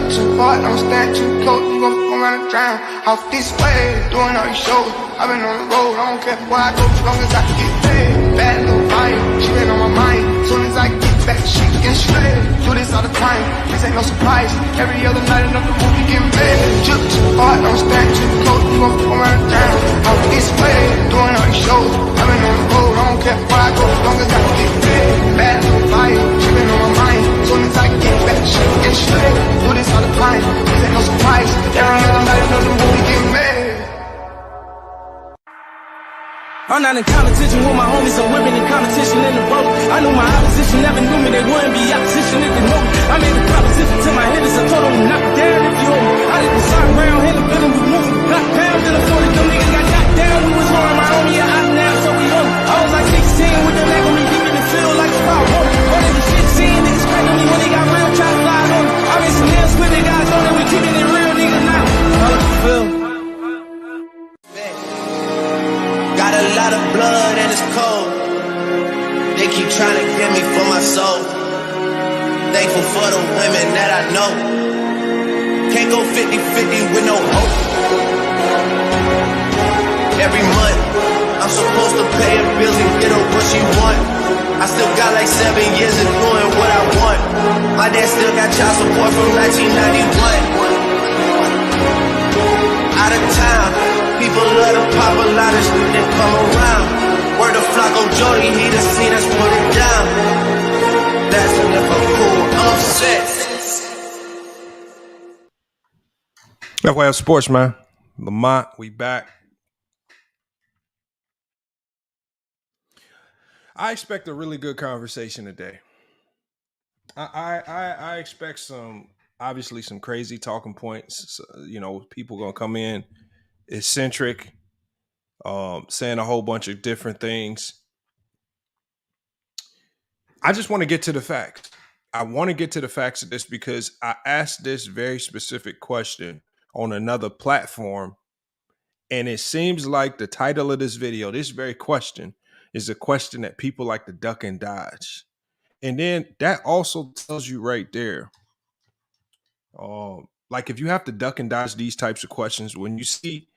Look too hard, don't stand too close, you gon' fuck around and drown. Off this way, doing all these shows. I've been on the road, I don't care where I go, as long as I can get paid. Bad little fire, she been on my mind. Soon as I get back, she get straight. Do this all the time, this ain't no surprise. Every other night, another movie get made. Look too hard, don't stand too close, you gon' fuck around and drown. Off this way, doing all these shows. I've been on the road, I don't care where I go, as long as I can get paid. Bad little fire, she been on my mind. Soon as I get back, she get straight. Do this all the time, this ain't no surprise. Every other night, another movie get made. I'm not in competition with my homies, I'm women in competition in the road. I knew my opposition never knew me, they wouldn't be opposition if they know me. I made a proposition to my hitters, I told them knock it down if you hold me. I did the side round, hit the building, we moving, knock down, then I 40, them niggas got knocked down. We was on my homie, yeah, out now, so we on. I was like 16 with them leg on me, deep in the field like a spot water. One of the 16, niggas cracking me when they got real, try to fly on it. I made some hands with they guys on it, we keeping it real, niggas now. How you feel? Got a lot of blood and it's cold. They keep trying to get me for my soul. Thankful for the women that I know. Can't go 50-50 with no hope. Every month, I'm supposed to pay her bills and get her what she want. I still got like 7 years of doing what I want. My dad still got child support from 1991. Out of town, people love to pop a lot of shit and come around. Word to Flacco Jody, he the scene that's put it down. That's if I'm cool, upset. FYF Sports, man. Lamont, we back. I expect a really good conversation today. I expect obviously some crazy talking points. People gonna come in eccentric, saying a whole bunch of different things. I just want to get to the facts. I want to get to the facts of this because I asked this very specific question on another platform, and it seems like the title of this video, this very question, is a question that people like to duck and dodge. And then that also tells you right there, like if you have to duck and dodge these types of questions, when you see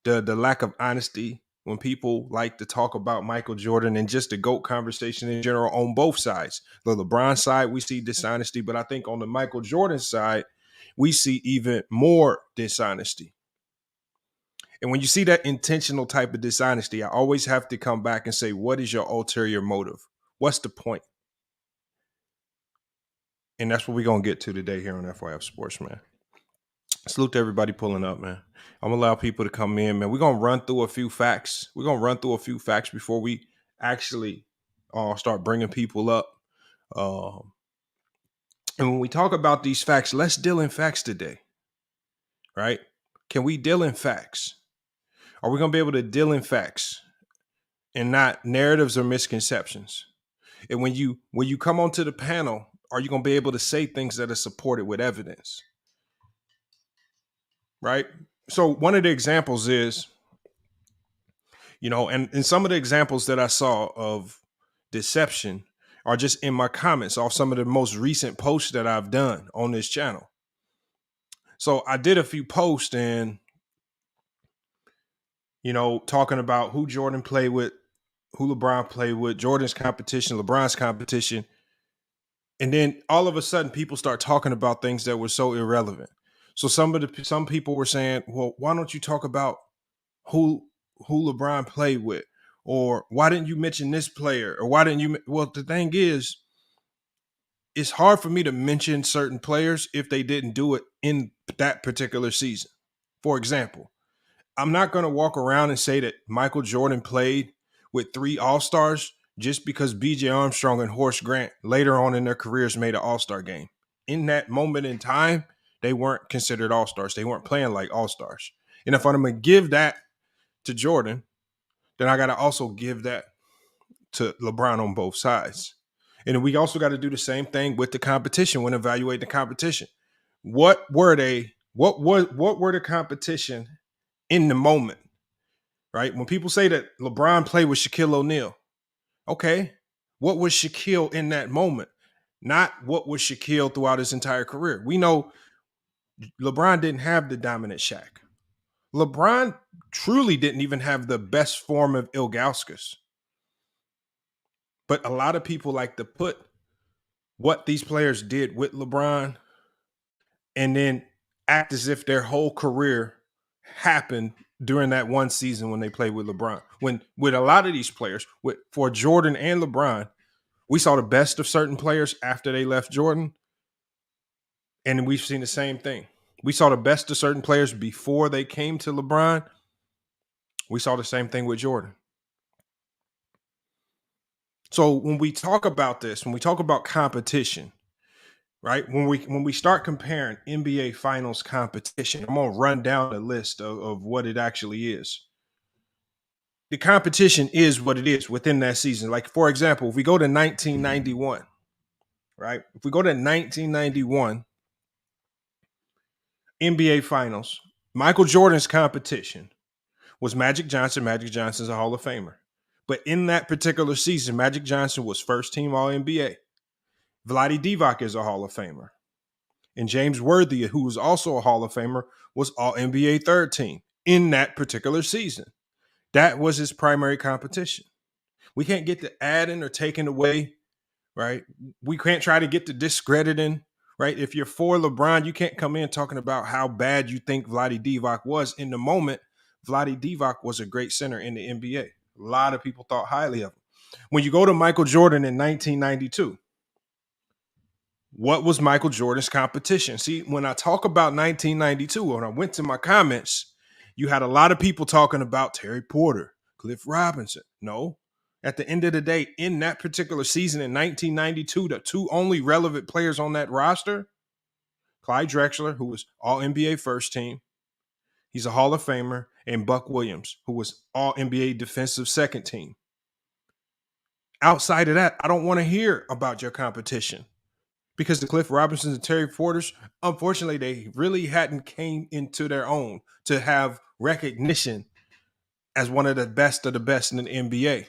the lack of honesty, when people like to talk about Michael Jordan and just the GOAT conversation in general on both sides. The LeBron side, we see dishonesty, but I think on the Michael Jordan side, we see even more dishonesty. And when you see that intentional type of dishonesty, I always have to come back and say, what is your ulterior motive? What's the point? And that's what we're going to get to today here on FYF Sports, man. Salute to everybody pulling up, man. I'm going to allow people to come in, man. We're going to run through a few facts. We're going to run through a few facts before we actually start bringing people up. And when we talk about these facts, let's deal in facts today, right? Can we deal in facts? Are we going to be able to deal in facts and not narratives or misconceptions? And when you come onto the panel, are you going to be able to say things that are supported with evidence? Right? So one of the examples is, and some of the examples that I saw of deception are just in my comments off some of the most recent posts that I've done on this channel. So I did a few posts and, talking about who Jordan played with, who LeBron played with, Jordan's competition, LeBron's competition. And then all of a sudden people start talking about things that were so irrelevant. So some people were saying, well, why don't you talk about who LeBron played with? Or why didn't you mention this player? Or why didn't you? Well, the thing is, it's hard for me to mention certain players if they didn't do it in that particular season. For example, I'm not going to walk around and say that Michael Jordan played with 3 All-Stars just because B.J. Armstrong and Horace Grant later on in their careers made an All-Star game. In that moment in time, they weren't considered All-Stars. They weren't playing like All-Stars. And if I'm going to give that to Jordan, then I got to also give that to LeBron on both sides. And we also got to do the same thing with the competition when evaluating the competition. What were the competition in the moment, right? When people say that LeBron played with Shaquille O'Neal, okay, what was Shaquille in that moment? Not what was Shaquille throughout his entire career. We know LeBron didn't have the dominant Shaq. LeBron truly didn't even have the best form of Ilgauskas. But a lot of people like to put what these players did with LeBron and then act as if their whole career happened during that one season when they played with LeBron. When with a lot of these players, for Jordan and LeBron, we saw the best of certain players after they left Jordan, and we've seen the same thing. We saw the best of certain players before they came to LeBron. We saw the same thing with Jordan. So when we talk about this, when we talk about competition, right? When we start comparing NBA Finals competition, I'm gonna run down the list of what it actually is. The competition is what it is within that season. Like, for example, if we go to 1991, right? If we go to 1991 NBA Finals, Michael Jordan's competition was Magic Johnson. Magic Johnson's a Hall of Famer. But in that particular season, Magic Johnson was first team All-NBA. Vlade Divac is a Hall of Famer. And James Worthy, who was also a Hall of Famer, was All-NBA third team in that particular season. That was his primary competition. We can't get to adding or taking away, right? We can't try to get to discrediting, right? If you're for LeBron, you can't come in talking about how bad you think Vlade Divac was. In the moment, Vlade Divac was a great center in the NBA. A lot of people thought highly of him. When you go to Michael Jordan in 1992, what was Michael Jordan's competition? See, when I talk about 1992, when I went to my comments, you had a lot of people talking about Terry Porter, Cliff Robinson. No, at the end of the day, in that particular season in 1992, the two only relevant players on that roster, Clyde Drexler, who was All-NBA first team, he's a Hall of Famer, and Buck Williams, who was All-NBA defensive second team. Outside of that, I don't want to hear about your competition. Because the Cliff Robinsons and Terry Porters, unfortunately, they really hadn't came into their own to have recognition as one of the best in the NBA.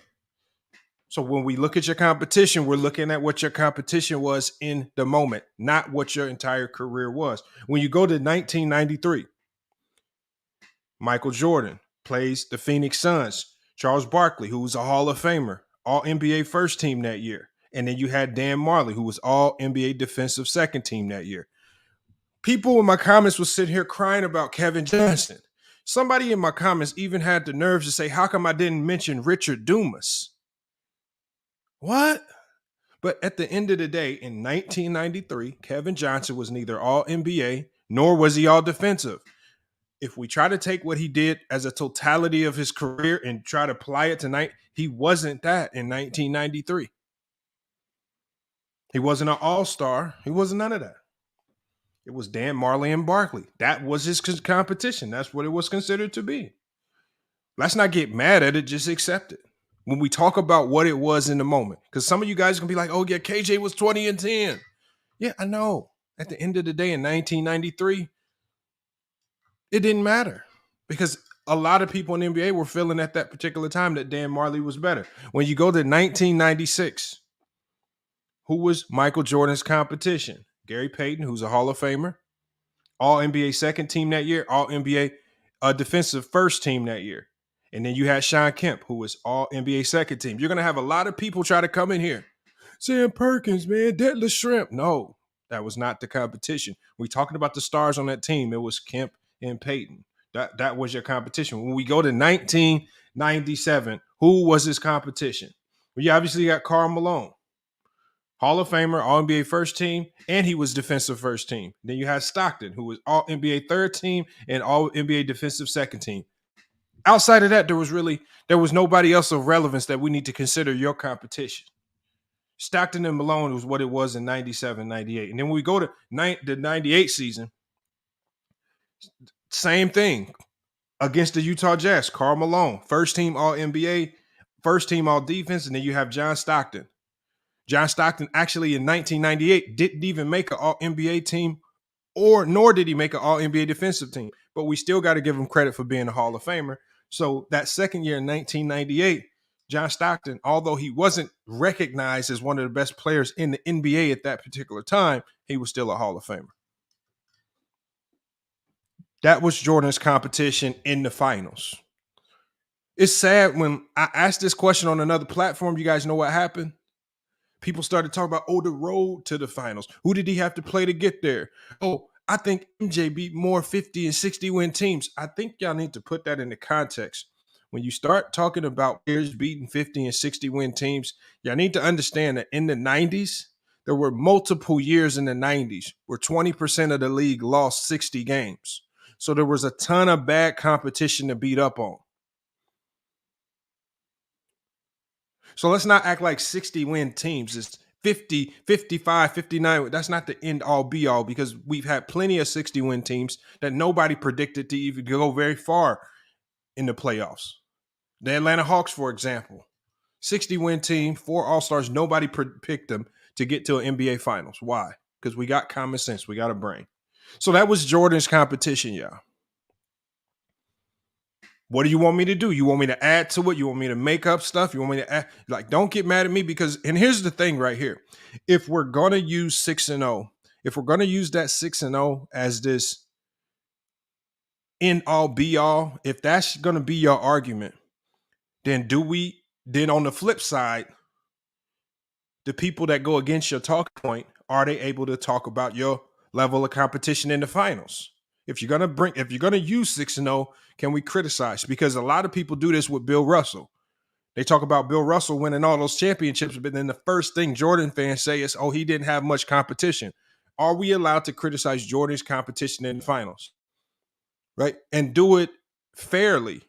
So when we look at your competition, we're looking at what your competition was in the moment, not what your entire career was. When you go to 1993, Michael Jordan plays the Phoenix Suns. Charles Barkley, who was a Hall of Famer, All-NBA first team that year. And then you had Dan Marley, who was All-NBA defensive second team that year. People in my comments will sit here crying about Kevin Johnson. Somebody in my comments even had the nerves to say, how come I didn't mention Richard Dumas? What? But at the end of the day, in 1993, Kevin Johnson was neither All-NBA nor was he All-Defensive. If we try to take what he did as a totality of his career and try to apply it tonight, he wasn't that in 1993. He wasn't an all-star. He wasn't none of that. It was Dan Marley and Barkley. That was his competition. That's what it was considered to be. Let's not get mad at it. Just accept it. When we talk about what it was in the moment, because some of you guys are going to be like, oh, yeah, KJ was 20 and 10. Yeah, I know. At the end of the day in 1993, it didn't matter because a lot of people in the NBA were feeling at that particular time that Dan Marley was better. When you go to 1996, who was Michael Jordan's competition? Gary Payton, who's a Hall of Famer, All-NBA second team that year, All-NBA defensive first team that year. And then you had Shawn Kemp, who was All-NBA second team. You're going to have a lot of people try to come in here. Sam Perkins, man, Detlef Shrimp. No, that was not the competition. We're talking about the stars on that team. It was Kemp and Payton. That was your competition. When we go to 1997, who was his competition? Well, you obviously got Karl Malone. Hall of Famer, All-NBA first team, and he was defensive first team. Then you had Stockton, who was All-NBA third team and All-NBA defensive second team. Outside of that, there was nobody else of relevance that we need to consider your competition. Stockton and Malone was what it was in 97, 98. And then when we go to the 98 season, same thing. Against the Utah Jazz, Karl Malone, first team All-NBA, first team All-Defense, and then you have John Stockton. John Stockton actually in 1998 didn't even make an All-NBA team nor did he make an All-NBA defensive team. But we still got to give him credit for being a Hall of Famer. So that second year in 1998, John Stockton, although he wasn't recognized as one of the best players in the NBA at that particular time, he was still a Hall of Famer. That was Jordan's competition in the finals. It's sad when I asked this question on another platform. You guys know what happened? People started talking about, the road to the finals. Who did he have to play to get there? Oh, I think MJ beat more 50 and 60 win teams. I think y'all need to put that into context. When you start talking about players beating 50 and 60 win teams, y'all need to understand that in the 90s, there were multiple years in the 90s where 20% of the league lost 60 games. So there was a ton of bad competition to beat up on. So let's not act like 60 win teams is 50, 55, 59. That's not the end all be all, because we've had plenty of 60 win teams that nobody predicted to even go very far in the playoffs. The Atlanta Hawks, for example, 60 win team, 4 All-Stars. Nobody picked them to get to an NBA Finals. Why? Because we got common sense. We got a brain. So that was Jordan's competition, y'all. What do you want me to do? You want me to add to it? You want me to make up stuff? You want me to add? Like, don't get mad at me, because, and here's the thing right here. If we're going to use 6-0, if we're going to use that 6-0 as this end all be all, if that's going to be your argument, then on the flip side, the people that go against your talking point, are they able to talk about your level of competition in the finals? If you're gonna use 6-0, can we criticize? Because a lot of people do this with Bill Russell. They talk about Bill Russell winning all those championships, but then the first thing Jordan fans say is, he didn't have much competition. Are we allowed to criticize Jordan's competition in the finals? Right? And do it fairly,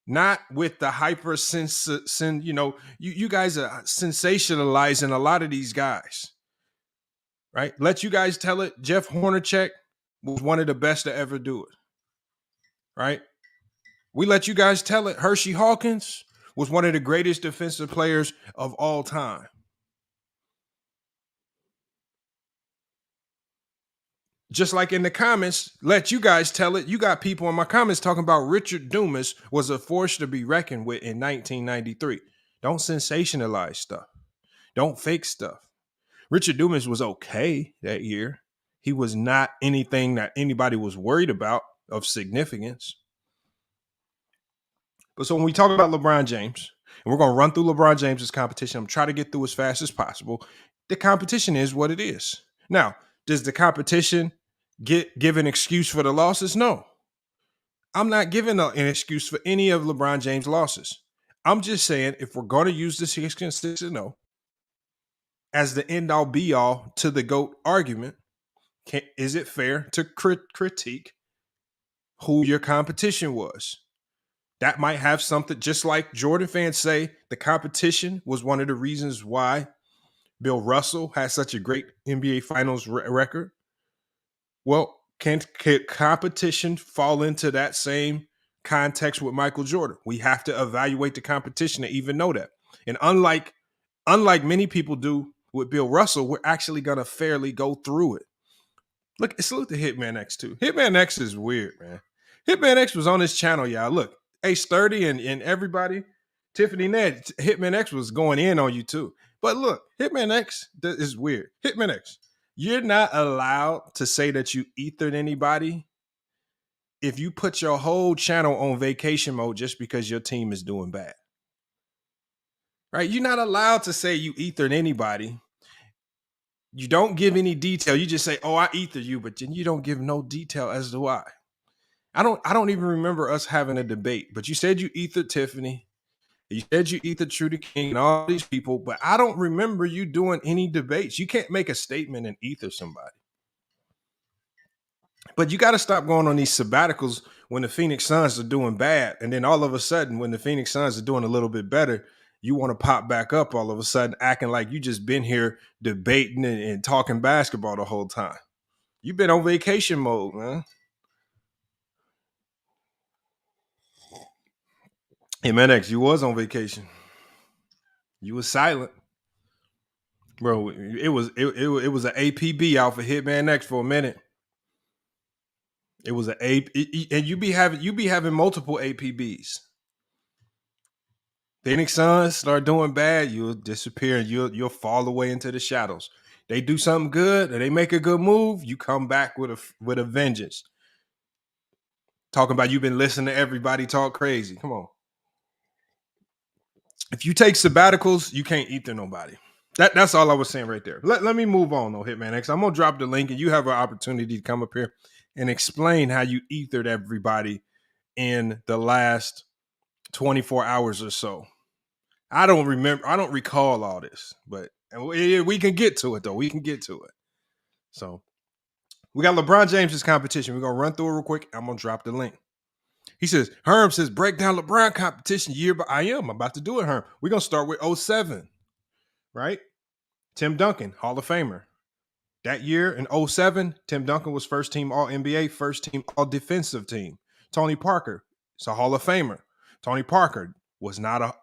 not with the hyper you guys are sensationalizing a lot of these guys. Right? Let you guys tell it. Jeff Hornacek was one of the best to ever do it. Right? We let you guys tell it. Hershey Hawkins was one of the greatest defensive players of all time. Just like in the comments, let you guys tell it. You got people in my comments talking about Richard Dumas was a force to be reckoned with in 1993. Don't sensationalize stuff. Don't fake stuff. Richard Dumas was okay that year. He was not anything that anybody was worried about of significance. But so when we talk about LeBron James, and we're going to run through LeBron James's competition, I'm trying to get through as fast as possible. The competition is what it is. Now, does the competition give an excuse for the losses? No. I'm not giving an excuse for any of LeBron James' losses. I'm just saying, if we're going to use this 6-0 as the end all be all to the GOAT argument, is it fair to critique who your competition was? That might have something, just like Jordan fans say, the competition was one of the reasons why Bill Russell has such a great NBA Finals record. Well, can competition fall into that same context with Michael Jordan? We have to evaluate the competition to even know that. And unlike many people do with Bill Russell, we're actually going to fairly go through it. Look, salute to Hitman X too. Hitman X is weird, man. Hitman X was on his channel, y'all. Look, H30 and everybody, Tiffany Ned, Hitman X was going in on you too. But look, Hitman X is weird. Hitman X, you're not allowed to say that you ethered anybody if you put your whole channel on vacation mode just because your team is doing bad. Right? You're not allowed to say you ethered anybody. You don't give any detail. You just say, I ethered you, but then you don't give no detail as to why. I don't even remember us having a debate, but you said you ethered Tiffany. You said you ethered Trudy King and all these people, but I don't remember you doing any debates. You can't make a statement and ether somebody. But you got to stop going on these sabbaticals when the Phoenix Suns are doing bad. And then all of a sudden, when the Phoenix Suns are doing a little bit better, you want to pop back up all of a sudden, acting like you just been here debating and talking basketball the whole time. You've been on vacation mode, man. Hey, man, X, you was on vacation. You was silent. Bro, it was an APB out for Hitman X for a minute. It was and you be having multiple APBs. Phoenix Suns start doing bad, you'll disappear and you'll fall away into the shadows. They do something good or they make a good move, you come back with a vengeance. Talking about you've been listening to everybody talk crazy. Come on. If you take sabbaticals, you can't ether nobody. That's all I was saying right there. Let me move on though, Hitman X. I'm gonna drop the link and you have an opportunity to come up here and explain how you ethered everybody in the last 24 hours or so. I don't recall all this, but we can get to it though. We can get to it. So we got LeBron James's competition. We're gonna run through it real quick. I'm gonna drop the link. He says, Herm says, break down LeBron competition year by I'm about to do it, Herm. We're gonna start with 07, right? Tim Duncan, Hall of Famer. That year in 07, Tim Duncan was first team All-NBA, first team All-Defensive team. Tony Parker is a Hall of Famer. Tony Parker was not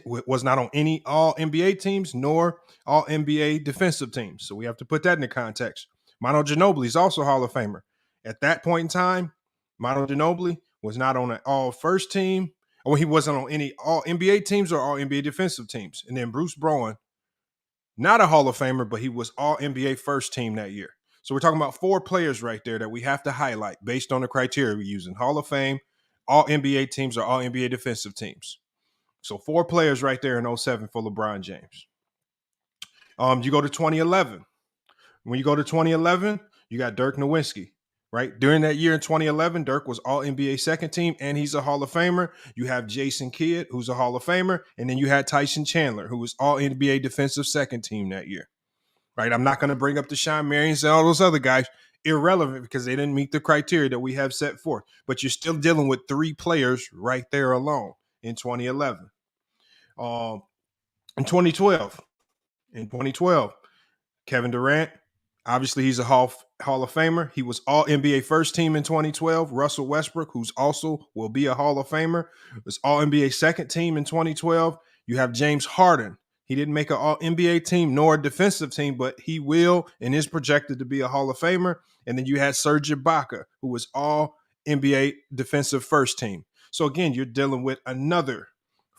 was not on any All-NBA teams nor All-NBA defensive teams. So we have to put that into context. Manu Ginobili is also a Hall of Famer. At that point in time, Manu Ginobili was not on an All-First team, or he wasn't on any All-NBA teams or All-NBA defensive teams. And then Bruce Bowen, not a Hall of Famer, but he was All-NBA first team that year. So we're talking about 4 players right there that we have to highlight based on the criteria we're using. Hall of Fame, All-NBA teams, or All-NBA defensive teams. So 4 players right there in 07 for LeBron James. You go to 2011. When you go to 2011, you got Dirk Nowitzki. Right? During that year in 2011, Dirk was All-NBA second team, and he's a Hall of Famer. You have Jason Kidd, who's a Hall of Famer, and then you had Tyson Chandler, who was All-NBA defensive second team that year. Right? I'm not going to bring up the Deshaun Marions and all those other guys. Irrelevant because they didn't meet the criteria that we have set forth. But you're still dealing with 3 players right there alone in 2011. In 2012, Kevin Durant, obviously, he's a Hall of Famer. He was All-NBA first team in 2012. Russell Westbrook, who's also will be a Hall of Famer, was All-NBA second team in 2012. You have James Harden. He didn't make an All-NBA team nor a defensive team, but he will and is projected to be a Hall of Famer. And then you had Serge Ibaka, who was All-NBA defensive first team. So, again, you're dealing with another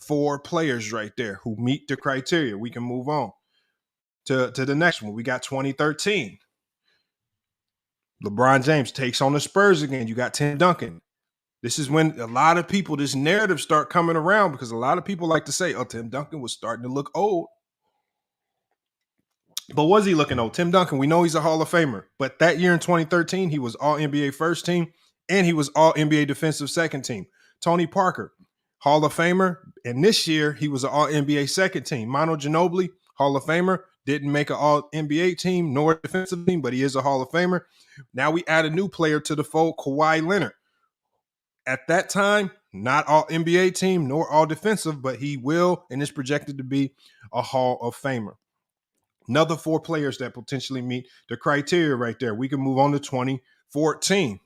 4 players right there who meet the criteria. We can move on to the next one. We got 2013. LeBron James takes on the Spurs again. You got Tim Duncan. This is when a lot of people, this narrative start coming around because a lot of people like to say, oh, Tim Duncan was starting to look old. But was he looking old? Tim Duncan, we know he's a Hall of Famer. But that year in 2013, he was All-NBA first team and he was All-NBA defensive second team. Tony Parker, Hall of Famer. And this year, he was an All-NBA second team. Manu Ginobili, Hall of Famer. Didn't make an All-NBA team nor a defensive team, but he is a Hall of Famer. Now we add a new player to the fold, Kawhi Leonard. At that time, not All-NBA team nor All-Defensive, but he will and is projected to be a Hall of Famer. Another 4 players that potentially meet the criteria right there. We can move on to 2014.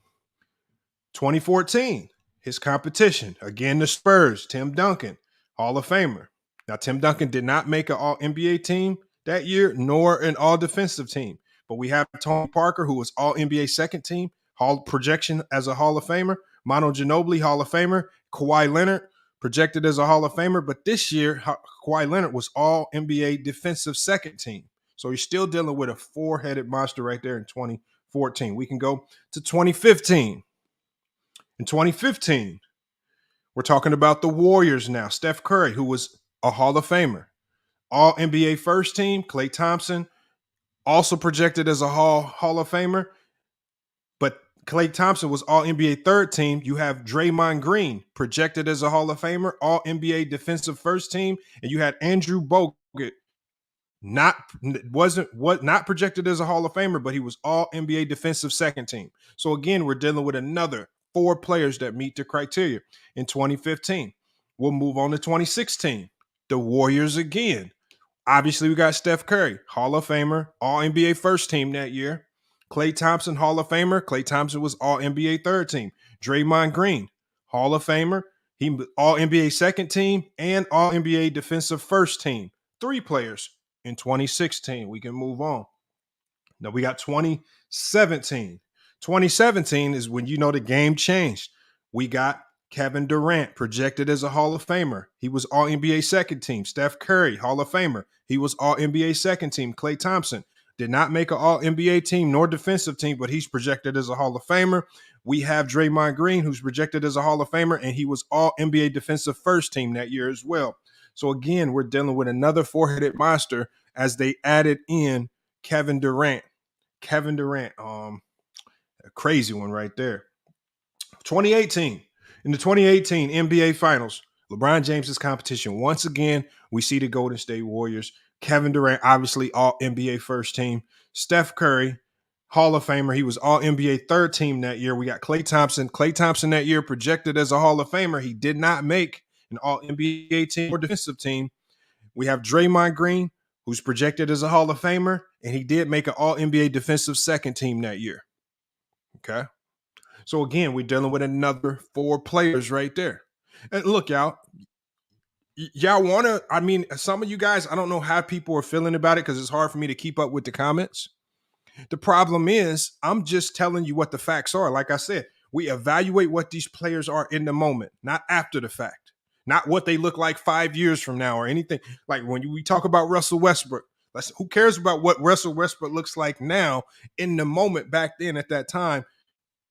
2014, his competition. Again, the Spurs, Tim Duncan, Hall of Famer. Now, Tim Duncan did not make an All-NBA team that year, nor an all-defensive team. But we have Tony Parker, who was All-NBA second team, Hall projection as a Hall of Famer. Manu Ginobili, Hall of Famer. Kawhi Leonard, projected as a Hall of Famer. But this year, Kawhi Leonard was All-NBA defensive second team. So you're still dealing with a 4-headed monster right there in 2014. We can go to 2015. In 2015, we're talking about the Warriors now. Steph Curry, who was a Hall of Famer. All-NBA first team, Klay Thompson, also projected as a Hall of Famer. But Klay Thompson was All-NBA third team. You have Draymond Green, projected as a Hall of Famer, All-NBA defensive first team. And you had Andrew Bogut, not projected as a Hall of Famer, but he was All-NBA defensive second team. So again, we're dealing with another 4 players that meet the criteria. In 2015, we'll move on to 2016. The Warriors again. Obviously, we got Steph Curry, Hall of Famer, All-NBA first team that year. Klay Thompson, Hall of Famer. Klay Thompson was All-NBA third team. Draymond Green, Hall of Famer. He All-NBA second team and All-NBA defensive first team. 3 players in 2016. We can move on. Now we got 2017. 2017 is when the game changed. We got Kevin Durant, projected as a Hall of Famer. He was All-NBA second team. Steph Curry, Hall of Famer. He was All-NBA second team. Klay Thompson did not make an All-NBA team nor defensive team, but he's projected as a Hall of Famer. We have Draymond Green, who's projected as a Hall of Famer, and he was all NBA defensive first team that year as well. So again, we're dealing with another four-headed monster as they added in Kevin Durant. Kevin Durant, a crazy one right there. 2018. In the 2018 NBA Finals, LeBron James's competition. Once again, we see the Golden State Warriors. Kevin Durant, obviously all NBA first team. Steph Curry, Hall of Famer. He was all NBA third team that year. We got Klay Thompson. Klay Thompson that year projected as a Hall of Famer. He did not make an all NBA team or defensive team. We have Draymond Green, who's projected as a Hall of Famer, and he did make an all NBA defensive second team that year. Okay. So again, we're dealing with another four players right there. And look, y'all want to, I mean, some of you guys, I don't know how people are feeling about it because it's hard for me to keep up with the comments. The problem is, I'm just telling you what the facts are. Like I said, we evaluate what these players are in the moment, not after the fact, not what they look like 5 years from now or anything. Like when we talk about Russell Westbrook, who cares about what Russell Westbrook looks like now in the moment back then at that time?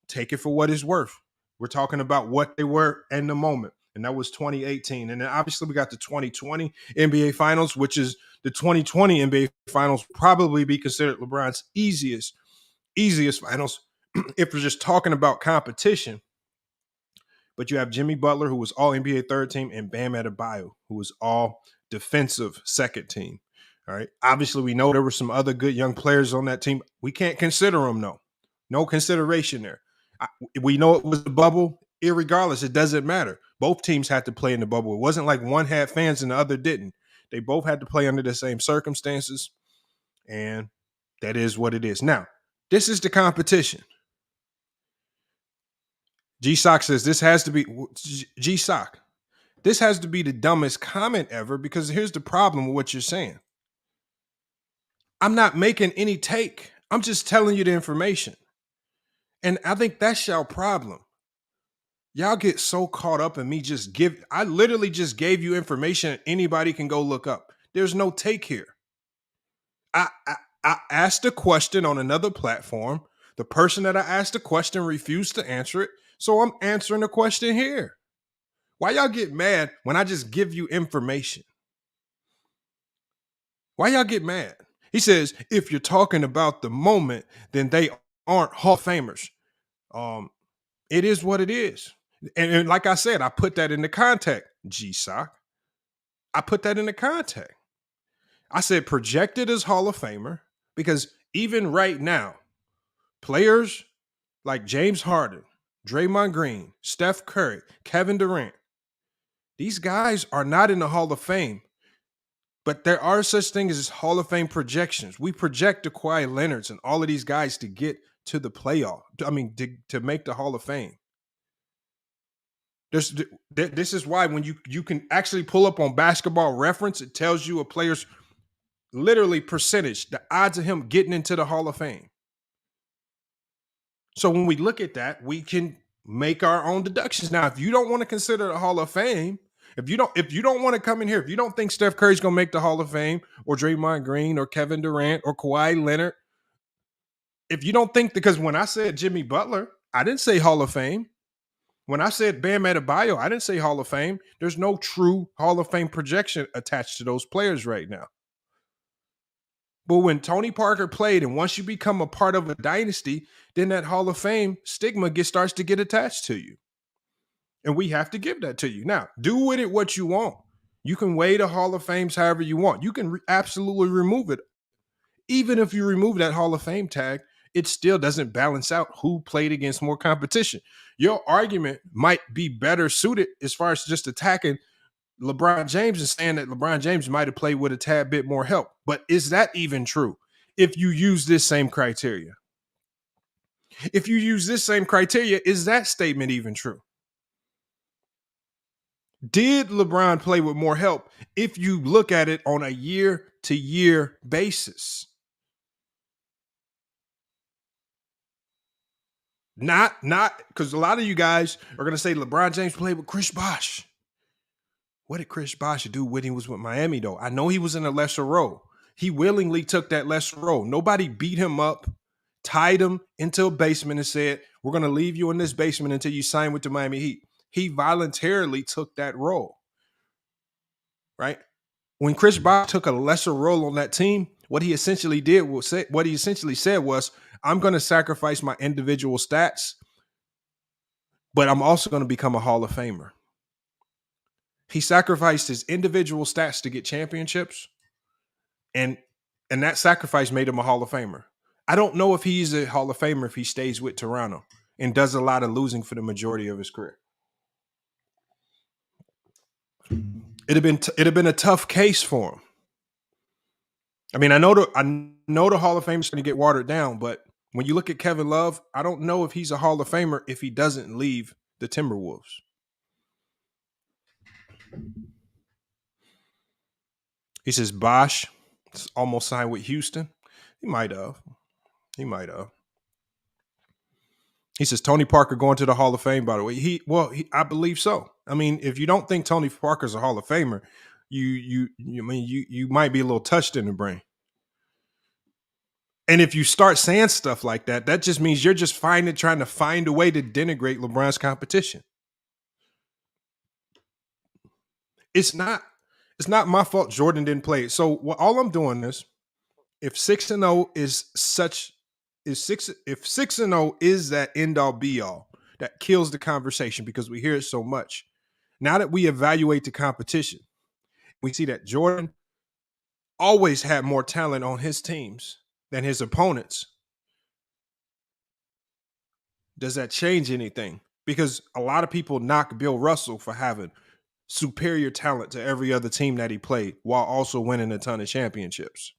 Take it for what it's worth. We're talking about what they were in the moment. And that was 2018. And then obviously we got the 2020 NBA Finals, which is the 2020 NBA Finals probably be considered LeBron's easiest finals if we're just talking about competition. But you have Jimmy Butler, who was all NBA third team, and Bam Adebayo, who was all defensive second team. All right. Obviously, we know there were some other good young players on that team. We can't consider them, though. No consideration there. We know it was a bubble. Irregardless, it doesn't matter. Both teams had to play in the bubble. It wasn't like one had fans and the other didn't. They both had to play under the same circumstances, and that is what it is. Now, this is the competition. G-Sock says this has to be G-Sock. This has to be the dumbest comment ever because here's the problem with what you're saying. I'm not making any take. I'm just telling you the information. And I think that's your problem. Y'all get so caught up in me I literally just gave you information anybody can go look up. There's no take here. I asked a question on another platform. The person that I asked the question refused to answer it. So I'm answering the question here. Why y'all get mad when I just give you information? Why y'all get mad? He says, if you're talking about the moment, then they aren't Hall of Famers. It is what it is. And like I said, I put that in the context, G-Sock. I put that in the context. I said projected as Hall of Famer because even right now, players like James Harden, Draymond Green, Steph Curry, Kevin Durant, these guys are not in the Hall of Fame, but there are such things as Hall of Fame projections. We project the Kawhi Leonards and all of these guys to get to the playoff. I mean, to make the Hall of Fame. This is why when you can actually pull up on Basketball Reference, it tells you a player's literally percentage, the odds of him getting into the Hall of Fame. So when we look at that, we can make our own deductions. Now, if you don't want to consider the Hall of Fame, if you don't want to come in here, if you don't think Steph Curry's going to make the Hall of Fame or Draymond Green or Kevin Durant or Kawhi Leonard, if you don't think, because when I said Jimmy Butler, I didn't say Hall of Fame. When I said Bam Adebayo, I didn't say Hall of Fame. There's no true Hall of Fame projection attached to those players right now. But when Tony Parker played, and once you become a part of a dynasty, then that Hall of Fame stigma starts to get attached to you. And we have to give that to you. Now, do with it what you want. You can weigh the Hall of Fames however you want. You can absolutely remove it. Even if you remove that Hall of Fame tag, it still doesn't balance out who played against more competition. Your argument might be better suited as far as just attacking LeBron James and saying that LeBron James might have played with a tad bit more help. But is that even true if you use this same criteria? If you use this same criteria, is that statement even true? Did LeBron play with more help if you look at it on a year-to-year basis? Not because a lot of you guys are going to say LeBron James played with Chris Bosh. What did Chris Bosh do when he was with Miami, though? I know he was in a lesser role. He willingly took that lesser role. Nobody beat him up, tied him into a basement and said, We're going to leave you in this basement until you sign with the Miami Heat. He voluntarily took that role, right? When Chris Bosh took a lesser role on that team, what he essentially said was, I'm going to sacrifice my individual stats, but I'm also going to become a Hall of Famer. He sacrificed his individual stats to get championships, and that sacrifice made him a Hall of Famer. I don't know if he's a Hall of Famer if he stays with Toronto and does a lot of losing for the majority of his career. It'd have been a tough case for him. I mean, I know the Hall of Fame is going to get watered down, but when you look at Kevin Love, I don't know if he's a Hall of Famer if he doesn't leave the Timberwolves. He says Bosh almost signed with Houston. He might have. He says Tony Parker going to the Hall of Fame, by the way. I believe so. I mean, if you don't think Tony Parker's a Hall of Famer, you might be a little touched in the brain. And if you start saying stuff like that, that just means you're just trying to find a way to denigrate LeBron's competition. It's not my fault Jordan didn't play it. So all I'm doing is, if 6-0 is 6-0 is that end all be all, that kills the conversation because we hear it so much. Now that we evaluate the competition, we see that Jordan always had more talent on his teams than his opponents. Does that change anything? Because a lot of people knock Bill Russell for having superior talent to every other team that he played while also winning a ton of championships.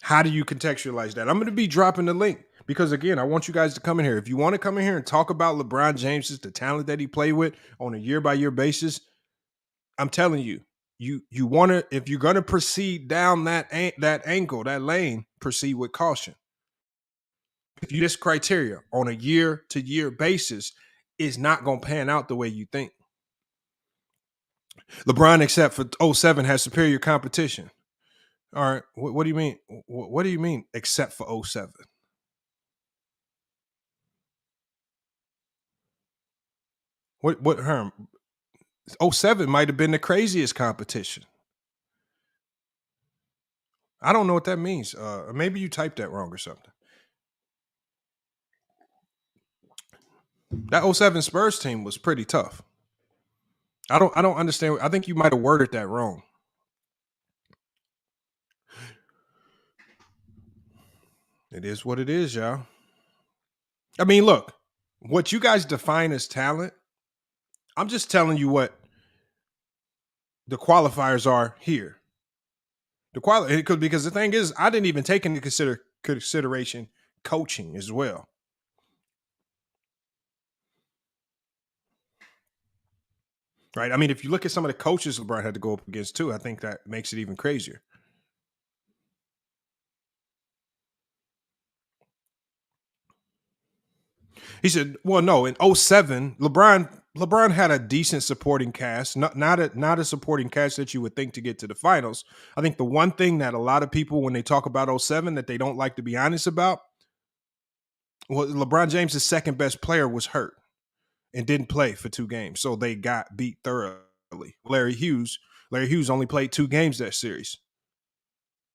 How do you contextualize that? I'm going to be dropping the link because, again, I want you guys to come in here. If you want to come in here and talk about LeBron James, the talent that he played with on a year-by-year basis, I'm telling you, you want to, if you're going to proceed down that angle, that lane, proceed with caution. If you this criteria on a year-to-year basis is not going to pan out the way you think. LeBron, except for 07, has superior competition. All right, what do you mean? What do you mean except for 07? What Herm? 07 might have been the craziest competition. I don't know what that means. Maybe you typed that wrong or something. That 07 Spurs team was pretty tough. I don't understand. I think you might have worded that wrong. It is what it is, y'all. I mean, look, what you guys define as talent, I'm just telling you what the qualifiers are here. Because the thing is, I didn't even take into consideration coaching as well. Right? I mean, if you look at some of the coaches LeBron had to go up against too, I think that makes it even crazier. He said, well, no, in 07, LeBron had a decent supporting cast, not a supporting cast that you would think to get to the finals. I think the one thing that a lot of people, when they talk about 07, that they don't like to be honest about, well, LeBron James' second best player was hurt and didn't play for 2 games. So they got beat thoroughly. Larry Hughes only played 2 games that series.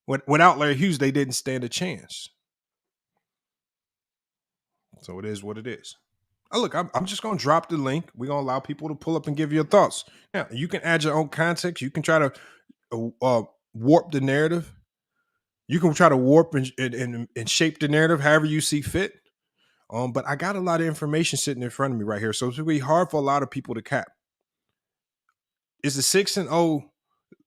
Without Larry Hughes, they didn't stand a chance. So it is what it is. Oh, look, I'm just going to drop the link. We're going to allow people to pull up and give your thoughts. Now, you can add your own context. You can try to warp the narrative. You can try to warp and shape the narrative however you see fit. But I got a lot of information sitting in front of me right here. So it's going to be hard for a lot of people to cap. Is the 6-0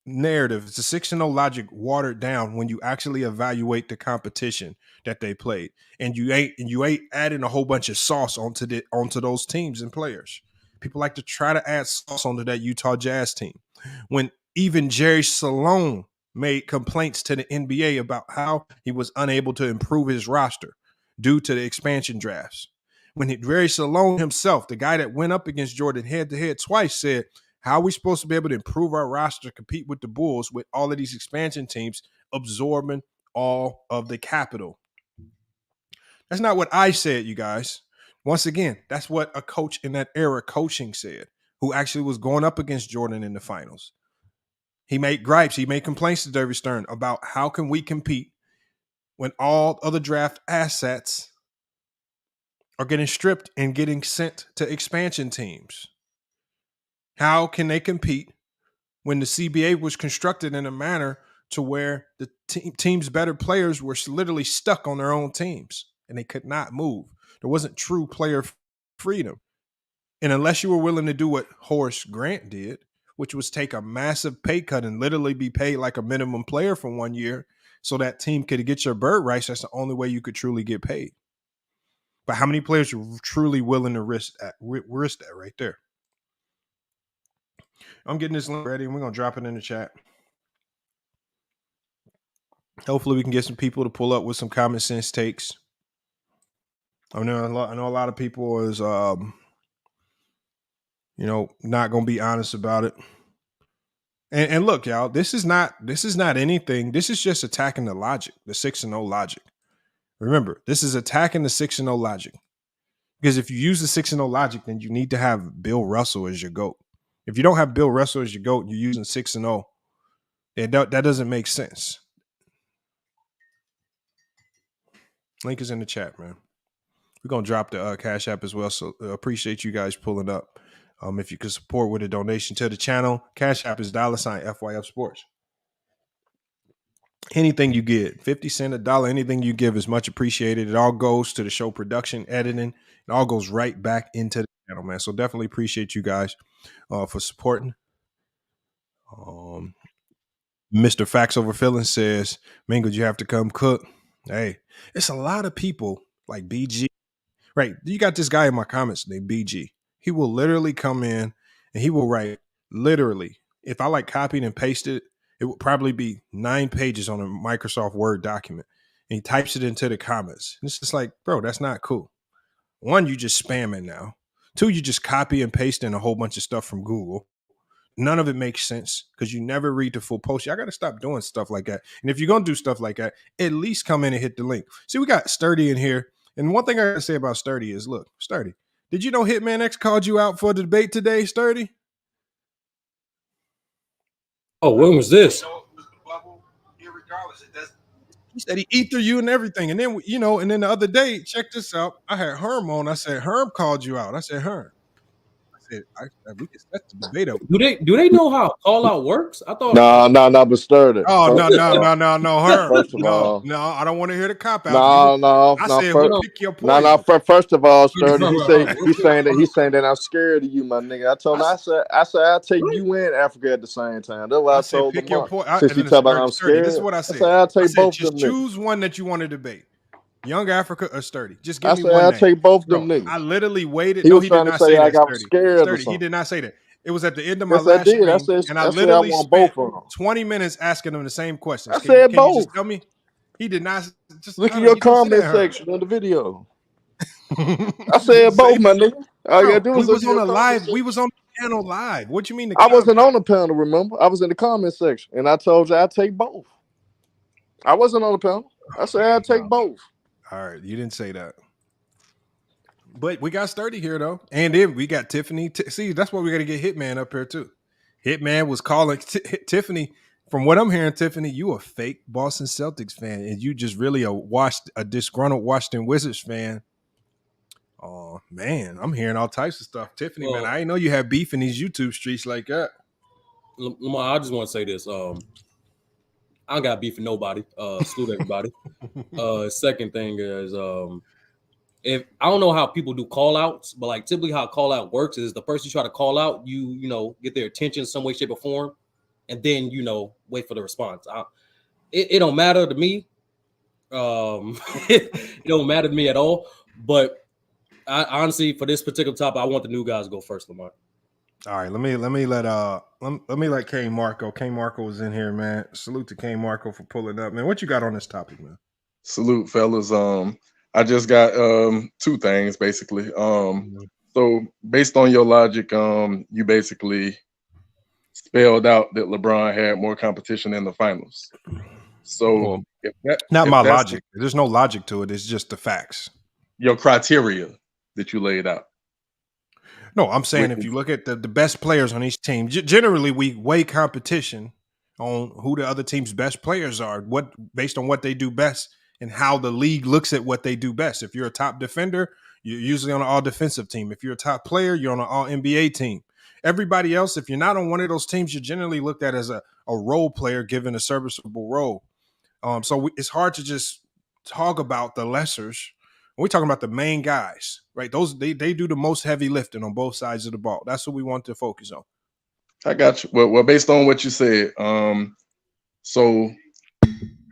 narrative, it's the 6-0 logic watered down when you actually evaluate the competition that they played, and you ain't adding a whole bunch of sauce onto those teams and players. People like to try to add sauce onto that Utah Jazz team. When even Jerry Sloan made complaints to the NBA about how he was unable to improve his roster due to the expansion drafts. When Jerry Sloan himself, the guy that went up against Jordan head-to-head twice, said, how are we supposed to be able to improve our roster to compete with the Bulls with all of these expansion teams absorbing all of the capital? That's not what I said, you guys. Once again, that's what a coach in that era coaching said, who actually was going up against Jordan in the finals. He made gripes. He made complaints to David Stern about how can we compete when all other draft assets are getting stripped and getting sent to expansion teams. How can they compete when the CBA was constructed in a manner to where the team's better players were literally stuck on their own teams and they could not move? There wasn't true player freedom. And unless you were willing to do what Horace Grant did, which was take a massive pay cut and literally be paid like a minimum player for 1 year so that team could get your bird rights, that's the only way you could truly get paid. But how many players are truly willing to risk that right there? I'm getting this link ready and we're going to drop it in the chat. Hopefully we can get some people to pull up with some common sense takes. I know a lot of people is, not going to be honest about it. And look, y'all, this is not anything. This is just attacking the logic, the 6-0 logic. Remember, this is attacking the 6-0 logic. Because if you use the 6-0 logic, then you need to have Bill Russell as your GOAT. If you don't have Bill Russell as your GOAT, you're using 6-0. That doesn't make sense. Link is in the chat, man. We're going to drop the Cash App as well, so appreciate you guys pulling up. If you could support with a donation to the channel, Cash App is $ FYF Sports. Anything you give, 50 cents, $1, anything you give is much appreciated. It all goes to the show production, editing. It all goes right back into the channel, man. So definitely appreciate you guys for supporting. Mr. Facts Over Feelings says, Mingo, you have to come cook. Hey, it's a lot of people like BG. Right. You got this guy in my comments named BG. He will literally come in and he will write literally. If I copied and pasted, it would probably be 9 pages on a Microsoft Word document. And he types it into the comments. And it's just like, bro, that's not cool. 1, you just spamming now. 2, you just copy and paste in a whole bunch of stuff from Google. None of it makes sense because you never read the full post. Y'all got to stop doing stuff like that. And if you're going to do stuff like that, at least come in and hit the link. See, we got Sturdy in here. And one thing I got to say about Sturdy is, look, Sturdy, did you know Hitman X called you out for a debate today, Sturdy? Oh, when was this? He said he eat through you and everything. And then, and then the other day, check this out. I had Herm on. I said, Herm called you out. I said, Herm. We can set the debate up. Do they know how call out works? I thought No, but Sturdy. Oh, no, Herm. First of all, no, I don't want to hear the cop out. I said, pick your point. No. First of all, Sturdy, he's saying that I'm scared of you, my nigga. I told him, I said I'll take you and Africa at the same time. That's what I told him. Pick your point. Since you talk about I'm scared, this is what I said. I'll take both of them. Choose one that you want to debate. Young Africa or Sturdy? Just give me one I'll name. take both them niggas. I literally waited. He was trying to say like I was scared. Sturdy. He did not say that. It was at the end of my last stream, and I literally spent 20 minutes asking him the same questions. I said both. You just tell me? He did not. Just look at your comment section on the video. I said both, my nigga. All you gotta do is was on a live. We was on the panel live. What you mean? I wasn't on the panel. Remember, I was in the comment section, and I told you I'd take both. I wasn't on the panel. I said I'd take both. All right, you didn't say that. But we got Sturdy here, though. And then we got Tiffany. See, that's why we got to get Hitman up here, too. Hitman was calling Tiffany. From what I'm hearing, Tiffany, you a fake Boston Celtics fan, and you just really a disgruntled Washington Wizards fan. Oh, man, I'm hearing all types of stuff. Tiffany, man, I didn't know you had beef in these YouTube streets like that. Lamar, I just want to say this. I don't got beef with nobody. Salute everybody. Second thing is, if I don't know how people do call outs, but typically how call out works is the person you try to call out, you get their attention some way, shape, or form, and then wait for the response. It don't matter to me. It don't matter to me at all. But I honestly, for this particular topic, I want the new guys to go first, Lamar. All right, let me let Kane Marco. Kane Marco was in here, man. Salute to Kane Marco for pulling up, man. What you got on this topic, man? Salute, fellas. I just got 2 things basically. So based on your logic, you basically spelled out that LeBron had more competition in the finals. So not my logic. There's no logic to it. It's just the facts. your criteria that you laid out. No, I'm saying if you look at the best players on each team, generally we weigh competition on who the other team's best players are, based on what they do best and how the league looks at what they do best. If you're a top defender, you're usually on an all defensive team. If you're a top player, you're on an all NBA team. Everybody else, if you're not on one of those teams, you're generally looked at as a role player given a serviceable role. So it's hard to just talk about the lessers. We're talking about the main guys, right? Those they do the most heavy lifting on both sides of the ball. That's what we want to focus on. I got you. Well, based on what you said, so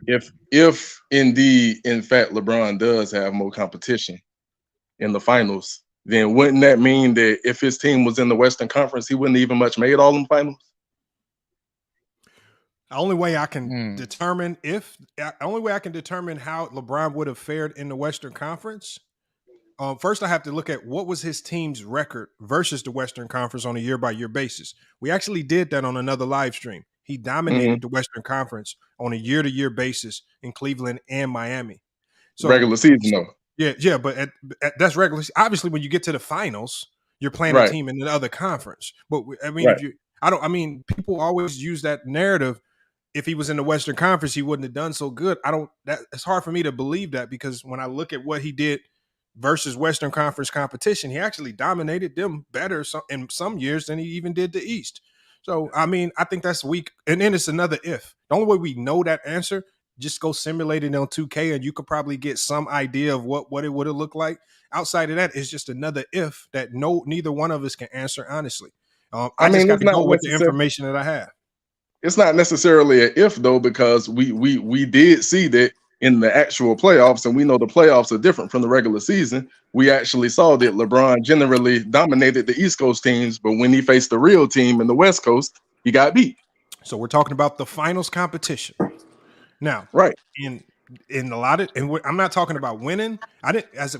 if indeed, in fact, LeBron does have more competition in the finals, then wouldn't that mean that if his team was in the Western Conference, he wouldn't even much made all them finals? The only way I can determine how LeBron would have fared in the Western Conference. First, I have to look at what was his team's record versus the Western Conference on a year-by-year basis. We actually did that on another live stream. He dominated the Western Conference on a year-to-year basis in Cleveland and Miami. So regular season, though. Yeah, but that's regular. Obviously, when you get to the finals, you're playing a team in the other conference. But I mean, people always use that narrative. If he was in the Western Conference, he wouldn't have done so good. It's hard for me to believe that, because when I look at what he did versus Western Conference competition, he actually dominated them better in some years than he even did the East. So, I mean, I think that's weak. And then it's another if. The only way we know that answer, just go simulate it on 2K and you could probably get some idea of what it would have looked like. Outside of that, it's just another if that neither one of us can answer honestly. I just got to go with the information that I have. It's not necessarily an if, though, because we did see that in the actual playoffs, and we know the playoffs are different from the regular season. We actually saw that LeBron generally dominated the East Coast teams, but when he faced the real team in the West Coast, he got beat. So we're talking about the finals competition. Now, right. In a lot of, and I'm not talking about winning.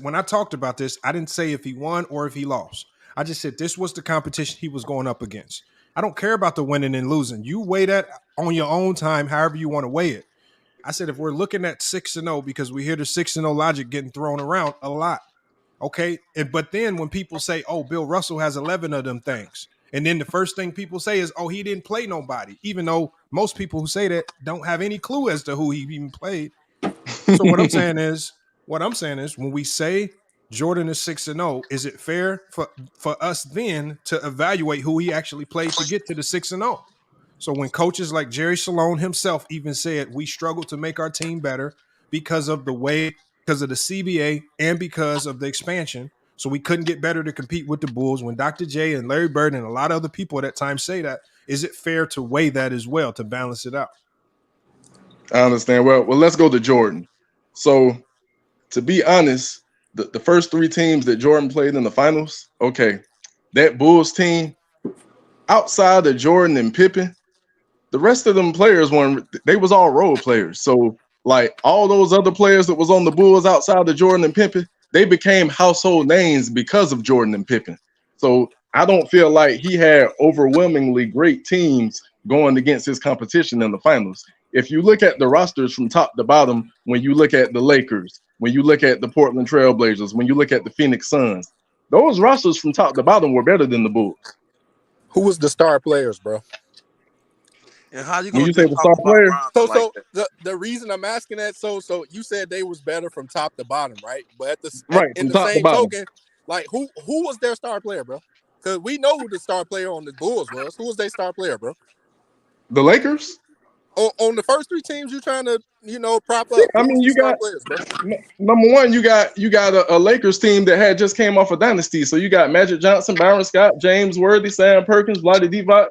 When I talked about this, I didn't say if he won or if he lost. I just said this was the competition he was going up against. I don't care about the winning and losing. You weigh that on your own time, however you want to weigh it. I said if we're looking at 6-0, because we hear the 6-0 logic getting thrown around a lot, okay? But then when people say, oh, Bill Russell has 11 of them things, and then the first thing people say is, oh, he didn't play nobody, even though most people who say that don't have any clue as to who he even played. So what I'm saying is when we say Jordan is 6-0, is it fair for us then to evaluate who he actually played to get to the 6-0? So when coaches like Jerry Salone himself even said we struggled to make our team better because of the CBA and because of the expansion, so we couldn't get better to compete with the Bulls. When Dr. J and Larry Bird and a lot of other people at that time say that, is it fair to weigh that as well to balance it out? I understand. Well, let's go to Jordan. So to be honest, the first three teams that Jordan played in the finals, okay, that Bulls team, outside of Jordan and Pippen, the rest of them players they was all role players. So like all those other players that was on the Bulls outside of Jordan and Pippen, they became household names because of Jordan and Pippen. So I don't feel like he had overwhelmingly great teams going against his competition in the finals. If you look at the rosters from top to bottom, when you look at the Lakers, when you look at the Portland Trailblazers, when you look at the Phoenix Suns, those rosters from top to bottom were better than the Bulls. Who was the star players, bro? And how you When gonna you say the star player? So the reason I'm asking that, so you said they was better from top to bottom, right? But at the same token, like who was their star player, bro? Because we know who the star player on the Bulls was. Who was their star player, bro? The Lakers? On the first three teams you trying to, prop up. I mean, you got players, bro? number one, you got a Lakers team that had just came off a dynasty. So you got Magic Johnson, Byron Scott, James Worthy, Sam Perkins, Vlade Divac.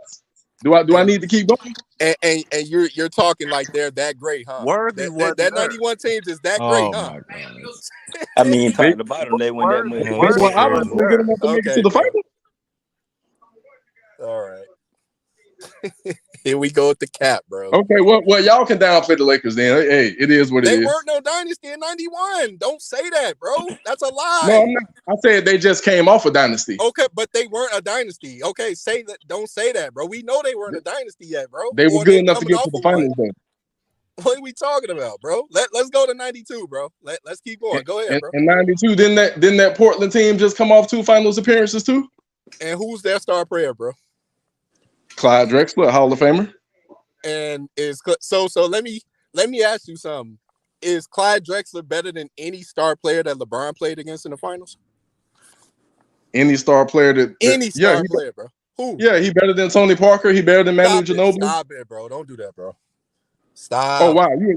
Do I need to keep going? And you're talking like they're that great, huh? Worthy that 91 teams is that great, huh? My God. I mean, top to bottom, they win that money. Well, obviously good enough to make it to the final. All right. Here we go with the cap, bro. Okay, well, y'all can downplay the Lakers then. Hey, it is what it is. They weren't no dynasty in 91. Don't say that, bro. That's a lie. No, I'm not. I said they just came off a dynasty. Okay, but they weren't a dynasty. Okay, say that. Don't say that, bro. We know they weren't a dynasty yet, bro. They were good enough to get to the finals, though. What are we talking about, bro? Let's go to 92, bro. Let's keep going. Go ahead, bro. In 92, didn't that Portland team just come off 2 finals appearances too? And who's their star player, bro? Clyde Drexler, Hall of Famer. And so let me ask you something. Is Clyde Drexler better than any star player that LeBron played against in the finals? Any star player player, bro. Who? Yeah, he better than Tony Parker. He better than Manu Ginobili. Stop it, bro. Don't do that, bro. Stop. Oh wow, you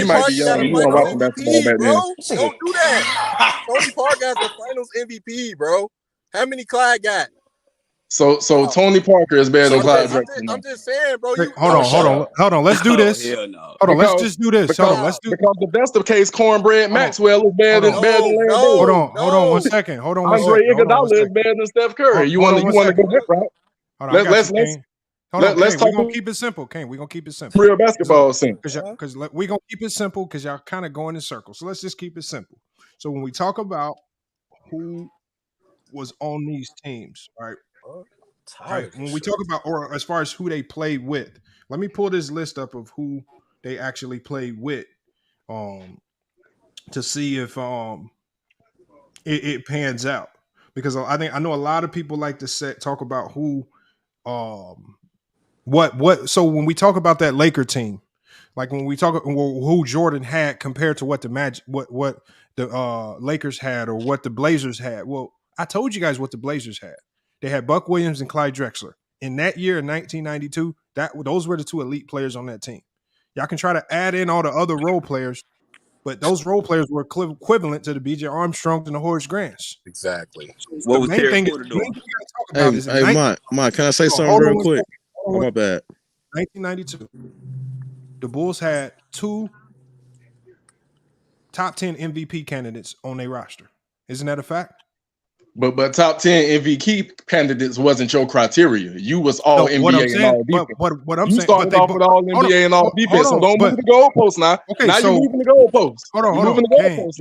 might be young. You weren't watching basketball back bro. then. Don't do that. Tony Parker has the Finals MVP, bro. How many Clyde got? So Tony Parker is better than Clyde Drexler. I'm just saying, bro. Hold on. Let's do this. Hold on, let's just do this. Because the best of case, Cornbread Maxwell is better than Larry Bird. Hold on 1 second. Andre Iguodala is better than Steph Curry. You want to go that route? Let's talk. We're gonna keep it simple, Kane. We're gonna keep it simple. Real basketball scene. Because we're gonna keep it simple because y'all kind of going in circles. So let's just keep it simple. So when we talk about who was on these teams, right? Right. When we talk about, or as far as who they played with, let me pull this list up of who they actually played with, to see if it pans out. Because I know a lot of people like to talk about who, what. So when we talk about that Laker team, like when we talk who Jordan had compared to what the Magic, what the Lakers had, or what the Blazers had. Well, I told you guys what the Blazers had. They had Buck Williams and Clyde Drexler. In that year, in 1992, those were the 2 elite players on that team. Y'all can try to add in all the other role players, but those role players were equivalent to the B.J. Armstrongs and the Horace Grants. Exactly. So what was Terry Porter doing? Hey, Mike, can I say something real quick? Oh, my bad. 1992, the Bulls had 2 top 10 MVP candidates on their roster. Isn't that a fact? But top 10 MVP candidates wasn't your criteria. You was all NBA and all defense. What I'm you saying, started off with all NBA and all defense. So don't move the goalposts now. Okay, now you're moving the goalposts. Hold on.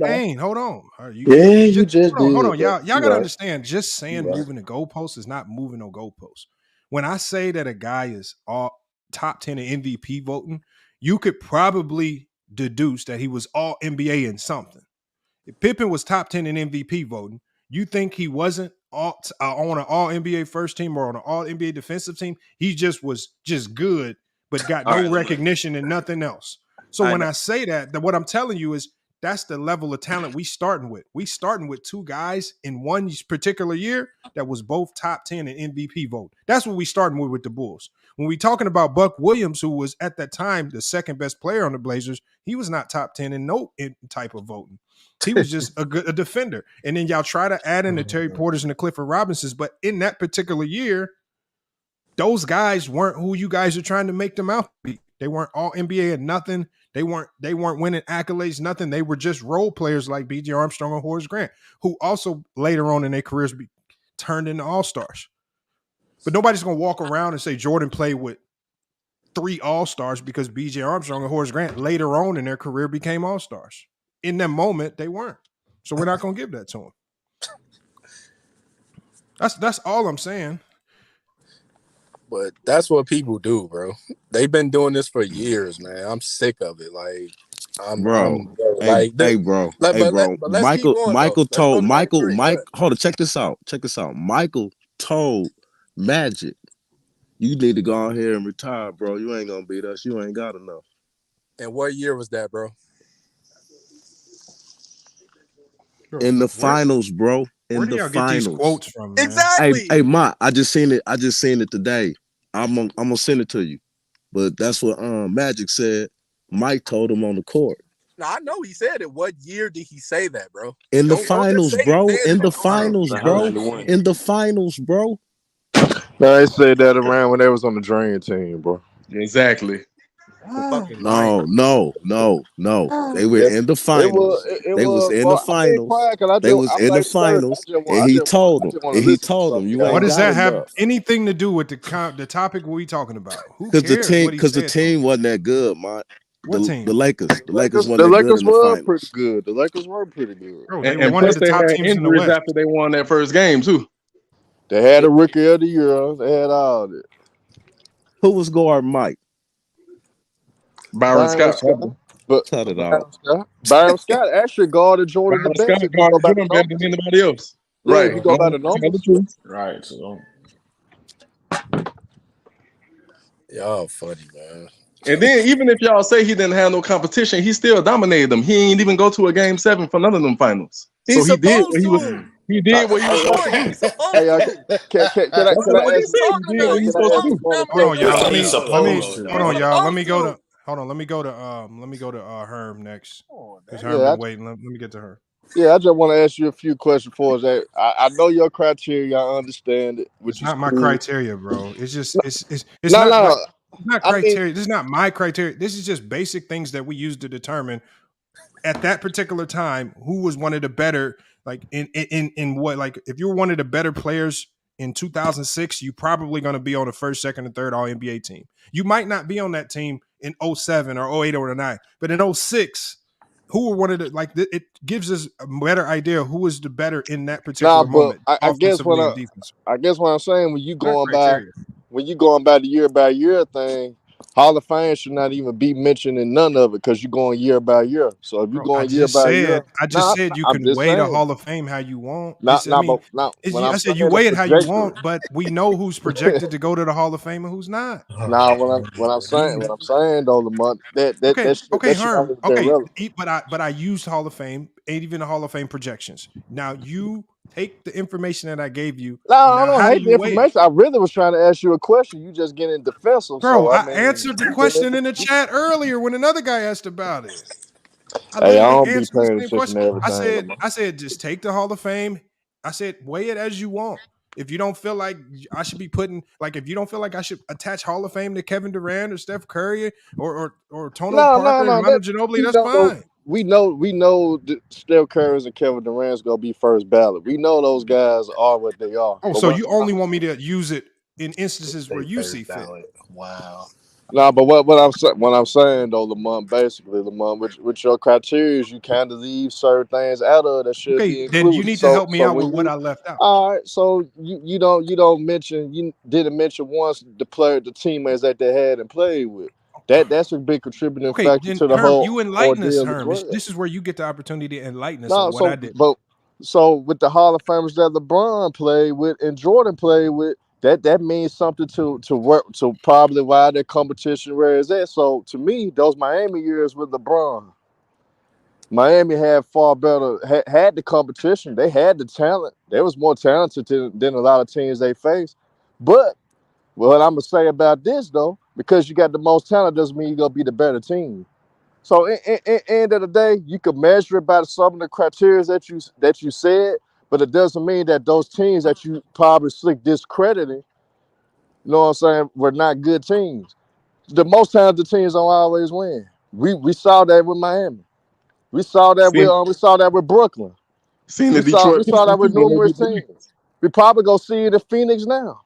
Kane, hold on. You just did. Hold on. Y'all gotta understand. Just saying moving the goalposts is not moving no goalposts. When I say that a guy is all top 10 in MVP voting, you could probably deduce that he was all NBA in something. If Pippen was top 10 in MVP voting, you think he wasn't on an all NBA first team or on an all NBA defensive team? He just was just good, but got no recognition and nothing else. So when I say that what I'm telling you is that's the level of talent we starting with. We starting with 2 guys in one particular year that was both top 10 in MVP vote. That's what we starting with the Bulls. When we talking about Buck Williams, who was at that time the second best player on the Blazers, he was not top 10 in no type of voting. He was just a defender. And then y'all try to add in the Terry Porters and the Clifford Robinsons, but in that particular year, those guys weren't who you guys are trying to make them out to be. They weren't all NBA and nothing. They weren't winning accolades, nothing. They were just role players like B.J. Armstrong and Horace Grant, who also later on in their careers turned into all-stars. But nobody's going to walk around and say Jordan played with 3 all-stars because B.J. Armstrong and Horace Grant later on in their career became all-stars. In that moment, they weren't. So we're not going to give that to them. That's all I'm saying. But that's what people do, bro. They've been doing this for years, man. I'm sick of it. Like, Michael told hold on, check this out. Michael told Magic, you need to go out here and retire, bro. You ain't gonna beat us. You ain't got enough. And what year was that, bro? In the finals, bro. Where do y'all get these quotes from, man? Exactly. Hey, Ma, I just seen it today. I'm gonna send it to you. But that's what Magic said. Mike told him on the court. Now, I know he said it. What year did he say that, bro? In the finals, bro. In the finals, bro. No, they said that around when they was on the Dream Team, bro. Exactly. No. They were in the finals. They was in the finals. And he told them. You ain't what does that have enough. anything to do with the topic we talking about? Because the team wasn't that good, man. What team? The Lakers. The Lakers were pretty good. The Lakers were pretty good. Bro, and plus they had injuries after they won that first game too. They had a rookie of the year. They had all that. Who was guard Mike? Byron Scott. But cut it out. Byron Scott actually guarded Jordan the best. Scott guarded Jordan better than anybody else. Yeah, Right. if you go by the numbers. Right. So. Y'all funny, man. And then even if y'all say he didn't have no competition, he still dominated them. He ain't even go to a game 7 for none of them finals. So he did what he was supposed to do. Hey, can I ask Hold on, y'all. Let me go to Herm next. Because Herm been waiting. Let me get to her. Yeah, I just want to ask you a few questions for us. I know your criteria. I understand it. It's not my criteria, bro. It's just it's not criteria. This is not my criteria. This is just basic things that we use to determine at that particular time who was one of the better. Like in what, like if you were one of the better players in 2006, you probably going to be on the first, second, and third All NBA team. You might not be on that team in 07 or 08 or 09, but in 06. Who were one of the, like, it gives us a better idea who is the better in that particular moment. I guess what I'm saying, when you going by the year by year thing, Hall of Fame should not even be mentioned in none of it because you're going year by year. So if you're going year by year, I just said you can weigh the Hall of Fame how you want. I said you weigh it how you want, but we know who's projected to go to the Hall of Fame and who's not. Nah, what I'm saying though, Lamont, but I used Hall of Fame, ain't even the Hall of Fame projections. Now you take the information that I gave you. No, I don't hate the information. I really was trying to ask you a question. You just getting defensive. Bro, so, I answered the question in the chat earlier when another guy asked about it. I don't be paying attention to everything. I said, just take the Hall of Fame. I said, weigh it as you want. If you don't feel like I should be putting, like, if you don't feel like I should attach Hall of Fame to Kevin Durant or Steph Curry or Tony Parker or Manu Ginobili, that's fine. We know that Steph Curry and Kevin Durant's gonna be first ballot. We know those guys are what they are. Oh, so you only want me to use it in instances where you see fit? Wow. No, but what I'm saying though, Lamont, with your criteria, you kind of leave certain things out of that should be included. Then you need to help me out with what I left out. All right, so you didn't mention once the teammates that they had and played with. That's a big contributing factor to the whole. You enlighten us, Herm. This is where you get the opportunity to enlighten us on what I did. So with the Hall of Famers that LeBron played with and Jordan played with, that means something to work to probably why their competition where is at. So to me, those Miami years with LeBron, Miami had far better had the competition. They had the talent. They was more talented than a lot of teams they faced. But what I'm gonna say about this though, because you got the most talent doesn't mean you're gonna be the better team. So end of the day, you could measure it by some of the criteria that you said, but it doesn't mean that those teams that you probably slick discrediting, you know what I'm saying, were not good teams. The most talented teams don't always win. We saw that with Miami. We saw that with Brooklyn. We saw that with numerous teams. We probably go see it in Phoenix now.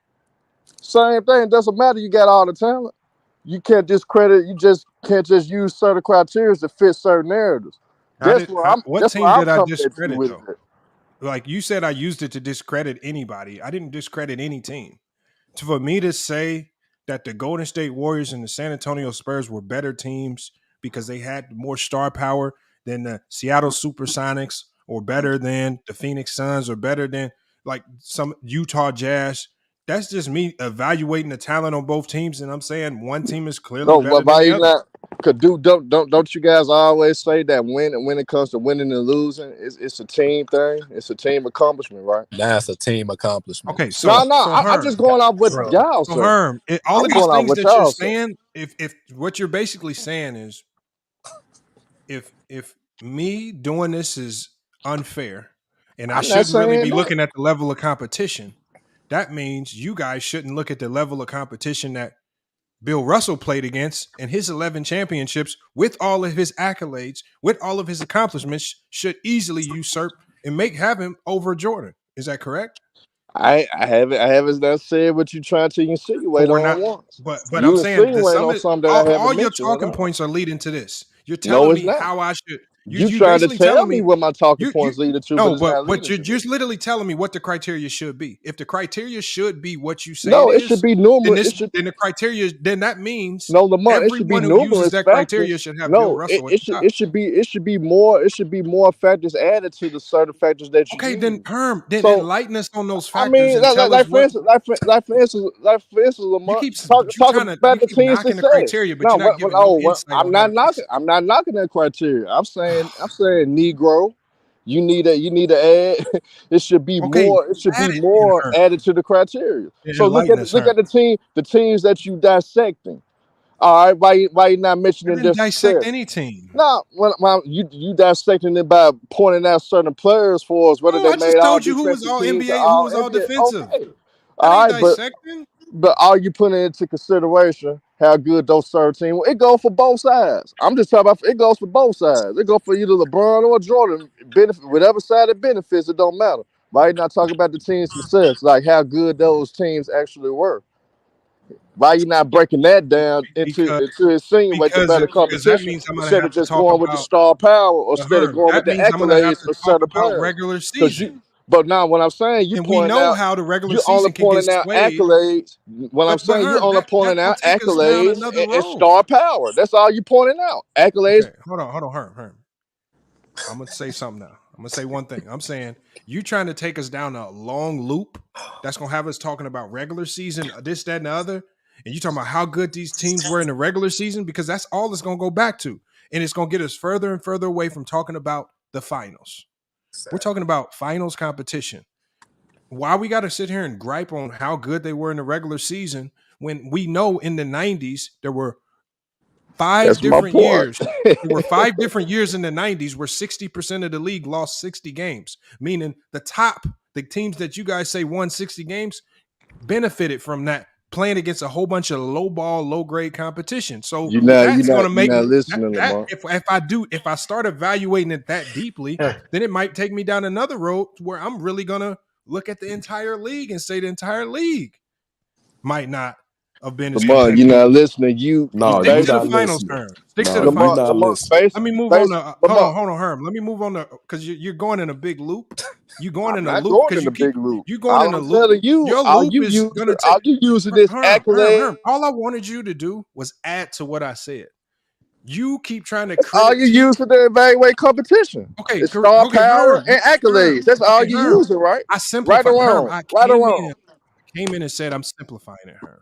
Same thing. Doesn't matter. You got all the talent. You can't discredit. You just can't just use certain criteria to fit certain narratives. What team did I discredit though? Like you said, I used it to discredit anybody. I didn't discredit any team. For me to say that the Golden State Warriors and the San Antonio Spurs were better teams because they had more star power than the Seattle Supersonics, or better than the Phoenix Suns, or better than like some Utah Jazz. That's just me evaluating the talent on both teams, and I'm saying one team is clearly better than the other. Don't you guys always say that when it comes to winning and losing, it's a team thing. It's a team accomplishment, right? That's a team accomplishment. Okay, I'm just going off what y'all say. Herm, all of these things that you're saying, if what you're basically saying is, if me doing this is unfair, and I shouldn't really be looking at the level of competition, that means you guys shouldn't look at the level of competition that Bill Russell played against, and his 11 championships with all of his accolades, with all of his accomplishments, should easily usurp and have him over Jordan. Is that correct? I haven't not said what you trying to insinuate on once. But I'm saying all your talking points are leading to this. You're telling me how I should. You trying to tell me what my talking points leading to, no, but it's not but leading you're to. literally telling me what the criteria should be. If the criteria should be what you say No, it it is, should be numerous. then the criteria, then that means No, Lamont, it should be everyone who uses numerous that factors. criteria should have Bill No, Russell at it the should top. it should be more factors added to the certain factors that you Okay, use. then Herm, then So enlighten us on those I factors mean, and tell us for what instance, you Lamont, keep talk about you the keep team's knocking the success. criteria, but No, you're not giving no insight on how to fix it. I'm not knocking that criteria. I'm saying Negro. You need to add. It should be Okay, more. It should add be it, more Herm. added to the criteria. So Enlighten us, Herm. look at the teams that you dissecting. All right, why you not I mentioning didn't their dissect success? any team. No, when you dissecting it by pointing out certain players for us, whether Oh, they I just made all told you who was defensive all teams or NBA, who all was all NBA. defensive. Okay, That all ain't right, dissecting. but are you putting into consideration how good those certain teams? It goes for both sides. I'm just talking about it goes for both sides. It goes for either LeBron or Jordan. Benefit whatever side it benefits. It don't matter. Why you not talking about the team's success, like how good those teams actually were? Why you not breaking that down into insinuate the better Because that competition means I'm gonna instead of have to just talk going with the about star power or instead of Herm. going with That the means I'm gonna have accolades to of talk certain about players? regular season. But now what I'm saying, And we know how the regular you only season can get pointing out swayed. accolades. What I'm But saying, you Herm, only that's pointing gonna out take us down accolades another and road. star power. That's all you pointing out. Accolades. Okay, hold on, Herm. I'm gonna say something now. I'm gonna say one thing. I'm saying you trying to take us down a long loop that's gonna have us talking about regular season, this, that, and the other. And you talking about how good these teams were in the regular season, because that's all it's gonna go back to. And it's gonna get us further and further away from talking about the finals. We're talking about finals competition. Why we gotta sit here and gripe on how good they were in the regular season when we know in the 90s there were That's my point. years. There were 5 different years in the 90s where 60% of the league lost 60 games, meaning the teams that you guys say won 60 games benefited from that, playing against a whole bunch of low ball, low grade competition. So that's going to make listening, that if I start evaluating it that deeply, then it might take me down another road where I'm really going to look at the entire league and say the entire league might not have been as competitive. You're not listening. Stick to the finals, Herm. Stick to the finals. Let me move on to hold on, Herm. Let me move on to because you're going in a big loop. You're going in a loop because you're going in a loop. Your loop is going to take. You using this accolade? Herm. All I wanted you to do was add to what I said. You keep trying to critique. All you using to evaluate competition. Okay, it's star power Herm, and accolades. That's all you using, right? I simplified. Right or Herm, wrong? Right or wrong? I came in and said I'm simplifying it, Herm.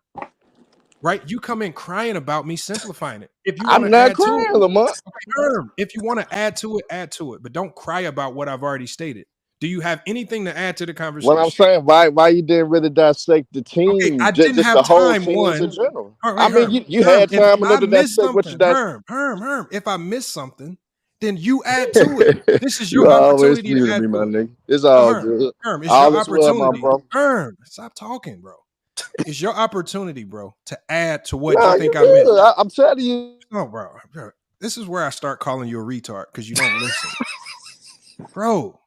Right? You come in crying about me simplifying it. If you I'm not crying, Lamont. Okay, Herm, if you want to add to it, but don't cry about what I've already stated. Do you have anything to add to the conversation? What I'm saying, why you didn't really dissect the team? Okay, I didn't have time. In general. Herm, you had time enough to dissect what you dissect. Herm, if I miss something, then you add to it. This is your opportunity to add me, my to it. nigga. It's all good. Herm, it's your opportunity. Well, my bro. Herm, stop talking, bro. It's your opportunity, bro, to add to what you think I meant. I'm telling you. No, bro. This is where I start calling you a retard because you don't listen. Bro,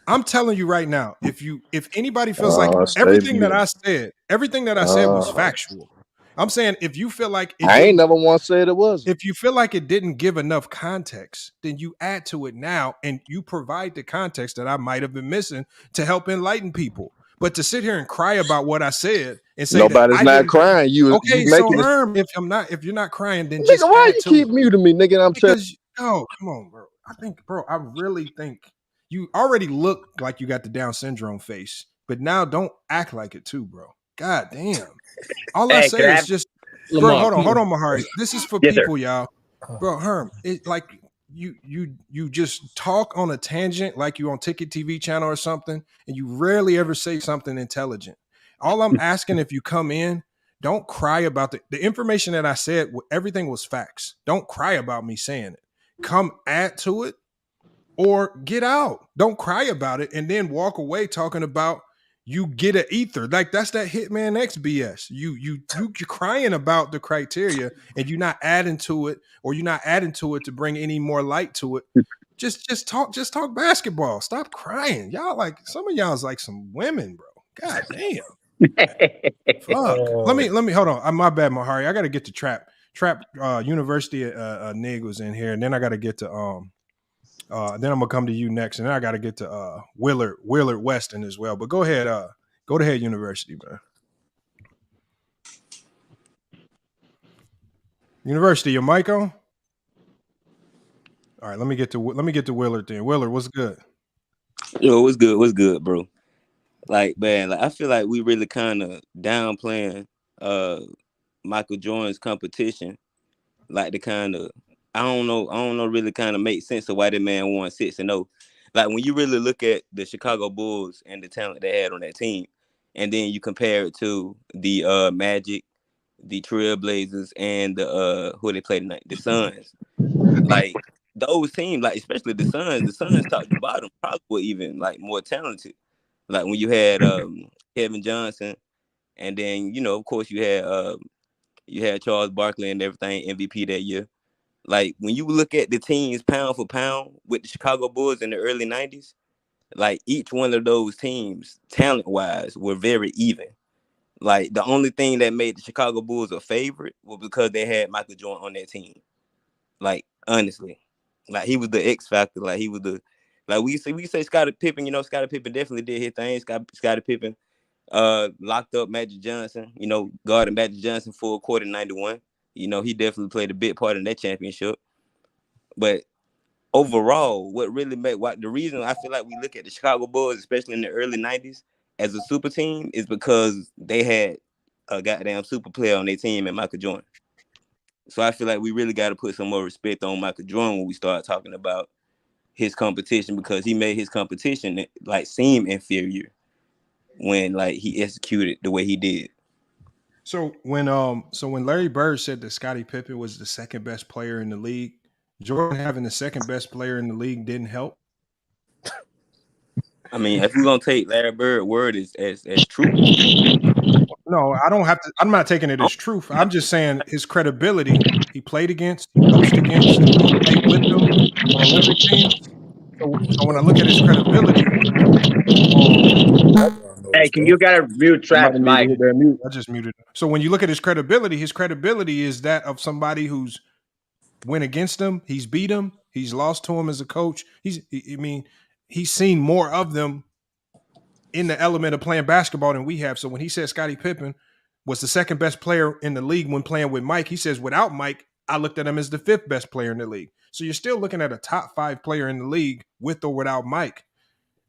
I'm telling you right now, if anybody feels like everything that I said was factual. I'm saying if you feel like I ain't never once said it wasn't. If you feel like it didn't give enough context, then you add to it now and you provide the context that I might have been missing to help enlighten people. But to sit here and cry about what I said and say nobody's not crying, you so Herm, if you're not crying, then nigga, just why you keep muting me, nigga? I'm come on, bro. I really think you already look like you got the Down syndrome face, but now don't act like it too, bro. God damn. All I say is just, bro. Hold on, Mahari. This is for people, y'all. Bro, Herm, it like you just talk on a tangent like you on Ticket TV channel or something, and you rarely ever say something intelligent. All I'm asking, if you come in, don't cry about the information that I said. Everything was facts. Don't cry about me saying it. Come add to it or get out. Don't cry about it and then walk away talking about you get an ether. Like that's that Hitman X BS. You're crying about the criteria and you're not adding to it, or you're not adding to it to bring any more light to it. Just talk basketball. Stop crying. Y'all like some of y'all's like some women, bro. God damn. Fuck. Let me hold on. My bad, Mahari. I gotta get to Trap University Nig was in here, and then I gotta get to Then I'm gonna come to you next, and then I got to get to Willard Weston as well. But go ahead, University, man. University, your mic on? All right, let me get to Willard then. Willard, what's good? Yo, what's good, bro? Like, man, I feel like we really kind of downplaying Michael Jordan's competition. Like the kind of I don't know really kind of make sense of why that man won 6-0. Like when you really look at the Chicago Bulls and the talent they had on that team, and then you compare it to the Magic, the Trailblazers, and the who they play tonight, the Suns. Like those teams, like especially the Suns top to bottom probably were even like more talented. Like when you had Kevin Johnson, and then of course you had Charles Barkley and everything MVP that year. Like when you look at the teams pound for pound with the Chicago Bulls in the early 90s, like each one of those teams, talent-wise, were very even. Like the only thing that made the Chicago Bulls a favorite was because they had Michael Jordan on their team. Like honestly, like he was the X factor. Like he was we say Scottie Pippen. Scottie Pippen definitely did his thing. Scottie Pippen locked up Magic Johnson. Guarded Magic Johnson for a quarter in '91. He definitely played a big part in that championship. But overall, what really the reason I feel like we look at the Chicago Bulls, especially in the early 90s, as a super team is because they had a goddamn super player on their team and Michael Jordan. So I feel like we really got to put some more respect on Michael Jordan when we start talking about his competition, because he made his competition like seem inferior when like he executed the way he did. So when Larry Bird said that Scottie Pippen was the second best player in the league, Jordan having the second best player in the league didn't help. I mean, if we're gonna take Larry Bird's word as true. No, I don't have to. I'm not taking it as truth. I'm just saying his credibility. He played against, he coached against, he played with them on Olympic teams. So when I look at his credibility, hey, can you gotta mute Traps, Mike? I just muted. So when you look at his credibility is that of somebody who's went against him. He's beat him. He's lost to him as a coach. He's seen more of them in the element of playing basketball than we have. So when he said Scottie Pippen was the second best player in the league when playing with Mike, he says without Mike, I looked at him as the fifth best player in the league. So you're still looking at a top 5 player in the league with or without Mike.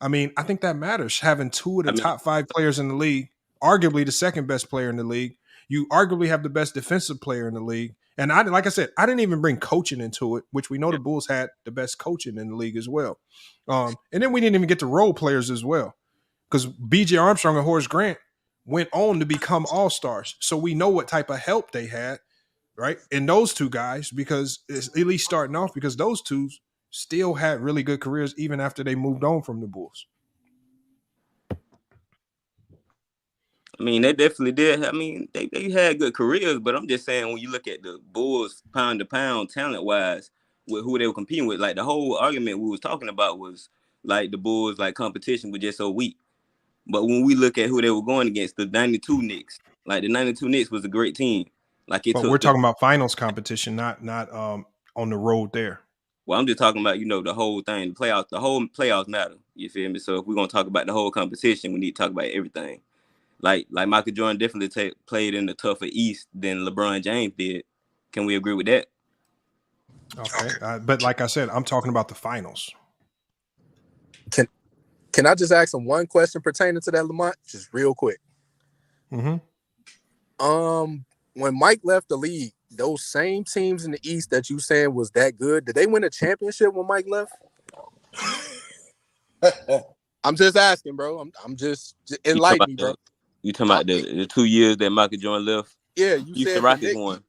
I mean, I think that matters. Having two of the top 5 players in the league, arguably the second best player in the league. You arguably have the best defensive player in the league. And like I said, I didn't even bring coaching into it, which we know the Bulls had the best coaching in the league as well. And then we didn't even get to role players as well, because B.J. Armstrong and Horace Grant went on to become all-stars. So we know what type of help they had, right? And those two guys, because it's at least starting off, because those two still had really good careers even after they moved on from the Bulls. I mean, they definitely did. I mean, they had good careers, but I'm just saying when you look at the Bulls pound to pound talent-wise with who they were competing with, like the whole argument we was talking about was like the Bulls, like competition was just so weak. But when we look at who they were going against, the 92 Knicks, like the 92 Knicks was a great team. Like we're talking about finals competition, not on the road there. Well, I'm just talking about, the whole thing, the whole playoffs matter. You feel me? So if we're going to talk about the whole competition, we need to talk about everything. Like Michael Jordan definitely played in the tougher East than LeBron James did. Can we agree with that? Okay. But like I said, I'm talking about the finals. Can I just ask him one question pertaining to that, Lamont? Just real quick. Mm-hmm. When Mike left the league, those same teams in the East that you saying was that good, did they win a championship when Mike left? I'm just asking, bro. I'm just enlighten me, bro. You talking about the 2 years that Michael Jordan left? Yeah, you Houston said Rockets won.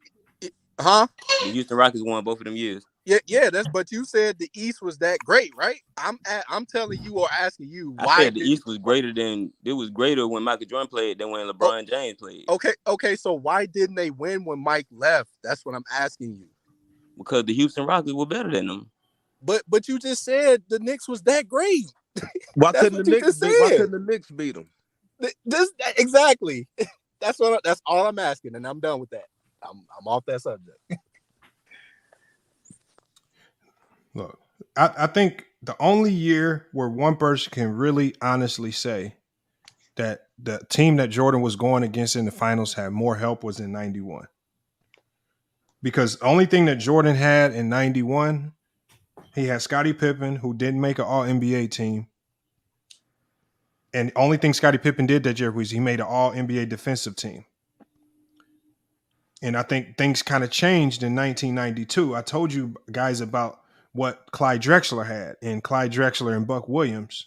Huh? The Houston Rockets won both of them years. Yeah. But you said the East was that great, right? I'm telling you or asking you why. I said the East was greater when Michael Jordan played than when LeBron James played. Okay. So why didn't they win when Mike left? That's what I'm asking you. Because the Houston Rockets were better than them. But you just said the Knicks was that great. Why couldn't the Knicks beat them? Exactly. That's all I'm asking, and I'm done with that. I'm off that subject. Look, I think the only year where one person can really honestly say that the team that Jordan was going against in the finals had more help was in 91. Because the only thing that Jordan had in 91, he had Scottie Pippen, who didn't make an All-NBA team. And the only thing Scottie Pippen did that year was he made an All-NBA defensive team. And I think things kind of changed in 1992. I told you guys about what Clyde Drexler had, and Clyde Drexler and Buck Williams,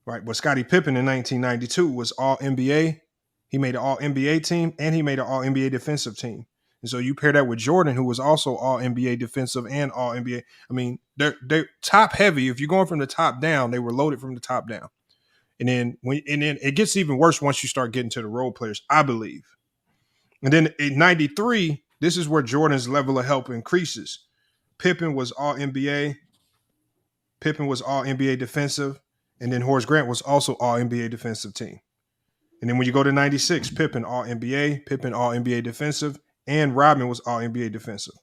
right? But Scottie Pippen in 1992 was All-NBA. He made an All-NBA team, and he made an All-NBA defensive team. And so you pair that with Jordan, who was also All-NBA defensive and All-NBA. I mean, they're top heavy. If you're going from the top down, they were loaded from the top down. And then it gets even worse once you start getting to the role players, I believe. And then in 93, this is where Jordan's level of help increases. Pippen was All-NBA. Pippen was All-NBA defensive. And then Horace Grant was also All-NBA defensive team. And then when you go to 96, Pippen All-NBA, Pippen All-NBA defensive, and Rodman was All-NBA defensive.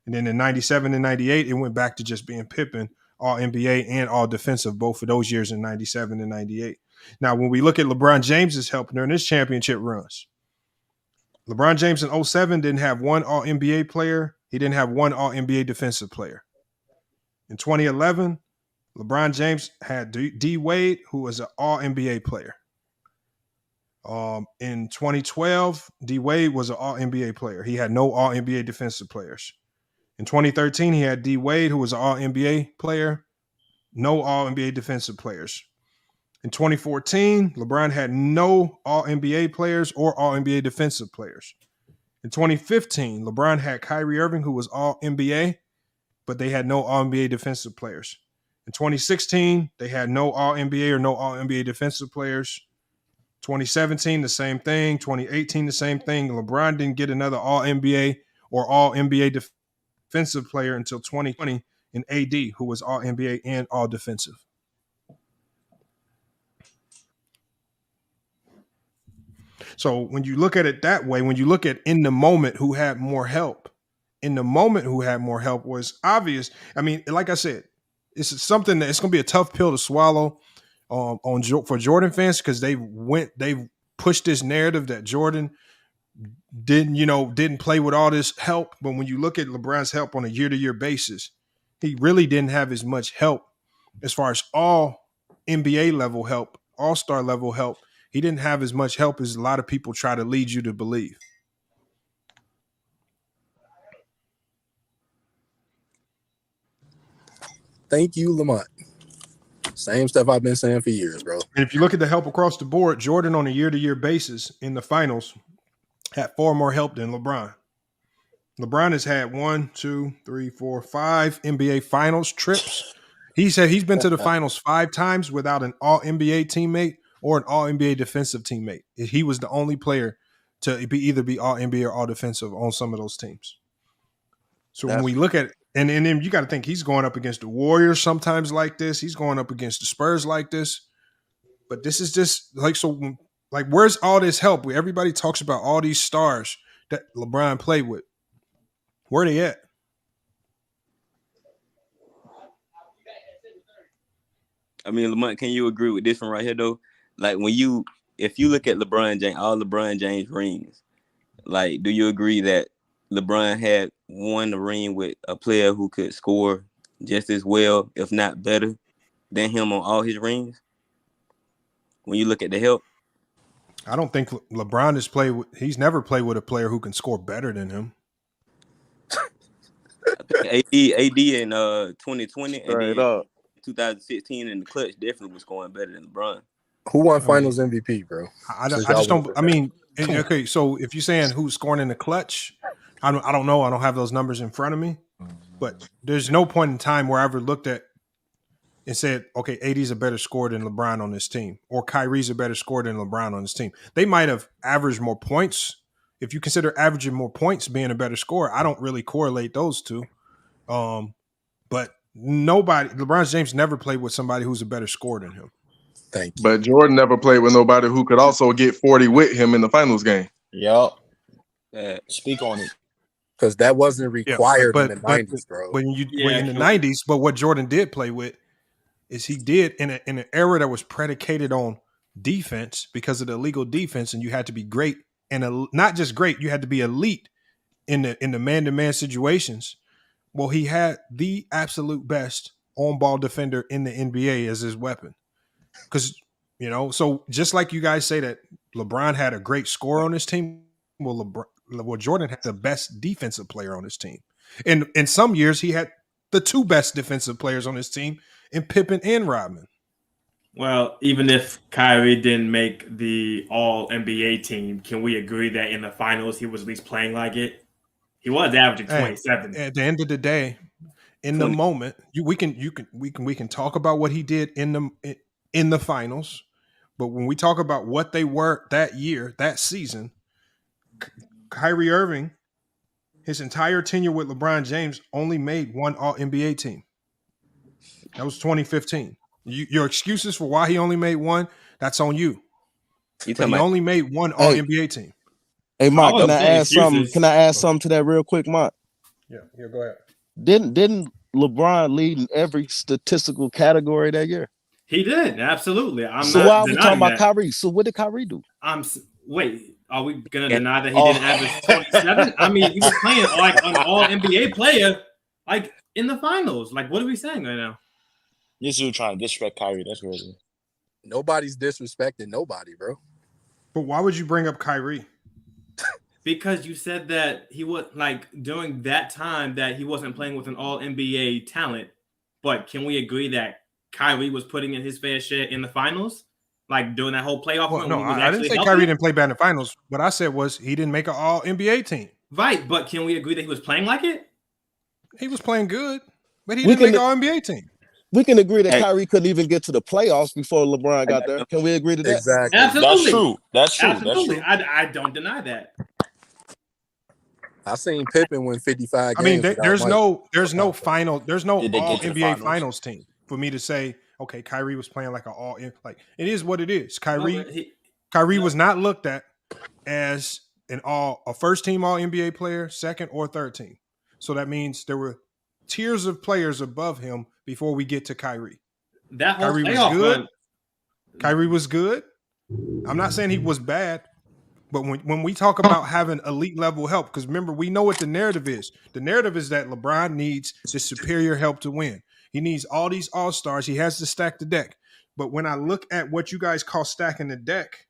And then in 97 and 98, it went back to just being Pippen All-NBA and All-Defensive, both of those years in 97 and 98. Now, when we look at LeBron James's help during his championship runs, LeBron James in 07 didn't have one All-NBA player. He didn't have one All-NBA defensive player. In 2011, LeBron James had D. Wade, who was an All-NBA player. In 2012, D. Wade was an All-NBA player. He had no All-NBA defensive players. In 2013, he had D. Wade, who was an All-NBA player. No All-NBA defensive players. In 2014, LeBron had no All-NBA players or All-NBA defensive players. In 2015, LeBron had Kyrie Irving, who was All-NBA, but they had no All-NBA defensive players. In 2016, they had no All-NBA or no All-NBA defensive players. 2017, the same thing. 2018, the same thing. LeBron didn't get another All-NBA or All-NBA defensive player until 2020 in AD, who was All-NBA and All-Defensive. So when you look at it that way, when you look at in the moment who had more help, in the moment who had more help was obvious. I mean, like I said, it's something that it's going to be a tough pill to swallow for Jordan fans because they pushed this narrative that Jordan didn't play with all this help. But when you look at LeBron's help on a year-to-year basis, he really didn't have as much help as far as all NBA level help, all-star level help. He didn't have as much help as a lot of people try to lead you to believe. Thank you, Lamont. Same stuff I've been saying for years, bro. And if you look at the help across the board, Jordan on a year-to-year basis in the finals had far more help than LeBron. LeBron has had 5 NBA finals trips. He said he's been to the finals 5 times without an All-NBA teammate or an All-NBA defensive teammate. He was the only player to either be All-NBA or All-Defensive on some of those teams. So when we look at it, and then you got to think he's going up against the Warriors sometimes like this. He's going up against the Spurs like this. But this is just where's all this help? Everybody talks about all these stars that LeBron played with. Where are they at? I mean, Lamont, can you agree with this one right here, though? Like, if you look at LeBron James, all LeBron James rings, like, do you agree that LeBron had won the ring with a player who could score just as well, if not better, than him on all his rings? When you look at the help, I don't think LeBron he's never played with a player who can score better than him. I think AD in 2020 and then 2016 in the clutch definitely was scoring better than LeBron. Who won Finals MVP, bro? I just don't. I mean, okay. So if you're saying who's scoring in the clutch, I don't know. I don't have those numbers in front of me. But there's no point in time where I ever looked at and said, okay, AD's a better scorer than LeBron on this team, or Kyrie's a better scorer than LeBron on this team. They might have averaged more points. If you consider averaging more points being a better scorer, I don't really correlate those two. But LeBron James never played with somebody who's a better scorer than him. Thank you. But Jordan never played with nobody who could also get 40 with him in the finals game. Yup. Speak on it. because that wasn't required in the but 90s, bro. When you were in the 90s, but what Jordan did play with is he did in an era that was predicated on defense because of the illegal defense, and you had to be great and not just great, you had to be elite in the man-to-man situations. Well, he had the absolute best on-ball defender in the NBA as his weapon. Because, so just like you guys say that LeBron had a great scorer on his team, well, Jordan had the best defensive player on his team. And in some years, he had the two best defensive players on his team in Pippen and Rodman. Well, even if Kyrie didn't make the All-NBA team, can we agree that in the finals he was at least playing like it? He was averaging 27. At the end of the day, in the moment, we can talk about what he did in the finals, but when we talk about what they were that year, that season, Kyrie Irving, his entire tenure with LeBron James, only made one All-NBA team. That was 2015. Your excuses for why he only made one, that's on you. He only made one All-NBA team. Hey, Mike, can I add something? Can I add something to that real quick, Mike? Yeah, go ahead. Didn't LeBron lead in every statistical category that year? He did, absolutely. So why are we talking about Kyrie? So what did Kyrie do? Wait, are we gonna deny that he didn't average 27? I mean, he was playing like an All-NBA player, like in the finals. Like, what are we saying right now? This dude trying to disrespect Kyrie. That's crazy. Nobody's disrespecting nobody, bro. But why would you bring up Kyrie? Because you said that he was like during that time that he wasn't playing with an All-NBA talent. But can we agree that Kyrie was putting in his fair share in the finals? Like during that whole playoff run? No, I didn't say Kyrie didn't play bad in the finals. What I said was he didn't make an All-NBA team. Right, but can we agree that he was playing like it? He was playing good, but he didn't make an All-NBA team. We can agree that Kyrie couldn't even get to the playoffs before LeBron got there. Can we agree to that? Exactly. Absolutely. That's true. Absolutely. That's true. I don't deny that. I seen Pippen win 55 games. I mean, there's no All-NBA finals team for me to say, okay, Kyrie was playing like it is what it is. Kyrie was not looked at as a first team All-NBA player, second or third team. So that means there were tiers of players above him before we get to Kyrie. Kyrie was good. Kyrie was good. I'm not saying he was bad, but when we talk about having elite level help, because remember, we know what the narrative is. The narrative is that LeBron needs this superior help to win. He needs all these all-stars. He has to stack the deck. But when I look at what you guys call stacking the deck,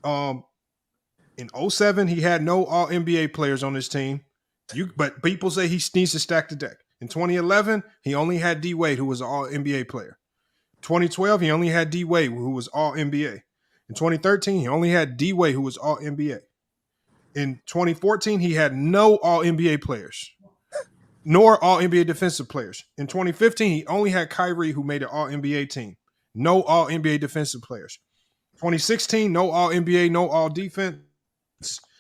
in 2007, he had no All-NBA players on his team. But people say he needs to stack the deck. In 2011, he only had D Wade, who was an All-NBA player. 2012, he only had D Wade, who was All-NBA. In 2013, he only had D Wade, who was All-NBA. In 2014, he had no All-NBA players, nor All-NBA defensive players. In 2015, he only had Kyrie, who made an All-NBA team. No All-NBA defensive players. 2016, no All-NBA, no All-Defense.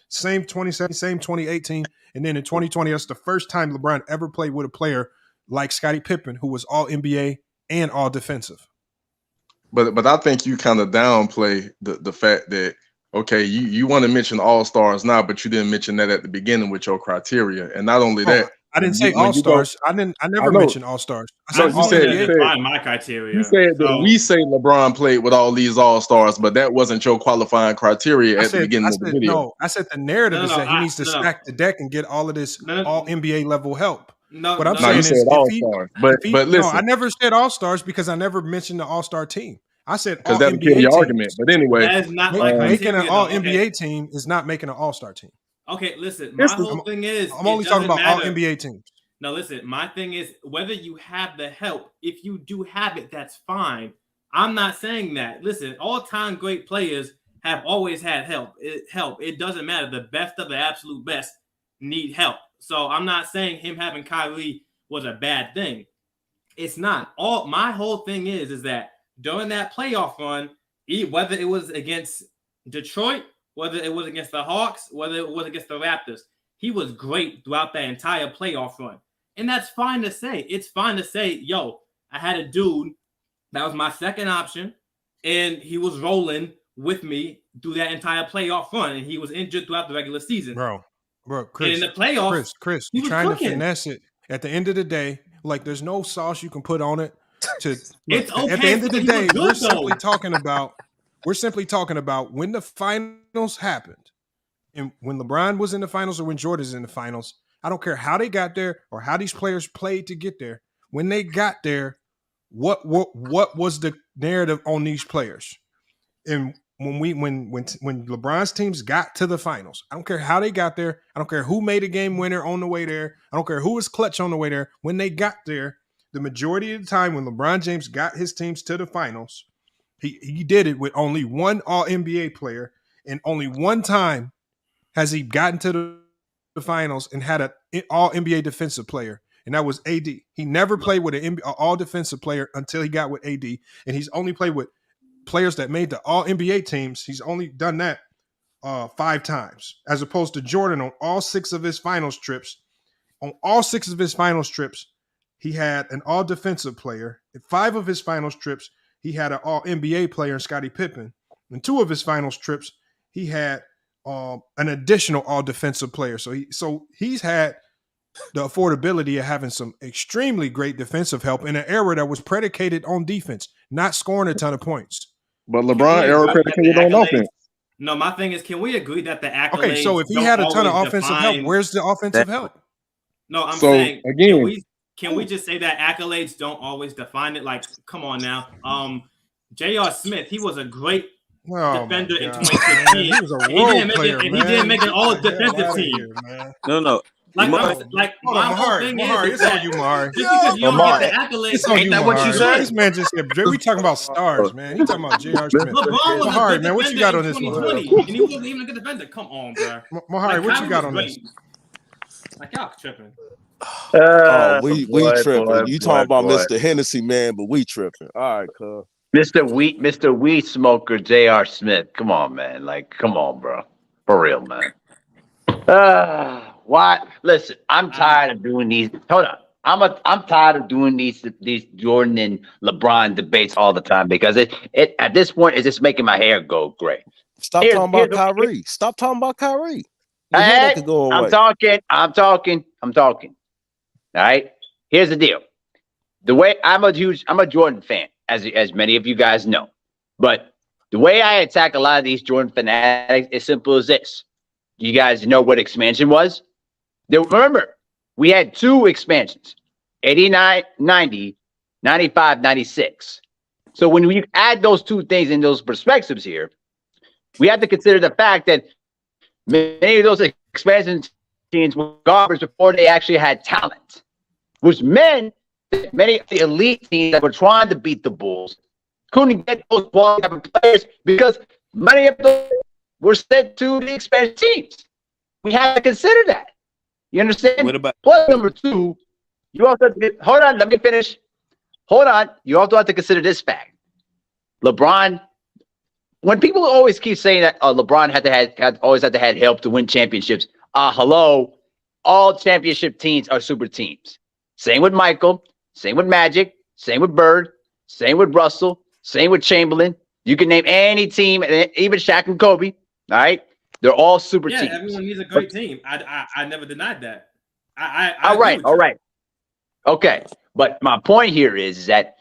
Same 2017, same 2018. And then in 2020, that's the first time LeBron ever played with a player like Scottie Pippen, who was All-NBA and All-Defensive. But I think you kind of downplay the fact that, okay, you want to mention All-Stars now, but you didn't mention that at the beginning with your criteria. And not only that, I didn't say All-Stars. I never mentioned All-Stars. You said my criteria. You said that we say LeBron played with all these All-Stars, but that wasn't your qualifying criteria at the beginning of the video. No, I said the narrative is that he needs to stack the deck and get all of this All-NBA level help. What I'm saying is, All-Stars. But listen, no, I never said All-Stars because I never mentioned the All-Star team. I said because that became your argument. But anyway, making an All-NBA team is not making an All-Star team. Okay, listen, my whole thing is I'm only talking about All-NBA teams. No, listen, my thing is whether you have the help, if you do have it, that's fine. I'm not saying that. Listen, all-time great players have always had help. It doesn't matter. The best of the absolute best need help. So I'm not saying him having Kyrie was a bad thing. It's not. My whole thing is that during that playoff run, whether it was against Detroit, whether it was against the Hawks, whether it was against the Raptors, he was great throughout that entire playoff run. And that's fine to say. It's fine to say, yo, I had a dude that was my second option, and he was rolling with me through that entire playoff run, and he was injured throughout the regular season. Bro, Bro, And in the playoffs, Chris, he you're was trying cooking. to finesse it. At the end of the day, like there's no sauce you can put on it. It's okay. At the end of the He was day, good, we're simply talking about when the finals happened, and when LeBron was in the finals or when Jordan's in the finals. I don't care how they got there or how these players played to get there. When they got there, what was the narrative on these players? And when LeBron's teams got to the finals, I don't care how they got there. I don't care who made a game winner on the way there. I don't care who was clutch on the way there. When they got there, the majority of the time when LeBron James got his teams to the finals, he did it with only one All-NBA player, and only one time has he gotten to the finals and had an All-NBA defensive player, and that was AD. He never played with an All-Defensive player until he got with AD, and he's only played with players that made the All-NBA teams. He's only done that 5 times, as opposed to Jordan on all 6 of his finals trips. On all 6 of his finals trips, he had an All-Defensive player. In 5 of his finals trips, he had an All-NBA player in Scottie Pippen. In 2 of his finals trips, he had an additional All-Defensive player. So he's had the affordability of having some extremely great defensive help in an era that was predicated on defense, not scoring a ton of points. But LeBron era predicated on offense. No, my thing is, can we agree that the accolades? Okay, so if he had a ton of offensive help, where's the offensive help? No, I'm saying again, can we just say that accolades don't always define it? Like, come on now. J.R. Smith, he was a great defender in 2016. He was a role player, and he didn't make an all-defensive team. No. Like my whole thing is it's on you, Mahari. Just because you don't get the accolades, it's on ain't you, that what you said? This man just said, we talking about stars, man. He talking about J.R. Smith. LeBron was Mahari, a good man, what you got on this one? and he wasn't even a good defender. Come on, bro. Mahari, what you got on this? Like, y'all tripping. We tripping. You talking about Mr. Hennessy, man, but we tripping. All right, cuz. Mr. Weed Smoker, J.R. Smith. Come on, man. Like, come on, bro. For real, man. Why? Listen, I'm tired of doing these. Hold on. I'm tired of doing these Jordan and LeBron debates all the time because it at this point it's just making my hair go gray. Stop talking about Kyrie. Stop talking about Kyrie. Hey, I'm talking. All right. Here's the deal. The way I'm a Jordan fan, as many of you guys know, but the way I attack a lot of these Jordan fanatics is simple as this. You guys know what expansion was? Remember, we had 2 expansions, 89, 90, 95, 96. So when we add those 2 things in those perspectives here, we have to consider the fact that many of those expansion teams were garbage before they actually had talent, which meant that many of the elite teams that were trying to beat the Bulls couldn't get those quality players because many of them were sent to the expansion teams. We have to consider that. You understand? What about plus number 2? You also have to hold on. Let me finish. Hold on. You also have to consider this fact. LeBron. When people always keep saying that LeBron always had to have help to win championships. Hello, all championship teams are super teams. Same with Michael. Same with Magic. Same with Bird. Same with Russell. Same with Chamberlain. You can name any team, even Shaq and Kobe. All right. They're all super teams. Yeah, everyone needs a great team. I never denied that. All right. Okay. But my point here is that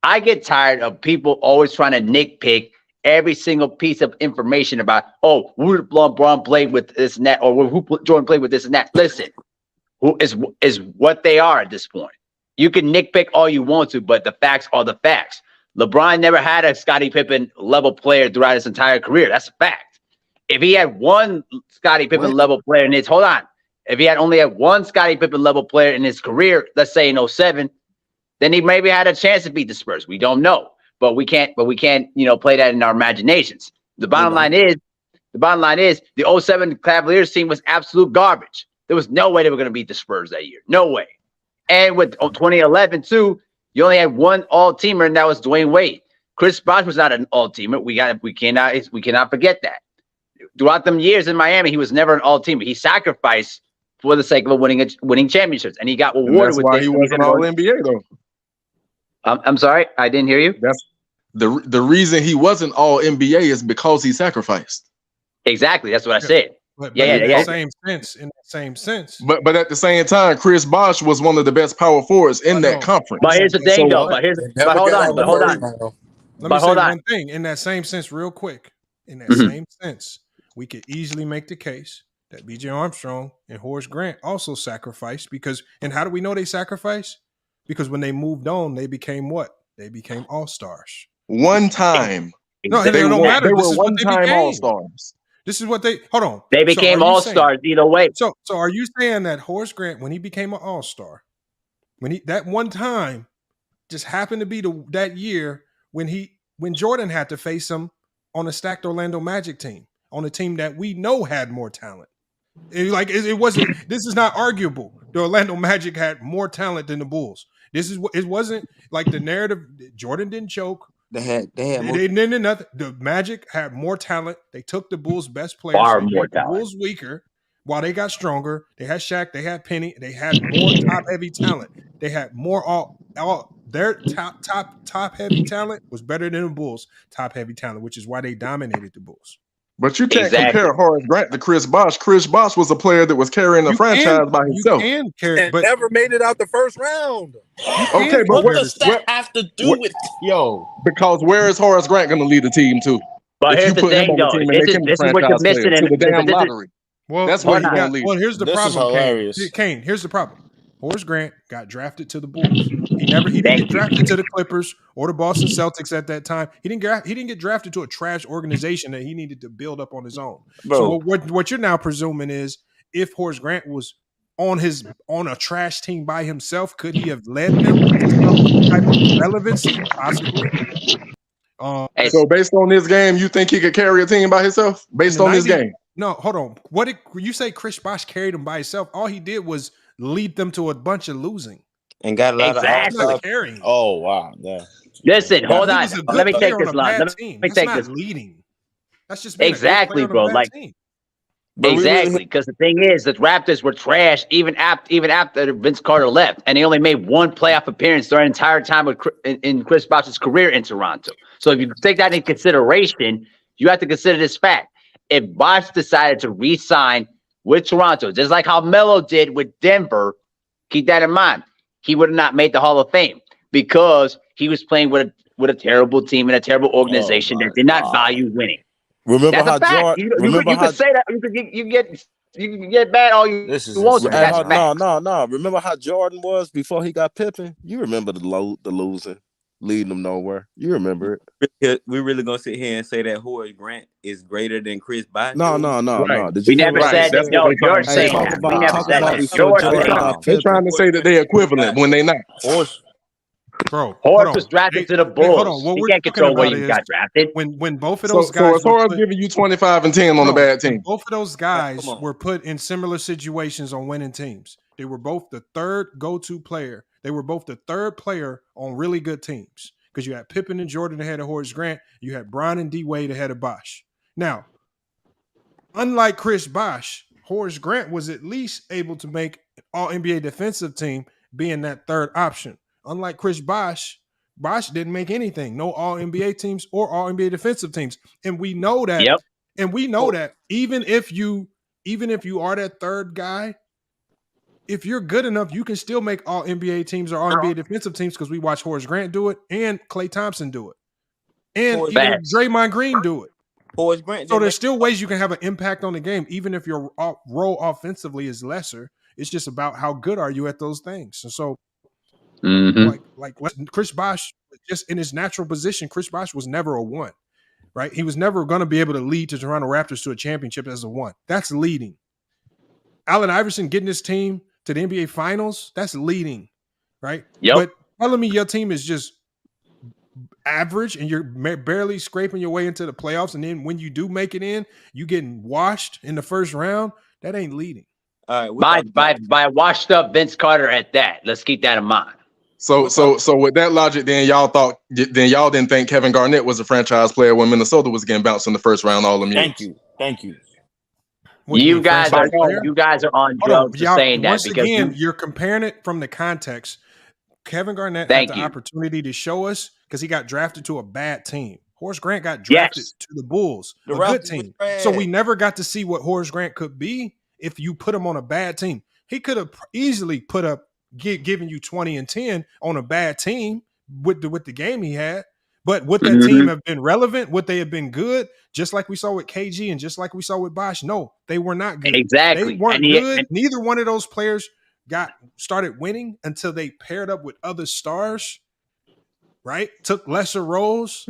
I get tired of people always trying to nitpick every single piece of information about, who LeBron played with this and that, or who Jordan played with this and that. Listen, who is what they are at this point. You can nitpick all you want to, but the facts are the facts. LeBron never had a Scottie Pippen level player throughout his entire career. That's a fact. If he had one Scottie Pippen level player in his if he had only had one Scottie Pippen level player in his career, let's say in 07, then he maybe had a chance to beat the Spurs. We don't know, but we can't, play that in our imaginations. The bottom line is the 07 Cavaliers team was absolute garbage. There was no way they were going to beat the Spurs that year. No way. And with 2011 too, you only had one all-teamer, and that was Dwayne Wade. Chris Bosh was not an all-teamer. We cannot forget that. Throughout them years in Miami, he was never an all-teamer. He sacrificed for the sake of winning championships, and he got rewarded with it. He wasn't all NBA though. I'm sorry, I didn't hear you. That's the reason he wasn't all NBA is because he sacrificed. Exactly, that's what I said. But Yeah, in yeah, that yeah. same sense. But at the same time, Chris Bosh was one of the best power forwards in that conference. But here's the thing, though. But hold on. But hold on. Let me But say hold on. one thing in that same sense, real quick. In that Mhm. same sense, we could easily make the case that B.J. Armstrong and Horace Grant also sacrificed and how do we know they sacrificed? Because when they moved on, they became what? They became all-stars. One time. No, it don't matter. They This were is what they one-time became. all-stars. This is what they hold on. They So became are you all-stars either way. So are you saying that Horace Grant, when he became an all-star, that one time just happened to be that year when Jordan had to face him on a stacked Orlando Magic team, on a team that we know had more talent? It wasn't. This is not arguable. The Orlando Magic had more talent than the Bulls. It wasn't like the narrative. Jordan didn't choke. They had more. They didn't nothing. The Magic had more talent. They took the Bulls' best players. Far They more made the talent. Bulls weaker while they got stronger. They had Shaq. They had Penny. They had more top heavy talent. They had more all their top heavy talent was better than the Bulls' top heavy talent, which is why they dominated the Bulls. But you can't compare Horace Grant to Chris Bosh. Chris Bosh was a player that was carrying the franchise by himself. And never made it out the first round. Okay, but what does that have to do with Because where is Horace Grant going to lead the team to? But if here's you the put him thing, on the though. team and make him the This is what you're franchise player missing. to the damn lottery. Well, that's where he's going to lead. Well, here's the problem, Kane. Here's the problem. Horace Grant got drafted to the Bulls. He didn't get drafted to the Clippers or the Boston Celtics at that time. He didn't get drafted to a trash organization that he needed to build up on his own. Bro. So what you're now presuming is if Horace Grant was on a trash team by himself, could he have led them to some type of relevancy? Possibly. So based on this game, you think he could carry a team by himself? Based on this game? No, hold on. What did you say? Chris Bosh carried him by himself. All he did was lead them to a bunch of losing and got a lot of carrying. Oh wow! Yeah. Listen, hold on. Let me take this line. Let me take this. Leading. That's just exactly, bro. Like exactly, because the thing is, the Raptors were trash even after Vince Carter left, and they only made one playoff appearance during the entire time in Chris Bosh's career in Toronto. So if you take that into consideration, you have to consider this fact. If Bosh decided to re-sign with Toronto, just like how Melo did with Denver, keep that in mind. He would have not made the Hall of Fame because he was playing with a terrible team and a terrible organization that did not value winning. Remember That's how a fact. Jordan? You can say that. You can get mad all you want. No. Remember how Jordan was before he got Pippen? You remember the losing, leading them nowhere. You remember it. We really gonna sit here and say that Horace Grant is greater than Chris Bosh? No. Did we never said that. No, George saying that. We never said that. George they're trying to say that they're equivalent when they're not. Bro, Horace was drafted to the Bulls. Hold on. What he we're can't control where about he is got drafted. When both of those guys, so it's Horace giving you 25 and 10 on a bad team. Both of those guys were put in similar situations on winning teams. They were both the third go-to player. They were both the third player on really good teams because you had Pippen and Jordan ahead of Horace Grant. You had Bron and D Wade ahead of Bosh. Now, unlike Chris Bosh, Horace Grant was at least able to make an All-NBA defensive team being that third option. Unlike Chris Bosh, Bosh didn't make anything. No All-NBA teams or All-NBA defensive teams. And we know that. Yep. And we know that even if you are that third guy, if you're good enough, you can still make All-NBA teams or All-NBA defensive teams because we watch Horace Grant do it and Klay Thompson do it. And even Draymond Green do it. Horace Grant. So there's still ways you can have an impact on the game, even if your role offensively is lesser. It's just about how good are you at those things. And so like Chris Bosh, just in his natural position, Chris Bosh was never a one, right? He was never going to be able to lead the Toronto Raptors to a championship as a one. That's leading. Allen Iverson getting his team to the NBA Finals, that's leading, right? Yep. But telling me your team is just average and you're barely scraping your way into the playoffs, and then when you do make it in, you getting washed in the first round, that ain't leading. All right, by washed up Vince Carter at that. Let's keep that in mind. So with that logic, then y'all didn't think Kevin Garnett was a franchise player when Minnesota was getting bounced in the first round all them years. Thank you. You guys are on drugs for saying that once because again, you're comparing it from the context. Kevin Garnett had the opportunity to show us because he got drafted to a bad team. Horace Grant got drafted to the Bulls, a good team. So we never got to see what Horace Grant could be if you put him on a bad team. He could have easily put up, giving you 20 and 10 on a bad team with the game he had. But would that team have been relevant? Would they have been good? Just like we saw with KG and just like we saw with Bosh? No, they were not good. Exactly. They weren't good. Neither one of those players started winning until they paired up with other stars, right? Took lesser roles,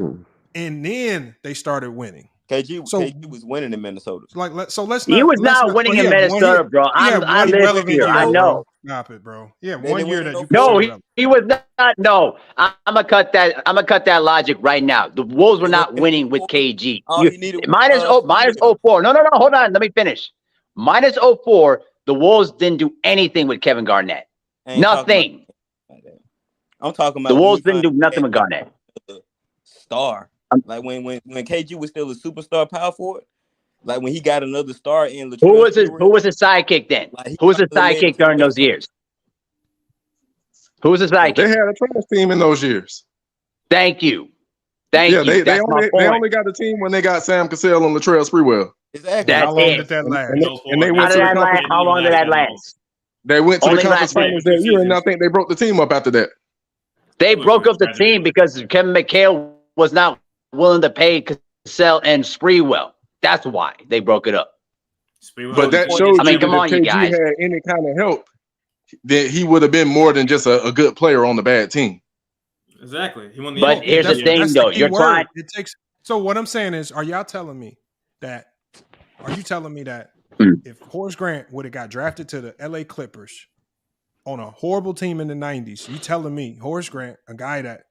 and then they started winning. KG was winning in Minnesota. Let's not. He was not winning in Minnesota, bro. I live here. I know. Stop it, bro. Yeah, 1 year that you. No, he was not. No, I'm gonna cut that logic right now. The Wolves were not winning with KG. Minus 04. No. Hold on. Let me finish. Minus 04. The Wolves didn't do anything with Kevin Garnett. Nothing. I'm talking about the Wolves didn't do nothing with Garnett. Star. Like when KG was still a superstar power forward, like when he got another star in Latrell. Who was his sidekick then? Who was his sidekick during those years? Who was his sidekick? They had a trash team in those years. Thank you. They only got a team when they got Sam Cassell and Latrell Sprewell. Exactly. How long did that last? And they went to the conference. How long did that last? They went to the conference finals that year, and I think they broke the team up after that. They broke up the team because Kevin McHale was not willing to pay Cassell and Sprewell. That's why they broke it up. But that shows you that if KG had any kind of help, that he would have been more than just a good player on the bad team. Exactly. He won the. But here's the thing, though. You're trying. It takes. So what I'm saying is, are you telling me that if Horace Grant would have got drafted to the LA Clippers on a horrible team in the 90s, you telling me Horace Grant, a guy that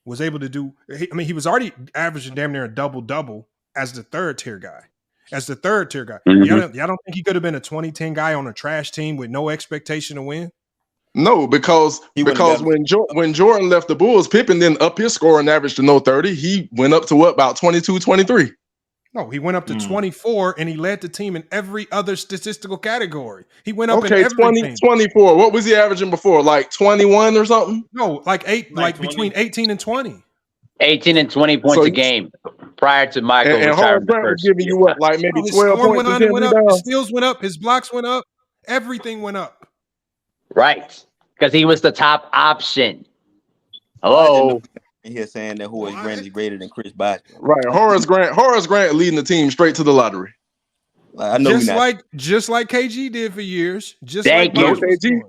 was able to do, he was already averaging damn near a double-double as the third tier guy. Mm-hmm. Y'all don't think he could have been a 2010 guy on a trash team with no expectation to win? No, because when Jordan left the Bulls, Pippen didn't up his scoring average to no 30. He went up to what, about 22, 23? No, he went up to 24, and he led the team in every other statistical category. He went up in everything. 24. What was he averaging before? Like 21 or something? No, like between 18 and 20. 18 and 20 points a game prior to Michael. And Horace Grant was giving you what, like maybe 12 points a game? His steals went up, his blocks went up, everything went up. Right, because he was the top option. Hello. Here saying that Horace Grant is greater than Chris Bosh. Right, Horace Grant leading the team straight to the lottery. I know just like KG did for years. KG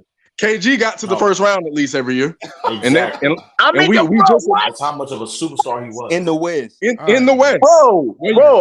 got to the first round at least every year. Exactly. That's how much of a superstar he was in the West. In the West, bro.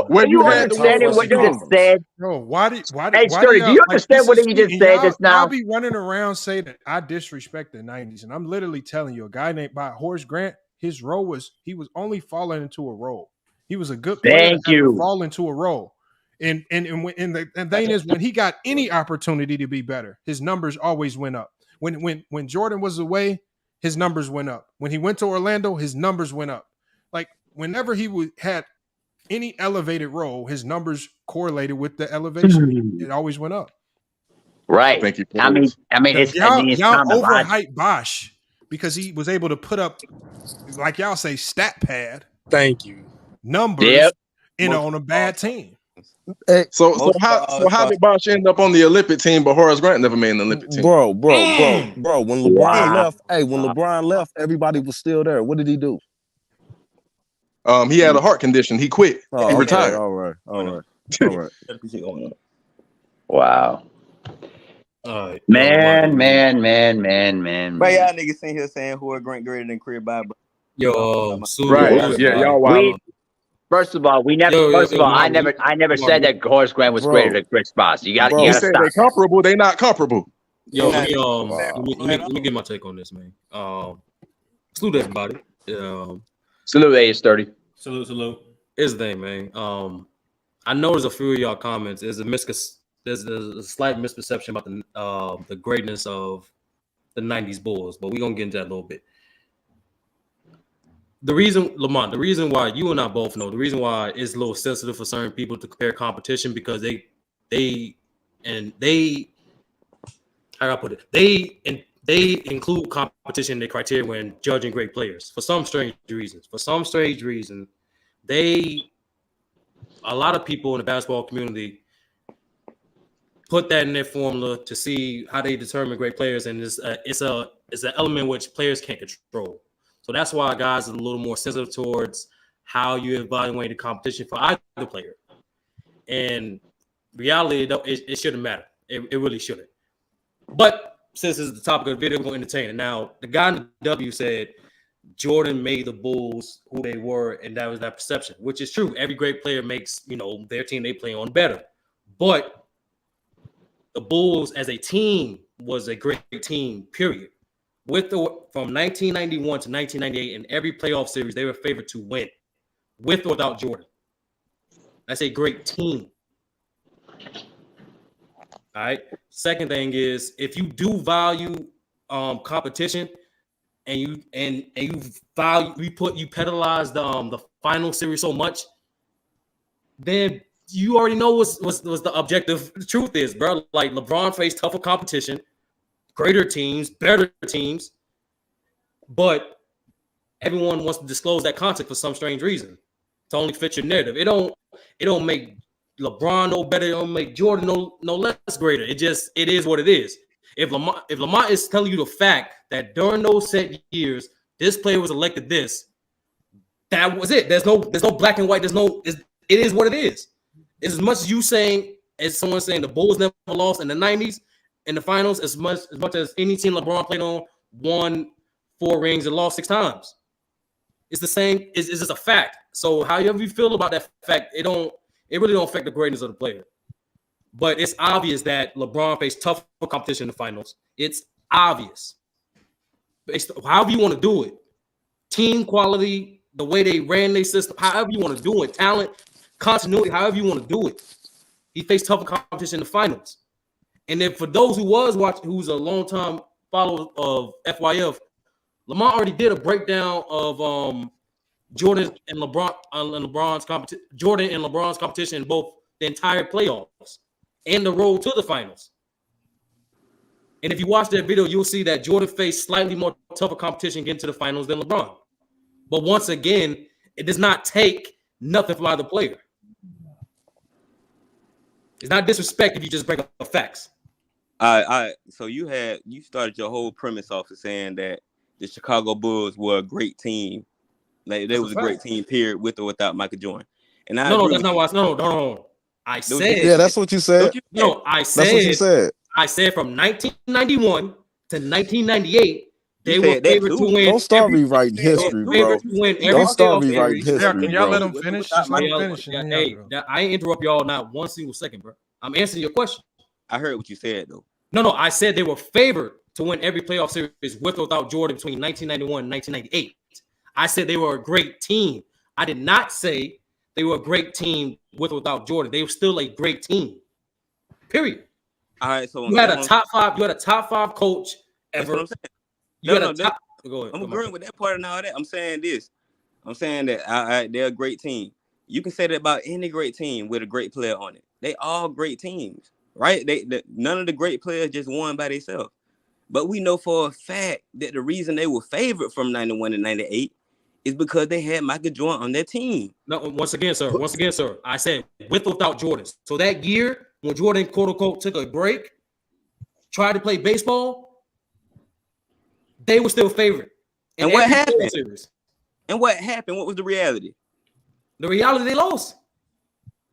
When you understanding what you just said, bro. Why? Hey, Sturdy, do you understand what he just said just now? I'll be running around saying that I disrespect the 90s, and I'm literally telling you, a guy named Horace Grant, his role was he was only falling into a role. He was a good player that fall into a role. And the thing is, when he got any opportunity to be better, his numbers always went up. When Jordan was away, his numbers went up. When he went to Orlando, his numbers went up. Like whenever he had any elevated role, his numbers correlated with the elevation. It always went up. Right. Thank you. I mean, y'all overhype Bosh because he was able to put up, like y'all say, stat pad. Thank you. Numbers on a bad team. So how did Bosh end up on the Olympic team, but Horace Grant never made an Olympic team? Bro. When LeBron left, everybody was still there. What did he do? He had a heart condition. He quit. He retired. All right. Wow. Man. But y'all niggas sitting here saying Horace Grant greater than Chris Bosh. Right. Yeah, y'all wild. First of all, I never said that Horace Grant was greater than Chris Bosh. You got to stop. They're comparable. They're not comparable. Let me get my take on this, man. Salute everybody. Salute A30. Salute. Here's the thing, man. I know there's a few of y'all comments. There's a slight misperception about the greatness of the 90s Bulls, but we're gonna get into that a little bit. The reason, Lamont, why you and I both know, the reason why it's a little sensitive for certain people to compare competition because they include competition in their criteria when judging great players for some strange reason. a lot of people in the basketball community put that in their formula to see how they determine great players, and it's an element which players can't control. So that's why guys are a little more sensitive towards how you evaluate the competition for either player. And reality, it shouldn't matter. It really shouldn't. But since it's the topic of the video, we're going to entertain it. Now, the guy in the W said Jordan made the Bulls who they were, and that was that perception, which is true. Every great player makes, their team they play on better. But the Bulls as a team was a great team, period. From 1991 to 1998, in every playoff series, they were favored to win, with or without Jordan. That's a great team. All right. Second thing is, if you do value competition, and you pedalize the final series so much, then you already know what's the objective. The truth is, bro. Like LeBron faced tougher competition, greater teams, better teams, but everyone wants to disclose that content for some strange reason to only fit your narrative. It don't make LeBron no better. It don't make Jordan no less greater. It is what it is. If Lamar is telling you the fact that during those set years, this player was elected this, that was it. There's no black and white. It is what it is. It's as much as you saying as someone saying the Bulls never lost in the 90s in the finals, as much as any team LeBron played on won 4 rings and lost 6 times. It's the same. It's just a fact. So however you feel about that fact, it really don't affect the greatness of the player. But it's obvious that LeBron faced tougher competition in the finals. It's obvious. However you want to do it, team quality, the way they ran their system, however you want to do it, talent, continuity, however you want to do it. He faced tougher competition in the finals. And then for those who's a long-time follower of FYF, Lamar already did a breakdown of Jordan and LeBron's competition in both the entire playoffs and the road to the finals. And if you watch that video, you'll see that Jordan faced slightly more tougher competition getting to the finals than LeBron. But once again, it does not take nothing from either player. It's not disrespect if you just bring up facts. So you started your whole premise off of saying that the Chicago Bulls were a great team. Like they was a great team, period, with or without Michael Jordan. And that's not what I said. Yeah, that's what you said. That's what you said. I said from 1991 to 1998, they were favored to win. Don't start rewriting history, bro. Don't start rewriting history. Can y'all let them finish? Just let them finish. Hey, I ain't interrupt y'all not one single second, bro. I'm answering your question. I heard what you said, though. No, I said they were favored to win every playoff series with or without Jordan between 1991 and 1998. I said they were a great team. I did not say they were a great team with or without Jordan. They were still a great team. Period. All right, so you had a top 5. You had a top 5 coach ever. That's what I'm saying. I'm agreeing with that part and all that. I'm saying this. I'm saying that they're a great team. You can say that about any great team with a great player on it. They all great teams, right? None of the great players just won by themselves. But we know for a fact that the reason they were favored from 91 to 98 is because they had Michael Jordan on their team. No, once again, sir. I said with or without Jordan. So that year when Jordan, quote unquote, took a break, tried to play baseball, they were still favored. And what happened? And what happened? What was the reality? The reality, they lost.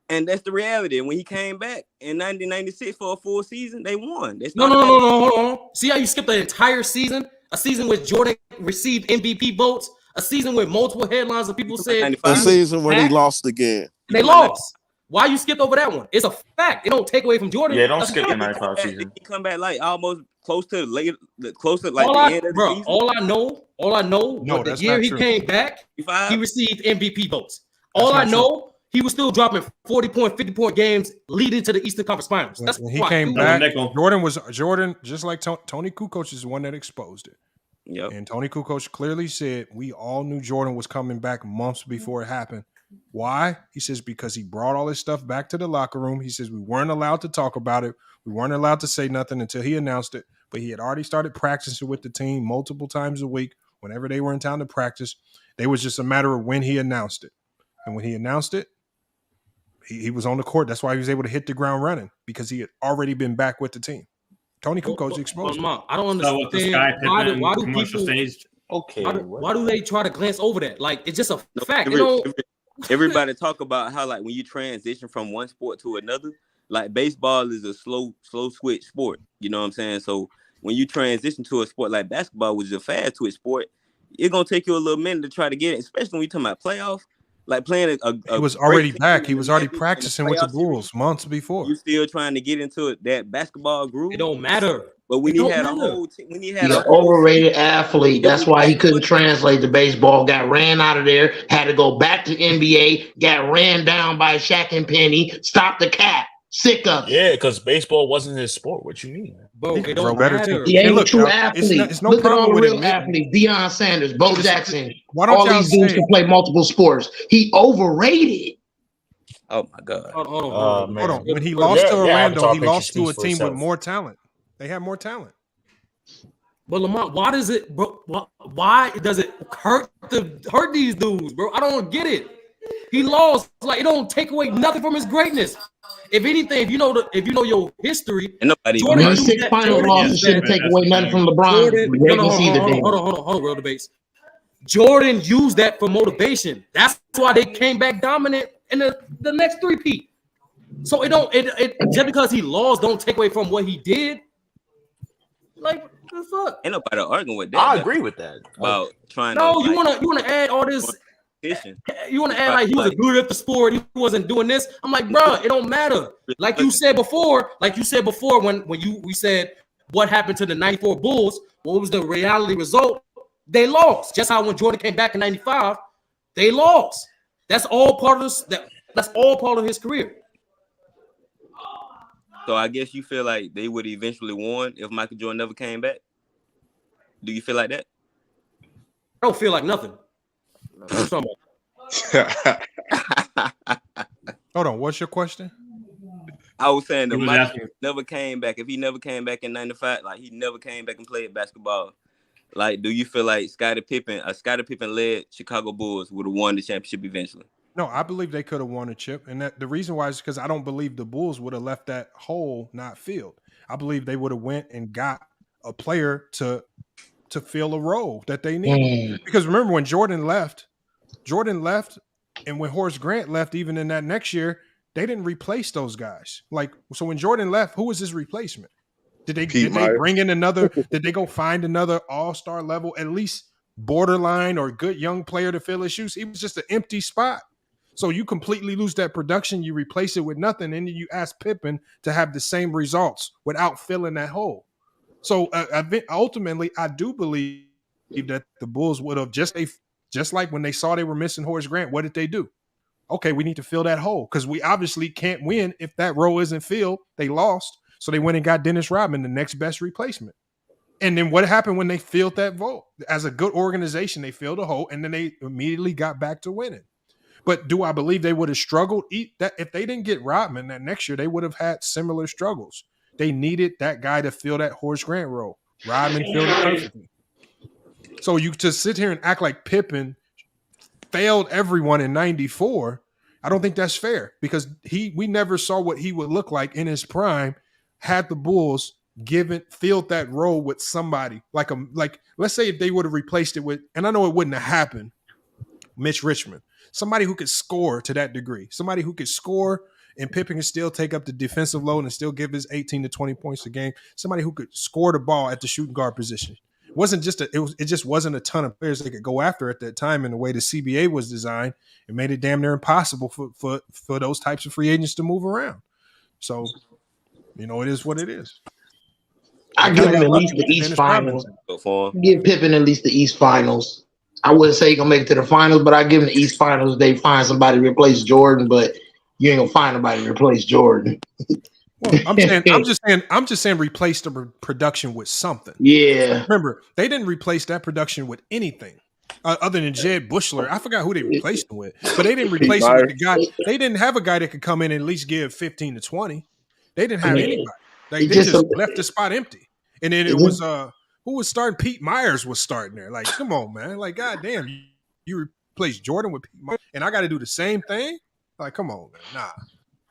And that's the reality. And when he came back in 1996 for a full season, they won. No, hold on. See how you skipped the entire season? A season where Jordan received MVP votes. A season with multiple headlines of people said. A season when he lost again. They lost. Why you skipped over that one? It's a fact. It don't take away from Jordan. Yeah, don't skip the 95 season. He come back like almost close to the end of the season. All I know, the year he came back, he received MVP votes. All I know, he was still dropping 40-point, 50-point games leading to the Eastern Conference Finals. That's when he came back. Jordan, just like Tony Kukoc, is the one that exposed it. Yep. And Tony Kukoc clearly said we all knew Jordan was coming back months before it happened. Why? He says because he brought all his stuff back to the locker room. He says we weren't allowed to talk about it. We weren't allowed to say nothing until he announced it. But he had already started practicing with the team multiple times a week. Whenever they were in town to practice, it was just a matter of when he announced it. And when he announced it, he was on the court. That's why he was able to hit the ground running, because he had already been back with the team. Tony Kukoc exposed him. I don't understand. Why do people? Okay. Why do they try to glance over that? Like, it's just a fact. Everybody talk about how, like, when you transition from one sport to another, like baseball is a slow switch sport. You know what I'm saying? So when you transition to a sport like basketball, which is a fast twitch sport, it's gonna take you a little minute to try to get it, especially when you talking about playoffs. Like playing he was already back. He was already practicing with the Bulls months before. You still trying to get into that basketball groove? It don't matter. But when he had a whole team, He's an overrated athlete. That's why he couldn't translate to baseball. Got ran out of there. Had to go back to NBA. Got ran down by Shaq and Penny. Stopped the cap. Sick of it. Yeah, because baseball wasn't his sport. What you mean? Bro, it don't matter. He ain't a true athlete. It's no Look at all problem the with real admitting. athletes. Deion Sanders, Bo Jackson. Why don't all y'all these dudes say- can play multiple sports. He overrated. Oh my God. Hold on. When he lost to Orlando, he lost to a team with more talent. They had more talent. But Lamont, why does it, bro? Why does it hurt these dudes, bro? I don't get it. He lost. Like, it don't take away nothing from his greatness. If anything, if you know your history, and nobody. Jordan 6 final losses shouldn't take away nothing from LeBron. Hold on, real debates. Jordan used that for motivation. That's why they came back dominant in the next three-peat. So it just because he lost don't take away from what he did. Like, what the fuck? Ain't nobody arguing with that. I agree with that. About trying. No, to, you wanna add all this. You want to add like he was good at the sport, he wasn't doing this. I'm like, bro, it don't matter. Like you said before, when we said what happened to the 94 Bulls, what was the reality result? They lost. Just how when Jordan came back in 95, they lost. That's all part of this. That's all part of his career. So I guess you feel like they would eventually won if Michael Jordan never came back. Do you feel like that? I don't feel like nothing. Hold on, what's your question? I was saying that Michael never came back. If he never came back in 95, like he never came back and played basketball. Like, do you feel like Scottie Pippen led Chicago Bulls would have won the championship eventually? No, I believe they could have won a chip. And that the reason why is because I don't believe the Bulls would have left that hole not filled. I believe they would have went and got a player to fill a role that they need. Because remember when Jordan left, and when Horace Grant left, even in that next year, they didn't replace those guys. Like, so when Jordan left, who was his replacement? Did they bring in another? Did they go find another all-star level, at least borderline or good young player to fill his shoes? He was just an empty spot. So you completely lose that production. You replace it with nothing, and you ask Pippen to have the same results without filling that hole. So ultimately, I do believe that the Bulls would have just like when they saw they were missing Horace Grant. What did they do? Okay, we need to fill that hole because we obviously can't win if that role isn't filled. They lost, so they went and got Dennis Rodman, the next best replacement. And then what happened when they filled that vote? As a good organization, they filled a hole, and then they immediately got back to winning. But do I believe they would have struggled? That if they didn't get Rodman that next year, they would have had similar struggles. They needed that guy to fill that Horace Grant role. Rodman filled it perfectly. So you to sit here and act like Pippen failed everyone in 94, I don't think that's fair because we never saw what he would look like in his prime had the Bulls filled that role with somebody like let's say if they would have replaced it with, and I know it wouldn't have happened, Mitch Richmond, somebody who could score to that degree, somebody who could score and Pippen can still take up the defensive load and still give his 18 to 20 points a game. Somebody who could score the ball at the shooting guard position. It just wasn't a ton of players they could go after at that time in the way the CBA was designed. It made it damn near impossible for those types of free agents to move around. So, it is what it is. I give him at least the East Finals. Give Pippen at least the East Finals. I wouldn't say he's gonna make it to the finals, but I give him the East Finals if they find somebody to replace Jordan, but you ain't gonna find nobody to replace Jordan. Well, I'm just saying replace the production with something. Yeah. Remember, they didn't replace that production with anything other than Jed Bushler. I forgot who they replaced him with, but they didn't replace him with the guy. They didn't have a guy that could come in and at least give 15 to 20. They didn't have anybody. They just left the spot empty. And then it was who was starting? Pete Myers was starting there. Like, come on, man. Like, goddamn, you replace Jordan with Pete, and I got to do the same thing. Like, come on, man, nah.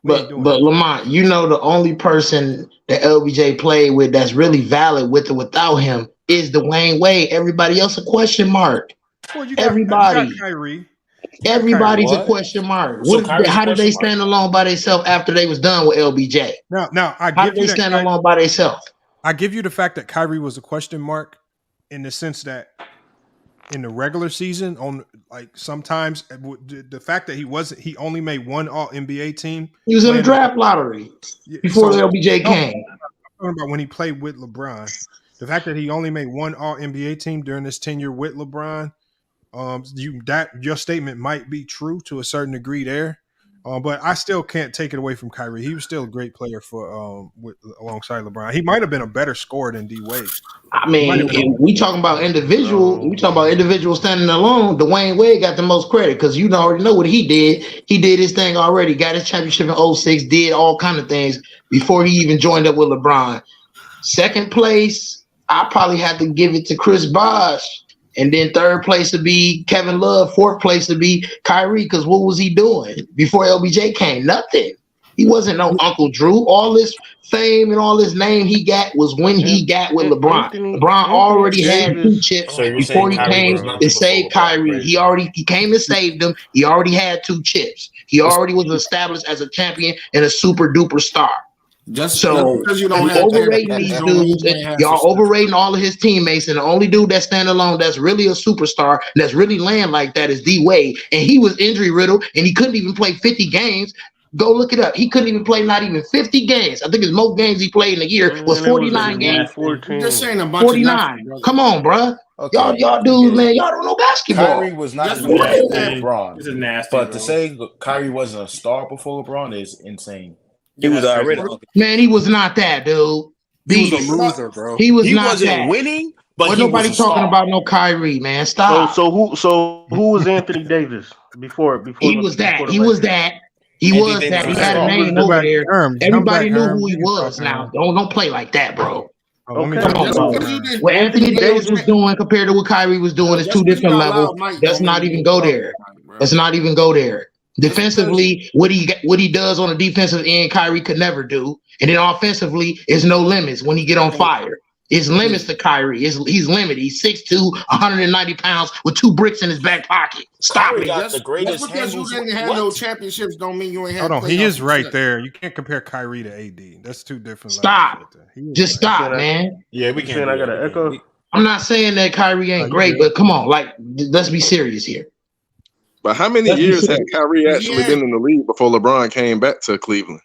But Lamont, you know the only person that LBJ played with that's really valid with or without him is Dwayne Wade. Everybody else a question mark. Well, you Everybody. got Kyrie. Everybody's a question mark. How did they stand alone by themselves after they was done with LBJ? Now how did they stand alone by themselves? I give you the fact that Kyrie was a question mark in the sense that in the regular season, on like sometimes the fact that he only made one All NBA team. He was in the draft lottery before the LBJ came. I'm talking about when he played with LeBron. The fact that he only made one All NBA team during his tenure with LeBron. Your statement might be true to a certain degree there, but I still can't take it away from Kyrie. He was still a great player for alongside LeBron. He might have been a better scorer than D Wade. I mean, we talking about individual. We talking about individual standing alone. Dwayne Wade got the most credit because you already know what he did. He did his thing already. Got his championship in 06. Did all kind of things before he even joined up with LeBron. Second place, I probably had to give it to Chris Bosh. And then third place would be Kevin Love. Fourth place would be Kyrie, because what was he doing before LBJ came? Nothing. He wasn't no Uncle Drew. All this fame and all this name he got was when he got with LeBron. LeBron already had 2 chips before he came to save Kyrie. He came and saved him. He already had 2 chips. He already was established as a champion and a super duper star. So you overrating these dudes, y'all overrating all of his teammates, and the only dude that stand alone that's really a superstar, that's really land like that is D Wade, and he was injury riddled, and he couldn't even play 50 games. Go look it up. He couldn't even play not even 50 games. I think his most games he played in a year was 49 games. Just saying a bunch 49. Of Come on, bro. Okay. Y'all dudes, man, y'all don't know basketball. Kyrie was not before LeBron. But to say Kyrie wasn't a star before LeBron is insane. He was already. Man, he was not that, dude. He was a loser, bro. He wasn't that. winning, but wasn't nobody talking about no Kyrie, man. Stop. So who was Anthony Davis before? He was that. He was that. He was that. He had a name over there. Everybody knew who he was. Now, don't play like that, bro. Okay. Come on, bro. What Anthony Davis was doing compared to what Kyrie was doing is 2 different levels. Let's not even go there. Let's not even go there. Defensively, what he does on the defensive end, Kyrie could never do. And then offensively, there's no limits when he get on fire. It's limits to Kyrie. He's limited. He's 6'2", 190 pounds with 2 bricks in his back pocket. Stop it. Just because you didn't have no championships don't mean you ain't have. Hold on, he is right there. You can't compare Kyrie to AD. That's 2 different. Stop. Just stop, man. Yeah, we can't. I got an echo. I'm not saying that Kyrie ain't great, but come on, like let's be serious here. But how many years had Kyrie actually been in the league before LeBron came back to Cleveland?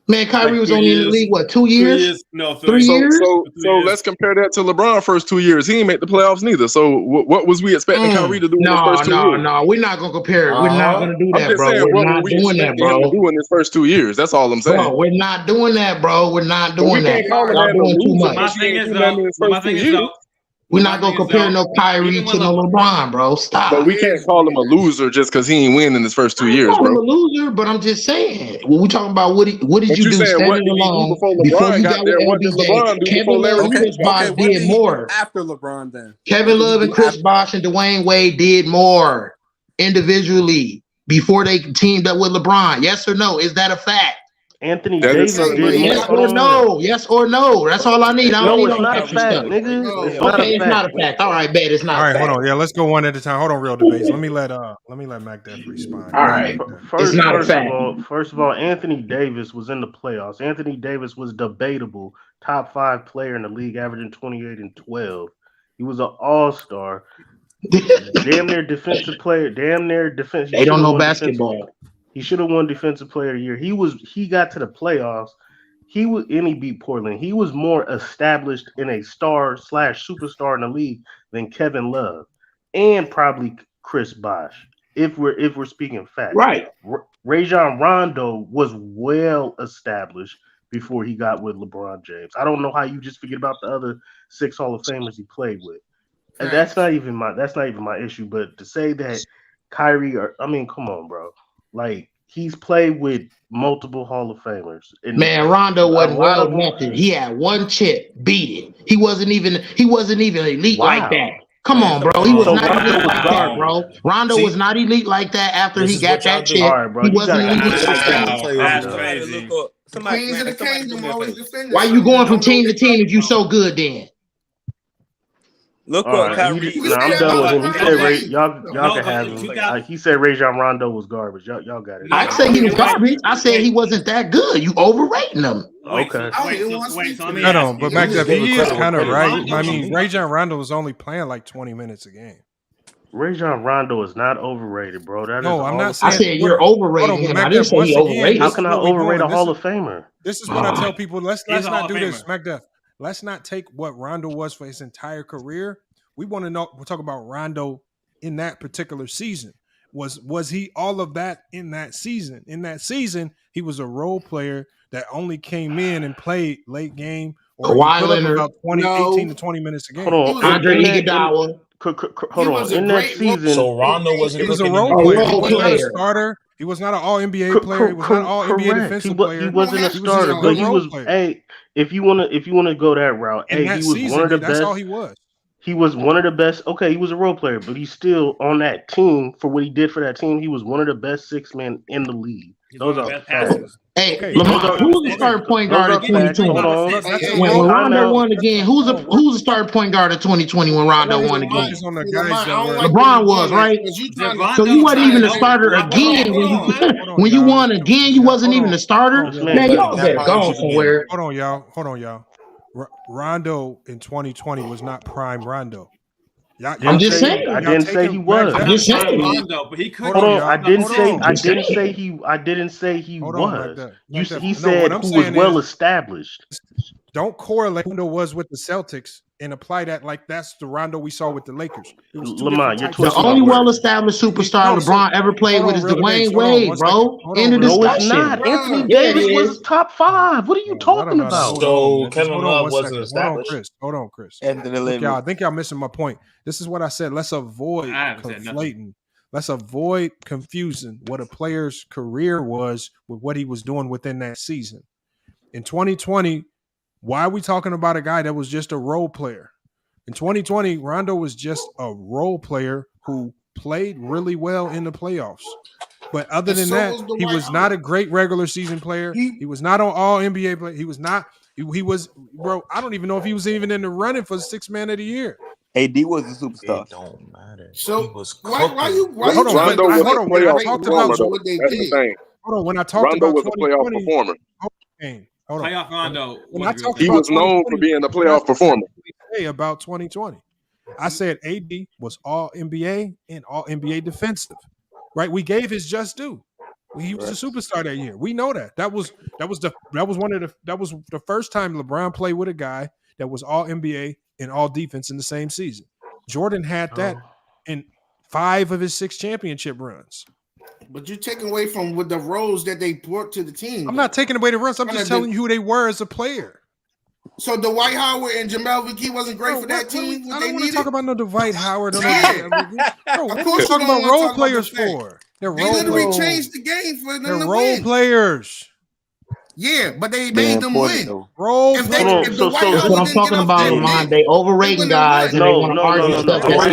Man, Kyrie was only in the league, what, 2 years? No, 3 years? So let's compare that to LeBron first 2 years. He didn't make the playoffs neither. So what was we expecting Kyrie to do in his first 2 years? No, we're not going to compare it. We're not going to do that, bro. We're not doing that, bro. To do in his first 2 years. That's all I'm saying. Bro, we're not doing that, bro. We're not doing that. Y'all doing too much. My thing is, we're not gonna compare no Kyrie to no LeBron, bro. Stop. But we can't call him a loser just because he ain't win in his first 2 years, bro. I'm a loser, but I'm just saying. When we talking about what did you do standing alone before you got with LBJ? Kevin Love and Chris Bosh did more. After LeBron, then Kevin Love and Chris Bosh and Dwayne Wade did more individually before they teamed up with LeBron. Yes or no? Is that a fact? Anthony Davis did yes or no. Yes or no. That's all I need. I don't need it's not a fact, nigga. It's not a fact. All right, bet it's not. All right, a fact. Hold on. Yeah, let's go one at a time. Hold on, real debates. Let me let MacDev respond. All right. It's not a fact. First of all, Anthony Davis was in the playoffs. Anthony Davis was debatable top 5 player in the league, averaging 28 and 12. He was an all-star. Damn near defensive player. Damn near defense. They don't know basketball. He should have won Defensive Player of the Year. He got to the playoffs. He beat Portland. He was more established in a star/superstar in the league than Kevin Love and probably Chris Bosh. If we're speaking facts, right? Rajon Rondo was well established before he got with LeBron James. I don't know how you just forget about the other 6 Hall of Famers he played with. And that's not even my issue. But to say that Kyrie, come on, bro. Like, he's played with multiple Hall of Famers. Man, Rondo wasn't well nothing. He had 1 chip, beat it. He wasn't even elite like that. Come on, bro. He was So not elite Rondo was like that, garbage. bro. Rondo See? was not elite like that after This he is got what y'all that do. chip. All right, bro. He You wasn't gotta elite. That's crazy. Queens of the Kingdom always defend Why you going from team to team if you so good then? Look All up right, Kyrie. I'm done with him. He said y'all No, can but have in him. 2000 He said Rajon Rondo was garbage. Y'all got it. I didn't say he was garbage. I said he wasn't that good. You overrating him. Okay. So let me Hold ask on, you. but Mac, he is kind of right. Rondo- I mean, Rajon Rondo was only playing like 20 minutes a game. Rajon Rondo is not overrated, bro. That No, is I'm all not of saying. I said you're overrating him. I didn't say he overrated. How can I overrate a Hall of Famer? This is what I tell people. Let's He's a Hall not of do this, Famer. Mac Def. Let's not take what Rondo was for his entire career. We want to know. We'll talk about Rondo in that particular season. Was he all of that in that season? In that season, he was a role player that only came in and played late game, or he Kawhi put up Leonard. about 18 to 20 minutes a game. Hold on. Andre Iguodala. Hold on. In that season, So Rondo wasn't he was a cooking role in the player. game. He was not a starter. He was not an All NBA player. He was not an All NBA defensive player. He wasn't a He was just starter, a but good he role was. player. Hey, if you wanna go that route, In hey, that he was season, one of the that's best. all he was. He was one of the best. Okay, he was a role player, but he's still on that team for what he did for that team. He was one of the best 6 men in the league. Those are facts. Hey, Lamar, who was the starting point guard in 2020? When Rondo won again, who's the starting point guard in 2020 when Rondo won again? LeBron was, right? So you wasn't even the starter again when you won again. You wasn't even the starter. Man, y'all better go somewhere. Hold on, y'all. Rondo in 2020 was not prime Rondo. I'm just saying. I didn't say he was. I'm just saying. Rondo, but he could. Hold on. I didn't say he was. He said who was well established. Don't correlate Rondo was with the Celtics and apply that like that's the Rondo we saw with the Lakers. It was the only well-established superstar LeBron ever played with is Dwayne Wade, bro. End of discussion. No, it's not. Anthony Davis was top 5. What are you talking about? So Kevin Love wasn't established. Hold on, Chris. Anthony Look, y'all, I think y'all missing my point. This is what I said. Let's avoid conflating. Let's avoid confusing what a player's career was with what he was doing within that season. In 2020, why are we talking about a guy that was just a role player? In 2020, Rondo was just a role player who played really well in the playoffs. But other than that, he was not a great regular season player. He was not on all NBA play. He was not. He was, bro. I don't even know if he was even in the running for 6th man of the year. AD was a superstar. It don't matter. So he was why you Hold on, Rondo was a playoff performer, though. what they That's did? the thing. Hold on, when I talked Rondo about was a playoff performer. Hold on. Playoff Rondo. He was known for being a playoff performer. Say about 2020, I said AD was all NBA and all NBA defensive. Right? We gave his just due. He was a superstar that year. We know that. That was the first time LeBron played with a guy that was all NBA and all defense in the same season. Jordan had that in 5 of his 6 championship runs. But you're taking away from with the roles that they brought to the team. I'm not taking away the runs. I'm just telling you who they were as a player. So Dwight Howard and Jamel McGee wasn't great for that team. I don't want to talk about no Dwight Howard. Bro, of what course, you talking about role players for? They're they role literally players. changed the game for them They're to role win. players. Yeah, but they made them win. Role If That's what I'm talking about, Lamont. They overrating guys and they want to argue stuff that's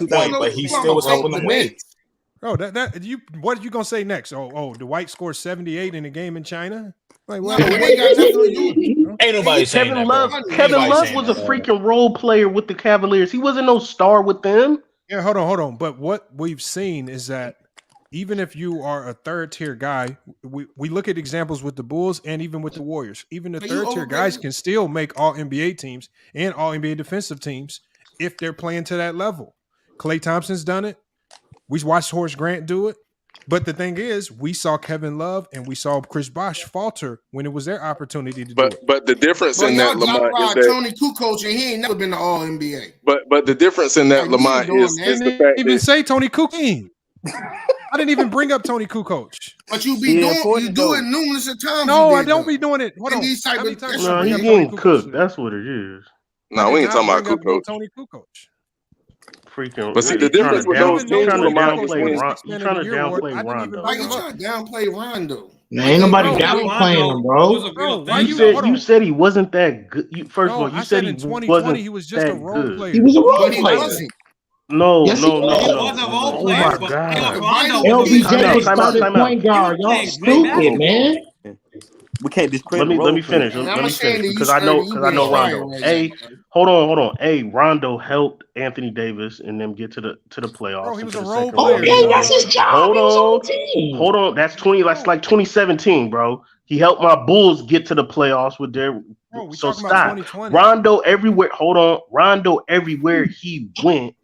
illogical. But he still was helping them win. Oh, what are you gonna say next? Oh, Dwight scored 78 in a game in China. Like, what? Ain't nobody saying Kevin that, Love. Kevin Love was a freaking role player with the Cavaliers. He wasn't no star with them. Yeah, hold on. But what we've seen is that even if you are a third-tier guy, we look at examples with the Bulls and even with the Warriors. Even the third-tier guys can still make all NBA teams and all NBA defensive teams if they're playing to that level. Klay Thompson's done it. We watched Horace Grant do it. But the thing is, we saw Kevin Love and we saw Chris Bosh falter when it was their opportunity to do it. But the difference in that, Lamont, is that Tony Kukoc and he ain't never been to All NBA. But the difference in that, Lamont, is the fact even that say Tony Kukoc. I didn't even bring up Tony Kukoc. But you do it numerous of times. No, I don't be doing it. Hold on. These type of no, he's getting cooked. That's what it is. No, we ain't talking about Kukoc. Tony Kukoc. Freaking. But see, the difference with those teams, You're trying to Lamont, downplay Rondo. Like you're trying to downplay Rondo. Man, ain't nobody downplaying him, bro. You said he wasn't that good. First of all, you said in he 2020 wasn't he was just a that role good. player. He was a role He player. wasn't. No, Yes, he no, was. no, He no. was a role Oh player, my but God. Rondo was LBJ was Time starting out. point guard. Y'all things way back. stupid, man. We can't discredit Let me role finish. players. And I'm Let me ashamed finish of you, because I Sturdy. You being know quiet Rondo. right now. Hold on. Rondo helped Anthony Davis and them get to the playoffs. Bro, he and was to a the role second player. round. Okay, that's his job. Hold He was on on. the team. Hold on. That's like 2017, bro. He helped my Bulls get to the playoffs with their. Bro, we So talking about stop. 2020. Rondo everywhere. Hold on. Rondo everywhere he went.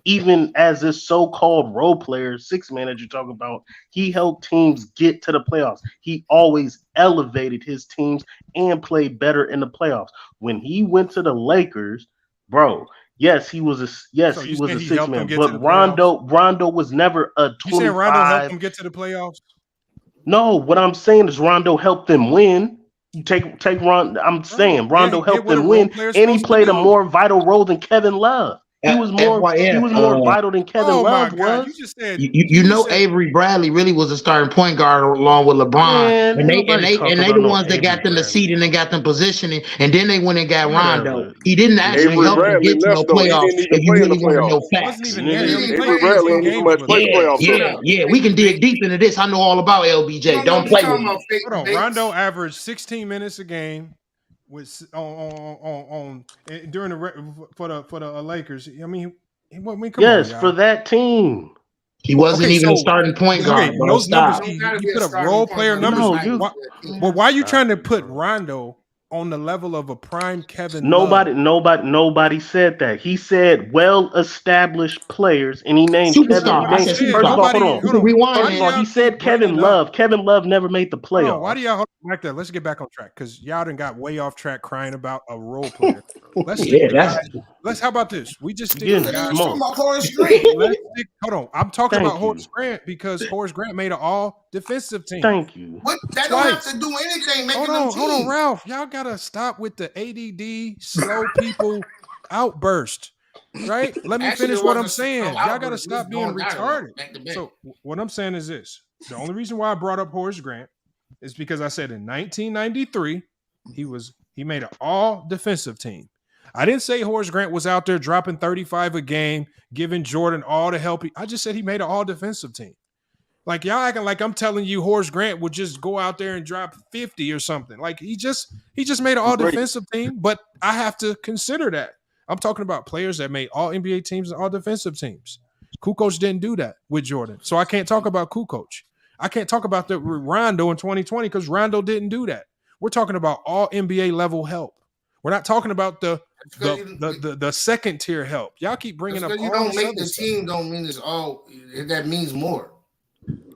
Even as this so-called role player, six man that you're talking about, he helped teams get to the playoffs. He always elevated his teams and played better in the playoffs. When he went to the Lakers, bro, yes, he was a So you a saying he six helped them man, get to but the playoffs? Rondo was never a You saying Rondo helped 25. them get to the playoffs? No, what I'm saying is Rondo helped them win. You take Rondo. I'm saying Yeah, Rondo he did helped what a them role win, player's and he supposed to played a do. more vital role than Kevin Love. He was more vital than Kevin Oh my Love God! was. You just said You know Avery Bradley really was a starting point guard along with LeBron, Man, and ain't nobody talking they about the no ones that got Avery them the Bradley. seating and got them positioning, and then they went and got Rondo. Whatever. He didn't actually Avery help them Bradley get to no left though. He playoffs. didn't even If you play in the really want to know playoffs. it wasn't facts, even that. He only Avery played Bradley 15 ain't even games much with play them. the playoffs though. we can dig deep into this. I know all about You LBJ. don't know Don't what you're play with talking me. about, fake Hold on, debates. Rondo averaged 16 minutes a game with during for the Lakers. I mean, come on, Yes, y'all. for that team. He wasn't Okay, even a so starting point guard, bro. those numbers Stop. You don't gotta he be a put up starting role point player guard to numbers. be No, nice you. with that team. Well, why are you Stop trying to it, put bro. Rondo on the level of a prime Kevin Love? Nobody said that. He said well-established players, and he named Kevin. Superstar. He I named. said First of all, superstar. hold You on. can rewind First of all, it. he said Bringing Kevin up. Love. Kevin Love never made the Hold on, why do playoffs. y'all like that? Let's get back on track because y'all done got way off track crying about a role player. Let's stick Yeah, to that's let's how about this? We just stick Getting to guys. Talking smoked. about Horace Grant. Hold on. I'm talking about Thank Horace you. Grant because Horace Grant made an all defensive team. Thank you. What? That don't have Twice. to do anything making Hold them on, teams. Ralph. Y'all gotta stop with the ADD slow people outburst. Right? Let me Actually, finish it what I'm wasn't saying. no Y'all gotta outburst. We was stop being going at it retarded. back to back. So what I'm saying is this: the only reason why I brought up Horace Grant is because I said in 1993 he made an all defensive team. I didn't say Horace Grant was out there dropping 35 a game, giving Jordan all the help. I just said he made an all defensive team. Like y'all acting like I'm telling you Horace Grant would just go out there and drop 50 or something. Like he just made an all defensive team, but I have to consider that. I'm talking about players that made all NBA teams and all defensive teams. Kukoc didn't do that with Jordan. So I can't talk about Kukoc. I can't talk about the Rondo in 2020 because Rondo didn't do that. We're talking about all NBA level help. We're not talking about the second tier help. Y'all keep bringing up because you all don't this make other the stuff. team don't mean it's all that means more.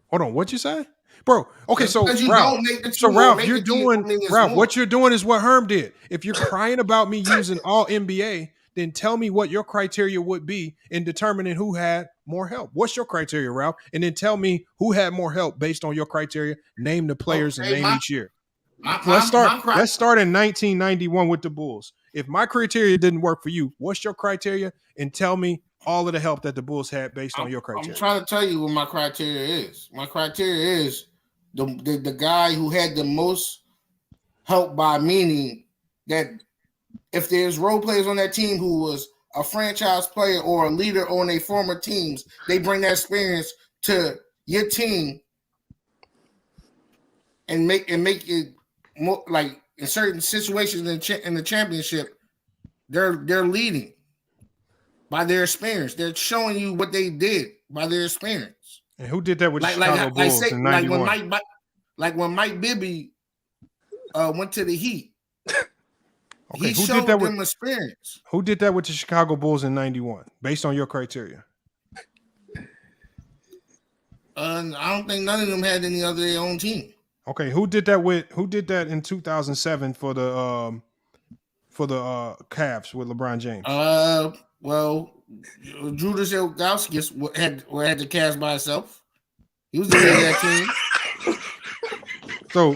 Hold on, what you say? Bro, okay, Just so because you Ralph, don't make the so team or Ralph, make you're the team don't doing mean it's Ralph, more. what you're doing is what Herm did. If you're crying about me using all NBA, then tell me what your criteria would be in determining who had more help. What's your criteria, Ralph? And then tell me who had more help based on your criteria. Name the players and name each year. Let's start in 1991 with the Bulls. If my criteria didn't work for you, what's your criteria? And tell me all of the help that the Bulls had based on your criteria. I'm trying to tell you what my criteria is. My criteria is the guy who had the most help, by meaning that if there's role players on that team who was a franchise player or a leader on their former teams, they bring that experience to your team and make it more like in certain situations in the championship, they're leading by their experience. They're showing you what they did by their experience. And who did that with Chicago Bulls in 91? When Mike Bibby went to the Heat. Okay, he showed them experience. Who did that with the Chicago Bulls in 91 based on your criteria? I don't think none of them had any other their own team. Okay, who did that in 2007 for the Cavs with LeBron James? Well, Judas Ilgauskas had the Cavs by himself. He was the leader of that team.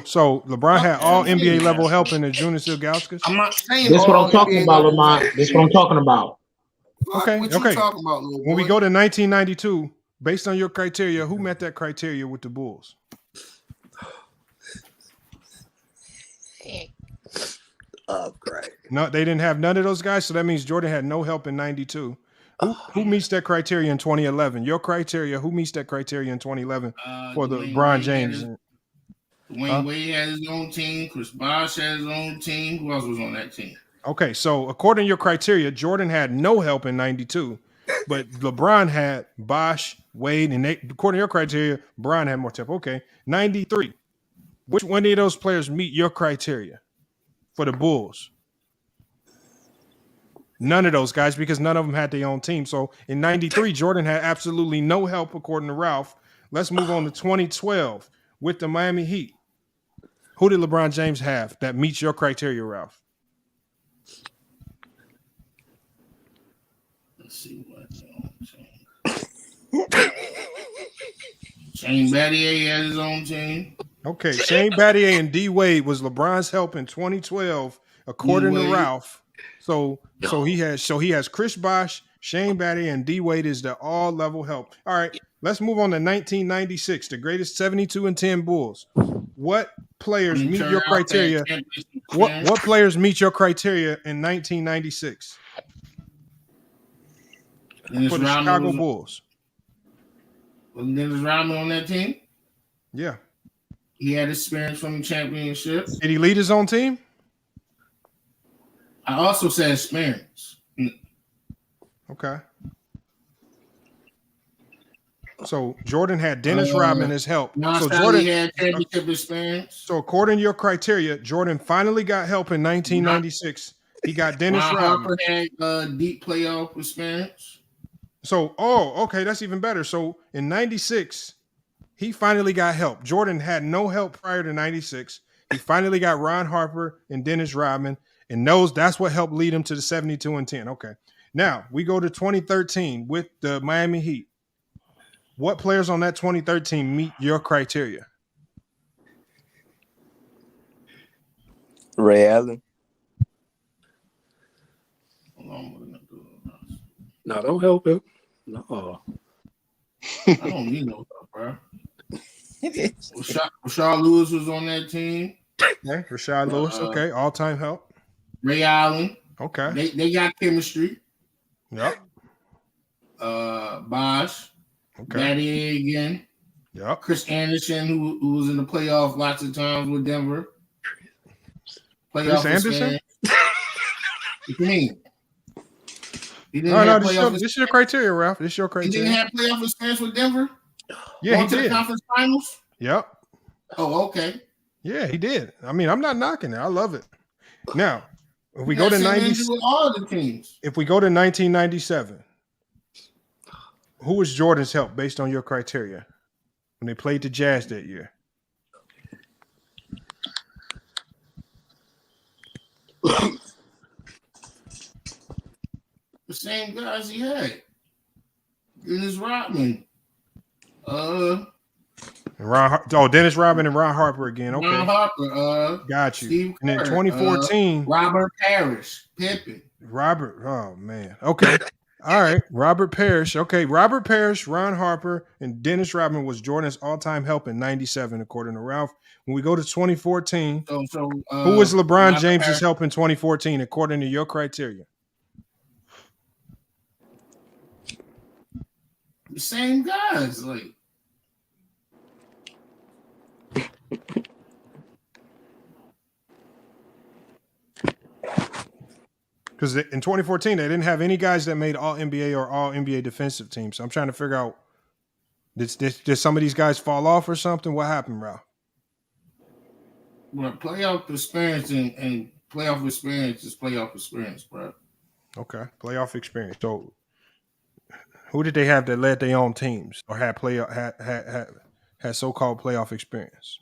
So LeBron had all NBA level help in the Judas Ilgauskas? I'm not saying this what I'm talking NBA about, Lamont. This what I'm talking about. Okay. What you talking about, little When we boy? go to 1992, based on your criteria, who met that criteria with the Bulls? No, they didn't have none of those guys. So that means Jordan had no help in 92. Who meets that criteria in 2011? Your criteria, who meets that criteria in 2011 for the LeBron James? Dwayne Wade had his own team. Chris Bosh had his own team. Who else was on that team? Okay, so according to your criteria, Jordan had no help in 92, but LeBron had Bosh, Wade, and according to your criteria, Bron had more help. Okay, 93. Which one of those players meet your criteria for the Bulls? None of those guys, because none of them had their own team. So in 93, Jordan had absolutely no help, according to Ralph. Let's move on to 2012 with the Miami Heat. Who did LeBron James have that meets your criteria, Ralph? Let's see what. Shane Battier had his own team. Okay, Shane Battier and D Wade was LeBron's help in 2012, according to Ralph. So he has Chris Bosh, Shane Battier, and D Wade is the all level help. All right, let's move on to 1996, the greatest 72-10 Bulls. What players meet your criteria? What players meet your criteria in 1996 for the Chicago Bulls? Was Dennis Rodman on that team? Yeah. He had experience from the championship. Did he lead his own team? I also said experience. Okay. So Jordan had Dennis Rodman as help. So Jordan had championship experience. So according to your criteria, Jordan finally got help in 1996. He got Dennis Rodman. Harper had deep playoff experience. So, okay, that's even better. So in 96, he finally got help. Jordan had no help prior to 96. He finally got Ron Harper and Dennis Rodman, and that's what helped lead him to the 72-10. Okay. Now we go to 2013 with the Miami Heat. What players on that 2013 meet your criteria? Ray Allen. No, don't help him. No. I don't need no help, bro. Rashard Lewis was on that team. Okay, Rashard Lewis. Okay, all-time help. Ray Allen. Okay. They got chemistry. Yep. Bosh. Okay. Battier again. Yep. Chris Anderson, who was in the playoff lots of times with Denver. Chris Anderson? What you mean? No, this is your criteria, Ralph. This is your criteria. He didn't have playoff experience with Denver? Yeah, he did. did. The conference finals? Yep. Oh, okay. Yeah, he did. I mean, I'm not knocking it. I love it. Now, if we go to 90, with all the teams. If we go to 1997, who was Jordan's help based on your criteria when they played the Jazz that year? The same guys he had. Dennis Rodman. Dennis Rodman and Ron Harper again. Okay. Ron Harper. Got you. Steve and then Kerr, 2014. Robert Parrish. Pippen. Oh, man. Okay. All right. Robert Parrish. Okay. Robert Parrish, Ron Harper, and Dennis Rodman was Jordan's all-time help in 97, according to Ralph. When we go to 2014, who was LeBron James's help in 2014, according to your criteria? The same guys, like. Because in 2014, they didn't have any guys that made all NBA or all NBA defensive teams. So I'm trying to figure out, did some of these guys fall off or something? What happened, Ralph? Well, playoff experience and playoff experience is playoff experience, bro. Okay, playoff experience. So who did they have that led their own teams or had so-called playoff experience?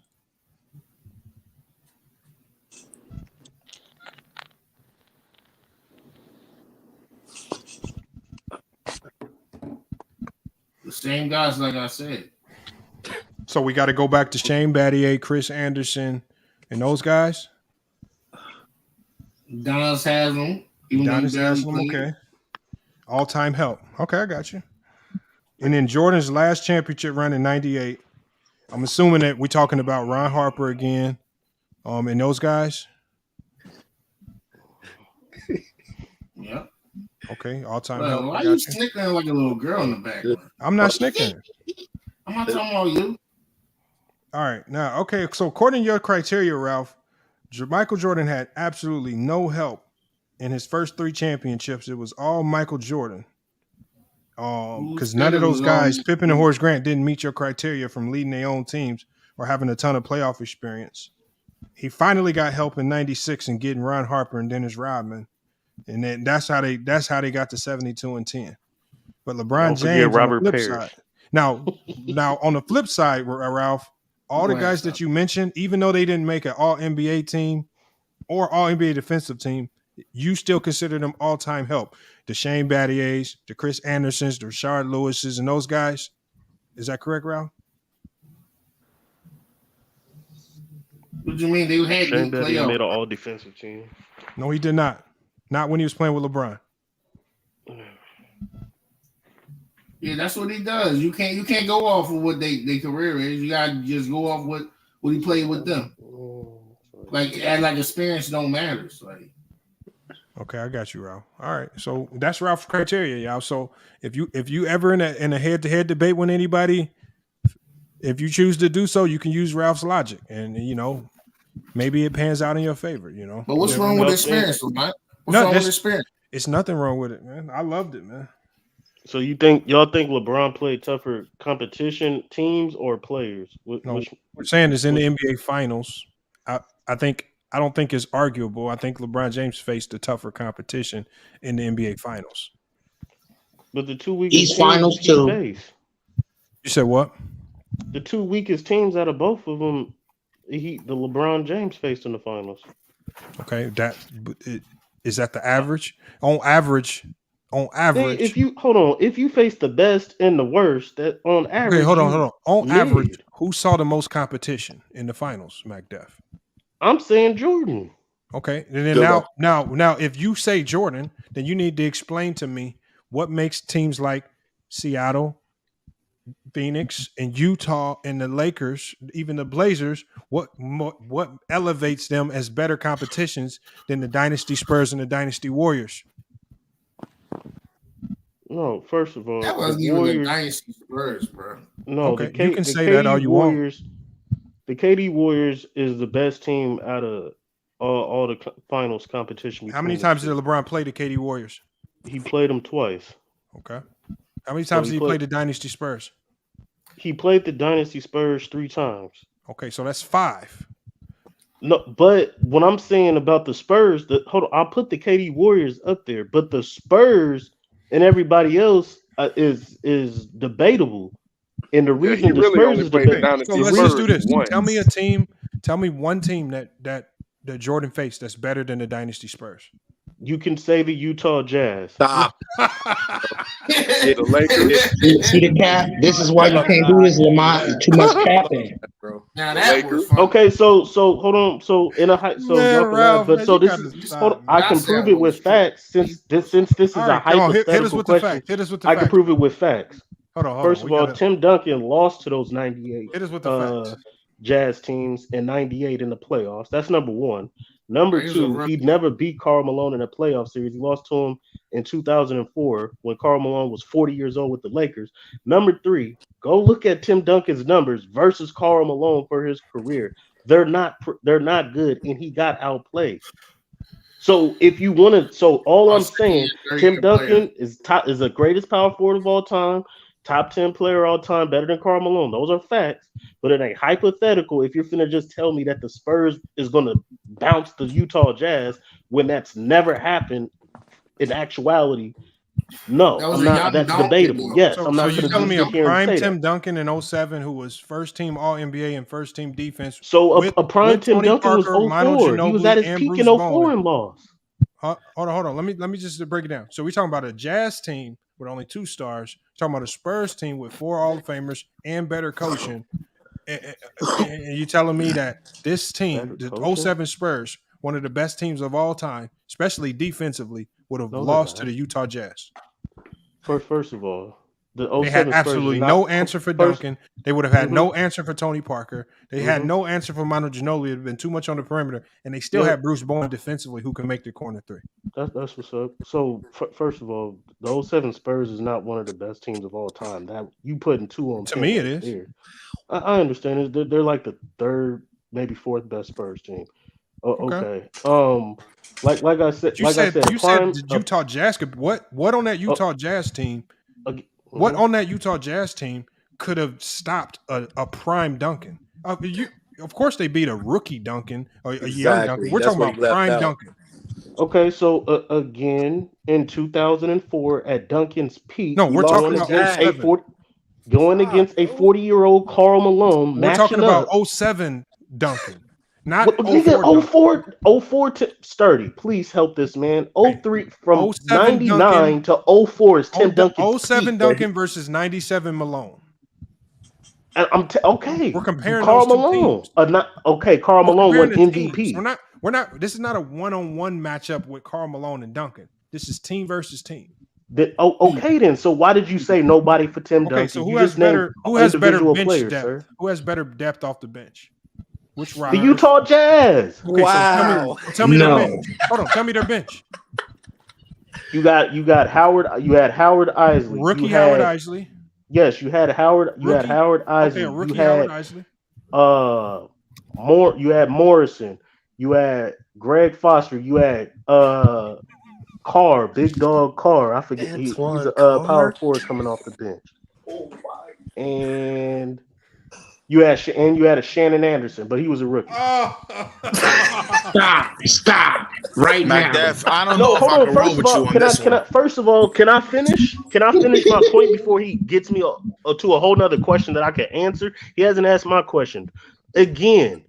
The same guys, like I said. So we got to go back to Shane Battier, Chris Anderson, and those guys? Donis Haslam. Donis Haslam, okay. All-time help. Okay, I got you. And then Jordan's last championship run in 98. I'm assuming that we're talking about Ron Harper again, and those guys? Yeah. Okay, all-time Bro, help. why are you snickering like a little girl in the background? I'm not snickering. I'm not talking about you. All right, now, okay, so according to your criteria, Ralph, Michael Jordan had absolutely no help in his first 3 championships. It was all Michael Jordan. Because none of those guys, Pippen and Horace Grant, didn't meet your criteria from leading their own teams or having a ton of playoff experience. He finally got help in '96 and getting Ron Harper and Dennis Rodman, and then that's how they got to 72-10. But LeBron James on the flip side. Now on the flip side, Ralph, all the guys that you mentioned, even though they didn't make an All NBA team or All NBA defensive team, you still consider them all-time help. The Shane Battiers, the Chris Andersons, the Rashard Lewises, and those guys. Is that correct, Ralph? What do you mean they had Shane good Battier playoff? made an all-defensive team. No, he did not. Not when he was playing with LeBron. Yeah, that's what he does. You can't go off of what their career is. You gotta just go off what he played with them. Like experience don't matter. Like, okay, I got you, Ralph. All right, so that's Ralph's criteria, y'all. So if you ever in a head-to-head debate with anybody, if you choose to do so, you can use Ralph's logic, and maybe it pans out in your favor. But what's wrong with experience, man? What's wrong with experience? It's nothing wrong with it, man. I loved it, man. So y'all think LeBron played tougher competition teams or players? No, we're saying is in the NBA Finals. I don't think it's arguable. I think LeBron James faced a tougher competition in the NBA Finals. But the 2 weekest East Finals too. You said what? The 2 weakest teams out of both of them, the LeBron James faced in the finals. Okay, is that the average? On average. If you face the best and the worst, that on average. Okay, hold on. On average, who saw the most competition in the finals, MacDef? I'm saying Jordan. Okay, and then now, if you say Jordan, then you need to explain to me what makes teams like Seattle, Phoenix, and Utah, and the Lakers, even the Blazers, what elevates them as better competitions than the Dynasty Spurs and the Dynasty Warriors? No, first of all, that wasn't even the Dynasty Spurs, bro. No, okay, you can say that all you want. The KD Warriors is the best team out of all the finals competition. How many times did LeBron play the KD Warriors? He played them twice. Okay. How many times did he play the Dynasty Spurs? He played the Dynasty Spurs 3 times. Okay, so that's 5. No, but what I'm saying about the Spurs, hold on, I'll put the KD Warriors up there, but the Spurs and everybody else is debatable. And the reason the Spurs is debatable. So let's just do this. Tell me one team that Jordan faced that's better than the Dynasty Spurs. You can say the Utah Jazz. Stop. The Lakers. See the cap? This is why you can't do this, Lamont. Too much capping. Now that was fun. Okay, so hold on. So in a high, so Man, Ralph, but man, so this is I can prove it with facts since this is a hypothetical hit us with question. The hit us with the I facts. can prove it with facts. Hold on. First of all, Tim Duncan lost to those 98 hit us with the facts. Jazz teams in 98 in the playoffs. That's number one. Number two, he'd never beat Karl Malone in a playoff series. He lost to him in 2004 when Karl Malone was 40 years old with the Lakers. Number three, go look at Tim Duncan's numbers versus Karl Malone for his career. They're not good, and he got outplayed. So if you want to, I'm saying, Tim Duncan is the greatest power forward of all time, top 10 player all time, better than Karl Malone. Those are facts, but it ain't hypothetical if you're finna just tell me that the Spurs is gonna bounce the Utah Jazz when that's never happened in actuality. No, I'm not. That's debatable. Yes, I'm not. So you're telling me a prime Tim Duncan in 07 who was first team All NBA and first team defense. So a prime Tim Duncan was 04. He was at his peak in 04 and lost. Hold on. Let me just break it down. So we're talking about a Jazz team with only 2 stars. We're talking about a Spurs team with 4 Hall of Famers and better coaching. And you're telling me that this team, the 07 Spurs, one of the best teams of all time, especially defensively, would have lost to the Utah Jazz. First of all, The They had 07 Spurs absolutely is not no answer for Duncan. They would have had Mhm. no answer for Tony Parker. They had no answer for Manu Ginobili. It would have been too much on the perimeter, and they still Yeah. had Bruce Bowen defensively who can make the corner three. That's what's up. So first of all, the 07 Spurs is not one of the best teams of all time. That you putting 2 on To 10 me, right it is. there. I understand it. They're like the third, maybe fourth best Spurs team. Okay. Okay. Like I said, You said the Utah Jazz could what on that Utah Jazz team? What on that Utah Jazz team could have stopped a prime Duncan? Of course, they beat a rookie Duncan, or a young Duncan. We're talking about prime Duncan. Okay, so again in 2004 at Duncan's peak, No, we're talking about 07. Going against a 40-year-old Karl Malone. We're talking about 07 Duncan, not 04. 04 to Sturdy. Please help this man. 03 from 99 Duncan, to 04 is Tim Duncan. 07 Duncan versus 97 Malone. Okay. We're comparing Karl those two Malone. teams. Karl Malone won MVP. Teams. We're not. This is not a one-on-one matchup with Karl Malone and Duncan. This is team versus team. Okay, then. So why did you say nobody for Tim Duncan? So who has better bench players, depth? sir? Who has better depth off the bench? Which The Utah Jazz. Okay, wow. So tell me their bench. Hold on. Tell me their bench. You got Howard. You had Howard Isley. Rookie Howard Isley. Yes, you had Howard. You had Howard Isley. Okay, rookie you had, Howard Isley. You had Morrison. You had Greg Foster. You had Carr, Big Dog Carr. I forget. He's a power forward coming off the bench. Oh my! And you had a Shannon Anderson, but he was a rookie. Stop right now. I don't know if I can roll with you on this one. First of all, can I finish? Can I finish my point before he gets me to a whole nother question that I can answer? He hasn't asked my question. Again,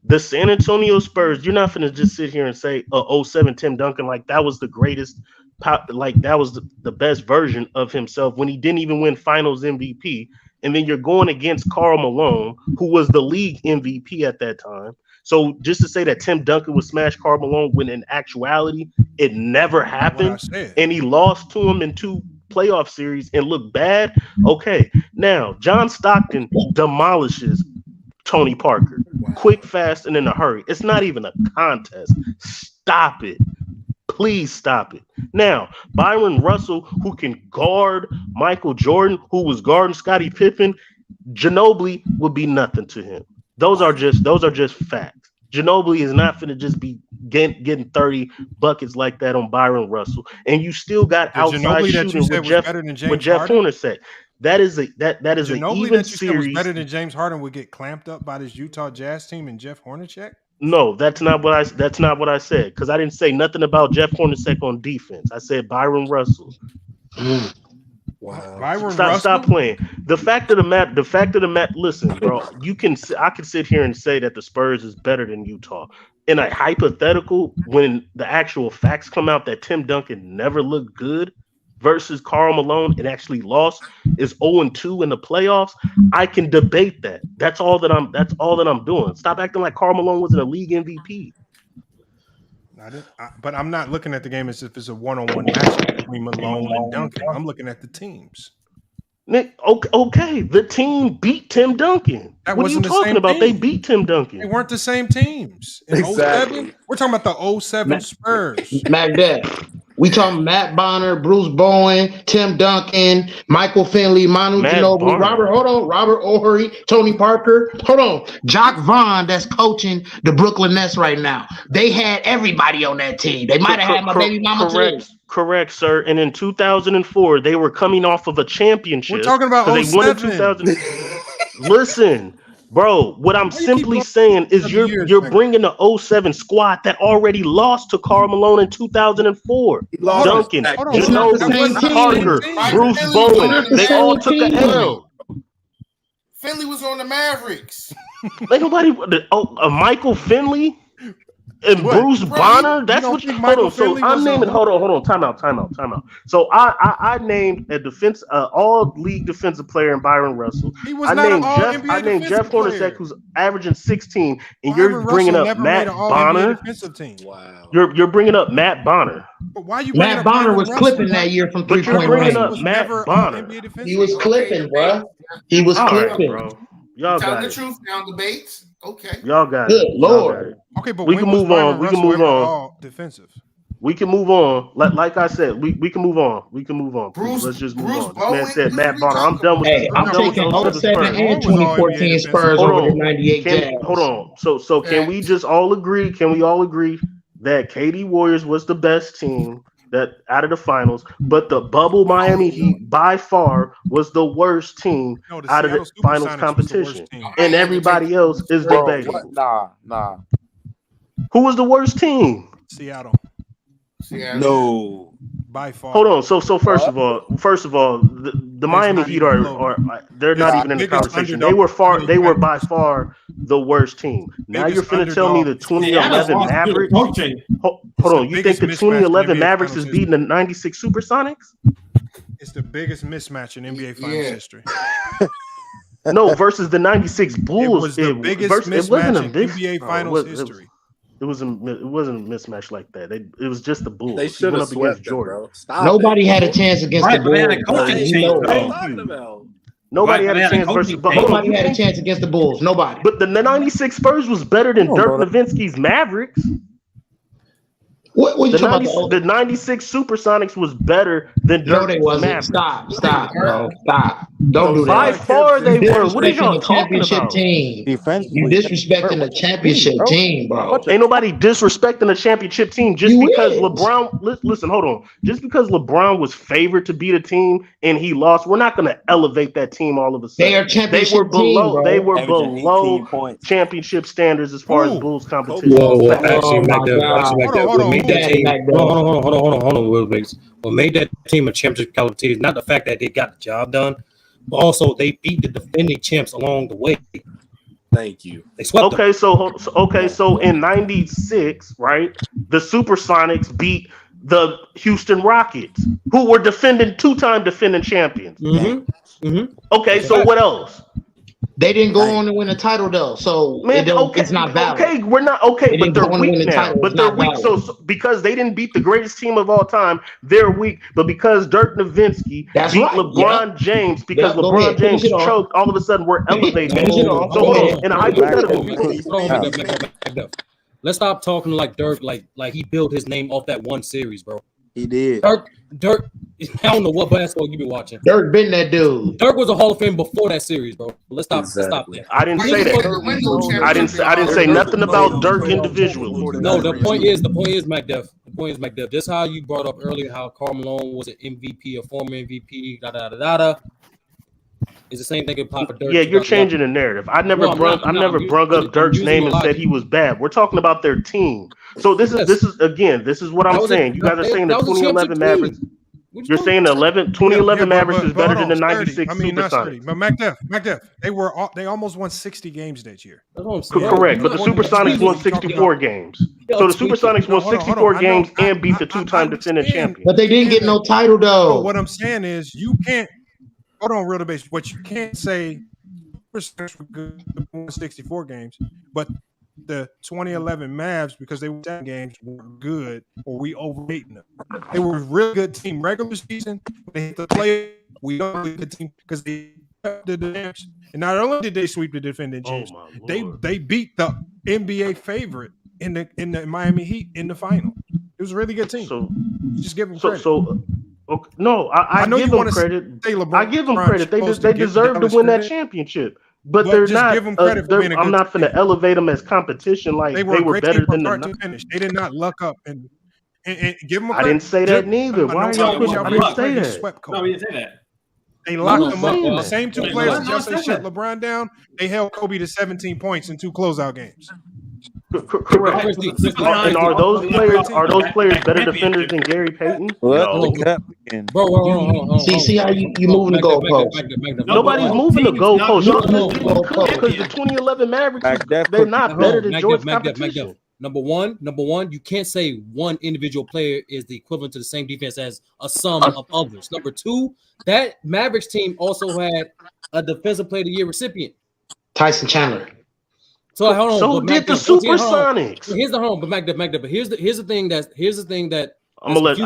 the San Antonio Spurs, you're not going to just sit here and say 07 Tim Duncan like that was the greatest, like that was the best version of himself when he didn't even win finals MVP. And then you're going against Karl Malone, who was the league MVP at that time. So just to say that Tim Duncan would smash Karl Malone when in actuality it never happened, and he lost to him in 2 playoff series and looked bad. Okay, now John Stockton demolishes Tony Parker quick, fast, and in a hurry. It's not even a contest. Stop it. Please stop it. Now, Byron Russell, who can guard Michael Jordan, who was guarding Scottie Pippen, Ginobili would be nothing to him. Those are just facts. Ginobili is not going to just be getting 30 buckets like that on Byron Russell. And you still got outside shooting with Jeff Horner said. That is an even series. Was better than James Harden would get clamped up by this Utah Jazz team and Jeff Hornacek? No, that's not what I said, because I didn't say nothing about Jeff Hornacek on defense. I said Byron Russell. Wow. Stop playing. The fact of the matter. Listen, bro, I can sit here and say that the Spurs is better than Utah. In a hypothetical, when the actual facts come out that Tim Duncan never looked good versus Karl Malone and actually lost, is 0-2 in the playoffs, I can debate that. That's all that I'm doing. Stop acting like Karl Malone wasn't a league MVP. But I'm not looking at the game as if it's a one-on-one matchup between Malone and Duncan. I'm looking at the teams. Nick, okay, the team beat Tim Duncan. What are you talking about? They beat Tim Duncan. They weren't the same teams. In 07, we're talking about the 07 Spurs. Macbeth. We talking Matt Bonner, Bruce Bowen, Tim Duncan, Michael Finley, Manu Ginobili, Robert Ory, Tony Parker. Hold on. Jock Vaughn that's coaching the Brooklyn Nets right now. They had everybody on that team. They might have had my baby mama too. Correct, sir. And in 2004, they were coming off of a championship. We're talking about 07. They won in 2000. Listen, bro, what I'm simply saying is you're bringing the 07 squad that already lost to Karl Malone in 2004. Duncan, Ginobili, Parker, Bruce Bowen, they all took an L. Finley was on the Mavericks. Like nobody. Michael Finley. And Bruce Bonner, that's what you hold on. So I'm naming. Hold on. Time out. So I named a all league defensive player in Byron Russell. He was not an all NBA I named Jeff Hornacek, who's averaging 16, and Byron you're bringing Russell up never Matt made an all Bonner. NBA defensive team. Wow. You're bringing up Matt Bonner. But why you? Matt Bonner was clipping that year from 3-point range. Up Matt Bonner. He was clipping, bro. He was clipping, bro. Y'all tell got the it. truth now, debates. Okay. Y'all got Good it. Lord. Okay, but we can move on. We can move on. All defensive. We can move on. Like I said, we can move on. We can move on. Let's just move on. This man said Matt Bonner. I'm done with this. I'm taking 07 and 2014 Spurs over the 98 Jazz. Hold on. So can we just all agree? Can we all agree that KD Warriors was the best team that out of the finals, but the bubble Miami Heat by far was the worst team out of the finals competition, and everybody else is debatable. Nah. Who was the worst team? Seattle. No. By far. Hold on. So first of all, the Miami Heat are they're not even in the conversation. They were by far the worst team. Now you're finna tell me the 2011 Mavericks. Hold on. You think the 2011 Mavericks is beating the 96 Supersonics? It's the biggest mismatch in NBA Finals history. No, versus the 96 Bulls. It was the biggest mismatch in NBA Finals history. It wasn't a mismatch like that. It was just the Bulls. They should have swept them, bro. Nobody had a chance against the Bulls. Nobody had a chance versus. Nobody had a chance against the Bulls. Nobody. But the 96 Spurs was better than Dirk Nowitzki's Mavericks. What you talking about? The 96 Supersonics was better than Dirk. No, they wasn't. Stop, bro. Stop. Don't do that. By far they were. What are y'all talking about? Team. You disrespecting the championship team, bro. Ain't nobody disrespecting the championship team just because LeBron. Listen, hold on. Just because LeBron was favored to beat a team and he lost, we're not going to elevate that team all of a sudden. They are championship below. Team, they were below championship standards as far as Bulls competition. Hold on, Will Bates. What made that team a championship caliber team is not the fact that they got the job done, but also they beat the defending champs along the way. Thank you. They swept them. So in '96, right, the Supersonics beat the Houston Rockets, who were two-time defending champions. Okay, so what else? They didn't go on to win a title though, so it's not valid. Okay, we're not okay, but they're weak now. But they're weak, so because they didn't beat the greatest team of all time, they're weak. But because Dirk Nowitzki beat LeBron James, because LeBron James choked, all of a sudden we're elevated. In a hypothetical, let's stop talking like Dirk, like he built his name off that one series, bro. He did. Dirk. I don't know what basketball you been watching. Dirk been that dude. Dirk was a Hall of Fame before that series, bro. Let's stop. Let's stop there. I didn't say that. I didn't say nothing about Dirk individually. No, the point is, McDuff. The point is, McDuff. This is how you brought up earlier how Karl Malone was an MVP, a former MVP. It's the same thing apply for Dirk. Yeah, you're changing the narrative. I never brung up Dirk's name and said he was bad. We're talking about their team. So this is what I'm saying. You guys are saying the 2011 Mavericks. You're saying the 2011 Mavericks is better than the 96 Supersonics. But McDuff, they almost won 60 games that year. Correct, but the Supersonics won 64 games. So the Supersonics won 64 games and beat the two-time defending champion. But they didn't get no title though. What I'm saying is you can't. Hold on, real debate. What you can't say, Supersonics were good, won 64 games, but the 2011 Mavs, because they won 10 games, were good, or we overrating them. They were a really good team regular season. They hit the play. We don't really good team because they did the dance. And not only did they sweep the defending champs, they beat the NBA favorite in the Miami Heat in the final. It was a really good team. So just give them credit. Okay, no, I give them credit. I give them credit. They deserve to win that championship. But they're not. Give them credit for being a I'm not going to elevate them as competition like they were better than the finish. They did not luck up and give them. I didn't say that neither. Why are y'all putting? I didn't say that. No, we didn't say that. They locked them up. The same two players that just shut LeBron down. They held Kobe to 17 points in 2 closeout games. Correct. And are those players better defenders than Gary Payton? No. Bro, see how you moving the goalpost. Nobody's moving the goalpost because the 2011 Mavericks, they're not better than George competition. Number one, you can't say one individual player is the equivalent to the same defense as a sum of others. Number two, that Mavericks team also had a Defensive Player of the Year recipient, Tyson Chandler. So hold on. So did the Supersonics. Here's the home, but MacDuff. But here's the thing that's I'm going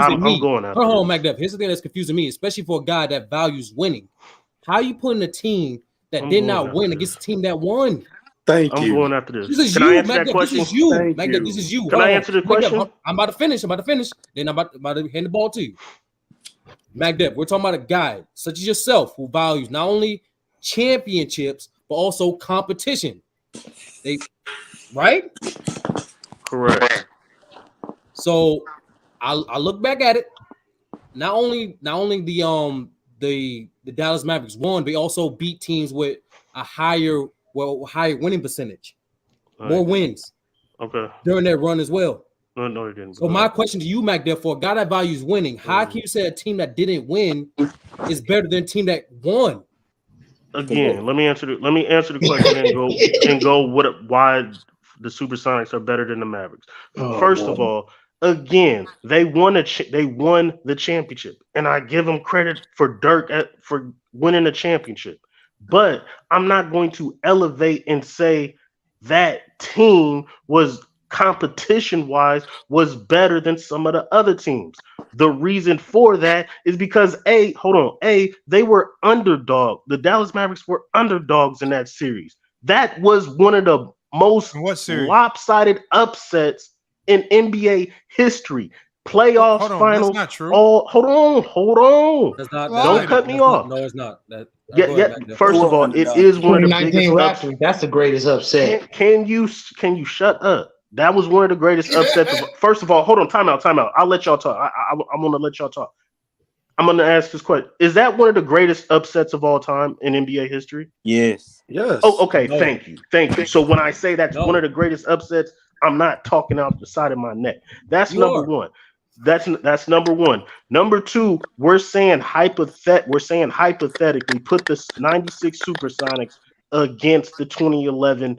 after. Hold on, MacDuff. Here's the thing that's confusing me, especially for a guy that values winning. How are you putting a team that did not win against a team that won? I'm going after this. This is Can you, I answer MacDuff. that question? This is you, MacDuff. This is you. Can I answer the question? I'm about to finish. Then I'm about to hand the ball to you. MacDuff, we're talking about a guy such as yourself who values not only championships but also competition. Right? Correct. So I look back at it. Not only the Dallas Mavericks won, they also beat teams with a higher winning percentage, more wins. Okay. During that run as well. No, you didn't. So my question to you, Mac, therefore, a guy that values winning, how can you say a team that didn't win is better than a team that won? Again, let me answer the question and go why the Supersonics are better than the Mavericks. First of all, again, they won the championship, and I give them credit for Dirk for winning the championship. But I'm not going to elevate and say that team was competition-wise was better than some of the other teams. The reason for that is because they were underdog. The Dallas Mavericks were underdogs in that series. That was one of the most lopsided upsets in NBA history. Playoffs, finals. That's not true. Hold on. Don't cut me off. No, it's not. First of all, it is one of the biggest Raptors. That's the greatest upset. Can you shut up? That was one of the greatest upsets. First of all, hold on. Time out. I'll let y'all talk. I'm going to let y'all talk. I'm going to ask this question. Is that one of the greatest upsets of all time in NBA history? Yes. Oh, okay. No. Thank you. So when I say that's one of the greatest upsets, I'm not talking out the side of my neck. That's number one. That's number one. Number two, we're saying hypothetically, put the 96 Supersonics against the 2011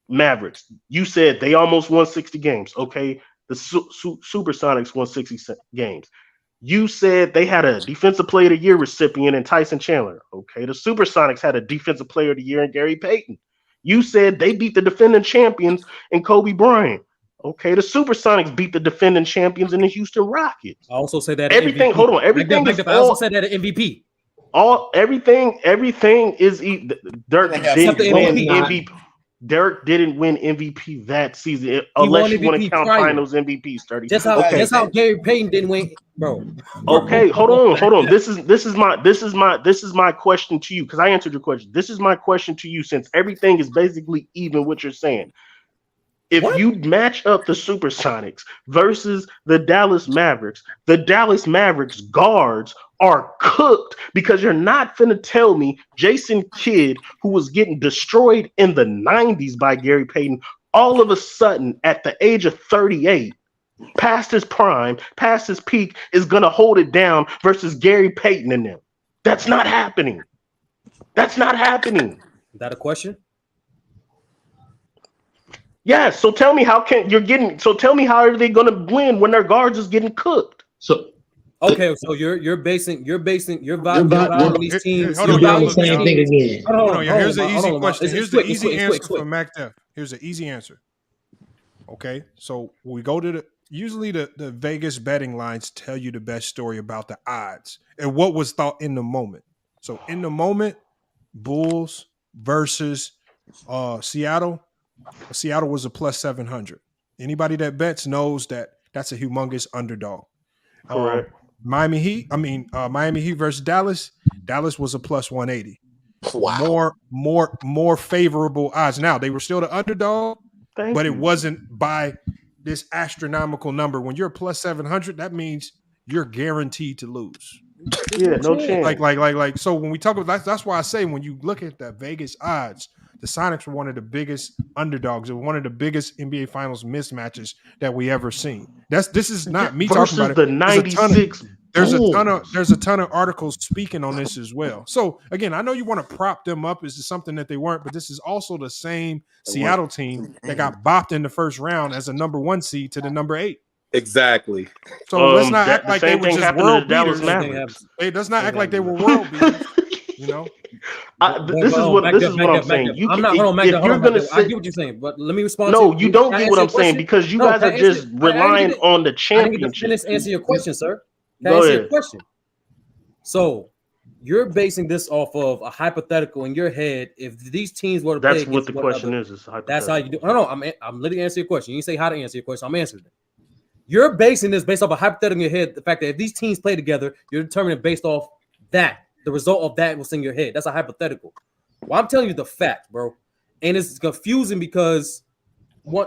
Mavericks. You said they almost won 60 games. Okay, the Supersonics won 60 games. You said they had a Defensive Player of the Year recipient in Tyson Chandler. Okay, the Supersonics had a Defensive Player of the Year in Gary Payton. You said they beat the defending champions in Kobe Bryant. Okay, the Supersonics beat the defending champions in the Houston Rockets. I also said that everything. MVP. Hold on, everything. I also said that at MVP. Everything is Dirk didn't win MVP. Dirk didn't win MVP that season, unless you want to count Finals MVP. That's how Gary Payton didn't win, bro. Okay, hold on. This is my question to you, because I answered your question. This is my question to you, since everything is basically even what you're saying. If you match up the Supersonics versus the Dallas Mavericks guards are cooked, because you're not finna tell me Jason Kidd, who was getting destroyed in the 90s by Gary Payton, all of a sudden at the age of 38, past his prime, past his peak, is gonna hold it down versus Gary Payton and them. That's not happening. Is that a question? Yes. So tell me how are they going to win when their guards is getting cooked? So you're basing these teams. You're doing the same thing again. Here's the easy question. Here's the easy answer for MacDuff. Here's the easy answer. Okay, so we go to usually the Vegas betting lines tell you the best story about the odds and what was thought in the moment. So in the moment, Bulls versus Seattle. Seattle was a plus 700. Anybody that bets knows that that's a humongous underdog. Correct. Miami Heat versus Dallas. Dallas was a plus 180. Wow. More favorable odds. Now they were still the underdog, but it wasn't by this astronomical number. When you're a plus 700, that means you're guaranteed to lose. Yeah, no chance. Like. So when we talk about that's why I say when you look at the Vegas odds, the Sonics were one of the biggest underdogs. It was one of the biggest NBA Finals mismatches that we ever seen. This is not me talking about it. The 96 there's a ton of articles speaking on this as well. So again, I know you want to prop them up as something that they weren't, but this is also the same Seattle team that got bopped in the first round as a number 1 seed to the number 8. Exactly. So let's not act like they were just world beaters. Let's not act like they were world beaters. You know. This is what I'm saying. If you're gonna say, I get what you're saying, but let me respond. No, you don't get what I'm saying because you guys are just relying on the championship. I didn't get to answer your question, sir. Go ahead. Your question. So you're basing this off of a hypothetical in your head. If these teams were to play, that's what the question is. That's how you do. No, I'm literally answering your question. You didn't say how to answer your question. I'm answering it. You're basing this based off a hypothetical in your head. The fact that if these teams play together, you're determining based off that. The result of that was in your head. That's a hypothetical. Well, I'm telling you the fact, bro. And it's confusing because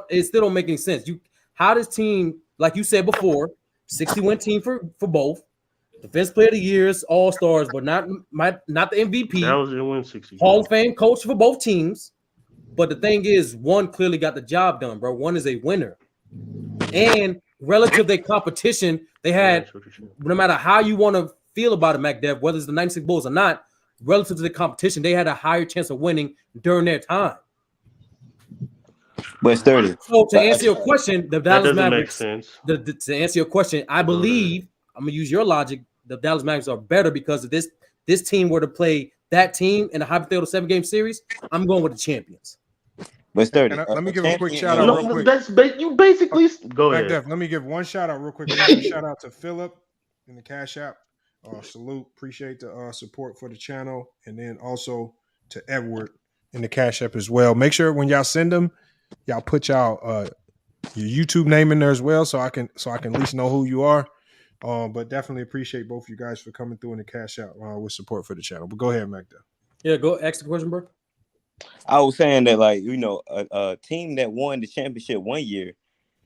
it still don't make any sense. How this team, like you said before, 60-win team for both. Defense Player of the Years, All-Stars, but not the MVP. That was in win 60. Hall of Fame coach for both teams. But the thing is, one clearly got the job done, bro. One is a winner. And relative to their competition, they had, no matter how you want to feel about it, MacDev, whether it's the 96 Bulls or not, relative to the competition, they had a higher chance of winning during their time. But it's 30. So to answer your question, the Dallas Mavericks, make sense. To answer your question, I believe, I'm going to use your logic, the Dallas Mavericks are better because if this team were to play that team in a hypothetical 7-game series, I'm going with the champions. But it's 30. Let me give a quick shout out real quick. You basically go ahead. Let me give one shout out real quick. Let me give a shout out to Philip in the Cash App. Salute, appreciate the support for the channel, and then also to Edward in the Cash App as well. Make sure when y'all send them, y'all put your YouTube name in there as well, so I can at least know who you are. But definitely appreciate both you guys for coming through in the Cash App with support for the channel. But go ahead, Magda. Yeah, go ask the question, bro. I was saying that, like, a team that won the championship one year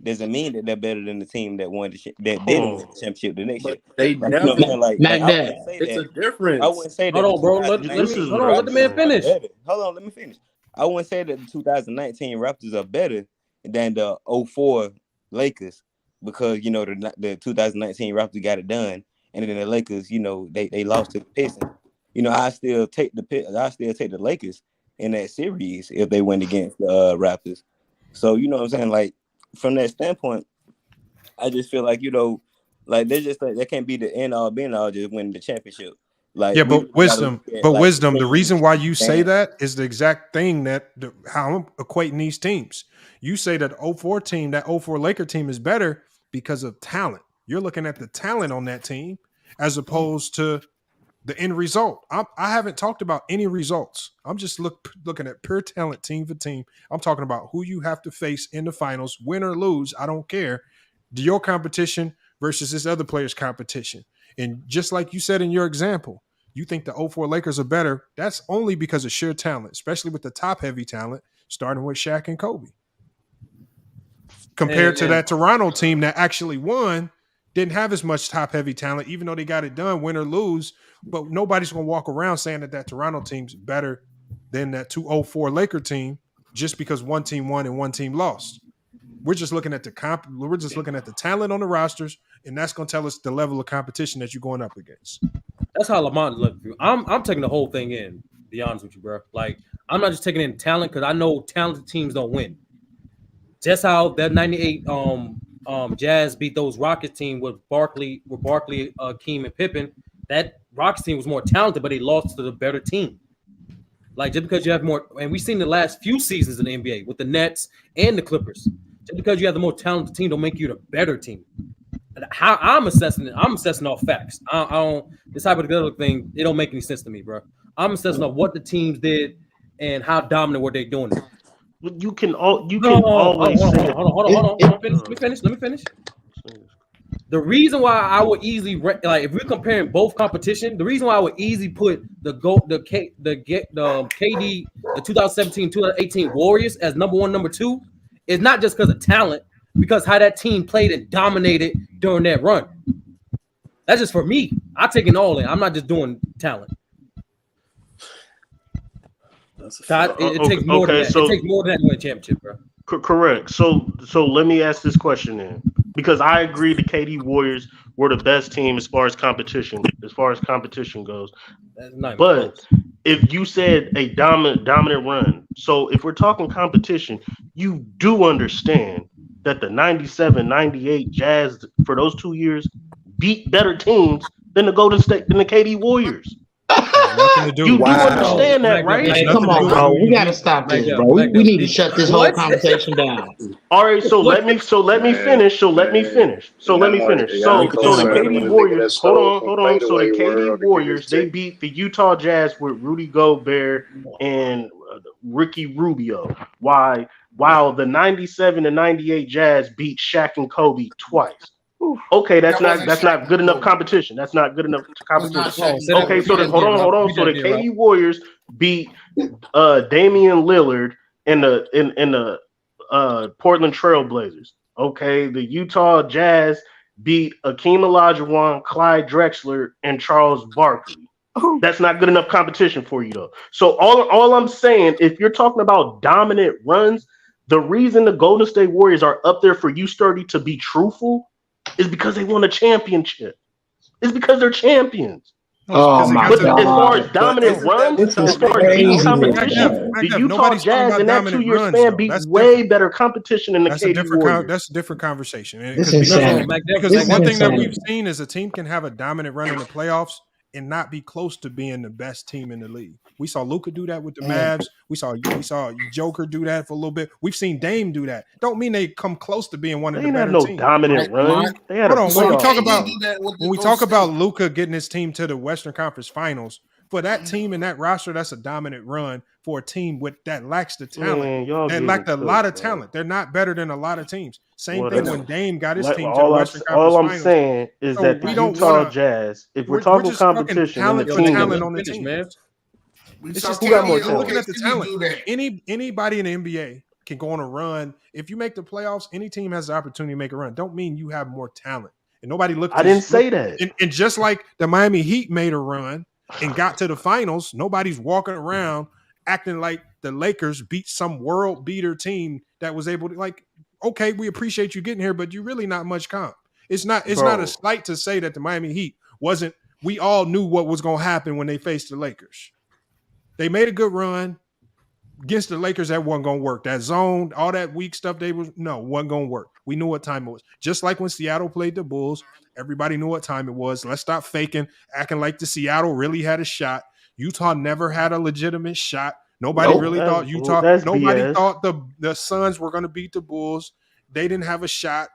doesn't mean that they're better than the team that won that didn't win the championship the next year. They definitely it's a difference. I wouldn't say that. Hold on, bro. Let the man finish. Hold on, let me finish. I wouldn't say that the 2019 Raptors are better than the 04 Lakers because the 2019 Raptors got it done, and then the Lakers, they lost to the Pistons. I still take the Lakers in that series if they win against the Raptors. So you know what I'm saying, like. From that standpoint, I just feel like they're just like they can't be the end all being all just winning the championship. Like but wisdom. The reason why you say that is the exact thing how I'm equating these teams. You say that 04 team, that 04 Laker team is better because of talent. You're looking at the talent on that team as opposed to the end result. I haven't talked about any results. I'm just looking at pure talent, team for team. I'm talking about who you have to face in the finals, win or lose. I don't care. Your competition versus this other player's competition. And just like you said in your example, you think the 04 Lakers are better. That's only because of sheer talent, especially with the top-heavy talent, starting with Shaq and Kobe. Compared to that Toronto team that actually won, didn't have as much top-heavy talent, even though they got it done, win or lose. But nobody's going to walk around saying that Toronto team's better than that 2004 Laker team just because one team won and one team lost. We're just looking at we're just looking at the talent on the rosters, and that's going to tell us the level of competition that you're going up against. That's how Lamont looked. I'm taking the whole thing in, to be honest with you, bro. Like, I'm not just taking in talent because I know talented teams don't win. Just how that 98 Jazz beat those Rockets team with Barkley, Keem, and Pippen. That Rockets team was more talented, but they lost to the better team. Like, just because you have more, and we've seen the last few seasons in the NBA with the Nets and the Clippers. Just because you have the more talented team don't make you the better team. How I'm assessing it, I'm assessing off facts. I don't this hypothetical thing. It don't make any sense to me, bro. I'm assessing off what the teams did and how dominant were they doing it. You can always say. Hold on. Let me finish. The reason why I would easily if we're comparing both competition, the reason why I would easily put the KD, the 2017-2018 Warriors as number 1, number 2 is not just because of talent, because how that team played and dominated during that run. That's just for me. I take it all in. I'm not just doing talent. It takes more than that. It takes more than that to win a championship, bro. Correct. So let me ask this question then. because I agree the KD Warriors were the best team as far as competition goes. That's not even But close. if you said a dominant run, so if we're talking competition, you do understand that the 97, 98 Jazz for those 2 years beat better teams than the KD Warriors. Nothing to do. You do understand that, right? Come on, bro. We gotta stop this, bro. We need to shut this whole conversation down. All right, so let me finish. So the KD Warriors. Hold on. So the KD Warriors, they beat the Utah Jazz with Rudy Gobert and Ricky Rubio. While the 97 and 98 Jazz beat Shaq and Kobe twice. Okay, that's not good enough competition. That's not good enough competition. Okay, so hold on. So the KD Warriors beat Damian Lillard in the Portland Trail Blazers. Okay, the Utah Jazz beat Akeem Olajuwon, Clyde Drexler, and Charles Barkley. That's not good enough competition for you, though. So all I'm saying, if you're talking about dominant runs, the reason the Golden State Warriors are up there for you, Sturdy, to be truthful, is because they won a championship. It's because they're champions. Oh my but God. As far as dominant runs, as far as beating competition, the Utah Jazz in that 2 year span beat way better competition than the KD Warriors. That's a different conversation. This is insane. Because one thing that we've seen is a team can have a dominant run in the playoffs and not be close to being the best team in the league. We saw Luka do that with the Mavs. We saw Joker do that for a little bit. We've seen Dame do that. Don't mean they come close to being one of the better teams. Dominant run. They had when we talk about Luka getting his team to the Western Conference Finals, for that team and that roster, that's a dominant run for a team that lacks the talent. They lacked a lot of talent. They're not better than a lot of teams. Same thing when Dame got his team to the Western Conference Finals. All I'm saying is that the Utah Jazz, if we're talking competition, talent on the team, man. It's just who got more talent. Looking at the talent. Anybody in the NBA can go on a run. If you make the playoffs, any team has the opportunity to make a run. Don't mean you have more talent. And nobody looked. I didn't say that. And just like the Miami Heat made a run and got to the finals, nobody's walking around acting like the Lakers beat some world beater team that was able to, okay, we appreciate you getting here, but you're really not much comp. It's not a slight to say that the Miami Heat wasn't. We all knew what was going to happen when they faced the Lakers. They made a good run against the Lakers. That wasn't going to work. That zone, all that weak stuff, wasn't going to work. We knew what time it was. Just like when Seattle played the Bulls, everybody knew what time it was. Let's stop acting like the Seattle really had a shot. Utah never had a legitimate shot. Nobody thought Utah. Nobody thought the Suns were going to beat the Bulls. They didn't have a shot.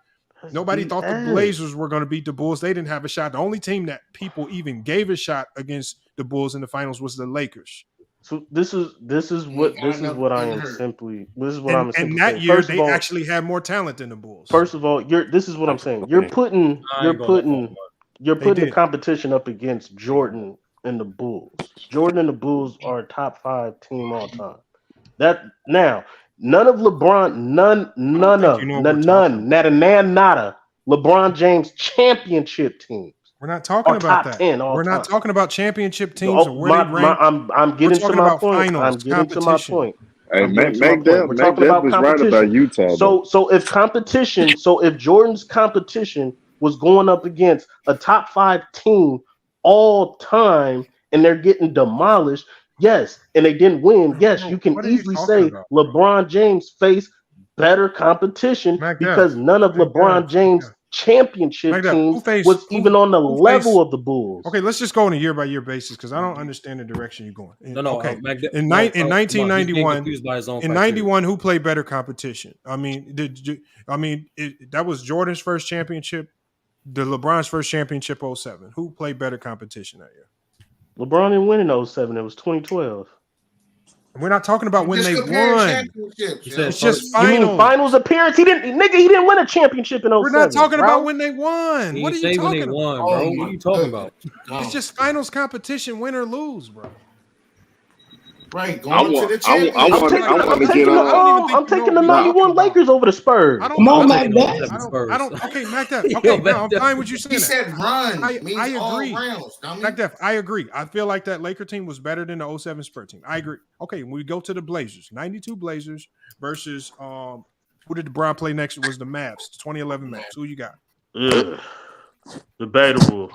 Nobody thought the Blazers were going to beat the Bulls. They didn't have a shot. The only team that people even gave a shot against the Bulls in the finals was the Lakers. So this is what I'm simply. And that year they actually had more talent than the Bulls. First of all, this is what I'm saying. You're putting the competition up against Jordan and the Bulls. Jordan and the Bulls are a top 5 team all time. That now none of LeBron, nada, LeBron James championship teams. We're not talking about that. We're not talking about championship teams. I'm getting to my point. I'm getting to my point. Hey, Mac was right about Utah. So if Jordan's competition was going up against a top 5 team all time and they're getting demolished, yes, and they didn't win, yes, you can easily say LeBron James faced better competition because none of LeBron James championship teams was even on the level of the Bulls. Okay, let's just go on a year-by-year basis because I don't understand the direction you're going. Okay, in 1991, who played better competition? I mean, that was Jordan's first championship, the LeBron's first championship 07. Who played better competition that year? LeBron didn't win in 07. It was 2012. We're not talking about when they won. It's just finals. You mean finals appearance? He didn't win a championship in 07. We're not talking about when they won. What are you talking about? Bro? What are you talking about? It's just finals competition, win or lose, bro. Right, going to the championship. I'm taking the 91 Lakers over the Spurs. Come on, Mac. I don't. Okay, Mac Def. Okay, no, I'm fine with you saying that. He said run. I agree. Mac Def, I agree. I feel like that Laker team was better than the 07 Spurs team. I agree. Okay, when we go to the Blazers, 92 Blazers versus Who did LeBron play next? It was the Mavs, 2011 Mavs. Who you got? Ugh. Debatable.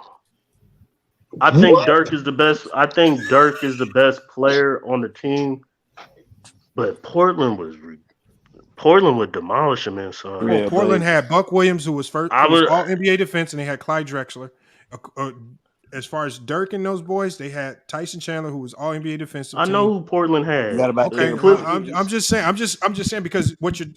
I think Dirk is the best. I think Dirk is the best player on the team, but Portland would demolish him inside. Well, Portland had Buck Williams, who was first, who was all NBA defense, and they had Clyde Drexler. As far as Dirk and those boys, they had Tyson Chandler, who was all NBA defensive. I know who Portland had. Okay, I'm just saying. I'm just saying because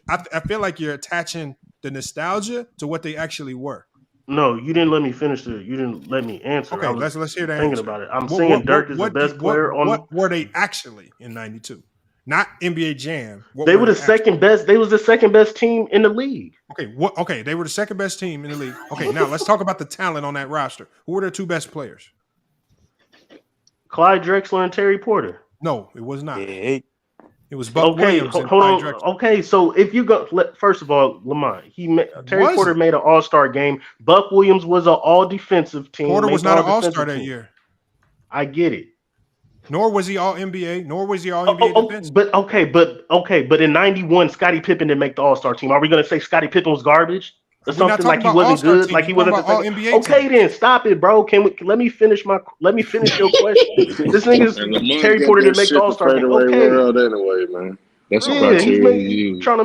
I feel like you're attaching the nostalgia to what they actually were. No, you didn't let me finish it. You didn't let me answer. Okay, let's hear that. Thinking about it, I'm saying Dirk is the best player on. What were they actually in '92? Not NBA Jam. They were the second best. They was the second best team in the league. Okay, Okay, they were the second best team in the league. Okay, now let's talk about the talent on that roster. Who were their two best players? Clyde Drexler and Terry Porter. No, it was not. It was Buck Williams. Hold on. Okay, so if you go, first of all, Lamont, Terry Porter made an All-Star game. Buck Williams was an All-Defensive team. Porter was not an All-Star that year. I get it. Nor was he all NBA. Nor was he all NBA defense. But in '91, Scottie Pippen didn't make the All-Star team. Are we gonna say Scottie Pippen was garbage or something like he wasn't good? Like he wasn't all NBA. Okay, then stop it, bro. Let me finish your question. This nigga's Terry Porter didn't make the All-Star team. Okay, anyway, man. That's he's trying to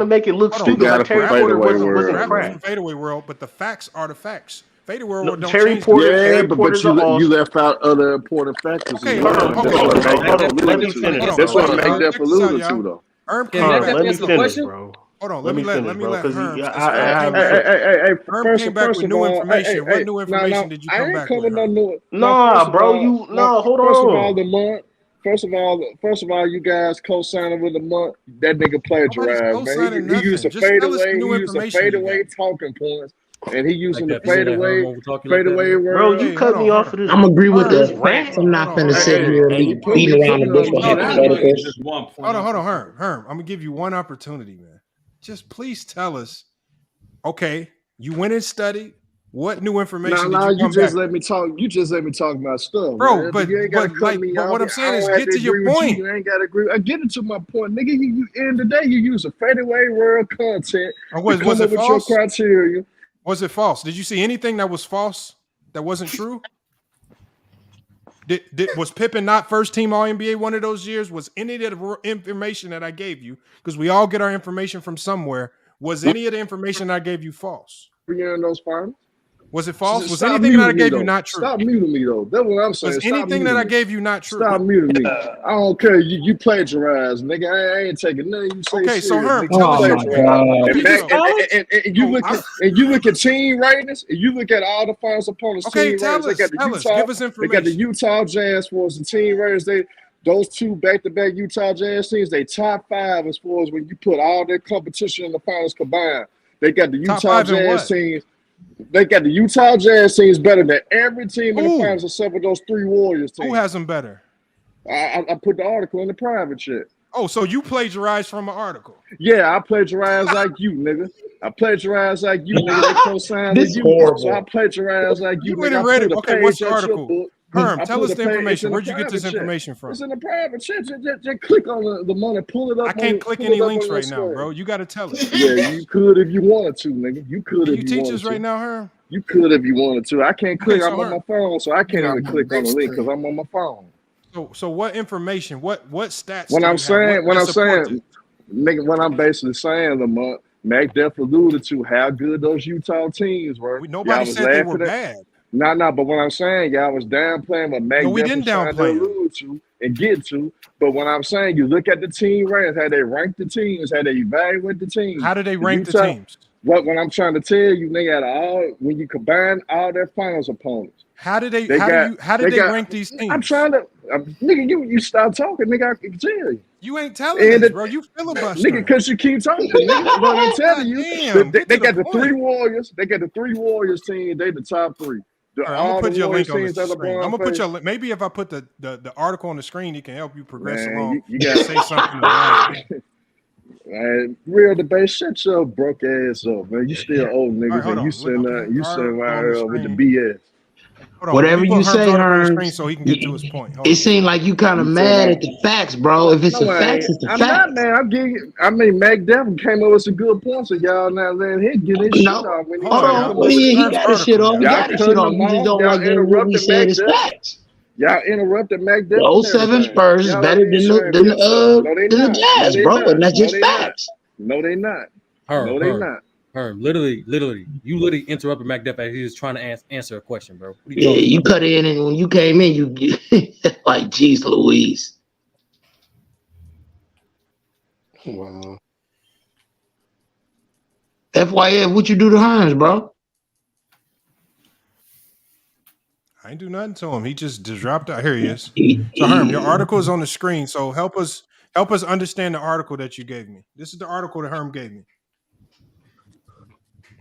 make it look stupid. Like Terry Porter wasn't crap. Fadeaway world, but the facts are the facts. Fadeaway world don't Terry change. Porter, but you left out other important factors. Okay, let me finish. That's what make that alluded to, though. Let me finish, bro. Hold on, let me let Herm. Herm came back with new information. What new information did you come back with? Hold on. First of all, you guys co-signing with Lamont. That nigga plagiarized, man. He used a fadeaway. He used a fadeaway talking points. And he using the fadeaway word. Bro, you cut me off of this. I'm agree with the facts. I'm not finna sit here and be beating around the bush with hypotheticals. Hold on, Herm. I'm gonna give you one opportunity, man. Just please tell us. Okay, you went and studied. What new information? You just let me talk. You just let me talk about stuff, bro. Man. But you ain't gotta cut me off. What I'm saying is, get to your point. You ain't gotta agree. I get it to my point, nigga. You end the day, you use a fadeaway word content. Was it false? Your criteria. Was it false? Did you see anything that was false that wasn't true? Was Pippen not first team All NBA one of those years? Was any of the information that I gave you, because we all get our information from somewhere, was any of the information I gave you false? You're in those finals. Was it false? Was anything that I gave you not true? Stop muting me, though. That's what I'm saying. Was anything that I gave you not true? Stop muting me. I don't care. You plagiarized, nigga. I ain't taking nothing you say. Okay, so Herm, and you look at team ratings, and you look at all the finals opponents' team ratings. They got the Utah. Give us information. They got the Utah Jazz for the team ratings. Those two back-to-back Utah Jazz teams, they top 5 as far as when you put all their competition in the finals combined. They got the Utah Jazz teams. They got the Utah Jazz teams better than every team in the finals except for those 3 Warriors teams. Who has them better? I put the article in the private chat. Oh, so you plagiarized from an article? Yeah, I plagiarized like you, nigga. I plagiarized like you, nigga. They co-signed with you, so I plagiarized like you. You went and read it. Okay, what's the article? Herm, tell us the information. Where'd you get this information from? It's in the private chat. Just click on the money, pull it up. I can't click any links right now, bro. You got to tell us. Yeah, you could if you wanted to, nigga. You could if you wanted to. Can you teach us right now, Herm? You could if you wanted to. I can't click. I'm on my phone, so I can't even click on the link because I'm on my phone. So what information? What stats? When I'm basically saying, Lamont, Mac Def alluded to how good those Utah teams were. Nobody said they were bad. No, but what I'm saying, y'all was downplaying what Mac we didn't downplay allude to and get to. But when I'm saying, you look at the team ratings, how they rank the teams, how they evaluate the teams. How do they rank the teams? When I'm trying to tell you, nigga, when you combine all their finals opponents. How did they rank these teams? I'm trying to, nigga. You stop talking, nigga. I can tell you. You ain't telling us, bro. You filibustering, nigga, because you keep talking. Nigga. But I'm telling you, they got the 3 Warriors. They got the 3 Warriors team. They the top 3. I'm gonna put your link on the screen. I'm gonna put your link. Maybe if I put the article on the screen, it can help you progress along. You gotta say something. Man, real debate, shut your broke ass up, man. You still old niggas, and you sitting right here with the BS. Whatever you say, Herms, so he can get to his point. It seemed like you kind of mad at the facts, bro. If it's the facts, it's the facts. I'm not, man. I'm getting. I mean, Mac Devin came up with some good points, so y'all now letting him get his shit off. When Hold on, he got his shit off. He got his shit off. You just don't like what we said is facts. Y'all interrupted Mac Devin. The 07 Spurs is better than the Jazz, bro. And that's just facts. No, they not. No, they not. Herm, literally, you literally interrupted McDuff as he was trying to answer a question, bro. Yeah, you cut in, and when you came in, you like, geez, Louise. Wow. FYF, what you do to Herms, bro? I ain't do nothing to him. He just dropped out. Here he is. So Herm, your article is on the screen. So help us understand the article that you gave me. This is the article that Herm gave me.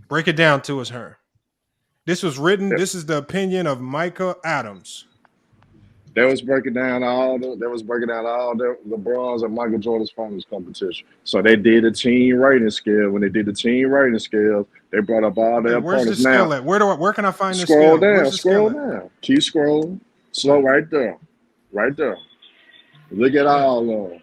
Break it down to us, Herm. This was written. This is the opinion of Micah Adams. That was breaking down all the LeBron's and Michael Jordan's finals competition. So they did a team rating scale. When they did the team rating scale, they brought up all their Where's opponents. the scale at? Where can I find this scale? Scroll down. Keep scrolling. Slow right there. Look at all of them.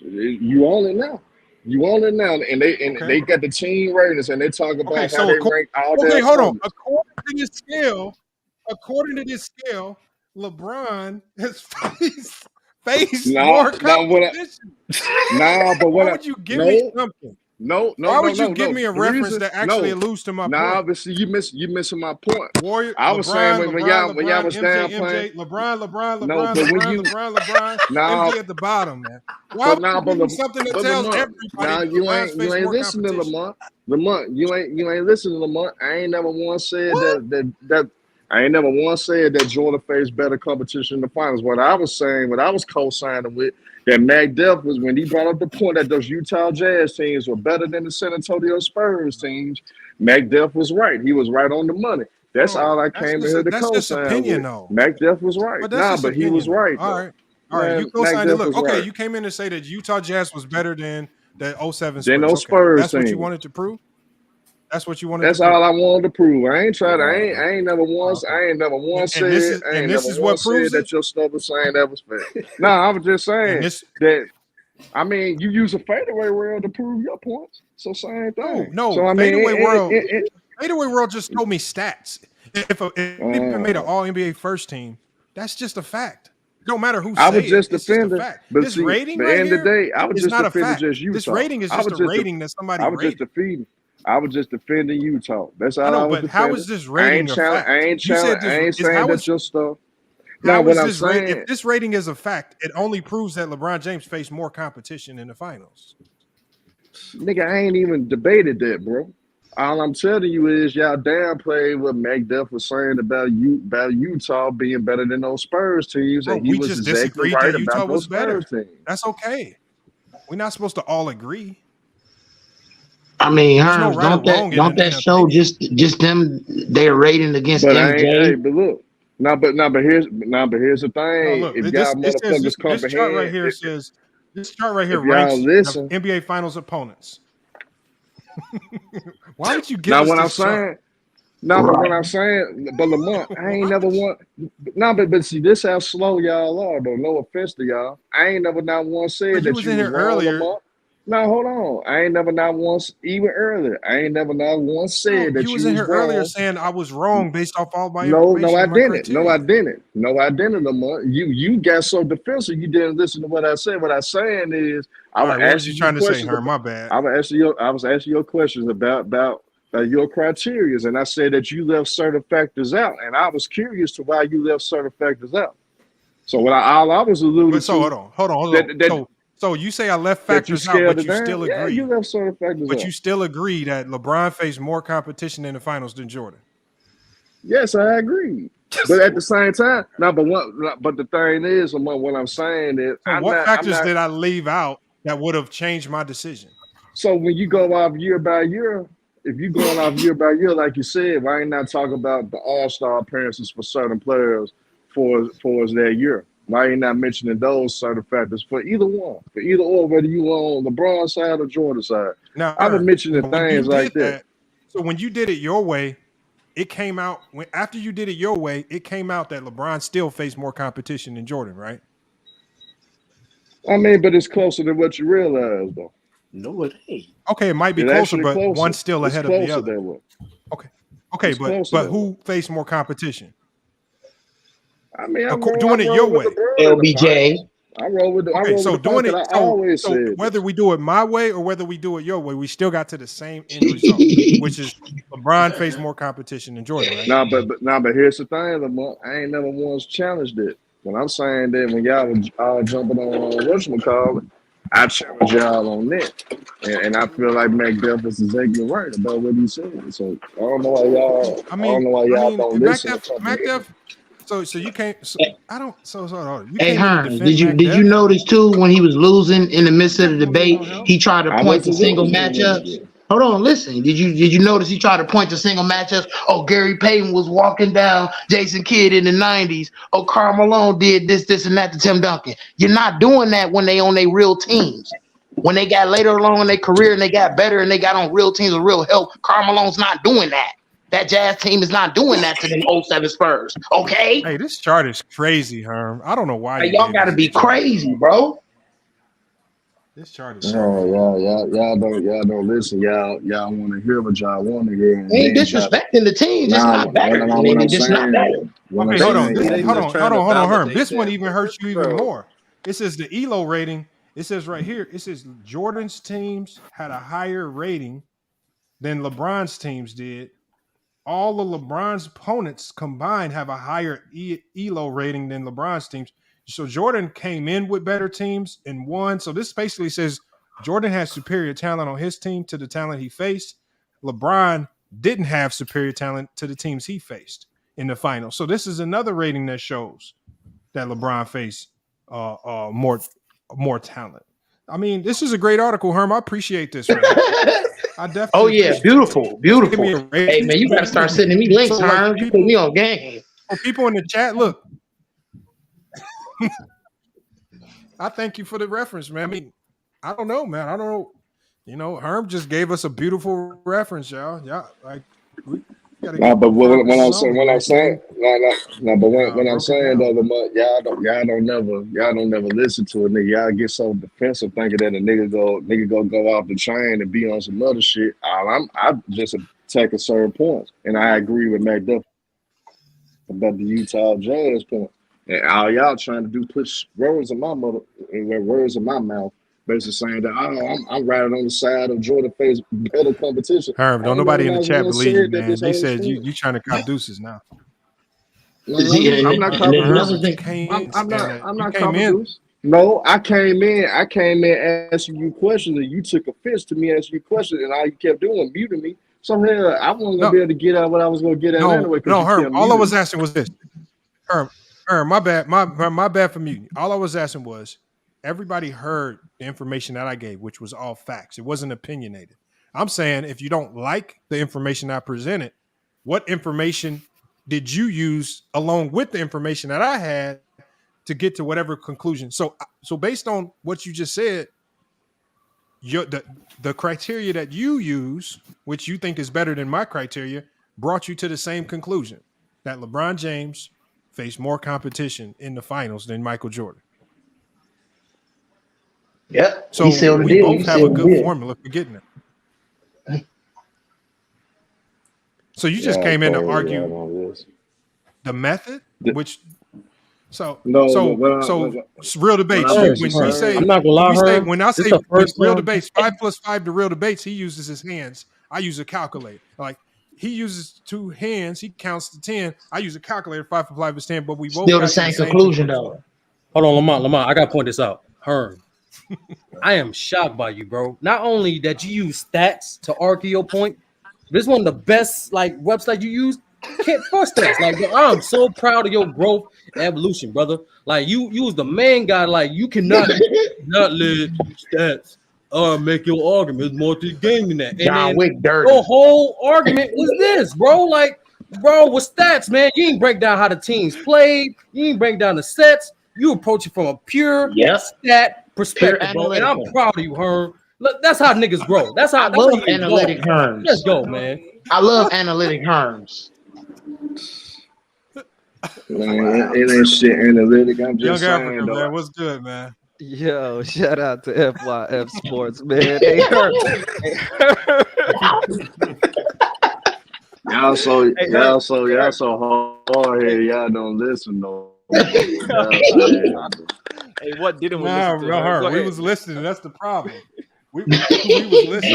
You own it now. And they got the team ratings, and they talk about how they rank all their hold on. According to this scale, LeBron has faced more competition. But why would you give me something? Why would you give me a reference that actually alludes to my point? Obviously you missing my point. I was saying when y'all was down playing LeBron, MJ at the bottom, man. Why would you give me something that tells everybody? You ain't listening to Lamont. You ain't listening to Lamont. I ain't never once said that. I ain't never once said that Jordan faced better competition in the finals. What I was co-signing with, that Mac Def was when he brought up the point that those Utah Jazz teams were better than the San Antonio Spurs teams. Mac Def was right. He was right on the money. That's all I came in here to co-sign opinion, with. Though. Mac Def was right. But he was right. All right. You co-signed it. Look, okay, you came in to say that Utah Jazz was better than the 07 Spurs. Then those Spurs That's what you teams. wanted to prove? That's what you wanted That's to prove? all I wanted to prove. I ain't never once said that your stuff was saying that was fair. No, I was just saying that. I mean, you use a fadeaway world to prove your points. So same thing. No, so, fadeaway world just told me stats. If people made an All NBA first team, that's just a fact. It don't matter who says it. I was just defending. But this rating right end of the day, I was just not defending a fact. just Utah. This rating is just a rating that somebody rated. I was just defending Utah. That's all I know, I was but defending. how is this rating a fact? I ain't saying that's your stuff. If this rating is a fact, it only proves that LeBron James faced more competition in the finals. Nigga, I ain't even debated that, bro. All I'm telling you is y'all downplayed what McDuff was saying about Utah being better than those Spurs teams, and he was exactly right about those Spurs teams. That's okay. We're not supposed to all agree. I mean, Herms, don't that show just them their rating against MJ? Hey, but look, but here's the thing. No, look, if y'all motherfuckers comprehend, this chart right here says this chart right here ranks NBA Finals opponents. Why would you give us this chart? But what I'm saying, but Lamont, I ain't never want. But see, this how slow y'all are. Though, no offense to y'all, I ain't never not once said that you was in here earlier. Lamont. No, hold on. I ain't never not once, even earlier. I ain't never not once said that you was in here wrong. earlier saying I was wrong based off all my information. No, I didn't. Lamont. You got so defensive. You didn't listen to what I said. What I'm saying is, what was you trying to say, Herm? My bad. I was asking your questions about your criteria, and I said that you left certain factors out, and I was curious to why you left certain factors out. So all I was alluding to. So hold on. So you say I left factors out, but you still agree. Yeah, you left certain factors out. You still agree that LeBron faced more competition in the finals than Jordan. Yes, I agree. But at the same time, but the thing is, what I'm saying is, what factors did I leave out that would have changed my decision? So when you go off year by year, if you're going off year by year, like you said, why ain't not talk about the All-Star appearances for certain players for that year? Why ain't not mentioning those certain factors for either one, whether you on LeBron side or Jordan side? Now, I would mention the things like that. So when you did it your way, it came out when after you did it your way, it came out that LeBron still faced more competition than Jordan, right? I mean, but it's closer than what you realize, though. No, it ain't. Okay, it might be It's closer, actually but closer. one's still It's ahead of the closer other. that way. Okay, It's but closer that who faced more competition? I mean, Doing it your way. LBJ. I roll with the Okay, so the doing fact it. that I always So said whether this. we do it my way or whether we do it your way, we still got to the same end result, which is LeBron faced more competition than Jordan, right? But here's the thing, Lamar. I ain't never once challenged it. When I'm saying that when y'all was all jumping on whatchamacallit, I challenge y'all on that. And I feel like Macduff is exactly right about what he said. So I don't know why y'all don't listen to MacDuff. So you can't. So, I don't. So you Hey can't really Hearns, defend did you MacDuff. notice too when he was losing in the midst of the debate, he tried to I point to wasn't single losing in that matchups? debate. Hold on, listen. Did you notice he tried to point to single matchups? Oh, Gary Payton was walking down Jason Kidd in the 90s. Oh, Karl Malone did this, and that to Tim Duncan. You're not doing that when they on their real teams. When they got later along in their career and they got better and they got on real teams with real help, Karl Malone's not doing that. That Jazz team is not doing that to them 07 Spurs. Okay? Hey, this chart is crazy, Herm. I don't know why Hey, you y'all gave gotta us be this chart. crazy, bro. This chart is No, y'all don't listen. Y'all want to hear what y'all want to hear. And They ain't then disrespecting the team, just nah, not better. what They I'm just not better. saying. What I'm Okay, hold on. saying. Hold on, Herm. This one that, even hurts you even more. It says the ELO rating. It says right here. It says Jordan's teams had a higher rating than LeBron's teams did. All of LeBron's opponents combined have a higher ELO rating than LeBron's teams. So Jordan came in with better teams and won. So this basically says Jordan has superior talent on his team to the talent he faced. LeBron didn't have superior talent to the teams he faced in the final. So this is another rating that shows that LeBron faced more talent. I mean, this is a great article, Herm. I appreciate this. Right? I definitely. Oh yeah, beautiful. Hey man, you gotta start sending me links, Herm. You put me on game. For people in the chat, look. I thank you for the reference, man. I mean, I don't know, man. I don't know. You know, Herm just gave us a beautiful reference, y'all. Yeah, like we gotta get But when I'm zone, saying, down. though, y'all don't never listen to a nigga. Y'all get so defensive thinking that a nigga go off the chain and be on some other shit. I just attacking certain points, and I agree with McDuff about the Utah Jazz point. And all y'all trying to do put words in my mouth, basically saying that I'm riding on the side of Jordan face better competition. Herm, don't nobody in the chat believe you, man. They said you trying to cop deuces now. I'm not copping deuces. No, I came in asking you questions, and you took offense to me asking you questions, and all you kept doing muting me. So hell, I wasn't gonna be able to get out what I was gonna get out anyway. No, Herm. All I was asking was this. Herm, my bad. My bad for muting. All I was asking was everybody heard the information that I gave, which was all facts. It wasn't opinionated. I'm saying if you don't like the information I presented, what information did you use along with the information that I had to get to whatever conclusion? So based on what you just said, the criteria that you use, which you think is better than my criteria, brought you to the same conclusion that LeBron James faced more competition in the finals than Michael Jordan. Yep. So we both have a good formula for getting it. So you just came in to argue the method, which real debates. When I say real debates, 5 + 5 to real debates, he uses his hands. I use a calculator. Like he uses 2 hands, he counts to 10. I use a calculator. 5 + 5 is 10. But we both still the same conclusion though. Hold on, Lamont. I gotta point this out. Herm, I am shocked by you, bro. Not only that you use stats to argue your point, this is one of the best websites you use. Can't trust stats. I'm so proud of your growth and evolution, brother. Like you was the main guy. Like you cannot not let stats make your argument more to the game than that. And John Wick dirty. Your whole argument was this, bro. Like, bro, with stats, man, you ain't break down how the teams played. You ain't break down the sets. You approach it from a pure stat perspective, bro. And I'm proud of you, Herm. Look, that's how niggas grow. That's how I love analytic Herms. Let's go, man. I love analytic Herms. Man, it ain't shit analytic. I'm just Young saying Africa, though. man, what's good, man? Yo, shout out to FYF Sports, man. Hey, Herb. Hey, Herb. Y'all so Hey, Herb. y'all so hard here. Y'all don't listen though. Y'all sad. Hey, what didn't we Nah, listen to? bro, Herb? Go we ahead. was listening. That's the problem. We was listening.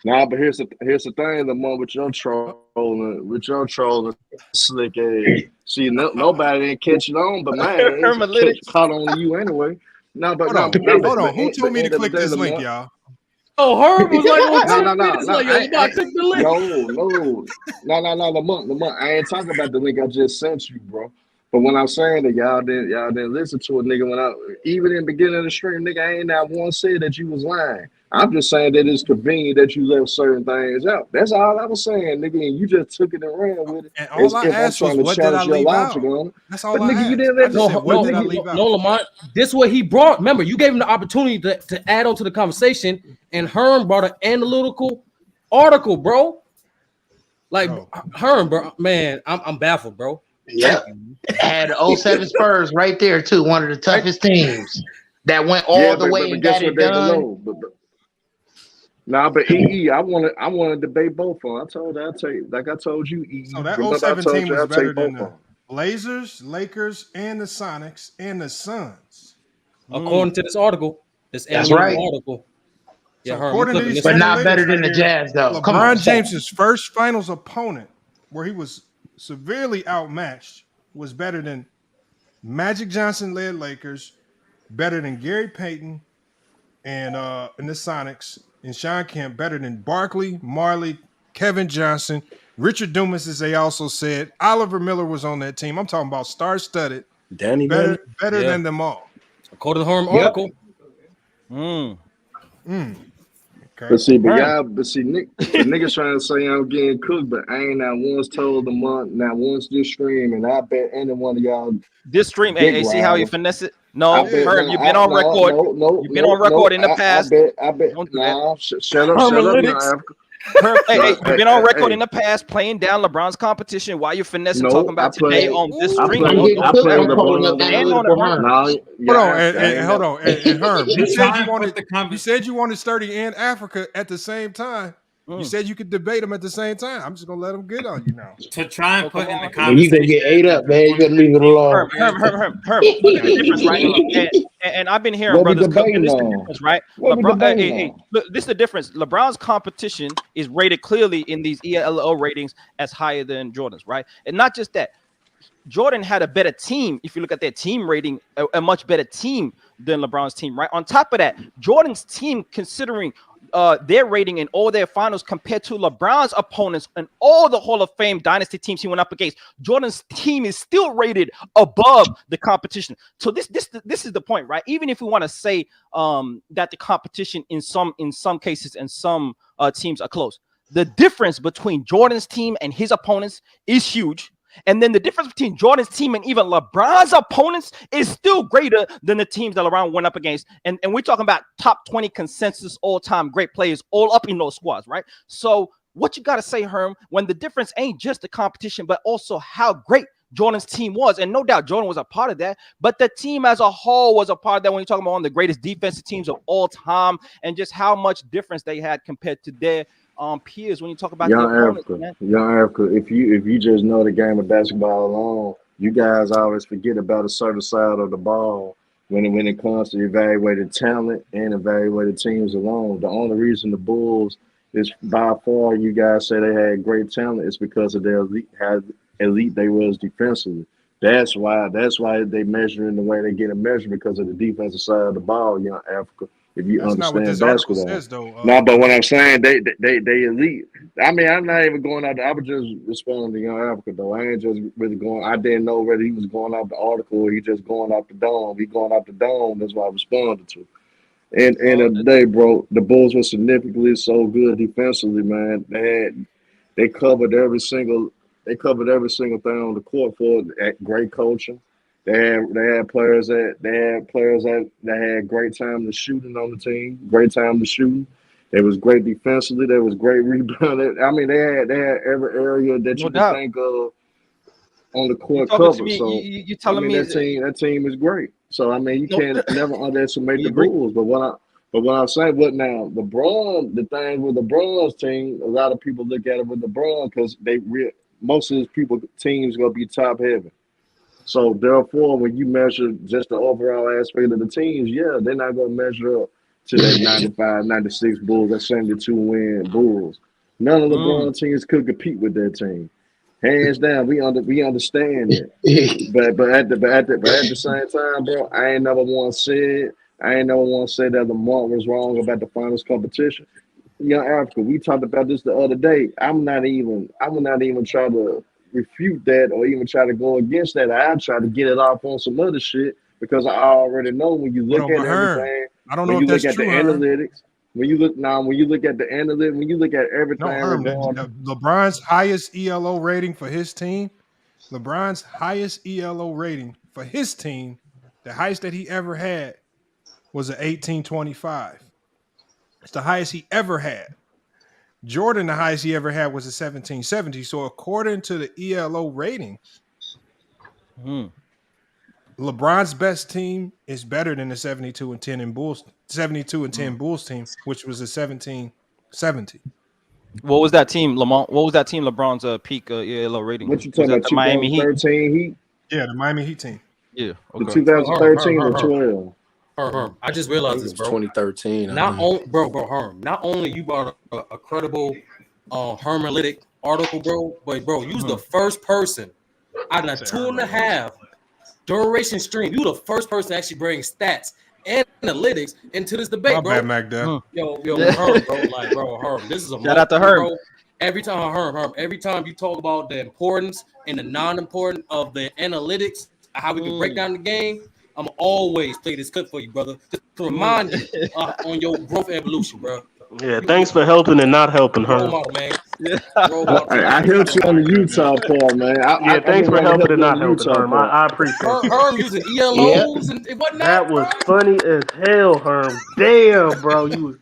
But here's the thing, Lamar, with your trolling slick ass. See, nobody didn't catch it on, but mine Hermalytics. caught on to you anyway. Hold on. Who told me to click this link, y'all? Oh, Herb was like on 10 No. minutes. Like, yo, Lamar, click the link. No, Lamar. I ain't talking about the link I just sent you, bro. But when I'm saying that y'all didn't listen to it, nigga, even in the beginning of the stream, nigga, I ain't not once said that you was lying. I'm just saying that it's convenient that you left certain things out. That's all I was saying, nigga, and you just took it and ran with it. And all I asked was, what did I leave out? That's all I asked. You didn't I let just said, what did I leave out? No, Lamar. This what he brought. Remember, you gave him the opportunity to add on to the conversation, and Herm brought an analytical article, bro. Like Herm, bro, man, I'm baffled, bro. Yeah, had 07 Spurs right there too. One of the toughest teams that went all the way and got it done. But EE, I want to debate both of them. I told you, EE. So that 07 team was better than the Blazers, Lakers, and the Sonics and the Suns. According to this article, That's right. Article. Yeah, so according to these but not better than the Jazz, though. LeBron James's first finals opponent, where he was severely outmatched, was better than Magic Johnson-led Lakers, better than Gary Payton and the Sonics, and Sean Kemp, better than Barkley, Marley, Kevin Johnson, Richard Dumas, as they also said. Oliver Miller was on that team. I'm talking about star-studded. Danny better than them all. According to the Herm article. Okay. But see, Nick, the niggas trying to say I'm getting cooked, but I ain't not once told the month, not once this stream, and I bet any one of y'all. This stream, hey, see how you finesse it? No, Herb, you've been on record. You've been on record in the past. I bet. Nah, shut up, Hermalytics. Herb, hey, you've been on record in the past playing down LeBron's competition. Why you finessing talking about today on this stream? Hold on. And Herb, you said you wanted Sturdy and Africa at the same time. You said you could debate them at the same time. I'm just gonna let them get on you now. To try and put in the conversation. You gonna get ate up, man. You gotta leave it alone. Herb. Look at the difference, right? And I've been hearing brothers cook. This is the difference, right? LeBron, look, this is the difference. LeBron's competition is rated clearly in these ELO ratings as higher than Jordan's, right? And not just that. Jordan had a better team. If you look at their team rating, a much better team than LeBron's team, right? On top of that, Jordan's team, considering their rating in all their finals compared to LeBron's opponents and all the Hall of Fame dynasty teams he went up against, Jordan's team is still rated above the competition. So this is the point, right? Even if we want to say that the competition in some cases and some teams are close, the difference between Jordan's team and his opponents is huge. And then the difference between Jordan's team and even LeBron's opponents is still greater than the teams that LeBron went up against. And we're talking about top 20 consensus all-time great players all up in those squads, right? So what you got to say, Herm, when the difference ain't just the competition, but also how great Jordan's team was. And no doubt Jordan was a part of that, but the team as a whole was a part of that when you're talking about one of the greatest defensive teams of all time and just how much difference they had compared to their peers when you talk about Young Africa, if you just know the game of basketball alone, you guys always forget about a certain side of the ball when it comes to evaluating talent and evaluating teams alone. The only reason the Bulls is by far you guys say they had great talent is because of their elite they was defensively. That's why they measure in the way they get a measure because of the defensive side of the ball, Young Africa. If you That's not what understand this article basketball, says, though. No, but what I'm saying, they elite. I mean, I'm not even going out. I was just responding to Young Africa, though. I ain't just really going. I didn't know whether he was going off the article or he just going off the dome. He going off the dome. That's what I responded to. And the day, bro, the Bulls were significantly so good defensively, man. They covered every single thing on the court for great coaching. They had players that had great time to shooting on the team, great time to shoot. It was great defensively. There was great rebounding. I mean, they had every area that you could think of. on the court talking to cover. me? So You telling me that team is great. So I mean, you no? can't never underestimate We the agree. Bulls. But what I'm saying, what now? The thing with LeBron's team, a lot of people look at it with LeBron because most of his teams gonna be top heavy. So therefore, when you measure just the overall aspect of the teams, yeah, they're not gonna measure up to that 95, 96 Bulls, that 72 win Bulls. None of LeBron teams could compete with that team. Hands down, we understand that. But at the same time, bro, I ain't never once said that Lamar was wrong about the finals competition. Young Africa, we talked about this the other day. I would not even try to refute that or even try to go against that. I try to get it off on some other shit because I already know when you look at everything, I don't know when if you that's look at the true, Herm. analytics, when you look at the analytics, when you look at everything No, Herm, regarding LeBron's highest ELO rating for his team, the highest that he ever had was an 1825. It's the highest he ever had. Jordan, the highest he ever had was a 1770. So according to the ELO ratings, LeBron's best team is better than the 72 and 10 Bulls team, which was a 1770. What was that team, Lamont? What was that team? LeBron's peak ELO rating. what you Was talking that about, the Miami Heat? 2013 Heat, Yeah, the Miami Heat team. Yeah. the Okay. 2013 or 12. Herm, I just I realized think this, it's bro. 2013. Not only, Herm. Not only you brought a credible hermeneutic article, bro, but bro, you was the first person out of a 2.5 duration stream. You the first person to actually bring stats and analytics into this debate, My bro. bad, Magda. Yo, Yeah. Herm, bro, Herm. This is a Shout out to Herm. bro. Every time, Herm, every time you talk about the importance and the non-importance of the analytics, how we can break down the game, I'm always play this clip for you, brother, just to remind you on your growth evolution, bro. Yeah, thanks for helping and not helping, Role Herm. model, man. Yeah. Role model. I helped you on the Utah part, man. Yeah, thanks for helping and not helping, Utah Herm. part. I appreciate it. Herm using ELOs and whatnot. That was funny as hell, Herm. Damn, bro. You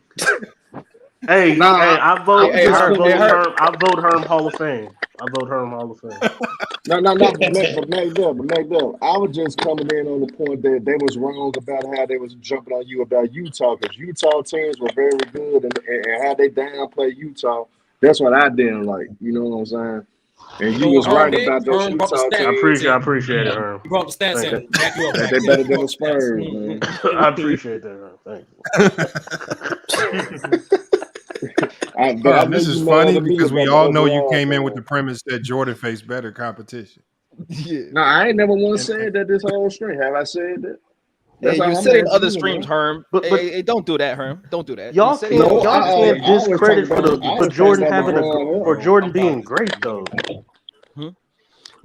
Hey, I vote Herm Hall of Fame. I vote Herm Hall of Fame. No, but Magdub, I was just coming in on the point that they was wrong about how they was jumping on you about Utah, because Utah teams were very good, and how they downplay Utah, that's what I didn't like. You know what I'm saying? And you was right about those Utah teams. I appreciate it, Herm. You brought the stats in. Back you up. That they better than the Spurs, man. I appreciate that, Herm. Thank you. This is funny because we all know you came in with the premise that Jordan faced better competition. Yeah. No, I ain't never once said that this whole string. Have I said that? Hey, you said in other streams, Herm. Hey, don't do that, Herm. Don't do that. Y'all can't discredit for Jordan for Jordan being great though.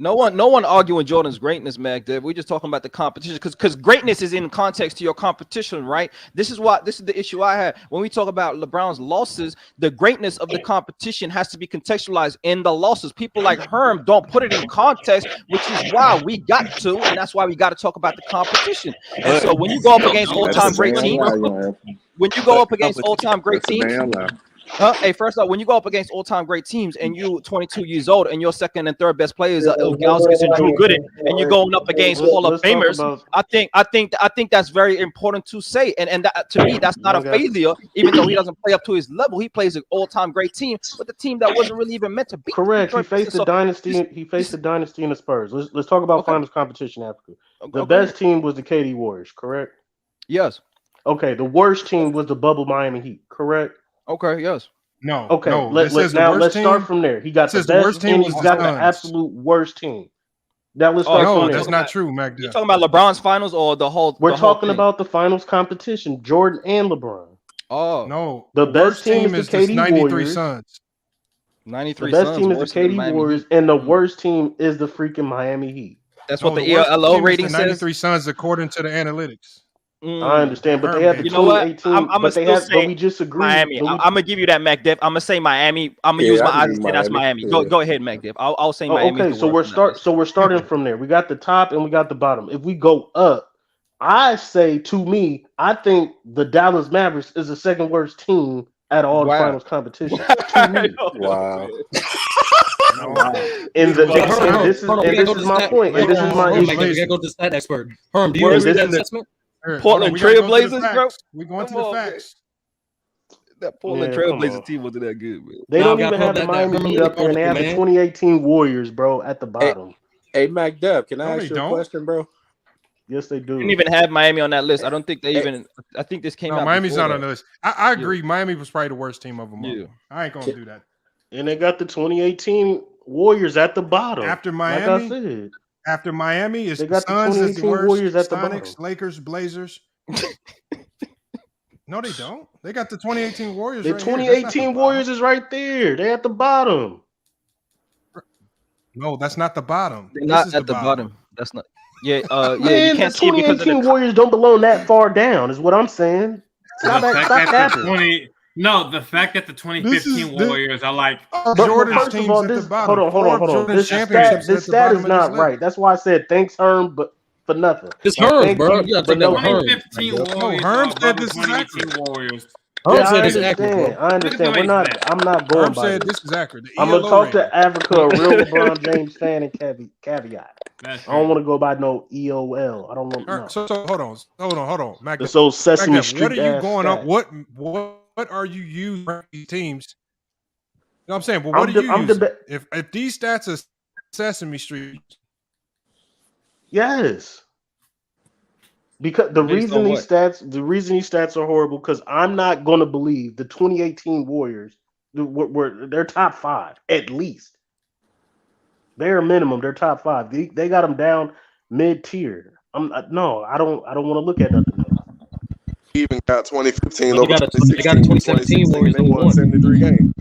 No one arguing Jordan's greatness, Magda. We're just talking about the competition because greatness is in context to your competition, right? This is the issue I had when we talk about LeBron's losses. The greatness of the competition has to be contextualized in the losses. People like Herm don't put it in context, which is why we got to, and that's why we got to talk about the competition. And so when you go up against all-time great teams, hey, first off, when you go up against all-time great teams and you 22 years old and your second and third best players are Ilgauskas and Drew Gooden, and you're going up against Hall of Famers, I think that's very important to say. And that, to me, that's not a failure. Even though he doesn't play up to his level, he plays an all-time great team, but the team that wasn't really even meant to be. Correct. He faced the dynasty. He faced the dynasty in the Spurs. Let's talk about finals competition, Africa. The best team was the KD Warriors. Correct. Yes. Okay. The worst team was the bubble Miami Heat. Correct. Okay, yes. No. Okay, let's start from there. He got the best team. He's got the absolute worst team. Now let's start from there. That's not true, Magda. You talking about LeBron's finals or the whole? We're talking about the finals competition. Jordan and LeBron. Oh no, the best team is the KD 93 Warriors. Suns. 93 The best Suns team is the KD Warriors, and the worst team is the freaking Miami Heat. That's what the ELO rating says. 93 Suns according to the analytics. I understand, but they have the 2018. But we just agreed. Miami. I'm gonna give you that, MacDev. I'm gonna say Miami. I'm gonna use my eyes and say that's Miami. Go ahead, MacDev. I'll say Miami. Okay, so we're starting from there. We got the top and we got the bottom. If we go up, I think the Dallas Mavericks is the second worst team at all the finals competition. Wow. And this is my point. And this is my issue. We gotta go to the stat expert. Herm, do you Where agree is with that this? assessment? Portland Trailblazers, bro. We're going to the facts. That Portland Trailblazers team wasn't that good, man. They don't even have the Miami Heat up there, and they have the 2018 Warriors, bro, at the bottom. Hey, MacDub, can I ask you a question, bro? Yes, they do. They didn't even have Miami on that list. I don't think they even. I think this came out. Miami's not that. on the list. I agree. Miami was probably the worst team of them all. I ain't gonna do that. And they got the 2018 Warriors at the bottom. After Miami, like I said. After Miami, is they got the Suns the is the worst. Warriors at the Sonics, bottom. Lakers, Blazers. No, they don't. They got the 2018 Warriors. The right 2018 Warriors is right there. They at the bottom. No, that's not the bottom. They're not at the bottom. That's not. Yeah, Man, you can't the see it because of 2018 Warriors don't belong that far down, is what I'm saying. Stop The fact that the 2015 This- Warriors are like Jordan's first of all, this hold on. This stat is not right. That's why I said thanks, Herm, but for nothing. It's Herm, Thank bro. you, You gotta but take that no with Herm. 2015 Warriors. Herm said the this is accurate. 2018 Warriors. Yeah, Herm I said this is accurate, understand. bro. I understand. We're not. I'm not going Herm by said this. this is accurate. The I'm gonna ELO talk rating. to Africa, a real LeBron James fan, and caveat. I don't want to go by no EOL. I don't want. No. So hold on. Mac, It's those Sesame Mac, Street what are you ass going up? stats. What are you using for these teams? You know what I'm saying? But what are you using? If these stats are Sesame Street, Yes. Because the Based reason on these stats are horrible, because I'm not going to believe the 2018 Warriors were they're top 5 at least. Bare minimum, they're top 5. They got them down mid tier. I don't want to look at nothing else. He even got 2015 They over got a 2016. 2017 Warriors They and won won. 73 games.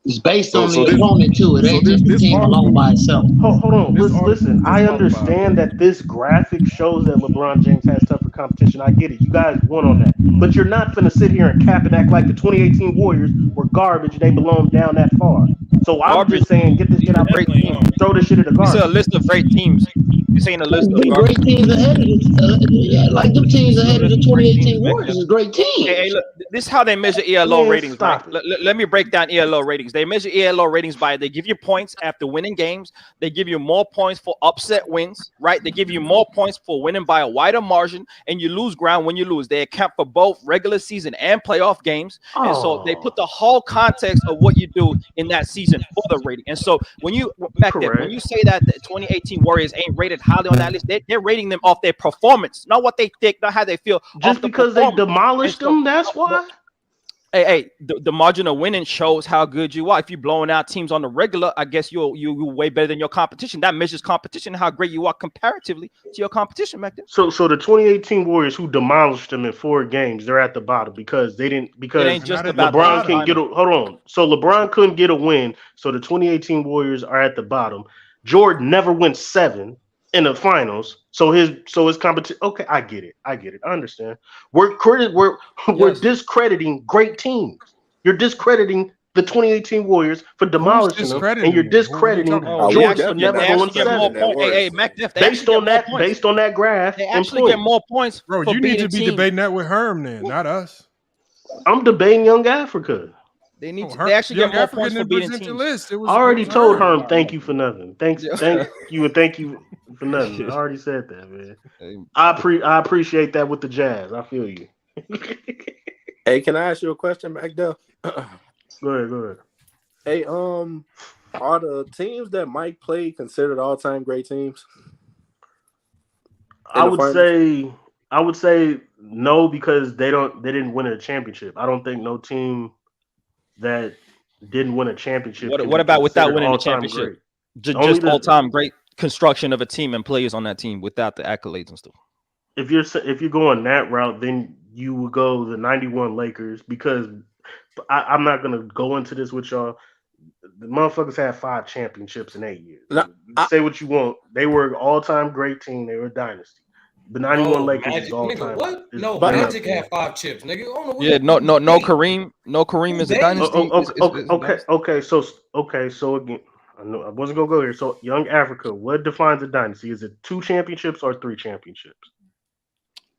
It's based on the opponent too. It ain't just the team alone by itself. Hold on, listen. I understand that this graphic shows that LeBron James has tougher competition. I get it. You guys won on that, but you're not finna sit here and cap and act like the 2018 Warriors were garbage and they belong down that far. So I'm just saying, get out, throw this shit in the It's garbage. a list of great teams. This ain't a list of The great teams ahead of like them teams ahead of the 2018 Warriors is great teams. Hey, look, this is how they measure ELO Man, ratings, right? stop Let me break down ELO ratings. They measure ELO ratings by they give you points after winning games. They give you more points for upset wins, right? They give you more points for winning by a wider margin, and you lose ground when you lose. They account for both regular season and playoff games, and so they put the whole context of what you do in that season for the rating. And so when you when you say that the 2018 Warriors ain't rated highly on that list, they're rating them off their performance, not what they think, not how they feel. Just because they demolished them, that's why. Hey, the margin of winning shows how good you are. If you're blowing out teams on the regular, I guess you're way better than your competition. That measures competition, how great you are comparatively to your competition back then. So the 2018 Warriors who demolished them in 4 games, they're at the bottom because they didn't It ain't just about LeBron can get hold on. So LeBron couldn't get a win. So the 2018 Warriors are at the bottom. Jordan never went 7 in the finals. So his competition. Okay, I get it. I understand. We're discrediting great teams. You're discrediting the 2018 Warriors for demolishing them, and you're discrediting Jordan for never going 7. Hey, MacDuff, Based on that graph, they actually get more points. bro, you need to be debating that with Herm, then, not us. I'm debating Young Africa. They need to. They actually get more points for beating teams. I already told Herm, thank you for nothing. Thank you for nothing. I already said that, man. I appreciate that with the Jazz. I feel you. Hey, can I ask you a question, MacDuff? Go ahead. Hey, are the teams that Mike played considered all-time great teams? I would say no, because they didn't win a championship. I don't think no team that didn't win a championship. What about without winning a championship? Just all-time great construction of a team and players on that team without the accolades and stuff. If you're going that route, then you would go the 91 Lakers, because I'm not gonna go into this with y'all. The motherfuckers had 5 championships in 8 years. Say what you want. They were an all-time great team. They were a dynasty. The 91 Lakers Magic, is all-time. what? No, Magic had 5 chips, nigga. I don't know what No Kareem. No Kareem is a dynasty. Okay. So again, I know I wasn't gonna go here. So Young Africa, what defines a dynasty? Is it 2 championships or 3 championships?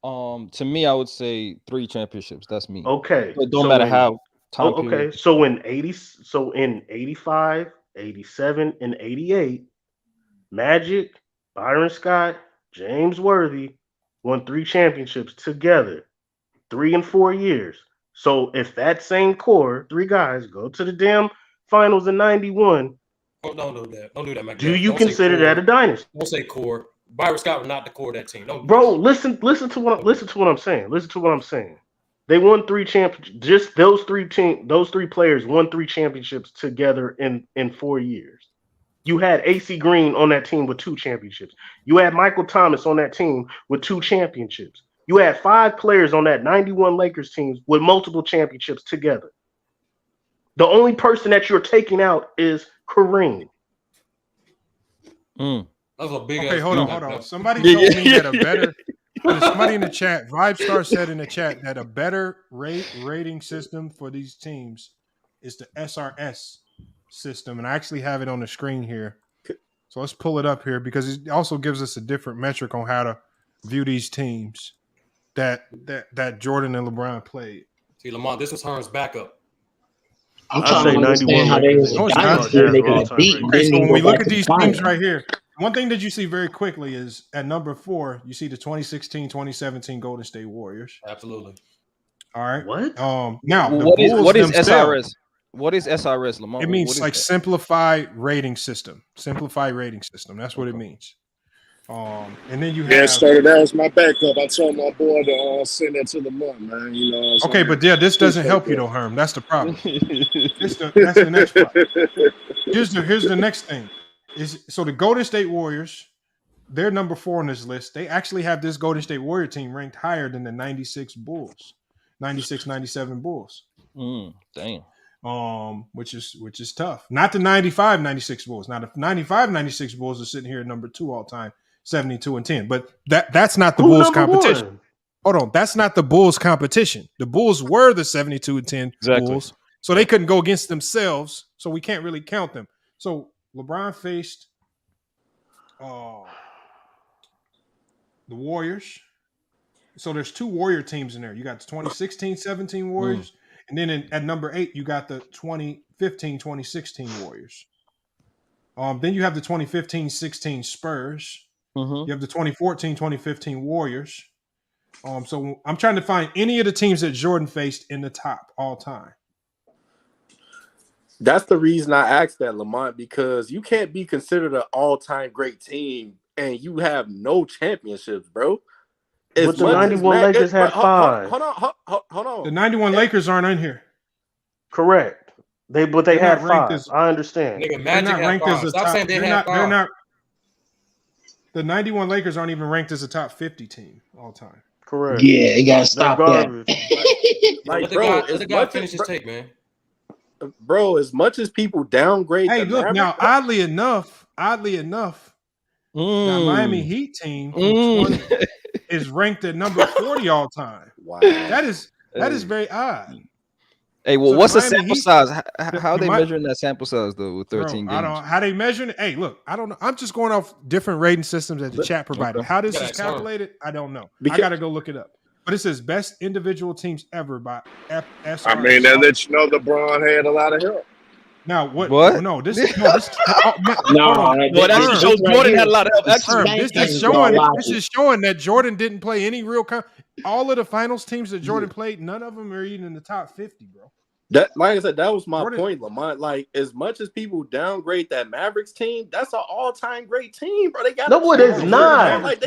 To me, I would say 3 championships. That's me. Okay. It don't matter how time okay. period. So in 85, 87, and 88, Magic, Byron Scott, James Worthy won 3 championships together, 3 and 4 years. So if that same core, 3 guys, go to the damn finals in 91, don't do that. Don't do that, McDuff. do you Don't say consider core. that a dynasty? Don't say core. Byron Scott was not the core of that team. Don't Bro, listen to what I'm saying. Listen to what I'm saying. They won 3 championships. Just those 3 players won 3 championships together in 4 years. You had AC Green on that team with 2 championships. You had Michael Thomas on that team with 2 championships. You had 5 players on that 91 Lakers team with multiple championships together. The only person that you're taking out is Kareem. That's a big. Okay, hold on. Somebody told me that a better. Somebody in the chat, VibeStar said in the chat that a better rating system for these teams is the SRS system, and I actually have it on the screen here. So let's pull it up here because it also gives us a different metric on how to view these teams that Jordan and LeBron played. See, Lamont, this was Herm's backup. I'm trying to understand how they was a dynasty and they got beat. Okay, so when we look at these teams right here, one thing that you see very quickly is at number 4, you see the 2016-2017 Golden State Warriors. Absolutely. All right. What? Now, what is SRS? What is SRS, Lamont? It means like simplified rating system. Simplified rating system. That's what it means. And then you have started out as my backup. I told my boy to send that to the month, man. You know. Okay, but yeah, this doesn't help you though, Herm. That's the problem. That's the next problem. Here's the next thing. So the Golden State Warriors, they're number 4 on this list. They actually have this Golden State Warrior team ranked higher than the 96 Bulls, 96, 97 Bulls. Damn. Which is tough. Not the 95, 96 Bulls. Now the 95, 96 Bulls are sitting here at number 2 all time, 72 and 10. But that's not the Bulls competition. 1? Hold on, that's not the Bulls competition. The Bulls were the 72 and 10 Bulls, so they couldn't go against themselves. So we can't really count them. So LeBron faced the Warriors. So there's 2 Warrior teams in there. You got the 2016-17 Warriors, and then at number 8, you got the 2015-2016 Warriors. Then you have the 2015-16 Spurs. You have the 2014-2015 Warriors. So I'm trying to find any of the teams that Jordan faced in the top all time. That's the reason I asked that, Lamont, because you can't be considered an all-time great team and you have no championships, bro. But the 91 Lakers had 5. Hold on. The 91 Lakers aren't in here. Correct. They had 5. I understand. Nigga, They're Magic not ranked as a Stop top. saying they had 5. They're not. The 91 Lakers aren't even ranked as a top 50 team all time. Correct. Yeah, you gotta stop that. Let the guy finish his take, man. Bro, as much as people downgrade, hey, look now. Oddly enough, the Miami Heat team is ranked at number 40 all time. Wow, that is very odd. Hey, well, so what's the sample size? How are they measuring that sample size though with 13 games? I don't know how they measuring it. Hey, look, I don't know. I'm just going off different rating systems that the chat provided. How this is calculated, I don't know. I got to go look it up. But it says best individual teams ever by FSR. I mean, that lets you know LeBron had a lot of help. Now what? No, this that's Jordan had a lot of help. This is showing that Jordan didn't play any real. All of the finals teams that Jordan played, none of them are even in the top 50, bro. That, like I said, that was my point, Lamont. Like, as much as people downgrade that Mavericks team, that's an all-time great team, bro. They got no, it is not. Like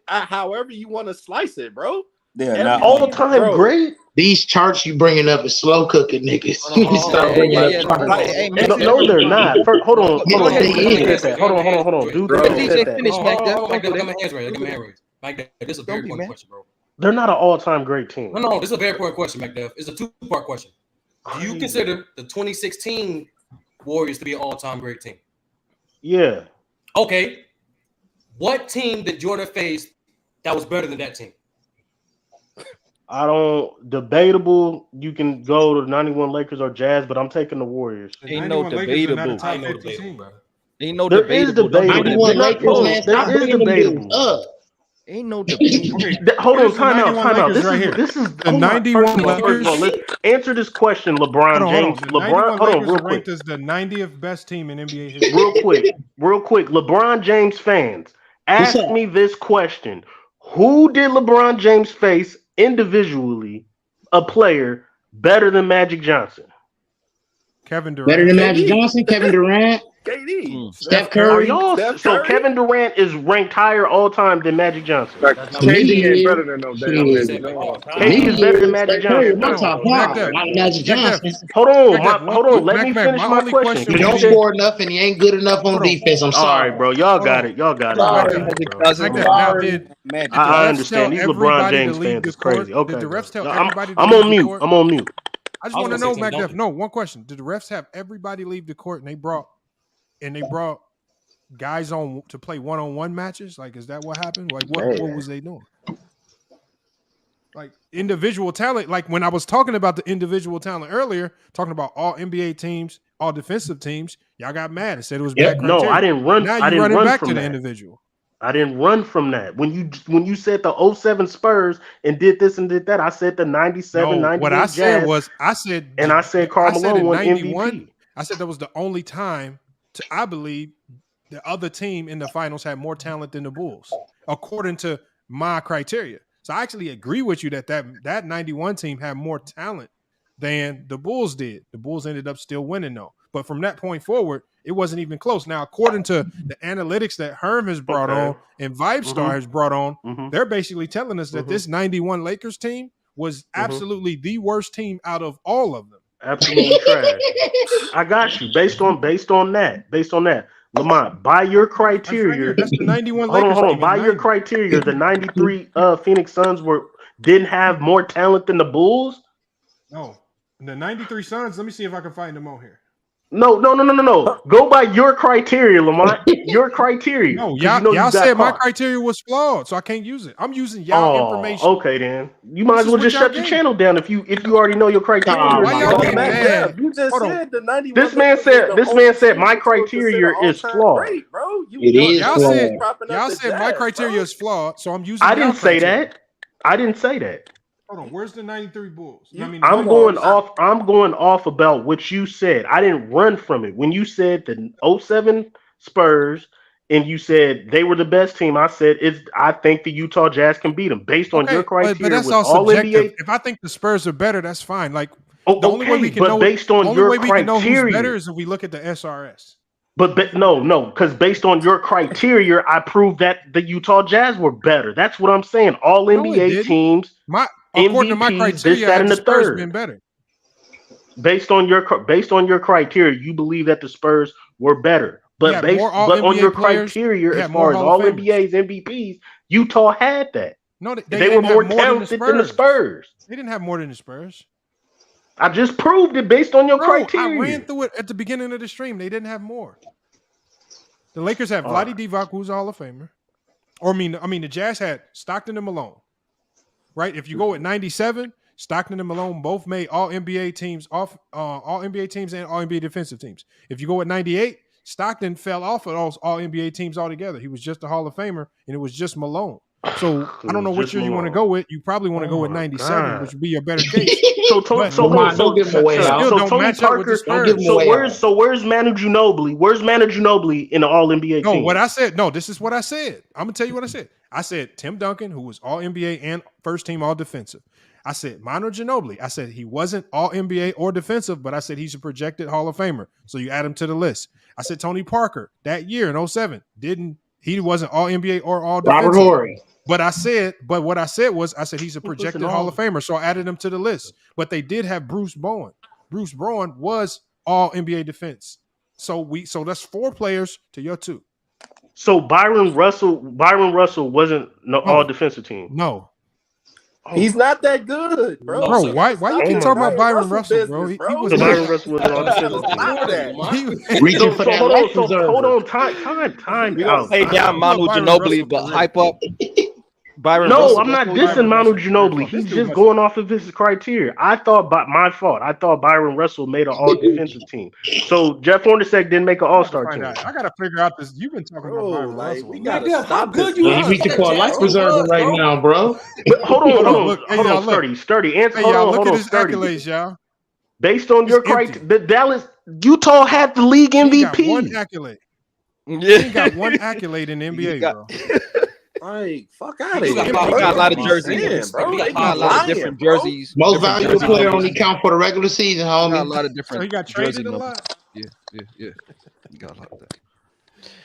however you want to slice it, bro. They're not all-time great. These charts you bringing up is slow cooking niggas. No, they're not. Hold on. Hold on. Dude, DJ finish back there. I got my hands raised. Mike, this is a very important question, bro. They're not an all-time great team. No, this is a very important question, McDuff. It's a 2-part question. Do you consider the 2016 Warriors to be an all-time great team? Yeah. Okay. What team did Jordan face that was better than that team? Debatable. You can go to the 91 Lakers or Jazz, but I'm taking the Warriors. Ain't no debatable. There is debatable. Lakers, man, stop bringing them up. Ain't no debate. Okay, hold on, here's the time out, 91 time out. Lakers right here. This is The 91 First Lakers. of all, let's answer this question, LeBron James. The LeBron, 91 hold on, Lakers real are ranked quick. as the 90th best team in NBA history. Real quick. LeBron James fans, What's ask up? me this question: who did LeBron James face individually, a player better than Magic Johnson? Kevin Durant. Better than Magic Johnson, Kevin Durant, KD, Steph Curry. So Kevin Durant is ranked higher all time than Magic Johnson. KD ain't better than no damn Magic. KD is better than Magic Johnson. My top five, not Magic Johnson. Hold on. Let me finish my question. He don't score enough, and he ain't good enough on defense. I'm sorry, all right, bro. Y'all got it. I understand. These LeBron James fans is crazy. Okay, did the refs tell everybody? I'm on mute. I'm on mute. I just want to know, MacDef. No, one question: did the refs have everybody leave the court and they brought guys on to play one-on-one matches? Like, is that what happened? Like, what was they doing? Like individual talent. Like when I was talking about the individual talent earlier, talking about all NBA teams, all defensive teams, y'all got mad and said it was bad criteria. No, I didn't run. Now I you're running run back from to the that. individual. I didn't run from that. When you said the 07 Spurs and did this and did that, I said the 97, 98 what I Jazz. said was I said Karl Malone won MVP. I said that was the only time I believe the other team in the finals had more talent than the Bulls, according to my criteria. So I actually agree with you that 91 team had more talent than the Bulls did. The Bulls ended up still winning though. But from that point forward, it wasn't even close. Now, according to the analytics that Herm has brought on and VibeStar has brought on, they're basically telling us that this 91 Lakers team was absolutely the worst team out of all of them. Absolutely trash. I got you. Based on that. Lamont, by your criteria, that's the 91 Lakers. Hold on. By your criteria, the 93 Phoenix Suns didn't have more talent than the Bulls? No. The 93 Suns, let me see if I can find them on here. No. Go by your criteria, Lamont. Your criteria. No, y'all said my criteria was flawed, so I can't use it. I'm using y'all information. Okay, then you might as well just shut your channel down if you already know your criteria. You just said the 91. This man said my criteria is flawed. Bro. It is flawed. Y'all said my criteria is flawed, so I'm using. I didn't say that. Hold on, where's the 93 Bulls? I'm going off about what you said. I didn't run from it. When you said the 07 Spurs and you said they were the best team, I said I think the Utah Jazz can beat them based on your criteria. But that's all subjective. If I think the Spurs are better, that's fine. Like the only way we can know based on your criteria, who's better is if we look at the SRS. But no, because based on your criteria, I proved that the Utah Jazz were better. That's what I'm saying. All NBA teams. According to my criteria, that, and the Spurs third. been better. Based on your criteria, you believe that the Spurs were better. But on your criteria, as far as all NBA's MVPs, Utah had that. No, they were more talented than the Spurs. They didn't have more than the Spurs. I just proved it based on your criteria. I ran through it at the beginning of the stream. They didn't have more. The Lakers have Vlade Divac, who's a Hall of Famer. Or I mean, the Jazz had Stockton and Malone. Right? If you go at 97, Stockton and Malone both made all NBA teams and all NBA defensive teams. If you go at 98, Stockton fell off of those all NBA teams altogether. He was just a Hall of Famer, and it was just Malone. So I don't know which year you want to go with. You probably want to go with 97, which would be your better case. Don't give him away. Where's Manu Ginobili? Where's Manu Ginobili in the All NBA team? What I said. No, this is what I said. I'm gonna tell you what I said. I said Tim Duncan, who was All NBA and first team All Defensive. I said Manu Ginobili. I said he wasn't All NBA or defensive, but I said he's a projected Hall of Famer. So you add him to the list. I said Tony Parker that year in 07 he wasn't All NBA or All Defensive. Robert Horry. But what I said was he's a projected Hall of Famer, so I added him to the list. But they did have Bruce Bowen. Bruce Bowen was All NBA defense. So that's 4 players to your 2. So Byron Russell wasn't all defensive team. No. He's not that good, bro. Bro, why you keep talking about Byron Russell, bro? He was Byron Russell was all defensive team. Reaching for that. Hold on, time we gonna play down Manu Ginobili, but hype up. Byron No, Russell. I'm not That's dissing Manu Ginobili. This He's dude just must- going off of his criteria. I thought, my fault. I thought Byron Russell made an all defensive team. So Jeff Hornacek didn't make an I'm all about to star find team. out. I gotta figure out this. You've been talking about Byron Russell. we a lot. gotta How stop good this. you You reaching for a life preserver right now, bro. But hold on, Look, hey, y'all, look. Sturdy. Answer. Hey, Hold y'all, on, look hold at on, his Sturdy. accolades, y'all. Based on It's your empty. criteria, the Dallas Utah had the league He got one MVP. accolade. Yeah. He got one accolade in the NBA, bro. Like, fuck out of You here. got He got a lot of jerseys. Saying, bro. He They got a be lot of lying, different bro. jerseys. Most different valuable jersey player numbers. only count for the regular season, He got a homie. lot of So different he got jersey traded a numbers. lot. Yeah. You got a lot of that.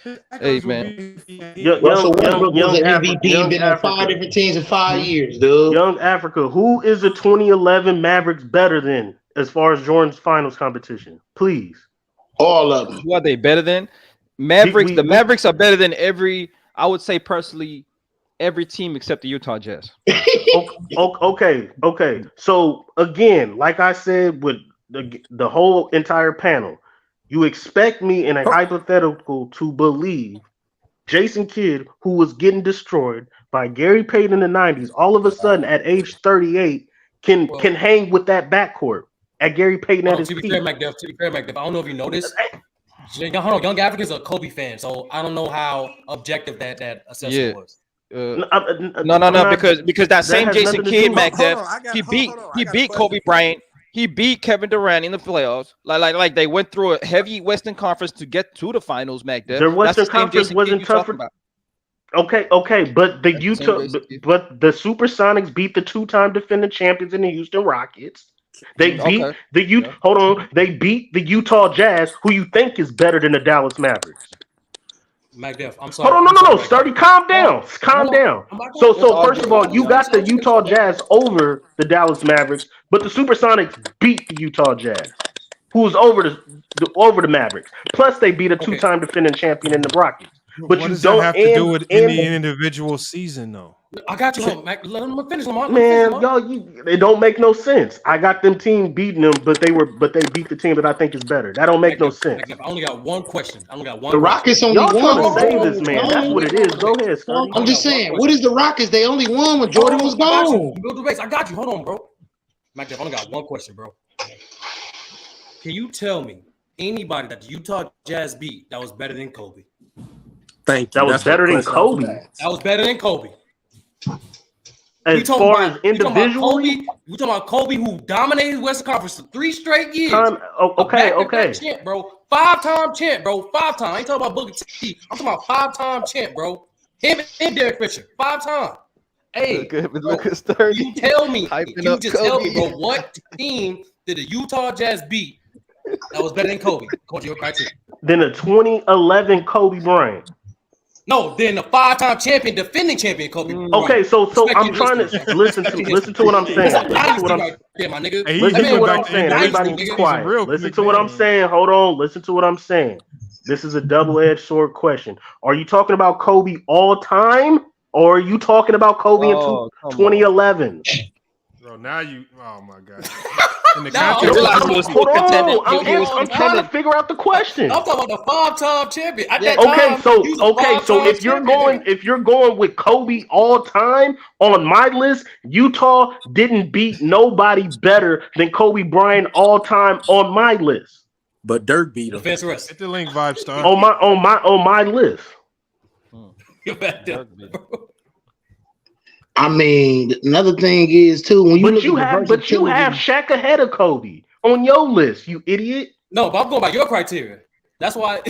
His Hey, accolades would man. Russell Westbrook was Young an Africa. MVP, been on 5 different teams in 5 years, dude. Young Africa. Who is the 2011 Mavericks better than as far as Jordan's finals competition? Please. All of them. Who are they better than? Mavericks. The Mavericks are better than I would say personally, every team except the Utah Jazz. Okay. So again, like I said with the whole entire panel, you expect me in a hypothetical to believe Jason Kidd, who was getting destroyed by Gary Payton in the 90s, all of a sudden at age 38 can hang with that backcourt at Gary Payton at his To be peak. fair, McDuff, I don't know if you noticed. Young Africa's a Kobe fan, so I don't know how objective that assessment was. No, because that same Jason Kidd, McDuff, he beat Kobe Bryant. He beat Kevin Durant in the playoffs. Like they went through a heavy Western Conference to get to the finals, McDuff. Their Western Conference wasn't tough. Okay, but the Supersonics beat the 2-time defending champions in the Houston Rockets. They beat They beat the Utah Jazz, who you think is better than the Dallas Mavericks. McDuff, I'm sorry. Hold on, no, Sturdy, calm down. So first of all, you got the Utah Jazz over the Dallas Mavericks, but the Supersonics beat the Utah Jazz, who was over the Mavericks. Plus, they beat a 2-time defending champion in the Rockets. But what you does don't that have to do with any individual season, though? I got you, Mac. Let him finish. Man, it don't make no sense. I got them team beating them, but they beat the team that I think is better. That don't make no sense. I only got one question. The Rockets only Y'all won. trying to save this man. That's what it is. Go ahead, Sturdy. I'm just saying, what is the Rockets? They only won when Jordan was gone. I got you. Hold on, bro. McDuff, I only got one question, bro. Can you tell me anybody that the Utah Jazz beat that was better than Kobe? Thank you. That was better than Kobe. That was better than Kobe. As far as individually, we talking about Kobe, who dominated Western Conference for 3 straight years. Okay. Champ, bro. 5-time champ, bro. 5-time. I ain't talking about Booker T. I'm talking about 5-time champ, bro. Him and Derek Fisher. 5-time. Hey, you tell me. You just tell me, bro. What team did the Utah Jazz beat that was better than Kobe? According to your criteria. Then the 2011 Kobe Bryant. No, then the 5-time champion, defending champion Kobe. Okay, so I'm trying to listen to what I'm saying. Listen to what I'm saying. Everybody be quiet. Listen to what I'm saying. Hold on. Listen to what I'm saying. This is a double-edged sword question. Are you talking about Kobe all time, or are you talking about Kobe in 2011? Bro, now you. Oh my god. Hold on, I'm trying to figure out the question. I'm talking about the 5-time champion. So if you're going with Kobe all time on my list, Utah didn't beat nobody better than Kobe Bryant all time on my list. But Dirk beat him. Hit the link, Vibe Star. On my list. You're back there. I mean, another thing is too when you you have Shaq ahead of Kobe on your list, you idiot. No, but I'm going by your criteria. That's why.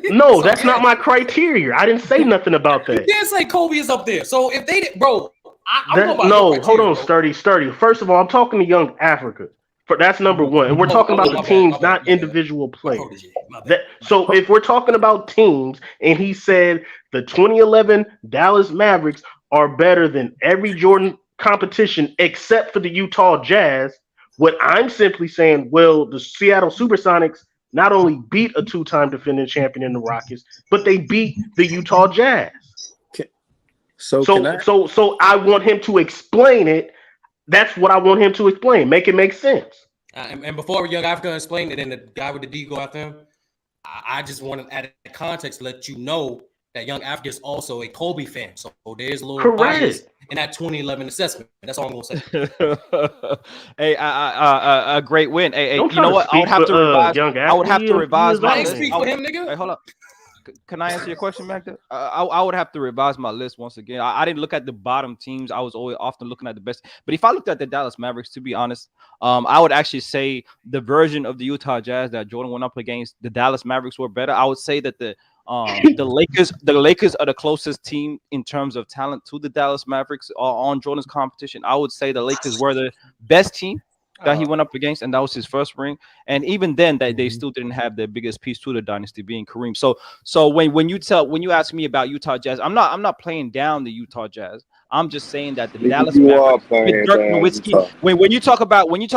No, that's not my criteria. I didn't say nothing about that. You didn't say Kobe is up there. So if they did, bro, hold on, Sturdy. First of all, I'm talking to Young Africa. That's number one. And we're talking about the teams, not individual players. So if we're talking about teams, and he said the 2011 Dallas Mavericks are better than every Jordan competition except for the Utah Jazz, what I'm simply saying, well, the Seattle Supersonics not only beat a 2-time defending champion in the Rockets, but they beat the Utah Jazz. So I want him to explain it. That's what I want him to explain. Make it make sense. And before Young Africa explained it, and the guy with the D go after him, I just want to add a context to let you know that young African is also a Kobe fan. So there's a little bias in that 2011 assessment. That's all I'm gonna say. Hey, a great win. Hey, you know what? I would have to revise. I would have to revise my list. Speak for him, nigga. Hey, hold up. Can I answer your question, Magda? I would have to revise my list once again. I didn't look at the bottom teams. I was always often looking at the best. But if I looked at the Dallas Mavericks, to be honest, I would actually say the version of the Utah Jazz that Jordan went up against, the Dallas Mavericks were better. I would say that the Lakers are the closest team in terms of talent to the Dallas Mavericks on Jordan's competition. I would say the Lakers were the best team that he went up against, and that was his first ring. And even then, that they still didn't have their biggest piece to the dynasty, being Kareem. So when you ask me about Utah Jazz, I'm not playing down the Utah Jazz. I'm just saying that the Dallas Mavericks, with Dirk Nowitzki, when you talk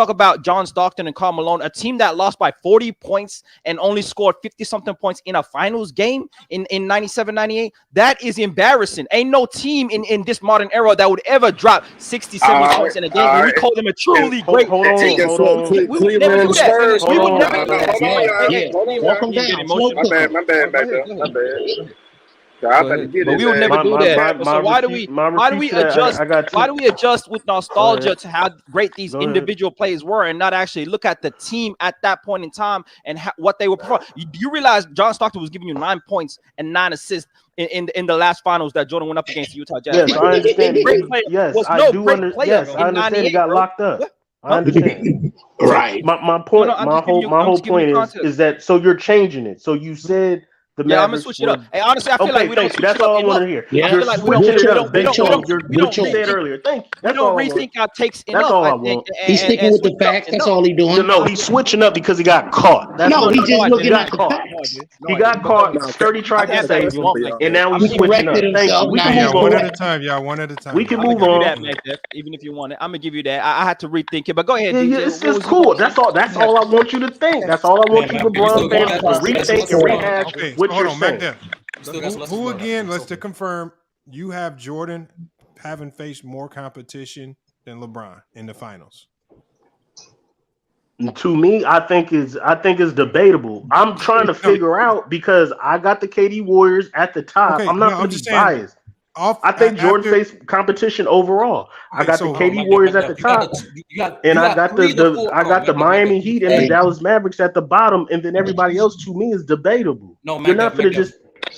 about John Stockton and Karl Malone, a team that lost by 40 points and only scored 50-something points in a finals game in 97-98, that is embarrassing. Ain't no team in this modern era that would ever drop 60-70 points in a game. And we call them a truly great team. We would never do that. We would never do that. My bad, back there. My bad. But we would never do that. So why do we adjust with nostalgia to how great these individual players were and not actually look at the team at that point in time and what they were performing? You realize John Stockton was giving you 9 points and 9 assists in the last finals that Jordan went up against the Utah Jazz. Yes, I understand. Yes, I do understand. Yes, I understand. He got locked up. I understand. Right. My point. My whole point is that so you're changing it. So you said. I'm gonna switch it up. Hey, honestly, I feel like we don't switch that's it up. all I want to hear. Yeah. You're switching it up based on what you said earlier. Thank you. We don't rethink our takes enough. That's all I want. He's sticking with the facts. That's all he's doing. No, he's switching up because he got caught. He's just looking at the facts. He got caught. Sturdy tried to save him, and now he's switching up. Thank you. We can move on. One at a time, y'all. One at a time. We can move on. Even if you want it, I'm gonna give you that. I had to rethink it, but go ahead. It's cool. That's all. That's all I want you to think. That's all I want you LeBron fans to rethink and rehash what you're saying. Who again? Let's to confirm. You have Jordan having faced more competition than LeBron in the finals. To me, I think it's debatable. I'm trying to figure out because I got the KD Warriors at the top. I'm not going to be biased. I think Jordan faced competition overall. I got the KD Warriors at the top, and I got the Miami Heat and the Dallas Mavericks at the bottom, and then everybody else to me is debatable. You're not going to just.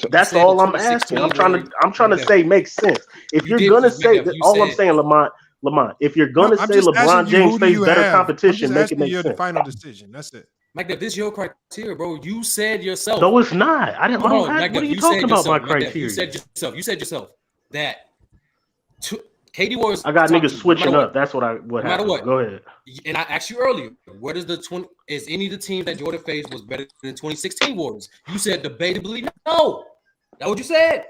That's all I'm asking. I'm trying to say makes sense. If you're gonna say that, all I'm saying, Lamont, if you're gonna say LeBron James faced better competition, make it make sense. Final decision. That's it. Mike, this is your criteria, bro. You said yourself. No, it's not. I didn't. What are you talking about? My criteria. You said yourself that KD Warriors. I got niggas switching up. That's what happened. What. Go ahead. And I asked you earlier, what is is any of the teams that Jordan faced was better than 2016 Warriors? You said debatably no. That's what you said.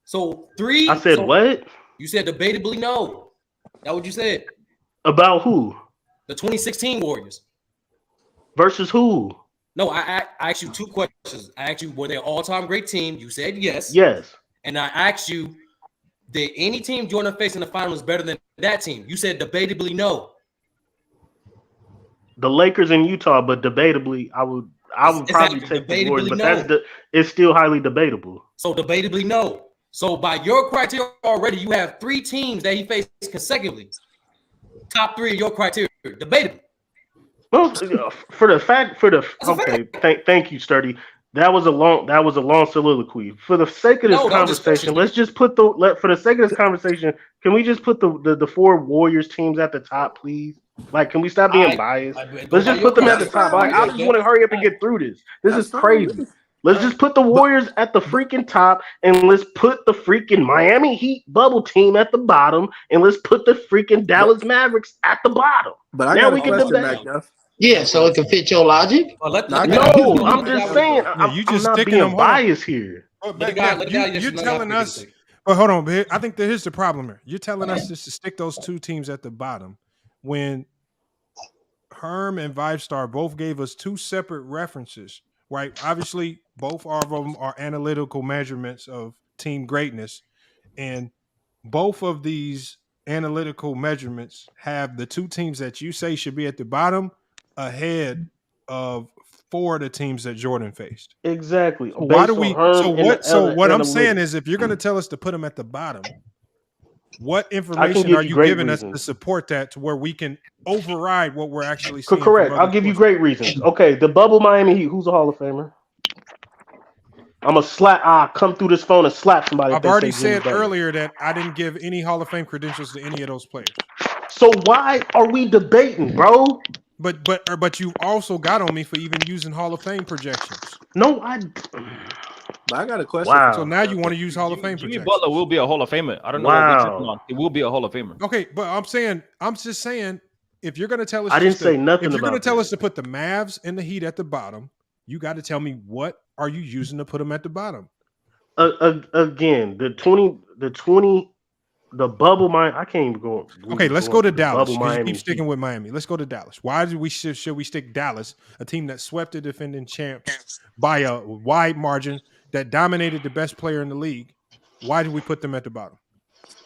So 3. I said what? You said debatably no. That's what you said. About who? The 2016 Warriors. Versus who? No, I asked you 2 questions. I asked you, were they an all-time great team? You said yes. Yes. And I asked you, did any team Jordan faced in the finals better than that team? You said debatably no. The Lakers in Utah, but debatably, I would probably take the Warriors, but it's still highly debatable. So debatably no. So by your criteria already, you have 3 teams that he faced consecutively. Top 3 of your criteria, debatable. Well, thank you, Sturdy. That was a long soliloquy. For the sake of this conversation, let's just put for the sake of this conversation, can we just put the 4 Warriors teams at the top, please? Like, can we stop being biased? Let's just put them at the top. Like, I just want to hurry up and get through this. This is crazy. Let's just put the Warriors at the freaking top, and let's put the freaking Miami Heat bubble team at the bottom, and let's put the freaking Dallas Mavericks at the bottom. But now we can do that. Yeah, so it can fit your logic. No, I'm just saying. I'm not being biased here. You're telling us. But hold on, I think here's the problem here. You're telling us just to stick those 2 teams at the bottom when Herm and Vibestar both gave us 2 separate references, right? Obviously, both of them are analytical measurements of team greatness, and both of these analytical measurements have the 2 teams that you say should be at the bottom ahead of 4 of the teams that Jordan faced. Exactly. So why do Based on we? Herm So and what? the So what I'm analytics. saying is, if you're going to tell us to put them at the bottom, what I can information give are you you great giving us to reasons. support that to where we can override what we're actually seeing from Correct. other I'll give you sources? great reasons. Okay, the bubble Miami Heat. Who's a Hall of Famer? I'm a slap. I come through this phone and slap somebody if I've they already say Jimmy said Butler. earlier that I didn't give any Hall of Fame credentials to any of those players. So why are we debating, bro? But you've also got on me for even using Hall of Fame projections. No, But I got a question. Wow. So now you want to use Hall of Fame Jimmy projections. Butler will be a Hall of Famer. I don't know what we're tripping on. He will be a Hall of Famer. Okay, but I'm just saying, if you're going to tell us, I didn't say nothing if you're going to about tell that. us to put the Mavs and the Heat at the bottom, you got to tell me what are you using to put them at the bottom. Again, the bubble Miami. I can't even go. Okay, let's go to Dallas Bubble because you Miami keep sticking Heat. with Miami. Let's go to Dallas. Why do we should we stick Dallas, a team that swept the defending champs by a wide margin, that dominated the best player in the league? Why do we put them at the bottom?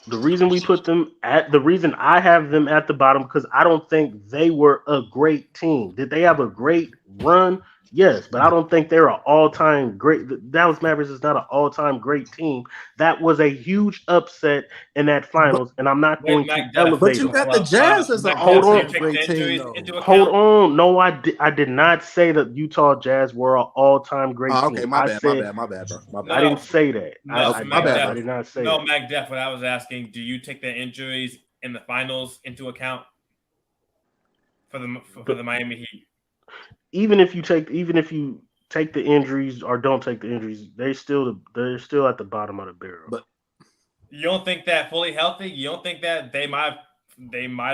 The reason I have them at the bottom because I don't think they were a great team. Did they have a great run? Yes, but I don't think they're an all-time great. The Dallas Mavericks is not an all-time great team. That was a huge upset in that finals, and I'm not going to elevate. But you got the Jazz as an Hold on. all-time great team, though. Hold on. No, I did not say that Utah Jazz were an all-time great Oh, okay, team. my I bad, said, my bad, bro. My bad. I didn't say that. No, I did not say no, that. Mac Def, what I was asking, do you take the injuries in the finals into account for the Miami Heat? Even if you take the injuries or don't take the injuries, they're still at the bottom of the barrel. But you don't think that fully healthy? You don't think that they might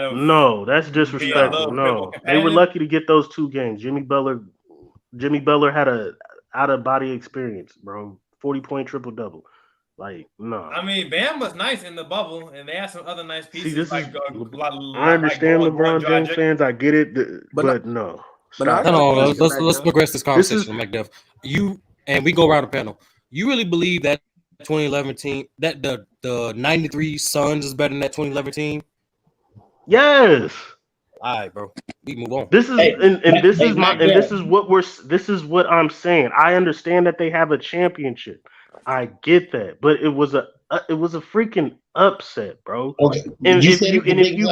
have? No, that's disrespectful. No, they were lucky to get those 2 games. Jimmy Butler had a out of body experience, bro. 40-point triple double. Like, no. I mean, Bam was nice in the bubble, and they had some other nice pieces. I understand LeBron James fans. I get it, but no. Let's progress this conversation, McDuff. You and we go around the panel. You really believe that 2011 team, that the 93 Suns is better than that 2011 team? Yes. All right, bro. We move on. This is this is what I'm saying. I understand that they have a championship. I get that, but it was a freaking upset, bro. Okay. And if you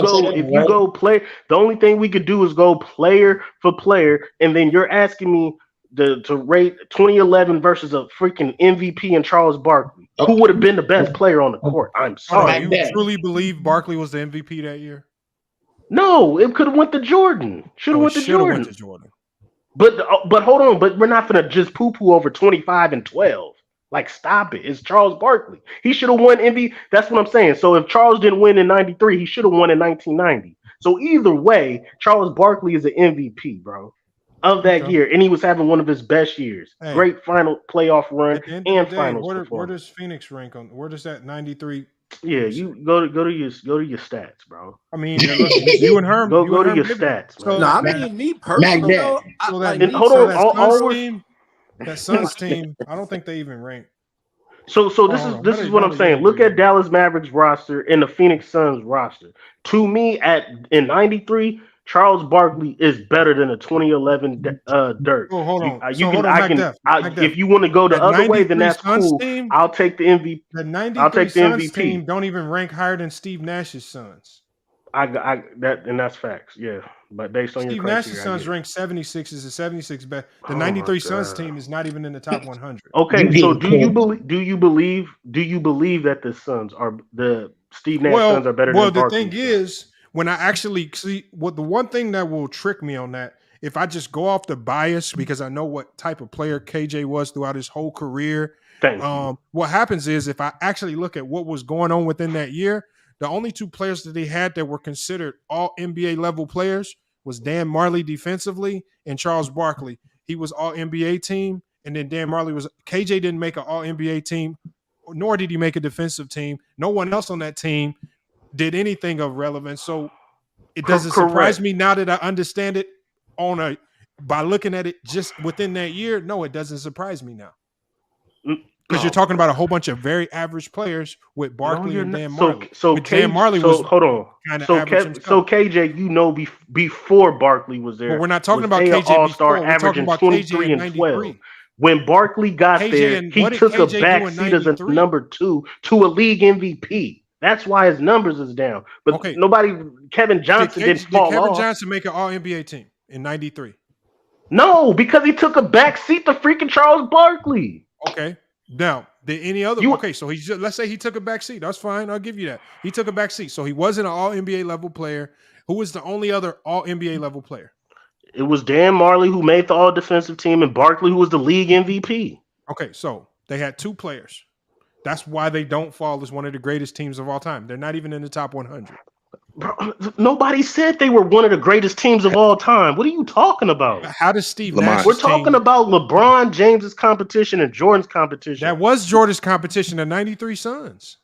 go play, the only thing we could do is go player for player, and then you're asking me to rate 2011 versus a freaking MVP and Charles Barkley, who would have been the best player on the court. I'm sorry. You truly believe Barkley was the MVP that year? No, it could have went to Jordan. Should have went to Jordan. But hold on, but we're not gonna just poo-poo over 25 and 12. Like, stop it. It's Charles Barkley. He should have won MVP. That's what I'm saying. So if Charles didn't win in 93, he should have won in 1990. So either way, Charles Barkley is an MVP, bro, of that year. And he was having one of his best years. Hey, great final playoff run and finals where performance. does Phoenix rank on? Where does that 93? Yeah, you go to your stats, bro. I mean, you and Herm. Go to your stats. So, no, I mean, me personally, that Suns team, I don't think they even rank. So this is what I'm saying. Look at Dallas Mavericks roster and the Phoenix Suns roster. To me, in '93, Charles Barkley is better than a 2011 Dirk. Oh, hold on. If you want to go the other way, then that's cool. Team, I'll take the MVP. I'll take the MVP. Team don't even rank higher than Steve Nash's Suns. That's facts. Yeah, but based on Steve Nash's Suns ranked 76 as a 76 best. The 93 Suns team is not even in the top 100. Okay, so do you believe that the Suns are the Steve Nash Suns are better? Well, than the thing is, when I actually see the one thing that will trick me on that, if I just go off the bias because I know what type of player KJ was throughout his whole career. What happens is if I actually look at what was going on within that year. The only 2 players that they had that were considered all NBA level players was Dan Marley defensively and Charles Barkley. He was all NBA team. And then Dan Marley KJ didn't make an all NBA team, nor did he make a defensive team. No one else on that team did anything of relevance. So it doesn't surprise me now that I understand it by looking at it just within that year. No, it doesn't surprise me now. Because you're talking about a whole bunch of very average players with Barkley and Dan Marley. So Dan Marley was hold on. kind of So average himself. so KJ, before Barkley was there, but we're not talking about KJ All-Star before. We're talking about 23 KJ and 12. When Barkley got there, he took a back seat as a number 2 to a league MVP. That's why his numbers is down. But Kevin Johnson didn't fall off. Did Kevin Johnson make an All-NBA team in 93? No, because he took a back seat to freaking Charles Barkley. Okay. Now, did any other? So let's say he took a back seat. That's fine. I'll give you that. He took a back seat. So he wasn't an All-NBA level player. Who was the only other All-NBA level player? It was Dan Marley who made the All-Defensive team and Barkley who was the league MVP. Okay, so they had 2 players. That's why they don't fall as one of the greatest teams of all time. They're not even in the top 100. Bro, nobody said they were one of the greatest teams of all time. What are you talking about? How does Steve Nash? We're talking about LeBron James's competition and Jordan's competition. That was Jordan's competition, the 93 Suns.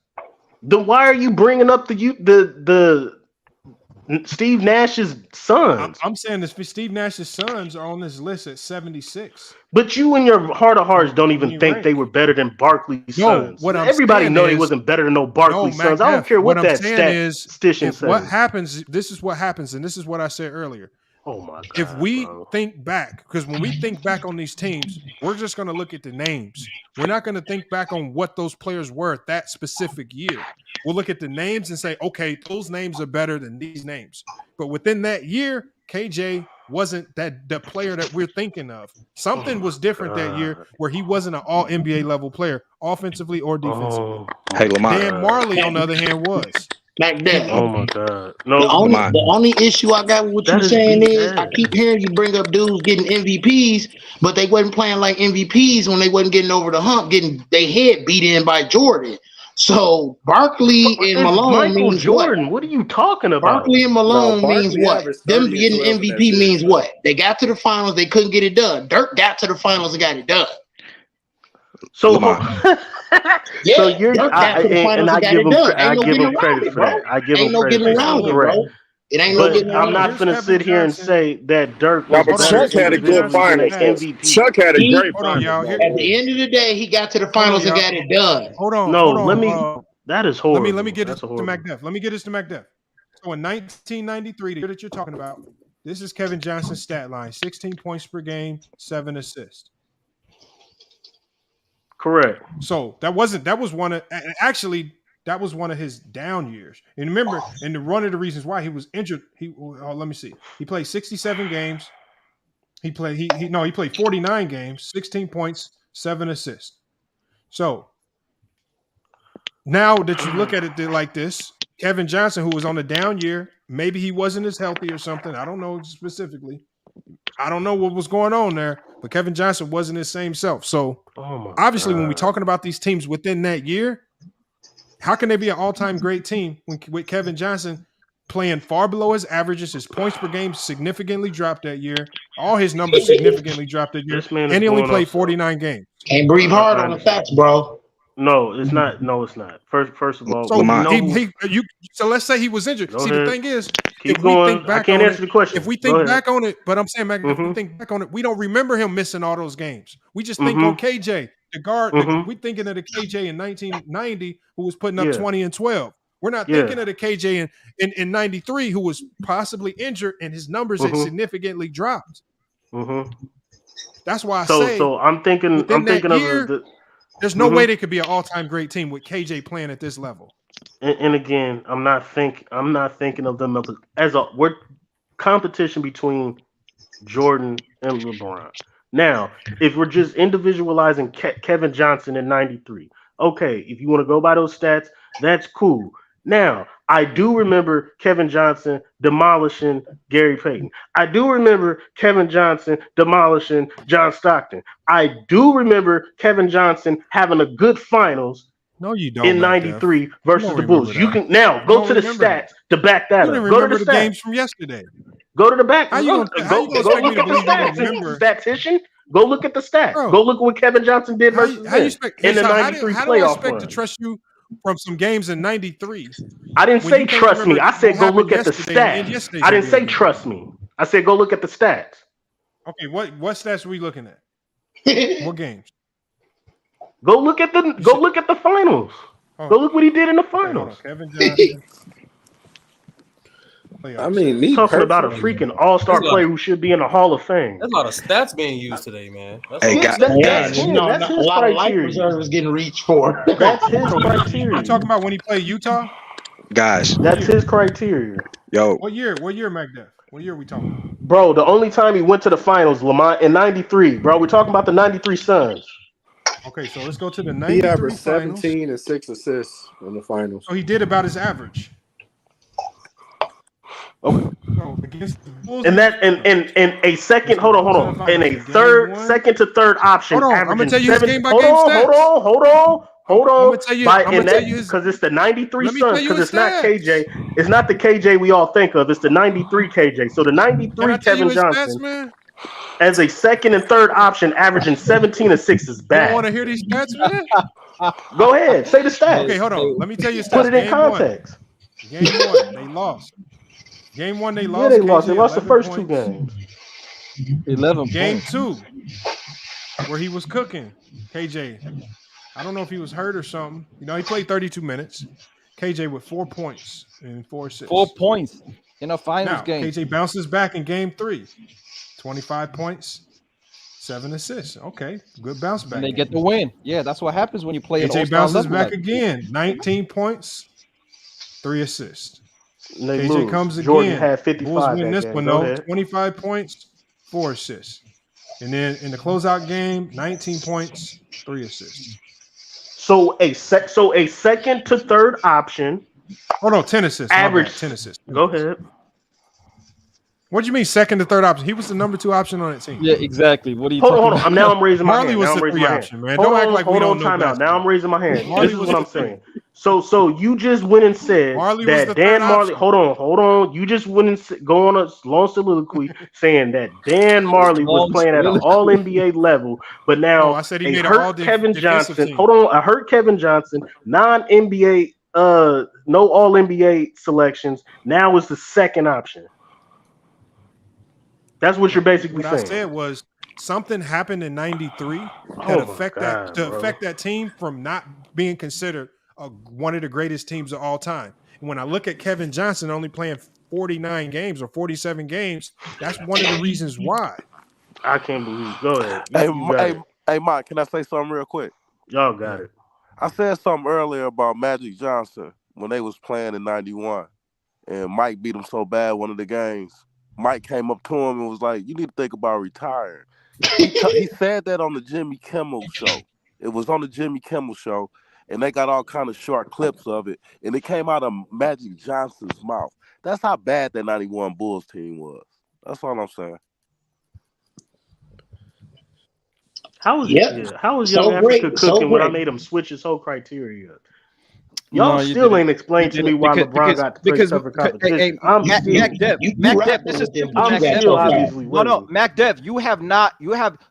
Then why are you bringing up the Steve Nash's sons? I'm saying this. Steve Nash's sons are on this list at 76. But you in your heart of hearts don't even think they were better than Barkley's sons. Everybody know he wasn't better than no Barkley sons. I don't care what that statistician says. What happens? This is what happens, and this is what I said earlier. Oh my God! If we think back, because when we think back on these teams, we're just going to look at the names. We're not going to think back on what those players were that specific year. We'll look at the names and say, okay, those names are better than these names. But within that year, KJ wasn't the player that we're thinking of. Something was different that year where he wasn't an All-NBA level player, offensively or defensively. Hey, Lamar. Dan Marley, on the other hand, was. Back then. Oh my God! No, the only issue I got with what you're saying is I keep hearing you bring up dudes getting MVPs, but they wasn't playing like MVPs when they wasn't getting over the hump, getting their head beat in by Jordan. So Barkley and Malone means Jordan. What are you talking about? Barkley and Malone means what? Them getting MVP means what? They got to the finals, they couldn't get it done. Dirk got to the finals and got it done. So you're I give him credit for that. I give him credit for that. It ain't no getting I'm not gonna sit here and say that Dirk. No, but Chuck had a good finals. Chuck had a great finals. At the end of the day, he got to the finals and got it done. Hold on. Let me. That is horrible. Let me get this to McDuff. So in 1993, the year that you're talking about, this is Kevin Johnson's stat line: 16 points per game, 7 assists. Correct. So that was one of his down years. And remember, one of the reasons why he was injured, let me see. He played 67 games. He played 49 games, 16 points, 7 assists. So now that you look at it like this, Kevin Johnson, who was on a down year, maybe he wasn't as healthy or something. I don't know specifically. I don't know what was going on there, but Kevin Johnson wasn't his same self. So obviously, when we're talking about these teams within that year, how can they be an all-time great team with Kevin Johnson playing far below his averages? His points per game significantly dropped that year. All his numbers significantly dropped that year. And he only played 49 games. Can't breathe hard on the facts, bro. No, it's not. No, it's not. First of all, so let's say he was injured. Go See, ahead. the thing is, Keep going. I can't answer the question. If we think back on it, but I'm saying, if we think back on it, we don't remember him missing all those games. We just think on KJ, the guard. We thinking of the KJ in 1990 who was putting up 20 and 12. We're not thinking of the KJ in 93 who was possibly injured and his numbers had significantly dropped. That's why I say. So I'm thinking of the. There's no way they could be an all-time great team with KJ playing at this level. And again, I'm not thinking of them as a competition between Jordan and LeBron. Now, if we're just individualizing Kevin Johnson in 93, okay, if you want to go by those stats, that's cool. Now, I do remember Kevin Johnson demolishing Gary Payton. I do remember Kevin Johnson demolishing John Stockton. I do remember Kevin Johnson having a good finals. No, you don't. In 93 versus the Bulls. You can now go to the stats to back that up. Go to the games from yesterday. Go to the back. Go look at the stats. Statistician. Go look at the stats. Bro, go look at what Kevin Johnson did versus in the 93 playoff How do I expect to trust you from some games in 93? I didn't say trust me. I said go look at the stats. I didn't say trust me. I said go look at the stats. Okay, what stats are we looking at? What games? Go look at the finals. Oh. Go look what he did in the finals. Kevin Johnson. I mean, me talking about a personally, freaking all-star player who should be in the Hall of Fame. There's a lot of stats being used today, man. That's Hey, all. That's you know, his a lot of life criteria. reserves getting reached for. That's his criteria. You talking about when he played Utah? Guys, That's his criteria. Yo, What year, McDuff? What year are we talking about? Bro, the only time he went to the finals, Lamont, in '93. Bro, we're talking about the '93 Suns. Okay, so let's go to the he 93 averaged finals. 17 and 6 assists in the finals. So he did about his average. Okay. So against the Bulls, And that and a second, hold on. And a second to third option. Hold on, I'm gonna tell you his game by game stats. Hold on. I'm gonna tell you because it's the '93 Let me Suns. tell you Because his it's not stats. KJ. It's not the KJ we all think of. It's the '93 KJ. So the Can I '93 tell you Kevin his stats, Johnson man? as a second and third option, averaging 17 and 6 is You don't want bad. to hear these stats, man? Go ahead, say the stats. Okay, hold on. Let me tell you stats. Put it in Game context. Game one, they lost. Game one, they lost. Yeah, they lost. They KJ, lost the 11 first points. 2 games. 11 Game points. 2, where he was cooking. KJ, I don't know if he was hurt or something. You know, he played 32 minutes. KJ with 4 points and 4 assists. 4 points in a finals Now, game. KJ bounces back in game 3. 25 points, 7 assists. Okay, good bounce back. And they get the win. Yeah, that's what happens when you play at KJ all-star bounces level back like- again. 19 points, 3 assists. And they KJ lose. comes Jordan again. had 55 Bulls win that this game. one Go though. ahead. 25 points, 4 assists. And then in the closeout game, 19 points, 3 assists. So a second to third option. Oh no, 10 assists. My Average bad, 10 assists. Go ahead. What do you mean second to third option? He was the number 2 option on that team. Yeah, exactly. What are you Hold on. talking about? Now I'm raising my Marley hand. was Now the I'm raising 3 my option, hand. man. Hold Don't on, act like we hold don't on, know time out. Now I'm raising my hand. Marley This is was what the I'm saying. So you just went and said Marley was the that Dan third Marley. option. Hold on. You just went and go on a long soliloquy saying that Dan Marley was Long playing at an soliloquy. All NBA level, but No, now I said he a made an hurt all Kevin defensive Johnson. team. Hold on, a hurt Kevin Johnson, non-NBA, no All NBA selections. Now is the second option. That's what you're basically What I saying. said was something happened in '93 that Oh my affect God, that bro. affect that team from not being considered one of the greatest teams of all time. And when I look at Kevin Johnson only playing 49 games or 47 games, that's one of the reasons why. I can't believe. Go ahead. Hey, Mike, can I say something real quick? Y'all got it. I said something earlier about Magic Johnson when they was playing in '91, and Mike beat him so bad one of the games. Mike came up to him and was like, "You need to think about retiring." He said that on the Jimmy Kimmel show. It was on the Jimmy Kimmel show, and they got all kind of short clips of it, and it came out of Magic Johnson's mouth. That's how bad that '91 Bulls team was. That's all I'm saying. How was How was So Young great, Africa so cooking when I great. made him switch his whole criteria? Y'all No, you still didn't. ain't explained You to me didn't, why because- LeBron because- got to play because- tougher hey, competition. I'm Mac Dev, You Mac rapping Dev, this is with them, simple. but I'm you Mac got still no facts. obviously No, no, winning. Mac Dev,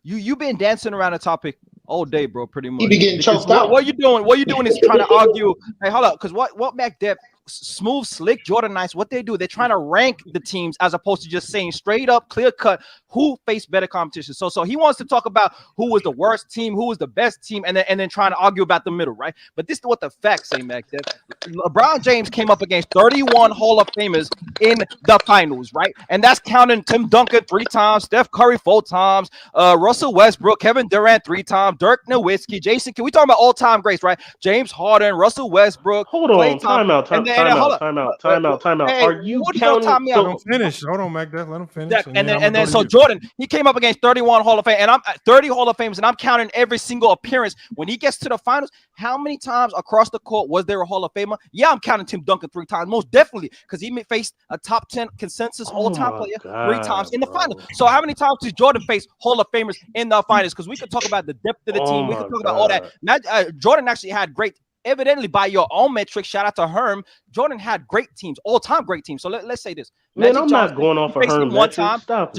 you've been dancing around the topic all day, bro. Pretty much. He be getting Because choked out. what you doing? What you doing is trying to argue. Hey, hold up, because what Mac Dev, smooth, slick, Jordan Nice, what they do, they're trying to rank the teams as opposed to just saying straight up, clear cut, who faced better competition. So he wants to talk about who was the worst team, who was the best team, and then trying to argue about the middle, right? But this is what the facts say, Mac Dev. LeBron James came up against 31 Hall of Famers in the finals, right? And that's counting Tim Duncan 3 times, Steph Curry 4 times, Russell Westbrook, Kevin Durant 3 times, Dirk Nowitzki, Jason Kidd. We talking about all-time greats, right? James Harden, Russell Westbrook. Hold Klay on, Thompson, time out. Hey, Are you what you gonna counting? time me Let out? him finish. Hold on, Mac. Let him finish. That, and I'm then gonna so go to you. Jordan, he came up against 31 Hall of Fame, and I'm 30 Hall of Fames, and I'm counting every single appearance. When he gets to the finals, how many times across the court was there a Hall of Famer? Yeah, I'm counting Tim Duncan 3 times, most definitely, because he faced a top 10 consensus all-time my player 3 God, times in the bro. finals. So how many times did Jordan face Hall of Famers in the finals? Because we could talk about the depth of the Oh team, we my could talk about all that. Jordan actually had great. Evidently, by your own metrics, shout out to Herm, Jordan had great teams, all-time great teams. So let's say this. Man, Magic I'm Johnson, not going off he of faced him Herm one metrics. time. Stop it.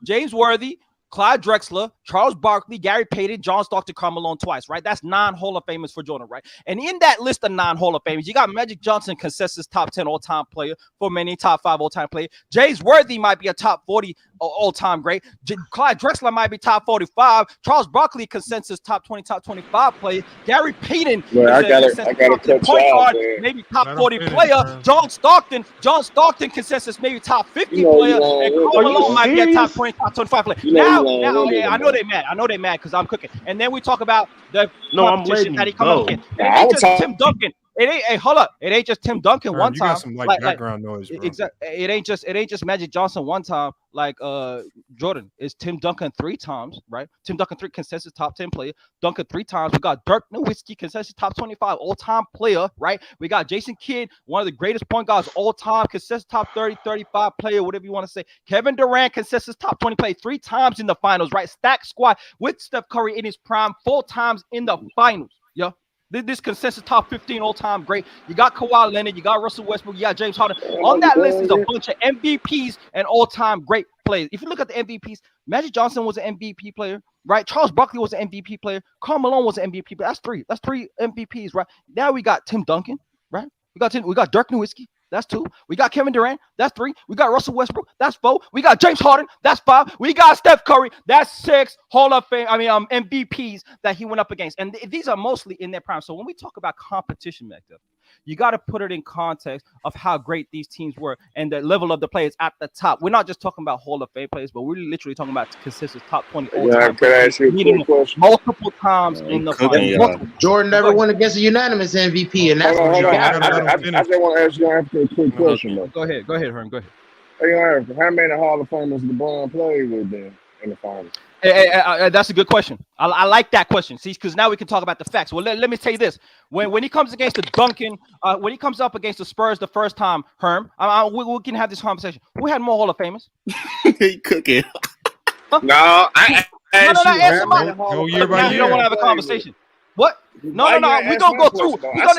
James Worthy, Clyde Drexler, Charles Barkley, Gary Payton, John Stockton, Karl Malone twice, right? That's 9 Hall of Famers for Jordan, right? And in that list of 9 Hall of Famers, you got Magic Johnson, consensus top 10 all-time player, for many top 5 all-time player. James Worthy might be a top 40 all-time great. Clyde Drexler might be top 45. Charles Barkley, consensus top 20, top 25 player. Gary Payton, I gotta point guard, maybe top 40 player. John Stockton, consensus maybe top 50 player. And Karl Malone might be a top 20, top 25 player. Now, yeah, I know they mad. I know they mad because I'm cooking. And then we talk about the competition that he come up against. It ain't just Tim Duncan. It ain't. Hey, hold up. It ain't just Tim Duncan one time. You got some background noise, bro. Exactly. It ain't just Magic Johnson one time. Like Jordan. It's Tim Duncan 3 times, right? Tim Duncan 3 consensus top 10 player. Duncan 3 times. We got Dirk Nowitzki consensus top 25 all-time player, right? We got Jason Kidd, one of the greatest point guards all time, consensus top 30, 35 player, whatever you want to say. Kevin Durant consensus top 20 player 3 times in the finals, right? Stacked squad with Steph Curry in his prime 4 times in the finals. Yeah. This consensus top 15 all-time great. You got Kawhi Leonard, you got Russell Westbrook, you got James Harden. On that list is a bunch of MVPs and all-time great players. If you look at the MVPs, Magic Johnson was an MVP player, right? Charles Barkley was an MVP player. Karl Malone was an MVP player. That's 3. That's 3 MVPs, right? Now we got Tim Duncan, right? We got Dirk Nowitzki. That's 2. We got Kevin Durant. That's 3. We got Russell Westbrook. That's 4. We got James Harden. That's 5. We got Steph Curry. That's 6 Hall of Fame. MVPs that he went up against, and these are mostly in their prime. So when we talk about competition, Mecca, you got to put it in context of how great these teams were and the level of the players at the top. We're not just talking about Hall of Fame players, but we're literally talking about consistent top 20 all-time players, multiple times in the finals. Jordan never went against a unanimous MVP, and that's I just want to ask you a quick question, though. Go ahead, Herm. Go ahead. Hey, how many Hall of Famers LeBron played with then in the finals? That's a good question. I like that question. See, because now we can talk about the facts. Well, let me tell you this: when he comes against the Duncan, when he comes up against the Spurs the first time, Herm, we can have this conversation. Who had more Hall of Famers? He cooking. No, I answer my. Go year by year. You don't want to have a conversation. What? No. We're gonna go through. We're about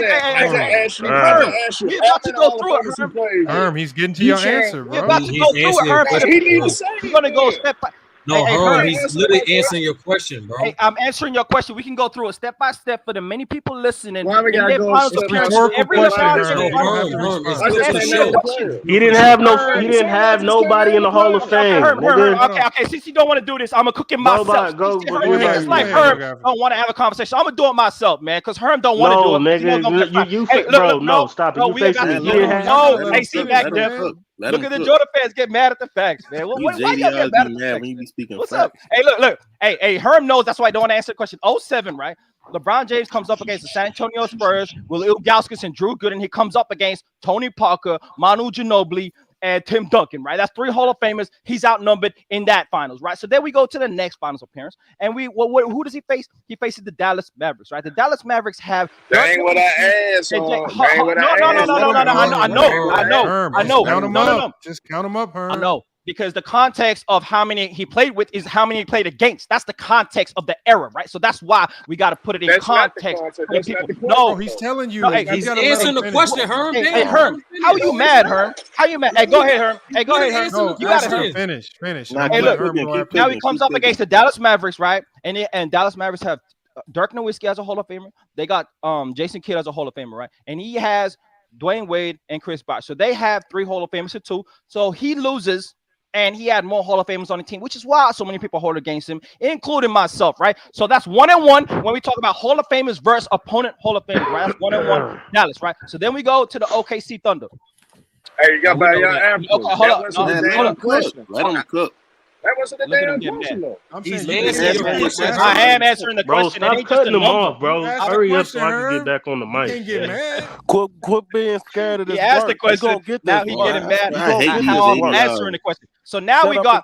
to go through it, Herm. He's getting to your answer, bro. We're about to go through it, Herm. We're gonna go step by. No, Herm, he's literally answering your question, bro. Hey, I'm answering your question. We can go through it step by step for the many people listening. Why we gotta go He didn't have nobody in the Hall of Fame. Okay. Since you don't want to do this, I'm gonna cook it myself. It's like Herm don't want to have a conversation. I'm gonna do it myself, man, because Herm don't want to do it. No, stop it. You facing no. Hey, see back there. Look at the Jordan fans get mad at the facts, man. Why y'all get mad at the facts? When you be speaking What's facts. Up? Hey, look. Hey, Herm knows that's why I don't want to answer the question. 07, right? LeBron James comes up against the San Antonio Spurs with Ilgauskas and Drew Gooden. He comes up against Tony Parker, Manu Ginobili, and Tim Duncan, right? That's 3 Hall of Famers. He's outnumbered in that finals, right? So then we go to the next finals appearance, and who does he face? He faces the Dallas Mavericks, right? The Dallas Mavericks have. That ain't what I asked. No. I know. No. Just count them up, Herm. I know. Because the context of how many he played with is how many he played against. That's the context of the era, right? So that's why we got to put it in context. No, he's telling you. He's answering the question, Herm. Hey, Herm, how are you mad, Herm? How you mad? Hey, go ahead, Herm. You got to finish. Hey, look. Now he comes up against the Dallas Mavericks, right? And Dallas Mavericks have Dirk Nowitzki as a Hall of Famer. They got Jason Kidd as a Hall of Famer, right? And he has Dwayne Wade and Chris Bosh. So they have 3 Hall of Famers to 2. So he loses. And he had more Hall of Famers on the team, which is why so many people hold against him, including myself, right? So that's 1-1 when we talk about Hall of Famers versus opponent Hall of Famers, right? That's 1-1 Dallas, right? So then we go to the OKC Thunder. Hey, you got your answer. Okay, hold up. Let him cook. That wasn't a damn question, though. I am answering the question. Bro, stop cutting him off, bro. Hurry up so I can get back on the mic. Can't get mad. Quit being scared of this. He asked the question. Now he's getting mad. I'm answering the question. So now we go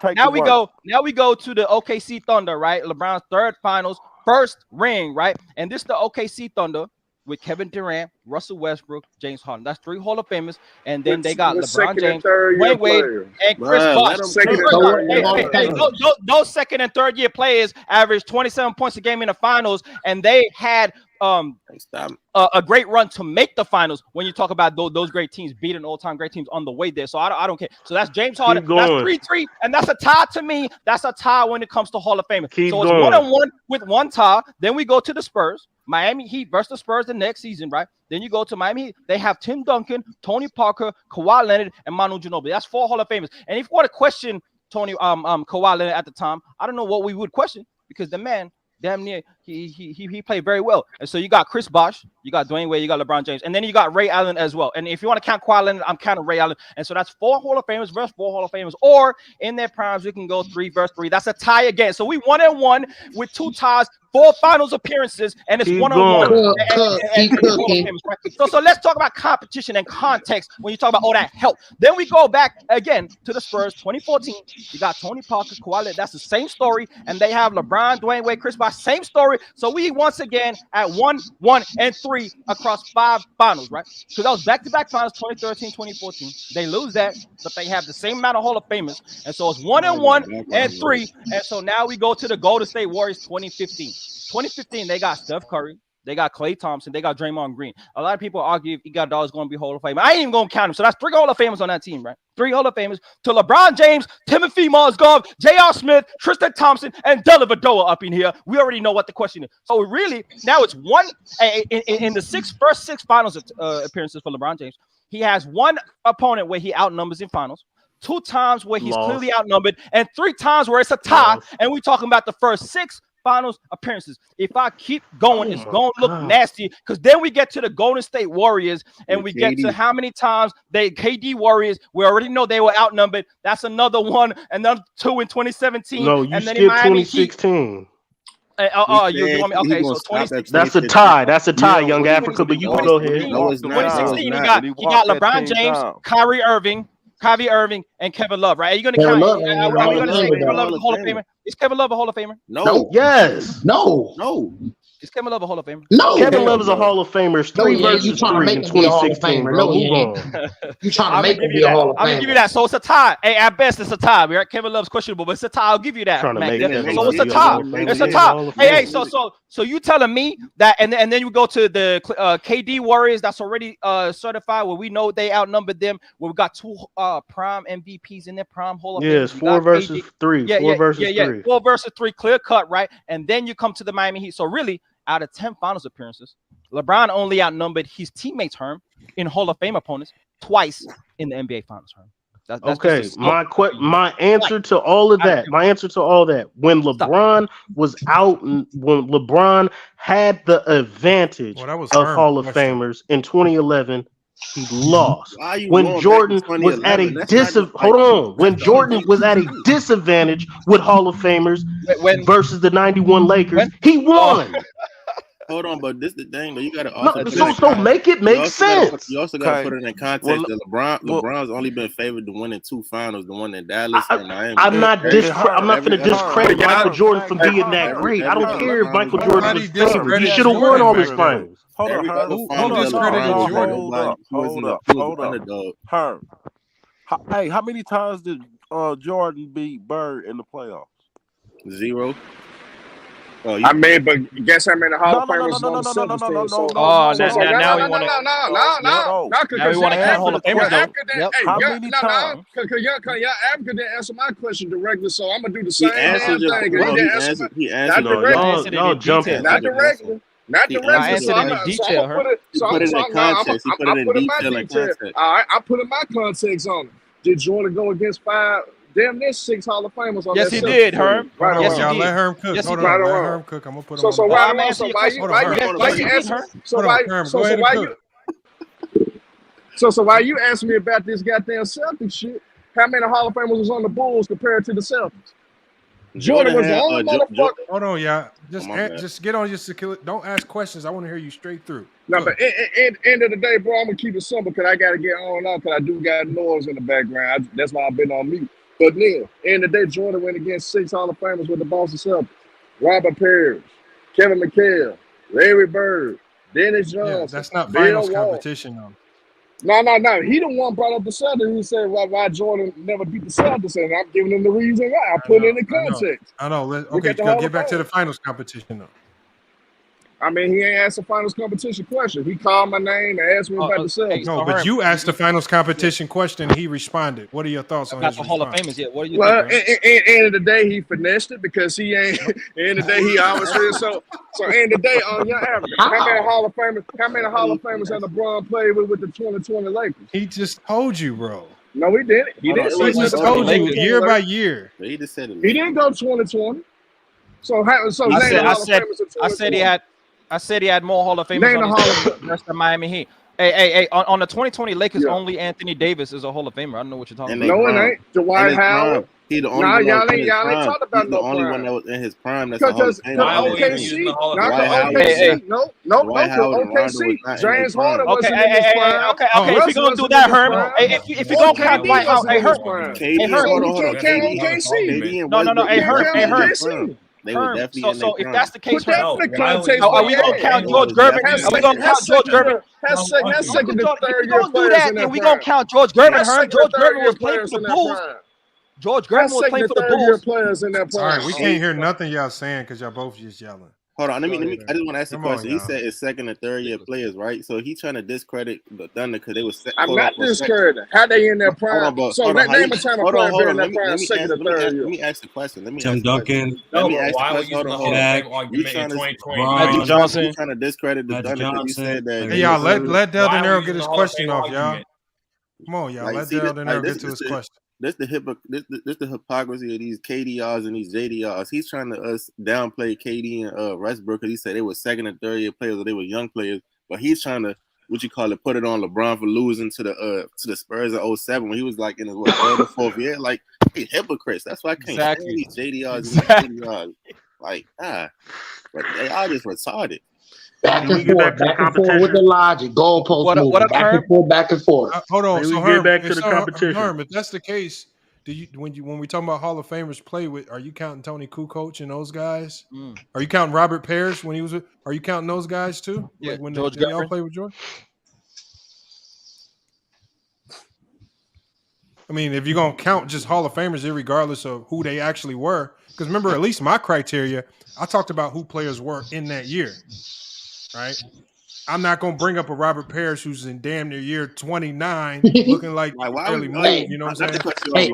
to the OKC Thunder, right? LeBron's 3rd finals, 1st ring, right? And this is the OKC Thunder. with Kevin Durant, Russell Westbrook, James Harden. That's 3 Hall of Famers, and then With- they got with LeBron second and James, third year Dwayne Wade, players. and Chris Bruh, Bosh. let 'em Second and cook. third year players. Those second and third year players averaged 27 points a game in the finals, and they had a great run to make the finals. When you talk about those great teams beating all-time great teams on the way there, so I don't care. So that's James Harden. That's 3-3, and that's a tie to me. That's a tie when it comes to Hall of Fame. So it's 1-1 with one tie. Then we go to the Spurs, Miami Heat versus the Spurs the next season, right? Then you go to Miami Heat. They have Tim Duncan, Tony Parker, Kawhi Leonard, and Manu Ginobili. That's 4 Hall of Famers. And if you want to question Kawhi Leonard at the time, I don't know what we would question, because the man, damn near, he played very well. And so you got Chris Bosh, you got Dwayne Wade, you got LeBron James, and then you got Ray Allen as well. And if you want to count Kawhi Leonard, I'm counting Ray Allen. And so that's 4 Hall of Famers versus 4 Hall of Famers. Or in their primes, we can go 3 versus 3. That's a tie again. So we 1-1 with 2 ties, 4 finals appearances, and it's 1-1. So let's talk about competition and context when you talk about all that help. Then we go back again to the Spurs, 2014. You got Tony Parker, Kawhi Leonard. That's the same story. And they have LeBron, Dwayne Wade, Chris Bosh, same story. So we once again at 1-1-3 across 5 finals, right? So that was back-to-back finals, 2013, 2014. They lose that, but they have the same amount of Hall of Famers. And so it's 1-1-3. And so now we go to the Golden State Warriors 2015. 2015, they got Steph Curry, they got Klay Thompson, they got Draymond Green. A lot of people argue if Iguodala is going to be Hall of Fame. I ain't even going to count him. So that's 3 Hall of Famers on that team, right? 3 Hall of Famers to LeBron James, Timothy Mozgov, J.R. Smith, Tristan Thompson, and Dellavedova up in here. We already know what the question is. So really, now it's one in the first 6 finals appearances for LeBron James. He has 1 opponent where he outnumbers in finals, 2 times where he's clearly outnumbered, and 3 times where it's a tie. And we're talking about the first 6 finals appearances. If I keep going, it's going to look nasty, because then we get to the Golden State Warriors and we get to how many times KD Warriors, we already know they were outnumbered. That's another 1, and then 2 in 2017. No, you and then skipped 2016. You want me? Okay, so 2016. That's a tie. That's a tie, Young Africa, but you can go ahead. No, it's not. 2016, you got LeBron James, Kyrie Irving, and Kevin Love, right? Are you going to count? Are we going to say Kevin Love a Hall of Famer? Is Kevin Love a Hall of Famer? No. Yes. No. Is Kevin Love a Hall of Famer? No. Kevin Love is a Hall of Famer. It's 3 versus 3 in 2016, bro. Move on. You trying to make him be a Hall of Famer? I'm gonna give you that. So it's a tie. Hey, at best it's a tie. Right? Kevin Love's questionable, but it's a tie. I'll give you that. So it's a tie. It's a tie. Hey, so you telling me that, and then you go to the KD Warriors that's already certified, where we know they outnumbered them. Where we got 2 prime MVPs in their prime Hall of Fame. Yes, 4 versus 3. 4 versus 3. 4 versus 3, clear cut, right? And then you come to the Miami Heat. So really, out of 10 finals appearances, LeBron only outnumbered his teammates Herm in Hall of Fame opponents twice in the NBA Finals. Herm. That's okay. My answer to all of that. My answer to all that. When LeBron was out, when LeBron had the advantage of Hall of Famers in 2011, he lost. When Jordan was at a disadvantage with Hall of Famers versus the 91 Lakers, he won. Hold on, but this is the thing though. You gotta also so make it make sense. You also gotta put it in context that LeBron's only been favored to winning 2 finals, the one in Dallas and Miami. I'm not gonna discredit Michael Jordan for being that great. I don't care if Michael Jordan was favored. He should have won all his finals. Hold up. Hey, how many times did Jordan beat Bird in the playoffs? 0. I mean, but guess how many Hall of Famers on the Celtics team? Now we want to count Hall of Famers though. How many times? Because y'all Africa didn't answer my question directly, so I'm gonna do the same damn thing. He answered not directly. Not directly. So I'm gonna put it in context. He put it in detail and context. All right, I put in my context on it. Did Jordan go against 5? Damn, there's 6 Hall of Famers on that. Yes, he did, Herm. Yes, he did. Let Herm cook. Yes, Hold on, let Herm cook. I'm gonna put him on. So why you asking me about this goddamn Celtics shit? How many Hall of Famers was on the Bulls compared to the Celtics? Jordan was the only motherfucker. Hold on, y'all. Just get on your security. Don't ask questions. I want to hear you straight through. No, but end of the day, bro, I'm gonna keep it simple because I gotta get on now because I do got noise in the background. That's why I've been on mute. But then, end of the day, Jordan went against 6 Hall of Famers with the Boston Celtics: Robert Parrish, Kevin McHale, Larry Bird, Dennis Johnson. Yeah, that's not Bill finals Walton. competition though. No. He the one brought up the Celtics. He said why Jordan never beat the Celtics, and I'm giving him the reason why. I put it in the context. I know. Look Okay, at the Hall get of back to Fame. the finals competition though. I mean, he ain't asked a finals competition question. He called my name and asked me about the Celtics. No, but you asked the finals competition question and he responded. What are your thoughts on About his the Hall of response? Famers, yeah. What do you Well, think, end of the day, he finessed it because he ain't. End of the day, he always said so. So end of the day, on your average, how many Hall of Famers? How many Hall of Famers have LeBron played with the 2020 Lakers? He just told you, bro. No, he didn't. He didn't say He just told you year by year. He just said it. He didn't go 2020. So name the Hall of Famers in 2020. I said he had more Hall of Famers Name on the his Hall team versus the Miami Heat. Hey, on the 2020 Lakers, only Anthony Davis is a Hall of Famer. I don't know what you're talking about. No, it ain't. Dwight Howard. He the only Nah, one y'all that was in ain't his prime. talking about He's no the only prime. one that was in his prime. That's a Hall of Famer. OKC, Dwight Howard and Rondo was OKC. not in James their Harden prime. wasn't in his prime. Okay. If you're gonna do that, Herm, if you're gonna count Dwight Howard, hey, Herm, hold on. KD and no, hey, Herm. They were Herm. definitely in So their if that's the case, Put that Herm, in the context. are we gonna count George Gervin? Are we gonna count George Gervin? Has second and third If year we're gonna do players that, in then their we gonna prime. count George Gervin, Has Herm. second George and third Gervin year was playing for players the in their Bulls. prime. George Gervin was playing for the Bulls. Players in their prime. All right, we can't hear nothing y'all saying because y'all both just yelling. Hold on, let me. I just want to ask a Come on, question. He y'all. said it's second and third year players, right? So he trying to discredit the Thunder because they was. I'm not discrediting. How they in their prime? So name a time a player been in their prime second and third year. Let me ask the question. Tim Duncan. Let me ask the Why are we question. using the Hold Hall of on. Fame argument in 2020? Magic Johnson. You trying to discredit the Thunder because you said that. Hey, y'all, let Del Why are we Niro using get his the Hall of question Fame off, y'all. argument? Come on, y'all. Like, Let see, Del this- Niro like, get this- to his this- question. This the hypocrisy of these KDRs and these JDRs. He's trying to downplay KD and Westbrook because he said they were second and third year players or they were young players, but he's trying to put it on LeBron for losing to the Spurs in 07 when he was like in his third or fourth year. Like, hey, hypocrites. That's why I can't stand these JDRs and these KDRs. Like, but they are just retarded. Back and forth with the logic. Goalpost moving. Back and forth. Hold on. Maybe So we Herm, get back to the competition. Herm, if that's the case, when we talk about Hall of Famers play with, are you counting Tony Kukoc and those guys? Are you counting Robert Parrish when he was? Are you counting those guys too? Yeah, like when George they all Gervin. play with George. I mean, if you're gonna count just Hall of Famers, regardless of who they actually were, because remember, at least my criteria, I talked about who players were in that year, right? I'm not gonna bring up a Robert Parrish who's in damn near year 29, looking like barely moved. You know what I'm saying?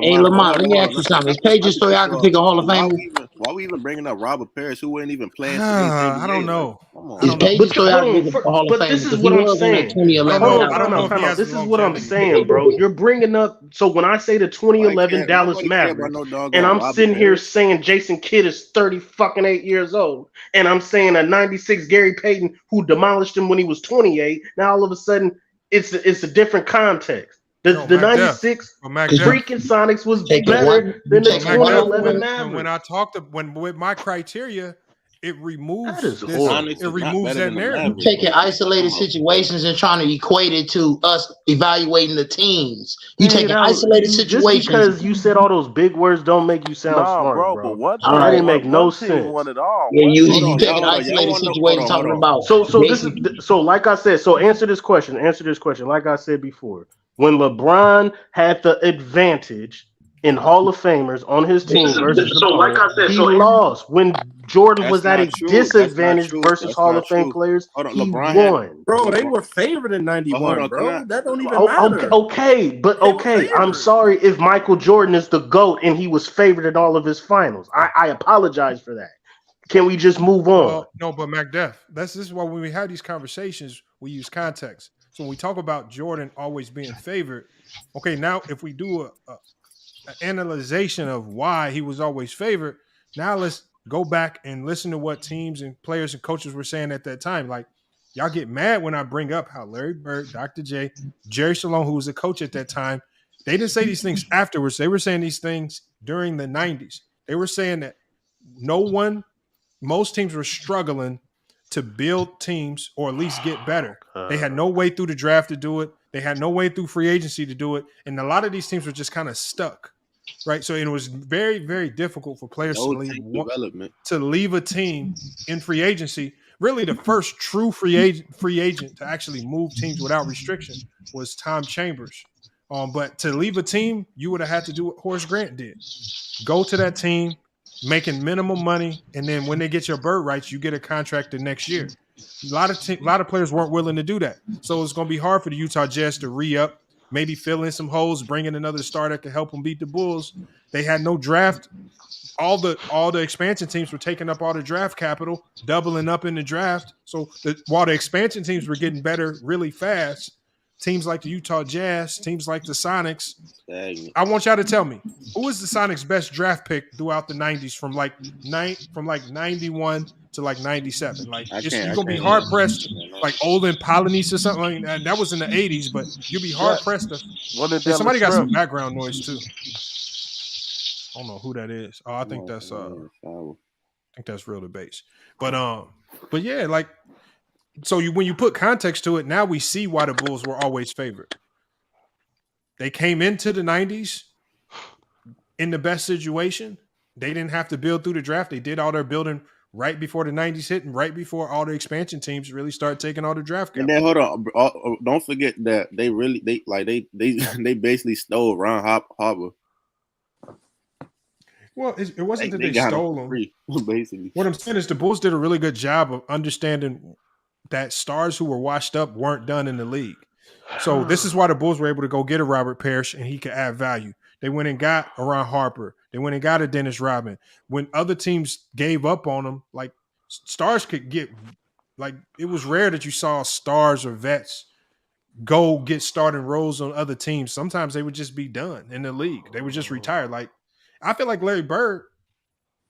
Hey, Lamont, let me ask you something. Is Paige story I can pick a Hall of Famer? Why we even bringing up Robert Parrish, who wasn't even playing? I don't know. Is Paige story I can pick a Hall of Famer? This is what I'm saying. 2011 Time out. This is what I'm saying, bro. You're bringing up. So when I say the 2011 Dallas Mavericks, and I'm sitting here saying Jason Kidd is 38 years old, and I'm saying a 96 Gary Payton who demolished him when he was 28. Now all of a sudden it's a different context. The 96 freaking Sonics was better than the 2011 Mavericks. When I talked with my criteria, it removes that narrative. Taking isolated situations and trying to equate it to us evaluating the teams. You taking isolated situations. Just because you said all those big words don't make you sound smart, bro. But what? That didn't make no sense. Won it all. Yeah, you taking isolated situations talking about. So like I said, answer this question. Like I said before, when LeBron had the advantage in Hall of Famers on his team versus he lost. When Jordan was at a disadvantage versus Hall of Fame players, he won. Bro, they were favored in 91, bro. That don't even matter. Okay. I'm sorry if Michael Jordan is the GOAT and he was favored in all of his finals. I apologize for that. Can we just move on? Well, no, but MacDuff, this is why when we have these conversations, we use context. So when we talk about Jordan always being favored, okay, now if we do an analyzation of why he was always favored, now let's go back and listen to what teams and players and coaches were saying at that time. Like, y'all get mad when I bring up how Larry Bird, Dr. J, Jerry Salone, who was a coach at that time, they didn't say these things afterwards. They were saying these things during the 90s. They were saying that most teams were struggling to build teams or at least get better. They had no way through the draft to do it. They had no way through free agency to do it. And a lot of these teams were just kind of stuck, right? So it was very, very difficult for players to leave a team in free agency really the first true free agent to actually move teams without restriction was Tom Chambers. But to leave a team, you would have had to do what Horace Grant did. Go to that team, making minimum money, and then when they get your bird rights, you get a contract the next year. A lot of players weren't willing to do that. So it's going to be hard for the Utah Jazz to re-up, maybe fill in some holes, bring in another star that could help them beat the Bulls. They had no draft. All the expansion teams were taking up all the draft capital, doubling up in the draft. So while the expansion teams were getting better really fast, teams like the Utah Jazz, teams like the Sonics, I want y'all to tell me, who was the Sonics' best draft pick throughout the 90s from like 91 to like 97? Like you're gonna be hard pressed, like Olin Polynice or something like that. That was in the 80s, but you'll be hard pressed to. Hey, somebody got some background noise too. I don't know who that is. Oh, I think that's Real Debates. But yeah, like so when you put context to it, now we see why the Bulls were always favored. They came into the 90s in the best situation. They didn't have to build through the draft. They did all their building right before the 90s hit and right before all the expansion teams really started taking all the draft capital. And then hold on, don't forget that they basically stole Ron Harper. Well, it wasn't that they stole them. Free, basically. What I'm saying is the Bulls did a really good job of understanding that stars who were washed up weren't done in the league. So this is why the Bulls were able to go get a Robert Parrish and he could add value. They went and got a Ron Harper. They went and got a Dennis Rodman. When other teams gave up on them, like stars could get, like it was rare that you saw stars or vets go get starting roles on other teams. Sometimes they would just be done in the league. They would just retire. Like I feel like Larry Bird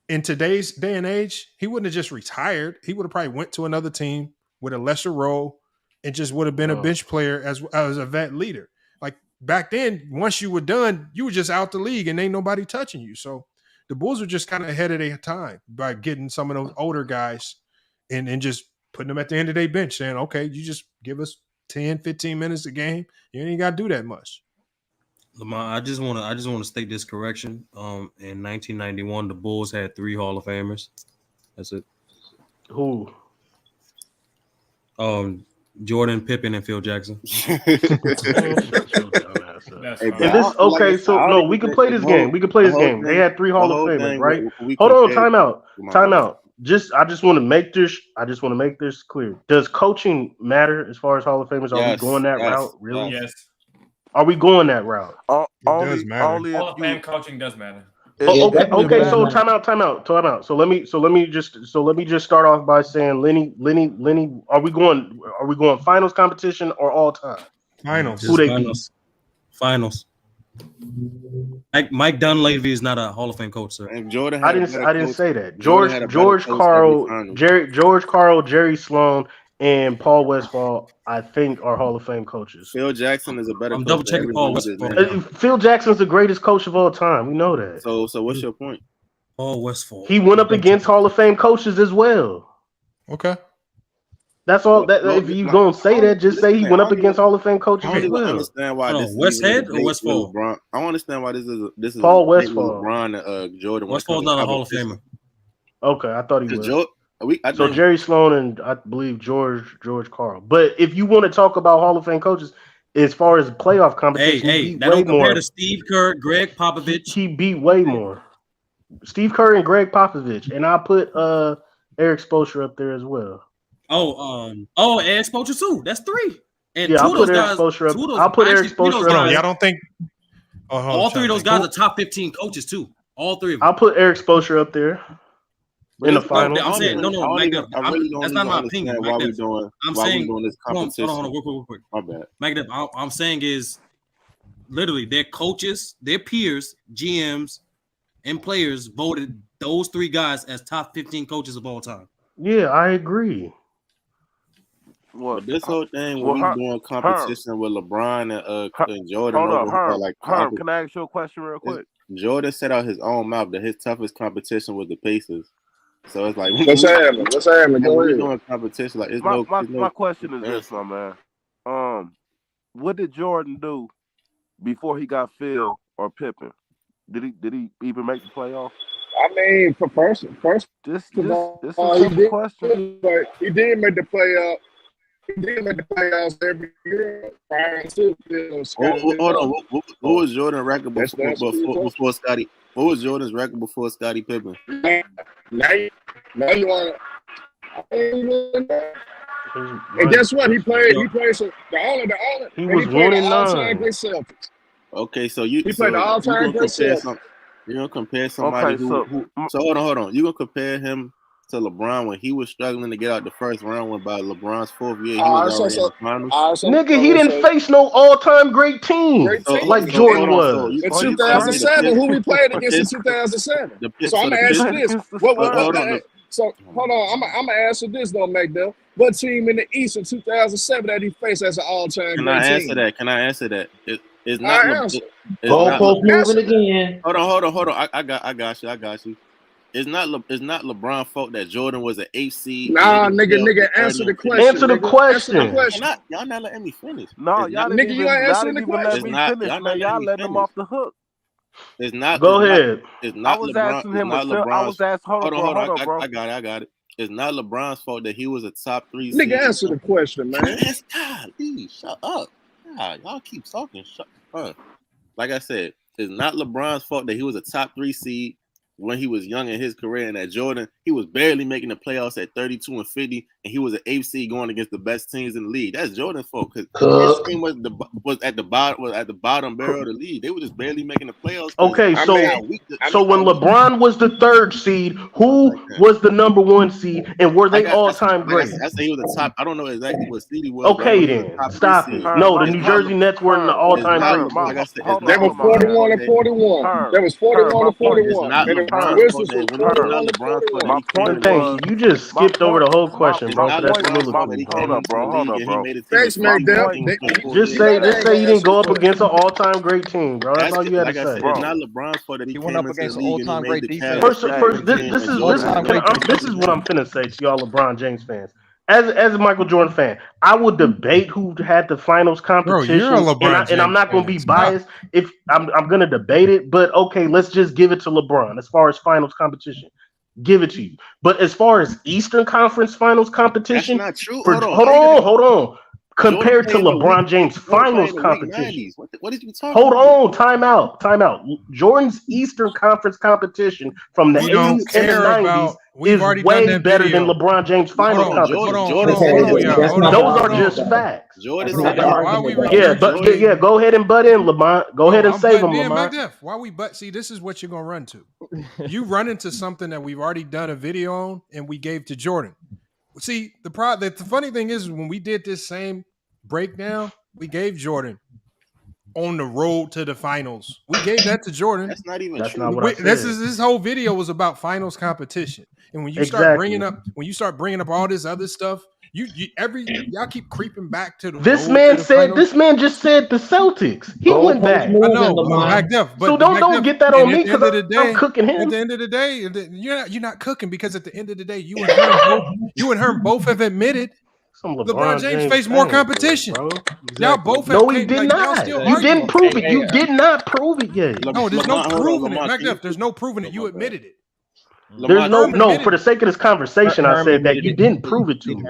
in today's day and age, he wouldn't have just retired. He would have probably went to another team with a lesser role and just would have been a bench player as a vet leader. Like back then, once you were done, you were just out the league and ain't nobody touching you. So the Bulls were just kind of ahead of their time by getting some of those older guys and just putting them at the end of their bench saying, okay, you just give us 10, 15 minutes a game. You ain't got to do that much. Lamar, I just want to state this correction. In 1991, the Bulls had 3 Hall of Famers. That's it. Who? Jordan, Pippen, and Phil Jackson. We can play this game. We can play this game. They had 3 Hall of Famers, right? Hold on, time out. I just want to make this clear. Does coaching matter as far as Hall of Famers? Are we going that route? Really? Yes. Are we going that route? Hall of Fame coaching does matter. Okay. So time out. So let me just start off by saying, Lenny, are we going finals competition or all time? Finals. Who they Finals. Mike Dunleavy is not a Hall of Fame coach, sir. And Jordan, I didn't say that. George Karl, Jerry Sloan, and Paul Westphal, I think, are Hall of Fame coaches. Phil Jackson is a better. I'm double checking Paul Westphal. Phil Jackson's the greatest coach of all time. We know that. So what's your point? Paul Westphal. He went up against Hall of Fame coaches as well. Okay. That's all. If you gonna say that, just say he went up against Hall of Fame coaches as well. I understand why this Westhead or Westphal? I don't understand why this is Paul Westphal. LeBron and Jordan. Westphal's not a Hall of Famer. Okay, I thought he was. So Jerry Sloan and I believe George Karl. But if you want to talk about Hall of Fame coaches, as far as playoff competition, that don't compare to Steve Kerr, Greg Popovich. He beat way more. Steve Kerr and Greg Popovich, and I put Eric Spoelstra up there as well. Eric Spoelstra too. That's 3. And yeah, I'll put Eric Spoelstra up. I'll put Eric Spoelstra up. Yeah, I don't think all 3 of those guys are top 15 coaches too. All 3 of them. I'll put Eric Spoelstra up there. In the finals, I'm saying no, Mike. That's not my opinion. Why we doing this competition? Hold on, real quick. My bad. Mike, I'm saying is literally their coaches, their peers, GMs, and players voted those 3 guys as top 15 coaches of all time. Yeah, I agree. Well, this whole thing when we doing competition with LeBron and Jordan. Herm, can I ask you a question real quick? Jordan said out his own mouth that his toughest competition was the Pacers. So it's like what's happening? Go ahead. Doing competition like my question is this, my man. What did Jordan do before he got Phil or Pippen? Did he even make the playoffs? I mean, for first This of it's a all, simple question. he did make the playoff. He did make the playoffs every year prior to Hold on. What was Jordan's record That's the answer to your question. before Scotty? What was Jordan's record before Scottie Pippen? Now you want to. And guess what? He played some the only. He was he played 1-9. all-time great Celtics. Okay, so He played the all-time great Celtics. You're gonna compare somebody who. So hold on. You're gonna compare him to LeBron when he was struggling to get out the first round. When by LeBron's 4th year, he was already in the finals. Nigga, he didn't face no all-time great team like Jordan was. In 2007, who we played against in 2007? So I'm gonna ask you this: So hold on, I'm gonna answer this though, McDuff. What team in the East in 2007 that he faced as an all-time Can great I answer team? that? Can I answer that? It's not. Goalpost moving again. Hold on. I got you. It's not LeBron's fault that Jordan was an 8 seed. Nah, nigga, answer the question. Answer the question. Y'all not letting me finish. No, y'all didn't even let me finish, man. Y'all letting him off the hook. It's not. Go ahead. It's not I was LeBron. asking him. I was asking. Hold on, bro. I got it. It's not LeBron's fault that he was a top 3 Nigga, seed. answer the question, man. Golly, shut up. God, y'all keep talking. Shut up. Like I said, it's not LeBron's fault that he was a top 3 seed when he was young in his career, and that Jordan, he was barely making the playoffs at 32 and 50, and he was an 8 seed going against the best teams in the league. That's Jordan's fault because his team was at the bottom barrel of the league. They were just barely making the playoffs. Okay, so when LeBron was the 3rd seed, who was the number 1 seed, and were they all-time great? I say he was the top. I don't know exactly what seed he was. Okay, then stop it. No, the New Jersey Nets were in the all-time great. Like I said, they were 41 and 41. They was 41 and 41. My point was, you just skipped over the whole question, bro. That's hold up, bro. Thanks, McDuff. Just say you didn't go up against an all-time great team, bro. That's all you had to say. It's not LeBron's fault that he went up against an all-time great defense. First, this is what I'm finna say to y'all LeBron James fans. As a Michael Jordan fan, I would debate who had the finals competition, and I'm not going to be biased if I'm going to debate it. But okay, let's just give it to LeBron as far as finals competition. Give it to you. But as far as Eastern Conference Finals competition, that's not true. Hold on. Compared to LeBron James finals competition. What did you talking about? Time out. Jordan's Eastern Conference competition from the 80s and the 90s is way better than LeBron James finals competition. Those are just facts. Go ahead and butt in, Lamont. Go ahead and save him, Lamont. See, this is what you're going to run to. You run into something that we've already done a video on and we gave to Jordan. See, the funny thing is when we did this same breakdown, we gave Jordan on the road to the finals. We gave that to Jordan. That's not even true. Not what I said. This whole video was about finals competition. And when you start bringing up all this other stuff, y'all keep creeping back to the This man just said the Celtics. He went back. I know, so don't get that on me because I'm cooking him. At the end of the day, you're not cooking because at the end of the day, you and Herm both have admitted LeBron James faced more competition. Y'all both have. No, he did not. You didn't prove it. You did not prove it yet. No, there's no proving it. There's no proving it. You admitted it. There's no. For the sake of this conversation, I said that you didn't prove it to me.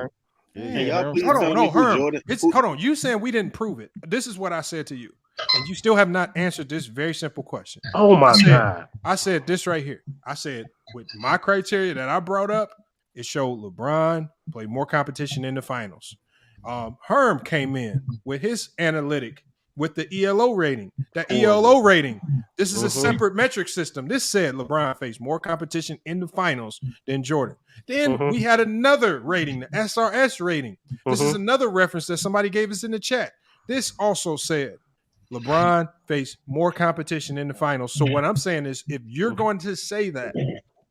Hold on. You saying we didn't prove it. This is what I said to you. And you still have not answered this very simple question. Oh my God. I said this right here. I said with my criteria that I brought up, it showed LeBron play more competition in the finals. Herm came in with his analytic with the ELO rating. That ELO rating, this is a separate metric system. This said LeBron faced more competition in the finals than Jordan. Then we had another rating, the SRS rating. This is another reference that somebody gave us in the chat. This also said LeBron faced more competition in the finals. So what I'm saying is if you're going to say that,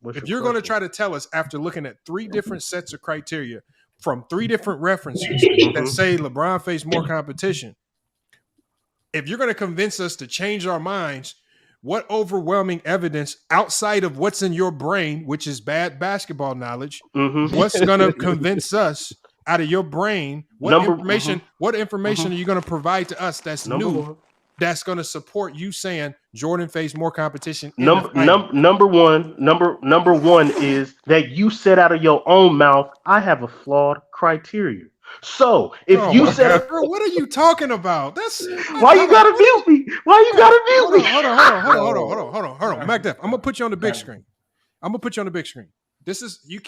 if you're going to try to tell us after looking at 3 different sets of criteria from 3 different references that say LeBron faced more competition, if you're going to convince us to change our minds, what overwhelming evidence outside of what's in your brain, which is bad basketball knowledge, what's going to convince us out of your brain? What information are you going to provide to us that's new that's going to support you saying Jordan faced more competition? Number one is that you said out of your own mouth, I have a flawed criteria. So if you said, bro, what are you talking about? That's why you gotta mute me? Why you gotta mute me? Hold on. Mac Def, I'm gonna put you on the big screen. You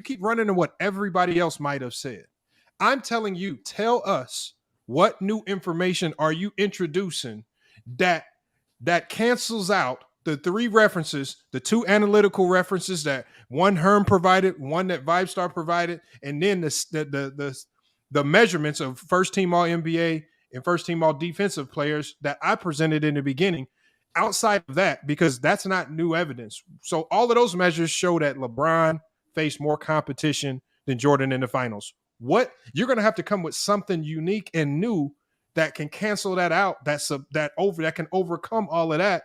keep running to what everybody else might have said. I'm telling you, tell us what new information are you introducing that cancels out the 3 references, the 2 analytical references that one Herm provided, one that VibeStar provided, and then the measurements of first team All NBA and first team All Defensive players that I presented in the beginning. Outside of that, because that's not new evidence. So all of those measures show that LeBron faced more competition than Jordan in the finals. What you're going to have to come with something unique and new that can cancel that out. That can overcome all of that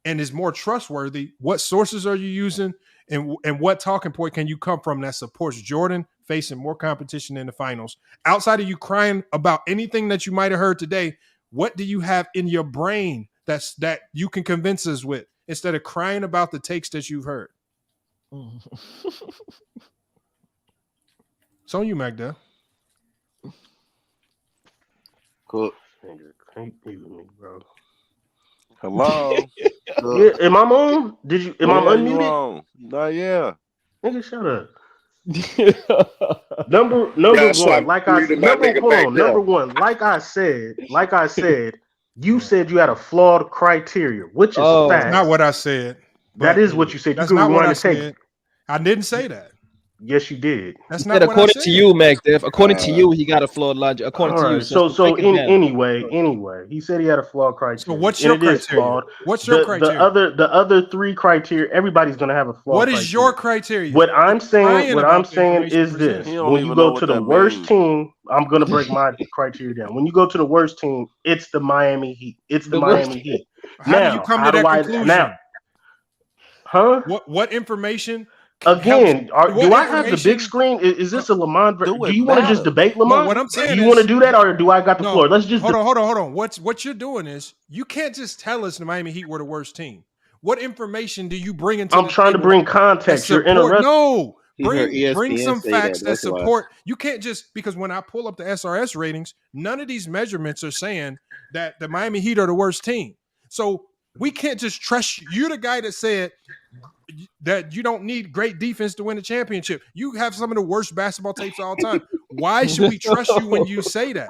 and is more trustworthy. What sources are you using, and what talking point can you come from that supports Jordan facing more competition in the finals? Outside of you crying about anything that you might have heard today, what do you have in your brain that you can convince us with instead of crying about the takes that you've heard? It's on you, Magda. Cool. Can't be with me, bro. Hello. Yeah, am I on? Am I unmuted? Yeah. Nigga, shut up. Number one, like I said, number one, like I said, you said you had a flawed criteria, which is fact. That's not what I said. That is what you said. That's you not what I said. said. I didn't say that. Yes, you did. That's not what according I said. to you, Mac Def. According to you, he got a flawed logic. According to you, Anyway, he said he had a flawed criteria. So what's your criteria? What's your criteria? The other 3 criteria, everybody's gonna have a flawed. What is criteria. your criteria? What I'm saying is this: when you go to the worst team, I'm gonna break my criteria down. When you go to the worst team, it's the Miami Heat. It's the Miami Heat. How do you come to that conclusion? Huh? What information? Again, do I have the big screen? Is this a Lamont? Do you want to just debate Lamont? No, what I'm saying do you want to do that, or do I got the floor? Let's just hold on. What you're doing is you can't just tell us the Miami Heat were the worst team. What information do you bring into? I'm trying to bring context. You're interrupting. No, bring some facts that support. You can't just, because when I pull up the SRS ratings, none of these measurements are saying that the Miami Heat are the worst team. So we can't just trust you. You're the guy that said that you don't need great defense to win a championship. You have some of the worst basketball tapes of all time. Why should we trust you when you say that?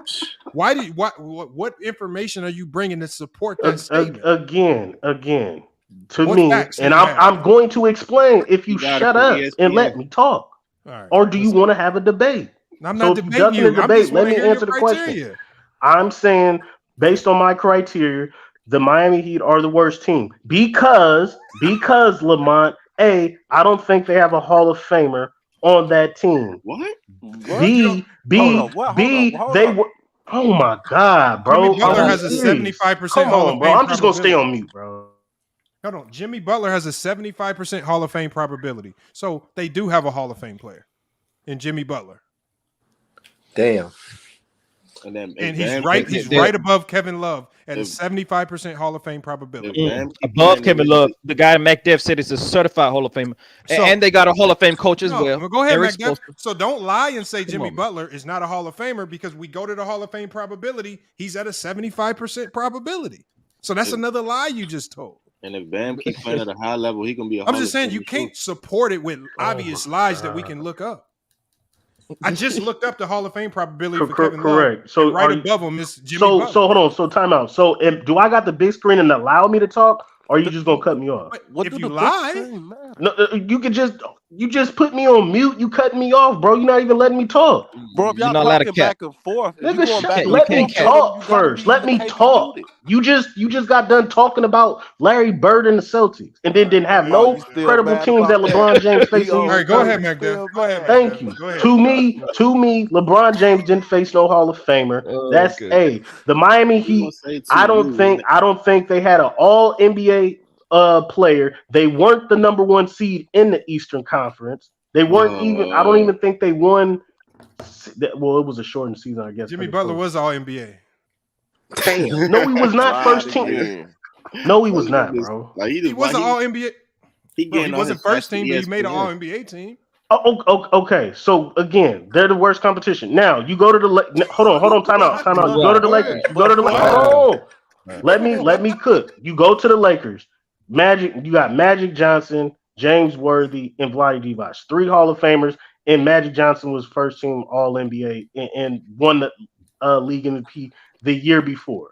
What information are you bringing to support that statement? Again, to me, and I'm going to explain if you shut up and let me talk. Right, or do you want to have a debate? I'm not debating you. Let me answer the question. I'm saying, based on my criteria, the Miami Heat are the worst team because Lamont, I don't think they have a Hall of Famer on that team. What? B, they were. Oh my God, bro! Jimmy Butler has a 75% Hall of Fame. Bro. I'm just gonna stay on mute, bro. Hold on. Jimmy Butler has a 75% Hall of Fame probability, so they do have a Hall of Fame player in Jimmy Butler. Damn. And he's right above Kevin Love at a 75% Hall of Fame probability. Above Kevin Love, the guy Mac Def said is a certified Hall of Famer. And they got a Hall of Fame coach as well. Go ahead, Mac Def. So don't lie and say Jimmy Butler is not a Hall of Famer, because we go to the Hall of Fame probability, he's at a 75% probability. So that's another lie you just told. And if Bam keeps playing at a high level, he can be a Hall I'm just saying, you can't support it with obvious lies that we can look up. I just looked up the Hall of Fame probability for Kevin correct. Love. So right above him is Jimmy Butler. So hold on. So time out. So do I got the big screen and allow me to talk, or are you just gonna cut me off? If you lie, no, you just put me on mute. You cutting me off, bro. You're not even letting me talk, bro. If y'all talking back and forth, let me talk first. Let me talk. You just got done talking about Larry Bird and the Celtics, and then didn't have no credible teams that LeBron James faced. All right, go ahead, Mac. Thank you. To me, LeBron James didn't face no Hall of Famer. That's the Miami Heat. I don't think they had an All NBA player. They weren't the number 1 seed in the Eastern Conference. They weren't even. I don't even think they won. Well, it was a shortened season, I guess. Jimmy Butler was All NBA. Damn. No, he was not first team. Again. No, he was not, bro. Like He wasn't all NBA. He wasn't first team, but he made an all NBA team. Oh, okay. So again, they're the worst competition. Now you go to the hold on, time out. You go to the Lakers. You go to the Lakers. Oh, let me cook. You go to the Lakers. Magic. You got Magic Johnson, James Worthy, and Vlade Divac, 3 Hall of Famers. And Magic Johnson was first team All NBA and won the league MVP the year before.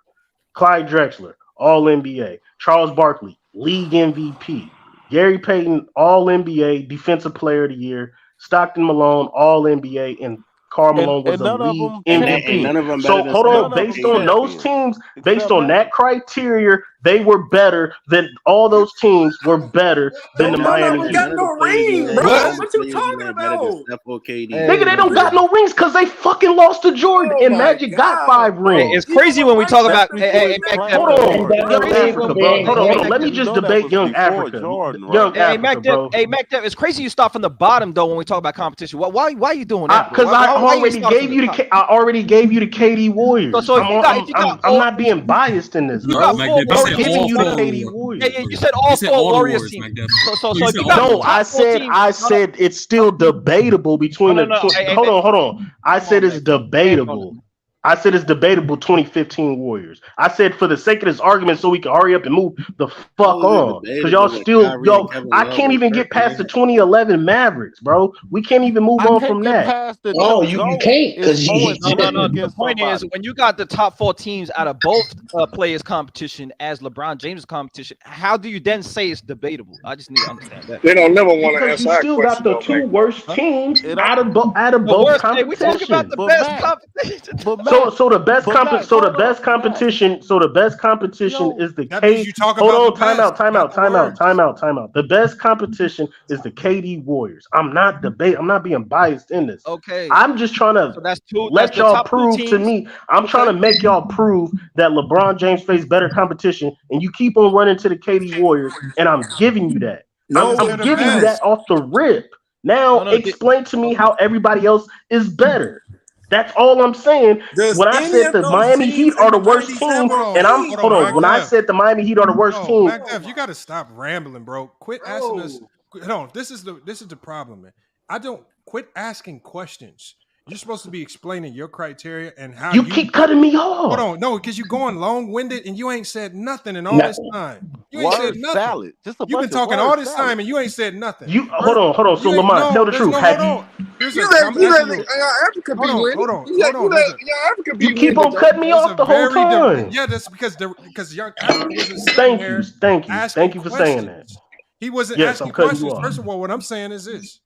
Clyde Drexler, All NBA. Charles Barkley, league MVP. Gary Payton, All NBA, Defensive Player of the Year. Stockton Malone, All NBA, and Karl Malone was a league MVP. So hold on, based on those teams, based on that criteria, they were better than all those teams were better than the Miami Heat. Got no ring, bro. What you talking about? Nigga, they don't got no rings because they fucking lost to Jordan and Magic got 5 rings. It's crazy when we talk about. Hold on, Young Africa, bro. Hold on. Let me just debate Young Africa. Young Africa, bro. Hey, Mac, it's crazy you start from the bottom though when we talk about competition. Why are you doing that? Because I already gave you the KD Warriors. I'm not being biased in this, bro. I'm giving you the KD Warriors. Yeah, you said all 4 Warriors teams. No, I said it's still debatable between the. Hold on. I said it's debatable. I said it's debatable 2015 Warriors. I said for the sake of this argument, so we can hurry up and move the fuck on. Because y'all still, I can't even get past the 2011 Mavericks, bro. We can't even move on from that. Oh, you can't. No. The point is, when you got the top 4 teams out of both players' competition as LeBron James' competition, how do you then say it's debatable? I just need to understand that. They don't never want to answer that question. You still got the 2 worst teams out of both competitions. Hey, we talking about the best competition. So the best competition is the KD. Hold on, time out. The best competition is the KD Warriors. I'm not being biased in this. Okay. I'm just trying to let y'all prove to me. I'm trying to make y'all prove that LeBron James faced better competition, and you keep on running to the KD Warriors, and I'm giving you that. I'm giving you that off the rip. Now explain to me how everybody else is better. That's all I'm saying. When I said the Miami Heat are the worst team, and I'm hold on. When I said the Miami Heat are the worst team, you got to stop rambling, bro. Quit asking us. No, this is the problem, man. I don't quit asking questions. You're supposed to be explaining your criteria and how you keep cutting me off. Hold on, no, because you're going long-winded and you ain't said nothing in all this time. You ain't said nothing. Salad. You've been talking all this time and you ain't said nothing. Hold on. So Lamont, tell the truth. You keep on cutting me off the whole time. Yeah, that's because Young Africa wasn't sitting there. Thank you for saying that. He wasn't asking questions. First of all, what I'm saying is this: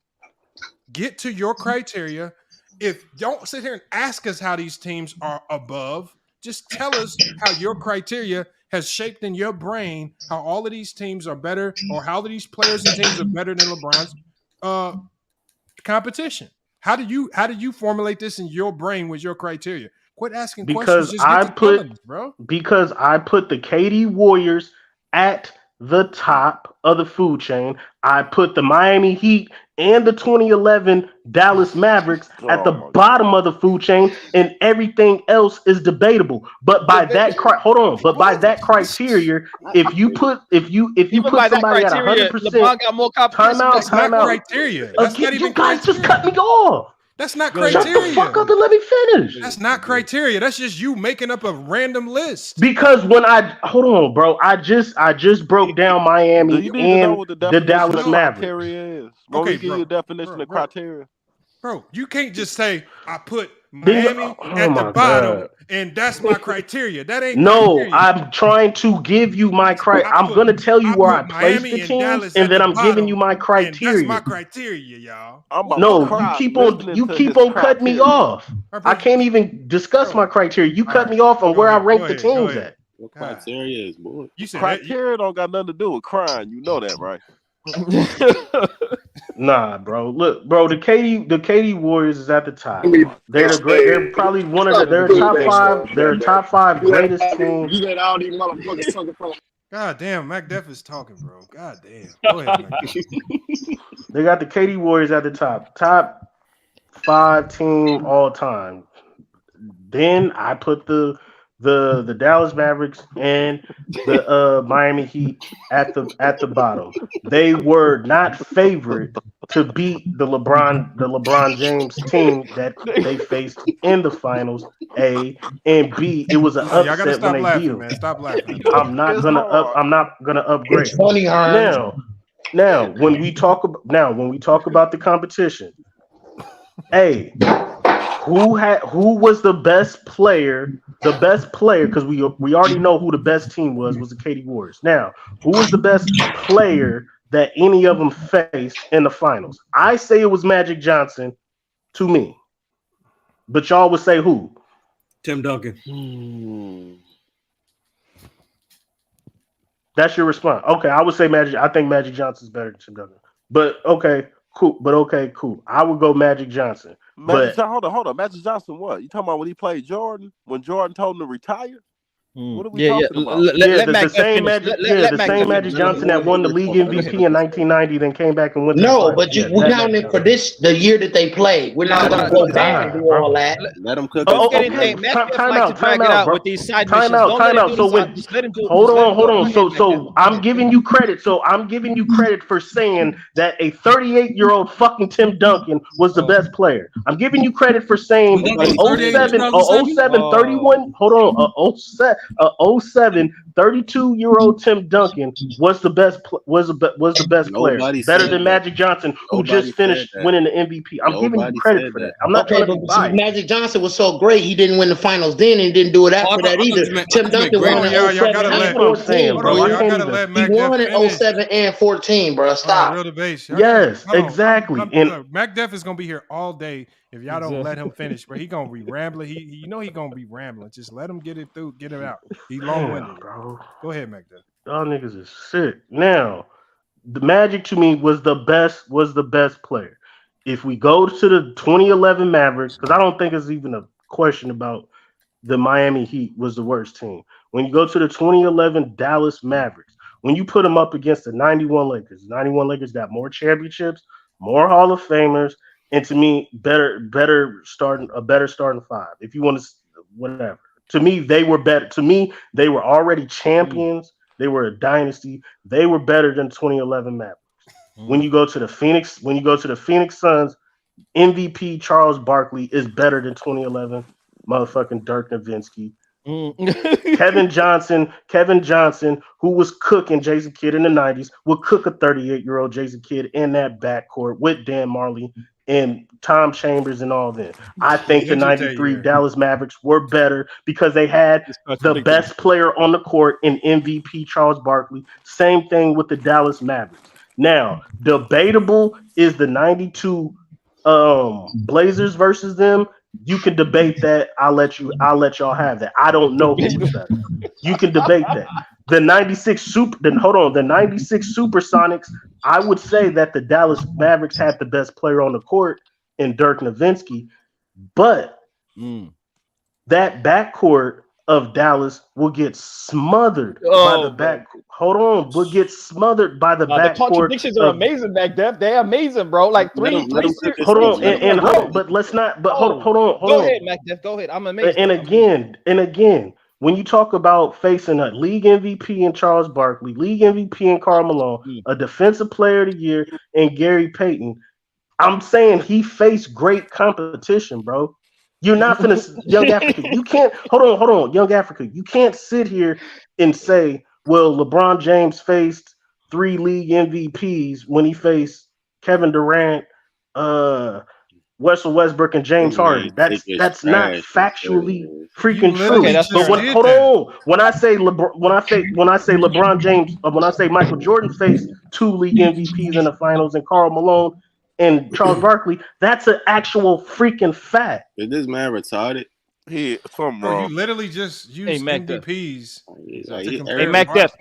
get to your criteria. If don't sit here and ask us how these teams are above, just tell us how your criteria has shaped in your brain how all of these teams are better, or how these players and teams are better than LeBron's competition. How do you formulate this in your brain with your criteria? Quit asking questions. Just because I put the KD Warriors at the top of the food chain. I put the Miami Heat and the 2011 Dallas Mavericks at the bottom of the food chain, and everything else is debatable. But by that by that criteria, if you put somebody at 100%, time out. Criteria. You guys just cut me off. That's not criteria. Shut the fuck up and let me finish. That's not criteria. That's just you making up a random list. Because when hold on, bro, I just broke down Miami and the Dallas Mavericks. Okay, give you a definition of criteria. Bro, you can't just say I put Miami at the bottom and that's my criteria. That ain't criteria. I'm trying to give you my criteria. I'm gonna tell you where I placed the teams, and then I'm giving you my criteria. That's my criteria, y'all. You keep on cutting me off. I can't even discuss my criteria. You cut me off on where I rank the teams at. What criteria is, boy? You said criteria don't got nothing to do with crime. You know that, right? Nah, bro. Look, bro. The KD Warriors is at the top. They're great. They're probably one of the top 5. They're top 5 greatest teams. You let all these motherfuckers talking from. God damn, Mac Def is talking, bro. God damn. Go ahead, Mac. They got the KD Warriors at the top. Top 5 team all time. Then I put the the Dallas Mavericks and the Miami Heat at the bottom. They were not favored to beat the LeBron James team that they faced in the finals. A and B, it was an Y'all gotta upset when stop they beat laughing, them. man. Stop laughing. I'm not gonna upgrade. It's funny, Hans. Now when we talk about the competition, hey, who was the best player? The best player, because we already know who the best team was the Katy Warriors. Now, who was the best player that any of them faced in the finals? I say it was Magic Johnson to me. But y'all would say who? Tim Duncan. That's your response. Okay, I would say Magic. I think Magic Johnson's better than Tim Duncan. But okay, cool. I would go Magic Johnson. Hold on. Magic Johnson, what? You talking about when he played Jordan? When Jordan told him to retire? What are we talking about? The same Magic Johnson that won the league MVP in 1990, then came back and went to the finals. But we're counting for the year that they played. We're not going to go back and do all that. Let them cook. Time out. So hold on. So I'm giving you credit. For saying that a 38-year-old fucking Tim Duncan was the best player. I'm giving you credit for saying a 07, 31. Hold on, 07, 32-year-old Tim Duncan was the best player, better than Magic Johnson, who just finished winning the MVP. I'm giving you credit for that. I'm not trying to be biased. Magic Johnson was so great, he didn't win the finals then, and didn't do it after that either. Tim Duncan won in 07 and 14, bro. He won in 07 and 14, bro. Stop. Real debate. Yes, exactly. And Mac Def is gonna be here all day if y'all don't let him finish, bro. He gonna be rambling. He gonna be rambling. Just let him get it through, get it out. He long-winded, bro. Go ahead, Mac Def. Y'all niggas is sick. Now, the Magic to me was the best player. If we go to the 2011 Mavericks, because I don't think it's even a question about the Miami Heat was the worst team. When you go to the 2011 Dallas Mavericks, when you put them up against the 91 Lakers got more championships, more Hall of Famers, and to me, better starting five. If you want to, whatever. To me, they were better. To me, they were already champions. They were a dynasty. They were better than 2011 Mavericks. When you go to the Phoenix Suns, MVP Charles Barkley is better than 2011 motherfucking Dirk Nowitzki. Kevin Johnson, who was cooking Jason Kidd in the 90s, would cook a 38-year-old Jason Kidd in that backcourt with Dan Marley and Tom Chambers and all them. I think the 93 Dallas Mavericks were better because they had the best player on the court in MVP Charles Barkley. Same thing with the Dallas Mavericks. Now, debatable is the 92 Blazers versus them. You can debate that. I'll let y'all have that. I don't know who was better. You can debate that. The 96 Supersonics, I would say that the Dallas Mavericks had the best player on the court in Dirk Nowitzki, but that backcourt of Dallas will get smothered by the back. Hold on, will get smothered by the backcourt. The contradictions are amazing, back there. They're amazing, bro. Like three hold on, but let's not. But hold on. Go ahead, Mac Def. Go ahead. I'm amazed. And again, when you talk about facing a league MVP in Charles Barkley, league MVP in Karl Malone, a defensive player of the year in Gary Payton, I'm saying he faced great competition, bro. You're not finna, Young Africa. You can't, hold on, Young Africa. You can't sit here and say, well, LeBron James faced 3 league MVPs when he faced Kevin Durant, Russell Westbrook, and James Harden. That's not factually freaking true. Hold on. When I say LeBron James, when I say Michael Jordan faced 2 league MVPs in the finals and Karl Malone and Charles Barkley, that's an actual freaking fact. Is this man retarded? Something wrong. You literally just use MVPs. Hey, Mac Def,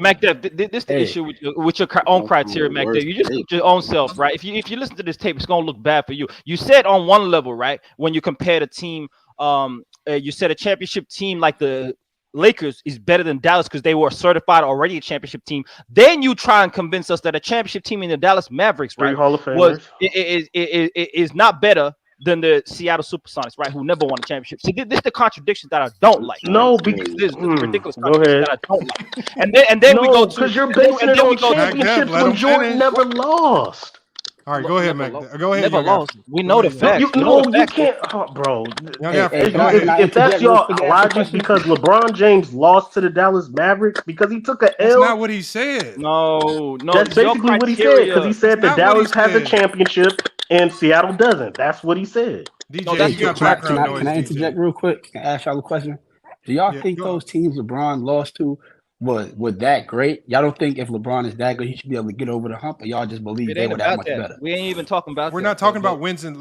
this is the issue with your own criteria, Mac Def. You just put your own self, right? If you listen to this tape, it's gonna look bad for you. You said on one level, right, when you compare the team, you said a championship team like the Lakers is better than Dallas because they were certified already a championship team. Then you try and convince us that a championship team in the Dallas Mavericks, right, Hall of Famers, is not better than the Seattle Supersonics, right? Who never won a championship. See, this is the contradictions that I don't like. No, right? This is the ridiculous go contradictions ahead. that I don't like. And then we go to because you're basing it on to championships when Jordan never lost. All right, go ahead, Mac. Go ahead. Never lost. We know the facts. You can't, bro. If that's your logic, because LeBron James lost to the Dallas Mavericks because he took an L. That's not what he said. No. That's basically what he said, because he said that Dallas has a championship and Seattle doesn't. That's what he said. DJ, you got background noise. Can I interject real quick? Can I ask y'all a question? Do y'all think those teams LeBron lost to were that great? Y'all don't think if LeBron is that good, he should be able to get over the hump, or y'all just believe they were that much better? We ain't even talking about. We're not talking about wins and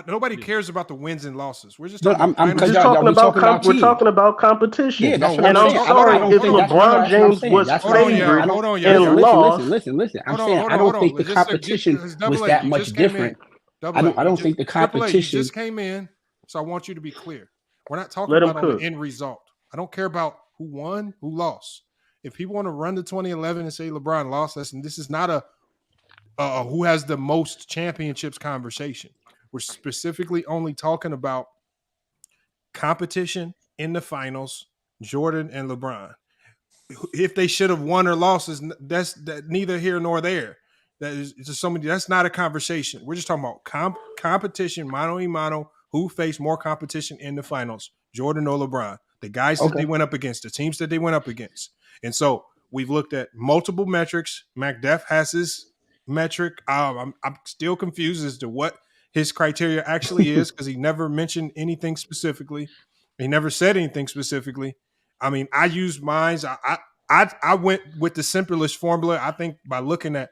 nobody cares about the wins and losses. We're just we're talking. talking about competition. Yeah, that's and what I'm sorry if LeBron James was favored and lost. Listen. I'm saying I don't think the competition was that much different. I don't think the competition just came in, so I want you to be clear. We're not talking about the end result. I don't care about who won, who lost. If people want to run to 2011 and say LeBron lost, this is not a who has the most championships conversation. We're specifically only talking about competition in the finals, Jordan and LeBron. If they should have won or lost, that's neither here nor there. That is just somebody. That's not a conversation. We're just talking about competition, mano a mano. Who faced more competition in the finals, Jordan or LeBron? The guys that they went up against, the teams that they went up against. And so we've looked at multiple metrics. MacDeff has his metric. I'm still confused as to what his criteria actually is, because he never mentioned anything specifically. He never said anything specifically. I mean, I used mine. I went with the simplest formula. I think by looking at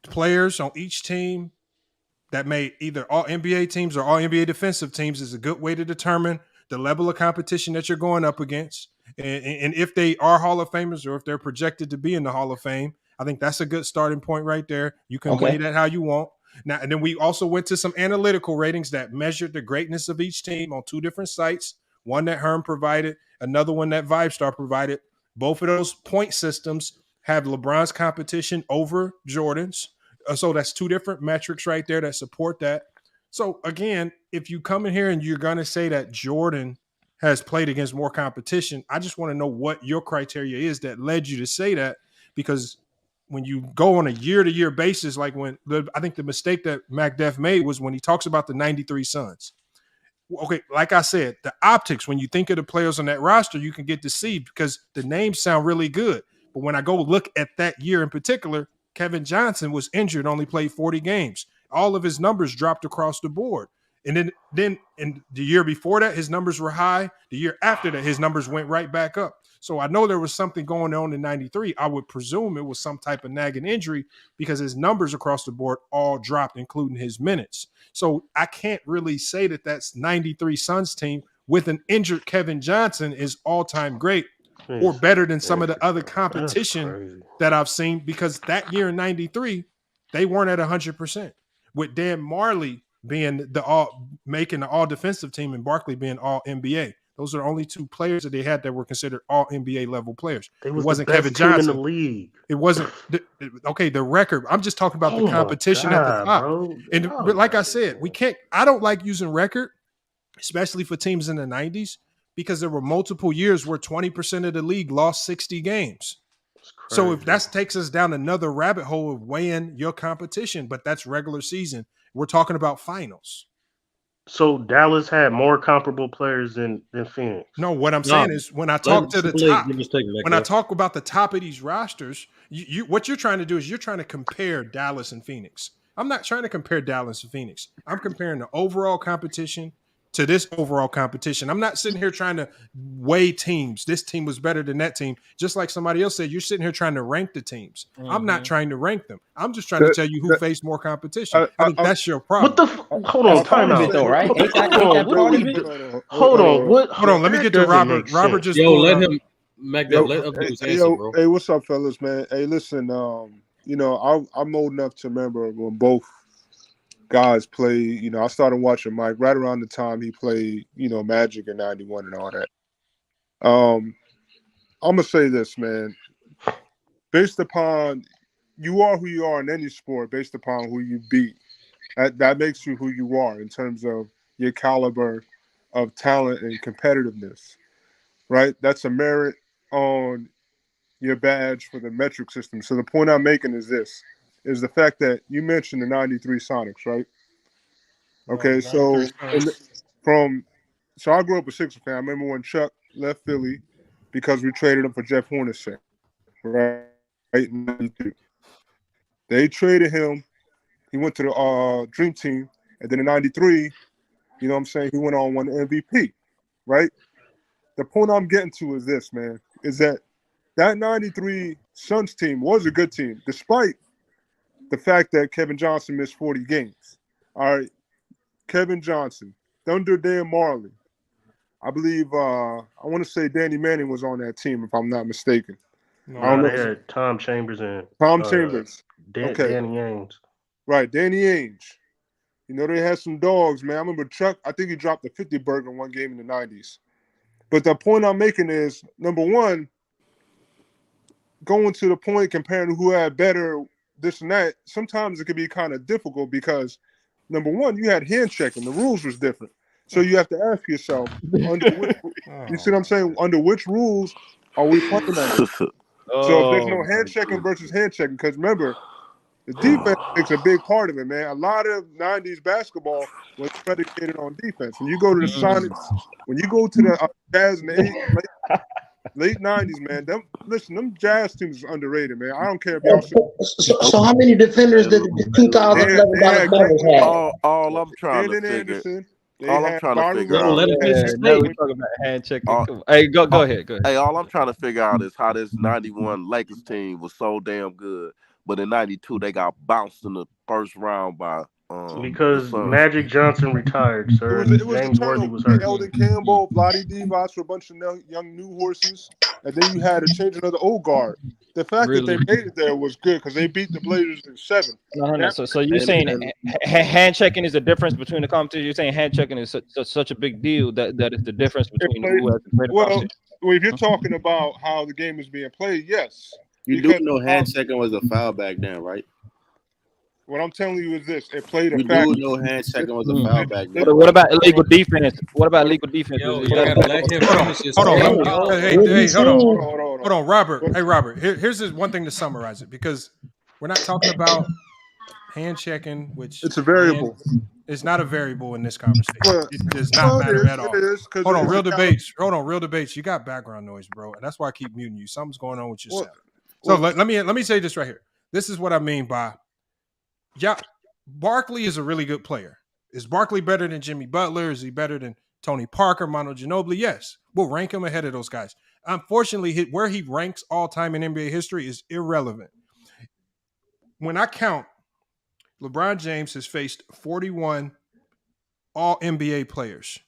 players on each team that made either all NBA teams or all NBA defensive teams is a good way to determine the level of competition that you're going up against. And if they are Hall of Famers or if they're projected to be in the Hall of Fame, I think that's a good starting point right there. You can weigh that how you want. Now, and then we also went to some analytical ratings that measured the greatness of each team on two different sites, one that Herm provided, another one that ViveStar provided. Both of those point systems have LeBron's competition over Jordan's. So that's two different metrics right there that support that. So again, if you come in here and you're going to say that Jordan has played against more competition, I just want to know what your criteria is that led you to say that, because when you go on a year-to-year basis, like I think the mistake that MacDeff made was when he talks about the 93 Suns. Okay, like I said, the optics, when you think of the players on that roster, you can get deceived because the names sound really good. But when I go look at that year in particular, Kevin Johnson was injured, only played 40 games. All of his numbers dropped across the board. And then in the year before that, his numbers were high. The year after that, his numbers went right back up. So I know there was something going on in 93. I would presume it was some type of nagging injury because his numbers across the board all dropped, including his minutes. So I can't really say that that's 93 Suns team with an injured Kevin Johnson is all-time great or better than some of the other competition that I've seen, because that year in 93, they weren't at 100%. With Dan Marley being making the all defensive team and Barkley being all NBA. Those are the only two players that they had that were considered all NBA level players. It wasn't Kevin Johnson in the league. It wasn't the record. I'm just talking about the competition at the top. Bro. And like I said, I don't like using record, especially for teams in the 90s, because there were multiple years where 20% of the league lost 60 games. So if that takes us down another rabbit hole of weighing your competition, but that's regular season. We're talking about finals. So Dallas had more comparable players than Phoenix. No, what I'm saying is when I talk to the top, when I talk about the top of these rosters, what you're trying to do is you're trying to compare Dallas and Phoenix. I'm not trying to compare Dallas and Phoenix. I'm comparing the overall competition to this overall competition. I'm not sitting here trying to weigh teams. This team was better than that team. Just like somebody else said, you're sitting here trying to rank the teams. Mm-hmm. I'm not trying to rank them. I'm just trying to tell you who faced more competition. I think that's your problem. Hold on, time out. Though, right? Hold on. Let me get to Robert. Robert just let him make that. Let up his answer, bro. Hey, what's up, fellas, man? Hey, listen, I'm old enough to remember when both guys played. I started watching Mike right around the time he played, Magic in 91 and all that. I'm gonna say this, man. Based upon you are who you are in any sport, based upon who you beat. That makes you who you are in terms of your caliber of talent and competitiveness, right? That's a merit on your badge for the metric system. So the point I'm making is this, is the fact that you mentioned the 93 Sonics, right? Okay, so I grew up a Sixers fan. I remember when Chuck left Philly because we traded him for Jeff Hornacek, right? In 92. They traded him. He went to the Dream Team, and then in 93, you know what I'm saying, he went on won the MVP, right? The point I'm getting to is this, man, is that 93 Suns team was a good team, despite the fact that Kevin Johnson missed 40 games. All right, Kevin Johnson, Thunder Dan Marley. I believe, I want to say Danny Manning was on that team, if I'm not mistaken. No, I don't know. They had Tom Chambers and Chambers. Okay. Danny Ainge. Right, Danny Ainge. You know, they had some dogs, man. I remember Chuck, I think he dropped a 50 burger in one game in the 90s. But the point I'm making is, number one, going to the point comparing who had better this and that, sometimes it can be kind of difficult because, number one, you had hand checking. The rules was different. So you have to ask yourself, under which, you see what I'm saying? Under which rules are we playing under? So if there's no hand checking versus hand checking, because remember, the defense makes a big part of it, man. A lot of 90s basketball was predicated on defense. When you go to the Sonics, when you go to the Jazz in the late 90s, man, them Jazz teams is underrated, man. I don't care if y'all So how many defenders did the 2011 Dallas Mavericks have? All I'm trying to figure. All I'm trying to figure out. Now we talking about hand checking. Hey, go ahead. Hey, all I'm trying to figure out is how this 91 Lakers team was so damn good, but in 92 they got bounced in the first round by because Magic Johnson retired, sir. It was James Worthy was hurt. Eldon Campbell, Vlade Divac for a bunch of young new horses, and then you had a change another old guard. The fact that they made it there was good because they beat the Blazers in 7. No. So you're saying hand checking is the difference between the competition? You're saying hand checking is such a big deal that is the difference between who has the greater competition? Well, if you're talking about how the game is being played, yes. You do know hand checking was a foul back then, right? What I'm telling you is this: it played a factor. You do know hand checking was a foul back then. What about illegal defense? What about illegal defense? Yo, you gotta let him finish his Hold on, Robert. Hey, Robert. Here's one thing to summarize it, because we're not talking about hand checking, which it's a variable. It's not a variable in this conversation. It does not matter at all. Hold on, real debates. You got background noise, bro, and that's why I keep muting you. Something's going on with your sound. So let me say this right here. This is what I mean by, yeah, Barkley is a really good player. Is Barkley better than Jimmy Butler? Is he better than Tony Parker, Manu Ginobili? Yes. We'll rank him ahead of those guys. Unfortunately, where he ranks all time in NBA history is irrelevant. When I count, LeBron James has faced 41 all NBA players,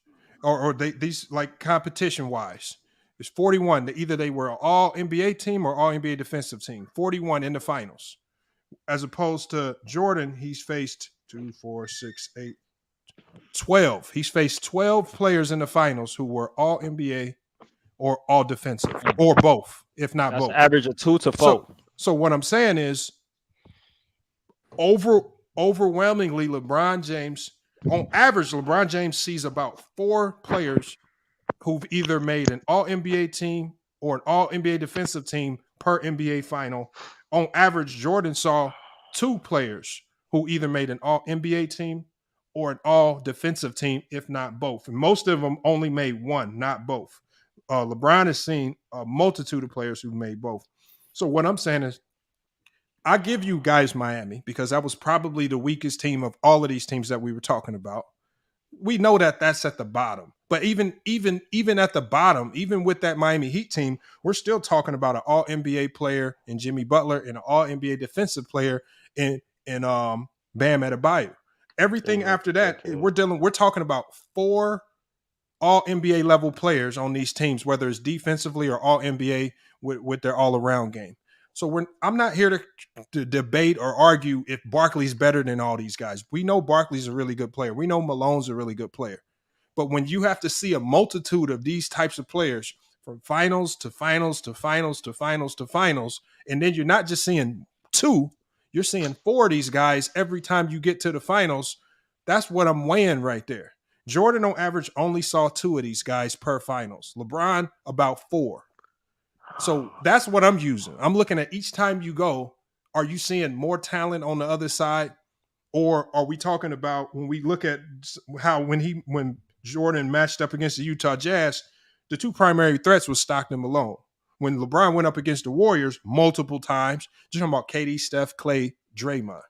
or these like competition wise. There's 41. Either they were an all NBA team or all NBA defensive team. 41 in the finals. As opposed to Jordan, he's faced 12. He's faced 12 players in the finals who were all NBA or all defensive, or both, if not both. Average of 2 to 4. So what I'm saying is, overwhelmingly, LeBron James, on average, LeBron James sees about 4 players who've either made an all-NBA team or an all-NBA defensive team per NBA final. On average, Jordan saw 2 players who either made an all-NBA team or an all-defensive team, if not both. And most of them only made one, not both. LeBron has seen a multitude of players who made both. So what I'm saying is, I give you guys Miami because that was probably the weakest team of all of these teams that we were talking about. We know that that's at the bottom. But even at the bottom, even with that Miami Heat team, we're still talking about an all-NBA player in Jimmy Butler and an all-NBA defensive player in Bam Adebayo. Everything after that, we're talking about 4 all-NBA level players on these teams, whether it's defensively or all-NBA with their all-around game. So I'm not here to debate or argue if Barkley's better than all these guys. We know Barkley's a really good player. We know Malone's a really good player. But when you have to see a multitude of these types of players from finals to finals to finals to finals to finals, and then you're not just seeing 2, You're seeing 4 of these guys every time you get to the finals. That's what I'm weighing right there. Jordan on average only saw 2 of these guys per finals. LeBron about 4. So that's what I'm using. I'm looking at each time you go, are you seeing more talent on the other side? Or are we talking about when we look at how when Jordan matched up against the Utah Jazz, the 2 primary threats was Stockton and Malone. When LeBron went up against the Warriors multiple times, you're talking about KD, Steph, Clay, Draymond.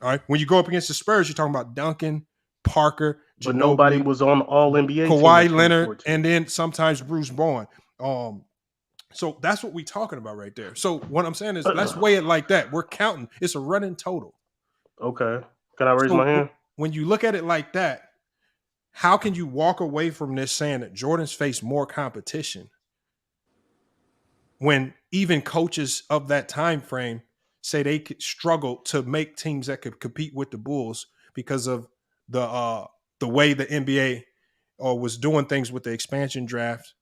All right. When you go up against the Spurs, you're talking about Duncan, Parker, but Ginobili, nobody was on All NBA Kawhi team Leonard, and then sometimes Bruce Bowen. So that's what we're talking about right there. So what I'm saying is let's weigh it like that. We're counting. It's a running total. Okay. Can I raise my hand? When you look at it like that, how can you walk away from this saying that Jordan's faced more competition when even coaches of that time frame say they could struggle to make teams that could compete with the Bulls because of the way the NBA was doing things with the expansion draft,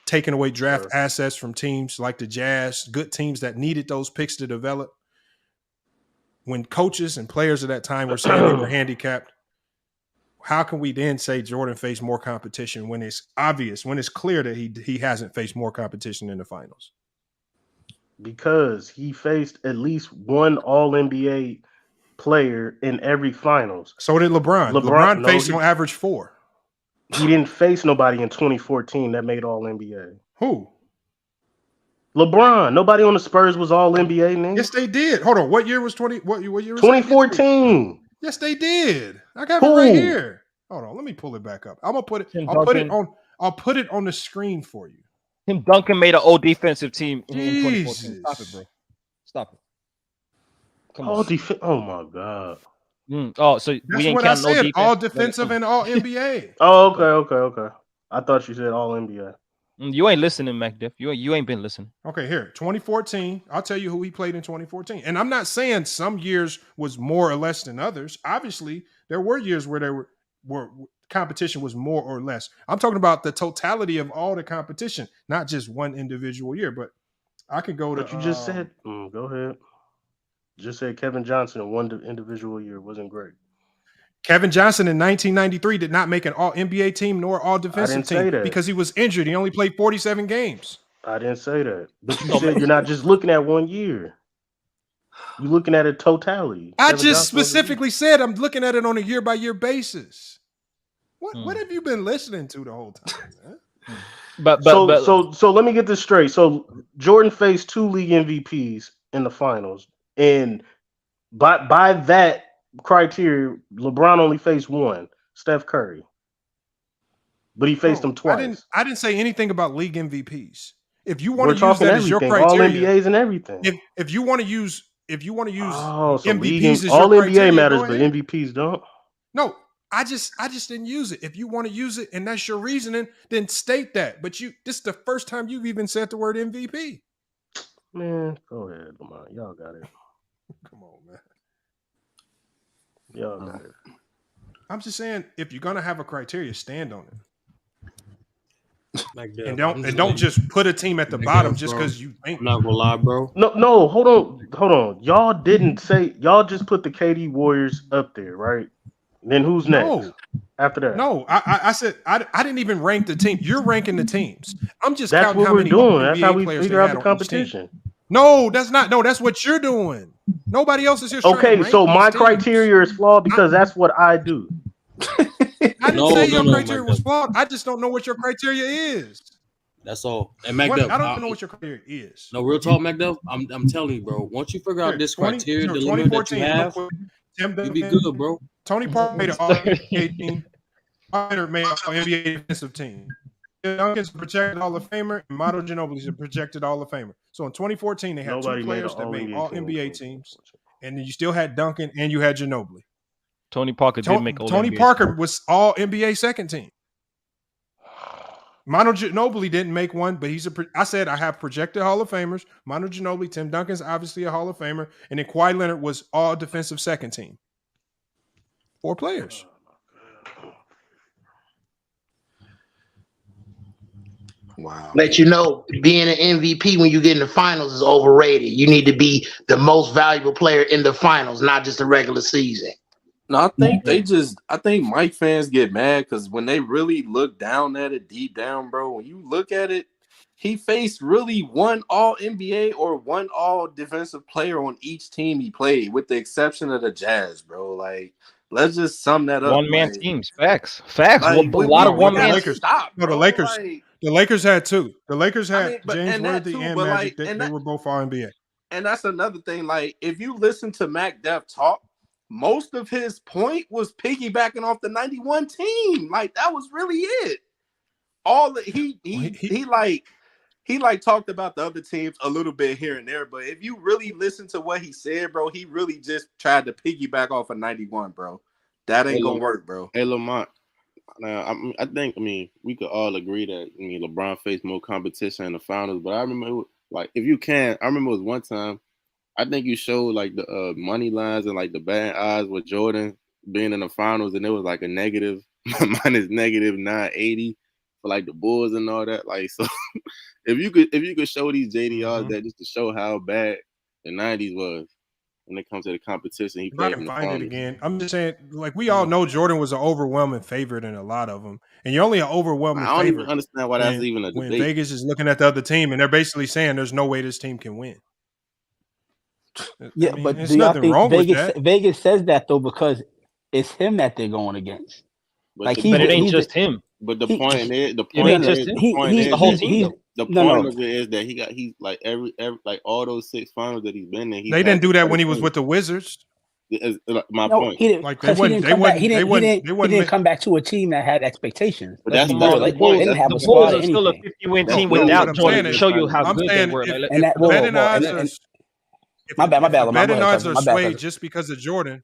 taking away draft assets from teams like the Jazz, good teams that needed those picks to develop. When coaches and players at that time were saying they were handicapped, how can we then say Jordan faced more competition when it's obvious, when it's clear that he hasn't faced more competition in the finals? Because he faced at least one All-NBA player in every finals. So did LeBron. LeBron faced on average 4. He didn't face nobody in 2014 that made All-NBA. Who? LeBron. Nobody on the Spurs was All-NBA, nigga. Yes, they did. Hold on. What year was 20? What year was 2014. Yes, they did. I got it right here. Hold on. Let me pull it back up. I'm gonna put it. I'll put it on the screen for you. Tim Duncan made an old defensive team in 2014. Stop it, bro. Stop it. Come on. Oh my god. So that's we ain't what I counting said. no defense. All defensive and all NBA. Oh, okay. I thought you said All NBA. You ain't listening, MacDiff. You ain't been listening. Okay, here, 2014. I'll tell you who he played in 2014. And I'm not saying some years was more or less than others. Obviously, there were years where there were competition was more or less. I'm talking about the totality of all the competition, not just one individual year. But I could go to. But you just said. Go ahead. Just said Kevin Johnson in one individual year wasn't great. Kevin Johnson in 1993 did not make an All-NBA team nor All-Defensive team because he was injured. He only played 47 games. I didn't say that. But you said you're not just looking at one year. You're looking at a totality. I just specifically said I'm looking at it on a year-by-year basis. What have you been listening to the whole time, man? So let me get this straight. So Jordan faced 2 league MVPs in the finals. And by that criteria, LeBron only faced 1, Steph Curry. But he faced him twice. I didn't say anything about league MVPs. If you want to use that as your criteria, all NBAs and everything. If you want to use MVPs as your all criteria, NBA matters, but MVPs don't. No, I just didn't use it. If you want to use it and that's your reasoning, then state that. But this is the first time you've even said the word MVP. Man, go ahead, Lamar. Y'all got it. Come on, man. Y'all got it. I'm just saying, if you're gonna have a criteria, stand on it. And don't just put a team at the bottom just because you think. I'm not gonna lie, bro. No, hold on. Y'all didn't say, y'all just put the KD Warriors up there, right? Then who's next? After that? No, I said I didn't even rank the team. You're ranking the teams. I'm just That's counting what how we're many doing. NBA That's how we players figure they out had the on each competition. team. No, that's not. No, that's what you're doing. Nobody else is here. Okay, so my criteria is flawed because that's what I do. I didn't say your criteria was flawed. I just don't know what your criteria is. That's all. And MacDuff, I don't even know what your criteria is. No, real talk, MacDuff. I'm telling you, bro. Once you figure out this criteria, the limit that you have, you'll be good, bro. Tony Parker made an All-NBA team. Leonard made an All-NBA defensive team. Duncan's a projected Hall of Famer, and Manu Ginobili's a projected Hall of Famer. So in 2014, they had 2 players that made All-NBA teams, and then you still had Duncan and you had Ginobili. Tony Parker did make Tony Parker was All-NBA second team. Manu Ginobili didn't make one, but I said I have projected Hall of Famers. Manu Ginobili, Tim Duncan's obviously a Hall of Famer, and then Kawhi Leonard was all defensive second team. 4 players. Wow. Let you know, being an MVP when you get in the finals is overrated. You need to be the most valuable player in the finals, not just the regular season. No, I think Mike fans get mad because when they really look down at it deep down, bro, when you look at it, he faced really one all NBA or one all defensive player on each team he played, with the exception of the Jazz, bro. Like, let's just sum that up. One man like, teams. Facts. Like, a lot of one man. The Lakers had two. The Lakers had James Worthy too, and Magic. They were both all NBA. And that's another thing. Like, if you listen to Mac Def talk, most of his point was piggybacking off the 91 team. Like, that was really it. He talked about the other teams a little bit here and there, but if you really listen to what he said, bro, he really just tried to piggyback off of 91, bro. That ain't gonna work, bro. Hey, Lamont. Now, I think we could all agree that LeBron faced more competition in the finals, but I remember, if you can, I remember it was one time. I think you showed like the money lines and like the bad odds with Jordan being in the finals, and it was like a negative minus negative 980 for like the Bulls and all that. Like, so if you could show these JDRs that just to show how bad the 90s was when it comes to the competition, he played in the finals. It again. I'm just saying, like, we all know Jordan was an overwhelming favorite in a lot of them, and you're only an overwhelming favorite. I don't even understand why that's even a debate. When Vegas is looking at the other team and they're basically saying there's no way this team can win. Yeah, but do y'all think Vegas says that though because it's him that they're going against? But it ain't just him. But the point of it is that he's like every like all those 6 finals that he's been in. They didn't do that when he was with the Wizards. My point. He didn't come back to a team that had expectations. But that's the point. They didn't have a squad. Bulls are still a 50-win team without Jordan to show you how good they were. My bad. The betting odds are swayed just because of Jordan.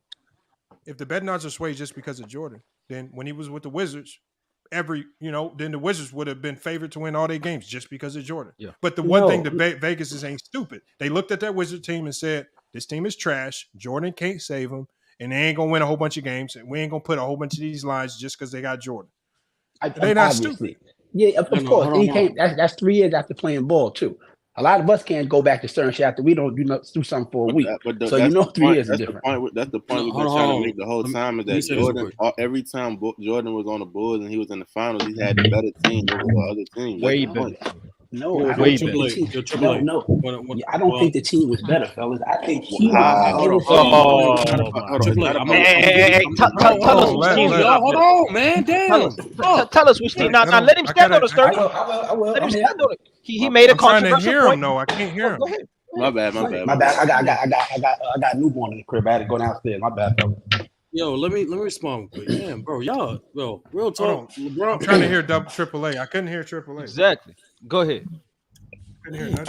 If the betting odds are swayed just because of Jordan, then when he was with the Wizards, then the Wizards would have been favored to win all their games just because of Jordan. Yeah. But the one thing that Vegas is ain't stupid. They looked at that Wizard team and said, this team is trash. Jordan can't save them, and they ain't going to win a whole bunch of games, and we ain't going to put a whole bunch of these lines just because they got Jordan. They're not stupid. Yeah, of course. That's 3 years after playing ball, too. A lot of us can't go back to certain shit after we don't do something for a week. 3 years is different. That's the point we've been trying to make the whole time is that Jordan, every time Jordan was on the Bulls and he was in the finals, he had the better team over the other team. Way better. No, I don't think the team. I don't think the team was better, fellas. I think he was. Tell us which team. Hold on, man. Damn. Tell us which team. Now let him stand on the story. I will. Let him stand on it. He made a controversial point. I'm trying to hear him. No, I can't hear him. Go ahead. My bad. I got a newborn in the crib. I had to go downstairs. My bad, fellas. Yo, let me respond quick. Damn, bro, y'all, real talk. LeBron. I'm trying to hear AAA. I couldn't hear AAA. Exactly. Go ahead.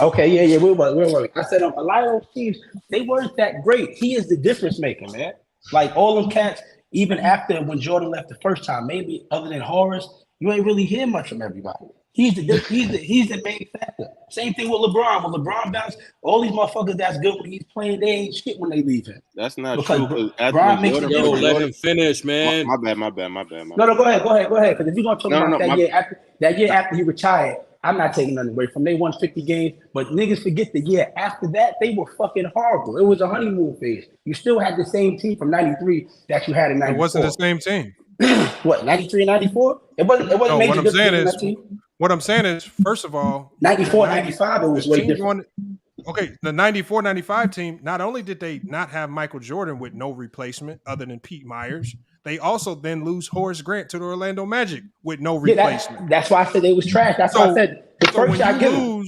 Okay, yeah. We're I said a lot of those teams, they weren't that great. He is the difference maker, man. Like all them cats, even after when Jordan left the first time, maybe other than Horace, you ain't really hear much from everybody. He's the main factor. Same thing with LeBron. When LeBron bounced, all these motherfuckers that's good when he's playing, they ain't shit when they leave him. That's not true. LeBron makes it. Let him finish, man. My bad. No, go ahead. Because if you're gonna talk about that year after he retired, I'm not taking nothing away from. They won 50 games, but niggas forget the year after that they were fucking horrible. It was a honeymoon phase. You still had the same team from '93 that you had in '94. It wasn't the same team. What, 93 and 94? It wasn't no, major what I'm saying is, first of all, 94, 95, it was way different. The 94, 95 team, not only did they not have Michael Jordan with no replacement other than Pete Myers, they also then lose Horace Grant to the Orlando Magic with no replacement. That's why I said they was trash. That's why I said the first shot given.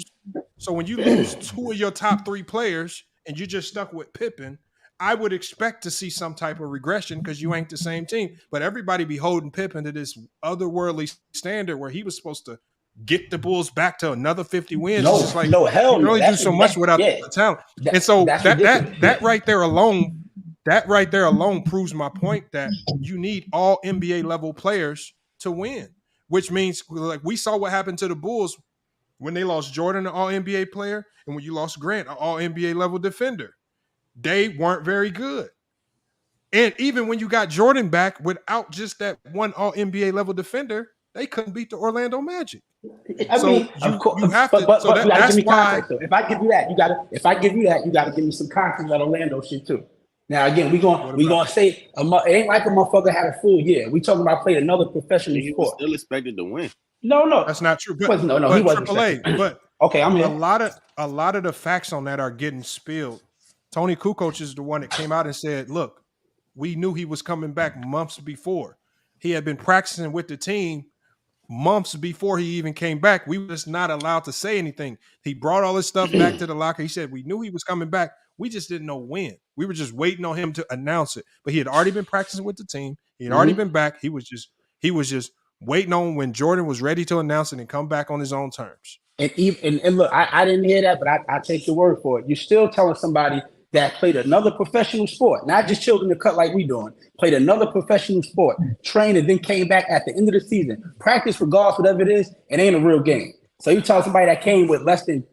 So when you lose 2 of your top 3 players and you're just stuck with Pippen, I would expect to see some type of regression because you ain't the same team. But everybody be holding Pippen to this otherworldly standard where he was supposed to get the Bulls back to another 50 wins. No, it's just like, hell you really do so much without the talent. And so that right there alone proves my point that you need all NBA level players to win, which means like we saw what happened to the Bulls when they lost Jordan, an all NBA player, and when you lost Grant, an all NBA level defender. They weren't very good. And even when you got Jordan back without just that one all NBA level defender, they couldn't beat the Orlando Magic. I mean, of course, you have to. But you gotta give me context. If I give you that, you gotta give me some context about Orlando shit too. Now again, we gonna say it ain't like a motherfucker had a full year. We talking about playing another professional sport. He was still expected to win. No, that's not true. He wasn't AAA. But okay, I'm here. A lot of the facts on that are getting spilled. Tony Kukoc is the one that came out and said, "Look, we knew he was coming back months before. He had been practicing with the team months before he even came back. We were just not allowed to say anything. He brought all his stuff back to the locker. He said, we knew he was coming back. We just didn't know when. We were just waiting on him to announce it. But he had already been practicing with the team. He had already been back. He was just waiting on when Jordan was ready to announce it and come back on his own terms. And look, I didn't hear that, but I take your word for it. You're still telling somebody that played another professional sport, not just children to cut like we doing, played another professional sport, trained, and then came back at the end of the season, practice regardless, whatever it is, it ain't a real game. So you tell somebody that came with less than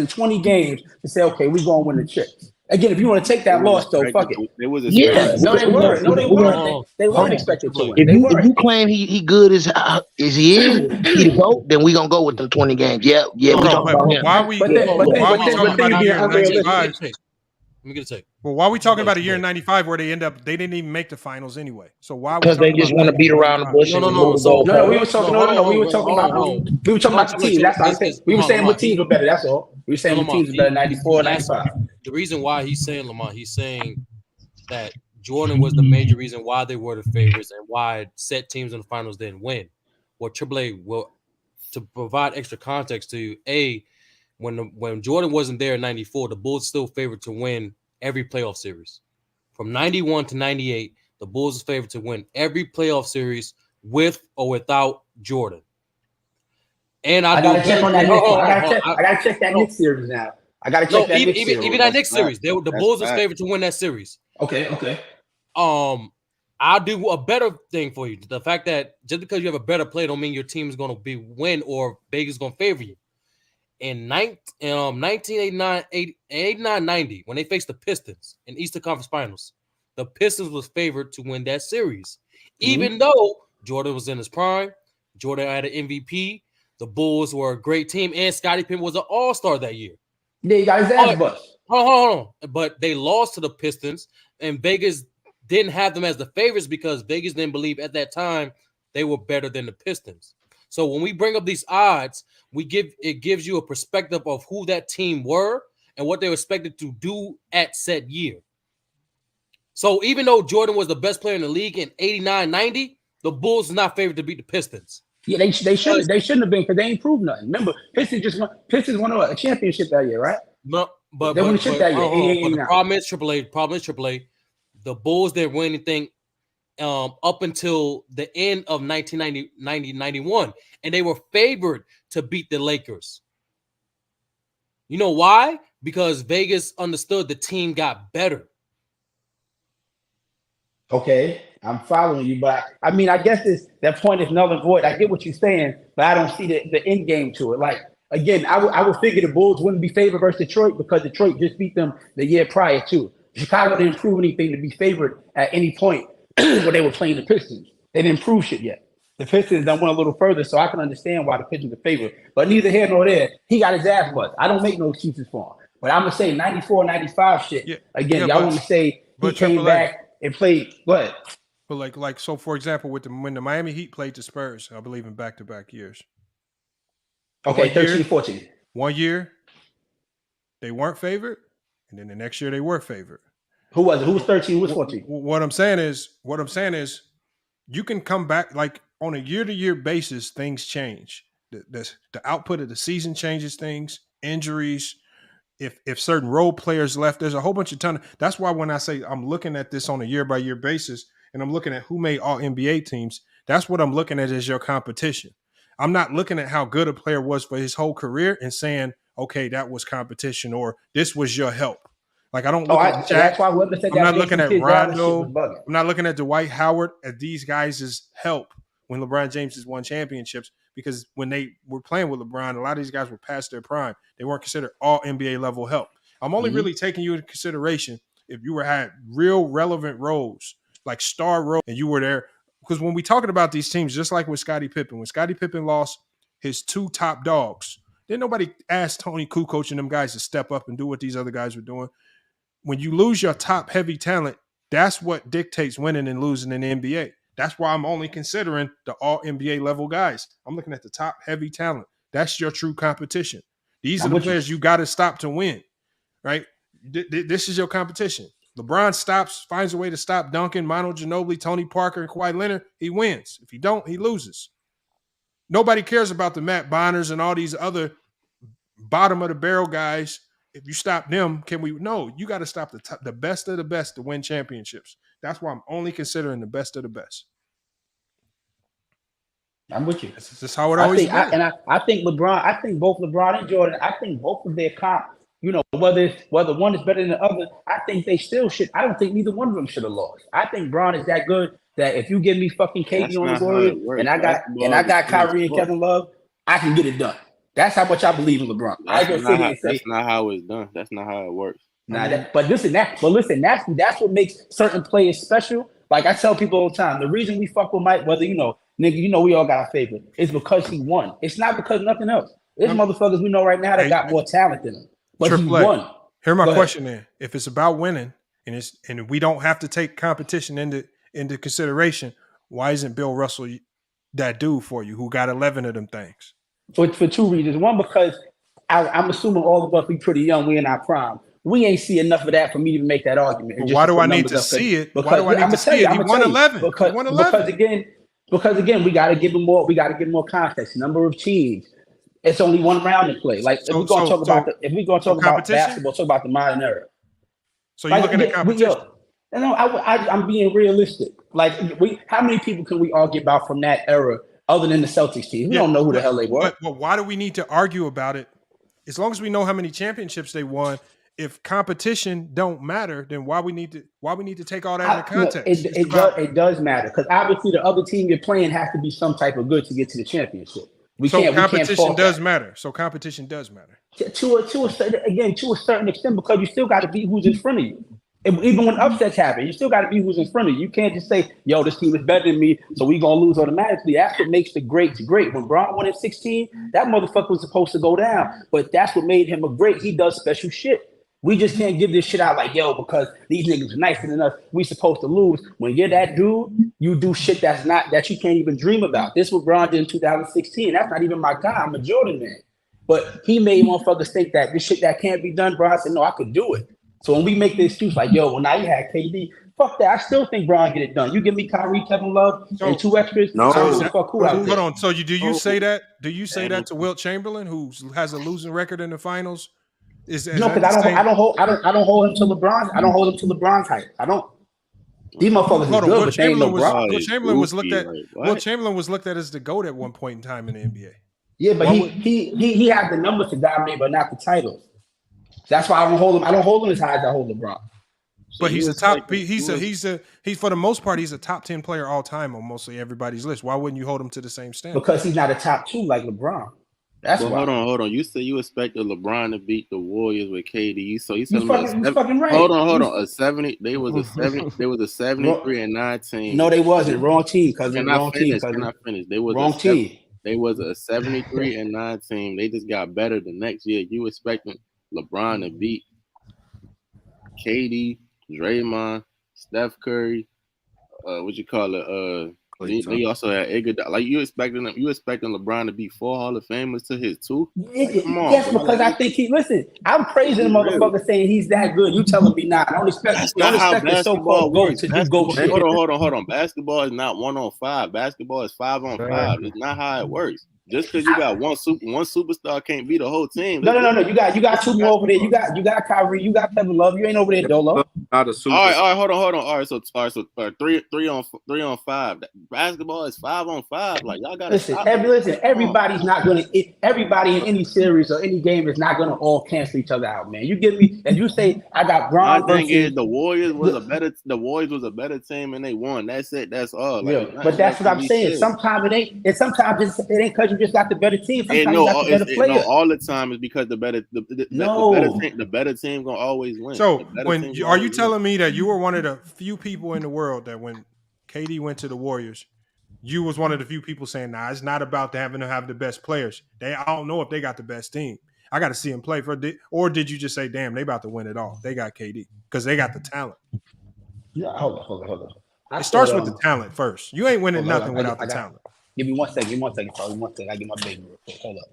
20 games to say, okay, we're going to win the chip. Again, if you want to take that loss, though, fuck it. It was no, they weren't. No, they weren't. They weren't expected to win. If you claim he good as he is, he the GOAT, then we gonna go with them 20 games. Yeah, we talking about him. Why are we talking about a year in 95? Let me get a take. Well, why are we talking about a year in 95 where they didn't even make the finals anyway? So why? Because they just want to beat around the bush. No, we were talking about the team. That's what I said. We were saying what teams were better. That's all. We were saying what teams were better, 94, 95. The reason why he's saying, Lamont, he's saying that Jordan was the major reason why they were the favorites and why set teams in the finals didn't win. Well, AAA will, to provide extra context to you, when Jordan wasn't there in 94, the Bulls still favored to win every playoff series. From 91 to 98, the Bulls is favored to win every playoff series with or without Jordan. And I gotta check on that. I gotta check that Knicks series now. I gotta check that Knicks series. Even that Knicks series, the Bulls was favored to win that series. Okay. I'll do a better thing for you. The fact that just because you have a better play don't mean your team is going to win or Vegas is going to favor you. In 1989-90, when they faced the Pistons in Eastern Conference Finals, the Pistons was favored to win that series. Even though Jordan was in his prime, Jordan had an MVP, the Bulls were a great team, and Scottie Pippen was an all-star that year. Yeah, you got his ass bust. Hold on. But they lost to the Pistons, and Vegas didn't have them as the favorites because Vegas didn't believe at that time they were better than the Pistons. So when we bring up these odds, it gives you a perspective of who that team were and what they were expected to do at said year. So even though Jordan was the best player in the league in 89-90, the Bulls are not favored to beat the Pistons. Yeah, they shouldn't have been because they ain't proved nothing. Remember, Pistons won a championship that year, right? No, but they won a chip that year. But the problem is AAA. The Bulls didn't win anything up until the end of 1990-91, and they were favored to beat the Lakers. You know why? Because Vegas understood the team got better. Okay, I'm following you, but I mean, I guess that point is null and void. I get what you're saying, but I don't see the end game to it. Like, again, I would figure the Bulls wouldn't be favored versus Detroit because Detroit just beat them the year prior to. Chicago didn't prove anything to be favored at any point when they were playing the Pistons. They didn't prove shit yet. The Pistons done went a little further, so I can understand why the Pistons are favored. But neither here nor there, he got his ass bust. I don't make no excuses for him. But I'm going to say 94, 95 shit. Yeah. Again, y'all want to say he came back and played what? But like so, for example, when the Miami Heat played the Spurs, I believe in back-to-back years. Okay, 13-14. 1 year, they weren't favored, and then the next year they were favored. Who was it? Who was 13? Who was 14? What I'm saying is, you can come back like on a year-to-year basis. Things change. The output of the season changes things. Injuries. If certain role players left, there's a whole bunch of that's why when I say I'm looking at this on a year-by-year basis, and I'm looking at who made all NBA teams, that's what I'm looking at as your competition. I'm not looking at how good a player was for his whole career and saying, okay, that was competition or this was your help. Like I don't look at Shaq. That's why whoever said I'm not looking at Rondo. I'm not looking at Dwight Howard as these guys' help when LeBron James has won championships, because when they were playing with LeBron, a lot of these guys were past their prime. They weren't considered all NBA level help. I'm only really taking you into consideration if you had real relevant roles, like star roles, and you were there because when we talking about these teams, just like with Scottie Pippen, when Scottie Pippen lost his 2 top dogs, then nobody asked Tony Kukoc and them guys to step up and do what these other guys were doing. When you lose your top heavy talent, that's what dictates winning and losing in the NBA. That's why I'm only considering the all NBA level guys. I'm looking at the top heavy talent. That's your true competition. These are the players you got to stop to win, right? This is your competition. LeBron finds a way to stop Duncan, Manu Ginobili, Tony Parker, and Kawhi Leonard. He wins. If he don't, he loses. Nobody cares about the Matt Bonners and all these other bottom of the barrel guys. If you stop them, no, you got to stop the best of the best to win championships. That's why I'm only considering the best of the best. I'm with you. This is how it always been. I think LeBron, I think both LeBron and Jordan, I think both of their comp, whether one is better than the other, I think they still should. I don't think neither one of them should have lost. I think Bron is that good that if you give me fucking KD on the Warriors and I got Kyrie and Kevin Love, I can get it done. That's how much I believe in LeBron. That's not how it's done. That's not how it works. But listen, that's what makes certain players special. Like I tell people all the time, the reason we fuck with Mike, whether we all got our favorite, is because he won. It's not because of nothing else. There's motherfuckers we know right now that got more talent than him, but he won. Here's my question then: if it's about winning and we don't have to take competition into consideration, why isn't Bill Russell that dude for you who got 11 of them things? For 2 reasons. One, because I'm assuming all of us, we pretty young, we in our prime. We ain't see enough of that for me to even make that argument. Well, why do I need to see it? Why do I need to see it? He won 11. Because again, we got to give him more. We got to give him more context. Number of teams. It's only one round to play. Like if we're gonna talk about basketball, talk about the modern era. So you're looking at competition. I'm being realistic. Like how many people can we argue about from that era other than the Celtics team? We don't know who the hell they were. But why do we need to argue about it? As long as we know how many championships they won. If competition don't matter, then why we need to take all that into context? It does matter because obviously the other team you're playing has to be some type of good to get to the championship. Competition does matter. So competition does matter to a certain extent because you still got to be who's in front of you. Even when upsets happen, you still got to be who's in front of you. You can't just say, "Yo, this team is better than me, so we gonna lose automatically." That's what makes the greats great. When Bron won at 16, that motherfucker was supposed to go down, but that's what made him a great. He does special shit. We just can't give this shit out like, yo, because these niggas are nicer than us, we supposed to lose. When you're that dude, you do shit that you can't even dream about. This is what Bron did in 2016. That's not even my guy. I'm a Jordan man. But he made motherfuckers think that this shit that can't be done, Bron said, no, I could do it. So when we make the excuse like, yo, well, now you had KD, fuck that. I still think Bron get it done. You give me Kyrie, Kevin Love, and 2 extras. Hold on. So do you say that? Do you say that to Wilt Chamberlain, who has a losing record in the finals? No, because I don't hold him to LeBron. I don't hold him to LeBron's height. I don't. These motherfuckers is good, but they ain't LeBron. Wilt Chamberlain was looked at as the GOAT at one point in time in the NBA. Yeah, but he had the numbers to dominate, but not the titles. That's why I don't hold him. I don't hold him as high as I hold LeBron. But he's a top. He's for the most part, he's a top 10 player all time on mostly everybody's list. Why wouldn't you hold him to the same standard? Because he's not a top 2 like LeBron. That's why. Hold on. You said you expected LeBron to beat the Warriors with KD. So you fucking right. Hold on. A 70. They was a 73-9 team. No, they wasn't. Wrong team. Wrong team. Can I finish? They was wrong team. They was a 73-9 team. They just got better the next year. You expecting LeBron to beat KD, Draymond, Steph Curry, they also had Iguodala. Like you expecting LeBron to beat 4 Hall of Famers to his 2? Come on, yes, because I think I'm praising the motherfucker saying he's that good. You telling me not? I don't expect the so-called GOAT to do GOAT shit. Hold on. Basketball is not 1-on-5. Basketball is 5-on-5. It's not how it works. Just because you got one superstar can't beat the whole team. No. You got 2 more over there. You got Kyrie. You got Kevin Love. You ain't over there, Dolo. Not a superstar. All right. Hold on. All right. So 3-on-5. Basketball is 5-on-5. Like y'all got to listen. Everybody's not gonna. Everybody in any series or any game is not gonna all cancel each other out, man. You give me and you say I got Bron. My thing is the Warriors was a better team and they won. That's it. That's all. Like, but that's what I'm saying. Sometimes it ain't. And sometimes it ain't because you just got the better team. Sometimes you got the better player. All the time is because the better team gonna always win. So are you telling me that you were one of the few people in the world that when KD went to the Warriors, you was one of the few people saying, "Nah, it's not about having to have the best players. I don't know if they got the best team. I got to see them play or did you just say, damn, they about to win it all? They got KD because they got the talent." Yeah, hold on. It starts with the talent first. You ain't winning nothing without the talent. Give me 1 second. Give me 1 second. I get my baby real quick. Hold up.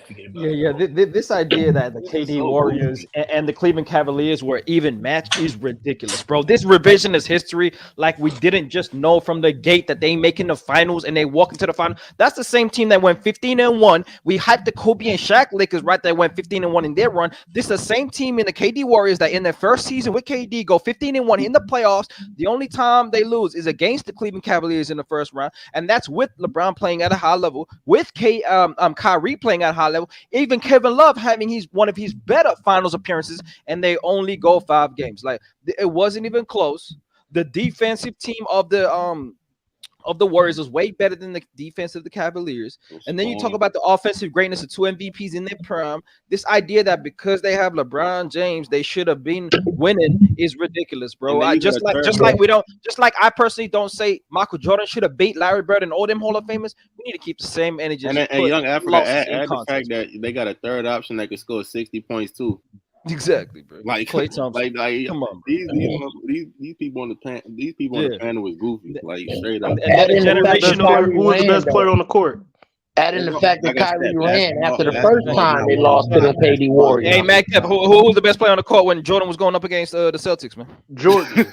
Yeah. This idea that the KD Warriors and the Cleveland Cavaliers were even matched is ridiculous, bro. This revisionist history, like we didn't just know from the gate that they making the finals and they walk into the final. That's the same team that went 15-1. We hyped the Kobe and Shaq Lakers right there went 15-1 in their run. This is the same team in the KD Warriors that in their first season with KD go 15-1 in the playoffs. The only time they lose is against the Cleveland Cavaliers in the first round, and that's with LeBron playing at a high level, with Kyrie playing at a high level. Even Kevin Love having one of his better finals appearances, and they only go 5 games. Like it wasn't even close. The defensive team of the Warriors was way better than the defense of the Cavaliers. And then you talk about the offensive greatness of 2 MVPs in their prime. This idea that because they have LeBron James, they should have been winning is ridiculous, bro. I I personally don't say Michael Jordan should have beat Larry Bird and all them Hall of Famers. We need to keep the same energy. And young Africa, add the fact that they got a third option that could score 60 points too. Exactly, bro. Like Klay Thompson. Like come on, these people on the panel was goofy, like straight up. Who was the best player on the court? Adding the fact that Kyrie ran after the first time they lost to the KD Warriors. Hey, Mac, who was the best player on the court when Jordan was going up against the Celtics, man? Jordan.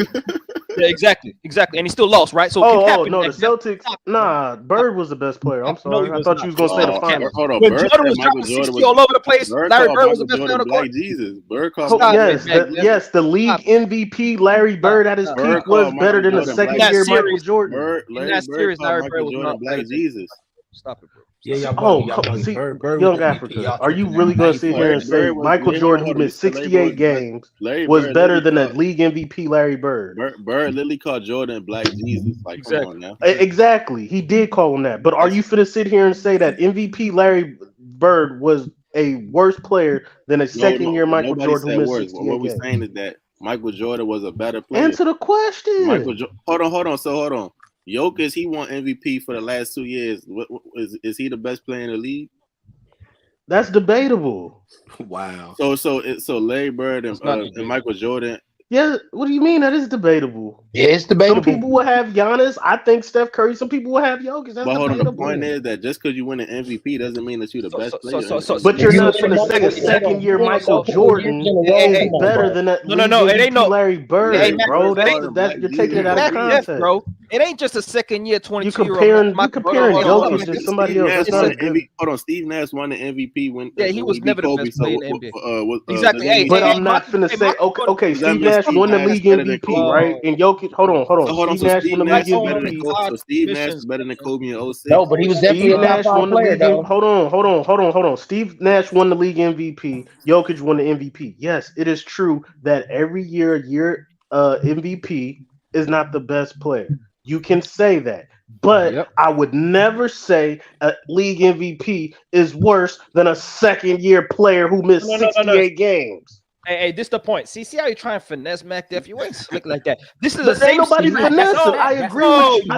Yeah, exactly, and he still lost, right? So no, the Celtics. Nah, Bird was the best player. I'm sorry, I thought you was gonna say the finals. Hold on, when Jordan was dropping 60 all over the place, Larry Bird was the best player on the court. Jesus, Bird yes, the league MVP Larry Bird at his peak was better than the second year Michael Jordan. In that series, Larry Bird was not Black Jesus. Stop it, bro. Young Africa. Are you really going to sit here and say Michael Jordan, who missed 68 games, was better than a league MVP Larry Bird? Bird literally called Jordan Black Jesus. Like, come on now. Exactly. He did call him that. But are you finna sit here and say that MVP Larry Bird was a worse player than a second-year Michael Jordan who missed 68 games? What we're saying is that Michael Jordan was a better player. Answer the question. Hold on. Jokic, he won MVP for the last 2 years. Is he the best player in the league? That's debatable. Wow. So Larry Bird and Michael Jordan. Yeah, what do you mean that is debatable? Yeah, it's debatable. Some people will have Giannis. I think Steph Curry. Some people will have Jokic. That's debatable. The point is that just because you win an MVP doesn't mean that you're the best player. But you're not going to say a second-year Michael Jordan is better than that. No, it ain't no Larry Bird, bro. That's you're taking it out of context, bro. It ain't just a second-year 22-year-old. You're comparing Jokic to somebody else. Hold on, Steve Nash won the MVP when he was never the best player in the NBA. Exactly. But I'm not finna say okay. Steve Nash won the league MVP, right? And Jokic, hold on. Steve Nash won the league MVP. So Steve Nash is better than Kobe in 06. No, but he was definitely a top 5 player, though. Hold on. Steve Nash won the league MVP. Jokic won the MVP. Yes, it is true that every year MVP is not the best player. You can say that. But I would never say a league MVP is worse than a second-year player who missed 68 games. Hey, this is the point. See how you try and finesse Mac Def? You ain't slick like that. This is the same. Nobody finesse. I agree with you.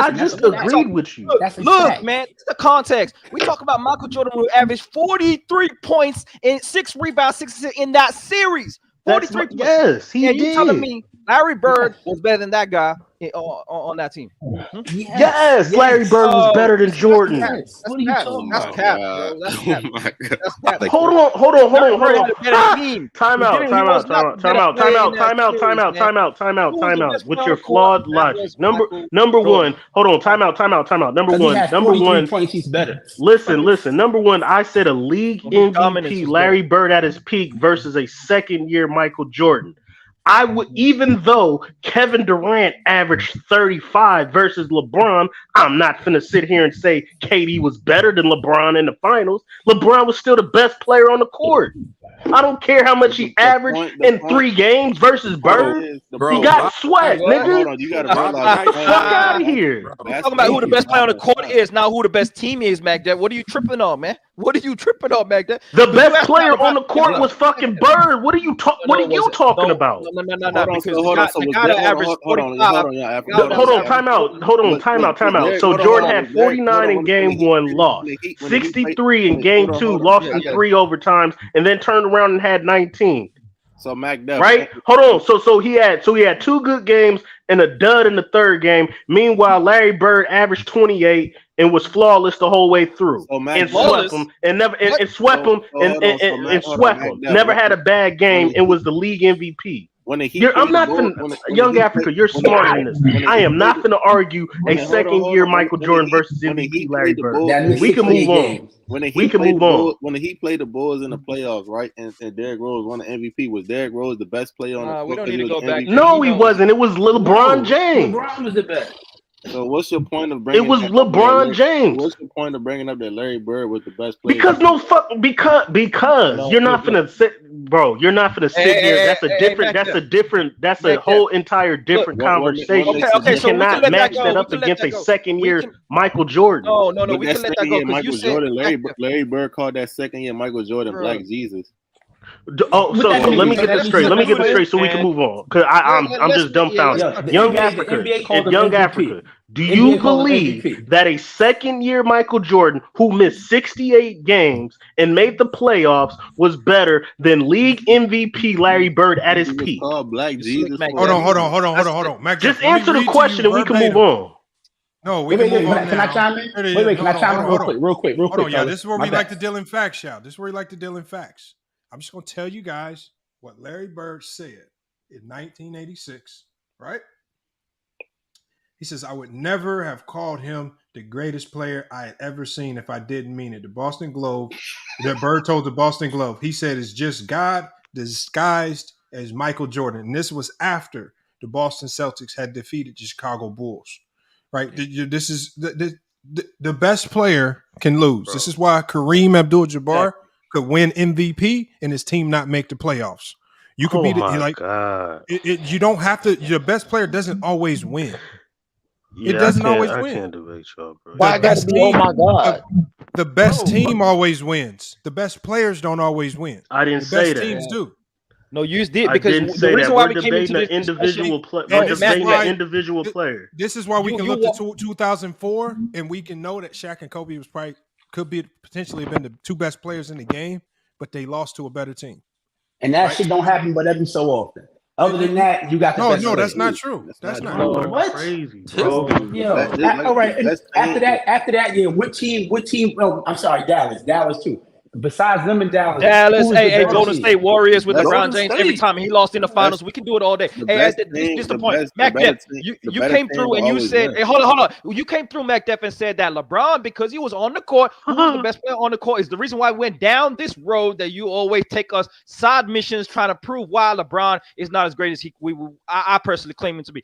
I just agreed with you. Look, man, it's the context. We talk about Michael Jordan who averaged 43 points and 6 rebounds, 6 in that series. 43 points. Yes, he did. You telling me Larry Bird was better than that guy on that team? Yes, Larry Bird was better than Jordan. That's cap, bro. That's cap. Hold on. Time out. With your flawed logic. Number one. Hold on. Time out. Number one. Points, he's better. Listen. Number one, I said a league MVP, Larry Bird at his peak versus a second-year Michael Jordan. I would, even though Kevin Durant averaged 35 versus LeBron, I'm not finna sit here and say KD was better than LeBron in the finals. LeBron was still the best player on the court. I don't care how much he averaged in 3 games versus Bird. He got sweat, nigga. Get the fuck out of here. We're talking about who the best player on the court is, not who the best team is, Mac. What are you tripping on, man? The best player on the court was fucking Bird. What are you talking about? Because the guy that averaged 45. Hold on, time out. So Jordan had 49 in game one, lost 63 in game two, lost in 3 overtimes, and then turned around and had 19. So Mac Duff, right? Hold on. So he had 2 good games and a dud in the third game. Meanwhile, Larry Bird averaged 28 and was flawless the whole way through, and swept him and swept him and swept him. Never had a bad game and was the league MVP. I'm not finna, Young Africa, you're smarter than this. I am not finna argue a second-year Michael Jordan versus MVP Larry Bird. We can move on. We can move on. When he played the Bulls in the playoffs, right, and Derrick Rose won the MVP, was Derrick Rose the best player on the court? We don't need to go back. No, he wasn't. It was LeBron James. LeBron was the best. So what's your point of bringing? It was LeBron James. What's the point of bringing up that Larry Bird was the best player? Because you're not gonna sit, bro. You're not gonna sit here. That's a whole entire different conversation. You cannot match that up against a second-year Michael Jordan. No, we can let that go because you said Larry Bird called that second-year Michael Jordan Black Jesus. So let me get this straight. Let me get this straight so we can move on. Because I'm just dumbfounded. Young Africa, do you believe that a second-year Michael Jordan who missed 68 games and made the playoffs was better than league MVP Larry Bird at his peak? Black Jesus. Hold on. Mac, just answer the question and we can move on. No, we can move on. Can I chime in? Wait, can I chime in real quick? Hold on, yeah. This is where we like to deal in facts, y'all. This is where we like to deal in facts. I'm just going to tell you guys what Larry Bird said in 1986, right? He says, I would never have called him the greatest player I had ever seen if I didn't mean it. The Boston Globe, that Bird told the Boston Globe, he said, it's just God disguised as Michael Jordan. And this was after the Boston Celtics had defeated the Chicago Bulls, right? This is the best player can lose. Bro. This is why Kareem Abdul-Jabbar could win MVP and his team not make the playoffs. You could be you don't have to. Your best player doesn't always win. Yeah, it doesn't always win. I can't debate y'all, bro. Why I gotta be? Oh my god! The best team always wins. The best players don't always win. I didn't say that. Teams do. No, you did because the reason why we came into this individual player. This is why we can look to 2004 and we can know that Shaq and Kobe could be potentially been the 2 best players in the game, but they lost to a better team. And that shit don't happen but every so often. Other than that, you got the best player. That's not true. That's not true. What? Crazy, bro. All right. After that, yeah. What team? Oh, I'm sorry, Dallas too. Besides them and Dallas, Golden State Warriors with LeBron James. Every time he lost in the finals, we can do it all day. This is the point. Mac Def, you came through and you said, hold on. You came through, Mac Def, and said that LeBron, because he was on the court, who was the best player on the court, is the reason why we went down this road that you always take us side missions trying to prove why LeBron is not as great as I personally claim him to be.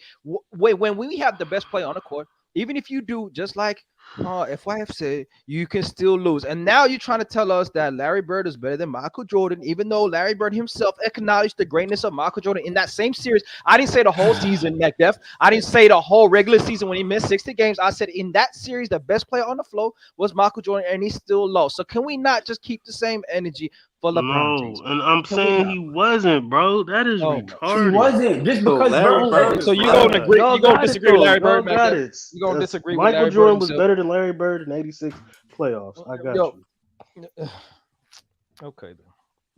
When we have the best player on the court, even if you do just like FYF said, you can still lose. And now you're trying to tell us that Larry Bird is better than Michael Jordan, even though Larry Bird himself acknowledged the greatness of Michael Jordan in that same series. I didn't say the whole season, MacDef. I didn't say the whole regular season when he missed 60 games. I said in that series, the best player on the floor was Michael Jordan, and he still lost. So can we not just keep the same energy for LeBron James? And I'm saying he wasn't, bro. That is retarded. He wasn't. Just because Bird. So you're going to disagree with Larry Bird? You're going to disagree with Larry Bird? Michael Jordan was better than Larry Bird in '86 playoffs. I got you. Okay, then.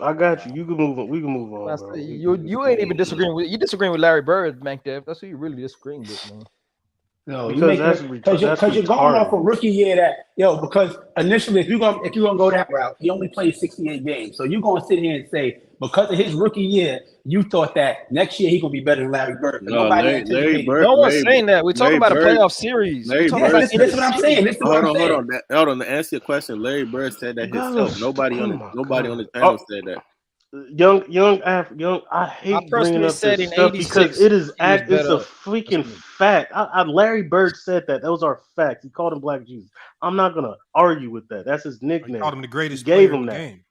I got you. You can move on. We can move on. Bro. You ain't even disagreeing with. You disagreeing with Larry Bird, MacDev. That's who you really disagreeing with, man. No, because you're going off a rookie year because initially if you're gonna go that route, he only played 68 games. So you're gonna sit here and say because of his rookie year, you thought that next year he's gonna be better than Larry Bird. No, Larry Bird. No one's saying that. We're talking about a playoff series. That's what I'm saying. Hold on. To answer your question, Larry Bird said that himself. Nobody on the panel said that. Young, I hate bringing up this stuff because it's a freaking fact. Larry Bird said that. Those are facts. He called him Black Jesus. I'm not gonna argue with that. That's his nickname. He called him the greatest. He gave player him in the that. game.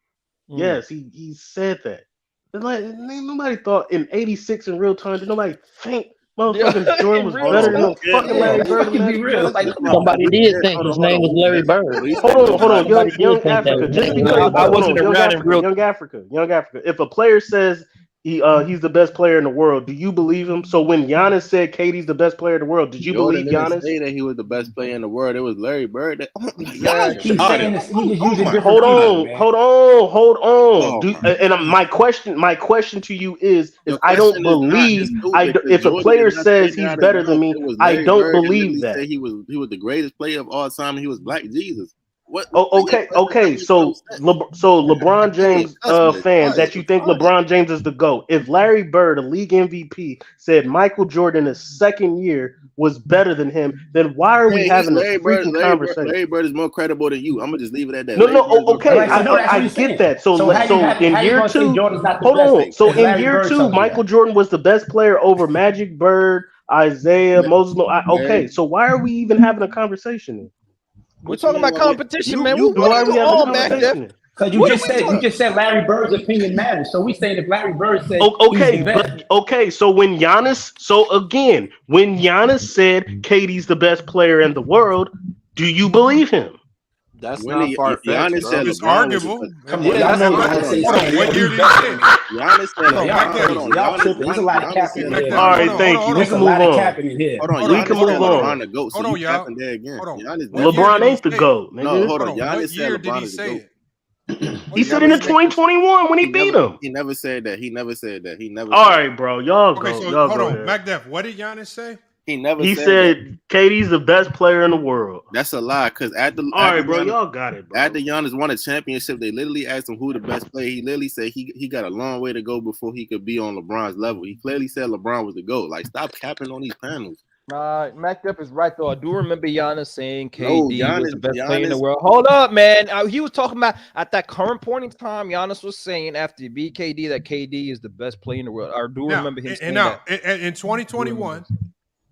Yes, he said that. Nobody thought in '86 in real time. Did nobody think motherfucking Jordan was better than fucking Larry Bird? Somebody did think his name was Larry Bird. Hold on, young Africa. Just because I wasn't around in real. Young Africa. If a player says he's the best player in the world. Do you believe him? So when Giannis said KD's the best player in the world, did you Jordan believe Giannis? Didn't say that he was the best player in the world. It was Larry Bird. Exactly. He's saying this. He just using different Hold people, man. on. My question to you is I don't believe if a player says he's better than me, I don't believe that. He was the greatest player of all time. And he was Black Jesus. What? Okay. So LeBron James fan that you think LeBron James is the GOAT. If Larry Bird, a league MVP, said Michael Jordan his second year was better than him, then why are we having a freaking conversation? Larry Bird is more credible than you. I'm gonna just leave it at that. Okay. I get that. So in year two, hold on. So in year two, Michael Jordan was the best player over Magic, Bird, Isaiah, Moses. Okay. So why are we even having a conversation? We're talking about competition, man. Why are we having a conversation? Because you just said Larry Bird's opinion matters. So we saying if Larry Bird said So when Giannis said KD's the best player in the world, do you believe him? That's not far-fetched, bro. It's arguable. Come on, y'all know what year did he say? Giannis said y'all tripping. There's a lot of capping in here. All right, thank you. We can move on. We can move on. Hold on, y'all. LeBron ain't the GOAT. No, hold on. Giannis What year said did LeBron he is the say GOAT. it? He said it in 2021 when he beat him. He never said that. He never said that. All right, bro. Y'all go. So y'all hold go on, ahead. MacDef. What did Giannis say? He said KD's the best player in the world. That's a lie. Because y'all got it, bro. After Giannis won a championship, they literally asked him who the best player. He literally said he got a long way to go before he could be on LeBron's level. He clearly said LeBron was the GOAT. Like, stop capping on these panels. MacDef is right though. I do remember Giannis saying KD was the best player in the world. Hold up, man. He was talking about at that current point in time. Giannis was saying after he beat KD that KD is the best player in the world. I do remember him saying that. In 2021,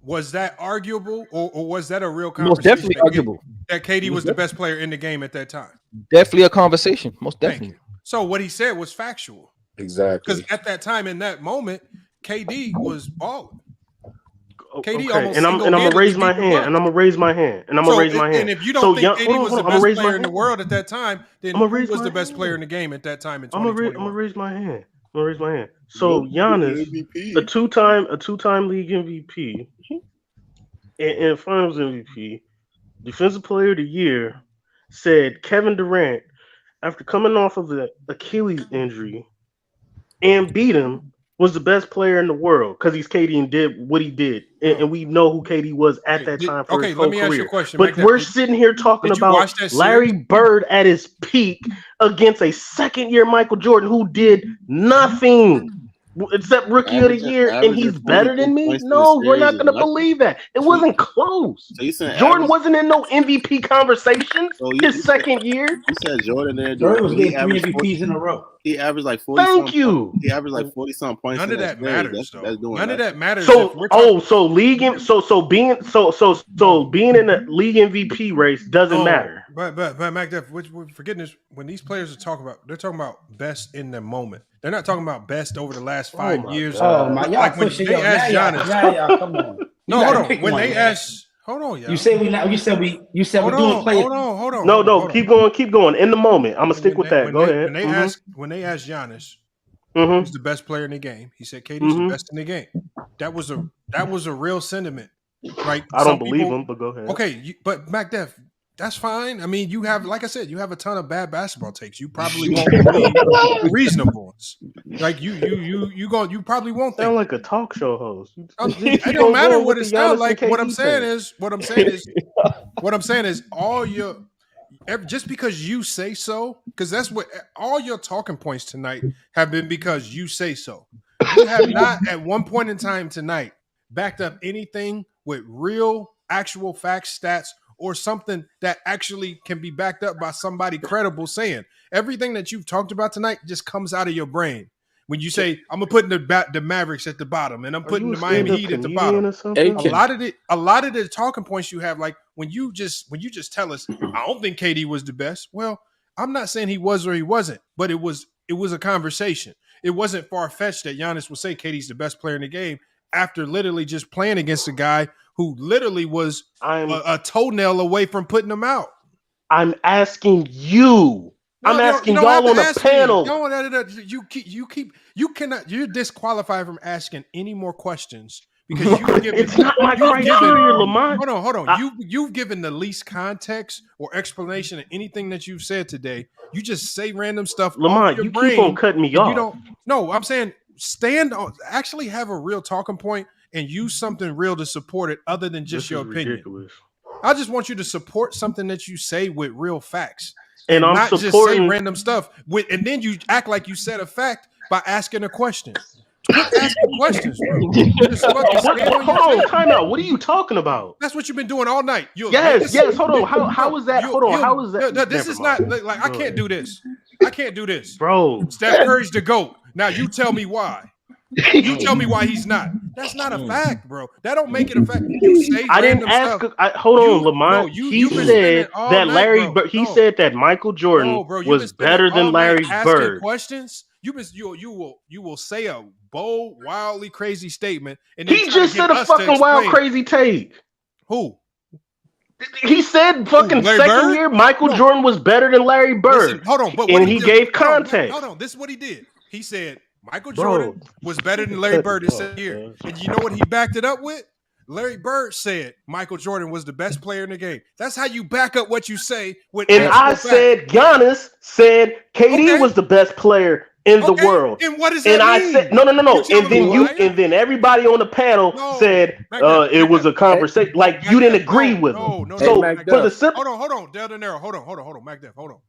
was that arguable or was that a real conversation? Most definitely arguable. That KD was the best player in the game at that time. Definitely a conversation. Most definitely. So what he said was factual. Exactly. Because at that time, in that moment, KD was balling. KD okay, and I'm gonna raise my hand, and I'm gonna raise my hand, and I'm gonna raise my hand. And if you don't think KD was the best player in the world at that time, then who was the best player in the game at that time in 2021? I'm gonna raise my hand. So Giannis, a two-time league MVP, and Finals MVP, Defensive Player of the Year, said Kevin Durant, after coming off of the Achilles injury, and beat him, was the best player in the world because he's KD and did what he did, and we know who KD was at that time for his whole let me career. Ask you a question. But we're sitting here talking about Larry Bird at his peak against a second-year Michael Jordan who did nothing except Rookie of the Year, and he's better than me? No, we're not going to believe that. It wasn't close. So Jordan wasn't in no MVP conversation his second year. You said Jordan there. Jordan was getting 3 MVPs in a row. He averaged like 40. Thank you. He averaged like 40-something points. None of that matters, though. None of that matters. So being in the league MVP race doesn't matter. But MacDef, we're forgetting this. When these players are talking about, they're talking about best in the moment. They're not talking about best over the last 5 years. Oh my, y'all like pushing when they asked Giannis. y'all, come on. No, hold on. When they asked, hold on, y'all. You said we're doing players. Hold on. No, keep going. In the moment, I'm gonna stick with that. Go ahead. When they asked Giannis, who's the best player in the game, he said KD's the best in the game. That was a real sentiment. Right? I don't believe him, but go ahead. Okay, but MacDef, that's fine. I mean, you have, like I said, you have a ton of bad basketball takes. You probably won't be reasonable ones. Like you probably won't think. Sound like a talk show host. It don't matter what it sounds like. What I'm saying is, all your just because you say so, because that's what all your talking points tonight have been because you say so. You have not at one point in time tonight backed up anything with real, actual facts, stats, or something that actually can be backed up by somebody credible saying. Everything that you've talked about tonight just comes out of your brain. When you say, I'm gonna put the Mavericks at the bottom and I'm putting the Miami Heat at the bottom. A lot of the talking points you have, like when you just tell us, I don't think KD was the best. Well, I'm not saying he was or he wasn't, but it was a conversation. It wasn't far-fetched that Giannis would say KD's the best player in the game after literally just playing against a guy who literally was a toenail away from putting him out. I'm asking you I'm asking y'all on the panel. You cannot. You're disqualified from asking any more questions because you've given. It's not my criteria, Lamont. Hold on. You've given the least context or explanation of anything that you've said today. You just say random stuff. Lamont, you keep on cutting me off. You don't. No, I'm saying stand on. Actually, have a real talking point and use something real to support it, other than just your opinion. Ridiculous. I just want you to support something that you say with real facts. And I'm not supporting just say random stuff and then you act like you said a fact by asking a question. Quit asking questions, bro. Hold on, time out. What are you talking about? That's what you've been doing all night. Yes. Hold on. How is that? Hold on. How is that? This is not like I can't do this. I can't do this, bro. Steph Curry's the GOAT. Now you tell me why. You tell me why he's not. That's not a fact, bro. That don't make it a fact. You say I didn't ask. Hold on, Lamont. He said that Larry. He said that Michael Jordan was better than Larry Bird. Questions. You will say a bold, wildly crazy statement, and then he just said a fucking wild, crazy take. Who? He said fucking second year Michael Jordan was better than Larry Bird. Listen, hold on, and he gave context. Hold on, this is what he did. He said Michael Jordan was better than Larry Bird this year. And you know what he backed it up with? Larry Bird said Michael Jordan was the best player in the game. That's how you back up what you say. And I said Giannis said KD was the best player in the world. And what does that mean? I said no. And then everybody on the panel said it was a conversation. Like you didn't agree with him. So for the simple, hold on, Del De Niro, hold on, MacDev, hold on.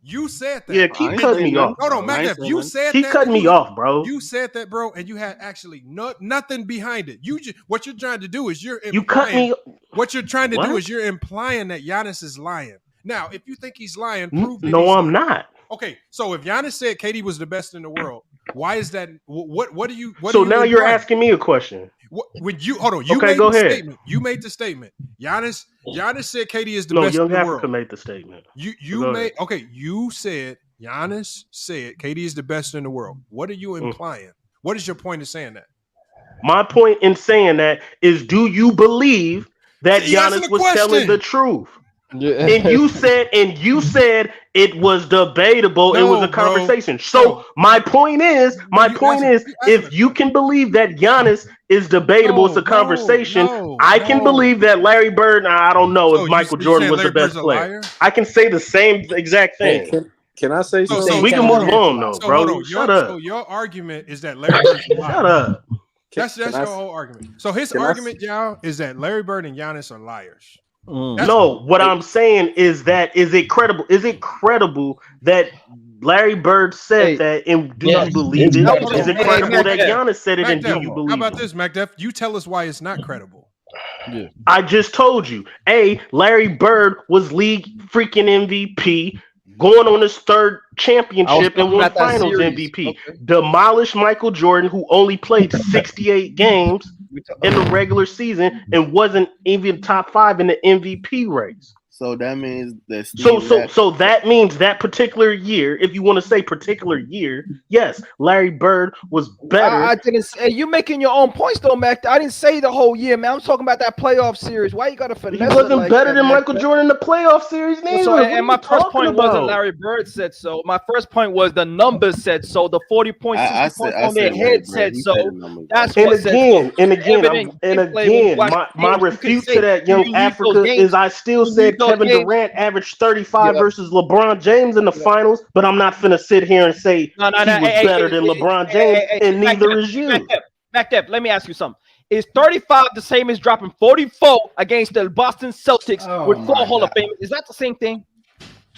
You said that. Yeah, keep cutting me off. Hold on, MacDev. You said that. Keep cutting me off, bro. You said that, bro, and you had actually nothing behind it. What you're trying to do is you're implying, you cut me. What you're trying to do is you're implying that Giannis is lying. Now, if you think he's lying, prove that. No, I'm not. Okay, so if Giannis said KD was the best in the world, why is that? What do you? So now you're asking me a question. When you hold on, you made the statement. You made the statement. Giannis said KD is the best in the world. Young Africa made the statement. You made okay. You said Giannis said KD is the best in the world. What are you implying? What is your point in saying that? My point in saying that is, do you believe that Giannis was telling the truth? Yeah. And you said it was debatable. It was a conversation. So my point is, if you can believe that Giannis is debatable, it's a conversation. I can believe that Larry Bird. I don't know if Michael Jordan was the best player. I can say the same exact thing. Can I say something? We can move on, though, bro. Shut up. So your argument is that Larry Bird. Shut up. That's your whole argument. So his argument, y'all, is that Larry Bird and Giannis are liars. No, what I'm saying is that is it credible? Is it credible that Larry Bird said that, and do you believe it? Is it credible that Giannis said it, and do you believe it? How about this, MacDev? You tell us why it's not credible. Yeah. I just told you. Larry Bird was league freaking MVP, going on his third championship and won finals MVP. Okay. Demolished Michael Jordan, who only played 68 games in the regular season and wasn't even top 5 in the MVP race. So that means that so that means that particular year, if you want to say particular year, yes, Larry Bird was better. I didn't say you making your own points though, Mac. I didn't say the whole year, man. I'm talking about that playoff series. Why you got to finesse? He wasn't better than Michael Jordan in the playoff series, neither. So, and my first point wasn't Larry Bird said so. My first point was the numbers said so. The 40 points, 60 points on their head said so. That's what said. And again, my refute to that young Africa is I still said Kevin Durant averaged 35 versus LeBron James in the finals, but I'm not finna sit here and say he was better than LeBron James, and neither is you. MacDev, let me ask you something. Is 35 the same as dropping 44 against the Boston Celtics with 4 Hall of Famers? Is that the same thing?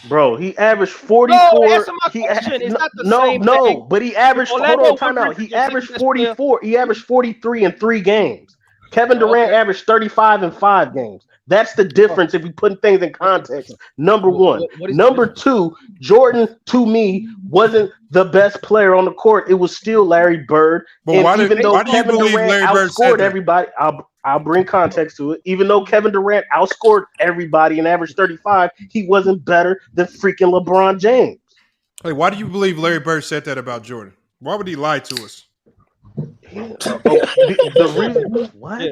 Bro, he averaged 44. No, answer my question. Is that the same thing? But he averaged. Hold on, time out. He averaged 44. He averaged 43 in 3 games. Kevin Durant averaged 35 in 5 games. That's the difference if we put things in context. Number one. Number two, Jordan, to me, wasn't the best player on the court. It was still Larry Bird. But and even though Kevin Durant outscored everybody, I'll bring context to it. Even though Kevin Durant outscored everybody and averaged 35, he wasn't better than freaking LeBron James. Hey, why do you believe Larry Bird said that about Jordan? Why would he lie to us? The reason what? Yeah.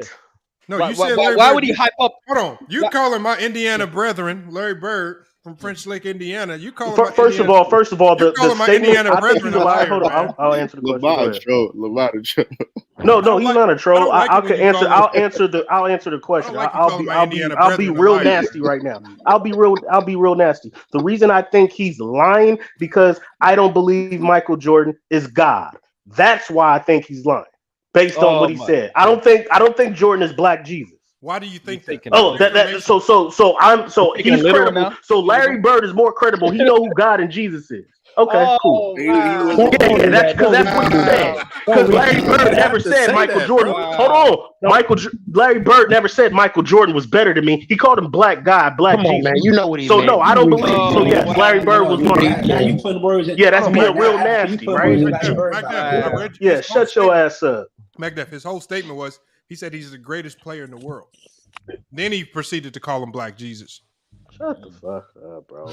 No, you said why would he hype up? Hold on. You calling my Indiana brethren, Larry Bird, from French Lick, Indiana. You call him First of all, the statement. I think he's a liar. Hold on, I'll answer the question. Go ahead. Troll. No, he's not a troll. I'll answer the question. I'll be real nasty right now. I'll be real nasty. The reason I think he's lying because I don't believe Michael Jordan is God. That's why I think he's lying based on what he said. I don't think Jordan is Black Jesus. Why do you think that? So he's credible. Now? So Larry Bird is more credible. He know who God and Jesus is. Okay, cool. Wow. That's what he said. Because Larry Bird never said Michael Jordan. Wow. Hold on, Larry Bird never said Michael Jordan was better than me. He called him Black God, Black Jesus. On, man. You know what he So meant. no, I don't believe. So yes, Larry Bird was one. Now you put words. That's being real nasty, right? Yeah, shut your ass up. McDuff, his whole statement was he said he's the greatest player in the world. Then he proceeded to call him Black Jesus. Shut the fuck up, bro.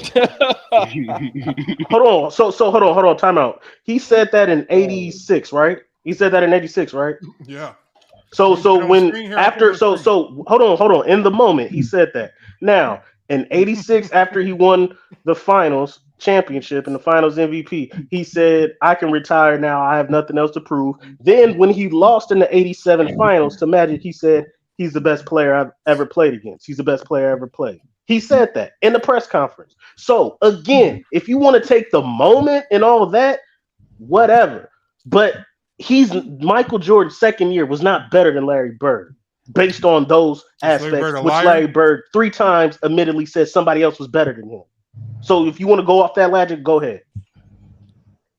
Hold on. So hold on. Time out. He said that in 86, right? He said that in 86, right? Yeah. So when after hold on. In the moment, he said that. Now, in 86, after he won the finals championship and the finals MVP, he said, I can retire now. I have nothing else to prove. Then when he lost in the 87 finals to Magic, he said, he's the best player I've ever played against. He's the best player I ever played. He said that in the press conference. So again, if you want to take the moment and all of that, whatever. But Michael Jordan's second year was not better than Larry Bird based on those aspects, which Larry Bird 3 times admittedly said somebody else was better than him. So if you want to go off that logic, go ahead.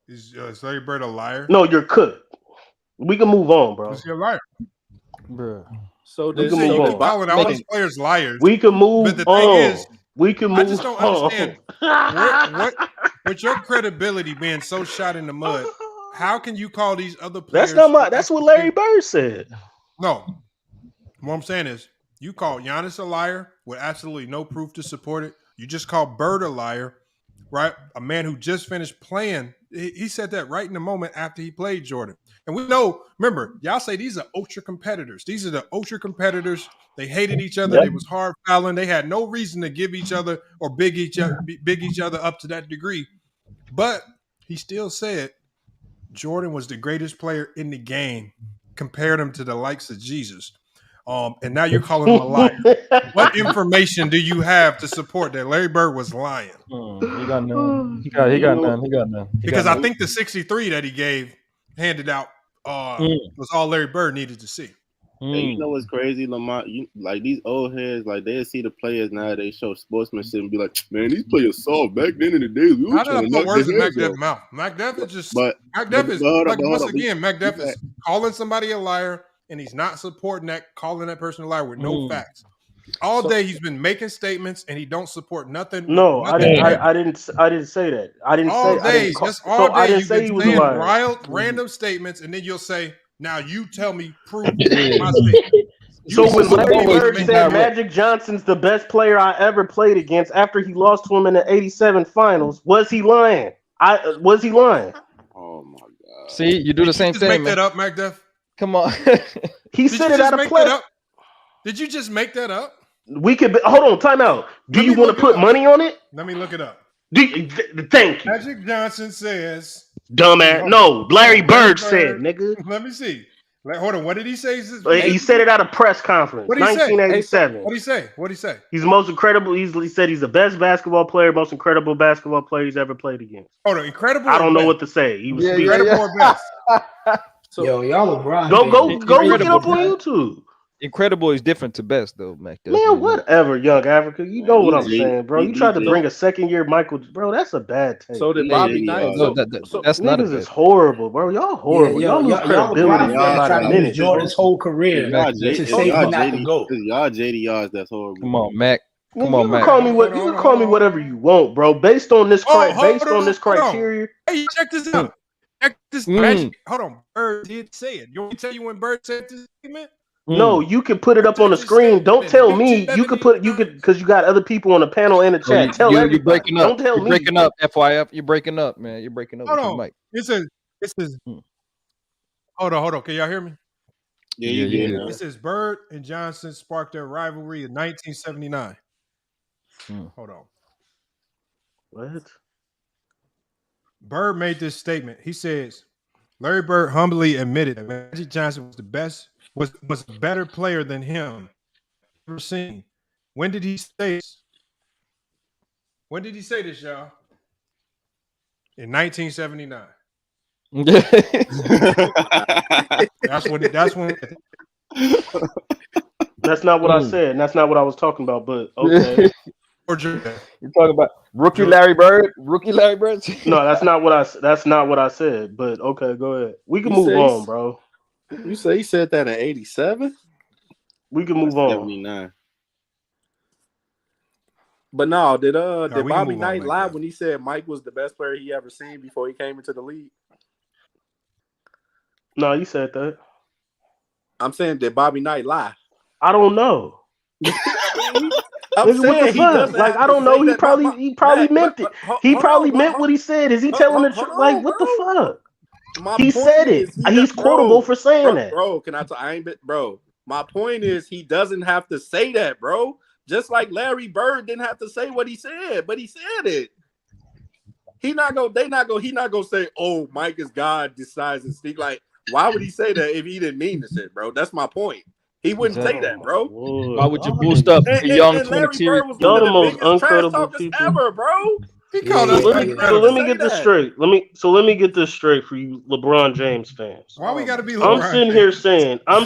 Is Larry Bird a liar? No, you're cooked. We can move on, bro. Is he a liar? Bro. So we can move on. Calling all these players liars. We can move but the on. Thing is, we can move I just don't understand with your credibility being so shot in the mud. How can you call these other players? That's what Larry Bird said. No. What I'm saying is you call Giannis a liar with absolutely no proof to support it. You just call Bird a liar, right? A man who just finished playing. He said that right in the moment after he played Jordan. And we know, remember, y'all say these are ultra competitors. These are the ultra competitors. They hated each other. Yep. They was hard fouling. They had no reason to give each other or big each other up to that degree. But he still said Jordan was the greatest player in the game, compared him to the likes of Jesus. And now you're calling him a liar. What information do you have to support that Larry Bird was lying? He got none. He got none. Because I think the 63 that he handed out was all Larry Bird needed to see. And you know what's crazy, Lamont? Like these old heads, like they see the players now. They show sportsmanship and be like, "Man, these players soft back then in the days." We How did I put words in McDuff's mouth? McDuff is just. McDuff is once again. McDuff is calling somebody a liar, and he's not supporting that, calling that person a liar with no facts. All day he's been making statements, and he don't support nothing. No, nothing I didn't say that. I didn't all say day. Just all day. I didn't say he was a liar. Random statements, and then you'll say, "Now you tell me, prove my statement." So when Larry Bird said Magic Johnson's the best player I ever played against after he lost to him in the '87 finals, was he lying? Was he lying? Oh my God! See, you do the same thing. Make that up, McDuff. Come on. He said it out of play. Did you just make that up? We could hold on. Time out. Do you want to put money on it? Let me look it up. Thank you. Magic Johnson says. Dumbass. No, Larry Bird said, nigga. Let me see. Hold on. What did he say? He said it at a press conference. 1987. What did he say? What did he say? He's the most incredible. He said he's the best basketball player, most incredible basketball player he's ever played against. Hold on, incredible. I don't know what to say. He was incredible or best. So, yo, y'all LeBron. Go look it up on YouTube. Incredible is different to best, though, Mac. Man, whatever, Young Africa. You know what I'm saying, bro. You tried to bring a second-year Michael. Bro, that's a bad take. So did Bobby Knight. That's not niggas is horrible, bro. Y'all horrible. Y'all lose credibility about a minute. Jordan's whole career y'all JDRs. That's horrible. Come on, Mac. Come on, Mac. You can call me whatever you want, bro. Based on this criteria. Hey, check this out. Check this Magic. Hold on. Bird did say it. You want me to tell you when Bird said this statement? No, you can put it up on the screen. Don't tell me. You could because you got other people on the panel and the chat. Tell everybody. You're breaking up. Don't tell me. You're breaking up, FYF. You're breaking up, man. You're breaking up. Hold on. Mike. It says. Hold on. Can y'all hear me? Yeah. It says Bird and Johnson sparked their rivalry in 1979. Hold on. What? Bird made this statement. He says, Larry Bird humbly admitted that Magic Johnson was a better player than him ever seen. When did he say this? When did he say this, y'all? In 1979. That's when. That's not what I said. And that's not what I was talking about. But okay. You're talking about rookie Larry Bird? Rookie Larry Bird? No, that's not what I said. But okay, go ahead. We can move on, bro. You say he said that in 87? We can move on. 79. But no, did we Bobby can move Knight on lie like that. when he said Mike was the best player he ever seen before he came into the league? No, you said that. I'm saying, did Bobby Knight lie? I don't know. I'm Nigga, what the fuck? Like, I don't know. He probably meant it. He probably meant what he said. Is he telling the truth? Like, what the fuck? He said it. He's quotable for saying that. Bro, can I tell? I ain't been, bro. My point is, he doesn't have to say that, bro. Just like Larry Bird didn't have to say what he said, but he said it. He not gonna say, "Oh, Mike is God," decides to speak. Like, why would he say that if he didn't mean the shit, bro? That's my point. He wouldn't say that, bro. Why would you boost up a young and Larry 22? Bird was one of the biggest trash talkers ever, bro. He called us. So let me get this straight. Let me get this straight for you, LeBron James fans. Why we gotta be LeBron? I'm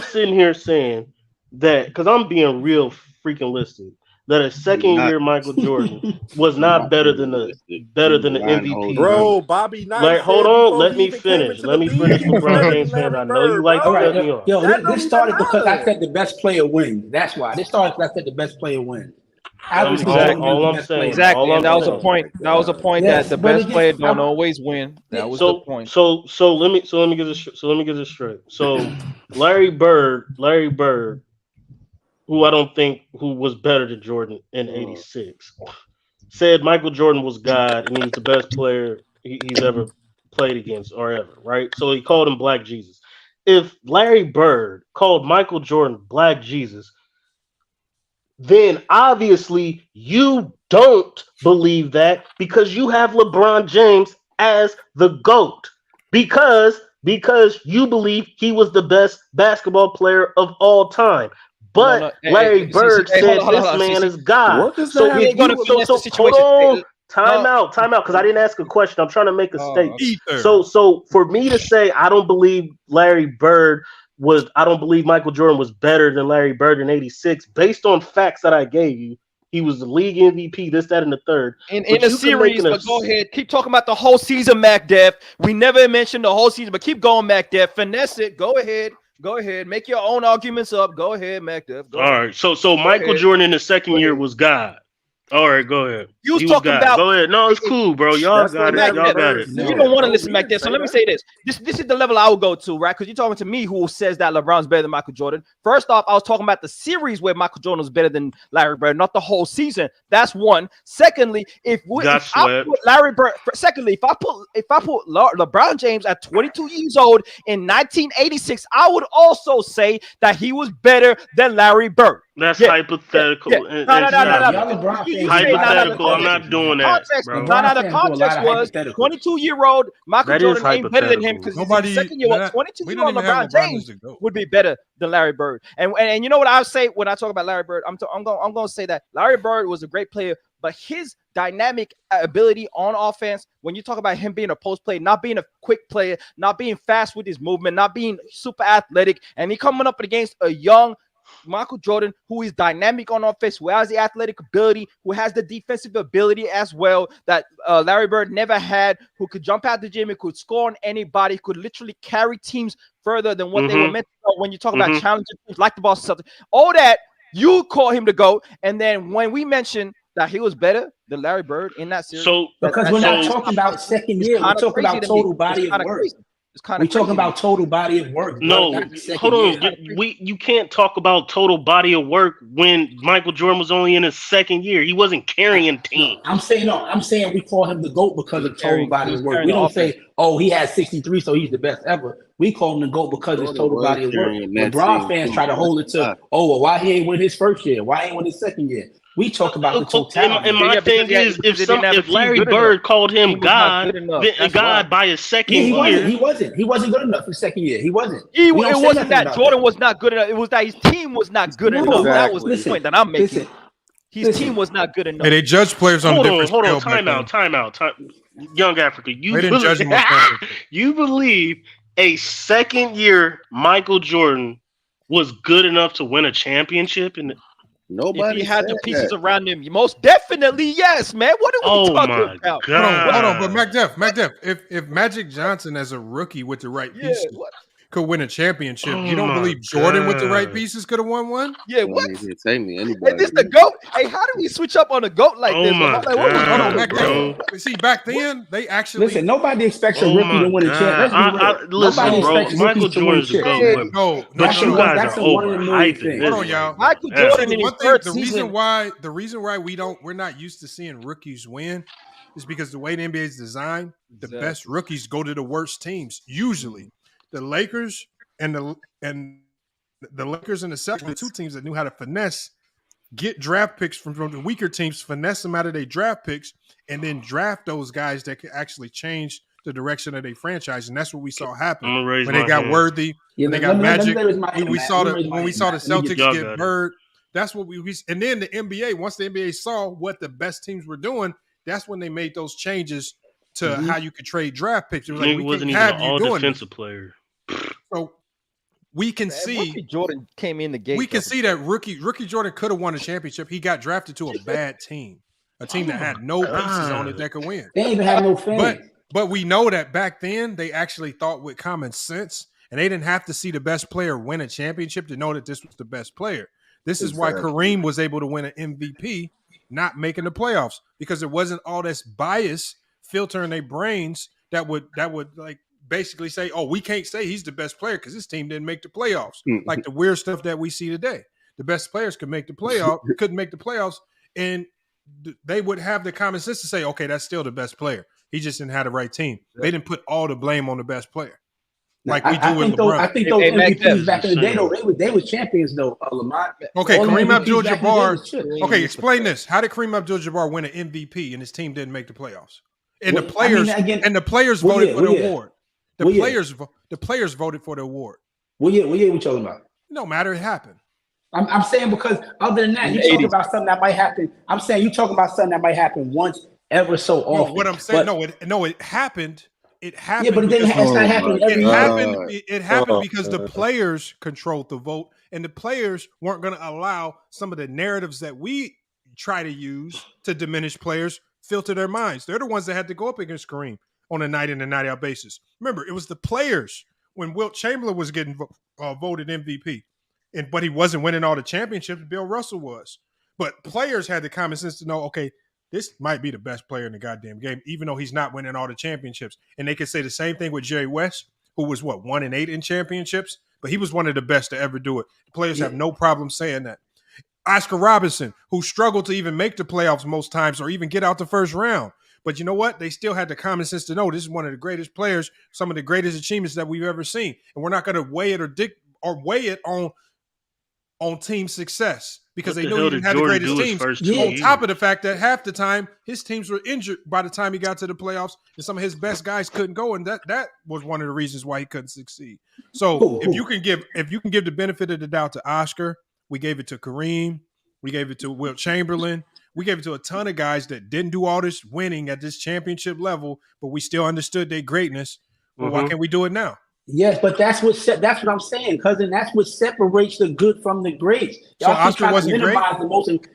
sitting here saying that because I'm being real freaking listed. That a second-year Michael Jordan was not better than the MVP. Bro, Bobby Knight. Like, hold on, let me finish. LeBron James fans. I know you like to cut me off. Yo, this started because I said the best player wins. That's why. This started because I said the best player wins. All I'm saying. Exactly, and that was a point. That was a point that the best player don't always win. That was the point. So let me get this straight. So Larry Bird, who I don't think who was better than Jordan in '86, said Michael Jordan was God and he was the best player he's ever played against or ever, right? So he called him Black Jesus. If Larry Bird called Michael Jordan Black Jesus, then obviously you don't believe that because you have LeBron James as the GOAT. Because you believe he was the best basketball player of all time. But Larry Bird said this man is God. So if you hold on, time out, because I didn't ask a question. I'm trying to make a statement. So for me to say I don't believe Michael Jordan was better than Larry Bird in '86, based on facts that I gave you. He was the league MVP, this, that, and the third. In a series, but go ahead. Keep talking about the whole season, Mac Def. We never mentioned the whole season, but keep going, Mac Def. Finesse it. Go ahead. Make your own arguments up. Go ahead, Mac Def. All right. So Michael Jordan in the second year was God. All right, go ahead. You was talking about. Go ahead. No, it's cool, bro. Y'all got it. Y'all got it. You don't want to listen back there. So let me say this. This is the level I would go to, right? Because you're talking to me who says that LeBron's better than Michael Jordan. First off, I was talking about the series where Michael Jordan was better than Larry Bird, not the whole season. That's one. Secondly, if I put Larry Bird, if I put LeBron James at 22 years old in 1986, I would also say that he was better than Larry Bird. That's hypothetical. No. Hypothetical. I'm not doing that, bro. The context was 22-year-old Michael Jordan ain't better than him because second-year-old 22-year-old LeBron James would be better than Larry Bird. And you know what I say when I talk about Larry Bird? I'm going to say that Larry Bird was a great player, but his dynamic ability on offense, when you talk about him being a post player, not being a quick player, not being fast with his movement, not being super athletic, and he coming up against a young Michael Jordan, who is dynamic on offense, who has the athletic ability, who has the defensive ability as well that Larry Bird never had, who could jump out the gym, and could score on anybody, could literally carry teams further than what they were meant to. When you talk about challenging teams like the Boston Celtics, all that, you call him the GOAT. And then when we mentioned that he was better than Larry Bird in that series, because we're not talking about second year, we're talking about total body of work. We're talking about total body of work. No, hold on. You can't talk about total body of work when Michael Jordan was only in his second year. He wasn't carrying team. I'm saying we call him the GOAT because of total body of work. We don't say, oh, he has 63, so he's the best ever. We call him the GOAT because it's total body of work. LeBron fans try to hold it to, oh, well, why he ain't win his first year? Why ain't win his second year? We talk about the totality. And my thing is, if Larry Bird called him God, God by his second year, he wasn't good enough his second year. He wasn't. It wasn't that Jordan was not good enough. It was that his team was not good enough. Exactly. That was the point that I'm making. His team was not good enough. Hey, they judge players on different Hold on, scale. time out. Young Africa, you believe a second year Michael Jordan was good enough to win a championship? And nobody if he had the pieces around him, most definitely yes, man. What are we talking about? God. Hold on, but MacDef, if Magic Johnson as a rookie with the right pieces could win a championship, you don't believe Jordan with the right pieces could have won one? Yeah, what? Take me, anybody. Hey, this the GOAT. Hey, how did we switch up on a GOAT like this? What was bro? See, back then they actually listen. Nobody expects a rookie to win a championship. Listen, bro, Michael Jordan's the GOAT. But you guys are overhyping. Hold on, y'all. Michael Jordan in his third season. The reason why we're not used to seeing rookies win is because the way the NBA is designed, the best rookies go to the worst teams. Usually, the Lakers and the Lakers and the Celtics were two teams that knew how to finesse, get draft picks from the weaker teams, finesse them out of their draft picks, and then draft those guys that could actually change the direction of their franchise. And that's what we saw happen when they got Worthy, when they got Magic. When we saw the Celtics get Bird. That's what we and then the NBA, once the NBA saw what the best teams were doing, that's when they made those changes to how you could trade draft picks. It was like, we wasn't even an all-defensive player. So we can see Jordan came in the game. We can see that rookie Jordan could have won a championship. He got drafted to a bad team, a team that had no pieces on it that could win. They didn't even have no fans. But we know that back then they actually thought with common sense, and they didn't have to see the best player win a championship to know that this was the best player. This is why Kareem was able to win an MVP, not making the playoffs, because there wasn't all this bias filtering their brains that would like basically say, oh, we can't say he's the best player because his team didn't make the playoffs. Like the weird stuff that we see today. The best players could make the playoff, couldn't make the playoffs, and they would have the common sense to say, okay, that's still the best player. He just didn't have the right team. They didn't put all the blame on the best player. Like we do with LeBron. I think those MVPs back in the day, though, they were champions, though, Lamont. Okay, Kareem Abdul-Jabbar. Okay, explain this. How did Kareem Abdul-Jabbar win an MVP and his team didn't make the playoffs? And the players voted for the award. The players voted for the award. What year we talking about? No matter, it happened. I'm saying because other than that, you talking about something that might happen. I'm saying you talking about something that might happen once ever so often. No, what I'm saying, it happened. It happened. Yeah, but it's not happening every year. It happened because the players controlled the vote, and the players weren't going to allow some of the narratives that we try to use to diminish players filter their minds. They're the ones that had to go up against Kareem on a night in and night out basis. Remember, it was the players when Wilt Chamberlain was getting voted MVP, but he wasn't winning all the championships. Bill Russell was, but players had the common sense to know, okay, this might be the best player in the goddamn game, even though he's not winning all the championships. And they could say the same thing with Jerry West, who was 1-8 in championships, but he was one of the best to ever do it. The players have no problem saying that. Oscar Robertson, who struggled to even make the playoffs most times or even get out the first round. But you know what? They still had the common sense to know this is one of the greatest players, some of the greatest achievements that we've ever seen. And we're not going to weigh it on team success because they knew he didn't have the greatest teams. On top of the fact that half the time his teams were injured by the time he got to the playoffs, and some of his best guys couldn't go, and that was one of the reasons why he couldn't succeed. So if you can give the benefit of the doubt to Oscar, we gave it to Kareem, we gave it to Wilt Chamberlain, we gave it to a ton of guys that didn't do all this winning at this championship level, but we still understood their greatness. Well, why can't we do it now? Yes, but that's what I'm saying, cousin. That's what separates the good from the great. So Oscar wasn't great?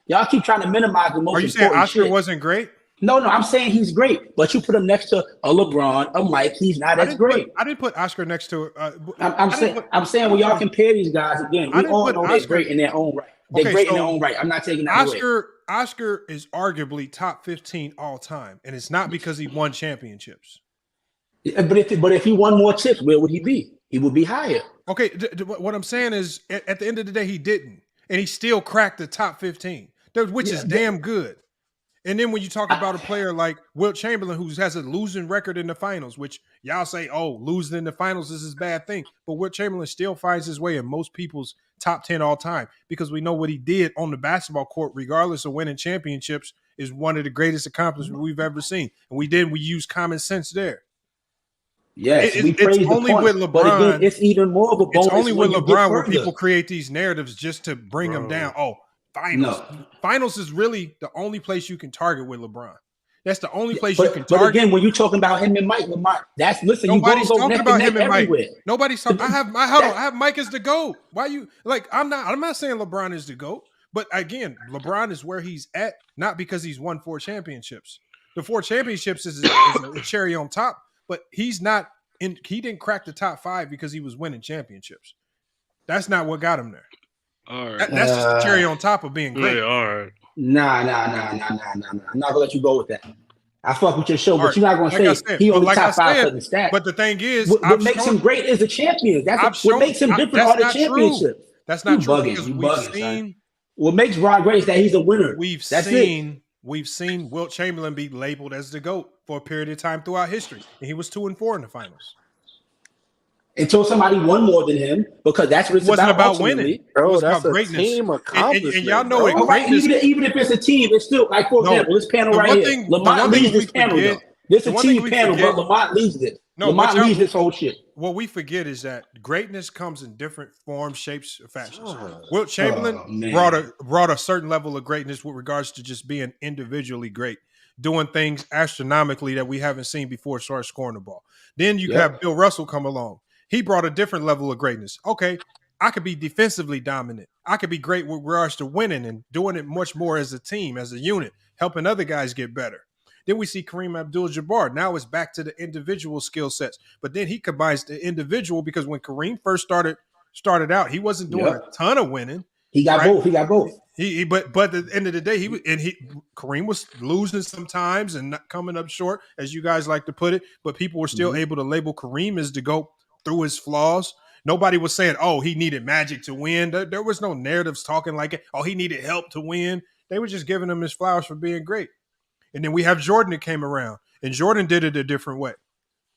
Y'all keep trying to minimize the most. Are you saying Oscar wasn't great? No, I'm saying he's great. But you put him next to a LeBron, a Mike, he's not as great. I didn't put Oscar next to. I'm saying when y'all compare these guys again, we all know they're great in their own right. They're great in their own right. I'm not taking that away. Oscar is arguably top 15 all time, and it's not because he won championships. But if he won more chips, where would he be? He would be higher. Okay, what I'm saying is, at the end of the day, he didn't, and he still cracked the top 15, which is damn good. And then when you talk about a player like Wilt Chamberlain, who has a losing record in the finals, which y'all say, oh, losing in the finals is a bad thing. But Wilt Chamberlain still finds his way in most people's top 10 all time because we know what he did on the basketball court, regardless of winning championships, is one of the greatest accomplishments we've ever seen. And we use common sense there. Yes, it's only with LeBron. But again, it's even more of a bonus. It's only with LeBron where further. people create these narratives just to bring him down. Oh, finals. No. Finals is really the only place you can target with LeBron. That's the only place you can target. But again, when you're talking about him and Mike, Lamar, that's listen. Nobody's you talking about him and Mike. Everywhere. Nobody's talking. I have Mike as the GOAT. Why you like? I'm not saying LeBron is the GOAT, but again, LeBron is where he's at, not because he's won 4 championships. The 4 championships is a cherry on top, but he's not. He didn't crack the top 5 because he was winning championships. That's not what got him there. All right. That's just the cherry on top of being great. Yeah, all right. Nah. I'm not gonna let you go with that. I fuck with your show, but you're not gonna say he only top 5 for the stats. But the thing is, what makes him great is the champions. That's what makes him different are the championships. That's not true because we've seen. What makes Ron great is that he's a winner. We've seen Wilt Chamberlain be labeled as the GOAT for a period of time throughout history, and he was 2-4 in the finals. Until somebody won more than him, because that's what it's wasn't about winning. Bro, it was that's about a greatness. team accomplishment. And y'all know it. Greatness. Even if it's a team, it's still like, for example, this panel right here. Lamont leads this panel. This is a team panel, but Lamont leads it. Lamont leads this whole shit. What we forget is that greatness comes in different forms, shapes, fashions. Wilt Chamberlain brought a certain level of greatness with regards to just being individually great, doing things astronomically that we haven't seen before as far as scoring the ball. Then you have Bill Russell come along. He brought a different level of greatness. Okay, I could be defensively dominant. I could be great with regards to winning and doing it much more as a team, as a unit, helping other guys get better. Then we see Kareem Abdul-Jabbar. Now it's back to the individual skill sets. But then he combines the individual because when Kareem first started out, he wasn't doing a ton of winning. He got both. But at the end of the day, Kareem was losing sometimes and not coming up short, as you guys like to put it. But people were still able to label Kareem as the GOAT through his flaws. Nobody was saying, oh, he needed magic to win. There was no narratives talking like it. Oh, he needed help to win. They were just giving him his flowers for being great. And then we have Jordan that came around, and Jordan did it a different way,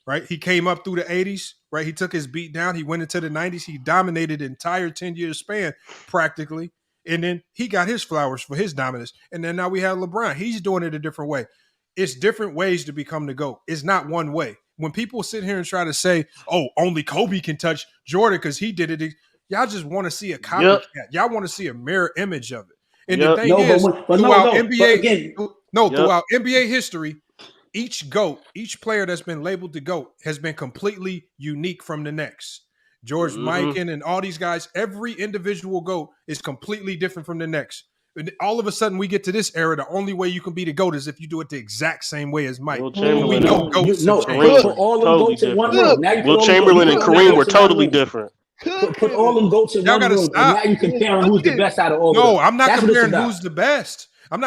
right? He came up through the 80s, right? He took his beat down. He went into the 90s. He dominated the entire 10-year span practically. And then he got his flowers for his dominance. And then now we have LeBron. He's doing it a different way. It's different ways to become the GOAT. It's not one way. When people sit here and try to say, oh, only Kobe can touch Jordan because he did it, y'all just want to see a copycat. Y'all want to see a mirror image of it. And the thing is, throughout NBA history, each GOAT, each player that's been labeled the GOAT has been completely unique from the next. George Mikan and all these guys, every individual GOAT is completely different from the next. And all of a sudden, we get to this era. The only way you can be the GOAT is if you do it the exact same way as Mike. Wilt Chamberlain and Kareem were totally different. Put all them GOATs in one room, and now you comparing who's the best out of all of them. No, I'm not comparing who's the best. I'm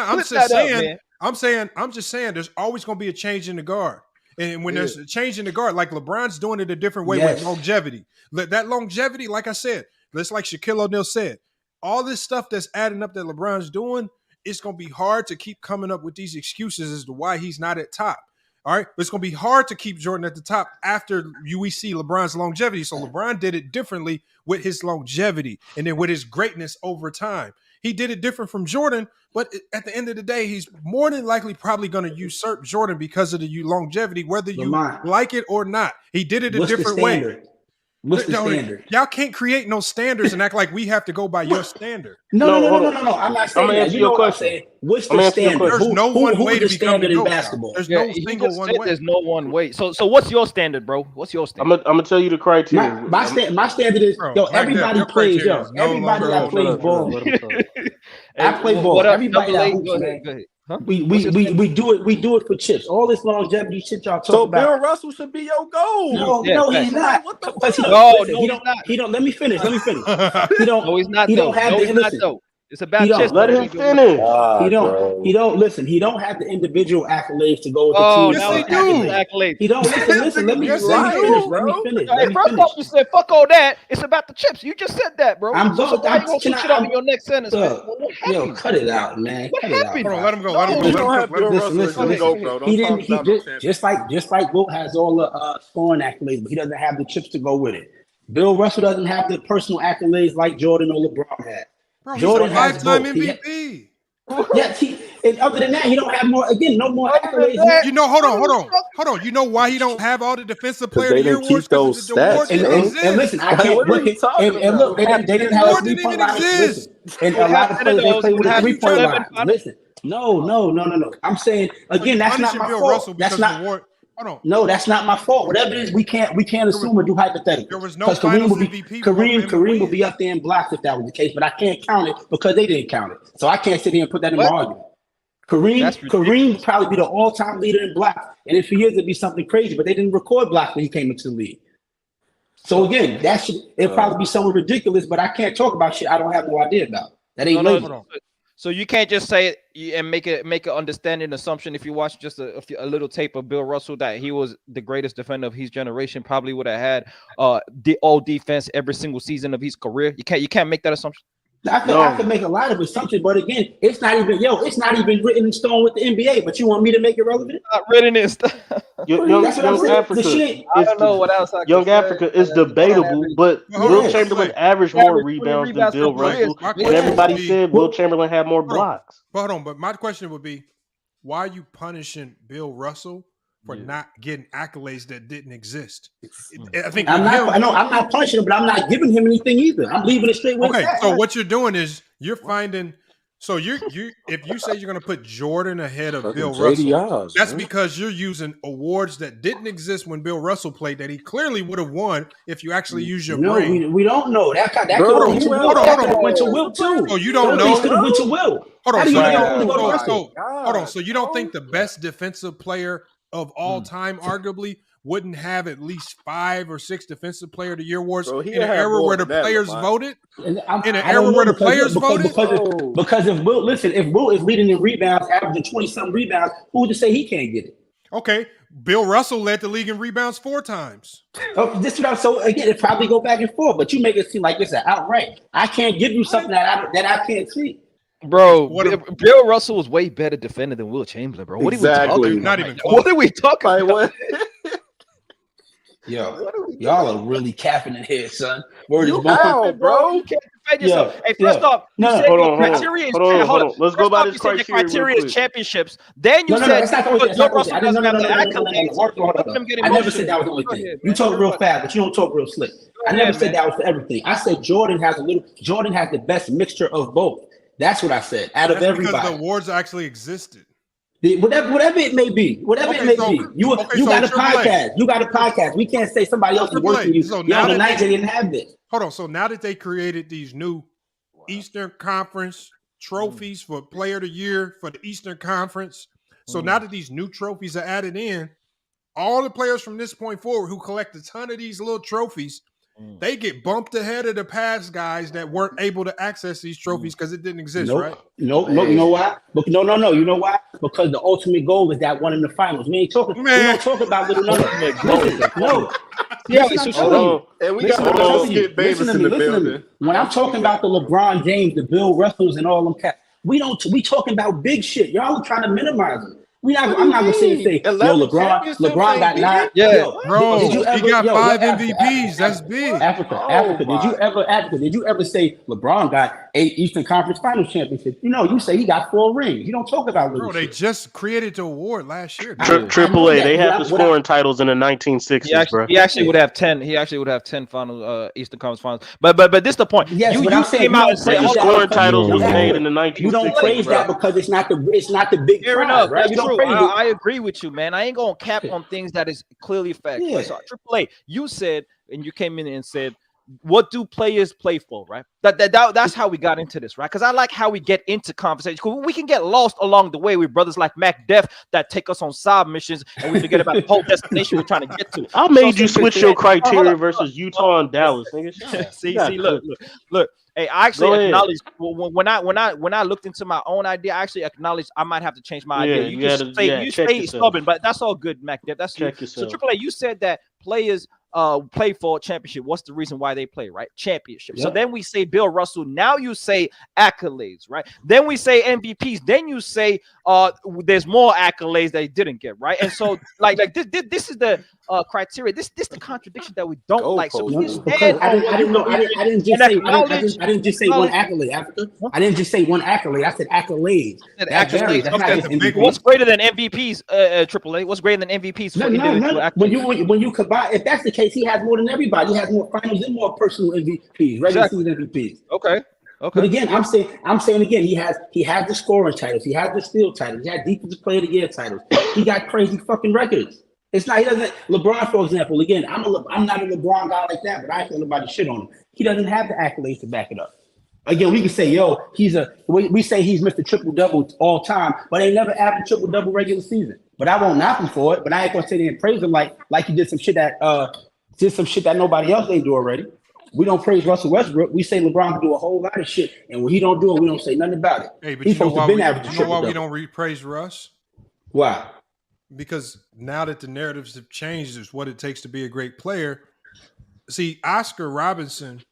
just saying there's always going to be a change in the guard. And when there's a change in the guard, like LeBron's doing it a different way with longevity. That longevity, like I said, just like Shaquille O'Neal said, all this stuff that's adding up that LeBron's doing, it's going to be hard to keep coming up with these excuses as to why he's not at top. All right, it's going to be hard to keep Jordan at the top after we see LeBron's longevity. So LeBron did it differently with his longevity and then with his greatness over time. He did it different from Jordan, but at the end of the day, he's more than likely probably going to usurp Jordan because of the longevity, whether you like it or not. He did it a different way. What's the standard? Y'all can't create no standards and act like we have to go by your standard. No. I'm not saying that. You know what I'm saying? What's the standard? There's no one way to become in basketball. There's no single one way. There's no one way. So what's your standard, bro? What's your standard? I'm gonna tell you the criteria. My standard is everybody plays. Everybody that plays ball. I play ball. Everybody that hoops, man. Huh? We do it for chips. All this longevity shit y'all talk about. So Bill Russell should be your goal. No, he's not. What the fuck? He don't. Let me finish. He don't. No, he's not. He don't have the. Listen, It's about chess. Let him finish. He don't listen. He don't have the individual accolades to go with the Oh, team. now Yes, he do. Accolades. He don't listen. Let me finish. Let me finish. Hey, first off, you said fuck all that. It's about the chips. You just said that, bro. I'm so why you gonna switch it up in your next sentence, man? What Yo, cut it out, man. What cut it happened? out. Hold on, let him go. Let him go. Listen. He didn't. Just like Wilt has all the scoring accolades, but he doesn't have the chips to go with it. Bill Russell doesn't have the personal accolades like Jordan or LeBron had. Bro, Jordan he's a has five-time both. MVP. Yes, and other than that, he don't have more. Again, no more accolades. You know, hold on. You know why he don't have all the Defensive Player of the Year awards? Those stats. And listen, I can't look. And look, they didn't have a 3-point line. Listen, and a lot of players they play with a 3-point line. Listen, no. I'm saying again, that's not my fault. That's not. No, that's not my fault. Whatever it is, we can't assume or do hypothetical. There was no Finals MVP. Kareem would be up there in blocks if that was the case, but I can't count it because they didn't count it. So I can't sit here and put that in my argument. Kareem would probably be the all-time leader in blocks, and if he is, it'd be something crazy. But they didn't record blocks when he came into the league. So again, it'd probably be somewhat ridiculous. But I can't talk about shit I don't have no idea about. That ain't lazy. So you can't just say it and make an understanding assumption. If you watch just a little tape of Bill Russell, that he was the greatest defender of his generation, probably would have had the all defense every single season of his career. You can't make that assumption. I could make a lot of assumptions, but again, it's not even written in stone with the NBA. But you want me to make it relevant? Not written in stone. Young Africa. I don't know what else. Young Africa is debatable, but Will Chamberlain averaged more rebounds than Bill Russell, and everybody said Will Chamberlain had more blocks. Hold on, but my question would be, why are you punishing Bill Russell for not getting accolades that didn't exist? I think I'm not punishing him, but I'm not giving him anything either. I'm leaving it straight. Okay, so what you're doing is you're finding. So you if you say you're going to put Jordan ahead of Bill Russell, that's because you're using awards that didn't exist when Bill Russell played that he clearly would have won if you actually use your brain. We don't know. That could have went to Will too. Oh, you don't know? Could have went to Will. Hold on. So you don't think the best defensive player of all time, arguably, wouldn't have at least 5 or 6 Defensive Player of the Year awards in an era where the players voted? In an era where the players voted? Because if Will is leading in rebounds, averaging 20-something rebounds, who's to say he can't get it? Okay, Bill Russell led the league in rebounds 4 times. So again, it probably go back and forth, but you make it seem like it's an outright. I can't give you something that I can't see. Bro, Bill Russell was way better defender than Will Chamberlain, bro. What are we talking about? What are we talking about? Yo, y'all are really capping in here, son. Word is bro. You can't defend yourself. Hey, first off, you said your criteria is hold on. Let's go by this criteria. The criteria is championships. Then you said Bill Russell doesn't have the accolades. I never said that was the only thing. You talk real fast, but you don't talk real slick. I never said that was for everything. I said Jordan has the best mixture of both. That's what I said. Out of everybody, because the awards actually existed. Whatever it may be, You got a podcast. You got a podcast. We can't say somebody else is worse than you. So now the night they didn't have this. Hold on. So now that they created these new Eastern Conference trophies for Player of the Year for the Eastern Conference, so now that these new trophies are added in, all the players from this point forward who collect a ton of these little trophies, they get bumped ahead of the past guys that weren't able to access these trophies because it didn't exist, right? No. You know why? No. You know why? Because the ultimate goal is that one in the finals. We don't talk about little numbers. No. Yeah, and we got Skip Bayless in the building. When I'm talking about the LeBron James, the Bill Russells, and all them cats, we talking about big shit. Y'all are trying to minimize it. I'm not gonna say LeBron got 9. Yeah, bro. He got 5 MVPs. That's big. Africa. Did you ever say LeBron got 8 Eastern Conference Finals championships? You say he got 4 rings. You don't talk about bro. They just created the award last year. Triple A. They have the scoring titles in the 1960s, bro. He actually would have 10. He actually would have 10 final Eastern Conference Finals. But this is the point. Yes, you came out and said the scoring titles was made in the 1960s. You don't praise that because it's not the big. Fair enough. Right? That's true. I agree with you, man. I ain't gonna cap on things that is clearly fact. Yeah. So AAA, you said, and you came in and said what do players play for, right? That's how we got into this, right? Because I like how we get into conversation. We can get lost along the way with brothers like Mac Def that take us on side missions, and we forget about the whole destination we're trying to get to. I made you switch your criteria versus Utah and Dallas, nigga. See, look. Hey, I actually acknowledge when I looked into my own idea, I actually acknowledged I might have to change my idea. You stay stubborn, but that's all good, Mac Def. That's you. So AAA, you said that players play for a championship. What's the reason why they play, right? Championship. Yep. So then we say Bill Russell. Now you say accolades, right? Then we say MVPs. Then you say there's more accolades that he didn't get, right? And so like this is the criteria. This the contradiction that we don't like. So we stand. I didn't just say one accolade, Africa. I didn't just say one accolade. I said accolades. What's greater than MVPs? AAA. What's greater than MVPs? No. When you combine, if that's the case, he has more than everybody. He has more finals and more personal MVPs, regular season MVPs. Okay. But again, I'm saying again, he has the scoring titles, he has the steal titles, he has defensive player of the year titles. He got crazy fucking records. It's not. He doesn't. LeBron, for example. Again, I'm not a LeBron guy like that, but I feel nobody shit on him. He doesn't have the accolades to back it up. Again, we can say, yo, we say he's Mr. Triple Double all time, but they never averaged triple double regular season. But I won't knock him for it. But I ain't gonna sit there and praise him like he did some shit that nobody else ain't do already. We don't praise Russell Westbrook. We say LeBron can do a whole lot of shit, and when he don't do it, we don't say nothing about it. Hey, but you know why we don't praise Russ? Why? Because now that the narratives have changed, is what it takes to be a great player. See, Oscar Robertson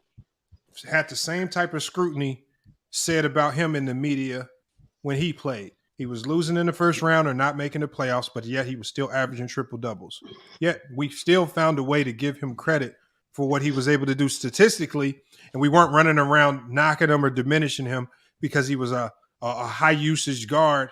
had the same type of scrutiny said about him in the media when he played. He was losing in the first round or not making the playoffs, but yet he was still averaging triple doubles. Yet we still found a way to give him credit for what he was able to do statistically, and we weren't running around knocking him or diminishing him because he was a high usage guard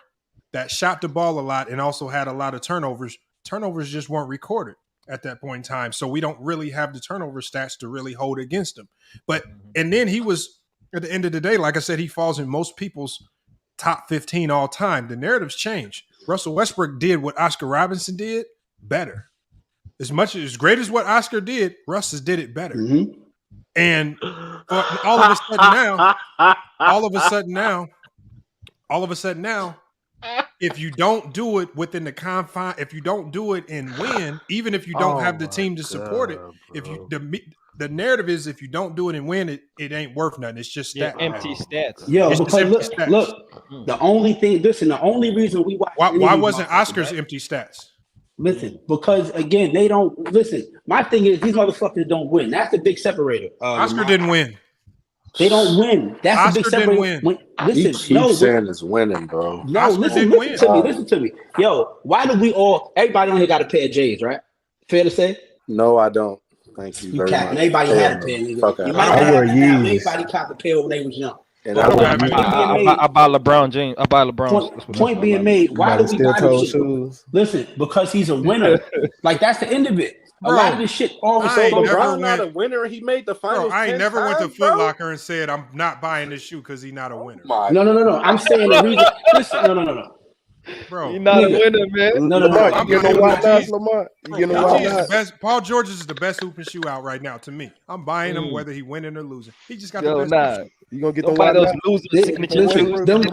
that shot the ball a lot and also had a lot of turnovers. Turnovers just weren't recorded at that point in time, so we don't really have the turnover stats to really hold against him. But and then he was, at the end of the day, like I said, he falls in most people's top 15 all time. The narratives change. Russell Westbrook did what Oscar Robertson did better. As great as what Oscar did, Russ did it better. Mm-hmm. And all of a sudden now, if you don't do it within the confine, if you don't do it and win, even if you don't have the team to support it, if you the narrative is if you don't do it and win it, it ain't worth nothing. It's just empty stats. Yo, because look, the only reason we watch why wasn't Oscar's empty stats? Listen, because again, they don't listen. My thing is these motherfuckers don't win. That's the big separator. Oscar didn't win. They don't win. That's Oscar the big separator. Didn't win. He keeps saying it's winning, bro. No, listen to me. Yo, why do we everybody on here got a pair of J's, right? Fair to say? No, I don't. Thank you very much. Everybody had a pair, nigga. You might have had everybody caught the pair when they was young. And I buy LeBron James. I buy LeBron. Point being made. Why do we buy this shit? Listen, because he's a winner. Like that's the end of it. A lot of this shit. LeBron not a winner. He made the finals. I ain't never went to Foot Locker and said I'm not buying this shoe because he's not a winner. No. I'm saying the reason. Listen, no. Bro, you're not a winner, man. No. You know why not, Lamar? You know why not? Paul George is the best hooping shoe out right now to me. I'm buying him whether he winning or losing. He just got the best. You gonna get the one those losers signature shoes. Them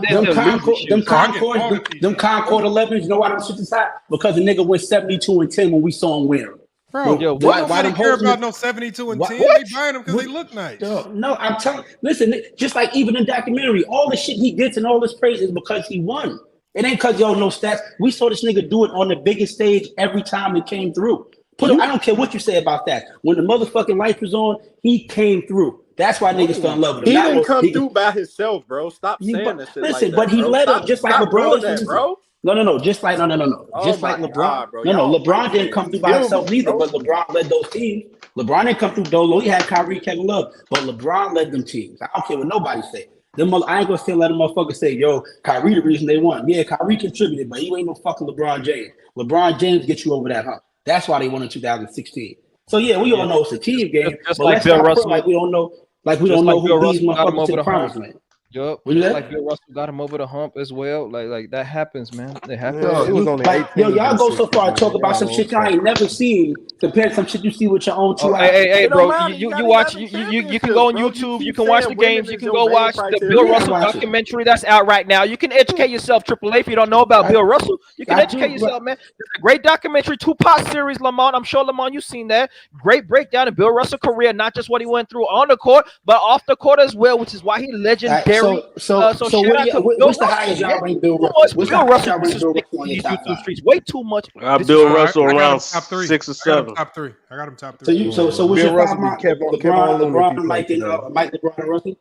Concord 11s. You know why them shit is hot? Because the nigga went 72-10 when we saw him wear them. Bro, why don't care about no 72 and 10? They buying them because they look nice. No, I'm telling. Listen, just like even in documentary, all the shit he gets and all this praise is because he won. It ain't because no stats. We saw this nigga do it on the biggest stage every time it came through. I don't care what you say about that. When the motherfucking light was on, he came through. That's why niggas fell in love with him. He didn't come through by himself, bro. Stop saying that shit. Listen, like but he led up just like LeBron, bro. No. Just like LeBron. God, bro. LeBron didn't come through by himself neither, but LeBron led those teams. LeBron didn't come through Dolo. He had Kyrie, Kevin Love, but LeBron led them teams. I don't care what nobody say. I ain't gonna still let a motherfucker say, yo, Kyrie the reason they won. Yeah, Kyrie contributed, but he ain't no fucking LeBron James. LeBron James gets you over that hump. That's why they won in 2016. So yeah, we all know it's a team game. Just like Bill Russell, like we don't know who leads motherfuckers to the promised land. Yup. Like Bill Russell got him over the hump as well. Like that happens, man. It happens. It was only y'all go so far and talk about some shit y'all ain't never seen Compare some shit you see with your own two eyes. Hey, It don't bro, matter. you gotta watch, have the you can go on championships, bro. YouTube, you keep can watch saying the games, winning you is can your go main watch the criteria. Bill Yeah, Russell watch it. documentary that's out right now. You can educate yourself, Triple A. If you don't know about Bill Russell, you can educate yourself, man. It's a great documentary, 2-part series, Lamont. I'm sure, Lamont, you've seen that. Great breakdown of Bill Russell's career, not just what he went through on the court, but off the court as well, which is why he legendary. So So what shout out to Bill what's the Russell, highest man. y'all rate Bill Too Russell? much What's the Bill highest Russell y'all rate Bill disrespect Russell on in your these top YouTube 5? streets. Way too much. Bill Russell I got around him top 3. 6 or I got him 7. top 3. I got him top 3. So you so what's Bill your Russell five, be Mike? Kevin Looney if he LeBron, played Mike, today. Mike, LeBron, and Russell.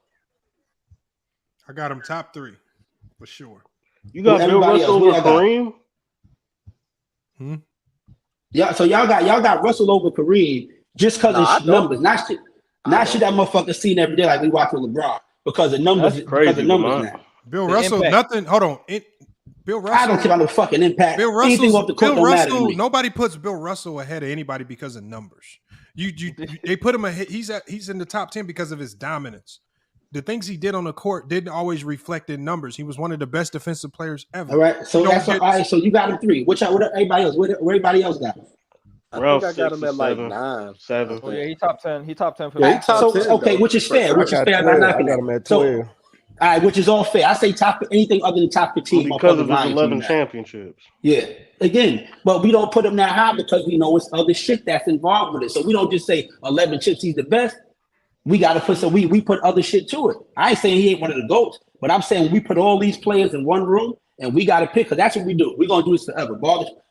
I got him top 3 for sure. You got Bill Everybody Russell else, over who y'all got? Kareem? Yeah, so y'all got Russell over Kareem just because I of don't. numbers, not shit that motherfucker seen every day like we watch with LeBron because of numbers. That's crazy, because of numbers Lamont. now. Bill The Russell, impact. nothing. Hold on. Bill Russell. I don't care about no fucking impact. Bill Anything Russell's off the court Bill don't matter to Russell. me. Nobody puts Bill Russell ahead of anybody because of numbers. They put him ahead. He's in the top 10 because of his dominance. The things he did on the court didn't always reflect in numbers. He was one of the best defensive players ever. All right, so that's all right. So you got him 3. What everybody else? Where everybody else got him? I think I got him at like 9. 7. Oh yeah, he top 10. He top 10 for Yeah, me. he top 10. Okay, though, which is for fair. sure. Which is fair. I'm not knocking I got that. him at So, 12. all right, which is all fair. I say anything other than top 15. Because of his motherfuckers lying to 11 me now. championships. Yeah. Again, but we don't put him that high because we know it's other shit that's involved with it. So we don't just say 11 chips, he's the best. We got to put we put other shit to it. I ain't saying he ain't one of the GOATs, but I'm saying we put all these players in one room and we got to pick because that's what we do. We're going to do this forever.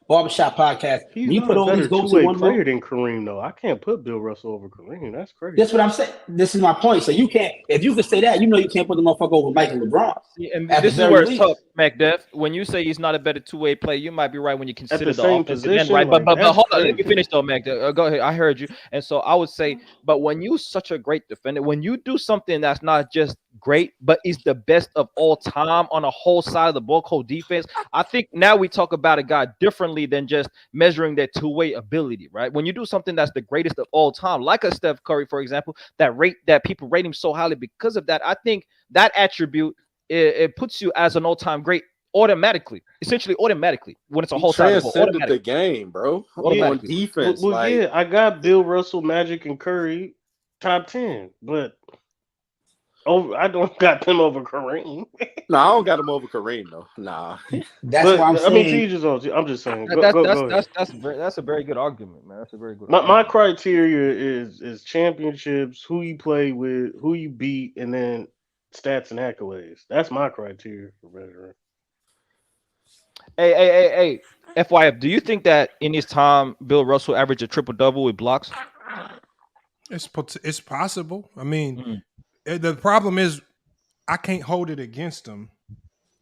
Barbershop podcast. He's You not put a all these better GOATs in two-way one player room. than Kareem, though. I can't put Bill Russell over Kareem. That's crazy. That's what I'm saying. This is my point. So you can't, if you could say that, you know you can't put the motherfucker over Mike and LeBron. See, and At this the is where it's very tough, MacDef. When you say he's not a better two-way player, you might be right when you consider the the same offensive end, position, right? But like, that's hold on, let me crazy. finish though, MacDef. Go ahead. I heard you. And so I would say, but when you such a great defender, when you do something that's not just great, but is the best of all time on a whole side of the ball, called defense, I think now we talk about a guy differently than just measuring their two-way ability, right? When you do something that's the greatest of all time, like a Steph Curry, for example, that people rate him so highly because of that, I think that attribute it puts you as an all-time great essentially automatically when it's a whole side of the ball. Transcended the game, bro. On defense, Well, yeah, I got Bill Russell, Magic, and Curry top 10, but I don't got them over Kareem. No, I don't got him over Kareem though. Nah, that's what I'm saying. I mean, I'm just saying. Go ahead. That's a very good argument, man. That's a very good. My criteria is championships, who you play with, who you beat, and then stats and accolades. That's my criteria for measuring. Hey, FYF, do you think that in his time, Bill Russell averaged a triple-double with blocks? It's possible. I mean, the problem is I can't hold it against them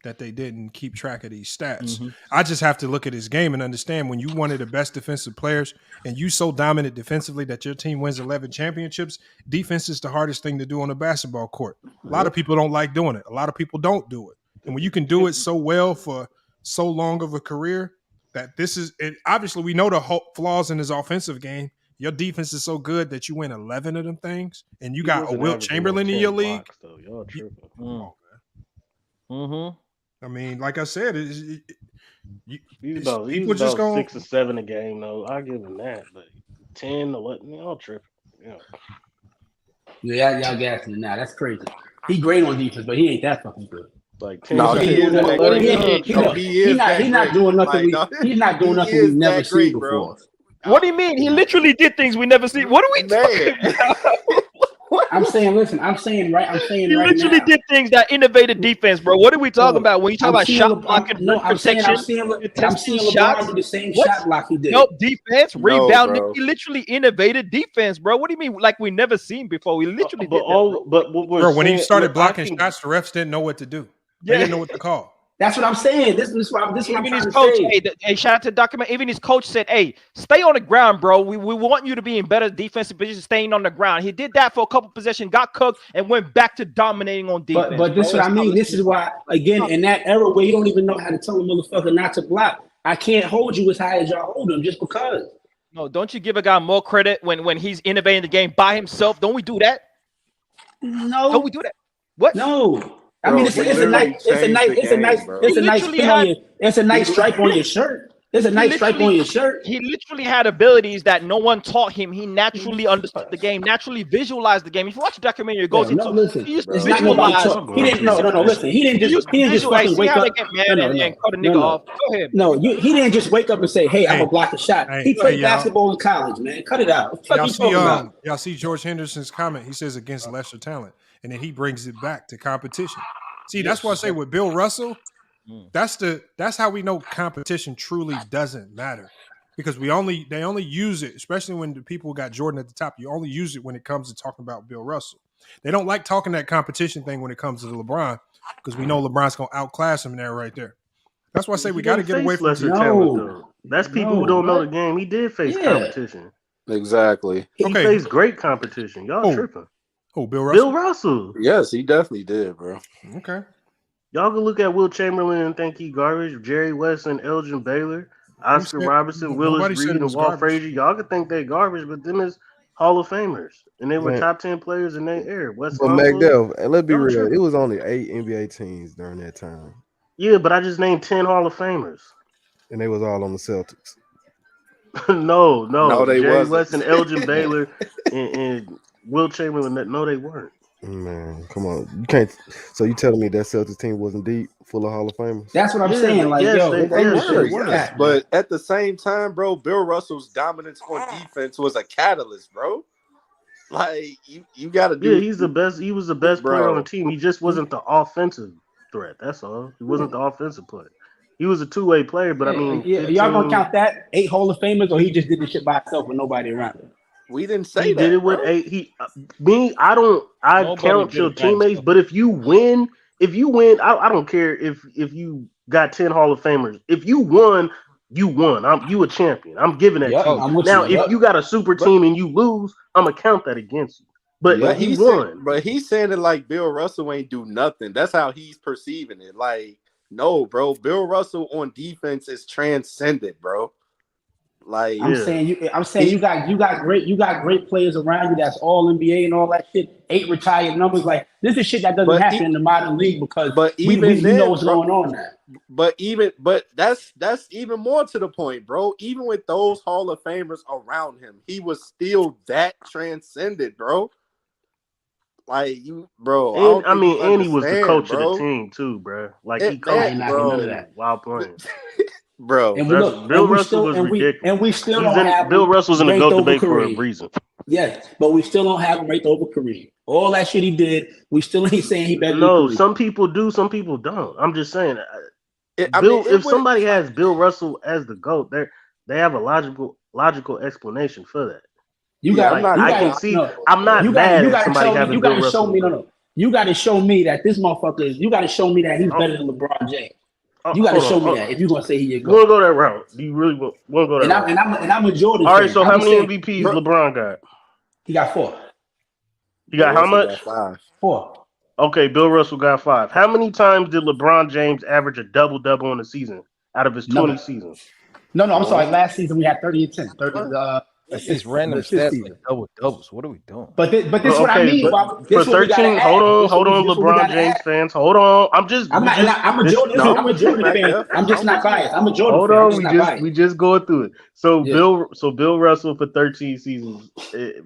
that they didn't keep track of these stats. I just have to look at his game and understand when you one of the best defensive players and you so dominant defensively that your team wins 11 championships, defense is the hardest thing to do on a basketball court. A lot of people don't like doing it. A lot of people don't do it. And when you can do it so well for so long of a career, that this is it, obviously we know the flaws in his offensive game. Your defense is so good that you win 11 of them things, and you got a Wilt Chamberlain in your league. Y'all tripping. I mean, like I said, He's about 6 or 7 a game, though. I give him that, but 10, 11, y'all tripping. Yeah, y'all gassing it now. That's crazy. He great on defense, but he ain't that fucking good. Like 10. No, he is. He's not doing nothing. He's not doing nothing we've never seen before. What do you mean? He literally did things we never seen. What are we talking about? I'm saying he right literally did things that innovated defense, bro. What are we talking about when you talk about shot blocking, protection? I'm seeing LeBron do the same shot block he did. Nope, defense, rebounding. bro. He literally innovated defense, bro. What do you mean? Like we never seen before? We literally did that, bro. When he started blocking shots, the refs didn't know what to do. They didn't know what to call. That's what I'm saying. This is what I'm even trying his to coach, say. hey, shout out to the document. Even his coach said, "Hey, stay on the ground, bro. We want you to be in better defensive position, staying on the ground." He did that for a couple possessions, got cooked, and went back to dominating on defense. But this is what I mean. This is why, again, in that era where you don't even know how to tell a motherfucker not to block, I can't hold you as high as y'all hold him just because. No, don't you give a guy more credit when he's innovating the game by himself? Don't we do that? No. Don't we do that? What? No. I mean, it's a nice stripe on your shirt. There's a nice stripe on your shirt. He literally had abilities that no one taught him. He naturally understood the game, naturally visualized the game. If you watch the documentary it goes into, listen, he used to it's not nobody visualize. talk. He didn't. No. Listen, he didn't just fucking See wake how up. they get mad and cut a nigga off. Go ahead. No, he didn't just wake up and say, "Hey, I'm gonna block a shot." He played basketball in college, man. Cut it out. What the fuck you talking about? Y'all see George Henderson's comment? He says against lesser talent, and then he brings it back to competition. See, that's why I say with Bill Russell, that's how we know competition truly doesn't matter. Because they only use it, especially when the people got Jordan at the top. You only use it when it comes to talking about Bill Russell. They don't like talking that competition thing when it comes to LeBron, because we know LeBron's gonna outclass him there right there. That's why I say we got to get away from lesser talent, though. That's people who don't know the game. He did face competition. Exactly. He faced great competition. Y'all tripping. Oh, Bill Russell? Bill Russell. Yes, he definitely did, bro. Okay. Y'all can look at Will Chamberlain and think he garbage. Jerry West and Elgin Baylor, Oscar Robertson, Willis Reed, and Walt Frazier. Y'all can think they garbage, but them is Hall of Famers. And they were top 10 players in their era. But McDuff, let's be real. It was only 8 NBA teams during that time. Yeah, but I just named 10 Hall of Famers. And they was all on the Celtics. No, they Jerry wasn't. West and Elgin Baylor and Will Chamberlain. No, they weren't. Man, come on. You can't. So you telling me that Celtics team wasn't deep, full of Hall of Famers? That's what I'm saying. Like, they were. But at the same time, bro, Bill Russell's dominance on defense was a catalyst, bro. Like you got to do. Yeah, he's the best. He was the best player on the team. He just wasn't the offensive threat. That's all. He wasn't the offensive player. He was a two-way player, but I mean, y'all gonna count that 8 Hall of Famers, or he just did the shit by himself with nobody around him? We didn't say he that. Did it with 8. I count your teammates, but if you win, I don't care if you got 10 Hall of Famers. If you won, you won. You a champion. I'm giving that to you. Now, if you got a super team and you lose, I'm gonna count that against you. But he won. But he's saying it like Bill Russell ain't do nothing. That's how he's perceiving it. Like, no, bro. Bill Russell on defense is transcendent, bro. Like I'm saying you got great players around you that's all NBA and all that shit. 8 retired numbers, like this is shit that doesn't happen in the modern league because we know what's going on now. But that's even more to the point, bro. Even with those Hall of Famers around him, he was still that transcendent, bro. Like you, bro. And he was the coach of the team too, bro. Like he coached none of that while playing. Bro, and Bill Russell was ridiculous. And we still don't have Bill Russell's in the GOAT debate for a reason. Yes, but we still don't have him ranked over Kareem. All that shit he did, we still ain't saying he better. No, some people do, some people don't. I'm just saying. If somebody has Bill Russell as the GOAT, they have a logical explanation for that. I'm not mad at somebody having Bill Russell. You got to show me that this motherfucker is. You got to show me that he's better than LeBron James. You got to show me that if you're gonna say he your GOAT. You want to go that route? Do you really want to go that route? And I'm a Jordan. All right, so how many MVPs LeBron got? He got 4. He got how much? 4. Okay, Bill Russell got 5. How many times did LeBron James average a double-double in a season out of his 20 seasons? No, I'm sorry. Last season we had 30 and 10. 30. These random stats like double doubles. What are we doing? But this what I mean. For 13, hold on, LeBron James fans. Hold on. I'm a Jordan fan. I'm just not biased. I'm a Jordan fan. Hold on. We just going through it. So Bill Russell for 13 seasons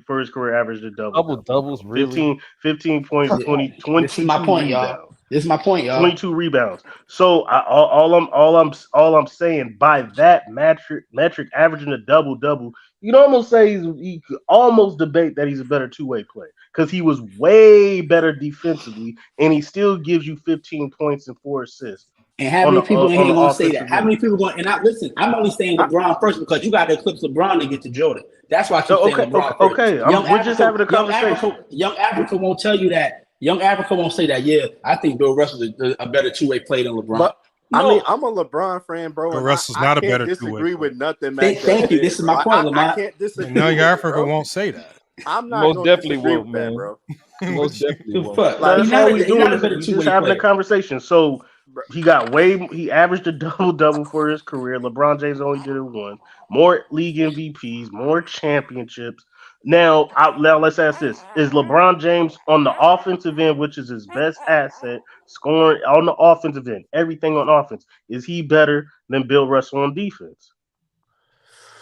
for his career averaged a double doubles. Really? 15 points, 20. This is my point, y'all. This is my point, y'all. 22 rebounds. So all I'm saying, by that metric averaging a double double, you can almost say he could almost debate that he's a better two-way player because he was way better defensively, and he still gives you 15 points and 4 assists. And how many people in here gonna say that? How many people going? And listen, I'm only saying LeBron first because you got to eclipse LeBron to get to Jordan. That's why I keep saying LeBron first. Okay, we're just having a conversation. Young Africa won't tell you that. Young Africa won't say that. Yeah, I think Bill Russell is a better two-way player than LeBron. But, I mean, I'm a LeBron fan, bro. But Russell's not a better two-way. Disagree with nothing. Thank you. This is my point, Lamont. I can't disagree. Young Africa won't say that. I'm not most definitely won't, man, bro. Most definitely won't. That's how we doing it. We're just having a conversation. So He averaged a double for his career. LeBron James only did it one. More league MVPs, more championships. Now let's ask this: is LeBron James on the offensive end, which is his best asset, scoring on the offensive end, everything on offense? Is he better than Bill Russell on defense?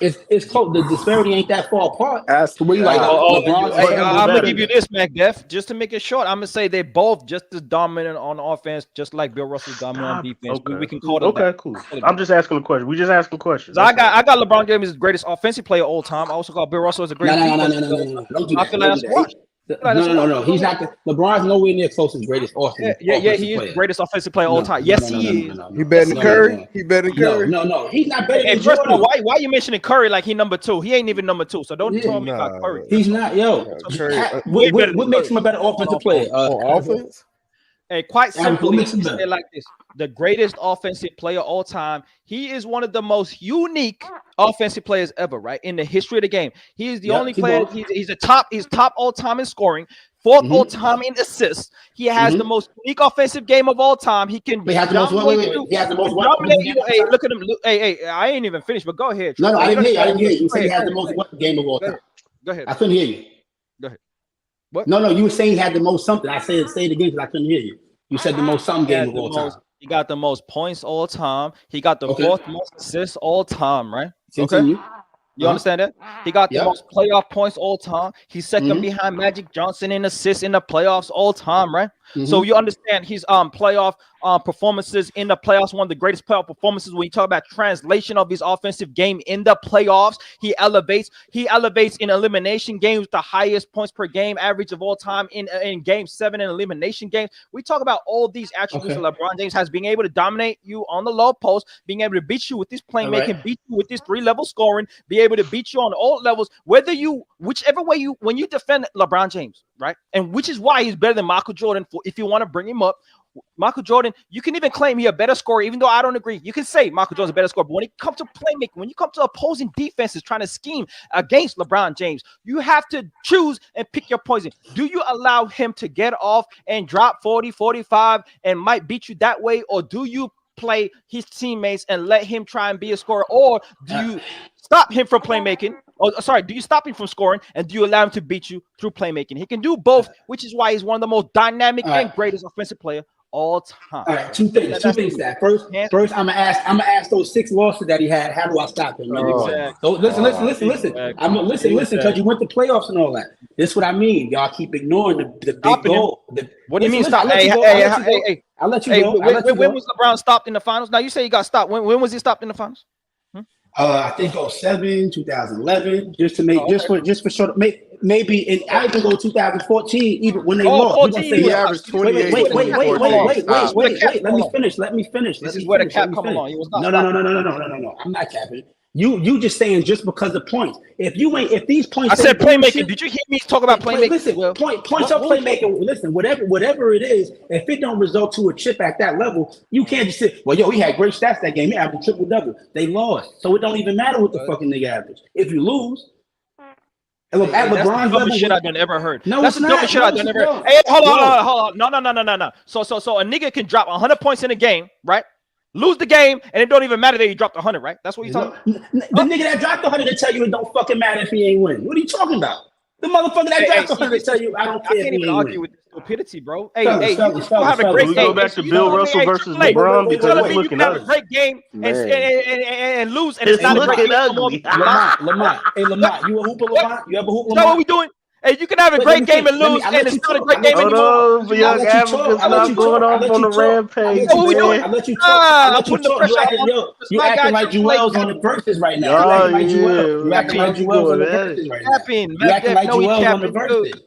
It's close. The disparity ain't that far apart. That's where you like LeBron's I'm gonna give you this, MacDef, just to make it short. I'm gonna say they're both just as dominant on offense, just like Bill Russell's dominant on defense. Okay. We can call it. Okay, that. cool. I'm just asking a question. We just asking questions. So I got LeBron James as the greatest offensive player of all time. I also call Bill Russell as the greatest. No. Don't do that. I feel like that's what. No. He's not. LeBron's nowhere near close to the greatest offensive. Yeah. He is the greatest offensive player of all time. Yes, he is. He better than Curry. He better than Curry. No. He's not better than first Jordan. of all, why are you mentioning Curry like he number 2? He ain't even number 2. So don't tell me about Curry. He's not. What makes him a better offensive player? On offense. Hey, quite simply, say it like this: the greatest offensive player of all time. He is one of the most unique offensive players ever, right? In the history of the game. He is the only player. He's top all time in scoring, 4th all time in assists. He has the most unique offensive game of all time. He can dominate you. He has the most dominate you. Hey, look at him. Hey, I ain't even finished, but go ahead. No, I didn't hear you. You said he has the most game of all time. Go ahead. I couldn't hear you. Go ahead. What? No, you were saying he had the most something. I said say it again because I couldn't hear you. You said the most something game of all time. He got the most points all time. He got the 4th most assists all time, right? Okay. You understand that? He got the most playoff points all time. He's second behind Magic Johnson in assists in the playoffs all time, right? So you understand his playoff performances in the playoffs, one of the greatest playoff performances when you talk about translation of his offensive game in the playoffs. He elevates in elimination games with the highest points per game average of all time in game 7 in elimination games. We talk about all these attributes that LeBron James has, being able to dominate you on the low post, being able to beat you with this playmaking, beat you with this 3-level scoring, be able to beat you on all levels, whichever way when you defend LeBron James, right? And which is why he's better than Michael Jordan if you want to bring him up. Michael Jordan, you can even claim he's a better scorer, even though I don't agree. You can say Michael Jordan's a better scorer, but when it comes to playmaking, when you come to opposing defenses trying to scheme against LeBron James, you have to choose and pick your poison. Do you allow him to get off and drop 40, 45 and might beat you that way, or do you play his teammates and let him try and be a scorer, or do you stop him from playmaking? Do you stop him from scoring, and do you allow him to beat you through playmaking? He can do both, which is why he's one of the most dynamic and greatest offensive player all time. All right, two things. First, I'm gonna ask those 6 losses that he had. How do I stop him? Exactly. So listen. I'm gonna listen because you went to playoffs and all that. This is what I mean. Y'all keep ignoring the big goal. What do you mean stop? I'll let you go. When was LeBron stopped in the finals? Now you say he got stopped. When was he stopped in the finals? I think 2007, 2011, just for short. Maybe I even go 2014, even when they lost. He averaged 28. Wait. Let me finish. This is where the cap come along. He was not. No. I'm not capping. You just saying just because of points. If these points, I said playmaking. Did you hear me talk about playmaking? Listen, points of playmaking. Listen, whatever it is, if it don't result to a chip at that level, you can't just say, well, he had great stats that game. He averaged triple double. They lost, so it don't even matter what the fucking nigga average. If you lose. At LeBron's level, shit I've ever heard. No, that's the dumbest shit I've ever heard. Hey, hold on. No. So a nigga can drop 100 points in a game, right? Lose the game, and it don't even matter that he dropped 100, right? That's what you're talking about. The nigga that dropped 100 to tell you it don't fucking matter if he ain't win. What are you talking about? The motherfucker that dropped 100 to tell you I don't care. I can't even argue with this stupidity, bro. Hey, fellas, you have a great game. Go back to Bill Russell versus LeBron because it's looking ugly. You can have a great game and lose, and it's not a great game. Lamont, you a hooper, Lamont? You ever hoop, Lamont? Is that what we doing? Hey, you can have a great game and lose, and it's not a great game anymore. Hold on, young Africans not going off on a rampage. I let you talk. You acting like Joel's on the verses right now. You acting like Joel's on the verses right now. You acting like Joel's on the verses.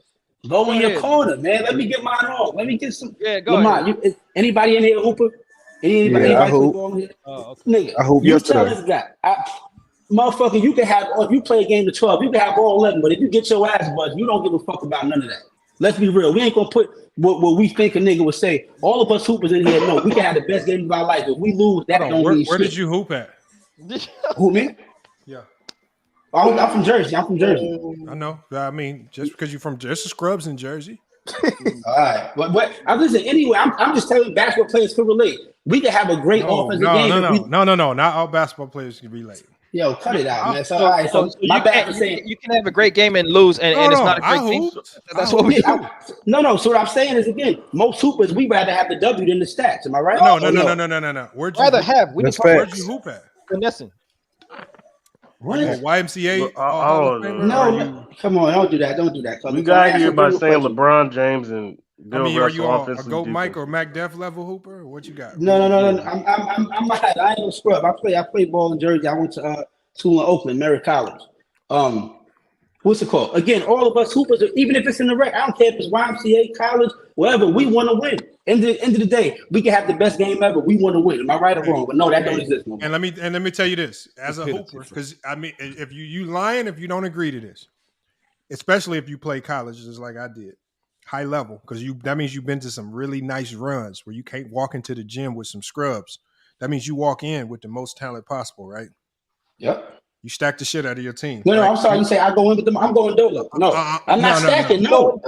Go in your corner, man. Let me get mine on. Let me get some. Yeah, go ahead. Anybody in here hooper? Anybody I hoop. Nigga, I hoop you yesterday. tell this guy. Motherfucker, you can have, if you play a game to 12, you can have all 11, but if you get your ass buzzed, you don't give a fuck about none of that. Let's be real. We ain't gonna put what we think a nigga would say. All of us hoopers in here know we can have the best game of our life. If we lose, that don't mean shit. Where did you hoop at? Who, me? Yeah. I'm from Jersey. I know. I mean, just because you're from just the scrubs in Jersey. All right, but I'm listen. Anyway, I'm just telling you, basketball players can relate. We can have a great offensive game. No. Not all basketball players can relate. Yo, cut it out, man. So all right, so my bad for saying you can have a great game and lose, and it's not a great game. That's what we do. No. So what I'm saying is again, most hoopers we rather have the W than the stats. Am I right? No. Where'd you hoop at? Finessing. What? YMCA? No, come on, don't do that. We got here by saying LeBron James and Bill Russell. Are you a Go Mike or Mac Def level hooper? What you got? No. I'm not. I ain't no scrub. I play ball in Jersey. I went to school in Oakland, Merritt College. What's it called? Again, all of us hoopers, even if it's in the rec, I don't care if it's YMCA, college, whatever. We want to win. End of the day, we can have the best game ever. We want to win. Am I right or wrong? But no, that don't exist no more. And let me tell you this, as a hooper, because I mean, if you lying if you don't agree to this, especially if you play college just like I did, high level, because that means you've been to some really nice runs where you can't walk into the gym with some scrubs. That means you walk in with the most talent possible, right? Yep. You stack the shit out of your team. No, I'm sorry. You say I go in with them. I'm going dolo. No, I'm not stacking. No.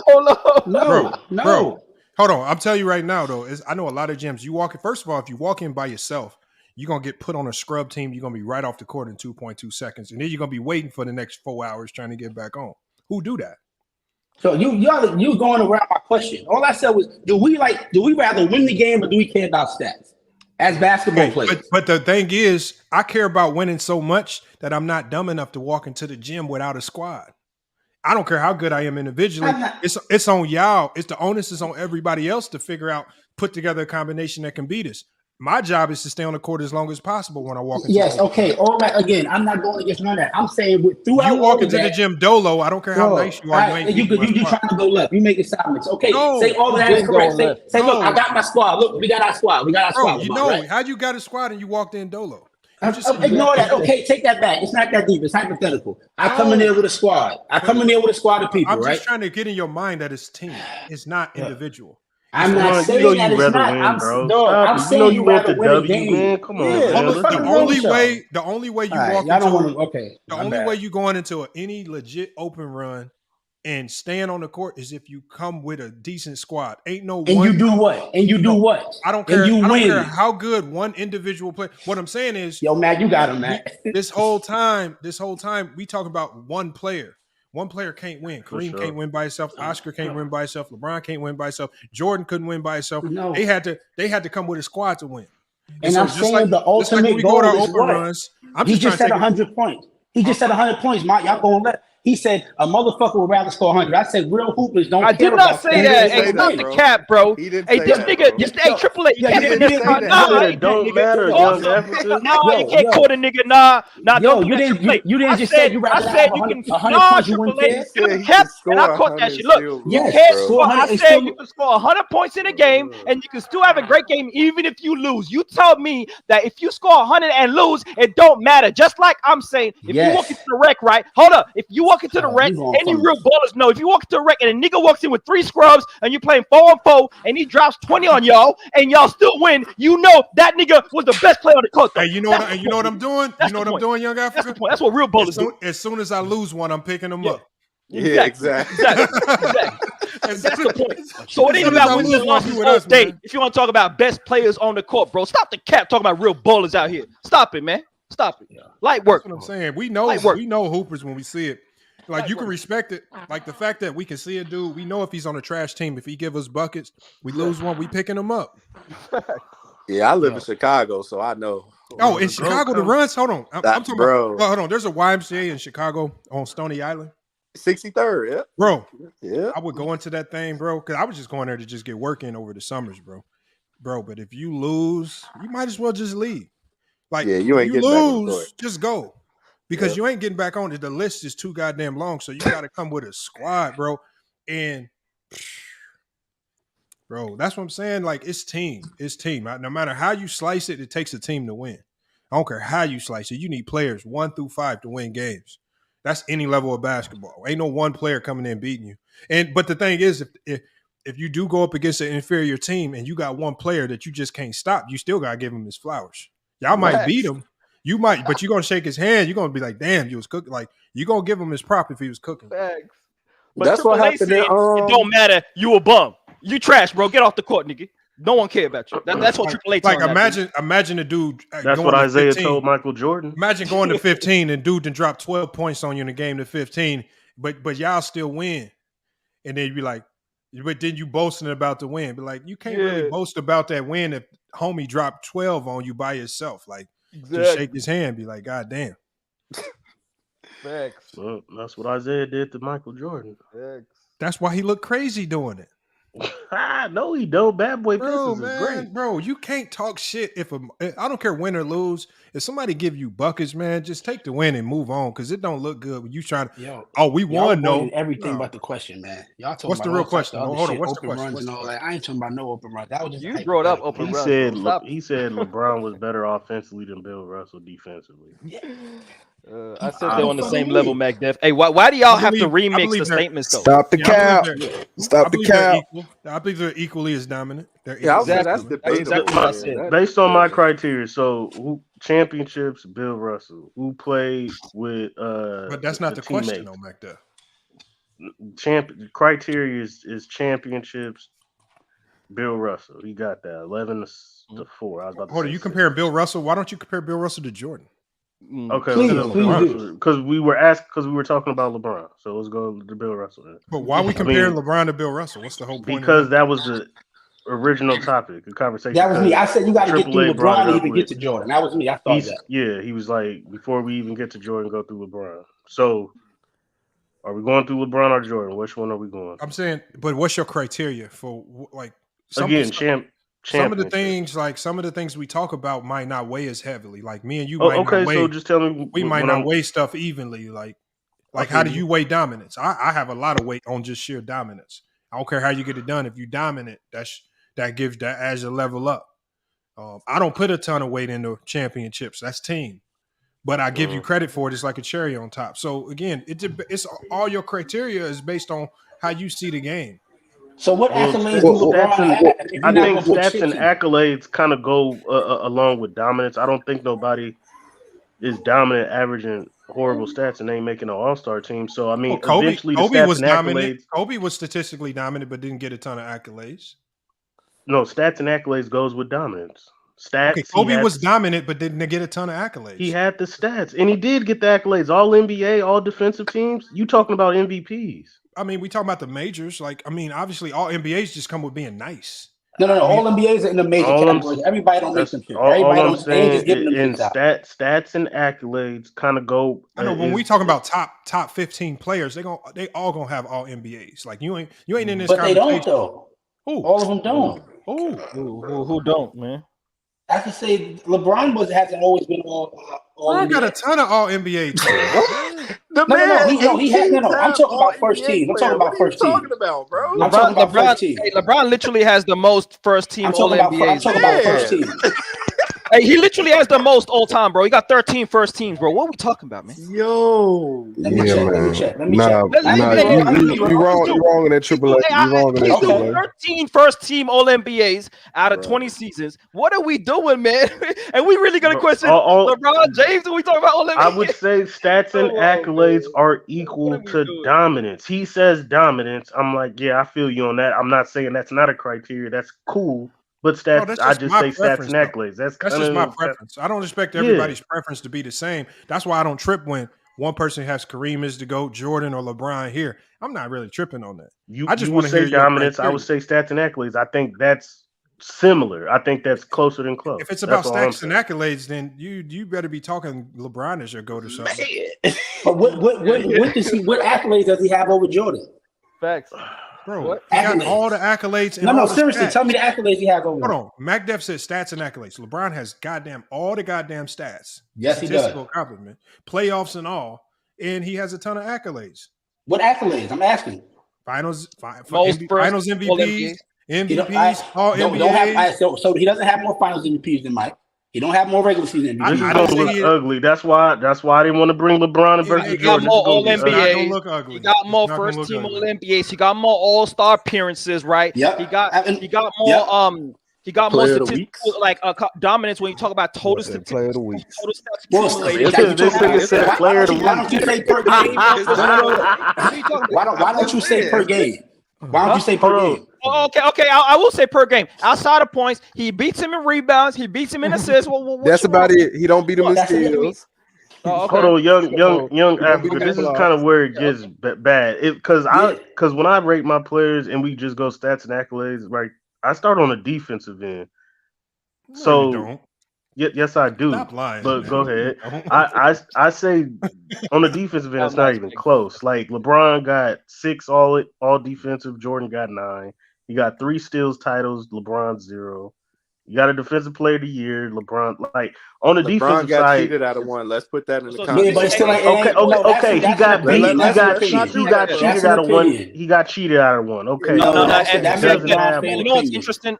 Bro. Hold on. I'm telling you right now, though, I know a lot of gyms. First of all, if you walk in by yourself, you're going to get put on a scrub team. You're going to be right off the court in 2.2 seconds. And then you're going to be waiting for the next 4 hours trying to get back on. Who do that? So you going around my question. All I said was, do we rather win the game or do we care about stats? As basketball players. But the thing is, I care about winning so much that I'm not dumb enough to walk into the gym without a squad. I don't care how good I am individually. It's on y'all. It's the onus is on everybody else to figure out, put together a combination that can beat us. My job is to stay on the court as long as possible when I walk into yes, okay. All right, again, I'm not going against none of that. I'm saying throughout you walk into the gym dolo, I don't care how nice you are. You trying to go left. You make assignments. Okay, say all of that is correct. Say, look, I got my squad. Look, we got our squad. Bro, you know right? How you got a squad and you walked in dolo? Ignore that. Okay, take that back. It's not that deep. It's hypothetical. I come in there with a squad. I come in there with a squad of people, I'm right? just trying to get in your mind that it's team. It's not individual. I'm not saying that it's not. I'm saying you rather win a game. Man. Come on, the only way you walk into the only way you going into any legit open run and stand on the court is if you come with a decent squad. Ain't no and one. You do what? And you do what? I don't care. I don't care how good one individual player. What I'm saying is, yo, Matt, you got him, Matt. This whole time, we talk about one player. One player can't win. Kareem can't win by himself. Oscar can't win by himself. LeBron can't win by himself. Jordan couldn't win by himself. No. They had to come with a squad to win. And I'm saying the ultimate goal is what? He just said 100 points. He just said 100 points. Y'all going left. He said a motherfucker would rather score 100. I said real hoopers don't. I did not say that. It's not the cap, bro. Hey, this nigga, Triple A, you can't even miss that. Nah, it don't matter, young African. No, you can't quote a nigga. Nah, don't do that. You didn't just say you rather have 100 points. You wouldn't care. Cap, and I caught that shit. Look, you can't score. I said you can score 100 points in a game, and you can still have a great game even if you lose. You tell me that if you score 100 and lose, it don't matter. Just like I'm saying, if you walk into the rec, right? Hold up. If you walk into the rec, any real ballers know if you walk into the rec and a nigga walks in with 3 scrubs and you're playing 4-on-4 and he drops 20 on y'all and y'all still win, you know that nigga was the best player on the court. Hey, you know what I'm doing? You know what I'm doing, young Africa? That's the point. That's what real ballers do. As soon as I lose one, I'm picking them up. Yeah, exactly. That's the point. So it ain't about winning and losses all day. If you want to talk about best players on the court, bro, stop the cap talking about real ballers out here. Stop it, man. Stop it. Light work. That's what I'm saying. We know hoopers when we see it. Like you can respect it. Like the fact that we can see a dude, we know if he's on a trash team, if he give us buckets, we lose one, we picking him up. Yeah, I live in Chicago, so I know. Oh, in Chicago, the runs. Hold on, I'm talking about. Hold on, there's a YMCA in Chicago on Stony Island. 63rd, yeah, bro. Yeah, I would go into that thing, bro, because I was just going there to just get work in over the summers, bro. But if you lose, you might as well just leave. Like, yeah, you ain't getting lose, just go. Because you ain't getting back on it. The list is too goddamn long. So you got to come with a squad, bro. And, bro, that's what I'm saying. Like, it's team. It's team. No matter how you slice it, it takes a team to win. I don't care how you slice it. You need players 1 through 5 to win games. That's any level of basketball. Ain't no one player coming in beating you. But the thing is, if you do go up against an inferior team and you got one player that you just can't stop, you still got to give him his flowers. Y'all might beat him. You might, but you're gonna shake his hand. You're gonna be like, "Damn, you was cooking." Like you're gonna give him his prop if he was cooking. Thanks. But That's what Triple A happened. saying it don't matter. You a bum. You trash, bro. Get off the court, nigga. No one care about you. That's what Triple A telling imagine a dude. That's what Isaiah told Michael Jordan. Imagine going to 15 and dude then drop 12 points on you in the game to 15, but y'all still win, and then you be like, but then you boasting about the win. But like, you can't really boast about that win if homie dropped 12 on you by yourself. Like, just shake his hand, be like, God damn. Facts. Well, that's what Isaiah did to Michael Jordan. That's why he looked crazy doing it. No, he don't. Bad Boy Bro, Pistons is great. Bro, you can't talk shit I don't care win or lose. If somebody give you buckets, man, just take the win and move on because it don't look good when you trying to. We won. No, everything but the question, man. Y'all talking what's about the real question? Hold on. What's open the question? runs and all that. I ain't talking about no open runs. That was just you brought up open runs. He said LeBron was better offensively than Bill Russell defensively. I said they're on the same level, MacDef. Hey, why do y'all have to remix the statements though? Stop the cap. Stop the cap. I believe they're equally as dominant. That's exactly what I said. Based on my criteria, so who championships? Bill Russell. Who played with? But that's not the question, though, MacDef. Criteria is championships. Bill Russell. He got that 11-4. I was about to Hold on, you comparing Bill Russell? Why don't you compare Bill Russell to Jordan? Okay, because we were talking about LeBron. So let's go to Bill Russell. But why are we comparing LeBron to Bill Russell? What's the whole point? Because that was the original topic, the conversation. That was me. I said you got to get through LeBron to even get to Jordan. That was me. I thought that. Yeah, he was like, before we even get to Jordan, go through LeBron. So are we going through LeBron or Jordan? Which one are we going? I'm saying, but what's your criteria for like? Some of the things we talk about might not weigh as heavily. Like me and you might not weigh. So just tell me we might not weigh stuff evenly. Like how do you weigh dominance? I have a lot of weight on just sheer dominance. I don't care how you get it done. If you dominant, that adds a level up. I don't put a ton of weight into championships. That's team. But I give you credit for it. It's like a cherry on top. So again, it's all your criteria is based on how you see the game. So what accolades do LeBron have? I think stats and accolades kind of go along with dominance. I don't think nobody is dominant, averaging horrible stats, and ain't making an all-star team. So I mean, eventually, Kobe was dominant. Kobe was statistically dominant, but didn't get a ton of accolades. No, stats and accolades goes with dominance. Stats. Kobe was dominant, but didn't get a ton of accolades. He had the stats, and he did get the accolades. All NBA, all defensive teams. You talking about MVPs? I mean, we talking about the majors. Like, I mean, obviously, all NBAs just come with being nice. No. All NBAs are in the major categories. Everybody don't make them shit. Everybody don't. They just giving them stats and accolades kind of go. I know when we talking about top 15 players, they all gonna have all NBAs. Like you ain't in this. But they don't though. Who? All of them don't. Who don't, man? I can say LeBron hasn't always been all I got a ton of all NBA teams. I'm talking about first team. I'm talking about first team. What are you talking about, bro? I'm talking about first team. LeBron literally has the most first team all NBA. I'm talking about first team. Hey, he literally has the most all time, bro. He got 13 first teams, bro. What are we talking about, man? Yo, let me check. You wrong in that Triple A. You wrong in that Triple A. 13 first team All NBAs out of 20 seasons. What are we doing, man? And we really gonna question LeBron James when we talk about All NBA? I would say stats and accolades are equal to dominance. He says dominance. I'm like, yeah, I feel you on that. I'm not saying that's not a criteria. That's cool. But stats, I just say stats and accolades. That's just my preference. I don't expect everybody's preference to be the same. That's why I don't trip when one person has Kareem as the GOAT, Jordan or LeBron here. I'm not really tripping on that. I just want to say dominance. I would say stats and accolades. I think that's similar. I think that's closer than close. If it's about stats and accolades, then you better be talking LeBron as your GOAT or something. But what accolades does he have over Jordan? Facts. Bro, he got all the accolades. And no, seriously, tell me the accolades he has over. Hold on. MacDef said stats and accolades. LeBron has all the goddamn stats. Yes, he does. Statistical accomplishment, playoffs and all, and he has a ton of accolades. What accolades? I'm asking. Finals MVPs, all NBAs. So he doesn't have more Finals MVPs than Mike. He don't have more regular season MVPs. This is gonna look ugly. That's why I didn't want to bring LeBron versus he got Jordan. more All NBA. Look ugly. He got more first team All NBAs. He got more All Star appearances, right? Yep. He got more He got more statistical dominance when you talk about total statistics. Player of the week. Total stats accumulated. This nigga said player of the week. Why don't you say per game? Why don't you say per game? Why don't you say per game? Oh, okay. I will say per game. Outside of points, he beats him in rebounds. He beats him in assists. That's about it. He don't beat him in steals. Oh, okay. Hold on, young Africa. This is kind of where it gets bad. Because when I rate my players and we just go stats and accolades, right? I start on the defensive end. So you don't. Yes, I do. Stop lying, but man. go ahead. I say on the defensive end, it's not even close. Like LeBron got 6 all defensive. Jordan got 9. He got 3 steals titles. LeBron 0. You got a defensive player of the year, LeBron. Like on the defensive got side, cheated out of one. Let's put that in the context. Yeah, but it's still like, okay. He got beat. He got cheated out of one. He got cheated out of one. Okay. You know what's interesting?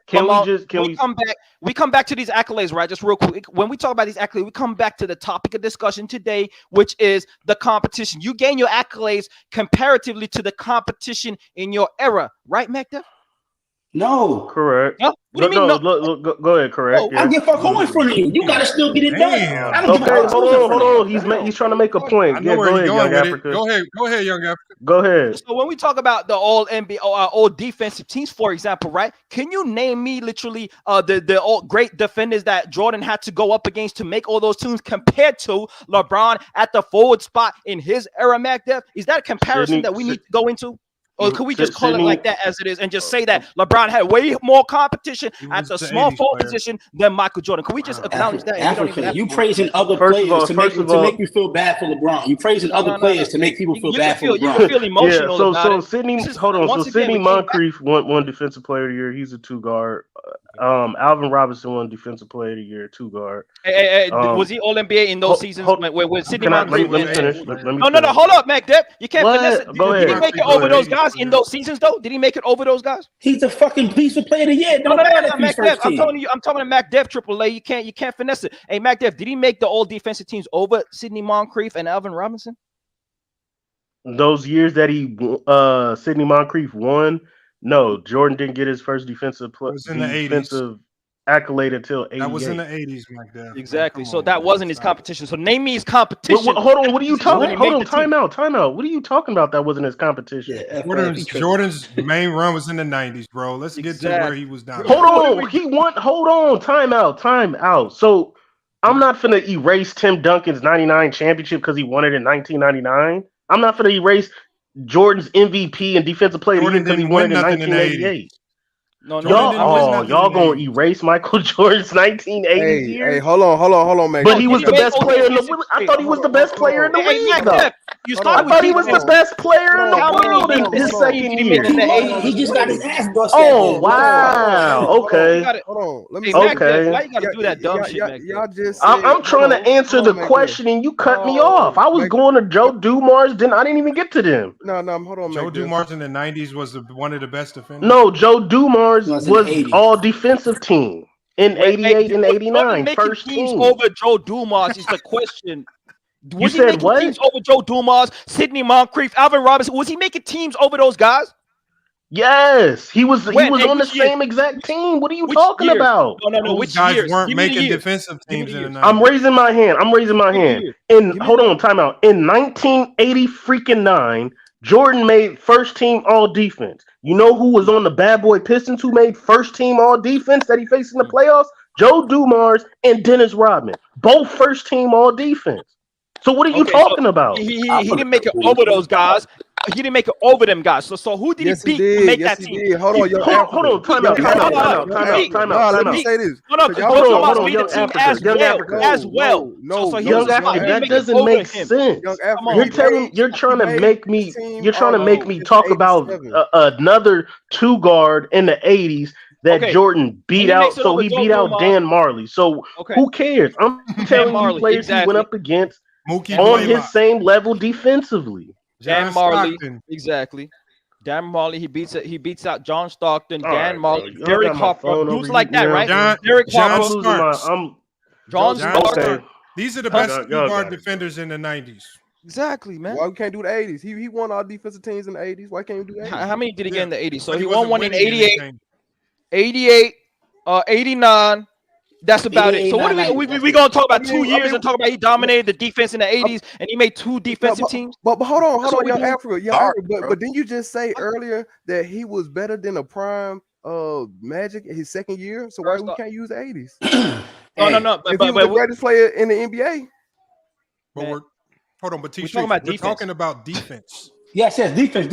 We come back to these accolades, right? Just real quick. When we talk about these accolades, we come back to the topic of discussion today, which is the competition. You gain your accolades comparatively to the competition in your era, right, Magda? No, correct. What do you mean? No, go ahead. Correct. Oh, I get fuck going for you. You gotta still get it done. Okay, hold on. He's trying to make a point. Yeah, go ahead, Young Africa. Go ahead, Young Africa. Go ahead. So when we talk about the all NBA, all defensive teams, for example, right? Can you name me literally the all great defenders that Jordan had to go up against to make all those teams compared to LeBron at the forward spot in his era, Magdev? Is that a comparison that we need to go into? Or could we just call it like that as it is and just say that LeBron had way more competition at the small forward position than Michael Jordan? Can we just acknowledge that? Africa, you praising other players to make you feel bad for LeBron. You praising other players to make people feel bad for LeBron. You can feel emotional. Yeah, so Sidney, hold on. So Sidney Moncrief won defensive player of the year. He's a 2 guard. Alvin Robinson won defensive player of the year, 2 guard. Was he all NBA in those seasons when Sidney Moncrief? Let me finish. No. Hold up, Mac Depp. You can't finesse it. Did he make it over those guys in those seasons, though? Did he make it over those guys? He's a fucking piece of player of the year. No, Mac Depp. I'm talking to Mac Depp, AAA. You can't finesse it. Hey, Mac Depp, did he make the all defensive teams over Sidney Moncrief and Alvin Robinson? Those years that Sidney Moncrief won. No, Jordan didn't get his first defensive accolade until 88. That was in the 80s, Mike. Exactly. So that wasn't his competition. So name me his competition. Hold on. What are you talking? Hold on. Time out. What are you talking about? That wasn't his competition. Jordan's main run was in the 90s, bro. Let's get to where he was down. Hold on. He won. Hold on. Time out. So I'm not finna erase Tim Duncan's 99 championship because he won it in 1999. I'm not finna erase Jordan's MVP and defensive player of the year because he won it in 1988. Y'all gonna erase Michael Jordan's 1980 year? Hey, hold on, man. But he was the best player in the world. I thought he was the best player in the league, though. I thought he was the best player in the world in his second year. He just got his ass busted. Oh, wow. Okay. Hold on. Okay. Why you gotta do that dumb shit, y'all just I'm trying to answer the question and you cut me off. I was going to Joe Dumars, I didn't even get to them. No, hold on, Joe Dumars in the 90s was one of the best defenders. No, Joe Dumars was all defensive team in 88 and 89. First team over Joe Dumars is the question. You said what? Teams over Joe Dumars, Sidney Moncrief, Alvin Robinson. Was he making teams over those guys? Yes, he was. He was on the same exact team. What are you talking about? No. Which guys weren't making defensive teams in the 90s? I'm raising my hand. Hold on, time out. In 1980 freaking 9, Jordan made first team all defense. You know who was on the Bad Boy Pistons who made first team all defense that he faced in the playoffs? Joe Dumars and Dennis Rodman, both first team all defense. So what are you talking about? He didn't make it over those guys. He didn't make it over them guys. So who did he beat to make that team? Hold on. Time out. Let me say this. Hold on. As well. No, Young Africa, that doesn't make sense. You're trying to make me talk about another 2 guard in the 80s that Jordan beat out. So he beat out Dan Marley. So who cares? I'm telling you players he went up against on his same level defensively. Dan Marley, exactly. Dan Marley, he beats out John Stockton, Dan Marley, Derek Harper, dudes like that, right? Derek Harper, John Stockton. These are the best 2-guard defenders in the 90s. Exactly, man. Why we can't do the 80s? He won all defensive teams in the 80s. Why can't we do 80s? How many did he get in the 80s? So he won one in 88, 89. That's about it. So what are we gonna talk about 2 years and talk about he dominated the defense in the 80s and he made 2 defensive teams? But hold on, y'all doing. Africa, but didn't you just say earlier that he was better than a prime Magic in his second year? So why we can't use the 80s? No. If he was the greatest player in the NBA. But hold on, but we're talking about defense. Yes, defense.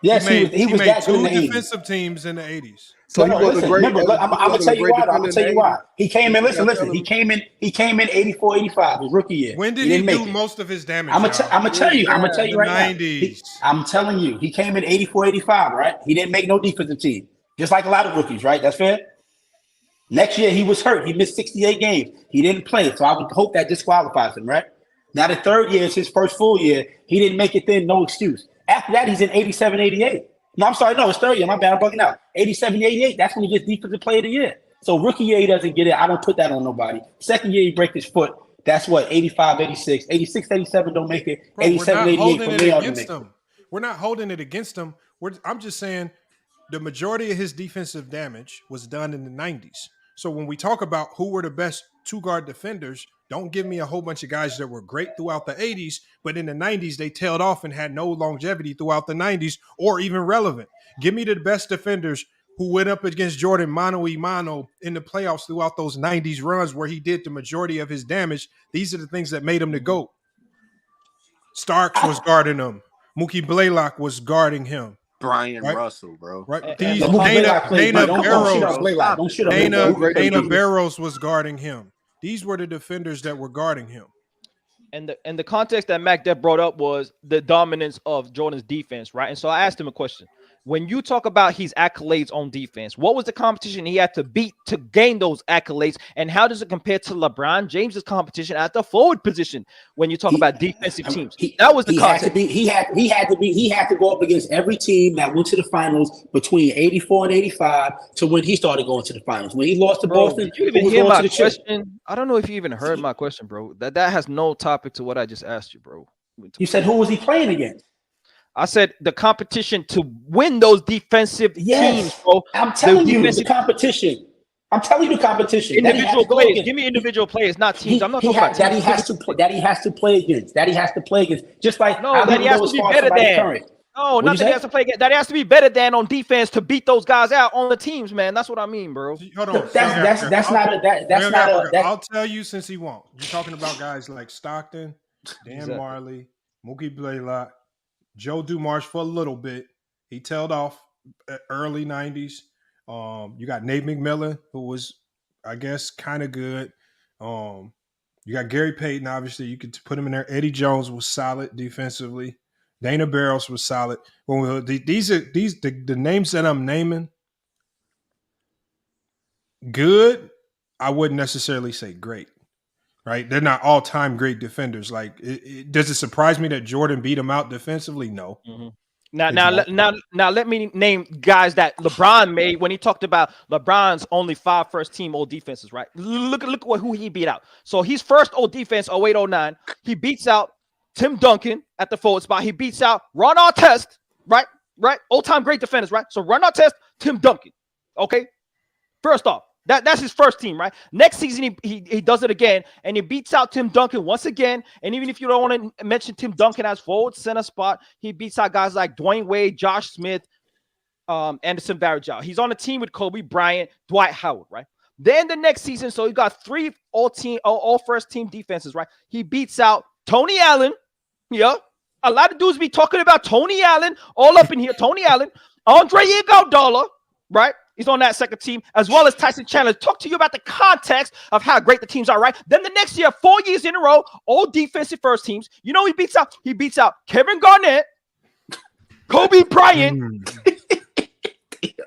Yes, he was made that good 2 in the 80s. defensive teams in the 80s. So no, listen, remember, I'm gonna tell you why. I'm gonna tell you why. He came in. Listen. He came in 84, 85, his rookie year. When did he do most of his damage? I'm gonna tell you right 90s. now. I'm telling you, he came in 84, 85, right? He didn't make no defensive team, just like a lot of rookies, right? That's fair. Next year he was hurt. He missed 68 games. He didn't play, so I would hope that disqualifies him, right? Now the third year is his first full year. He didn't make it then, no excuse. After that, he's in 87, 88. No, I'm sorry. No, it's third year. My bad. I'm bugging out. 87, 88. That's when he gets defensive player of the year. So rookie year, he doesn't get it. I don't put that on nobody. Second year, he breaks his foot. That's what, 85, 86. 86, 87 don't make it. 87, 88 from there on to make it. We're not holding it against him. I'm just saying the majority of his defensive damage was done in the 90s. So when we talk about who were the best 2-guard defenders, don't give me a whole bunch of guys that were great throughout the 80s, but in the 90s, they tailed off and had no longevity throughout the 90s or even relevant. Give me the best defenders who went up against Jordan mano-a-mano in the playoffs throughout those 90s runs where he did the majority of his damage. These are the things that made him the GOAT. Starks was guarding him. Mookie Blaylock was guarding him. Brian Russell, bro. Right. Dana Barros was guarding him. These were the defenders that were guarding him. And the context that Mac Depp brought up was the dominance of Jordan's defense, right? And so I asked him a question. When you talk about his accolades on defense, what was the competition he had to beat to gain those accolades? And how does it compare to LeBron James's competition at the forward position when you talk about defensive teams? That was the context. He had to go up against every team that went to the finals between 84 and 85 to when he started going to the finals. When he lost to Boston, did you even hear my question? I don't know if you even heard my question, bro. That has no topic to what I just asked you, bro. You said who was he playing against? I said the competition to win those defensive teams, bro. I'm telling you the competition. I'm telling you the competition. Individual players. Give me individual players, not teams. I'm not talking about that. He has to play against. That he has to play against. Just like that he has to be better than. No, not that he has to play against. That he has to be better than on defense to beat those guys out on the teams, man. That's what I mean, bro. Hold on. That's not a. I'll tell you since he won't. You're talking about guys like Stockton, Dan Marley, Mookie Blaylock, Joe Dumars for a little bit. He tailed off early 90s. You got Nate McMillan, who was, I guess, kind of good. You got Gary Payton, obviously. You could put him in there. Eddie Jones was solid defensively. Dana Barros was solid. The names that I'm naming, good, I wouldn't necessarily say great. Right? They're not all-time great defenders. Like, does it surprise me that Jordan beat him out defensively? No. Mm-hmm. Now, let me name guys that LeBron made when he talked about LeBron's only 5 first-team all defenses, right? Look who he beat out. So his first all defense, 08-09, he beats out Tim Duncan at the forward spot. He beats out Ron Artest, right? All-time great defenders, right? So Ron Artest, Tim Duncan, okay? First off. That's his first team, right? Next season, he does it again, and he beats out Tim Duncan once again. And even if you don't want to mention Tim Duncan as forward center spot, he beats out guys like Dwayne Wade, Josh Smith, Anderson Varejao. He's on a team with Kobe Bryant, Dwight Howard, right? Then the next season, so he got 3 all first team defenses, right? He beats out Tony Allen. Yeah, a lot of dudes be talking about Tony Allen all up in here. Tony Allen, Andre Iguodala, right? He's on that second team, as well as Tyson Chandler. Talk to you about the context of how great the teams are, right? Then the next year, 4 years in a row, all defensive first teams. You know, he beats out Kevin Garnett, Kobe Bryant,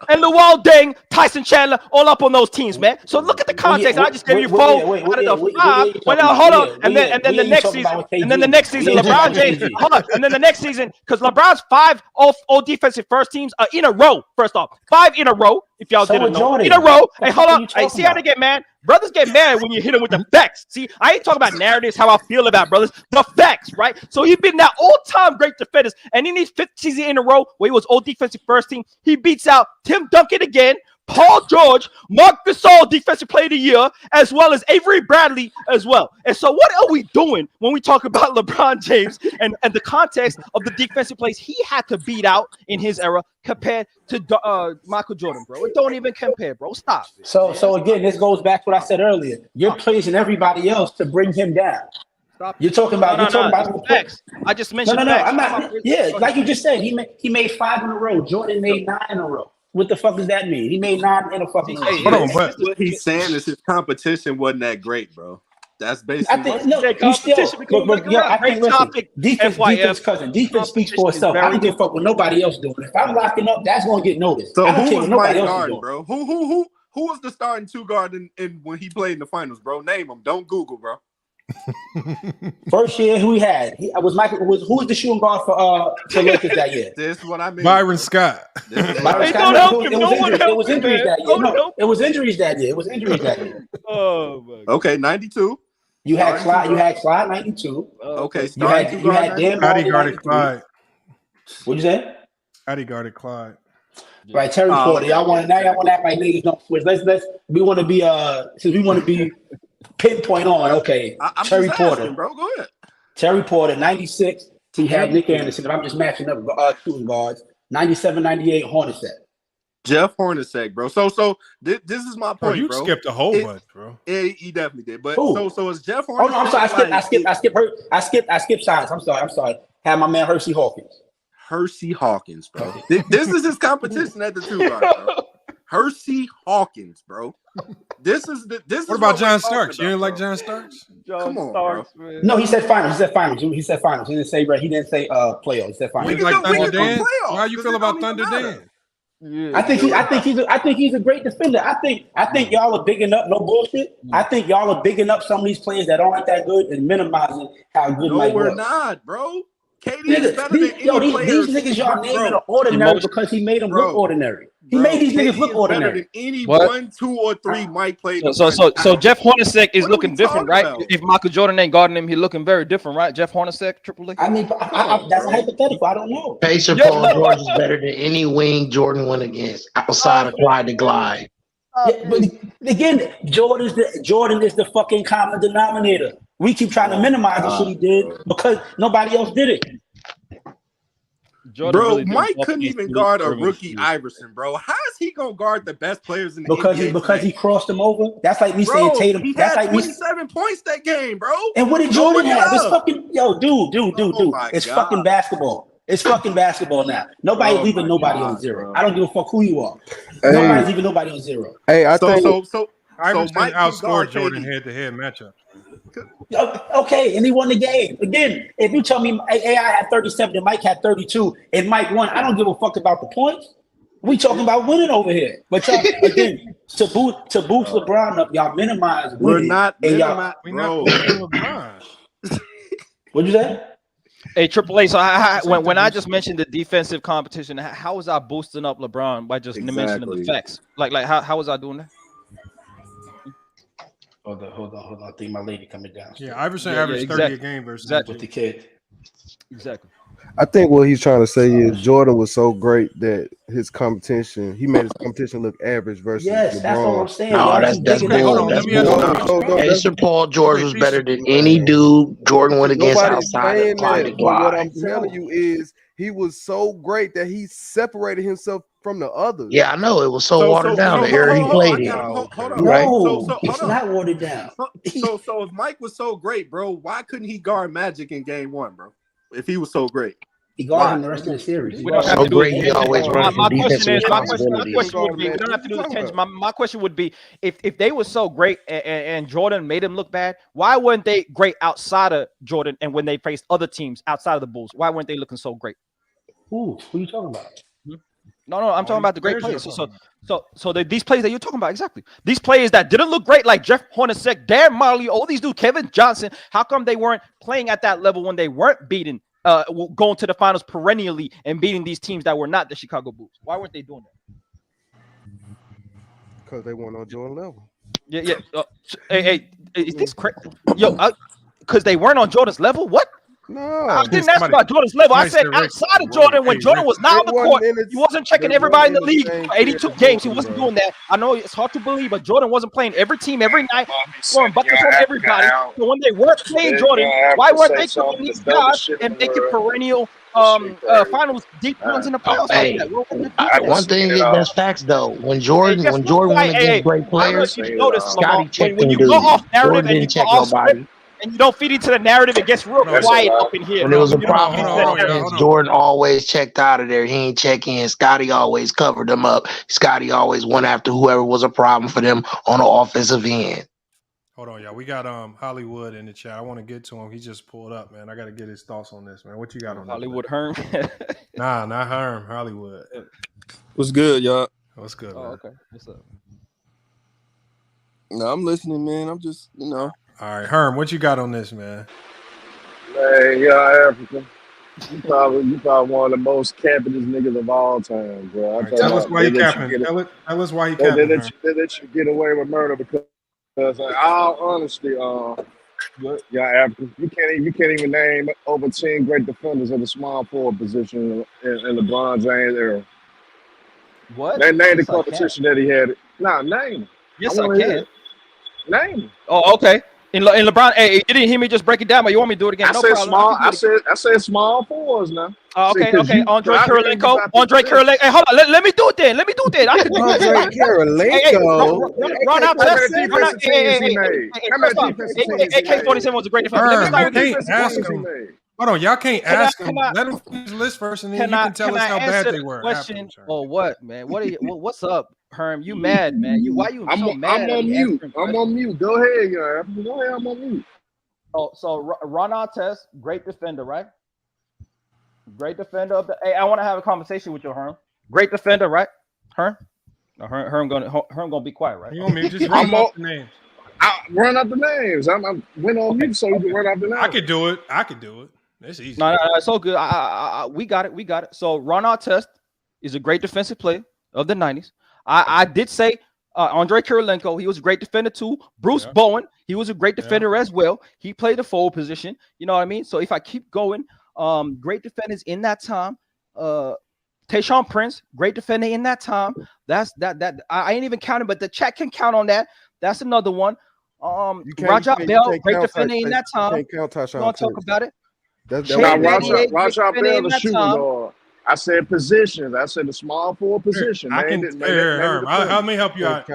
and Luol Deng, Tyson Chandler, all up on those teams, man. So look at the context. I just gave you 4 out of the 5. Well, now hold on, and then the next season, LeBron James. Hold on, and then the next season, because LeBron's 5 all defensive first teams are in a row. First off, 5 in a row. If y'all didn't know, in a row. Hey, hold on. Hey, see how they get mad? Brothers get mad when you hit them with the facts. See, I ain't talking about narratives, how I feel about brothers. The facts, right? So he's been that all-time great defenders. And in his 5th season in a row, where he was all defensive first team, he beats out Tim Duncan again, Paul George, Marc Gasol, Defensive Player of the Year, as well as Avery Bradley as well. And so what are we doing when we talk about LeBron James and the context of the defensive plays he had to beat out in his era compared to Michael Jordan, bro? It don't even compare, bro. Stop. So again, this goes back to what I said earlier. You're praising everybody else to bring him down. Stop. You're talking about facts. I just mentioned facts. I'm not. Yeah, like you just said, he made 5 in a row. Jordan made 9 in a row. What the fuck does that mean? He made 9 in a fucking row. Hold on, but what he's saying is his competition wasn't that great, bro. That's basically. I think defense speaks for itself. I don't give a fuck what nobody else doing. If I'm locking up, that's gonna get noticed. So I don't who care was what nobody Mike else is guarding, doing. bro? Who was the starting 2 guard in when he played in the finals, bro? Name them. Don't Google, bro. First year, who he had? Who was the shooting guard for Lakers that year? This is what I mean. Byron Scott. Byron Scott. It was injuries that year. No, it was injuries that year. Oh my God. Okay, 92. You had Clyde 92. Okay, you had Dan Scotty guarded Clyde. What'd you say? Scotty guarded Clyde. Right, Terry Porter. Y'all want to act like niggas don't switch. We want to be since we want to be pinpoint on. Okay, I'm Terry just Porter, asking, bro. Go ahead. Terry Porter, 96. He had Nick Anderson. If I'm just matching up shooting guards, 97, 98 Hornacek. Jeff Hornacek, bro. So this is my point, you bro. skipped a whole bunch, bro. He definitely did. But Who? so is Jeff Hornacek? Oh no, I'm sorry. I skipped science. I'm sorry. Had my man Hersey Hawkins. Hersey Hawkins, bro. This is his competition at the 2 guard, bro. Hersey Hawkins, bro. This is what about John Starks? You didn't like John Starks? Come on, Starks, bro. No, he said finals. He said finals. He didn't say playoffs. He said finals. You like Thunder Dan? How you feel about Thunder Dan? Yeah, I think he's a great defender. I think y'all are bigging up, no bullshit. I think y'all are bigging up some of these players that aren't that good and minimizing how good Mike was. No, we're not, bro. KD is better than any player. These niggas y'all naming are ordinary because he made them look ordinary. He made these niggas look ordinary. Better than any 1, 2, or 3 Mike played. So Jeff Hornacek is looking different, right? If Michael Jordan ain't guarding him, he's looking very different, right? Jeff Hornacek, Triple A. I mean, that's hypothetical. I don't know. Pacer Paul George is better than any wing Jordan went against outside of Clyde the Glide. Yeah, but again, Jordan is the fucking common denominator. We keep trying to minimize the shit he did because nobody else did it. Jordan bro, Mike couldn't even guard a rookie Iverson, bro. How is he gonna guard the best players in the NBA? Because he crossed him over. That's like me saying Tatum. He that's had like 27 points that game, bro. And what did Jordan have? It's fucking dude. It's God. Fucking basketball. It's fucking basketball now. Nobody's leaving nobody on 0. I don't give a fuck who you are. Hey. Nobody's leaving nobody on 0. Hey, I think Iverson outscored Jordan head-to-head matchup. Okay, and he won the game. Again, if you tell me AI had 37 and Mike had 32 and Mike won, I don't give a fuck about the points. We talking about winning over here. But y'all, again, to boost LeBron up, y'all minimize winning. We're not LeBron. What'd you say? Hey, Triple A. So when I just mentioned the defensive competition, how was I boosting up LeBron by just mentioning the facts? Like how was I doing that? Hold on. I think my lady coming down. Yeah, Iverson averaged 30 a game versus with the kid. Exactly. I think what he's trying to say is Jordan was so great that his competition, he made his competition look average versus LeBron. That's what I'm saying. No, that's bull. That's bull. Pacer Paul George was better than any dude Jordan went against outside of Clyde and Glide. What I'm telling you is he was so great that he separated himself from the others. Yeah, I know. It was so watered down the era he played in. Right? No, it's not watered down. So if Mike was so great, bro, why couldn't he guard Magic in game 1, bro? If he was so great. He guarded him the rest of the series. So great, he always runs my question would be, we don't have to do the tangent. My question would be, if they were so great and Jordan made him look bad, why weren't they great outside of Jordan and when they faced other teams outside of the Bulls? Why weren't they looking so great? Who are you talking about? No, I'm talking about the great players. So these players that you're talking about, exactly. These players that didn't look great, like Jeff Hornacek, Darren Marley, all these dudes, Kevin Johnson, how come they weren't playing at that level when they weren't beating, going to the finals perennially and beating these teams that were not the Chicago Bulls? Why weren't they doing that? Because they weren't on Jordan level. Yeah. Hey, is this crazy? Yo, because they weren't on Jordan's level? What? No, I didn't ask about Jordan's level. I said outside of Jordan, when Jordan was not on the court, he wasn't checking everybody in the league for 82 games. He wasn't doing that. I know it's hard to believe, but Jordan wasn't playing every team every night, scoring buckets on everybody. So when they weren't playing Jordan, why weren't they putting these guys and making perennial finals deep runs in the playoffs like that? One thing that's facts though. When Jordan went against great players, Scotty checked when you go off narrative and you go off script and you don't feed into the narrative, it gets real quiet up in here. When there was a problem on offense, Jordan always checked out of there. He ain't check in. Scotty always covered them up. Scotty always went after whoever was a problem for them on the offensive end. Hold on, y'all. We got Hollywood in the chat. I want to get to him. He just pulled up, man. I got to get his thoughts on this, man. What you got on Hollywood Herm? Nah, not Herm. Hollywood. What's good, y'all? What's good, man? Oh, okay. What's up? No, I'm listening, man. I'm just, All right, Herm, what you got on this, man? Man, yeah, Africa. You probably one of the most campingest niggas of all time, bro. Right, tell us why you capping. Tell us why you capping. They let you get away with murder because in all honesty, yeah, Africa. You can't even name over 10 great defenders in the small forward position in LeBron James era. What? Name the competition that he had. Nah, name. Yes, I can. Name. Oh, okay. In LeBron, hey, you didn't hear me just break it down, but you want me to do it again? No problem. I said small forwards now. Okay. Andre Kirilenko. Hey, hold on. Let me do it then. I can do it. Andre Kirilenko. Ron Artest. AK-47 was a great defender. Hold on, y'all can't ask him. Let him finish the list first, and then you can tell us how bad they were. Question or what, man? What's up, Herm? You mad, man? Why you so mad? I'm on mute. I'm on mute. Go ahead, y'all. Go ahead. I'm on mute. So Ron Artest, great defender, right? Great defender of the. Hey, I want to have a conversation with you, Herm. Great defender, right? Herm. No, Herm gonna be quiet, right? You want me to just run off the names? I run out the names. I went on mute so you can run out the names. I could do it. It's easy. No, it's so good. We got it. So Ron Artest is a great defensive player of the 90s. I did say Andre Kirilenko, he was a great defender too. Bruce Bowen, he was a great defender as well. He played the forward position. You know what I mean? So if I keep going, great defenders in that time. Tayshaun Prince, great defender in that time. That's that. I ain't even counting, but the chat can count on that. That's another one. Rajah Bell, great defender in that time. You want to talk about it? Rajah Bell, the shooting guard. I said positions. I said the small forward position. Let me help you out.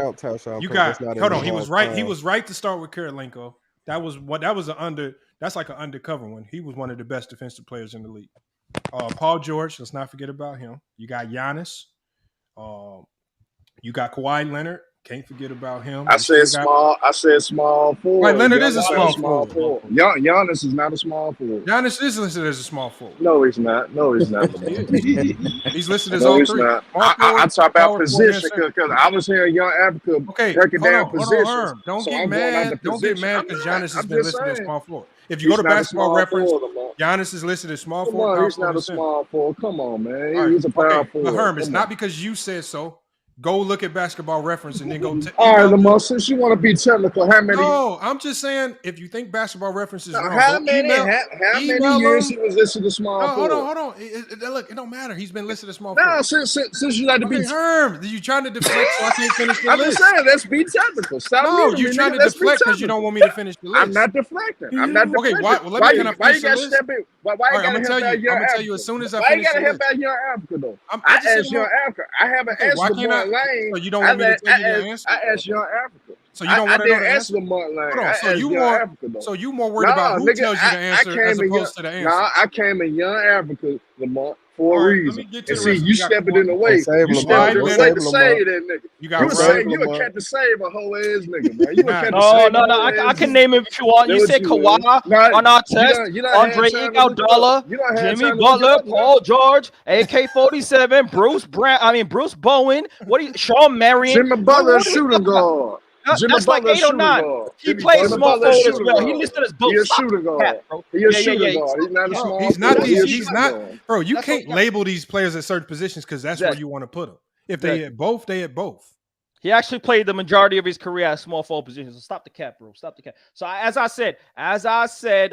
You got hold on. He was right. He was right to start with Kirilenko. That's like an undercover one. He was one of the best defensive players in the league. Paul George, let's not forget about him. You got Giannis. You got Kawhi Leonard. Can't forget about him. I said small forward. Right, Leonard is a small forward. Giannis is not a small forward. Giannis is listed as a small forward. No, he's not. He's listed as all three. I talk about position because I was hearing Young Africa breaking down positions. Don't get mad because Giannis has been listed as small forward. If you go to Basketball Reference, Giannis is listed as small forward. He's not a small forward. Come on, man. He's a power forward. Herm, it's not because you said so. Go look at Basketball Reference and then go. All right, Lamar, since you want to be technical, how many? No, I'm just saying if you think Basketball Reference is wrong, how many years he was listed as small forward? Hold on. Look, it don't matter. He's been listed as small forward. No, since you like to be Herm, you trying to deflect so I can't finish the list? I'm just saying, let's be technical. No, you're trying to deflect because you don't want me to finish the list. I'm not deflecting. Okay, why you gotta step in? Why you gotta help out Young Africa? I'm gonna tell you as soon as I finish. finish Why you the gotta list? help out Young Africa though? I asked Young Africa. I haven't asked Lamont Lane. So you don't want me to tell you the answer? I asked Young Africa. So you don't want to know the answer? Lamont Lane. So you more worried about who tells you the answer as opposed to the answer? Nah, I came in Young Africa, Lamont, for a reason. And see, you stepping in the way. You stepping in the way to save that nigga. You a cat to save a whole ass nigga, man. You a cat to save. No. I can name him if you want. You said Kawhi, Ron Artest, Andre Iguodala, Jimmy Butler, Paul George, AK-47, Bruce Bowen. Sean Marion. Jimmy Butler, shooting guard. That's like 8 or 9. He plays small forward as well. He listed as both. He's a shooting guard. He's a shooting guard. He's not a small forward. He's not. Bro, you can't label these players at certain positions because that's where you want to put them. If they at both, they at both. He actually played the majority of his career at small forward positions. So stop the cap, bro. Stop the cap. So as I said,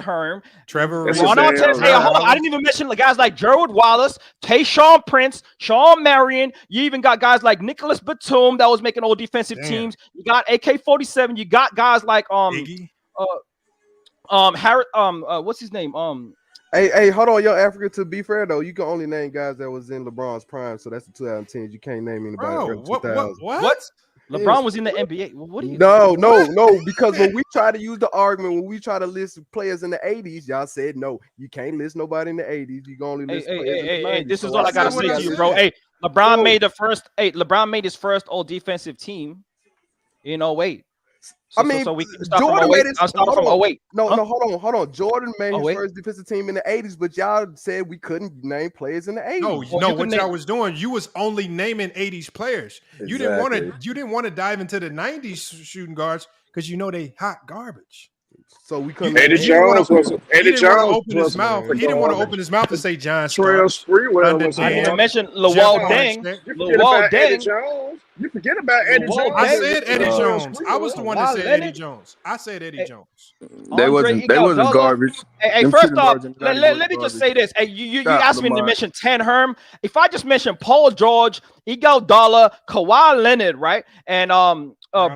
Herm, Trevor, Ron Artest. Hey, hold on. I didn't even mention the guys like Gerald Wallace, Tayshaun Prince, Sean Marion. You even got guys like Nicholas Batum that was making all defensive teams. You got AK-47. You got guys like Iggy. Harry, what's his name? Hey, hold on, Young Africa. To be fair though, you can only name guys that was in LeBron's prime, so that's the 2010s. You can't name anybody. Bro, what? LeBron was in the NBA. What are you? No. Because when we try to use the argument, when we try to list players in the 80s, y'all said no, you can't list nobody in the 80s. You can only list players in the 90s. This is all I gotta say to you, bro. Hey, LeBron made the first. Hey, LeBron made his first all defensive team in 08. I mean, so we can start Jordan from 08. made his. I'll start from 08. No, hold on. Jordan made his first defensive team in the 80s, but y'all said we couldn't name players in the 80s. No, what y'all was doing, you was only naming 80s players. Exactly. You didn't want to dive into the 90s shooting guards because you know they hot garbage. So we couldn't. Eddie Jones was. Eddie Jones open his mouth. He didn't want to open his mouth and say John Trail Sprewell was. I didn't mention Lawal Deng. Lawal Deng. You forget about Eddie Jones. I said Eddie Jones. I was the one that said Eddie Jones. I said Eddie Jones. They wasn't garbage. Hey, first off, let me just say this. Hey, you asked me to mention 10 Herm. If I just mention Paul George, Iguodala, Kawhi Leonard, right, and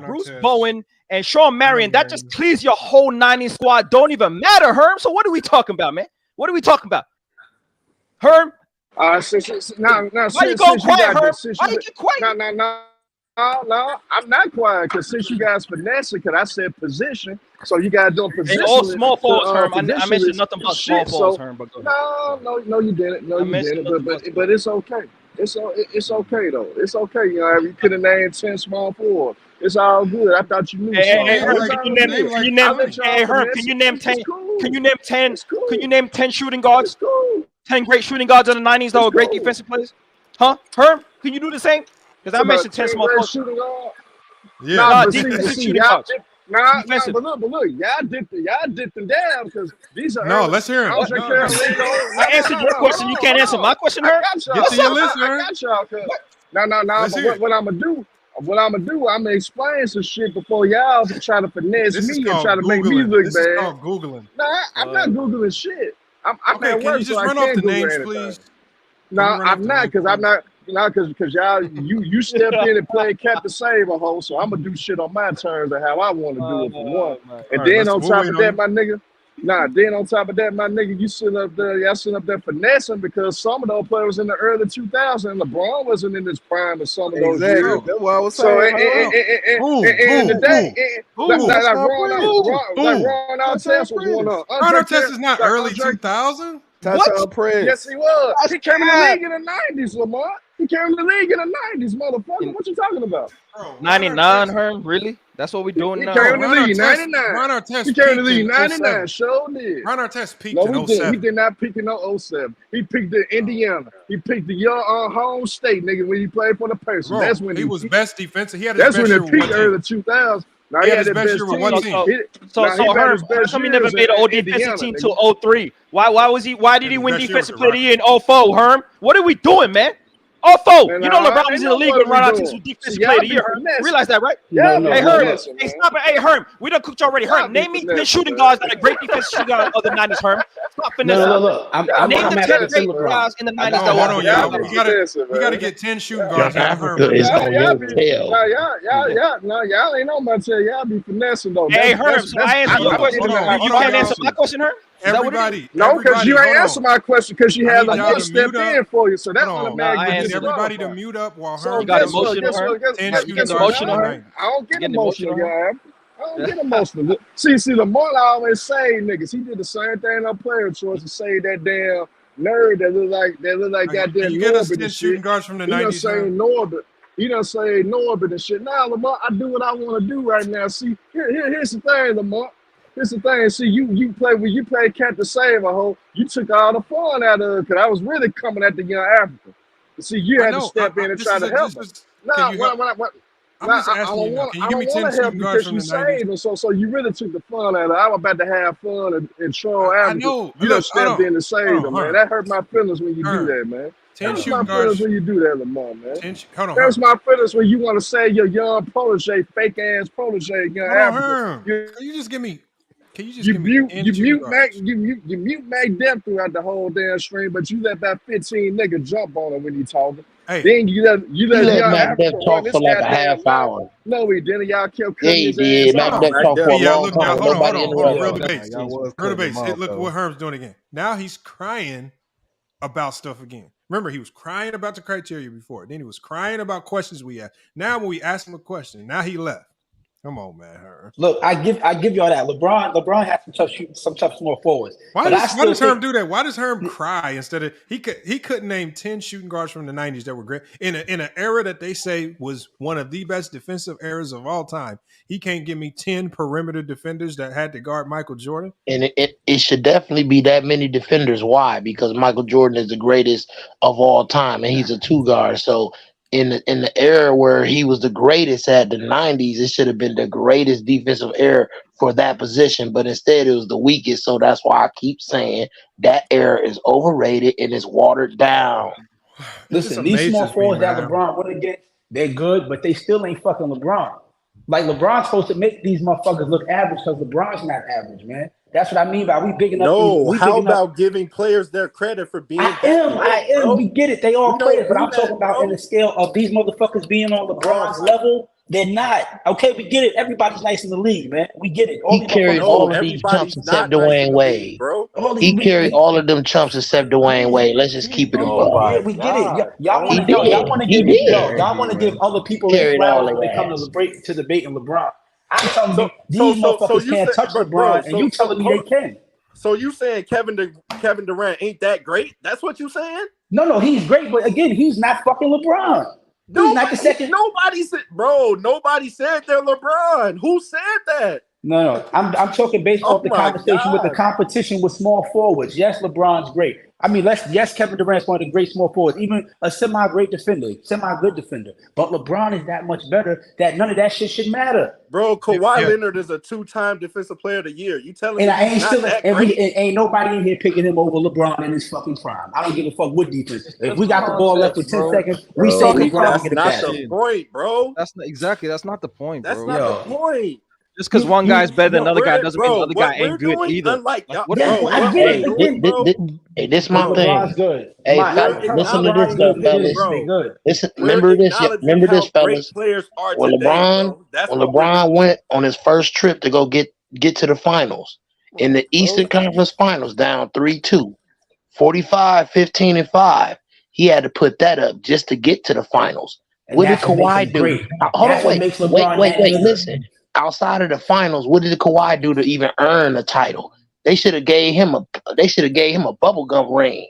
Bruce Bowen and Sean Marion, that just clears your whole 90s squad. Don't even matter, Herm. So what are we talking about, man? What are we talking about, Herm? Why you go quiet, Herm? Why you get quiet? No, I'm not quiet because since you guys finesse it, because I said position, so you guys doing position. All small forwards, Herm. I mentioned nothing but small forwards, Herm. But no, you didn't. No, you didn't. But it's okay. It's okay though. It's okay. You know, you could have named 10 small forwards. It's all good. I thought you knew. Hey, Herm, can you name 10? Can you name 10 shooting guards? 10 great shooting guards in the 90s that were great defensive players? Huh? Herm, can you do the same? Because I mentioned 10 small forwards. Yeah, but look, y'all dipped them down because these are. No, let's hear him. I answered your question. You can't answer my question, Herm. Get to your list, Herm. I got y'all. No. But what I'm gonna do, I'm gonna explain some shit before y'all try to finesse me and try to make me look bad. This is called Googling. Nah, I'm not Googling shit. I'm okay, at can work, you just so run I off can't the Google names, anything. please? No, I'm not, because y'all you stepped in and played Captain Save a hole, so I'm gonna do shit on my terms and how I want to do it for one. And then on top of that, my nigga, you sitting up there finessing because some of those players in the early 2000s, LeBron wasn't in his prime in some of those years. That's what I was So saying. in the day, Ron Artest was one of Ron Artest is not early 2000. What? Prince. Yes, he was. He came in the league in the 90s, Lamar. He came in the league in the 90s, motherfucker. What you talking about? 99, Herm? Really? That's what we're doing now? He came in the league 99. Ron Artest He came in the league 99. Sure did. Ron Artest peaked No, in 07. he did not peak in 07. He peaked in Indiana. He peaked the your home state, nigga, when he played for the Pacers. Bro, That's when he was best defensive. He had his that's best when year it peaked early 2000s. Now he had his best year with one team. So Herm, how come he never made an all defensive team till 03? Why did he win defensive player of the year in 04, Herm? What are we doing, man? 04. You know LeBron was in the league when Ron Artest was defensive player of the year, Herm. Realize that, right? Yeah. Hey, Herm. Hey, stop it. Hey, Herm. We done cooked you already. Herm, name me 10 shooting guards that are great defensive shooting guards of the 90s, Herm. Stop finessing. No. I'm name the 10 great guys in the 90s that Hold on, y'all. were. We gotta get 10 shooting guards. Africa is on your tail. Y'all ain't on my tail. Y'all be finessing though. Hey, Herm. So I answered your question. You can't answer my question, Herm? Everybody. No, because you ain't answer my question because you had a step in for you. So that's I need everybody to mute up while Herm. You got emotional, Herm? You get emotional, Herm? I don't get emotional, guy. I don't get emotional. See, Lamar always say, niggas, he did the same thing on player choice to say that damn nerd that look like goddamn you get us Norbert 10 and shooting shit. guards from the He done 90s. say Norbert. He done say Norbert and shit. Now, Lamar, I do what I want to do right now. See, here's the thing, Lamar. Here's the thing. See, you played Captain Save a hole. You took all the fun out of it because I was really coming at the young Africa. See, you had to step in and try to help him. No, I'm just asking you now. Can you give me 10 shooting guards from the 90s? Him, so you really took the fun out of it. I'm about to have fun and troll I out. know. You Look, done stepped in and saved him, man. That hurt my feelings when you do that, man. 10 That's shooting my guards. feelings when you do that, Lamar, man. That's my feelings when you want to say your young protege, fake ass protege, young African. Can you just give me? Can you just give me 10 mute Mac? You mute Mac Depth throughout the whole damn stream, but you let that 15 nigga jump on him when he talking. Hey, then you let young Mac Depth African talk for like a half hour. No, he didn't. Y'all kept Yeah, cutting he his did. ass Mac off. Depth talked for a long look, time. now, hold Nobody on. interrupted Real him. debates. Real debates. Look what Herm's doing again. Now he's crying about stuff again. Remember, he was crying about the criteria before. Then he was crying about questions we asked. Now when we asked him a question, now he left. Come on, man. Look, I give y'all that. LeBron has some tough small forwards. Why does Herm do that? Why does Herm cry instead of he couldn't name 10 shooting guards from the 90s that were great in an era that they say was one of the best defensive eras of all time? He can't give me 10 perimeter defenders that had to guard Michael Jordan. And it should definitely be that many defenders. Why? Because Michael Jordan is the greatest of all time, and he's a two guard. So in the era where he was the greatest at the 90s, it should have been the greatest defensive era for that position. But instead, it was the weakest. So that's why I keep saying that era is overrated and it's watered down. Listen, these small forwards that LeBron went against, they're good, but they still ain't fucking LeBron. Like, LeBron's supposed to make these motherfuckers look average because LeBron's not average, man. That's what I mean by we big enough. No, how about giving players their credit for being I am. bro. We get it. They all players, but I'm talking about in the scale of these motherfuckers being on LeBron's level. They're not. Okay, we get it. Everybody's nice in the league, man. We get it. He carried all of these chumps except Dwayne Wade. He carried all of them chumps except Dwayne Wade. Let's just keep it a buck. Yeah, we get it. Y'all want to give other people their flowers when they come to debate in LeBron. I'm telling you, these motherfuckers can't touch LeBron, and you telling me they can. So you saying Kevin Durant ain't that great? That's what you saying? No, he's great, but again, he's not fucking LeBron. He's not the second. Nobody said they're LeBron. Who said that? No. I'm talking based off the conversation with the competition with small forwards. Yes, LeBron's great. I mean, yes, Kevin Durant's one of the great small forwards, even a semi-good defender. But LeBron is that much better that none of that shit should matter. Bro, Kawhi Leonard is a 2-time defensive player of the year. You telling me ain't nobody in here picking him over LeBron in his fucking prime. I don't give a fuck what defense. If we got the ball left with 10 seconds, we say LeBron get a pass. That's not the point, bro. That's not the point, bro. That's not the point. Just because one guy's better than another guy doesn't mean the other guy ain't good either. This my thing. Hey, listen to this though, fellas. Listen, remember this, fellas. When LeBron went on his first trip to go get to the finals in the Eastern Conference Finals, down 3-2, 45, 15, and 5, he had to put that up just to get to the finals. What did Kawhi do? Hold on, wait. Listen. Outside of the finals, what did Kawhi do to even earn a title? They should have gave him a bubblegum ring.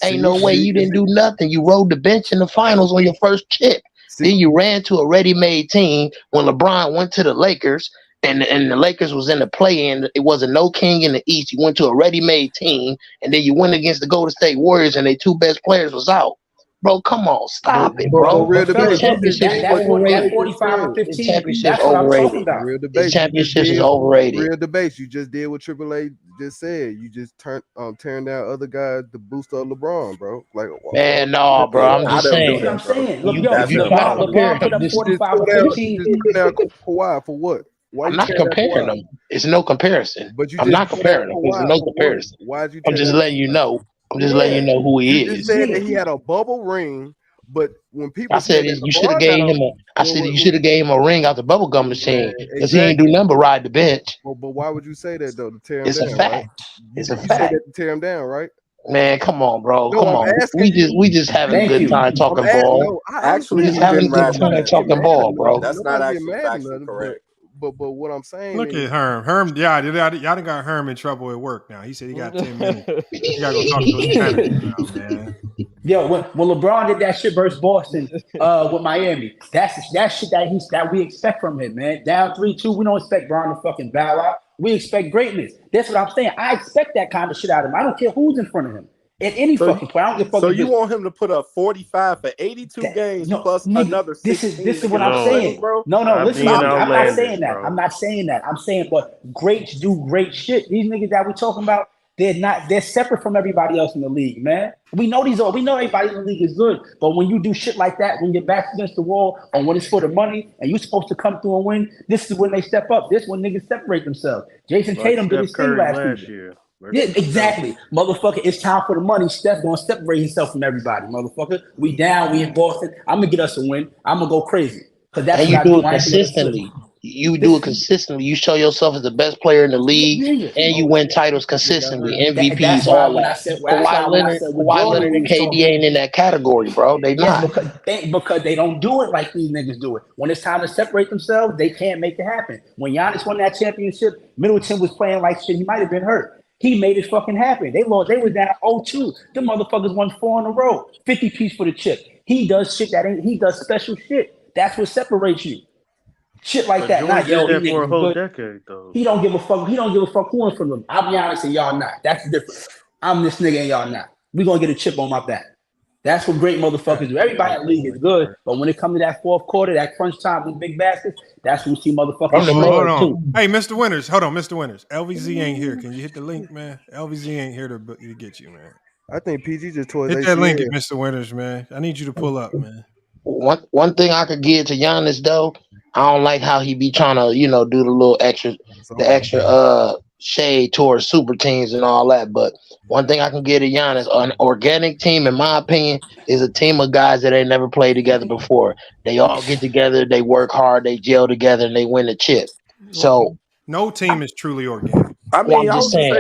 Ain't no way you didn't do nothing. You rode the bench in the finals on your first chip. Then you ran to a ready-made team when LeBron went to the Lakers and the Lakers was in the play-in. It wasn't no king in the East. You went to a ready-made team, and then you went against the Golden State Warriors, and their two best players was out. Bro, come on, stop it, bro. That 45 or 15, that's what I'm talking about. Real debates. Championship is overrated. Real debates. You just did what Triple A just said. You just tearing down other guys to boost up LeBron, bro. Like, man, no, bro. I'm just saying. Look, LeBron put up 45 or 15. You just put down Kawhi for what? I'm not comparing them. It's no comparison. I'm not comparing them. There's no comparison. Why'd you? I'm just letting you know. I'm just letting you know who he is. You just said that he had a bubble ring, but when people said you should have gave him you should have gave him a ring out the bubblegum machine because he ain't do nothing but ride the bench. Well, but why would you say that though? To tear him it's down, a fact. Right? It's a fact. fact. You said that to tear him down, right? Man, come on, bro. Come on. We just having a good time talking ball. Actually, just having a good time talking ball, bro. That's not actually correct. But what I'm saying, look at Herm. Y'all done got Herm in trouble at work now. He said he got 10 minutes. You gotta go talk to his manager now, man. Yo, when LeBron did that shit versus Boston with Miami, that's shit that we expect from him, man. Down 3-2, we don't expect Bron to fucking bow out. We expect greatness. That's what I'm saying. I expect that kind of shit out of him. I don't care who's in front of him. At any fucking point, I don't give a fuck. So you want him to put up 45 for 82 games plus another 16? This is what I'm saying, bro. No, listen to me. I'm not saying that. I'm not saying that. I'm saying, but greats do great shit. These niggas that we talking about, they're separate from everybody else in the league, man. We know everybody in the league is good, but when you do shit like that, when your back's against the wall, or when it's for the money, and you're supposed to come through and win, this is when they step up. This is when niggas separate themselves. Jason Tatum did his thing last year. Yeah, exactly. Motherfucker, it's time for the money. Steph gonna separate himself from everybody, motherfucker. We down, we in Boston. I'm gonna get us a win. I'm gonna go crazy. Cause that's and you do it consistently. You do it consistently. You show yourself as the best player in the league, and you win titles consistently. MVPs, all that. Why Leonard and KD ain't in that category, bro? They not. Because they don't do it like these niggas do it. When it's time to separate themselves, they can't make it happen. When Giannis won that championship, Middleton was playing like shit. He might have been hurt. He made it fucking happen. They lost. They was down 0-2. Them motherfuckers won 4 in a row. 50 piece for the chip. He does shit he does special shit. That's what separates you. Shit like that. Not did that for a whole decade though. He don't give a fuck. He don't give a fuck who in front of him. I'll be honest and y'all not. That's the difference. I'm this nigga and y'all not. We gonna get a chip on my back. That's what great motherfuckers do. Everybody in the league is good, but when it comes to that fourth quarter, that crunch time with big baskets, that's when we see motherfuckers. Hold on. Hey, Mr. Winters. Hold on, Mr. Winters. LVZ ain't here. Can you hit the link, man? LVZ ain't here to get you, man. I think PG just tore his Hit that link, Mr. Winters, man. I need you to pull up, man. One thing I could give to Giannis though, I don't like how he be trying to, do the little extra shade towards super teams and all that. But one thing I can give to Giannis, an organic team, in my opinion, is a team of guys that ain't never played together before. They all get together, they work hard, they gel together, and they win the chip. So no team is truly organic. I'm just saying.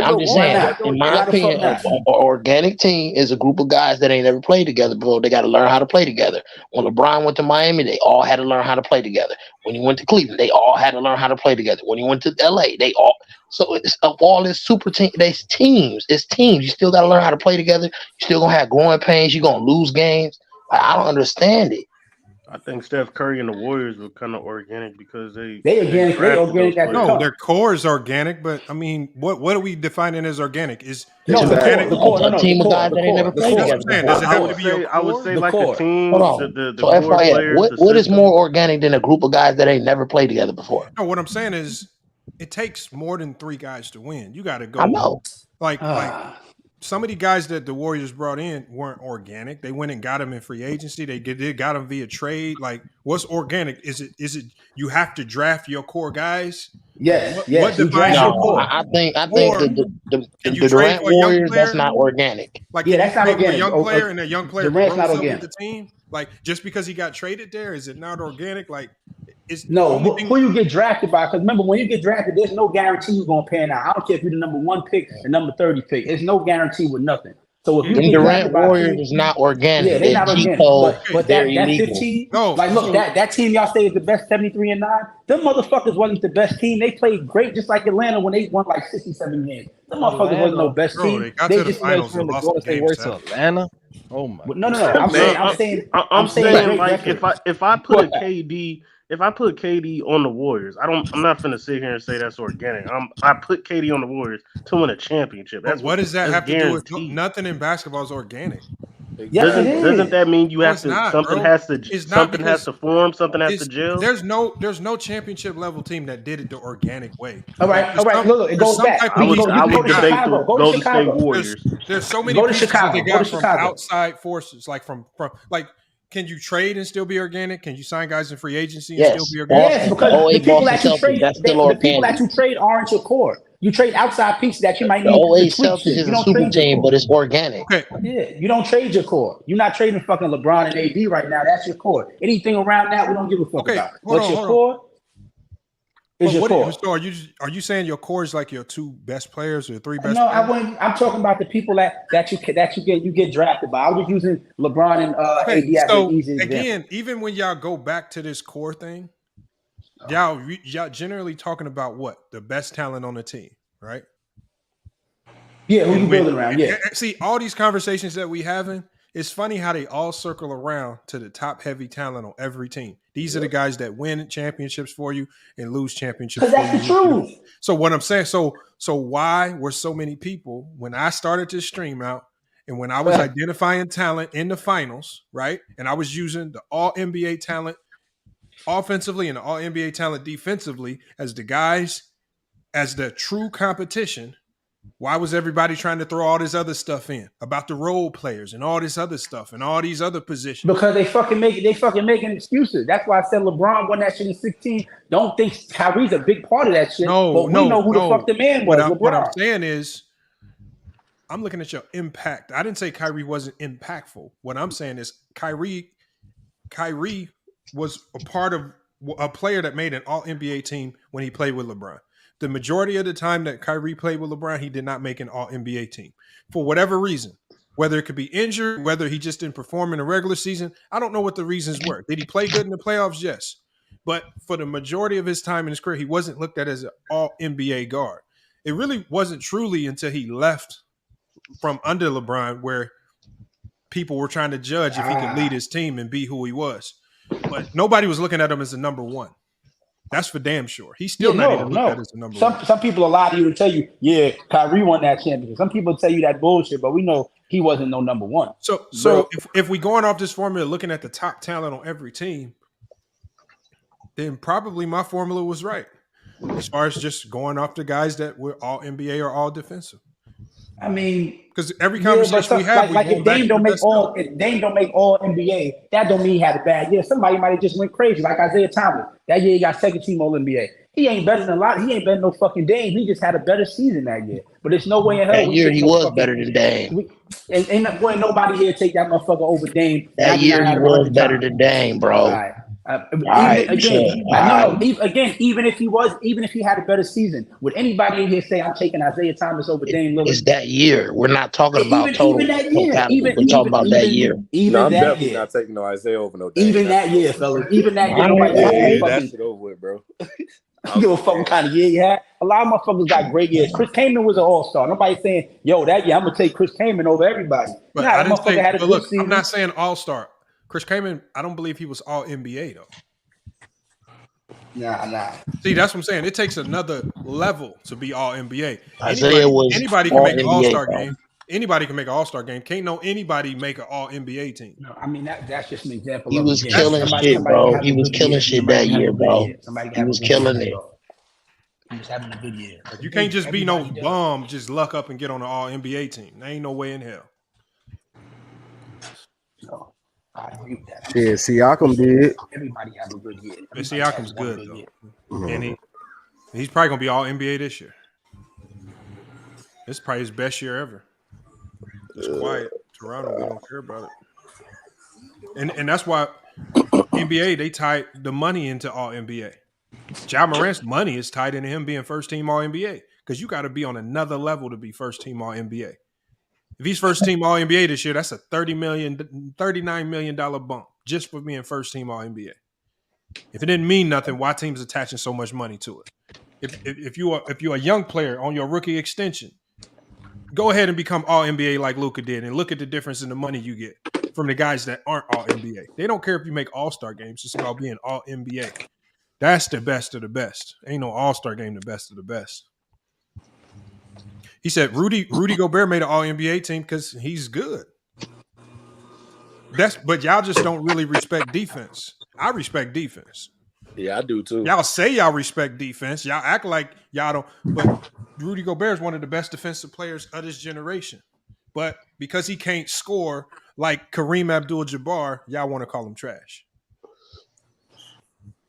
In my opinion, an organic team is a group of guys that ain't never played together before. They got to learn how to play together. When LeBron went to Miami, they all had to learn how to play together. When he went to Cleveland, they all had to learn how to play together. When he went to LA, they all. So it's of all this super team, there's teams. It's teams. You still got to learn how to play together. You still gonna have growing pains. You are gonna lose games. I don't understand it. I think Steph Curry and the Warriors were kind of organic because they organic. No, their core is organic, but I mean, what are we defining as organic? Is a team of guys that ain't never played together. Does it have to be your core? I would say like the team. The so FYI, what is more organic than a group of guys that ain't never played together before? No, what I'm saying is, it takes more than 3 guys to win. You got to go. I know. Like some of the guys that the Warriors brought in weren't organic. They went and got them in free agency. They got them via trade. Like, what's organic? Is it you have to draft your core guys? Yes. What defines your core? I think the Durant Warriors, that's not organic. Like, that's not organic. A young player and a young player Durant's grows not up organic. with the team. Like, just because he got traded there, is it not organic? Like, who you get drafted by? Because remember, when you get drafted, there's no guarantee you're gonna pan out. I don't care if you're the number 1 pick or number 30 pick. There's no guarantee with nothing. So if you the Durant Warriors is not organic. Yeah, they're not organic. But that 15, look, that team y'all say is the best 73-9. Them motherfuckers wasn't the best team. They played great, just like Atlanta when they won like 67 games. Them motherfuckers wasn't no best team. They got to the finals and lost the game to Atlanta. Oh my! No. I'm saying like if I put a KD. If I put KD on the Warriors, I'm not finna sit here and say that's organic. I put KD on the Warriors to win a championship. That's what does that have to do with nothing in basketball is organic? Doesn't that mean you have to something has to form, something has to gel? There's no championship level team that did it the organic way. All right. Look, it goes back. I would debate the Golden State Warriors. There's so many pieces that they got from outside forces, like from like. Can you trade and still be organic? Can you sign guys in free agency and still be organic? Yes, because the people that you trade aren't your core. You trade outside pieces that you might need. The OA Celtics is a super team, but it's organic. Okay. Yeah, you don't trade your core. You're not trading fucking LeBron and AD right now. That's your core. Anything around that, we don't give a fuck about. But your core is your core. So are you saying your core is like your 2 best players or 3 best? No, players? I'm talking about the people that you get drafted by. I was using LeBron and AD as an easy example. Again, even when y'all go back to this core thing, y'all generally talking about what? The best talent on the team, right? Yeah, who you building around? Yeah. See, all these conversations that we having, it's funny how they all circle around to the top heavy talent on every team. These are the guys that win championships for you and lose championships for you. Because that's the truth. So what I'm saying, so why were so many people, when I started this stream out And when I was identifying talent in the finals, right, and I was using the all NBA talent offensively and the all NBA talent defensively as the guys, as the true competition, why was everybody trying to throw all this other stuff in about the role players and all this other stuff and all these other positions? Because they fucking making excuses. That's why I said LeBron won that shit in 16. Don't think Kyrie's a big part of that shit. But we know who the fuck the man was. What I'm saying is, I'm looking at your impact. I didn't say Kyrie wasn't impactful. What I'm saying is Kyrie was a part of a player that made an all NBA team when he played with LeBron. The majority of the time that Kyrie played with LeBron, he did not make an all NBA team for whatever reason, whether it could be injured, whether he just didn't perform in the regular season. I don't know what the reasons were. Did he play good in the playoffs? Yes. But for the majority of his time in his career, he wasn't looked at as an all NBA guard. It really wasn't truly until he left from under LeBron where people were trying to judge if he could lead his team and be who he was. But nobody was looking at him as a number one. That's for damn sure. He's still not even looked at as a number one. Some people will lie to you and tell you, yeah, Kyrie won that championship. Some people tell you that bullshit, but we know he wasn't no number one. So if we going off this formula, looking at the top talent on every team, then probably my formula was right. As far as just going off the guys that were all NBA or all defensive. I mean, because every conversation we have, if Dame don't make all NBA, that don't mean he had a bad year. Somebody might have just went crazy, like Isaiah Thomas. That year he got second team All NBA. He ain't better than a lot. He ain't better than no fucking Dame. He just had a better season that year. But there's no way in hell. That year he was better than Dame. Ain't going nobody here take that motherfucker over Dame. That year he was better than Dame, bro. All right. Even if he had a better season, would anybody in here say I'm taking Isaiah Thomas over Dame Lillard? It's that year. We're not talking about total. We're talking about that year. I'm definitely not taking no Isaiah over no Dame. Even that year, fellas. Even that year. That shit over with, bro. I don't give a fuck what kind of year you had. A lot of motherfuckers got great years. Chris Kaman was an all-star. Nobody's saying, yo, that year I'm gonna take Chris Kaman over everybody. But I didn't say, but look, I'm not saying all-star. Chris Kaman, I don't believe he was all NBA though. Nah. See, that's what I'm saying. It takes another level to be all NBA. Anybody can make an all-star game. Anybody can make an all-star game. Can't know anybody make an all NBA team. No, I mean that's just an example. He was killing shit, bro. He was killing shit that year, bro. He was killing it. He was having a good year. You can't just be no bum, just luck up and get on an all NBA team. There ain't no way in hell. No. I agree with that. Yeah, Siakam did. Everybody have a good year. Siakam's good though, and he's probably gonna be all NBA this year. This is probably his best year ever. Just quiet. Toronto, we don't care about it, and that's why NBA they tied the money into all NBA. Ja Morant's money is tied into him being first team all NBA because you got to be on another level to be first team all NBA. If he's first team All NBA this year, that's a $39 million bump just for being first team All NBA. If it didn't mean nothing, why teams attaching so much money to it? If you're a young player on your rookie extension, go ahead and become All NBA like Luka did, and look at the difference in the money you get from the guys that aren't All NBA. They don't care if you make All-Star games; it's about being All NBA. That's the best of the best. Ain't no All-Star game the best of the best. He said Rudy Gobert made an All-NBA team because he's good. But y'all just don't really respect defense. I respect defense. Yeah, I do too. Y'all say y'all respect defense. Y'all act like y'all don't. But Rudy Gobert is one of the best defensive players of this generation. But because he can't score like Kareem Abdul-Jabbar, y'all want to call him trash.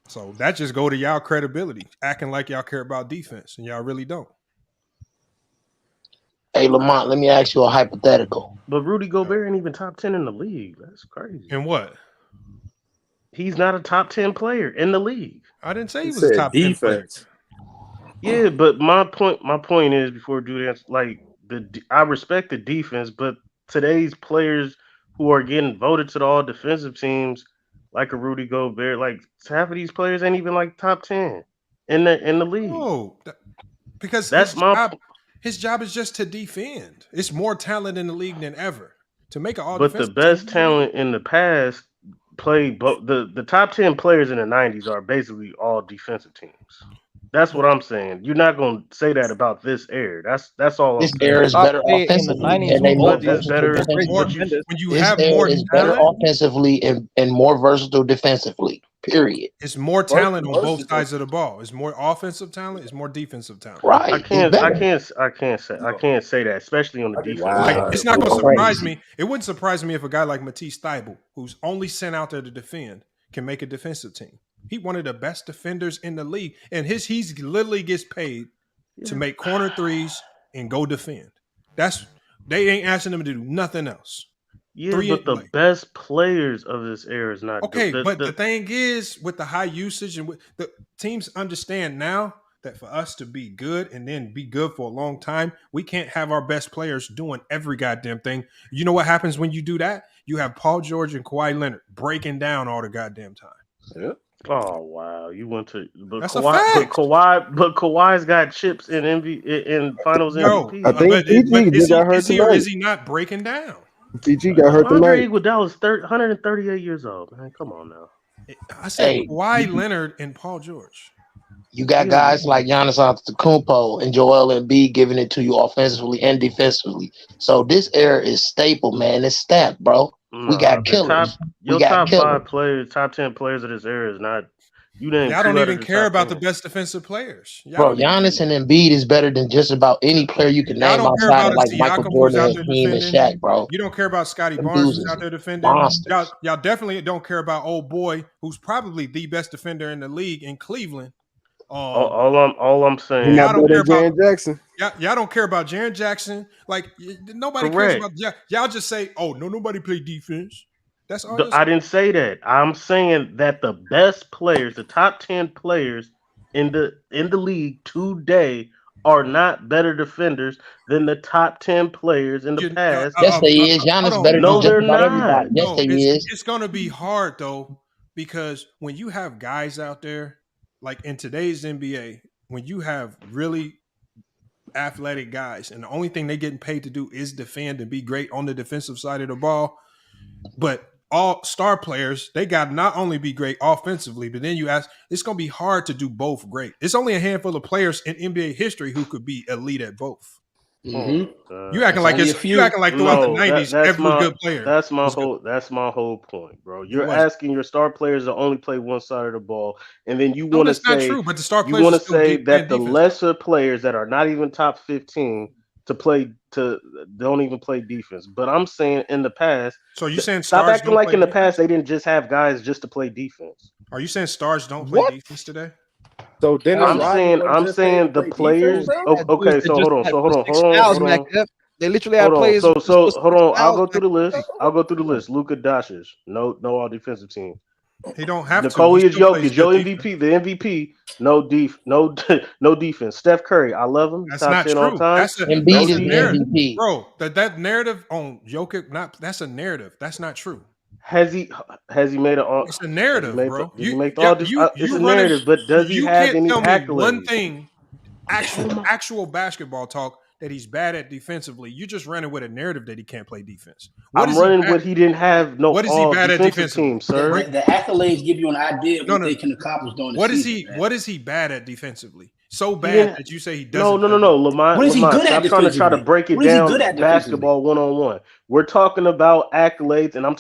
So that just go to y'all credibility, acting like y'all care about defense, and y'all really don't. Hey, Lamont, let me ask you a hypothetical. But Rudy Gobert ain't even top 10 in the league. That's crazy. And what? He's not a top 10 player in the league. I didn't say he was a top 10 player. Yeah, but my point is, before Judy, like I respect the defense, but today's players who are getting voted to the all defensive teams, like a Rudy Gobert, like half of these players ain't even like top 10 in the league. Oh, because that's his job is just to defend. It's more talent in the league than ever to make it all. But the best talent in the past played both. The top 10 players in the 90s are basically all defensive teams. That's what I'm saying. You're not gonna say that about this era. That's all I'm This saying. era is better In the offensively, 90s and they with more all But these it's versatile better. great defensively. But defenders. when you This have era more is better talent, offensively and more versatile defensively. Period. it's more talent on both sides of the ball. It's more offensive talent. It's more defensive talent. Right. It's better. I can't say that, especially on the defense Like, side. it's not going to Crazy. surprise me. It wouldn't surprise me if a guy like Matisse Thybulle, who's only sent out there to defend, can make a defensive team. He one of the best defenders in the league, and he's literally gets paid to make corner threes and go defend. They ain't asking him to do nothing else. Yeah, but the best players of this era is not okay. But the thing is, with the high usage and with the teams understand now that for us to be good and then be good for a long time, we can't have our best players doing every goddamn thing. You know what happens when you do that? You have Paul George and Kawhi Leonard breaking down all the goddamn time. Yeah. Oh wow, you went to that's a fact. But Kawhi's got chips in Finals MVP. I think PG just got hurt tonight. Or is he not breaking down? PG got hurt Andre tonight. Iguodala is 138 years old. Man, come on now. I said Kawhi Leonard and Paul George. You got guys like Giannis Antetokounmpo and Joel Embiid giving it to you offensively and defensively. So this era is staple, man. It's stacked, bro. We got killers. Top 5 players, top 10 players of this era is not. Y'all don't even care about the best defensive players. Bro, Giannis and Embiid is better than just about any player you can name outside of like Michael Jordan and Hakeem and Shaq, bro. You don't care about Scotty Barnes who's out there defending. Y'all definitely don't care about old boy who's probably the best defender in the league in Cleveland. All I'm saying. Y'all don't care about Jackson. Y'all don't care about Jaren Jackson. Like nobody cares about. Y'all just say, "Oh no, nobody play defense." That's all. I didn't say that. I'm saying that the best players, the top 10 players in the league today, are not better defenders than the top 10 players in the past. Yes, they is. Giannis better than just about everybody. Yes, they is. It's gonna be hard though, because when you have guys out there. Like in today's NBA, when you have really athletic guys and the only thing they're getting paid to do is defend and be great on the defensive side of the ball, but all star players, they got to not only be great offensively, but then you ask, it's going to be hard to do both great. It's only a handful of players in NBA history who could be elite at both. Mm-hmm. You acting like throughout the 90s, every good player. That's my whole point, bro. You're asking your star players to only play one side of the ball, and then you want to say not true, but the star players you want to say that the lesser players that are not even top 15 don't even play defense. But I'm saying in the past, so you saying stop acting like in the past they didn't just have guys just to play defense. Are you saying stars don't play defense today? So then I'm saying the players. Okay, so hold on. They literally have players. So hold on. I'll go through the list. Luka Doncic, no all defensive team. He don't have Nikola to. Jokic, your MVP, the MVP, no defense. Steph Curry, I love him. That's top not 10 true. all time. That's the MVP, bro. That narrative on Jokic, that's a narrative. That's not true. Has he made an? It's a narrative, bro. It's a narrative, but does he have any accolades? One thing, actual basketball talk that he's bad at defensively. You just running with a narrative that he can't play defense. I'm running with he didn't have no. What is he bad at defensive team, sir? The accolades give you an idea of what they can accomplish during the season. What is he bad at defensively? So bad that you say he doesn't. No. Lamont, what is he good at? Stop trying to try to break it down. Basketball 1-on-1. We're talking about accolades, and I'm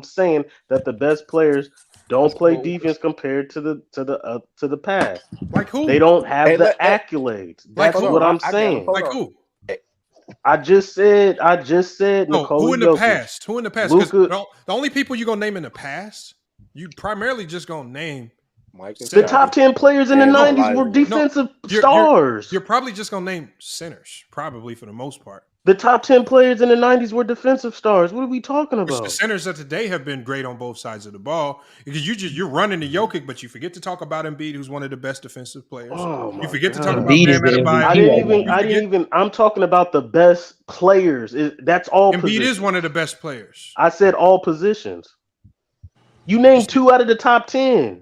saying that the best players don't play defense compared to the past. Like who? They don't have the accolades. That's what I'm saying. Like who? I just said Nikola who in the Jokic. past? Who in the past? Because the only people you're gonna name in the past, you primarily just gonna name the top 10 players in the 90s were defensive stars. You're probably just gonna name centers, probably for the most part. The top 10 players in the 90s were defensive stars. What are we talking about? The centers of today have been great on both sides of the ball because you're running the Jokic, but you forget to talk about Embiid, who's one of the best defensive players. You forget to talk about Bam. I'm talking about the best players. That's all. Embiid positions. is one of the best players. I said all positions. You named 2 out of the top 10.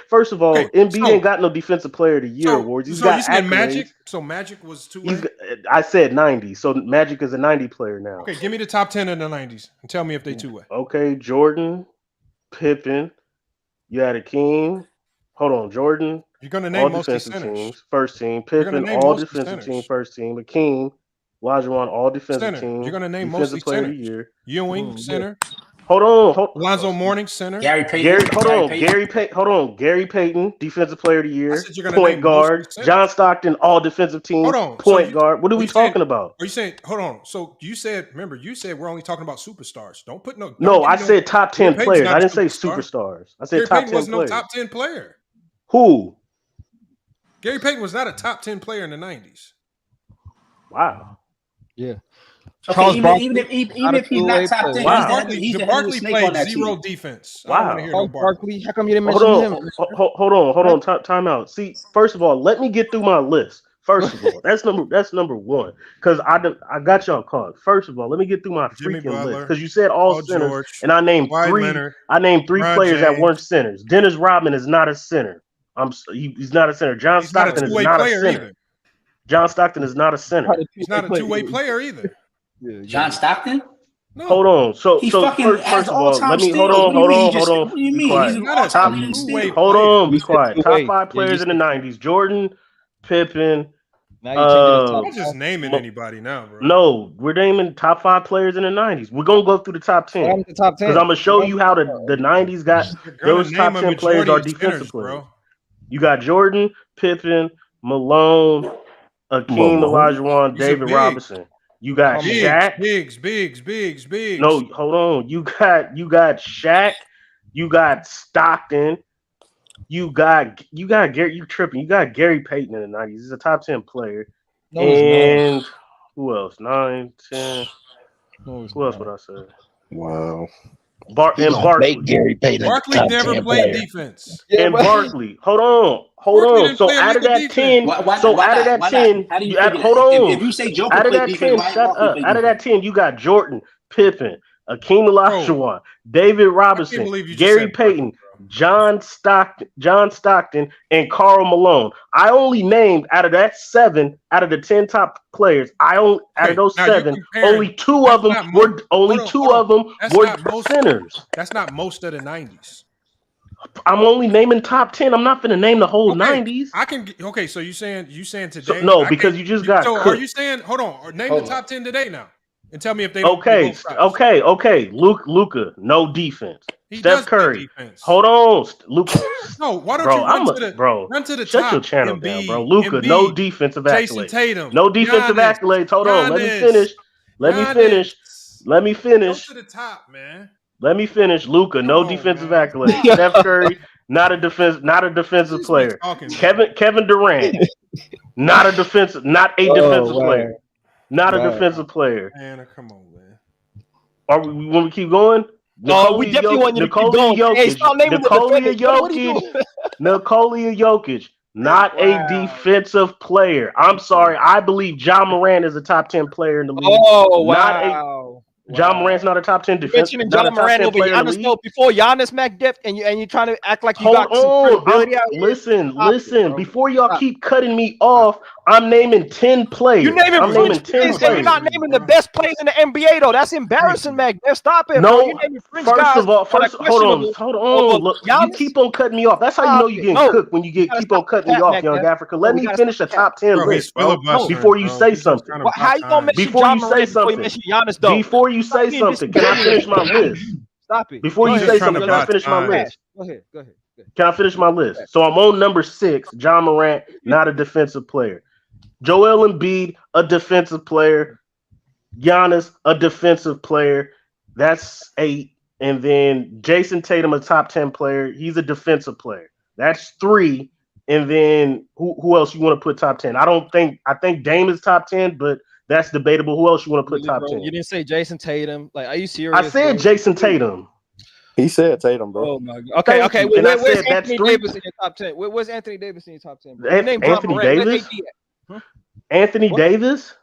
First of all, Embiid ain't got no defensive player of the year awards. He's got accolades. Magic. So Magic was 2. I said 90. So Magic is a 90 player now. Okay, give me the top 10 in the 90s and tell me if they 2-way. Okay, Jordan, Pippen. You had Hakeem. Hold on, Jordan, You're going to name all mostly defensive centers. teams, first team. You're gonna Pippen, name all mostly defensive team, centers. first team. Akeem, Olajuwon, all defensive Center. team. You're going to name mostly Defensive player of the centers. year. Ewing, center. Hold on. Alonzo Mourning, center. Gary Payton. Gary Payton, defensive player of the I year. said you're going to Point name guard. mostly centers. John Stockton, all defensive team. Hold on. Point guard. What are we talking about? Are you saying, hold on. So you said we're only talking about superstars. Don't put no. No, I said top 10 Gary Payton's players. not I a didn't say superstar. superstars. I said Gary top Payton 10 wasn't players. no top 10 player. Who? Gary Payton was not a top 10 player in the 90s. Wow. Yeah. Okay, even if he's not top 10, he's the Barkley snake on played that zero team. defense. I Wow. don't want to hear no Barkley. How come you didn't mention him? Hold on. Time out. See, first of all, let me get through my list. First of all, that's number one. Because I got y'all caught. First of all, let me get through my freaking list. Because you said all centers, George, and I named three. Leonard, I named three Ron players that James. weren't centers. Dennis Rodman is not a center. He's not a center. John He's not a Stockton is two-way not a player center. either. John Stockton is not a center. He's not a two-way player either. John Stockton? No. Hold on. So He so fucking first has of all, all-time let me steals. hold on. What do you Be mean? quiet. He's an Not a all-time two-way steal. Hold on, be You said quiet. two Top ways. five players in the '90s: Jordan, Pippen. Now you're changing the You're top. just naming anybody now, bro. No, we're naming top five players in the '90s. We're gonna go through the top 10 I'm the top 10. because I'm gonna show you how the '90s got those top 10 players are defensive players. You got Jordan, Pippen, Malone, Akeem Olajuwon, David Robinson. You got Shaq. Biggs. No, hold on. You got Shaq. You got Stockton. You got Gary. You tripping? You got Gary Payton in the '90s. He's a top 10 player. No, he's And who else? 9, 10. No, Who else would I say? Wow. Barkley. Gary Payton. Barkley never played defense. And Barkley. Hold on. So out of that 10, hold on. If you say Joker out of played that defense, 10, why shut Barkley up. played Out of that 10, you got Jordan, Pippen, Akeem Olajuwon, David Robinson, Gary Payton, John Stockton, and Karl Malone. I only named out of that 7, out of the 10 top players. Out of those 7, only two of them were centers. That's not most of the 90s. I'm only naming top 10. I'm not going to name the whole 90s. So you saying today? No, because you just got. So cooked. are you saying? Hold on. Name the top 10 today now, and tell me if they. Okay. Luka, no defense. Steph Curry. Defense. Hold on, Luka. No, why don't you run to the shut top? Your channel Embiid, down, bro. Luka, no defensive accolades. Jason Tatum, no defensive accolades. Hold on, let me finish. Let me finish. Go to the top, man. Let me finish. Luka, no defensive accolades. Steph Curry, not a defensive player. Kevin Durant, not a defensive player. Not a defensive player. Man, come on, man. Are we want to keep going? We definitely want you to keep going. Hey, stop naming the defenders. Nikola Jokic, not a defensive player. I'm sorry. I believe John Moran is a top 10 player in the league. Oh, wow. John Moran's not a top 10 defense. Mentioning John Moran over Giannis though before Giannis McDiff, and you're trying to act like you got some credibility out here. Listen. Before y'all keep cutting me off, I'm naming 10 players. I'm naming 10 players. You're not naming the best players in the NBA though. That's embarrassing, McDiff. Stop it. No, bro. You're naming fringe first guys of all, hold on. Look, you keep on cutting me off. That's how you know you're getting cooked when you keep on cutting me off, Young Africa. Let me finish a top 10 list, bro, before you say something. How you gonna mention Before John you Moran say before you something. mention Giannis though? Before you say something, can I finish my list? Stop it. Before you say something, can I finish my list? Go ahead. Can I finish my list? So I'm on number 6, John Morant, not a defensive player. Joel Embiid, a defensive player. Giannis, a defensive player. That's 8. And then Jason Tatum, a top 10 player. He's a defensive player. That's 3. And then who else you want to put top 10? I think Dame is top 10, but that's debatable. Who else you want to put top 10? You didn't say Jason Tatum. Like, are you serious? I said Jason Tatum. He said Tatum, bro. Oh my God. Okay. Where's Anthony Davis in your top 10? Where's Anthony Davis in your top 10? Bro? Anthony Davis? Anthony Davis?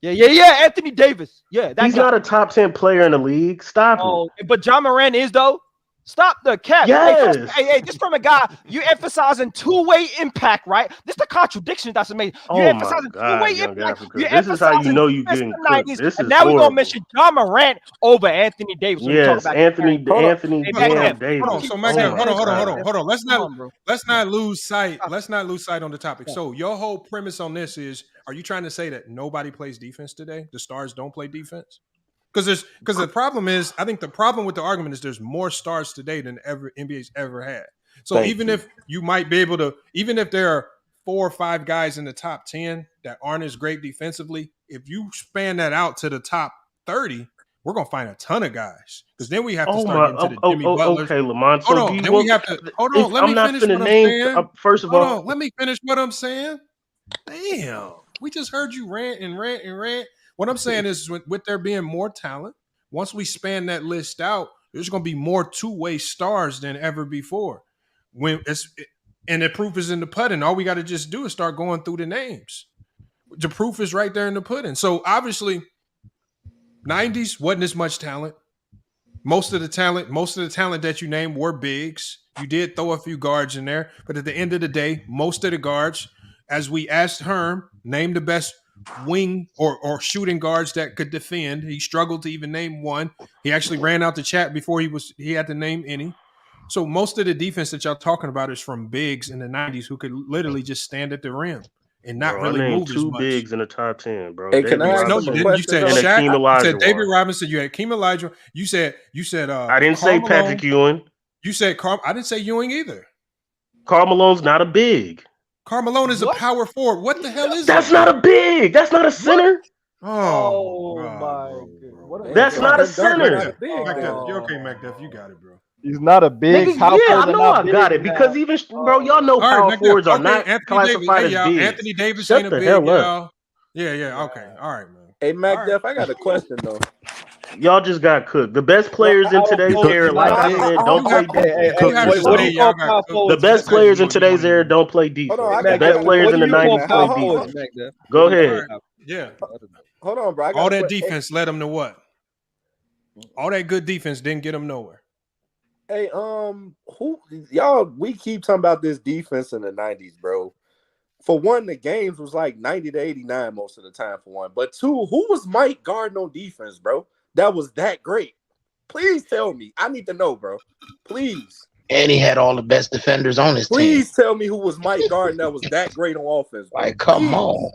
Yeah. Anthony Davis. Yeah, he's not a top 10 player in the league. Stop it. But John Moran is though. Stop the cap. Yes. Hey, this from a guy, you emphasizing two-way impact, right? This the contradiction that's amazing. You Oh my emphasizing God, two-way Young impact. Africa. You This is how you emphasizing know you defense getting in the cooked. 90s, This and is now we're gonna horrible. mention John Morant over Anthony Davis when we talk Yes, about Anthony comparing. Damn Hey, Davis. Hold on. So Oh Magda, my hold on. Come on, bro. Let's not lose sight. Let's not lose sight on the topic. So your whole premise on this is: are you trying to say that nobody plays defense today? The stars don't play defense? Because the problem is, I think the problem with the argument is there's more stars today than ever NBA's ever had. So even if you might be able to, even if there are 4 or 5 guys in the top 10 that aren't as great defensively, if you span that out to the top 30, we're gonna find a ton of guys. Because then we have to start getting to the Jimmy Butlers. Okay, Lamont. Hold So on. do you Then want? we have to hold on. Let I'm me not finish finna what I'm name. saying. First of Hold all, on. Let me finish what I'm saying. Damn. We just heard you rant and rant and rant. What I'm saying is with there being more talent, once we span that list out, there's going to be more two-way stars than ever before. And the proof is in the pudding. All we got to just do is start going through the names. The proof is right there in the pudding. So obviously, 90s wasn't as much talent. Most of the talent that you named were bigs. You did throw a few guards in there, but at the end of the day, most of the guards, as we asked Herm, name the best wing or shooting guards that could defend. He struggled to even name one. He actually ran out the chat before he had to name any. So most of the defense that y'all talking about is from bigs in the 90s who could literally just stand at the rim and not really I named move as 2 much. bigs in the top 10, bro. Hey, David can I ask Robinson him a question? You said and Shaq. Hakeem You said David Olajuwon. Robinson. You had Hakeem Olajuwon. You said I didn't say Karl Patrick Malone. Ewing. You said I didn't say Ewing either. Karl Malone's not a big. Karl Malone is a power forward. What the hell is That's that? not a big. That's not a center. Oh my God. That's not a center. McDuff, you okay, McDuff? You got it, bro. He's not a big. Nigga, yeah, I know I got it because even bro, y'all know power forwards are not classified as big. Anthony Davis Shut ain't a the big, hell up. y'all. Yeah. Okay, all right, man. Hey, MacDuff, I got a question though. Y'all just got cooked. The best players in today's era, like I said, don't play defense. The best players in today's era don't play defense. The best players in the 90s play defense. Go ahead. Yeah. Hold on, bro. All that defense led them to what? All that good defense didn't get them nowhere. Hey, who y'all? We keep talking about this defense in the 90s, bro. For one, the games was like 90 to 89 most of the time. For one, but two, who was Mike guarding on defense, bro? That was that great. Please tell me. I need to know, bro. Please. And he had all the best defenders on his team. Please tell me who was Mike Garden that was that great on offense, bro. Like, come on.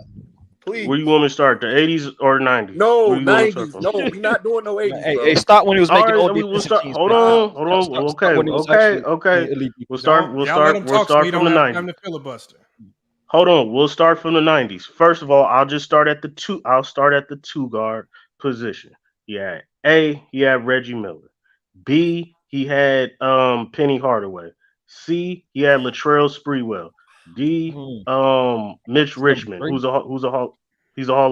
Please. Where you want me to start? The 80s or 90s? No, 90s. No, we're not doing no 80s. Hey, start when he was making all we'll start. Hold on. Okay. We'll start from the 90s. Time to filibuster. Hold on. We'll start from the 90s. First of all, I'll start at the 2 guard position. Yeah. A, he had Reggie Miller. B, he had Penny Hardaway. C, he had Latrell Sprewell. D, Mitch Richmond, he's a Hall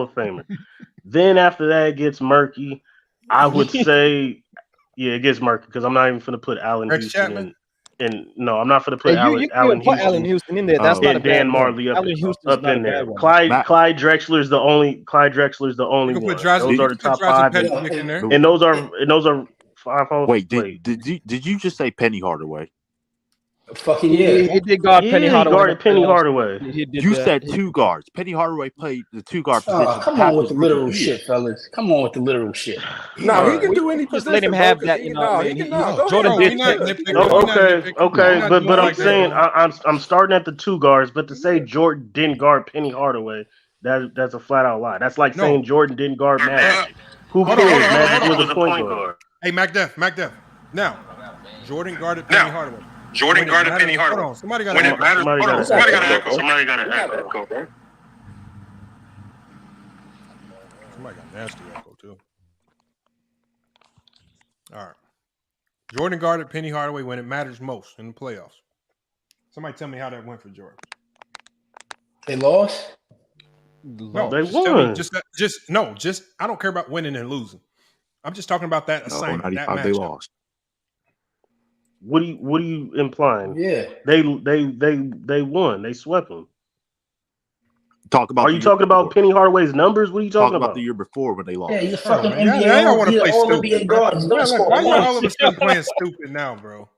of Famer. Then after that it gets murky. I would say, yeah, it gets murky because I'm not even going to put Allen Houston in. No, I'm not going to put Allen Houston in there. That's not a bad Dan Marley up in there. Clyde Drexler's the only one. Those are the top 5, and those are 5 Hall. Wait, did you just say Penny Hardaway? Fucking yeah. He did guard Penny Hardaway. He guarded Penny Hardaway. You said 2 guards. Penny Hardaway played the 2 guard position. Come on with the literal shit, fellas. Come on with the literal shit. No, he can do any Just position. let him have that. You know, Jordan did. Okay, but I'm saying I'm starting at the 2 guards, but to say Jordan didn't guard Penny Hardaway, that's a flat out lie. That's like saying Jordan didn't guard Magic. Who cares? Magic was a point guard. Hey, MacDuff. Now, Jordan guarded Penny Hardaway. Hold on. Somebody got when it matters. Somebody got an echo. Somebody got nasty echo too. All right. Jordan guarded Penny Hardaway when it matters most in the playoffs. Somebody tell me how that went for Jordan. They lost? No, they won. Just I don't care about winning and losing. I'm just talking about that assignment. That matchup. They lost. What are you implying? Yeah, they won. They swept them. Are you talking about Penny Hardaway's numbers? What are you talking about? The year before when they lost. Yeah, he's a fucking Y'all want to play all stupid. NBA guard. He's gonna score. Why y'all all of a sudden playing stupid now, bro?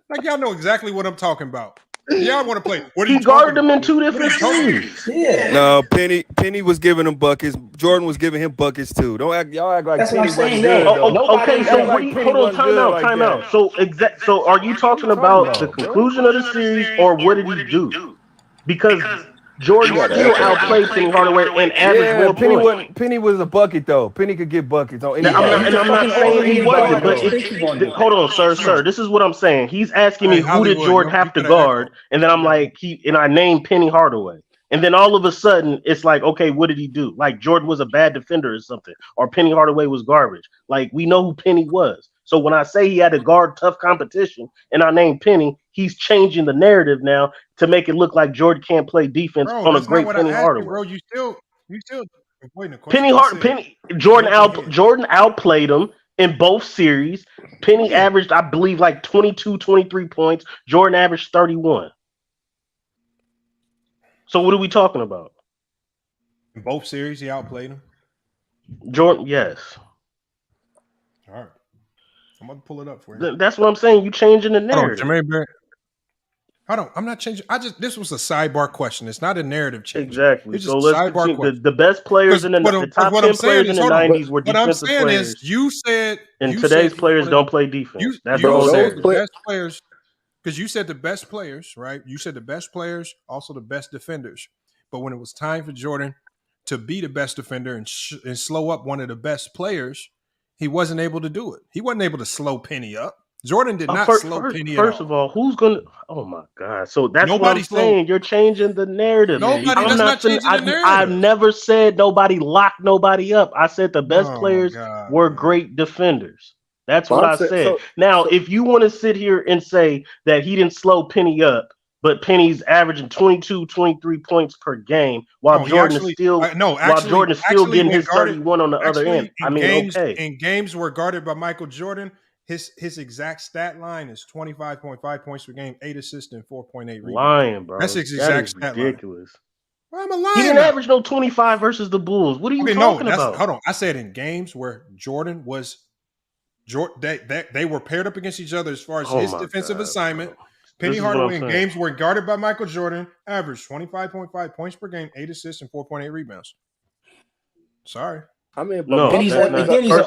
Like y'all know exactly what I'm talking about. Y'all want to play? What he guarded them in 2 different series. Yeah. No, Penny was giving him buckets. Jordan was giving him buckets too. Y'all act like That's Penny what I'm saying, wasn't yeah. good. Okay, so Act what like do Penny hold on, wasn't good time out. that. So are you talking about the conclusion of the series, or what did he do? Because Jordan still outplayed Penny Hardaway and averaged more points. Penny was a bucket though. Penny could get buckets on any. I'm not saying he wasn't, but hold on, sir. This is what I'm saying. He's asking me who did Jordan have to guard, and then I'm like, I named Penny Hardaway. And then all of a sudden, it's like, okay, what did he do? Like Jordan was a bad defender or something, or Penny Hardaway was garbage. Like we know who Penny was. So when I say he had to guard tough competition, and I named Penny, he's changing the narrative now to make it look like Jordan can't play defense on a great Penny Hardaway. Bro, you still avoiding the question. Jordan outplayed him in both series. Penny averaged, I believe, like 22, 23 points. Jordan averaged 31. So what are we talking about? In both series, he outplayed him. Jordan, yes. All right, I'm gonna pull it up for you. That's what I'm saying. You changing the narrative. I'm not changing. This was a sidebar question. It's not a narrative change. Exactly. It's So just a sidebar question. The best players in the top 10 players in the 90s were defensive players. What I'm saying is, you said today's players don't play defense. That's what I'm saying. The best players. Because you said the best players, right? You said the best players, also the best defenders. But when it was time for Jordan to be the best defender and slow up one of the best players, he wasn't able to do it. He wasn't able to slow Penny up. Jordan did not slow Penny up. First of all, who's going to – oh, my God. So that's what I'm saying. You're changing the narrative. That's not changing the narrative. I've never said nobody locked nobody up. I said the best players were great defenders. That's what I said. Now, if you want to sit here and say that he didn't slow Penny up, but Penny's averaging 22, 23 points per game, while Jordan is still getting his 31 on the other end. I mean, in games were guarded by Michael Jordan, his exact stat line is 25.5 points per game, 8 assists, and 4.8 rebounds. Lying, bro. That's his exact stat line. Ridiculous. Why am I lying? He didn't average no 25 versus the Bulls. What are you talking about? Hold on. I said in games where Jordan was. They were paired up against each other as far as his defensive assignment. Bro. Penny Hardaway in games were guarded by Michael Jordan averaged 25.5 points per game, 8 assists, and 4.8 rebounds. Sorry. I mean, no, first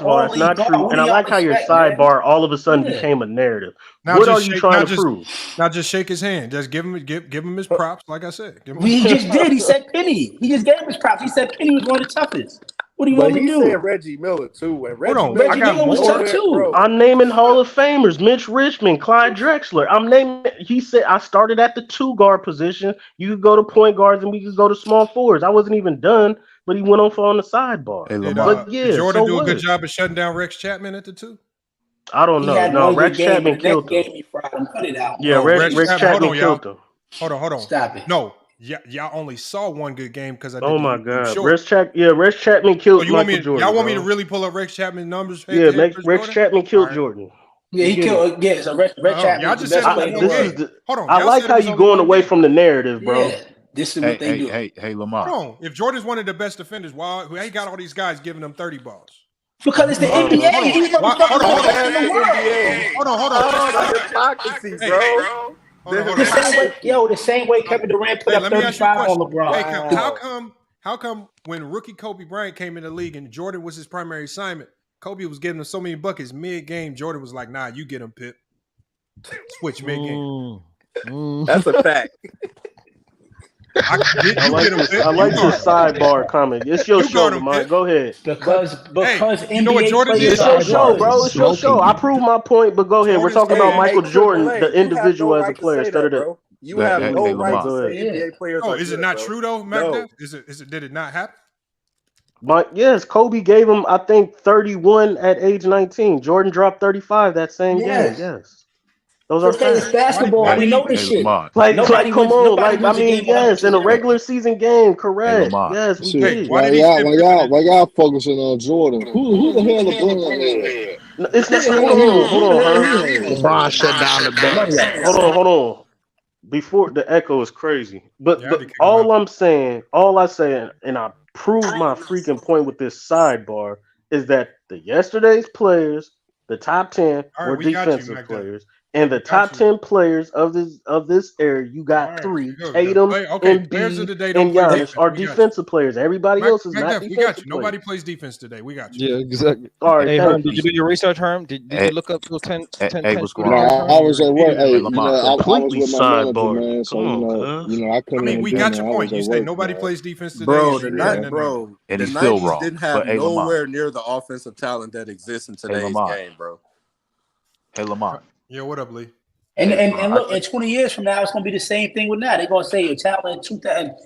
of all, that's not true. And I like how your sidebar all of a sudden became a narrative. What are you trying to prove? Now just shake his hand. Just give him his props, like I said. He just did. He said Penny. He just gave his props. He said Penny was one of the toughest. What do you want me to do? He said Reggie Miller too. And Reggie Miller was tough too. I'm naming Hall of Famers: Mitch Richmond, Clyde Drexler. I'm naming. He said I started at the 2 guard position. You could go to point guards and we could go to small forwards. I wasn't even done, but he went on the sidebar. Did Jordan do a good job of shutting down Rex Chapman at the 2? I don't know. No, Rex Chapman killed him. Yeah, Rex Chapman killed him. Hold on. Stop it. No. Yeah, y'all only saw one good game because I. Oh my God, Rex Chapman killed Michael Jordan. Y'all want me to really pull up Rex Chapman numbers? Yeah, Rex Chapman killed Jordan. Yeah, he killed. Yeah, so Rex Chapman. Y'all just said hold on. I like how you going away from the narrative, bro. Yeah, this is what they do. Hey, Lamar. Hold on. If Jordan's one of the best defenders, why he got all these guys giving them 30 balls? Because it's the NBA. Hold on. Hypocrisy, bro. The same way Kevin Durant put up 35 on LeBron. Hey, how come when rookie Kobe Bryant came in the league and Jordan was his primary assignment, Kobe was getting him so many buckets mid-game, Jordan was like, nah, you get him, Pip. Switch mid-game. That's a fact. I like your sidebar comment. It's your show, Mike. Go ahead. Because you know what Jordan did? It's your show, bro. It's your show. I proved my point, but go ahead. We're talking about Michael Jordan, the individual as a player, instead of the. You have no right to say NBA players. Oh, is it not true though, Mac? Is it? Did it not happen? But yes, Kobe gave him, I think, 31 at age 19. Jordan dropped 35 that same game. Yes. Those are facts. It's basketball. We know this shit. Come on. Yes, in a regular season game, correct. Yes, we did. Why y'all focusing on Jordan? Who the hell LeBron? It's not. Hold on. LeBron shut down the bench. Hold on. before the echo is crazy. But Yeah, I had to kick him all out. I'm saying, all I say, and I prove my freaking point with this sidebar is that the yesterday's players, the top 10 All right, were we got you, defensive Mac. players, and the We got top you. 10 players of this era, you All got right, three: good. Tatum, Players of Embiid, the day don't and play Giannis defense. are We got you. defensive players. Everybody else is not We got defensive you. players. Nobody plays defense today. We got you. Yeah, exactly. All right, Hey, thank Herm, did you do your research, Herm? Did you look up those 10 what's going No, on? players, I Herm? was at work. Hey, I was completely with my manager, sidebarred. man. So Come on, cuz. I I couldn't mean, we have been got there. your I was point. You at say work, nobody man. plays defense today, Bro, and the you night, ran that number. bro, And the he's still 90s wrong. didn't have But hey, Lamont. nowhere near the offensive talent that exists in today's Lamont. game, bro. Hey, Lamont. Yeah, what up, Lee? And, Hey, and look, in 20 years from now, it's going to be the same thing with now. They're going to say your talent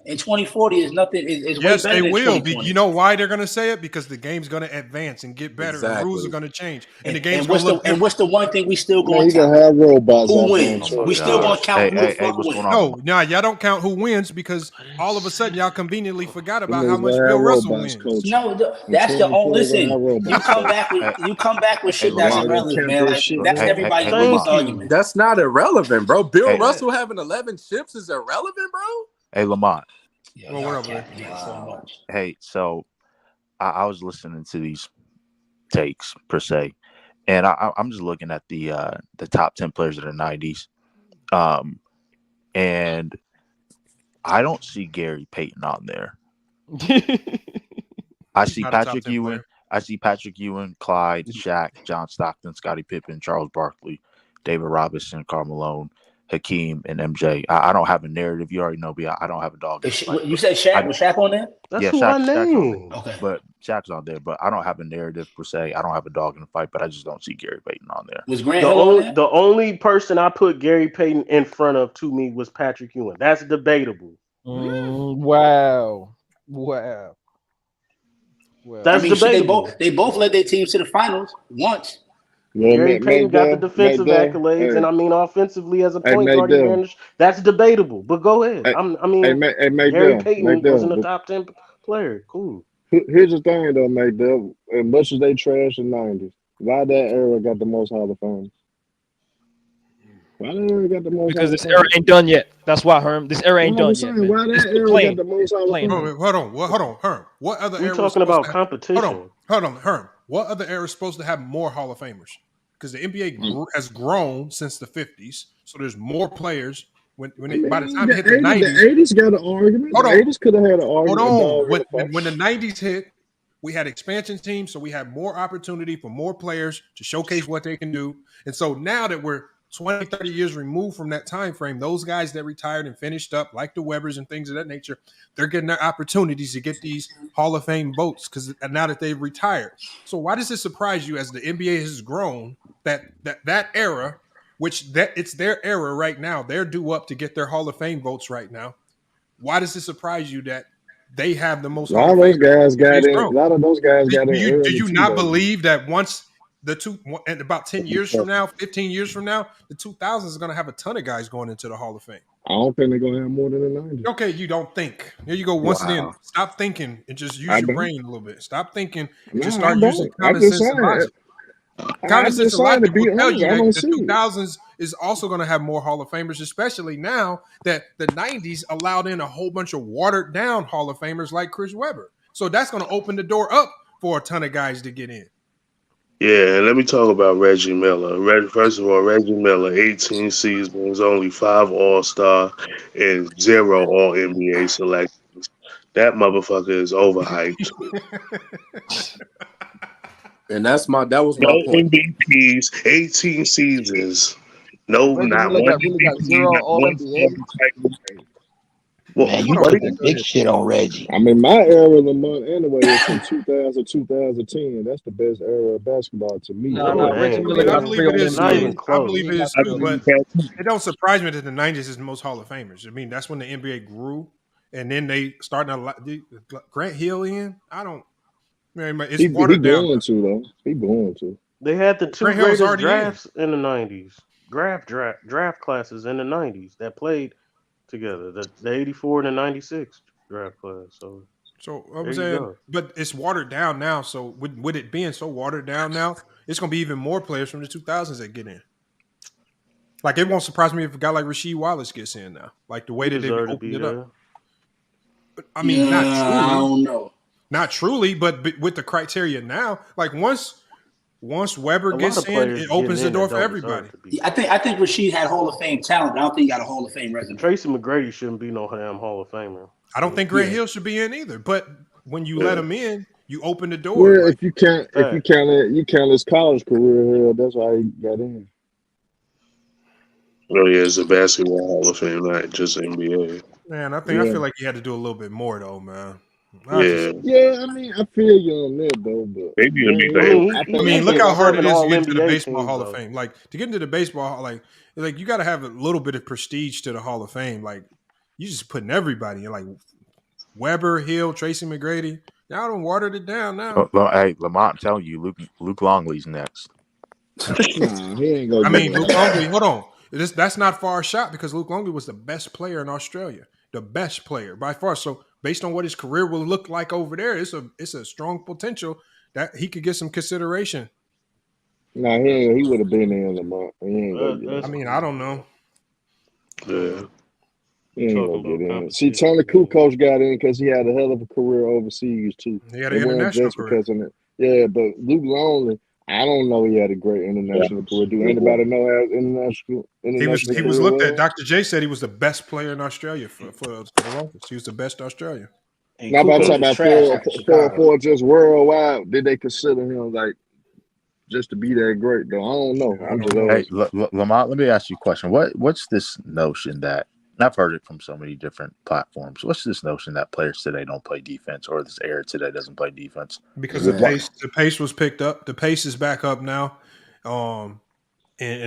in 2040 is nothing. Is way Yes, better they than will. 2020. You know why they're going to say it? Because the game's going to advance and get better. The rules are Exactly. going to change, and And, the game's and going what's to the look different. what's the one thing we still Man, going you to gonna count? have robots Who out there in wins? Oh my We still going gosh. to count who the Hey, fuck what's wins. going on? No, y'all don't count who wins because all of a sudden y'all conveniently forgot about how Niggas much gonna Bill have Russell robots wins. coaching. No, In that's the old. 2040, gonna Listen, have robots coaching. you come back with Hey, shit that's Man, Lamont. they gonna irrelevant, count man. that Like shit that's down. everybody's Thank biggest you. argument. That's not irrelevant, bro. Bill Hey, Russell having 11 chips is irrelevant, bro. hey, Lamont. Yeah, Well, what y'all up, Lee? capping so much. Hey, so I was listening to these takes per se, and I'm just looking at the top 10 players of the '90s, and I don't see Gary Payton on there. I He's see not a top Patrick 10 Ewing. player. I see Patrick Ewing, Clyde, Shaq, John Stockton, Scottie Pippen, Charles Barkley, David Robinson, Karl Malone, Hakeem, and MJ. I don't have a narrative. You already know me. I don't have a dog in the fight. You said Shaq? Was Shaq on there? That's Yeah, who I Shaq's on there. named. Okay. But Shaq's on there. But I don't have a narrative per se. I don't have a dog in the fight. But I just don't see Gary Payton on there. Was Grant Hill on there? The only person I put Gary Payton in front of to me was Patrick Ewing. That's debatable. Wow. Well, That's shit, debatable. they both led their teams to the finals once. Yeah, Gary Payton got the defensive accolades, hey, and I mean offensively as a hey, point guard, he McDowell. managed. That's debatable. But go ahead. Hey, Gary McDowell, Payton wasn't a top 10 player. Cool. Here's the thing, though, McDowell. As much as they trash the '90s, why that era got the most Hall of Fame? Why that era got the most? Because this era ain't done yet. That's why, Herm. This era ain't done yet. Man. Why that era got the most Hall of Fame? Hold on, Herm. What other We're era? talking about competition. Hold on, Herm. What other era is supposed to have more Hall of Famers? Because the NBA has grown since the 50s, so there's more players. By the time it hit the 90s, the 80s got an argument. The 80s could have had an argument. Hold on. When the 90s hit, we had expansion teams, so we had more opportunity for more players to showcase what they can do. And so now that we're 20, 30 years removed from that time frame, those guys that retired and finished up, like the Webbers and things of that nature, they're getting their opportunities to get these Hall of Fame votes because now that they've retired. So why does it surprise you as the NBA has grown that era, it's their era right now, they're due up to get their Hall of Fame votes right now. Why does it surprise you that they have the most? A lot of those guys got in. A lot of those guys got in early. Do you not believe that once and about 10 years from now, 15 years from now, the 2000s is going to have a ton of guys going into the Hall of Fame? I don't think they're going to have more than the 90s. Okay, you don't think. Here you go. Once again, stop thinking and just use your brain a little bit. Stop thinking and just start using common sense and logic. Common sense and logic will tell you that the 2000s is also going to have more Hall of Famers, especially now that the 90s allowed in a whole bunch of watered down Hall of Famers like Chris Webber. So that's going to open the door up for a ton of guys to get in. Yeah, and let me talk about Reggie Miller. First of all, Reggie Miller, 18 seasons, only 5 All-Star and 0 All-NBA selections. That motherfucker is overhyped. And that was my no point. MVPs, 18 seasons. No, Reggie not Miller one got MVP, 0 not one All-NBA. Well, man, you talking big shit on Reggie. I mean, my era, Lamont, anyway, is from 2000 2010. That's the best era of basketball to me. No, Reggie Miller I got believe 3 it is All-NBA. too. I believe it is too, but it don't surprise me that the 90s is the most Hall of Famers. I mean, that's when the NBA grew, and then they starting to Grant Hill in. I don't. Man, it's watered down. He going to. They had the 2 Grant Hill's greatest already drafts in the 90s. Draft classes in the 90s that played together. The 84 and the 96 draft class. So I'm saying, but it's watered down now. So with it being so watered down now, it's going to be even more players from the 2000s that get in. Like it won't surprise me if a guy like Rasheed Wallace gets in now. Like the way that they opened it up. But, I mean, not truly. I don't know. Not truly, but with the criteria now, like once Weber gets in, it opens the door for everybody. I think Rasheed had Hall of Fame talent. But I don't think he got a Hall of Fame resume. Tracy McGrady shouldn't be no damn Hall of Famer. I don't think Grant Hill should be in either. But when you let him in, you open the door. Well, if you count his college career, that's why he got in. Oh yeah, it's a basketball Hall of Fame, not just NBA. Man, I feel like he had to do a little bit more though, man. Yeah, I mean, I feel you on that though, but maybe I mean, look how hard it is to get into the baseball Hall of Fame. Like to get into the baseball, like you got to have a little bit of prestige to the Hall of Fame. Like you just putting everybody in, like Weber, Hill, Tracy McGrady. Y'all done watered it down now. Hey, Lamont, I'm telling you, Luke Longley's next. Nah, he ain't gonna. I mean, Luke Longley. Hold on, that's not far shot because Luke Longley was the best player in Australia, the best player by far. So based on what his career will look like over there, it's a strong potential that he could get some consideration. Nah, he would have been there in Lamont. I mean, I don't know. Yeah. He ain't gonna get in. See, Tony Kukoc got in because he had a hell of a career overseas too. He had an international career. Yeah, but Luke Longley, I don't know. He had a great international career. Do anybody know how international? He was looked at. Dr. J said he was the best player in Australia for the longest. He was the best Australian. Now, I'm talking about for just worldwide. Did they consider him like just to be that great? Though I don't know. I'm just hey, Lamont, let me ask you a question. What's this notion that? I've heard it from so many different platforms. What's this notion that players today don't play defense, or this era today doesn't play defense? Because the pace was picked up. The pace is back up now, and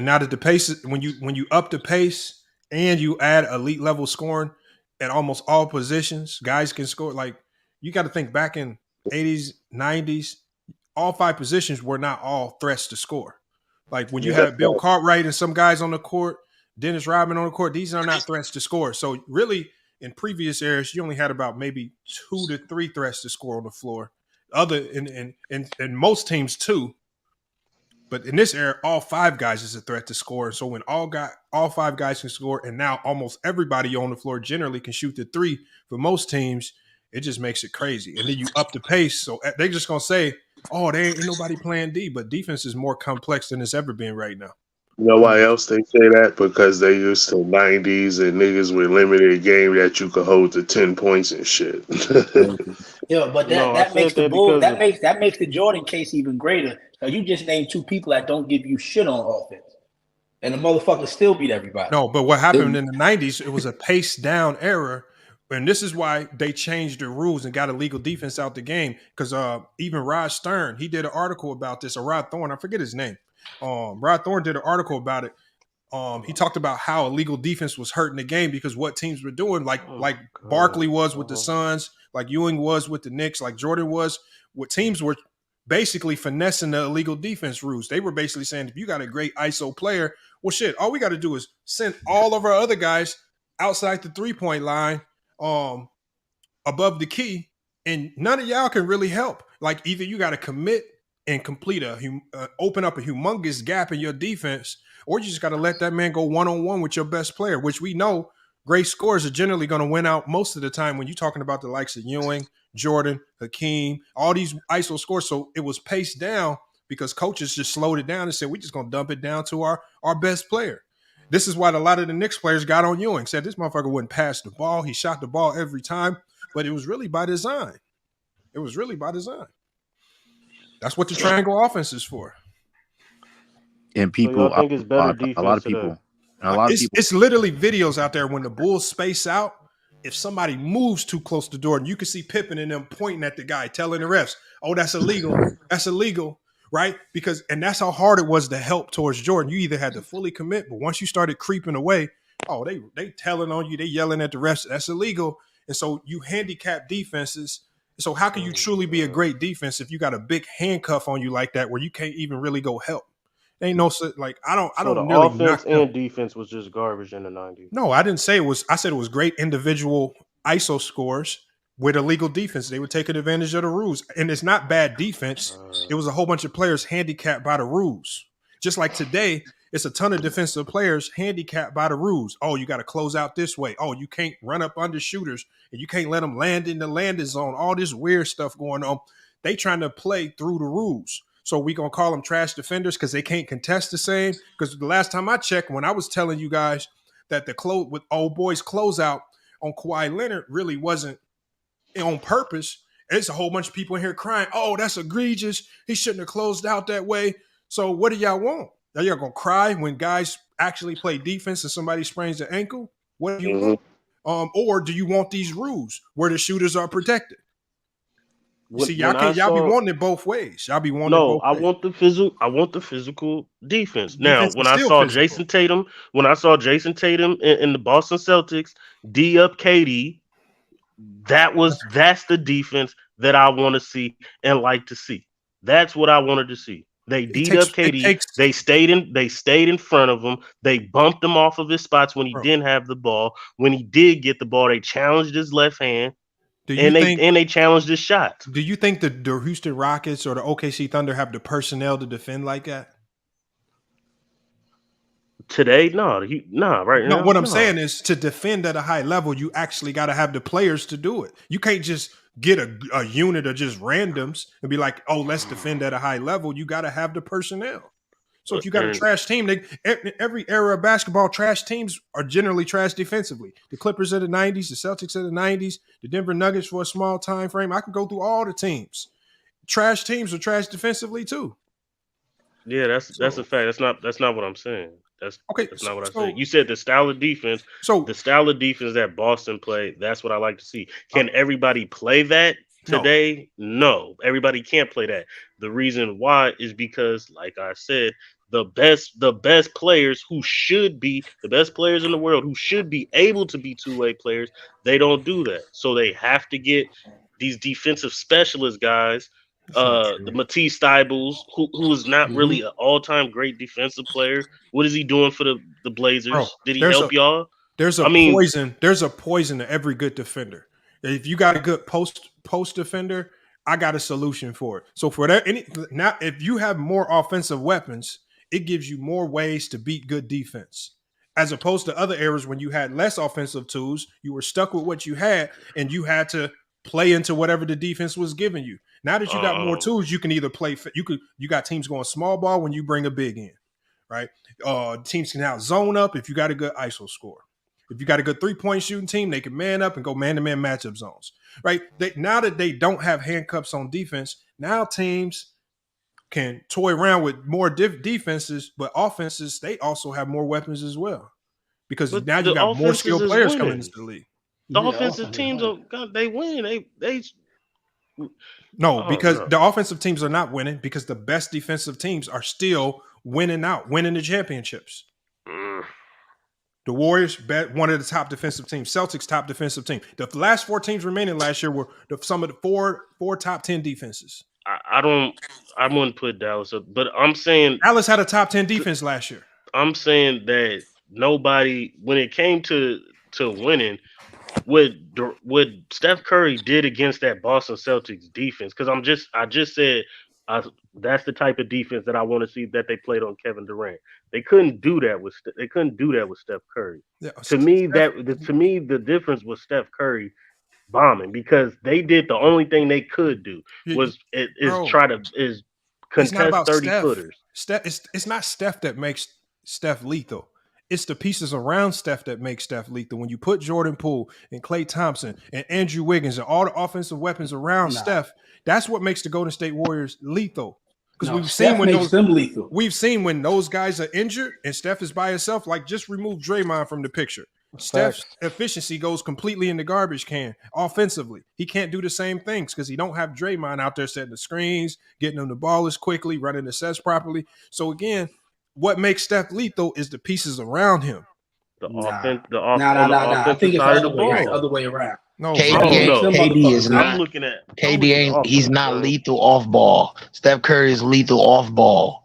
now that the pace when you up the pace and you add elite level scoring at almost all positions, guys can score. Like you got to think back in 80s, 90s, all 5 positions were not all threats to score. Like when you had Bill Cartwright and some guys on the court. Dennis Rodman on the court, these are not threats to score. So really, in previous eras, you only had about maybe 2 to 3 threats to score on the floor. In most teams 2. But in this era, all 5 guys is a threat to score. So when all 5 guys can score, and now almost everybody on the floor generally can shoot the 3 for most teams, it just makes it crazy. And then you up the pace. So they're just gonna say, "Oh, there ain't nobody playing D," but defense is more complex than it's ever been right now. You know why else they say that? Because they used to 90s and niggas with limited game that you could hold to 10 points and shit. Yeah, but that makes the Jordan case even greater. So you just named 2 people that don't give you shit on offense, and the motherfuckers still beat everybody. No, but what happened in the 90s? It was a pace down era, and this is why they changed the rules and got illegal defense out the game. Because even Rod Stern, he did an article about this. Or Rod Thorne, I forget his name. Rod Thorne did an article about it. He talked about how illegal defense was hurting the game because what teams were doing, like Barkley was with the Suns, like Ewing was with the Knicks, like Jordan was. What teams were basically finessing the illegal defense rules. They were basically saying, if you got a great ISO player, well, shit, all we got to do is send all of our other guys outside the 3-point line, above the key, and none of y'all can really help. Like either you got to commit and complete open up a humongous gap in your defense, or you just got to let that man go one-on-one with your best player, which we know great scorers are generally going to win out most of the time when you're talking about the likes of Ewing, Jordan, Hakeem, all these ISO scores. So it was paced down because coaches just slowed it down and said, we're just going to dump it down to our best player. This is why a lot of the Knicks players got on Ewing, said this motherfucker wouldn't pass the ball. He shot the ball every time, but it was really by design. That's what the triangle offense is for. And people, so think it's better a lot of people, it's literally videos out there when the Bulls space out. If somebody moves too close to Jordan, you can see Pippen and them pointing at the guy, telling the refs, "Oh, that's illegal. That's illegal." Right? And that's how hard it was to help towards Jordan. You either had to fully commit, but once you started creeping away, they telling on you, they yelling at the refs, that's illegal. And so you handicap defenses. So how can you truly be a great defense if you got a big handcuff on you like that where you can't even really go help? Ain't no like I don't the offense and defense was just garbage in the 90s. No, I didn't say it was. I said it was great individual ISO scores with illegal defense. They were taking advantage of the rules, and it's not bad defense. It was a whole bunch of players handicapped by the rules. Just like today, it's a ton of defensive players handicapped by the rules. Oh, you got to close out this way. Oh, you can't run up under shooters, and you can't let them land in the landing zone. All this weird stuff going on. They trying to play through the rules. So we going to call them trash defenders because they can't contest the same? Because the last time I checked, when I was telling you guys that the with old boys closeout on Kawhi Leonard really wasn't on purpose. It's a whole bunch of people in here crying, oh, that's egregious. He shouldn't have closed out that way. So what do y'all want? Are y'all going to cry when guys actually play defense and somebody sprains their ankle? What do you want? Or do you want these rules where the shooters are protected? See, y'all be wanting it both ways. Y'all be wanting it both ways. I want the physical defense. Now, when I saw Jason Tatum, in the Boston Celtics, D up KD, that's the defense that I want to see and like to see. That's what I wanted to see. They D'd up KD. They stayed in front of him. They bumped him off of his spots when he didn't have the ball. When he did get the ball, they challenged his left hand. They challenged his shots. Do you think the Houston Rockets or the OKC Thunder have the personnel to defend like that? Today, right now. What I'm saying is to defend at a high level, you actually got to have the players to do it. You can't just get a unit of just randoms and be like, oh, let's defend at a high level. You got to have the personnel. So if you got a trash team, every era of basketball, trash teams are generally trash defensively. The Clippers of the 90s, the Celtics of the 90s, the Denver Nuggets for a small time frame. I can go through all the teams. Trash teams are trash defensively too. Yeah, that's a fact. That's not what I'm saying. That's not what I said. You said the style of defense. So the style of defense that Boston played, that's what I like to see. Can everybody play that today? No, everybody can't play that. The reason why is because, like I said, the best players who should be the best players in the world who should be able to be two-way players, they don't do that. So they have to get these defensive specialist guys. The Matisse Thybulle, who is not really an all-time great defensive player. What is he doing for the Blazers? Bro, did he help y'all? There's a poison to every good defender. If you got a good post defender, I got a solution for it. So for that, now if you have more offensive weapons, it gives you more ways to beat good defense. As opposed to other eras when you had less offensive tools, you were stuck with what you had, and you had to play into whatever the defense was giving you. Now that you got more tools, you can either play. You got teams going small ball when you bring a big in, right? Teams can now zone up if you got a good ISO score. If you got a good 3-point shooting team, they can man up and go man-to-man matchup zones, right? Now that they don't have handcuffs on defense, now teams can toy around with more defenses, but offenses, they also have more weapons as well. Because now you got more skilled players coming into the league. The offensive teams, they win. Because the offensive teams are not winning because the best defensive teams are still winning the championships. The Warriors, one of the top defensive teams. Celtics, top defensive team. The last 4 teams remaining last year were some of the four top 10 defenses. I wouldn't put Dallas up, but I'm saying Dallas had a top 10 defense last year. I'm saying that nobody, when it came to winning, what Steph Curry did against that Boston Celtics defense, because I just said that's the type of defense that I want to see that they played on Kevin Durant. They couldn't do that with Steph Curry. Yeah, to me, the difference was Steph Curry bombing, because they did the only thing they could do was contest 30-footers. It's not Steph that makes Steph lethal. It's the pieces around Steph that make Steph lethal. When you put Jordan Poole and Klay Thompson and Andrew Wiggins and all the offensive weapons around Steph, that's what makes the Golden State Warriors lethal. Because we've seen when those guys are injured and Steph is by himself, like just remove Draymond from the picture. Steph's efficiency goes completely in the garbage can offensively. He can't do the same things because he don't have Draymond out there setting the screens, getting them the ball as quickly, running the sets properly. So again, what makes Steph lethal is the pieces around him. I think it's the other way around. No, KD is not. KD ain't. He's not lethal off ball. Steph Curry is lethal off ball.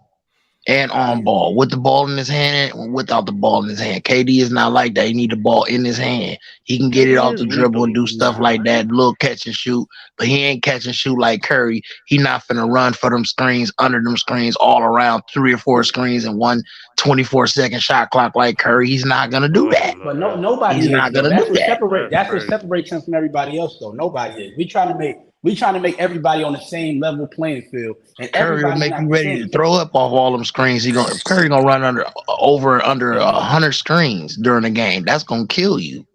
and on ball, with the ball in his hand and without the ball in his hand. KD is not like that. He need the ball in his hand. He can get it off the dribble and do stuff like that, little catch and shoot, but he ain't catch and shoot like Curry. He not finna run for them screens, under them screens, all around 3 or 4 screens and 1 24-second shot clock like Curry. He's not gonna do that. But nobody He's is, not though. gonna That's do what that. separates him from everybody else, though. Nobody is. We trying to make everybody on the same level playing field, and Curry will make you ready to throw up off all them screens. Curry gonna run under 100 screens during the game. That's gonna kill you.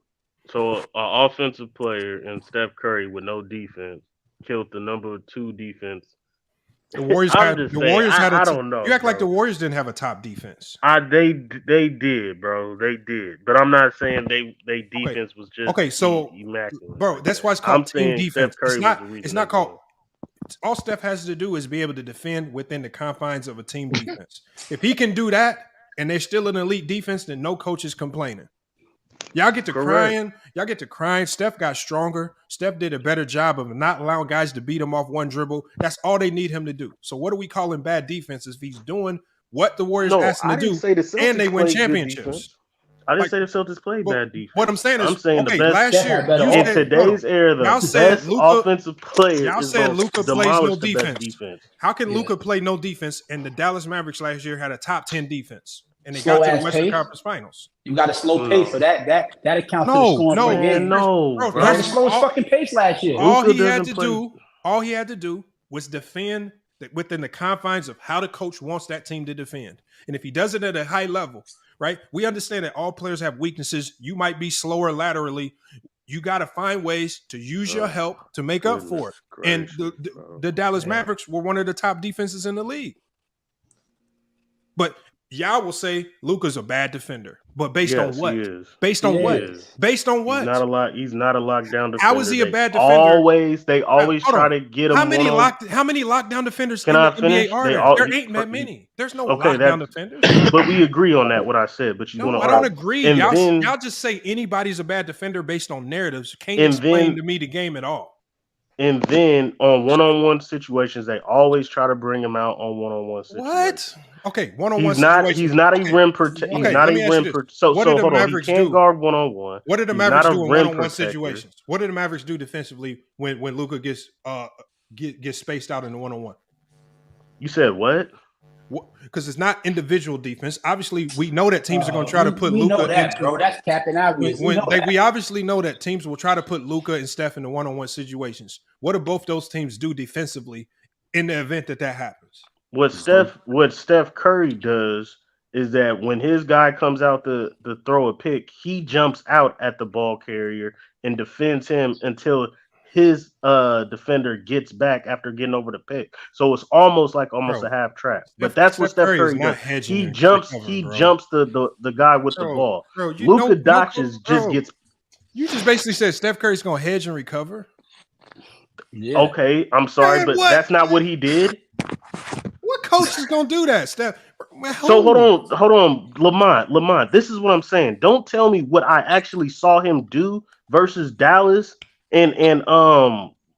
So an offensive player and Steph Curry with no defense killed the number 2 defense. The Warriors had a I don't know. You act like the Warriors didn't have a top defense. They did, bro. They did. But I'm not saying they defense was just immaculate. Bro, that's why it's called team defense. It's not called. All Steph has to do is be able to defend within the confines of a team defense. If he can do that and they're still an elite defense, then no coach is complaining. Y'all get to crying. Y'all get to crying. Steph got stronger. Steph did a better job of not allowing guys to beat him off one dribble. That's all they need him to do. So what are we calling bad defense if he's doing what the Warriors asked him to do and they win championships? I didn't say the Celtics played bad defense. What I'm saying is, the best last year in today's era, the best offensive player. Y'all said Luka plays no defense. How can Luka play no defense? And the Dallas Mavericks last year had a top 10 defense, and they got to the Western Conference Finals. You got a slow pace, so that accounts for the scoring per game. Bro, he had the slowest fucking pace last year. All he had to do was defend within the confines of how the coach wants that team to defend. And if he does it at a high level, right? We understand that all players have weaknesses. You might be slower laterally. You got to find ways to use your help to make up for it. And the Dallas Mavericks were one of the top defenses in the league. But y'all will say Luka's a bad defender. But based on what? Based on what? Based on what? He's not a lockdown defender. How is he a bad defender? They always try to get him. How many lockdown defenders in the NBA are there? There ain't that many. There's no lockdown defenders. But we agree on that, what I said. But you want to I don't agree. Y'all just say anybody's a bad defender based on narratives. You can't explain to me the game at all. And then on one-on-one situations, they always try to bring him out on one-on-one situations. What? Okay, one-on-one situations. He's not a rim protector. He's not a rim protector. So hold on. He can't guard one-on-one. What did the Mavericks do in one-on-one situations? What did the Mavericks do defensively when Luka gets spaced out in the one-on-one? You said what? Because it's not individual defense. Obviously, we know that teams are going to try to put Luka. Know that, bro. That's Captain Obvious. We obviously know that teams will try to put Luka and Steph in the one-on-one situations. What do both those teams do defensively in the event that happens? What Steph Curry does is that when his guy comes out to throw a pick, he jumps out at the ball carrier and defends him until his defender gets back after getting over the pick. So it's almost a half trap. But that's what Steph Curry does. He jumps the guy with the ball. Luka Doncic You just basically said Steph Curry's going to hedge and recover? Yeah. Okay, I'm sorry, but that's not what he did. What coach is going to do that, Steph? So hold on, Lamont. This is what I'm saying. Don't tell me what I actually saw him do versus Dallas and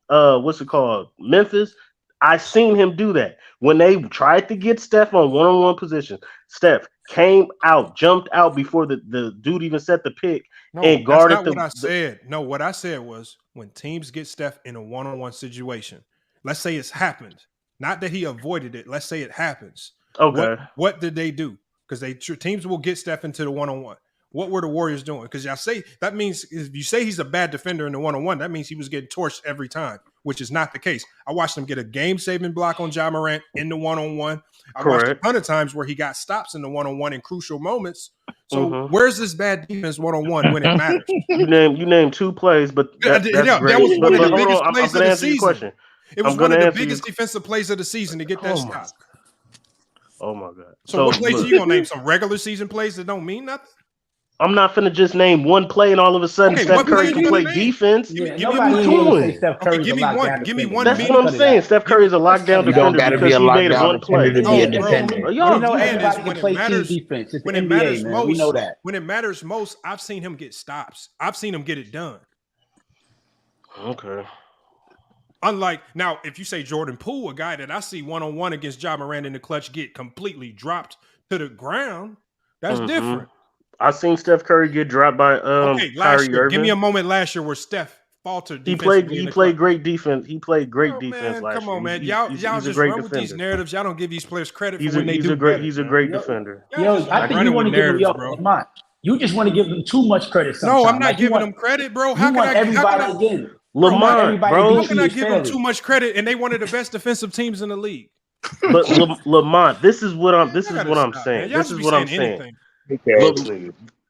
what's it called? Memphis. I seen him do that. When they tried to get Steph on one-on-one position, Steph came out, jumped out before the dude even set the pick and guarded what I said. No, what I said was when teams get Steph in a one-on-one situation, let's say it's happened. Not that he avoided it. Let's say it happens. Okay. What did they do? Because teams will get Steph into the one-on-one. What were the Warriors doing? Because y'all say that means if you say he's a bad defender in the one-on-one, that means he was getting torched every time, which is not the case. I watched him get a game-saving block on Ja Morant in the one-on-one. I watched a ton of times where he got stops in the one-on-one in crucial moments. So where's this bad defense one-on-one when it matters? You name 2 plays, but that was one of the biggest plays of the season. Question. It was one of the biggest defensive plays of the season to get that stop. Oh my God! So what plays are you gonna name? Some regular season plays that don't mean nothing? I'm not finna just name one play and all of a sudden Steph Curry can play defense. Give me one. Give me one. That's what I'm saying. Steph Curry's a lockdown defender because he made one play. When it matters most, we know that. When it matters most, I've seen him get stops. I've seen him get it done. Okay. Unlike now, if you say Jordan Poole, a guy that I see one-on-one against Ja Morant in the clutch get completely dropped to the ground, that's different. I seen Steph Curry get dropped by last Kyrie year. Irving. Give me a moment last year where Steph faltered. He played great defense. He played great defense last year. Come on, man. Y'all just run with these narratives. Y'all don't give these players credit for when they do better. He's a great defender. I think you want to give him Lamont. You just want to give them too much credit sometimes. No, I'm not giving them credit, bro. How can everybody again? Lamont, bro. How can I give them too much credit and they one of the best defensive teams in the league? But Lamont, this is what I'm saying. This is what I'm saying.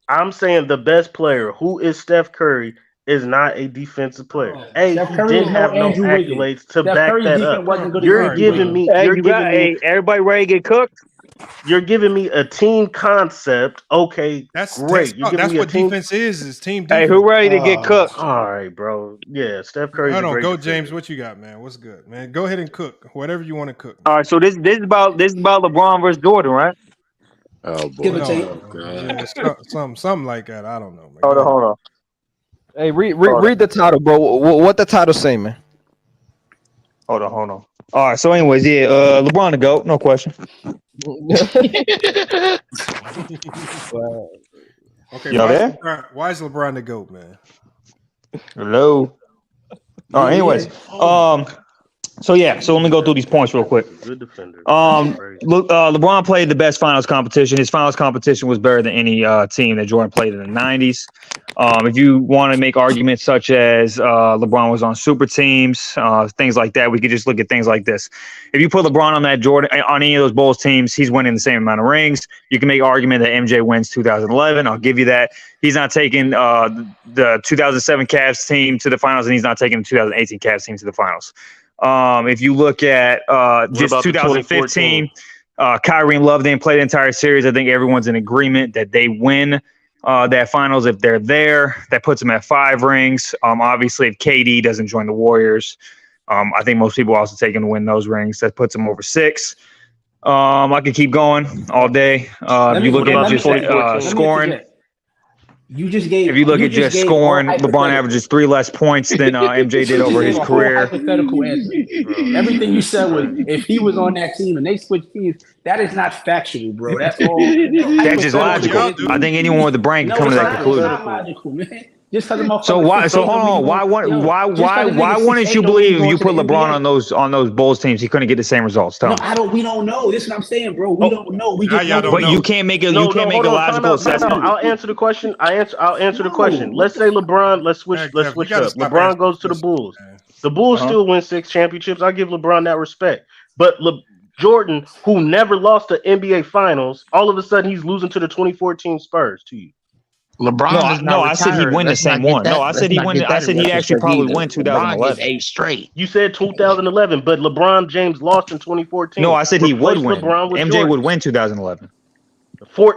I'm saying the best player, who is Steph Curry, is not a defensive player. He didn't have no accolades to back that up. You're giving me. Everybody ready to get cooked? You're giving me a team concept. Okay, that's great. That's what defense is team defense. Hey, who ready to get cooked? All right, bro. Yeah, Steph Curry. Hold on, go James. What you got, man? What's good, man? Go ahead and cook whatever you want to cook. All right, so this is about LeBron versus Jordan, right? Oh boy, something like that. I don't know, man. Hold on. Hey, read the title, bro. What the title say, man? Hold on. All right. So, anyways, LeBron the GOAT, no question. Okay, why is LeBron the GOAT, man? Hello. All right. Anyways, so let me go through these points real quick. Good defender. Look, LeBron played the best finals competition. His finals competition was better than any team that Jordan played in the 90s. If you want to make arguments such as LeBron was on super teams, things like that, we could just look at things like this. If you put LeBron on that Jordan on any of those Bulls teams, he's winning the same amount of rings. You can make an argument that MJ wins 2011. I'll give you that. He's not taking the 2007 Cavs team to the finals, and he's not taking the 2018 Cavs team to the finals. If you look at just 2015, Kyrie and Love didn't play the entire series. I think everyone's in agreement that they win that finals if they're there. That puts them at 5 rings. Obviously, if KD doesn't join the Warriors, I think most people also take him to win those rings. That puts them over 6. I could keep going all day. If you look at just scoring. If you look at just scoring, LeBron averages 3 less points than MJ did over his career. Hypothetical answer. Everything you said was if he was on that team and they switched teams, that is not factual, bro. That's all. That's just logical. I think anyone with a brain can come to that conclusion. It's not logical, man. Just so hold on. Why wouldn't you believe if you put LeBron on those Bulls teams, he couldn't get the same results? No, we don't know. This is what I'm saying, bro. We don't know. We just don't know. But you can't make a logical assessment. I'll answer the question. I'll answer the question. Let's say LeBron. Let's switch up. LeBron goes to the Bulls. The Bulls still win 6 championships. I give LeBron that respect. But Jordan, who never lost the NBA Finals, all of a sudden he's losing to the 2014 Spurs. To you. LeBron I said he'd win the same one. I said he'd win. I said he'd actually probably win 2011. 8 straight. You said 2011, but LeBron James lost in 2014. No, I said he would win. MJ Jordan. Would win 2011.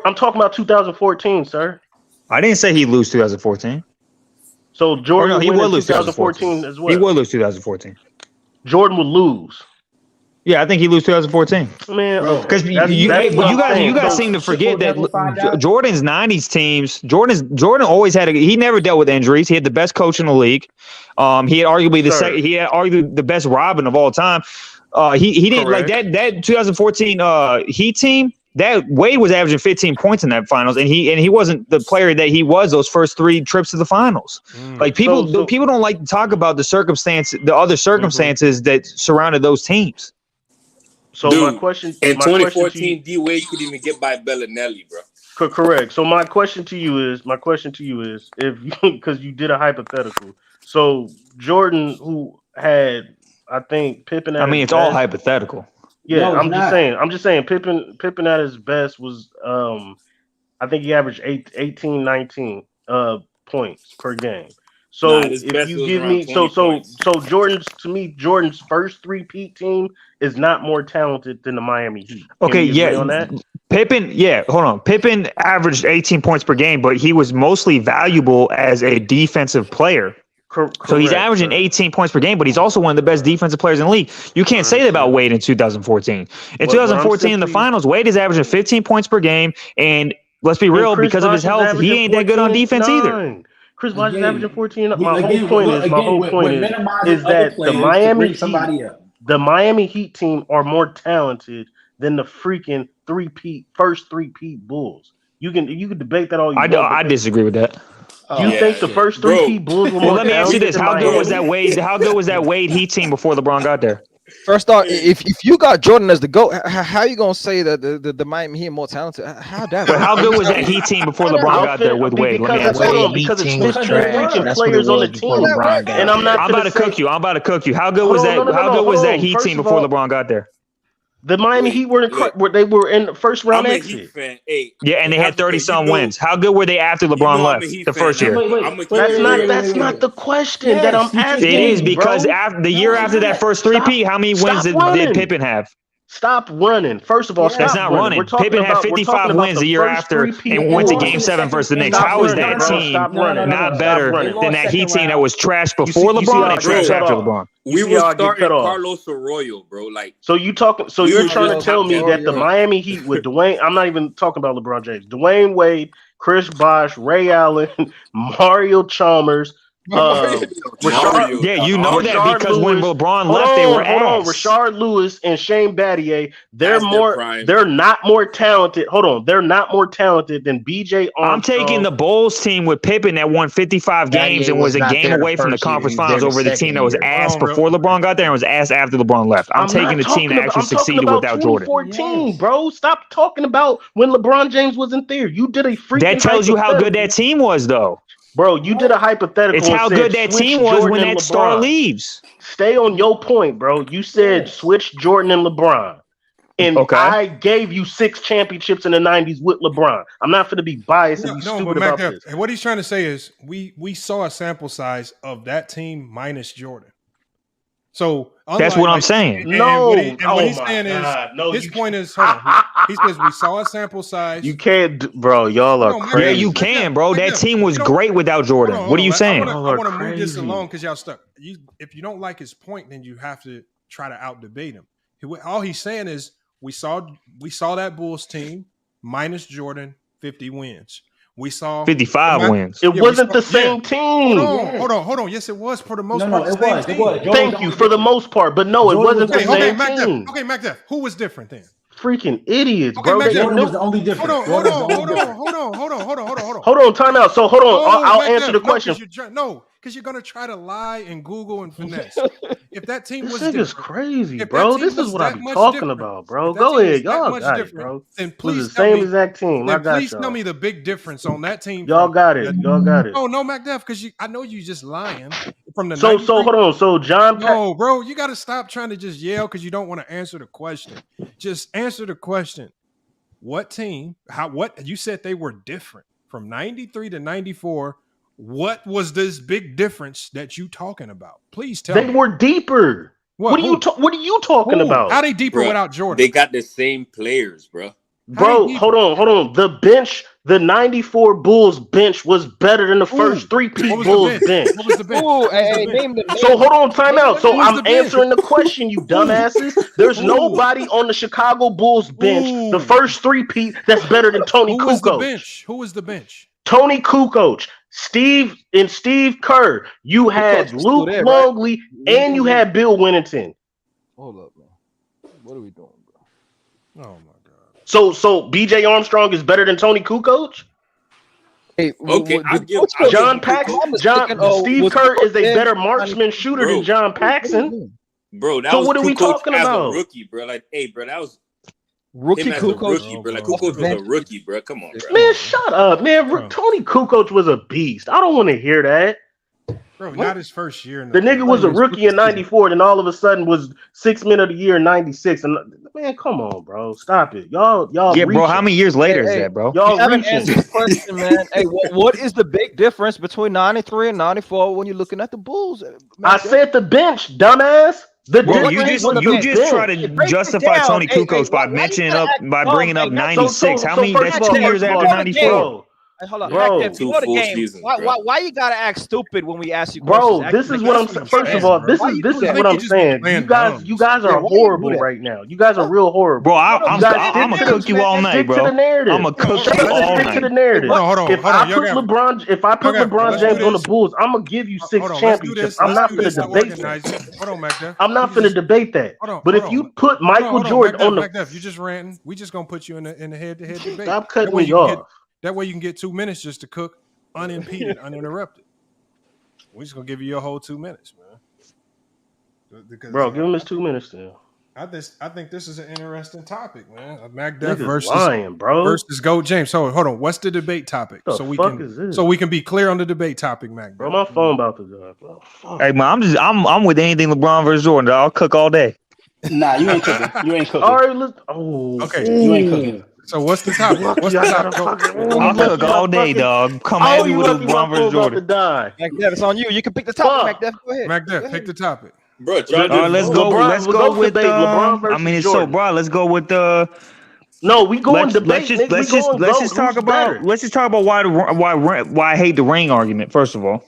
I'm talking about 2014, sir. I didn't say he'd lose 2014. So Jordan, he would lose 2014 as well. He would lose 2014 Jordan would lose. Yeah, I think he lose 2014. Man, because you guys seem to forget that Jordan's 90s teams. Jordan always had he never dealt with injuries. He had the best coach in the league. He had arguably the best Robin of all time. He didn't like that 2014 Heat team. That Wade was averaging 15 points in that finals, and he wasn't the player that he was those first 3 trips to the finals. Like people don't like to talk about the other circumstances that surrounded those tems. So my question in 2014, D Wade couldn't even get by Bellinelli, bro. Correct. So my question to you is if because you did a hypothetical. So Jordan, who had I think Pippen. It's all hypothetical. Yeah, no, I'm just saying. Pippen at his best was I think he averaged 18, 19 points per game. So if you give me Jordan's first 3-peat team is not more talented than the Miami Heat. Okay, on that? Pippen averaged 18 points per game, but he was mostly valuable as a defensive player. So he's averaging 18 points per game, but he's also one of the best defensive players in the league. You can't say that about Wade in 2014. In 2014, in the finals, Wade is averaging 15 points per game, and let's be real, because of his health, he ain't that good on defense either. Chris Bosh is Again, averaging 14. we- My again, whole point look, is, my again, whole we're point minimizing is other that the players to Miami bring Heat, somebody up. the Miami Heat team are more talented than the freaking first three-peat Bulls. You can debate that all you want. I disagree with that. You think the first three-peat Bulls were more let me ask you talented this: than how good Miami? was that Wade? How good was that Wade Heat team before LeBron got there? First off, if you got Jordan as the GOAT, how you gonna say that the Miami Heat are more talented? How that? But how good was that Heat team before LeBron got there with Wade? Let me ask you. Because it's 15 freaking players on the team, and I'm not I'm about to cook you. I'm about to cook you. How good was that? How good was that Heat team before LeBron got there? The Miami Heat were in the first round I'm a exit. Heat fan. Hey, Yeah, and they had 30-some wins. How good were they after LeBron left the first year? That's not the question that I'm asking. It is because bro. after the year after that first three-peat, how many wins did Pippen have? Stop running. First of all, That's not running. Pippen had 55 wins the year after and went to Game 7 versus the Knicks. How is that team not better than that Heat team that was trash before LeBron and trash after LeBron? We were starting Carlos Arroyo, bro. Like, so you're trying to tell me that the Miami Heat with Dwayne, I'm not even talking about LeBron James, Dwayne Wade, Chris Bosh, Ray Allen, Mario Chalmers, Rashard, yeah, you know that Rashard because Lewis, when LeBron left, they were ass. Rashard Lewis and Shane Battier, they're not more talented. Hold on, they're not more talented than BJ Armstrong. I'm taking the Bulls team with Pippen that won 55 games and was a game away from the conference finals over the team that was ass before LeBron got there and was ass after LeBron left. I'm taking the team that actually succeeded without Jordan. 2014, bro. Stop talking about when LeBron James wasn't there. You did a freaking. That tells you how good that team was, though. Bro, you did a hypothetical. It's how good that team was when that star leaves. Stay on your point, bro. You said switch Jordan and LeBron. And I gave you 6 championships in the 90s with LeBron. I'm not going to be biased and be stupid about this. And what he's trying to say is we saw a sample size of that team minus Jordan. So that's what I'm saying. What he's saying is his point is he says we saw a sample size. You can't, bro. Y'all are crazy. Yeah, you can, bro. That team was great without Jordan. What are you saying? I want to move this along because y'all stuck. If you don't like his point, then you have to try to out debate him. All he's saying is we saw that Bulls team minus Jordan 50 wins. We saw 55 wins. It wasn't the same team. Hold on. Yes, it was for the most part. It was. Thank you for the most part, but no, it wasn't the same team. Okay, MacDuff. Who was different then? Freaking idiots, bro. Jordan was the only difference. Hold on. Time out. So hold on. I'll answer the question. Because you're gonna try to lie and Google and finesse. If that team was different, is crazy, bro. This is what I be talking about, bro. Go ahead, y'all got it, bro. Then please the same exact team. I got please tell me the big difference on that team. Y'all got it. Y'all got it. Oh no, MacDuff, because I know you just lying from the. So hold on. So John. No, bro, you got to stop trying to just yell because you don't want to answer the question. Just answer the question. What team? What you said they were different from 93 to 94. What was this big difference that you talking about? Please tell me. They were deeper. What are you talking about? How they deeper without Jordan? They got the same players, bro. Bro, hold on. The bench, the 94 Bulls bench was better than the first 3-peat Bulls bench. What was the bench? Name the so hold on, time out. So I'm answering the question, you dumbasses. There's nobody on the Chicago Bulls bench, the first 3-peat, that's better than Tony Kukoc. Who was the bench? Tony Kukoc, Steve Kerr. You had Luke Longley and you had Bill Winnington. Hold up, man. What are we doing, bro? Oh my God. So BJ Armstrong is better than Tony Kukoc? Hey, John Paxson. Steve Kerr is a better marksman shooter than John Paxson. Bro, that so was what are we talking about? A rookie, bro. Like, hey, bro, that was rookie Kukoc. Bro. Like Kukoc was a rookie, bro. Come on, bro. Man, shut up, man. Tony Kukoc was a beast. I don't want to hear that. Bro, not his first year. The nigga was a rookie in 94, then all of a sudden was 6th man of the year in 96. And man, come on, bro. Stop it. Y'all yeah, bro, how many years later is that, bro? Y'all haven't answered the question, man. Hey, what is the big difference between 93 and 94 when you're looking at the Bulls? I said the bench, dumbass. Bro, you just try to justify Tony Kukoc by bringing up 96. How many? That's 2 years after 94. Hey, hold on, Bro. Mac, before the full game, seasons, why you gotta act stupid when we ask you Bro, questions? this is what I'm saying. First of all, this is what I'm saying. You guys Yeah, are why you do horrible that? right now. You guys are real horrible. Bro, You guys I'm gonna cook you all night, stick to bro. the narrative. I'm gonna cook Shut you up and all stick to the night. narrative. Hold on. If I put LeBron let's do James on the this. Bulls, I'm gonna give you 6 Hold on, championships. I'm not gonna debate that. Hold on, Mac Def. I'm not gonna debate that. But if you put Michael Jordan on the Mac Def, you just ranting. We just gonna put you in the head-to-head debate. Stop cutting me off. That way you can get 2 minutes just to cook unimpeded, uninterrupted. We're just gonna give you your whole 2 minutes, man. Because, bro, give him his 2 minutes then. I think this is an interesting topic, man. Mac Def versus Goat James. So hold on, what's the debate topic? The so we fuck can is this? so we can be clear on the debate topic, Mac. Bro, my phone about to die, bro. Fuck. Hey man, I'm with anything LeBron versus Jordan. I'll cook all day. Nah, you ain't cooking. You ain't cooking. All right, let's. Oh, okay. You ain't cooking. So what's the topic? What's the topic? I'll cook all day, dog. Come at me with LeBron versus Jordan. Die. Mac Def, it's on you. You can pick the topic, Mac Def. Go ahead. Mac Def, pick the topic. Bro, All right, let's go. Let's go with LeBron versus I mean, it's Jordan. so broad. Let's go with No, we go in debate. Let's just talk about why I hate the ring argument. First of all,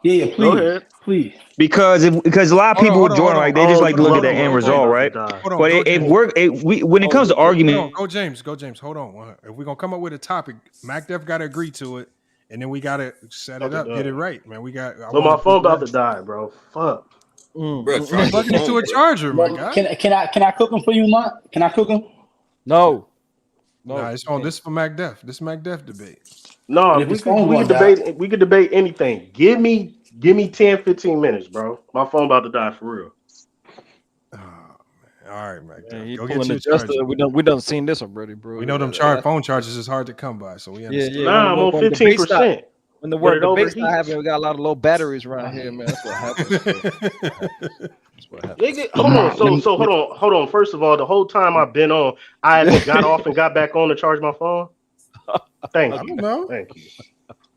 yeah, please, go ahead. Please. Because a lot of people with Jordan, like they just like to look at the end result, right? But when it comes to argument, go James. Hold on. If we're gonna come up with a topic, Mac Def got to agree to it, and then we gotta set it up, get it right, man. We got. So my phone about to die, bro. Fuck. Bro, plug it into a charger, my guy. Can I cook them for you, man? Can I cook them? No. Nah, it's on. This is for Mac Def. This Mac Def debate. No, we could debate anything. Give me 10, 15 minutes, bro. My phone about to die for real. Oh, man. All right, Mac. Yeah, go get your charger. We done seen this already, bro. We know them phone chargers is hard to come by, so we understand. Nah, I'm on 15%. When the word debate's not happening, we got a lot of low batteries around here, man. That's what happens. That's what happens. Hold on. First of all, the whole time I've been on, I haven't got off and got back on to charge my phone. Thank you. I don't know. Thank you.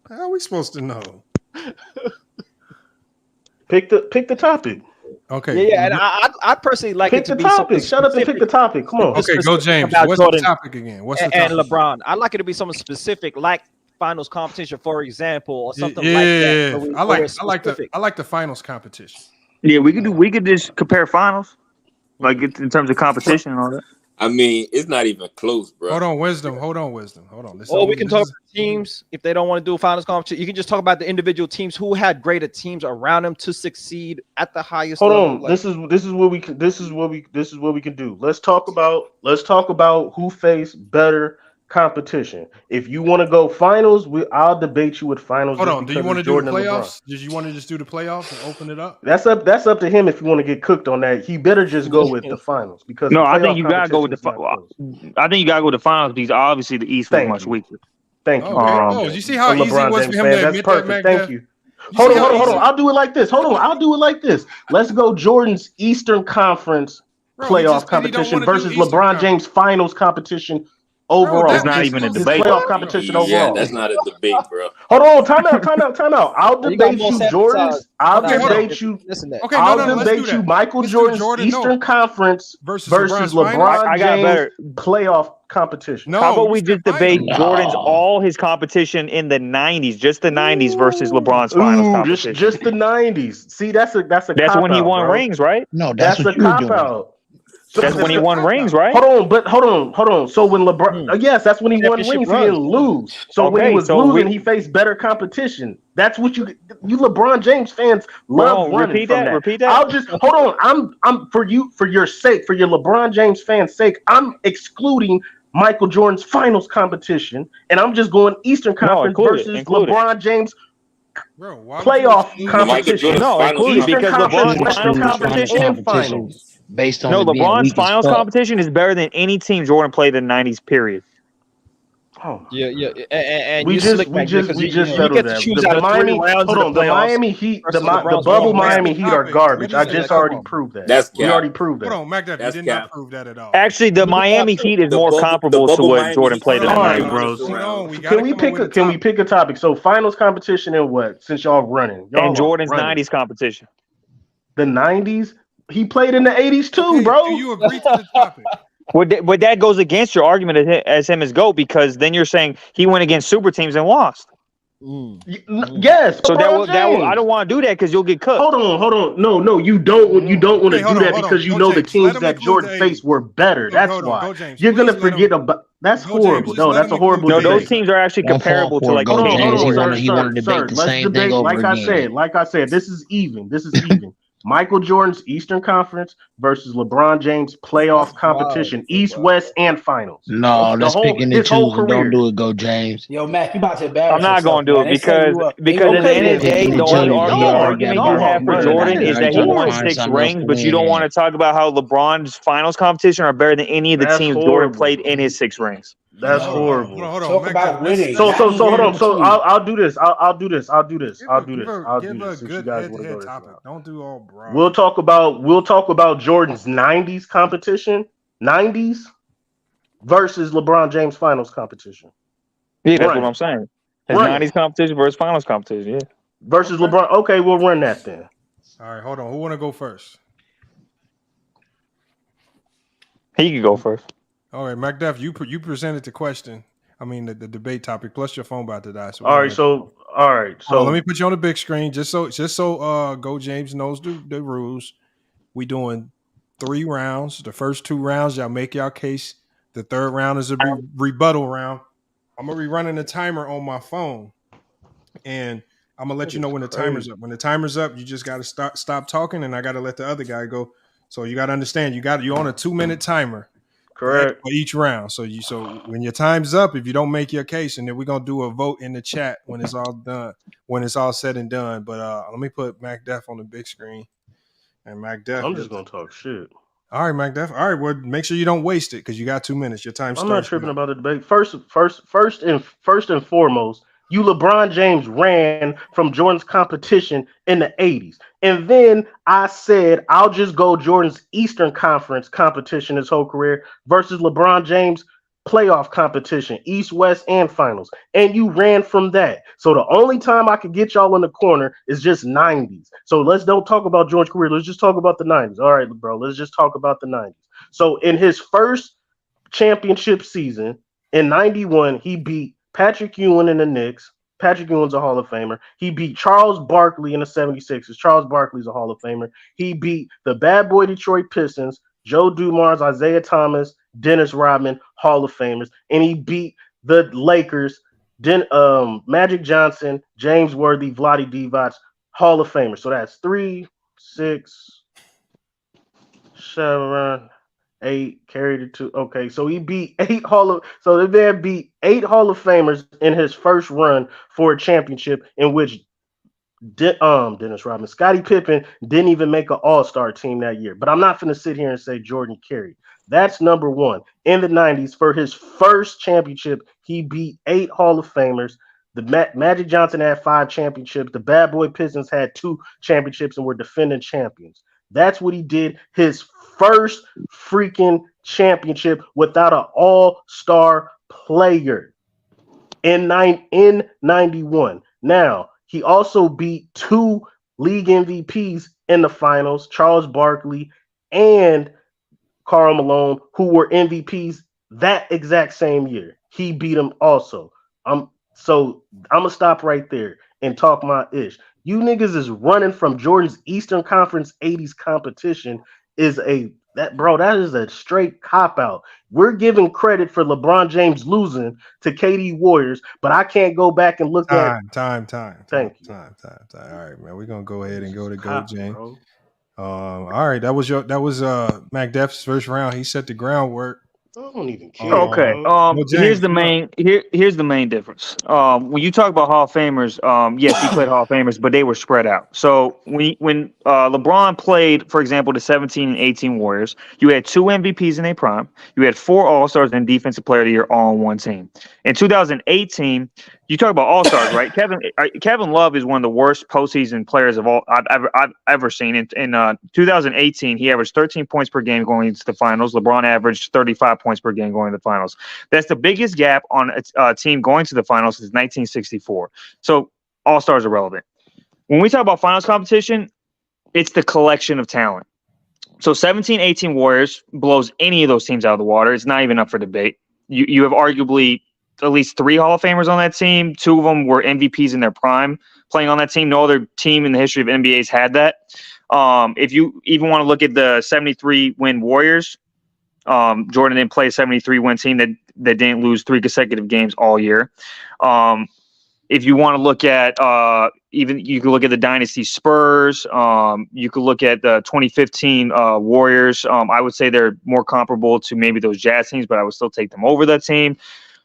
How are we supposed to know? Pick the topic. Okay. Yeah, and I personally like pick it to the be topic. Shut up and pick the topic. Come on. Okay, go James. What's the topic again? What's the topic? And LeBron. I like it to be something specific, like finals competition, for example, or something like that. I like the finals competition. Yeah, we could just compare finals, like in terms of competition and all that. I mean, it's not even close, bro. Hold on, wisdom. Hold on. We can talk about teams if they don't want to do a finals competition. You can just talk about the individual teams who had greater teams around them to succeed at the highest level. Hold on. This is what we can do. Let's talk about who faced better competition. If you want to go finals, I'll debate you with finals. Hold on. Do you want to do the playoffs? Did you want to just do the playoffs and open it up? That's up to him if you want to get cooked on that. He better just go with the finals because I think you gotta go with the finals because obviously the East was much weaker. Thank you. You see how easy it was for him to admit that, Mac? Thank you. Hold on. I'll do it like this. Let's go Jordan's Eastern Conference playoff competition versus LeBron James finals competition. Overall, that's not even a debate. Playoff competition overall. Yeah, that's not a debate, bro. Hold on, time out. I'll debate you, Jordan's. I'll debate you. I'll debate you, Michael Jordan's Eastern Conference versus LeBron James playoff competition. How about we just debate Jordan's all his competition in the 90s, just the 90s versus LeBron's finals competition. Just the 90s. See, that's That's when he won rings, right? No, that's a cop out. That's when he won rings, right? Hold on. So when LeBron, yes, that's when he won rings. He didn't lose. So when he was losing, he faced better competition. That's what you LeBron James fans love running from that. Repeat that. I'll just hold on. I'm for your sake, for your LeBron James fans' sake, I'm excluding Michael Jordan's finals competition, and I'm just going Eastern Conference versus LeBron James. Playoff competition. No, including because LeBron's finals competition and finals. Based on LeBron's finals competition is better than any team Jordan played in the 90s, period. Oh. Yeah. And we just settled that. The Miami Heat, the bubble Miami Heat are garbage. I just already proved that. We already proved that. Hold on, Mac, you did not prove that at all. Actually, the Miami Heat is more comparable to what Jordan played in the 90s. Can we pick a topic? So finals competition and what? Since y'all running. And Jordan's 90s competition. The 90s? He played in the 80s too, bro. Do you agree to the topic? But that goes against your argument as him as GOAT, because then you're saying he went against super teams and lost. Yes. So LeBron James. I don't want to do that because you'll get cooked. Hold on. No, you don't want to do that because you know the teams that Jordan faced were better. That's why. You're gonna forget about. That's horrible. No, that's a horrible. No, those teams are actually comparable to like. Hold on, sir. Let's debate. Like I said, this is even. Michael Jordan's Eastern Conference versus LeBron James playoff competition, East, West, and Finals. No, let's pick and choose. Don't do it, go James. Yo, Matt, you about to embarrass I'm not going to do it because at the end of the day, the only argument you have for Jordan is that he won 6 rings, but you don't want to talk about how LeBron's Finals competition are better than any of the teams Jordan played in his 6 rings. That's horrible. Hold on. Talk about winning. So hold on. So I'll do this. I'll do this. Give a good head-to-head topic. Don't do all broad. We'll talk about Jordan's 90s competition, 90s versus LeBron James Finals competition. Yeah, that's what I'm saying. His 90s competition versus Finals competition, yeah. Versus LeBron. Okay, we'll run that then. All right, hold on. Who want to go first? He can go first. All right, MacDuff, you presented the question. I mean, the debate topic. Plus, your phone about to die. So all right. So let me put you on the big screen just so Go James knows the rules. We doing 3 rounds. The first 2 rounds, y'all make y'all case. The third round is a rebuttal round. I'm gonna be running the timer on my phone, and I'm gonna let you know when the timer's up. When the timer's up, you just gotta stop talking, and I gotta let the other guy go. So you gotta understand, you're on a 2-minute timer. Correct. For each round. So when your time's up, if you don't make your case, and then we're gonna do a vote in the chat when it's all done, when it's all said and done. But let me put MacDuff on the big screen. And MacDuff, I'm just gonna talk shit. All right, MacDuff. All right, well, make sure you don't waste it because you got 2 minutes. Your time starts. I'm not tripping about the debate. First and foremost, you LeBron James ran from Jordan's competition in the 80s. And then I said, I'll just go Jordan's Eastern Conference competition his whole career versus LeBron James playoff competition, East, West, and Finals. And you ran from that. So the only time I could get y'all in the corner is just 90s. So let's don't talk about Jordan's career. Let's just talk about the 90s. All right, bro, let's just talk about the 90s. So in his first championship season in 91, he beat Patrick Ewing and the Knicks. Patrick Ewing's a Hall of Famer. He beat Charles Barkley in the 76ers. Charles Barkley's a Hall of Famer. He beat the bad boy Detroit Pistons, Joe Dumars, Isaiah Thomas, Dennis Rodman, Hall of Famers. And he beat the Lakers, Magic Johnson, James Worthy, Vlade Divac, Hall of Famers. So that's 3, 6, 7, 8, carried it to. Okay, so he beat 8 So the man beat 8 Hall of Famers in his first run for a championship, in which Dennis Rodman, Scottie Pippen didn't even make an All-Star team that year. But I'm not going to sit here and say Jordan carried. That's number one. In the 90s, for his first championship, he beat 8 Hall of Famers. The Magic Johnson had 5 championships. The Bad Boy Pistons had 2 championships and were defending champions. That's what he did. His first freaking championship without an all-star player in 91. Now, he also beat 2 league MVPs in the finals, Charles Barkley and Karl Malone, who were MVPs that exact same year. He beat them also. So I'm going to stop right there and talk my ish. You niggas is running from Jordan's Eastern Conference 80s competition that is a straight cop-out. We're giving credit for LeBron James losing to KD Warriors, but I can't go back and look at time. Thank you. Time. All right, man. We're gonna go ahead and go to Go James. All right, that was MacDuff's first round. He set the groundwork. I don't even care. Okay. Here's the main difference. When you talk about Hall of Famers, yes, he played Hall of Famers, but they were spread out. So when LeBron played, for example, the 17 and 18 Warriors, you had 2 MVPs in their prime. You had 4 All-Stars and Defensive Player of the Year all on one team. In 2018, you talk about All-Stars, right? Kevin Love is one of the worst postseason players of all I've ever seen. In 2018, he averaged 13 points per game going into the finals. LeBron averaged 35 points per game going to the finals. That's the biggest gap on a team going to the finals since 1964. So All-Stars are relevant. When we talk about finals competition, it's the collection of talent. So 17-18 Warriors blows any of those teams out of the water. It's not even up for debate. You have arguably at least 3 Hall of Famers on that team. 2 of them were MVPs in their prime playing on that team. No other team in the history of NBA's had that. If you even want to look at the 73-win Warriors, Jordan didn't play a 73-win team that didn't lose 3 consecutive games all year. If you want to look at even you could look at the Dynasty Spurs. You could look at the 2015 Warriors. I would say they're more comparable to maybe those Jazz teams, but I would still take them over that team.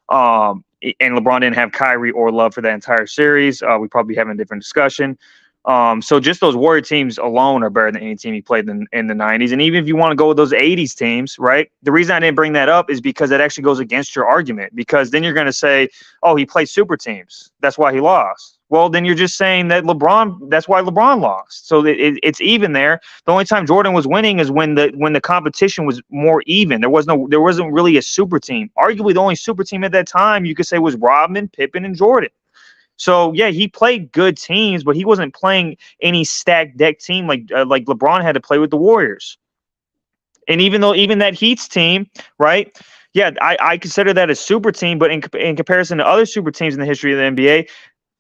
And LeBron didn't have Kyrie or Love for that entire series. We probably having a different discussion. So just those Warrior teams alone are better than any team he played in the 90s. And even if you want to go with those 80s teams, right? The reason I didn't bring that up is because it actually goes against your argument, because then you're going to say, oh, he played super teams. That's why he lost. Well, then you're just saying that that's why LeBron lost. So it's even there. The only time Jordan was winning is when the competition was more even. There wasn't really a super team. Arguably the only super team at that time you could say was Rodman, Pippen, and Jordan. So yeah, he played good teams, but he wasn't playing any stacked deck team like LeBron had to play with the Warriors. And even that Heat's team, right? Yeah, I consider that a super team, but in comparison to other super teams in the history of the NBA,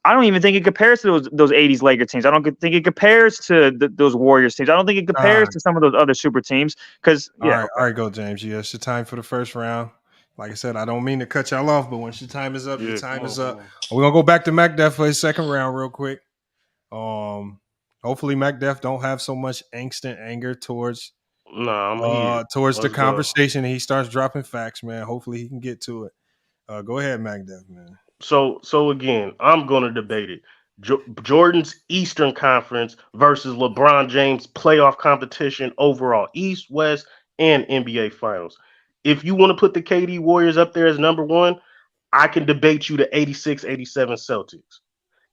I don't even think it compares to those 80s Laker teams. I don't think it compares to those Warriors teams. I don't think it compares to some of those other super teams. Because all right, go James. Yeah, it's your time for the first round. Like I said, I don't mean to cut y'all off, but once your time is up, your time is up. We're gonna go back to MacDef for his second round real quick. Hopefully MacDef don't have so much angst and anger towards the conversation, and he starts dropping facts, man. Hopefully he can get to it. Go ahead, MacDef, man. So again, I'm gonna debate it. Jordan's Eastern Conference versus LeBron James playoff competition overall, East, West, and NBA Finals. If you want to put the KD Warriors up there as number 1, I can debate you the 86-87 Celtics.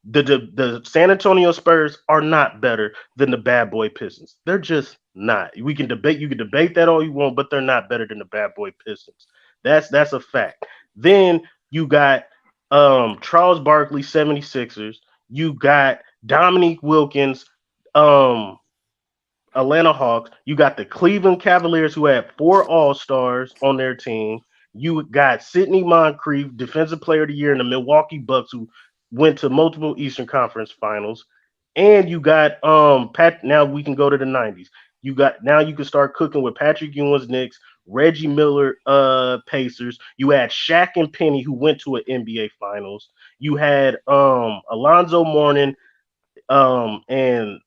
The San Antonio Spurs are not better than the bad boy Pistons. They're just not. You can debate that all you want, but they're not better than the bad boy Pistons. That's a fact. Then you got Charles Barkley, 76ers. You got Dominique Wilkins, Atlanta Hawks. You got the Cleveland Cavaliers, who had 4 All-Stars on their team. You got Sidney Moncrief, Defensive Player of the Year in the Milwaukee Bucks, who went to multiple Eastern Conference Finals. And you got now we can go to the 90s. You can start cooking with Patrick Ewing's Knicks, Reggie Miller Pacers. You had Shaq and Penny, who went to an NBA Finals. You had Alonzo Mourning and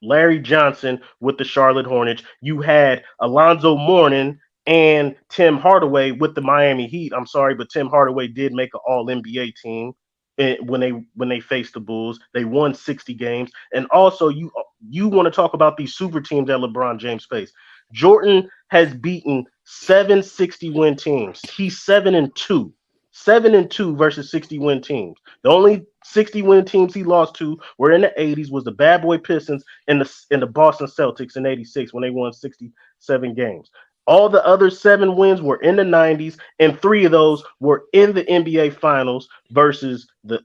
Larry Johnson with the Charlotte Hornets. You had Alonzo Mourning and Tim Hardaway with the Miami Heat. I'm sorry, but Tim Hardaway did make an All-NBA team when they faced the Bulls. They won 60 games. And also, you want to talk about these super teams that LeBron James faced. Jordan has beaten 7 60-win teams. He's 7-2. 7-2 versus 60-win teams. The only 60-win teams he lost to were in the 80s, was the Bad Boy Pistons and the Boston Celtics in 86 when they won 67 games. All the other 7 wins were in the 90s, and 3 of those were in the NBA Finals versus the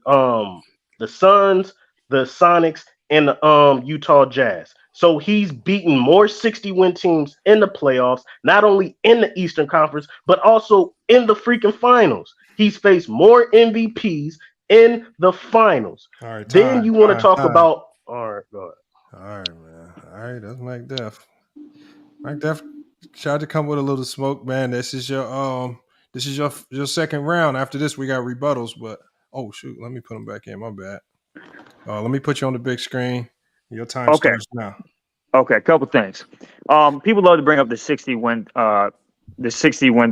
Suns, the Sonics, and the Utah Jazz. So he's beaten more 60-win teams in the playoffs, not only in the Eastern Conference, but also in the freaking finals. He's faced more MVPs in the finals. All right, then you want to talk about. All right, go ahead. All right, man. All right, that's MacDef. MacDef tried to come with a little smoke, man. This is your second round. After this, we got rebuttals. But oh shoot, let me put them back in. My bad. Let me put you on the big screen. Your time starts now. Okay, a couple things. People love to bring up the 60-win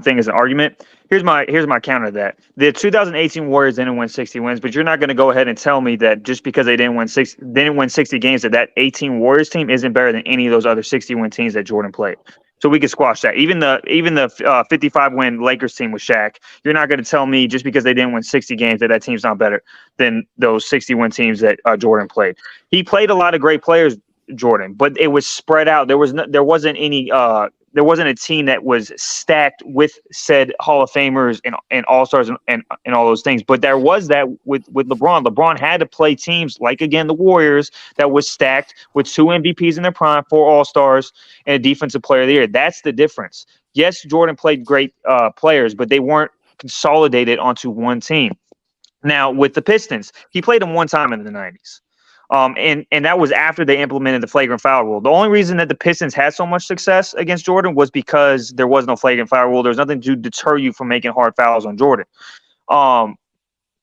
thing as an argument. Here's my counter to that. The 2018 Warriors didn't win 60 wins, but you're not going to go ahead and tell me that just because they didn't win 60 games, that 18 Warriors team isn't better than any of those other 60-win teams that Jordan played. So we could squash that. Even the 55-win Lakers team with Shaq, you're not going to tell me just because they didn't win 60 games that team's not better than those 60-win teams that Jordan played. He played a lot of great players, Jordan, but it was spread out. There wasn't any there wasn't a team that was stacked with said Hall of Famers and All-Stars and all those things. But there was that with LeBron. LeBron had to play teams like, again, the Warriors that was stacked with 2 MVPs in their prime, 4 All-Stars, and a Defensive Player of the Year. That's the difference. Yes, Jordan played great players, but they weren't consolidated onto one team. Now, with the Pistons, he played them one time in the 90s. And that was after they implemented the flagrant foul rule. The only reason that the Pistons had so much success against Jordan was because there was no flagrant foul rule. There's nothing to deter you from making hard fouls on Jordan.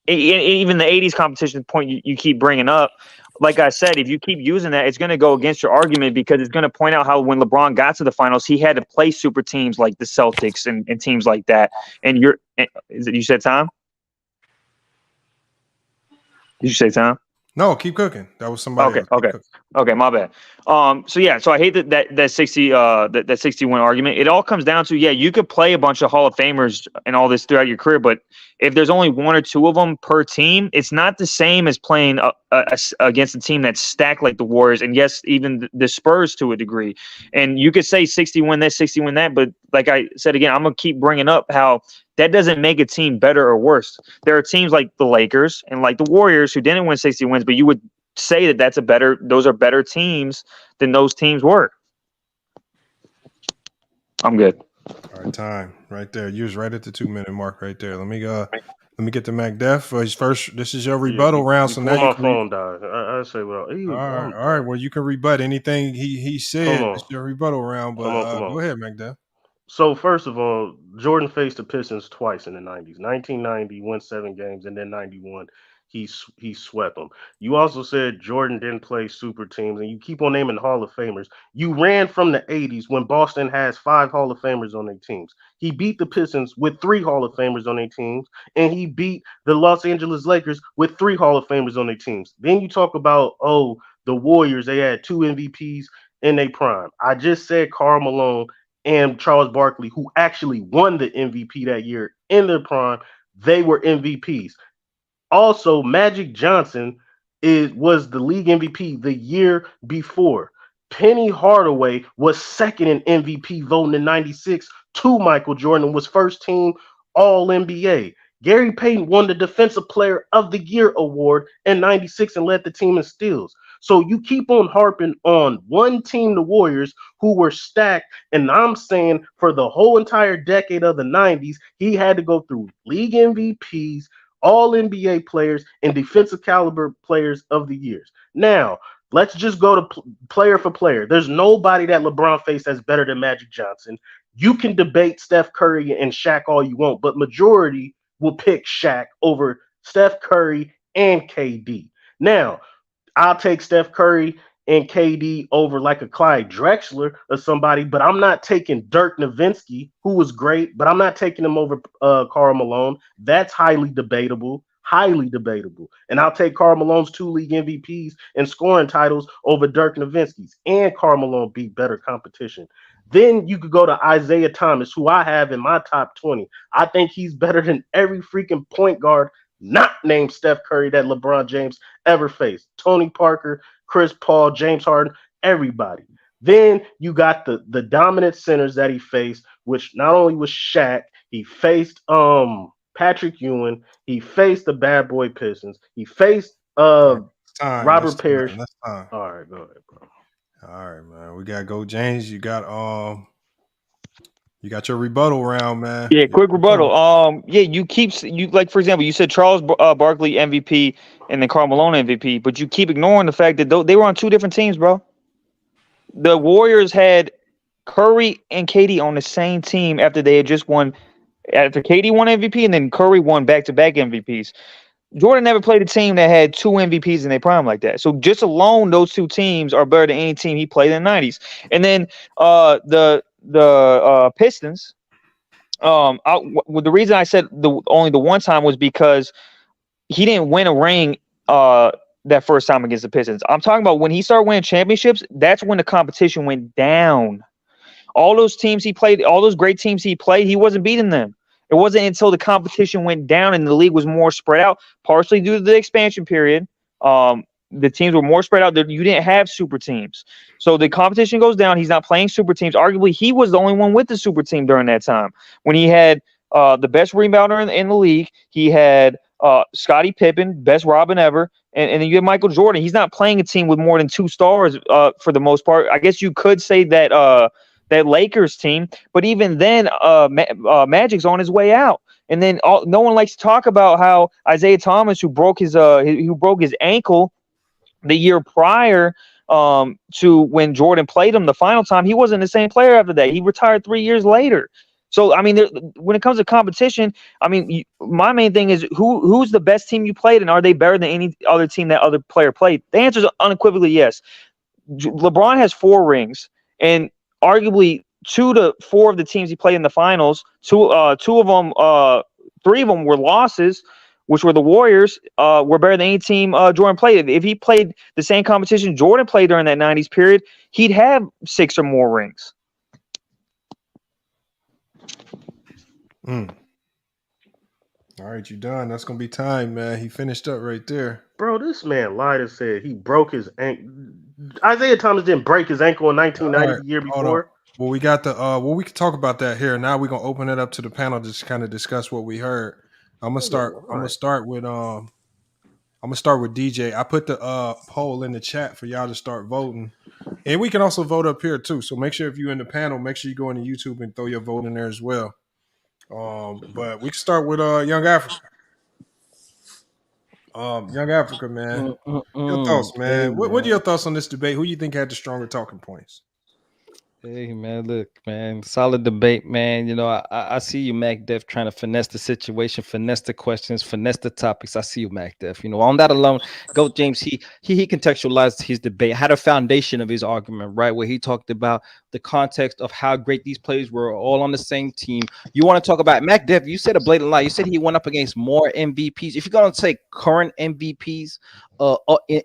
Even the 80s competition point you keep bringing up, like I said, if you keep using that, it's going to go against your argument because it's going to point out how when LeBron got to the finals, he had to play super teams like the Celtics and teams like that. And you said Tom? Did you say Tom? No, keep cooking. That was somebody. Okay, my bad. So I hate that 61 argument. It all comes down to, you could play a bunch of Hall of Famers and all this throughout your career, but if there's only 1 or 2 of them per team, it's not the same as playing against a team that's stacked like the Warriors, and yes, even the Spurs to a degree. And you could say 60-win this, 60-win that, but like I said again, I'm gonna keep bringing up how that doesn't make a team better or worse. There are teams like the Lakers and like the Warriors who didn't win 60 wins, but you would say that those are better teams than those teams were. I'm good. All right, time right there. You was right at the 2-minute mark right there. Let me get to MacDef for his first. This is your rebuttal round. So now my phone died. I say, well, all right. Well, you can rebut anything he said. It's your rebuttal round. But go ahead, MacDef. So first of all, Jordan faced the Pistons twice in the 90s. 1990, won 7 games, and then 91, he swept them. You also said Jordan didn't play super teams, and you keep on naming Hall of Famers. You ran from the 80s when Boston has 5 Hall of Famers on their teams. He beat the Pistons with 3 Hall of Famers on their teams, and he beat the Los Angeles Lakers with 3 Hall of Famers on their teams. Then you talk about, the Warriors, they had 2 MVPs in their prime. I just said Karl Malone and Charles Barkley, who actually won the MVP that year in their prime, they were MVPs. Also, Magic Johnson was the league MVP the year before. Penny Hardaway was second in MVP voting in 96 to Michael Jordan, was first team All-NBA. Gary Payton won the Defensive Player of the Year award in 96 and led the team in steals. So you keep on harping on one team, the Warriors, who were stacked. And I'm saying for the whole entire decade of the 90s, he had to go through league MVPs, all NBA players, and defensive caliber players of the years. Now, let's just go to player for player. There's nobody that LeBron faced that's better than Magic Johnson. You can debate Steph Curry and Shaq all you want, but majority will pick Shaq over Steph Curry and KD. Now, I'll take Steph Curry and KD over like a Clyde Drexler or somebody, but I'm not taking Dirk Nowitzki, who was great, but I'm not taking him over Karl Malone. That's highly debatable. And I'll take Karl Malone's 2 league MVPs and scoring titles over Dirk Nowitzki's, and Karl Malone beat better competition. Then you could go to Isaiah Thomas, who I have in my top 20. I think he's better than every freaking point guard not named Steph Curry that LeBron James ever faced. Tony Parker, Chris Paul, James Harden, everybody. Then you got the dominant centers that he faced, which not only was Shaq, he faced Patrick Ewing, he faced the Bad Boy Pistons, he faced Robert Parrish. All right, go ahead, bro. All right, man. We gotta go, James. You got your rebuttal round, man. Yeah, quick rebuttal. You like, for example, you said Charles Barkley MVP and then Karl Malone MVP, but you keep ignoring the fact that they were on 2 different teams, bro. The Warriors had Curry and KD on the same team after they had just won. After KD won MVP and then Curry won back-to-back MVPs. Jordan never played a team that had 2 MVPs in their prime like that. So just alone, those 2 teams are better than any team he played in the 90s. And then the Pistons. The reason I said only the one time was because he didn't win a ring that first time against the Pistons. I'm talking about when he started winning championships. That's when the competition went down. All those teams he played, all those great teams he played, he wasn't beating them. It wasn't until the competition went down and the league was more spread out, partially due to the expansion period. the teams were more spread out. You didn't have super teams. So the competition goes down. He's not playing super teams. Arguably, he was the only one with the super team during that time when he had the best rebounder in the league. He had Scottie Pippen, best Robin ever. And then you have Michael Jordan. He's not playing a team with more than 2 stars for the most part. I guess you could say that that Lakers team, but even then, Magic's on his way out. And then no one likes to talk about how Isaiah Thomas, who broke his ankle the year prior to when Jordan played him the final time, he wasn't the same player after that. He retired 3 years later. So, I mean, when it comes to competition, I mean, my main thing is who's the best team you played, and are they better than any other team that other player played? The answer is unequivocally yes. LeBron has 4 rings, and arguably 2 to 4 of the teams he played in the finals, 3 of them were losses, which were the Warriors, were better than any team Jordan played. If he played the same competition Jordan played during that 90s period, he'd have 6 or more rings. All right, you done. That's going to be time, man. He finished up right there. Bro, this man lied and said he broke his ankle. Isaiah Thomas didn't break his ankle in 1990, the year before. Well, we got we can talk about that here. Now we're going to open it up to the panel to kind of discuss what we heard. I'm going to start with DJ. I put the poll in the chat for y'all to start voting. And we can also vote up here too. So make sure if you're in the panel, make sure you go into YouTube and throw your vote in there as well. But we can start with Young Africa. Young Africa, man. Your thoughts, man. What are your thoughts on this debate? Who you think had the stronger talking points? Hey man, look, man, solid debate, man. You know, I see you, Mac Def, trying to finesse the situation, finesse the questions, finesse the topics. I see you, Mac Def. You know, on that alone, Goat James, he contextualized his debate, had a foundation of his argument, right, where he talked about the context of how great these players were, all on the same team. You want to talk about Mac Def? You said a blatant lie. You said he went up against more MVPs. If you're gonna say current MVPs,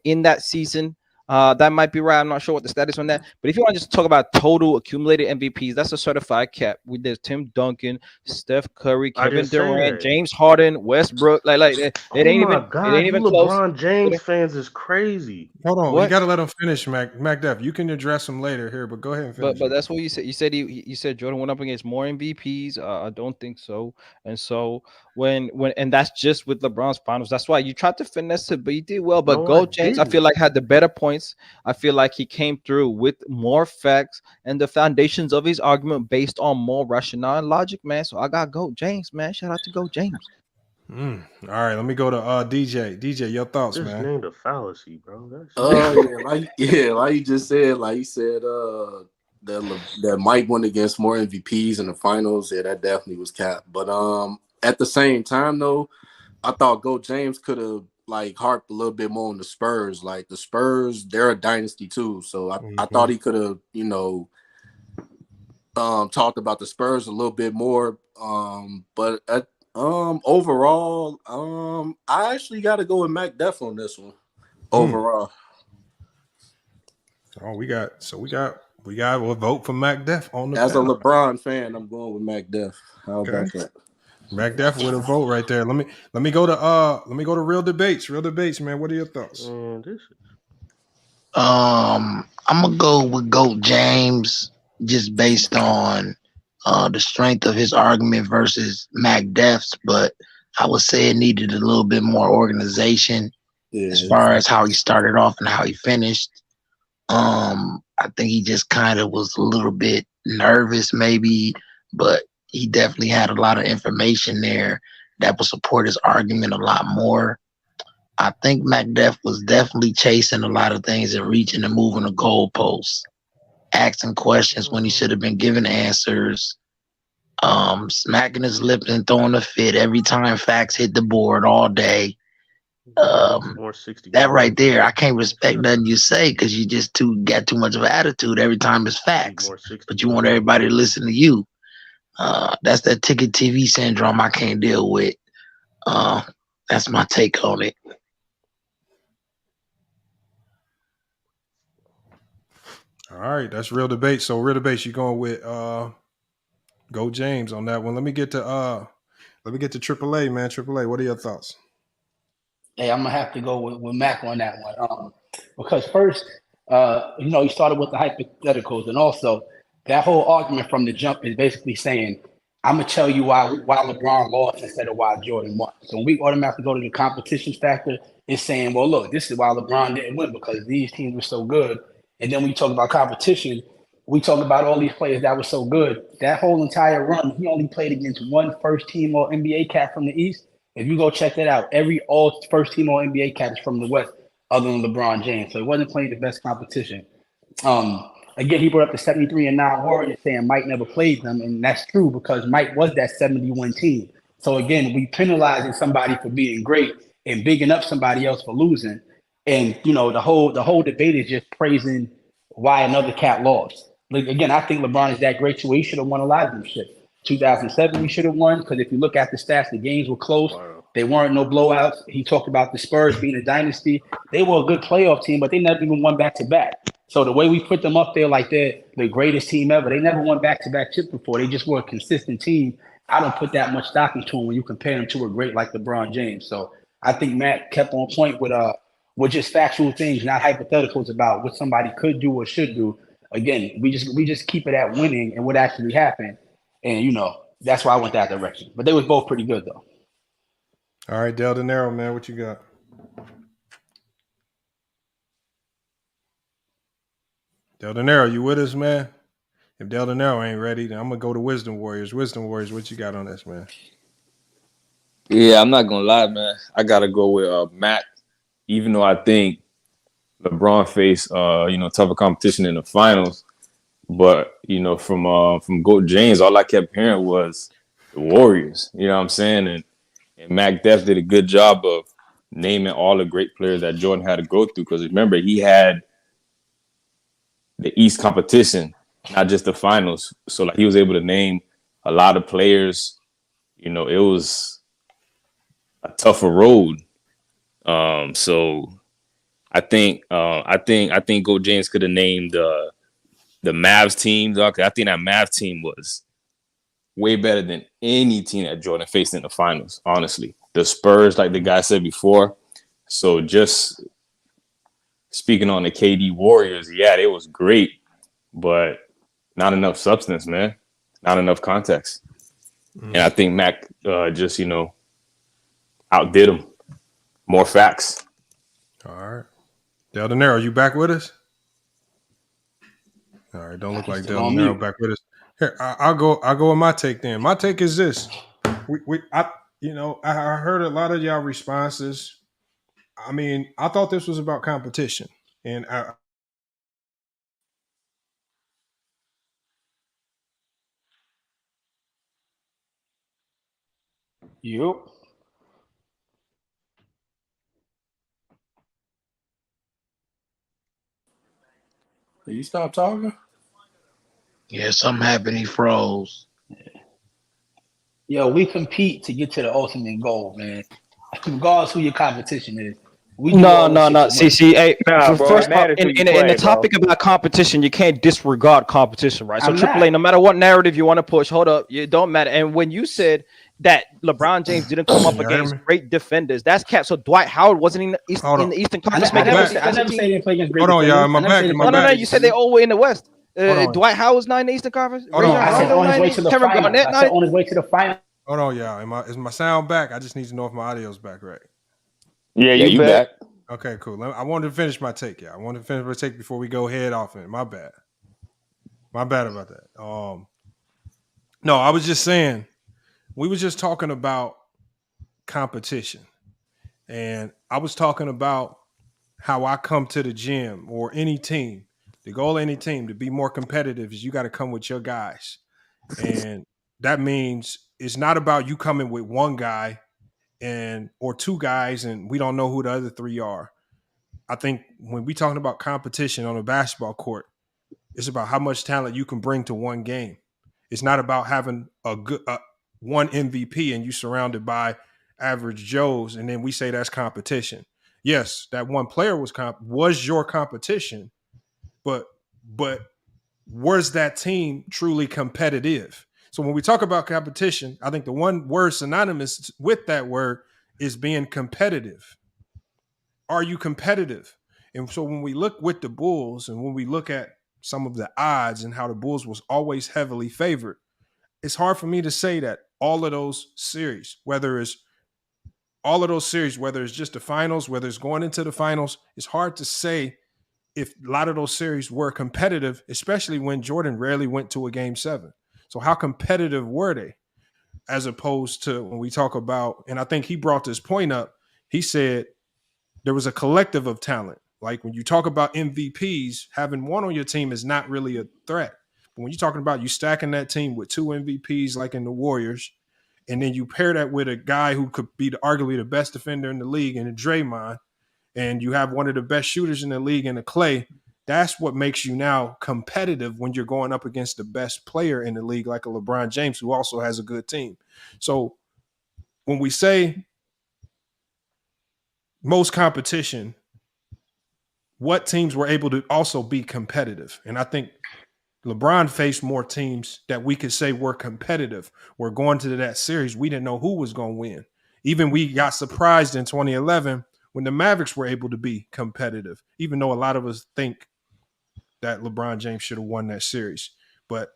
in that season. That might be right. I'm not sure what the status on that. But if you want to just talk about total accumulated MVPs, that's a certified cap. There's Tim Duncan, Steph Curry, Kevin Durant, James Harden, Westbrook. It ain't even close. LeBron James fans is crazy. Hold on, you got to let him finish, Mac Def. You can address him later here, but go ahead and finish. But that's what you said. You said Jordan went up against more MVPs. I don't think so. And so when that's just with LeBron's finals. That's why you tried to finesse it, but you did well. But Gold James, I feel like had the better points. I feel like he came through with more facts and the foundations of his argument based on more rationale and logic, man. So I got Goat James, man. Shout out to Goat James. All right, let me go to DJ. DJ, your thoughts, just man. Just named a fallacy, bro. Like you just said, like you said, that Mike went against more MVPs in the finals. Yeah, that definitely was capped. But at the same time, though, I thought Goat James could have harped a little bit more on the Spurs. Like the Spurs, they're a dynasty too. So I thought he could have, talked about the Spurs a little bit more. But overall, I actually got to go with Mac Def on this one. Overall. Oh, we got a vote for Mac Def on the As panel. a LeBron fan, I'm going with Mac Def. How about that? Mac Def with a vote right there. Let me go to real debates. Real debates, man. What are your thoughts? I'm gonna go with Goat James just based on the strength of his argument versus Mac Def's, but I would say it needed a little bit more organization as far as how he started off and how he finished. I think he just kind of was a little bit nervous maybe, but he definitely had a lot of information there that would support his argument a lot more. I think Mac Def was definitely chasing a lot of things and reaching and moving the goalposts, asking questions when he should have been giving answers, smacking his lips and throwing a fit every time facts hit the board all day. That right there, I can't respect nothing you say because you just got too much of an attitude every time it's facts, but you want everybody to listen to you. That's that ticket TV syndrome I can't deal with. That's my take on it. All right, that's real debate. So real debates, you're going with Go James on that one. Let me get to AAA, man. AAA, what are your thoughts? Hey, I'm gonna have to go with Mac on that one. Because first, he started with the hypotheticals, and also that whole argument from the jump is basically saying, "I'm gonna tell you why LeBron lost instead of why Jordan won." So when we automatically go to the competition factor, it's saying, "Well, look, this is why LeBron didn't win because these teams were so good." And then when you talk about competition, we talk about all these players that were so good. That whole entire run, he only played against one first team or NBA cat from the East. If you go check that out, every all first team all NBA cat is from the West, other than LeBron James. So he wasn't playing the best competition. Again, he brought up the 73-9 Warriors saying Mike never played them, and that's true because Mike was that 71 team. So again, we penalizing somebody for being great and bigging up somebody else for losing. And the whole debate is just praising why another cat lost. Like, again, I think LeBron is that great too. He should have won a lot of them shit. 2007, he should have won because if you look at the stats, the games were close. They weren't no blowouts. He talked about the Spurs being a dynasty. They were a good playoff team, but they never even won back-to-back. So the way we put them up there like they're the greatest team ever, they never won back-to-back chips before. They just were a consistent team. I don't put that much stock into them when you compare them to a great like LeBron James. So I think Matt kept on point with just factual things, not hypotheticals about what somebody could do or should do. Again, we just keep it at winning and what actually happened. And that's why I went that direction. But they was both pretty good though. All right, Del De Niro, man, what you got? Del De Niro, you with us, man? If Del De Niro ain't ready, then I'm gonna go to Wisdom Warriors. Wisdom Warriors, what you got on this, man? Yeah, I'm not gonna lie, man. I gotta go with Mac, even though I think LeBron faced tougher competition in the finals. But from Goat James, all I kept hearing was the Warriors. You know what I'm saying? And Mac Def did a good job of naming all the great players that Jordan had to go through. Because remember, he had the East competition, not just the finals. So like he was able to name a lot of players. It was a tougher road. So I think Goat James could have named the Mavs team. I think that Mavs team was way better than any team that Jordan faced in the finals, honestly. The Spurs, like the guy said before. So just speaking on the KD Warriors, yeah, they was great, but not enough substance, man. Not enough context. And I think Mac just, outdid him. More facts. All right. Del De Niro, you back with us? All right, don't look like Del De Niro back with us. Here, I'll go with my take then. My take is this. I heard a lot of y'all responses. I mean, I thought this was about competition. And Yep. Did you stop talking? Yeah, something happened. He froze. Yo, we compete to get to the ultimate goal, man. Regardless who your competition is. No. See, hey, Nah, bro, first it off, matters in who you the play, topic bro. about competition, you can't disregard competition, right? So I'm AAA, not. no matter what narrative you want to push, hold up, it don't matter. And when you said that LeBron James didn't come up against great defenders, that's cap. So Dwight Howard wasn't in the Eastern Conference. I never say they didn't play against great defenders. Hold on, y'all. My back. No. You said they all were in the West. Dwight Howard's not in the Eastern Conference. I said on his way to the finals. I said on his way to the final. Hold on, y'all. Is my sound back? I just need to know if my audio's back right. Yeah, you back. Okay, cool. I wanted to finish my take, yeah. I wanted to finish my take before we go head off in. My bad about that. No, I was just saying, we were just talking about competition. And I was talking about how I come to the gym or any team. The goal of any team to be more competitive is you got to come with your guys. And that means it's not about you coming with one guy or two guys and we don't know who the other three are. I think when we talking about competition on a basketball court, it's about how much talent you can bring to one game. It's not about having a good one MVP and you surrounded by average Joes, and then we say that's competition. Yes, that one player was your competition, but was that team truly competitive? So when we talk about competition, I think the one word synonymous with that word is being competitive. are you competitive? And so when we look with the Bulls and when we look at some of the odds and how the Bulls was always heavily favored, it's hard for me to say that all of those series, whether it's just the finals, whether it's going into the finals, it's hard to say if a lot of those series were competitive, especially when Jordan rarely went to a game 7. So how competitive were they? As opposed to when we talk about, and I think he brought this point up, he said there was a collective of talent. Like when you talk about MVPs, having one on your team is not really a threat. But when you're talking about you stacking that team with 2 MVPs like in the Warriors, and then you pair that with a guy who could be arguably the best defender in the league in Draymond, and you have one of the best shooters in the league in the Clay, that's what makes you now competitive when you're going up against the best player in the league like a LeBron James who also has a good team. So when we say most competition, what teams were able to also be competitive? And I think LeBron faced more teams that we could say were competitive. We're going to that series. We didn't know who was going to win. Even we got surprised in 2011 when the Mavericks were able to be competitive, even though a lot of us think that LeBron James should have won that series. But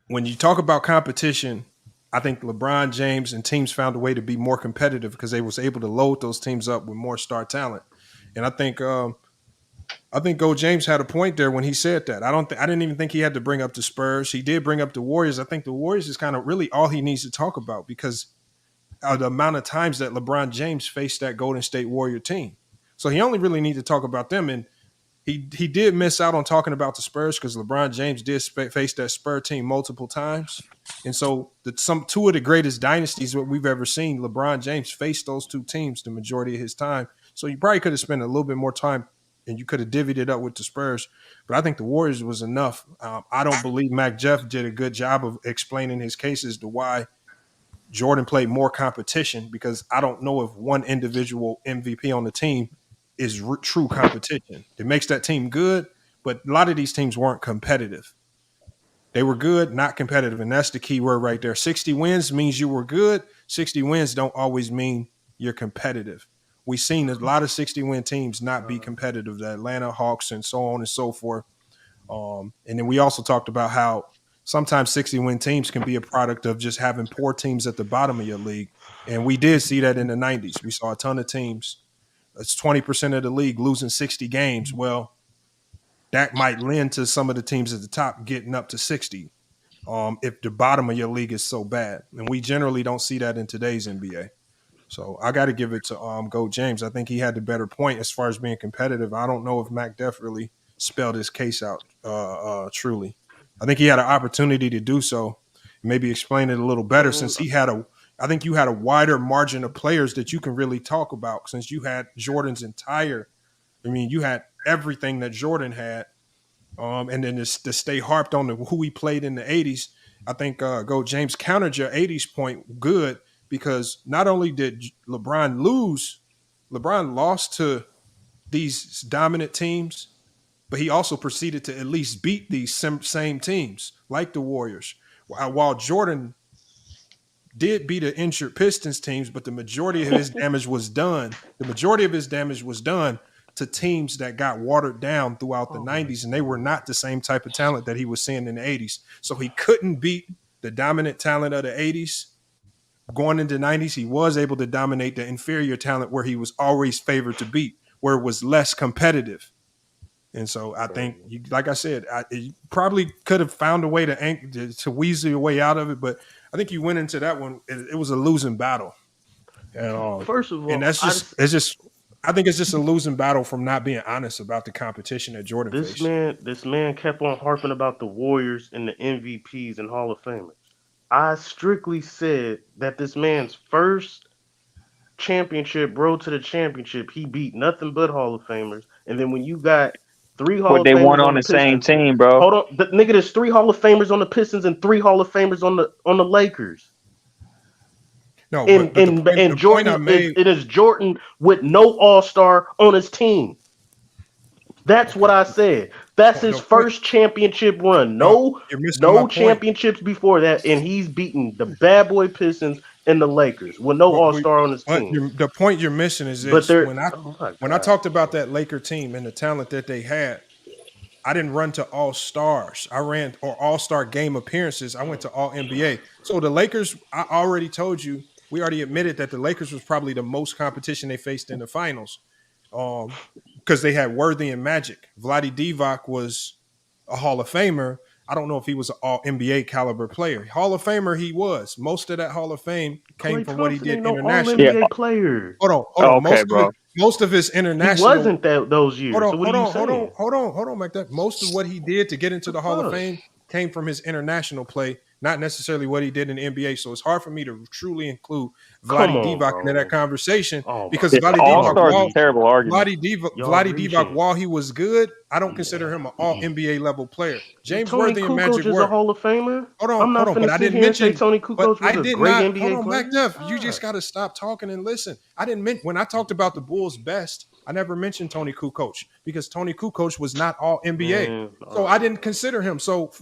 when you talk about competition, I think LeBron James and teams found a way to be more competitive because they was able to load those teams up with more star talent. And I think Go James had a point there when he said that. I didn't even think he had to bring up the Spurs. He did bring up the Warriors. I think the Warriors is kind of really all he needs to talk about because of the amount of times that LeBron James faced that Golden State Warrior team. So he only really needs to talk about them. And he did miss out on talking about the Spurs because LeBron James did face that Spur team multiple times. And so two of the greatest dynasties that we've ever seen, LeBron James faced those two teams the majority of his time. So you probably could have spent a little bit more time and you could have divvied it up with the Spurs. But I think the Warriors was enough. I don't believe Mac Jeff did a good job of explaining his case as to why Jordan played more competition because I don't know if one individual MVP on the team is true competition. It makes that team good, but a lot of these teams weren't competitive. They were good, not competitive, and that's the key word right there. 60 wins means you were good. 60 wins don't always mean you're competitive. We've seen a lot of 60-win teams not be competitive, the Atlanta Hawks and so on and so forth. And then we also talked about how sometimes 60-win teams can be a product of just having poor teams at the bottom of your league. And we did see that in the 90s. We saw a ton of teams. It's 20% of the league losing 60 games. Well, that might lend to some of the teams at the top getting up to 60 if the bottom of your league is so bad. And we generally don't see that in today's NBA. So I got to give it to Go James. I think he had the better point as far as being competitive. I don't know if Mac Def really spelled his case out truly. I think he had an opportunity to do so, maybe explain it a little better since I think you had a wider margin of players that you can really talk about since you had Jordan's you had everything that Jordan had. And then to stay harped on who he played in the 80s, I think Go James countered your 80s point good because not only did LeBron lost to these dominant teams, but he also proceeded to at least beat these same teams like the Warriors. While Jordan did beat the injured Pistons teams, but the majority of his damage was done. The majority of his damage was done to teams that got watered down throughout the 90s, and they were not the same type of talent that he was seeing in the 80s. So he couldn't beat the dominant talent of the 80s. Going into the 90s, he was able to dominate the inferior talent where he was always favored to beat, where it was less competitive. And so I think, like I said, you probably could have found a way to weasel your way out of it, but I think you went into that one. It was a losing battle. And, first of all, and that's I think it's just a losing battle from not being honest about the competition that Jordan faced. This man kept on harping about the Warriors and the MVPs and Hall of Famers. I strictly said that this man's first road to the championship, he beat nothing but Hall of Famers. And then when you got 3 Hall of Famers, they won on the same team, bro. Hold on, nigga. There's 3 Hall of Famers on the Pistons and 3 Hall of Famers on the Lakers. No, and Jordan, it is Jordan with no All-Star on his team. That's what I said. That's his first championship run. No championships before that, and he's beaten the bad boy Pistons and the Lakers with no All-Star on his team. The point you're missing is But this: they're when I talked about that Laker team and the talent that they had, I didn't run to all stars. I ran or all-star game appearances. I went to all NBA. So the Lakers, I already told you, we already admitted that the Lakers was probably the most competition they faced in the finals. Because they had Worthy and Magic. Vlade Divac was a Hall of Famer. I don't know if he was an all NBA caliber player. Hall of Famer he was. Most of that Hall of Fame came from what he did internationally. All NBA player. Hold on. Most of his international. He wasn't that those years. Hold on, Mike. Most of what he did to get into the Hall of Fame came from his international play, not necessarily what he did in the NBA. So it's hard for me to truly include Vlade Divac into that conversation because Vlade Divac, while he was good, I don't consider him an all NBA level player. James Worthy and Magic is a Hall of Famer. Hold on, but I didn't mention Tony Kukoc was a great NBA player. Mac, you just got to stop talking and listen. I didn't mention when I talked about the Bulls' best. I never mentioned Tony Kukoc because Tony Kukoc was not all NBA, so I didn't consider him. So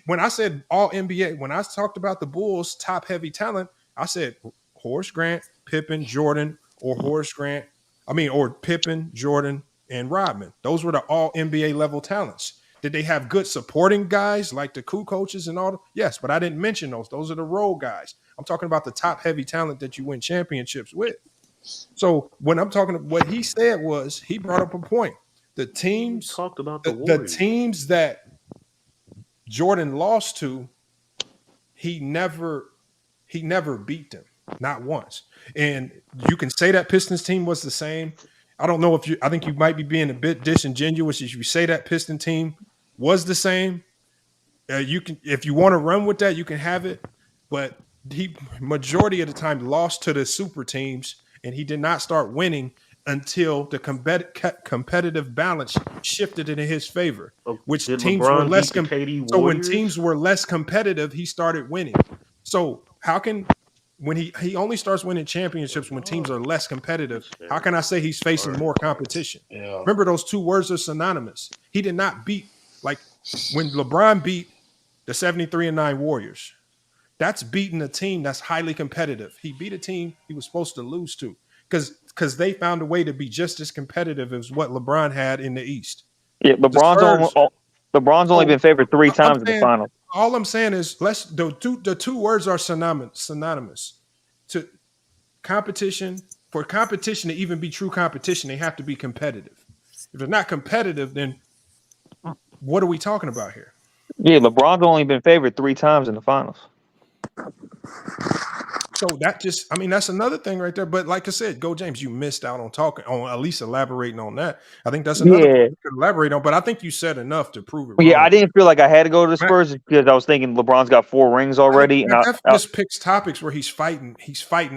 when I said all NBA, when I talked about the Bulls' top heavy talent, I said Horace Grant, Pippen, Jordan, or Pippen, Jordan, and Rodman. Those were the all NBA level talents. Did they have good supporting guys like the Kukocs and all? Yes, but I didn't mention those. Those are the role guys. I'm talking about the top heavy talent that you win championships with. So when I'm talking, what he said was he brought up a point. The teams talked about the teams that Jordan lost to, he never beat them, not once. And you can say that Pistons team was the same. I don't know I think you might be being a bit disingenuous if you say that Piston team was the same. You can, if you want to run with that, you can have it. But he majority of the time lost to the super teams, and he did not start winning until the competitive balance shifted in his favor, which teams were less competitive. So when teams were less competitive, he started winning. So how can, when he only starts winning championships when teams are less competitive, how can I say he's facing more competition? Yeah. Remember, those two words are synonymous. He did not beat, like when LeBron beat the 73-9 Warriors, that's beating a team that's highly competitive. He beat a team he was supposed to lose to because they found a way to be just as competitive as what LeBron had in the East. Yeah, LeBron's only been favored 3 times in the finals. All I'm saying is the two words are synonymous to competition. For competition to even be true competition, they have to be competitive. If they're not competitive, then what are we talking about here? Yeah, LeBron's only been favored 3 times in the finals. So that's another thing right there. But like I said, Go James, you missed out on talking, on at least elaborating on that. I think that's another thing you could elaborate on, but I think you said enough to prove it wrong. Yeah, I didn't feel like I had to go to the Spurs because I was thinking LeBron's got 4 rings already. That just picks topics where he's fighting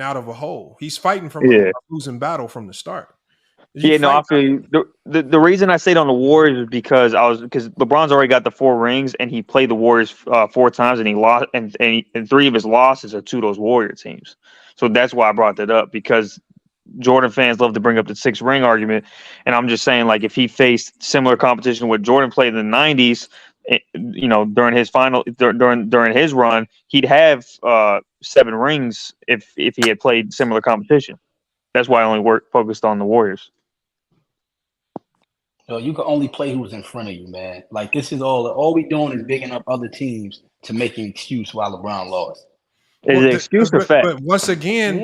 out of a hole. He's fighting from a losing battle from the start. I feel you. The reason I stayed on the Warriors is because LeBron's already got the 4 rings and he played the Warriors 4 times and he lost and 3 of his losses are to those Warrior teams. So that's why I brought that up, because Jordan fans love to bring up the 6 ring argument, and I'm just saying, like, if he faced similar competition with Jordan played in the 90s, during his during his run, he'd have 7 rings if he had played similar competition. That's why I only focused on the Warriors. You can only play who's in front of you, man. Like, this is all we doing is bigging up other teams to make an excuse why LeBron lost. Is it excuse or fact? But once again,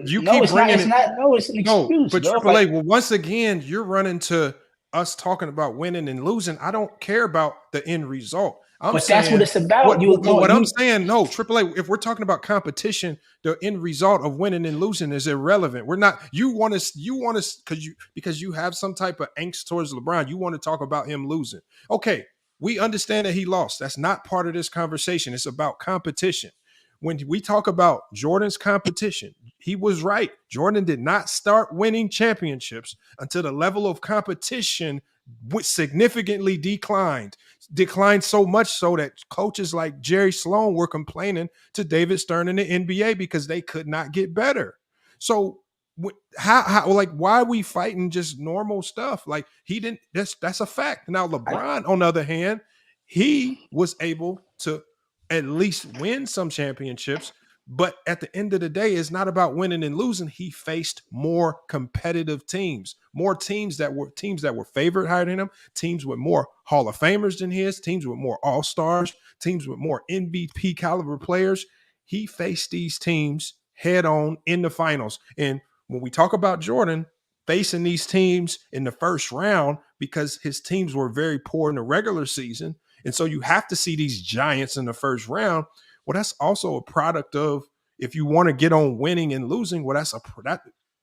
you keep bringing it. It's an excuse. But AAA, well, once again, you're running to us talking about winning and losing. I don't care about the end result. But that's what it's about. I'm saying, no, AAA, if we're talking about competition, the end result of winning and losing is irrelevant. We're not, you want us because you have some type of angst towards LeBron. You want to talk about him losing. Okay, we understand that he lost. That's not part of this conversation. It's about competition. When we talk about Jordan's competition, he was right. Jordan did not start winning championships until the level of competition significantly declined so much so that coaches like Jerry Sloan were complaining to David Stern in the NBA because they could not get better. So why are we fighting just normal stuff? Like, he didn't, that's a fact. Now LeBron, on the other hand, he was able to at least win some championships But at the end of the day, it's not about winning and losing. He faced more competitive teams, more teams that were favored higher than him, teams with more Hall of Famers than his, teams with more All-Stars, teams with more MVP caliber players. He faced these teams head on in the finals. And when we talk about Jordan facing these teams in the first round, because his teams were very poor in the regular season, and so you have to see these giants in the first round. Well, that's also a product of, if you want to get on winning and losing, well,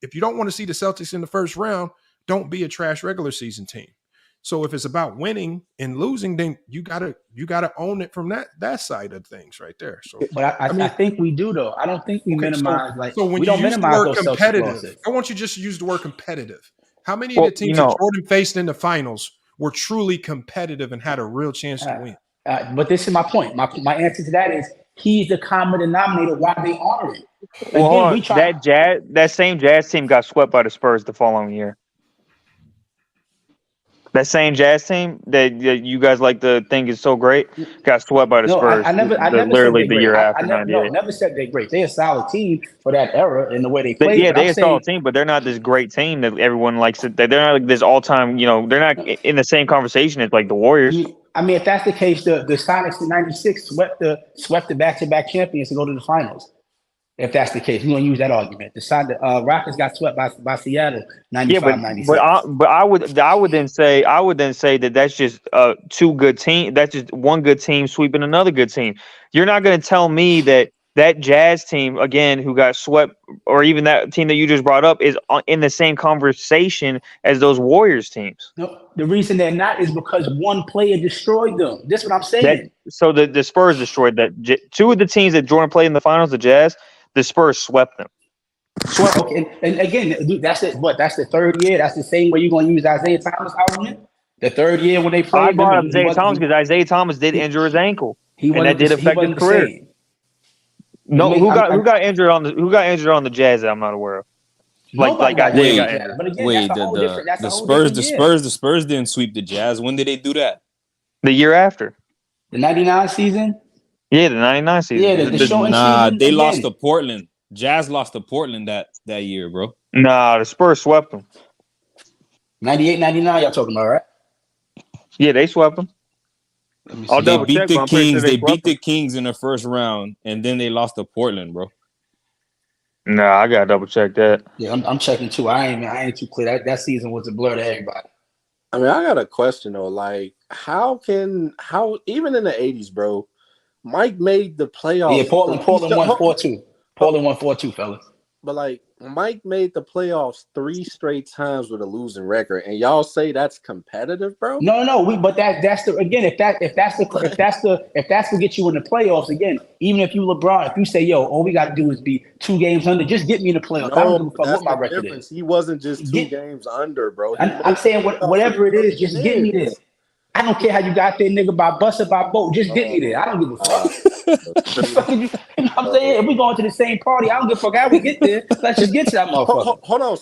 if you don't want to see the Celtics in the first round, don't be a trash regular season team. So if it's about winning and losing, then you gotta own it from that side of things right there. So, but I think we do though. I don't think we minimize so when we you don't use the minimize word those competitive, I want you just to use the word competitive. How many of Well, the teams that Jordan faced in the finals were truly competitive and had a real chance to win? But this is my point. My answer to that is he's the common denominator why they honor it. Well, Again, that same Jazz team got swept by the Spurs the following year. That same Jazz team that you guys like to think is so great got swept by the Spurs. I never literally said the they're year great. after '98. Never said they're great. They're a solid team for that era and the way they played. Yeah, they're a solid team, but they're not this great team that everyone likes. They're not like this all-time. They're not in the same conversation as like the Warriors. I mean, if that's the case, the Sonics in '96 swept the back-to-back champions to go to the finals. If that's the case, we're gonna use that argument. The Rockets got swept by Seattle 95-96. But I would then say that that's just two good team. That's just one good team sweeping another good team. You're not going to tell me that Jazz team again who got swept, or even that team that you just brought up, is in the same conversation as those Warriors teams. No, the reason they're not is because one player destroyed them. That's what I'm saying. So the Spurs destroyed that. Two of the teams that Jordan played in the finals, the Jazz, the Spurs swept them. Okay, and again, dude, that's it. But that's the third year. That's the same way you're going to use Isaiah Thomas argument. The third year when they played. I brought up Isaiah Thomas because Isaiah Thomas did injure his ankle, and that did affect his career. No, who got injured on the Jazz that I'm not aware of? The Spurs didn't sweep the Jazz. When did they do that? The year after. The 99 season? Yeah, the 99 season. Yeah, the season they lost to Portland. Jazz lost to Portland that year, bro. Nah, the Spurs swept them. 98, 99, y'all talking about, right? Yeah, they swept them. They beat the Kings. They beat the Kings in the first round, and then they lost to Portland, bro. Nah, I gotta double check that. Yeah, I'm checking too. I ain't too clear. That season was a blur to everybody. I mean, I got a question though. Like, how even in the 80s, bro, Mike made the playoffs. Yeah, Portland won 4-2. Portland won 4-2, fellas. But like, Mike made the playoffs 3 straight times with a losing record, and y'all say that's competitive, bro? No. But that's the again. If that's what gets you in the playoffs again. Even if you LeBron, if you say, yo, all we got to do is be 2 games under, just get me in the playoffs. I don't give a fuck what my record is. He wasn't just 2 games under, bro. I'm saying whatever it is, just get me there. I don't care how you got there, nigga, by bus or by boat. Just get me there. I don't give a fuck. You know what I'm saying? If we going to the same party, I don't give a fuck how we get there. Let's just get to that motherfucker. Hold on.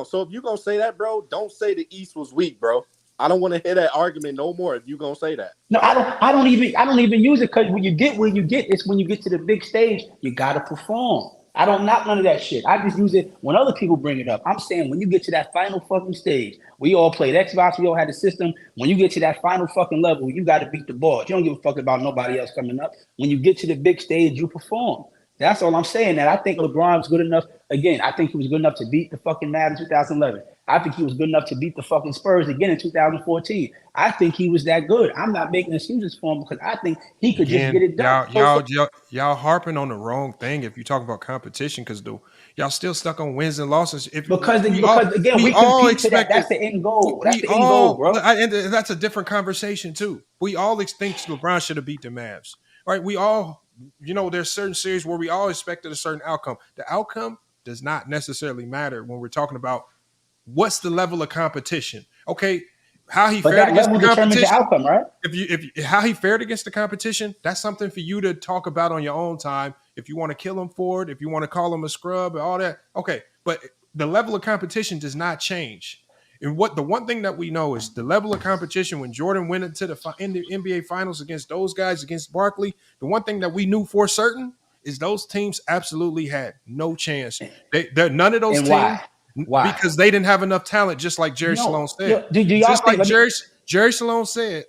So if you gonna say that, bro, don't say the East was weak, bro. I don't want to hear that argument no more. If you gonna say that, no, I don't even use it because when you get where you get, it's when you get to the big stage, you gotta perform. I don't knock none of that shit. I just use it when other people bring it up. I'm saying when you get to that final fucking stage, we all played Xbox, we all had the system. When you get to that final fucking level, you got to beat the boss. You don't give a fuck about nobody else coming up. When you get to the big stage, you perform. That's all I'm saying. And I think LeBron's good enough. Again, I think he was good enough to beat the fucking Mavs in 2011. I think he was good enough to beat the fucking Spurs again in 2014. I think he was that good. I'm not making excuses for him because I think he could just get it done. Y'all harping on the wrong thing if you talk about competition because y'all still stuck on wins and losses. Because we compete to that. That's the end goal. That's the end goal, bro. And that's a different conversation too. We all think LeBron should have beat the Mavs, right? We all, there's certain series where we all expected a certain outcome. The outcome does not necessarily matter when we're talking about what's the level of competition. Okay, how he fared against the competition, the outcome, right? If how he fared against the competition, that's something for you to talk about on your own time. If you want to kill him for it, if you want to call him a scrub and all that, okay. But the level of competition does not change. And the one thing that we know is the level of competition when Jordan went into the NBA Finals against those guys, against Barkley. The one thing that we knew for certain is those teams absolutely had no chance. None of those And teams, why? because they didn't have enough talent, just like Jerry Sloan said. Do y'all just think, like Jerry Sloan said,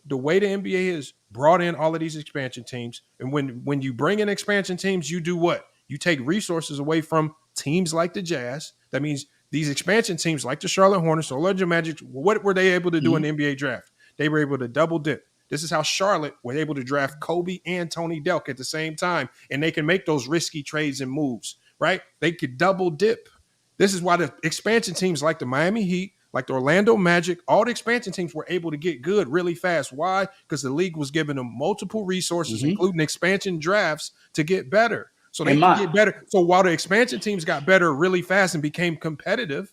the way the NBA has brought in all of these expansion teams, and when you bring in expansion teams, you do what? You take resources away from teams like the Jazz. That means these expansion teams like the Charlotte Hornets, Orlando Magic, what were they able to do in the NBA draft? They were able to double dip. This is how Charlotte was able to draft Kobe and Tony Delk at the same time, and they can make those risky trades and moves, right? They could double dip. This is why the expansion teams like the Miami Heat, like the Orlando Magic, all the expansion teams were able to get good really fast. Why? Because the league was giving them multiple resources, including expansion drafts, to get better. So they can get better. So while the expansion teams got better really fast and became competitive,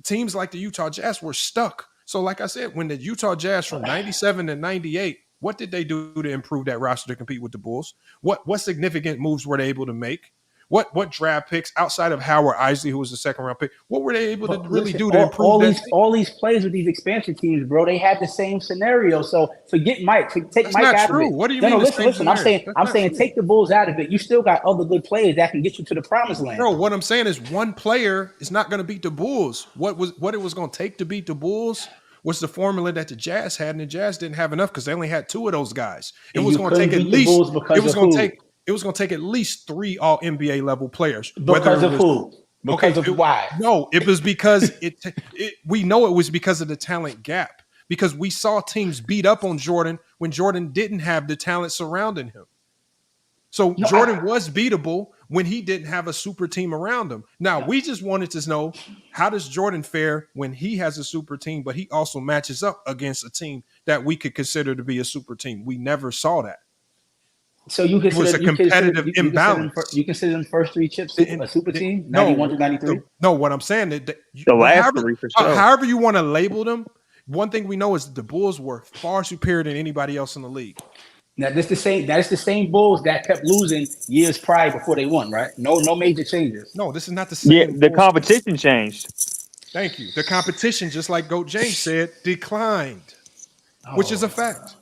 teams like the Utah Jazz were stuck. So like I said, when the Utah Jazz from 97 to 98, what did they do to improve that roster to compete with the Bulls? What significant moves were they able to make? What draft picks outside of Howard Isley, who was the second round pick? What were they able to really do to improve all these players with these expansion teams, bro? They had the same scenario. So forget Mike. Take That's Mike not out true. of it. What do you no, mean? No, listen. I'm saying true. take the Bulls out of it. You still got other good players that can get you to the promised land. Bro, what I'm saying is one player is not going to beat the Bulls. What it was going to take to beat the Bulls was the formula that the Jazz had, and the Jazz didn't have enough because they only had two of those guys. It was going to take at least it was going to take at least 3 all NBA level players. Because of who? Because of why? No, it was because we know it was because of the talent gap. Because we saw teams beat up on Jordan when Jordan didn't have the talent surrounding him. So Jordan was beatable when he didn't have a super team around him. Now, we just wanted to know, how does Jordan fare when he has a super team, but he also matches up against a team that we could consider to be a super team? We never saw that. So you consider it was a competitive imbalance. You consider them first 3 chips a super team, 91 to 93? No, what I'm saying is that the last 3 for sure. However you want to label them, one thing we know is the Bulls were far superior than anybody else in the league. Now that's the same Bulls that kept losing years prior before they won, right? No major changes. No, this is not the same. Yeah, the competition changed. Thank you. The competition, just like Goat James said, declined, which is a fact.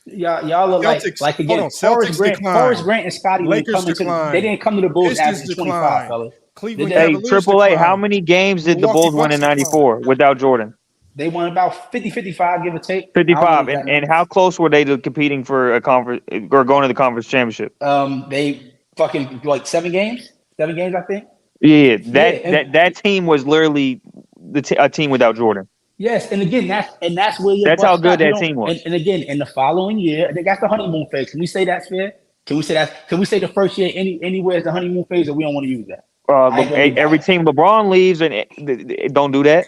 Y'all are Celtics, like again. Celtics Forrest Grant and Scotty Lakers declined. They didn't come to the Bulls after 25, fellas. Cleveland AAA, how many games did the Bulls win in 94 without Jordan? They won about 50-55, give or take. 55. And how close were they to competing for a conference or going to the conference championship? They fucking like 7 games. 7 games, I think. Yeah, that team was literally a team without Jordan. Yes, and again, that's where that's how good that team was. And again, in the following year, that's the honeymoon phase. Can we say that's fair? Can we say the first year anywhere is the honeymoon phase, or we don't want to use that? Every team LeBron leaves, and don't do that.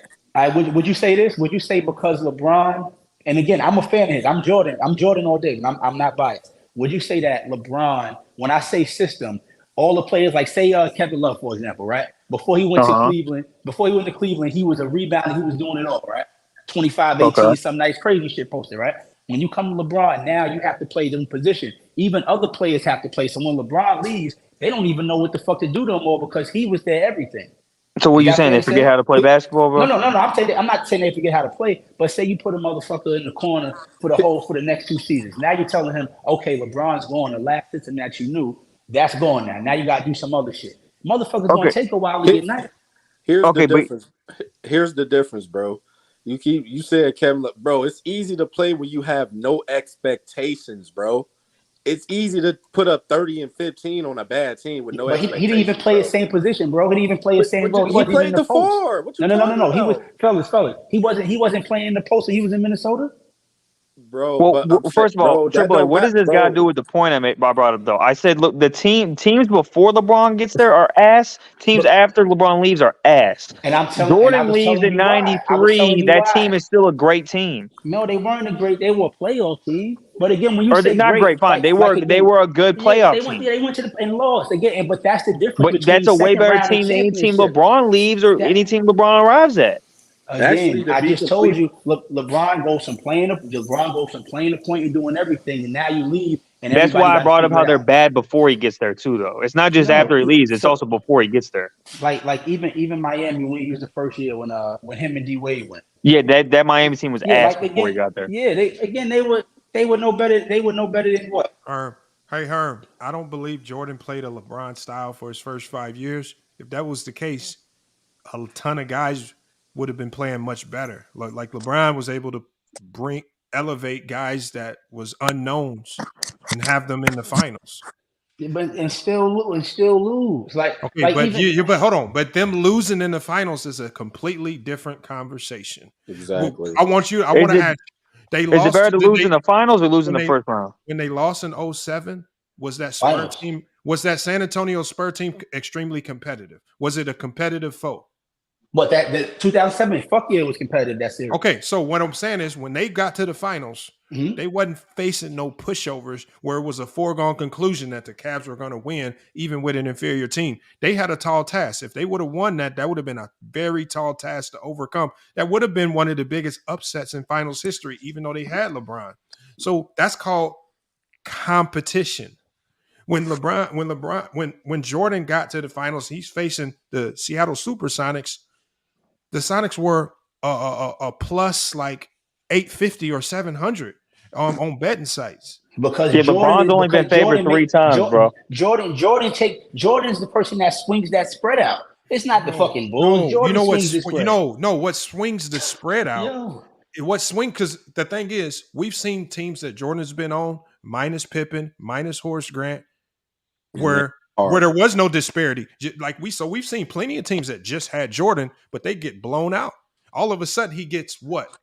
Would you say this? Would you say because LeBron? And again, I'm a fan of his. I'm Jordan all day. And I'm not biased. Would you say that LeBron? When I say system, all the players like say Kevin Love, for example, right? Before he went to Cleveland, he was a rebounder. He was doing it all, right? 25, 18, some nice crazy shit posted, right? When you come to LeBron, now you have to play them position. Even other players have to play. So when LeBron leaves, they don't even know what the fuck to do no more because he was their everything. So what you saying? They forget how to play basketball, bro? No. I'm not saying they forget how to play, but say you put a motherfucker in the corner for the next 2 seasons. Now you're telling him, okay, LeBron's going. The last system that you knew, that's going now. Now you got to do some other shit. Motherfuckers gonna take a while to get nice. Here's the difference. Here's the difference, bro. You said Kevin, bro. It's easy to play when you have no expectations, bro. It's easy to put up 30 and 15 on a bad team with no expectations. He didn't even play his same position, bro. He didn't even play his same role. He played the 4. No. He was fellas. He wasn't playing in the post. He was in Minnesota. Bro, well, first of all, Triple A, what does this guy do with the point I brought up, though? I said, look, the teams before LeBron gets there are ass. Teams after LeBron leaves are ass. And I'm telling Jordan leaves in 93. That team is still a great team. No, they weren't a great. They were a playoff team. But again, when you say not great, fine. They were a good playoff team. They went to and lost again. But that's the difference. But that's a way better team than any team LeBron leaves or any team LeBron arrives at. Again, I just told you, look, LeBron goes from playing the point and doing everything, and now you leave. And that's why I brought up how they're bad before he gets there too, though. It's not just after he leaves; it's also before he gets there. Like even Miami when he was the first year when him and D Wade went. Yeah, that Miami team was ass before he got there. Yeah, they were no better. They were no better than what? How Hey, Herb, I don't believe Jordan played a LeBron style for his first 5 years. If that was the case, a ton of guys would have been playing much better. Like LeBron was able to elevate guys that was unknowns and have them in the finals. But still lose. Okay, but hold on. But them losing in the finals is a completely different conversation. Exactly. I want to ask. They lost. Is it better to lose in the finals or lose in the first round? When they lost in 2007, was that Spur team? Was that San Antonio Spur team extremely competitive? Was it a competitive foe? But that 2007, fuck yeah, it was competitive that series. Okay, so what I'm saying is when they got to the finals, they wasn't facing no pushovers where it was a foregone conclusion that the Cavs were going to win, even with an inferior team. They had a tall task. If they would have won that would have been a very tall task to overcome. That would have been one of the biggest upsets in finals history, even though they had LeBron. So that's called competition. When Jordan got to the finals, he's facing the Seattle Supersonics. The Sonics were a plus like 850 or 700 on betting sites. Because LeBron's only been favored 3 times, bro. Jordan's the person that swings that spread out. It's not the fucking Bulls. Jordan swings the spread. What swings the spread out? Because the thing is, we've seen teams that Jordan's been on, minus Pippen, minus Horace Grant, where there was no disparity. We've seen plenty of teams that just had Jordan, but they get blown out. All of a sudden, he gets what?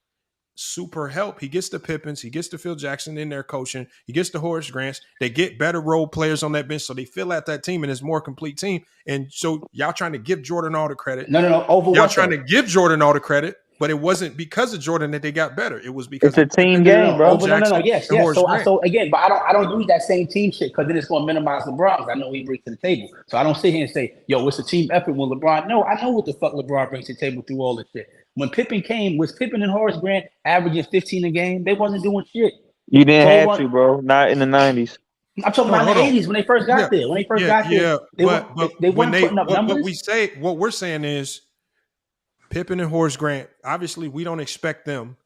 Super help. He gets the Pippins. He gets the Phil Jackson in there coaching. He gets the Horace Grants. They get better role players on that bench, so they fill out that team and it's a more complete team. And so y'all trying to give Jordan all the credit. No. Y'all trying to give Jordan all the credit, but it wasn't because of Jordan that they got better. It was because it's a team game, bro. Yes. So again, but I don't use that same team shit because then it's going to minimize LeBron. I know what he brings to the table. So I don't sit here and say, yo, it's a team effort when LeBron. No, I know what the fuck LeBron brings to the table through all this shit. When Pippen came, was Pippen and Horace Grant averaging 15 a game? They wasn't doing shit. You didn't have to, bro. Not in the 90s. I'm talking about in the 80s when they first got there. When they first got there, they weren't putting up numbers. What we're saying is Pippen and Horace Grant, obviously we don't expect them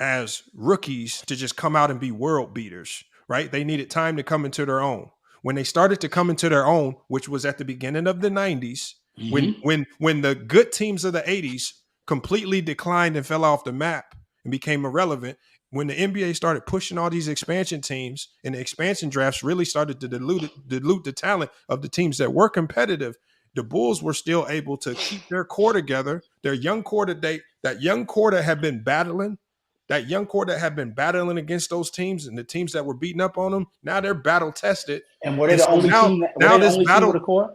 as rookies to just come out and be world beaters, right? They needed time to come into their own. When they started to come into their own, which was at the beginning of the 90s, when the good teams of the 80s completely declined and fell off the map and became irrelevant, when the NBA started pushing all these expansion teams and the expansion drafts really started to dilute the talent of the teams that were competitive, the Bulls were still able to keep their core together. Their young core that young core that had been battling against those teams and the teams that were beating up on them, now they're battle tested. And were they the only team?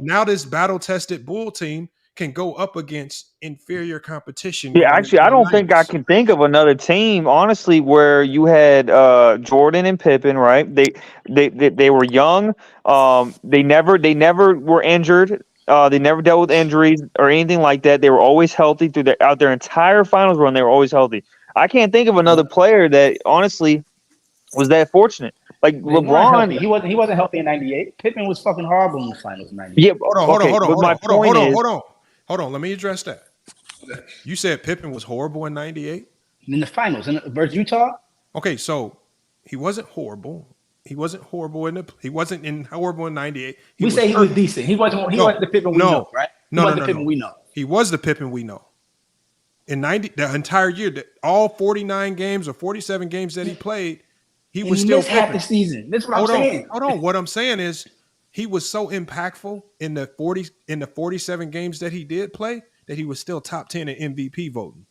Now this battle tested Bull team can go up against inferior competition. Yeah, actually, I don't think I can think of another team, honestly, where you had Jordan and Pippen, right? They were young. They never were injured. They never dealt with injuries or anything like that. They were always healthy throughout their entire finals run. They were always healthy. I can't think of another player that honestly was that fortunate. Like LeBron, he wasn't healthy in '98. Pippen was fucking horrible in the finals in '98. Yeah, hold on. Let me address that. You said Pippen was horrible in '98 in the finals versus Utah. Okay, so he wasn't horrible. He wasn't horrible in '98. We say he was decent. He wasn't the Pippen we know, right? We know. He was the Pippen we know. In the entire year, all 49 games or 47 games that he played, he was still half the season. That's what I'm saying. Hold on. What I'm saying is he was so impactful in the 47 games that he did play that he was still top 10 in MVP voting.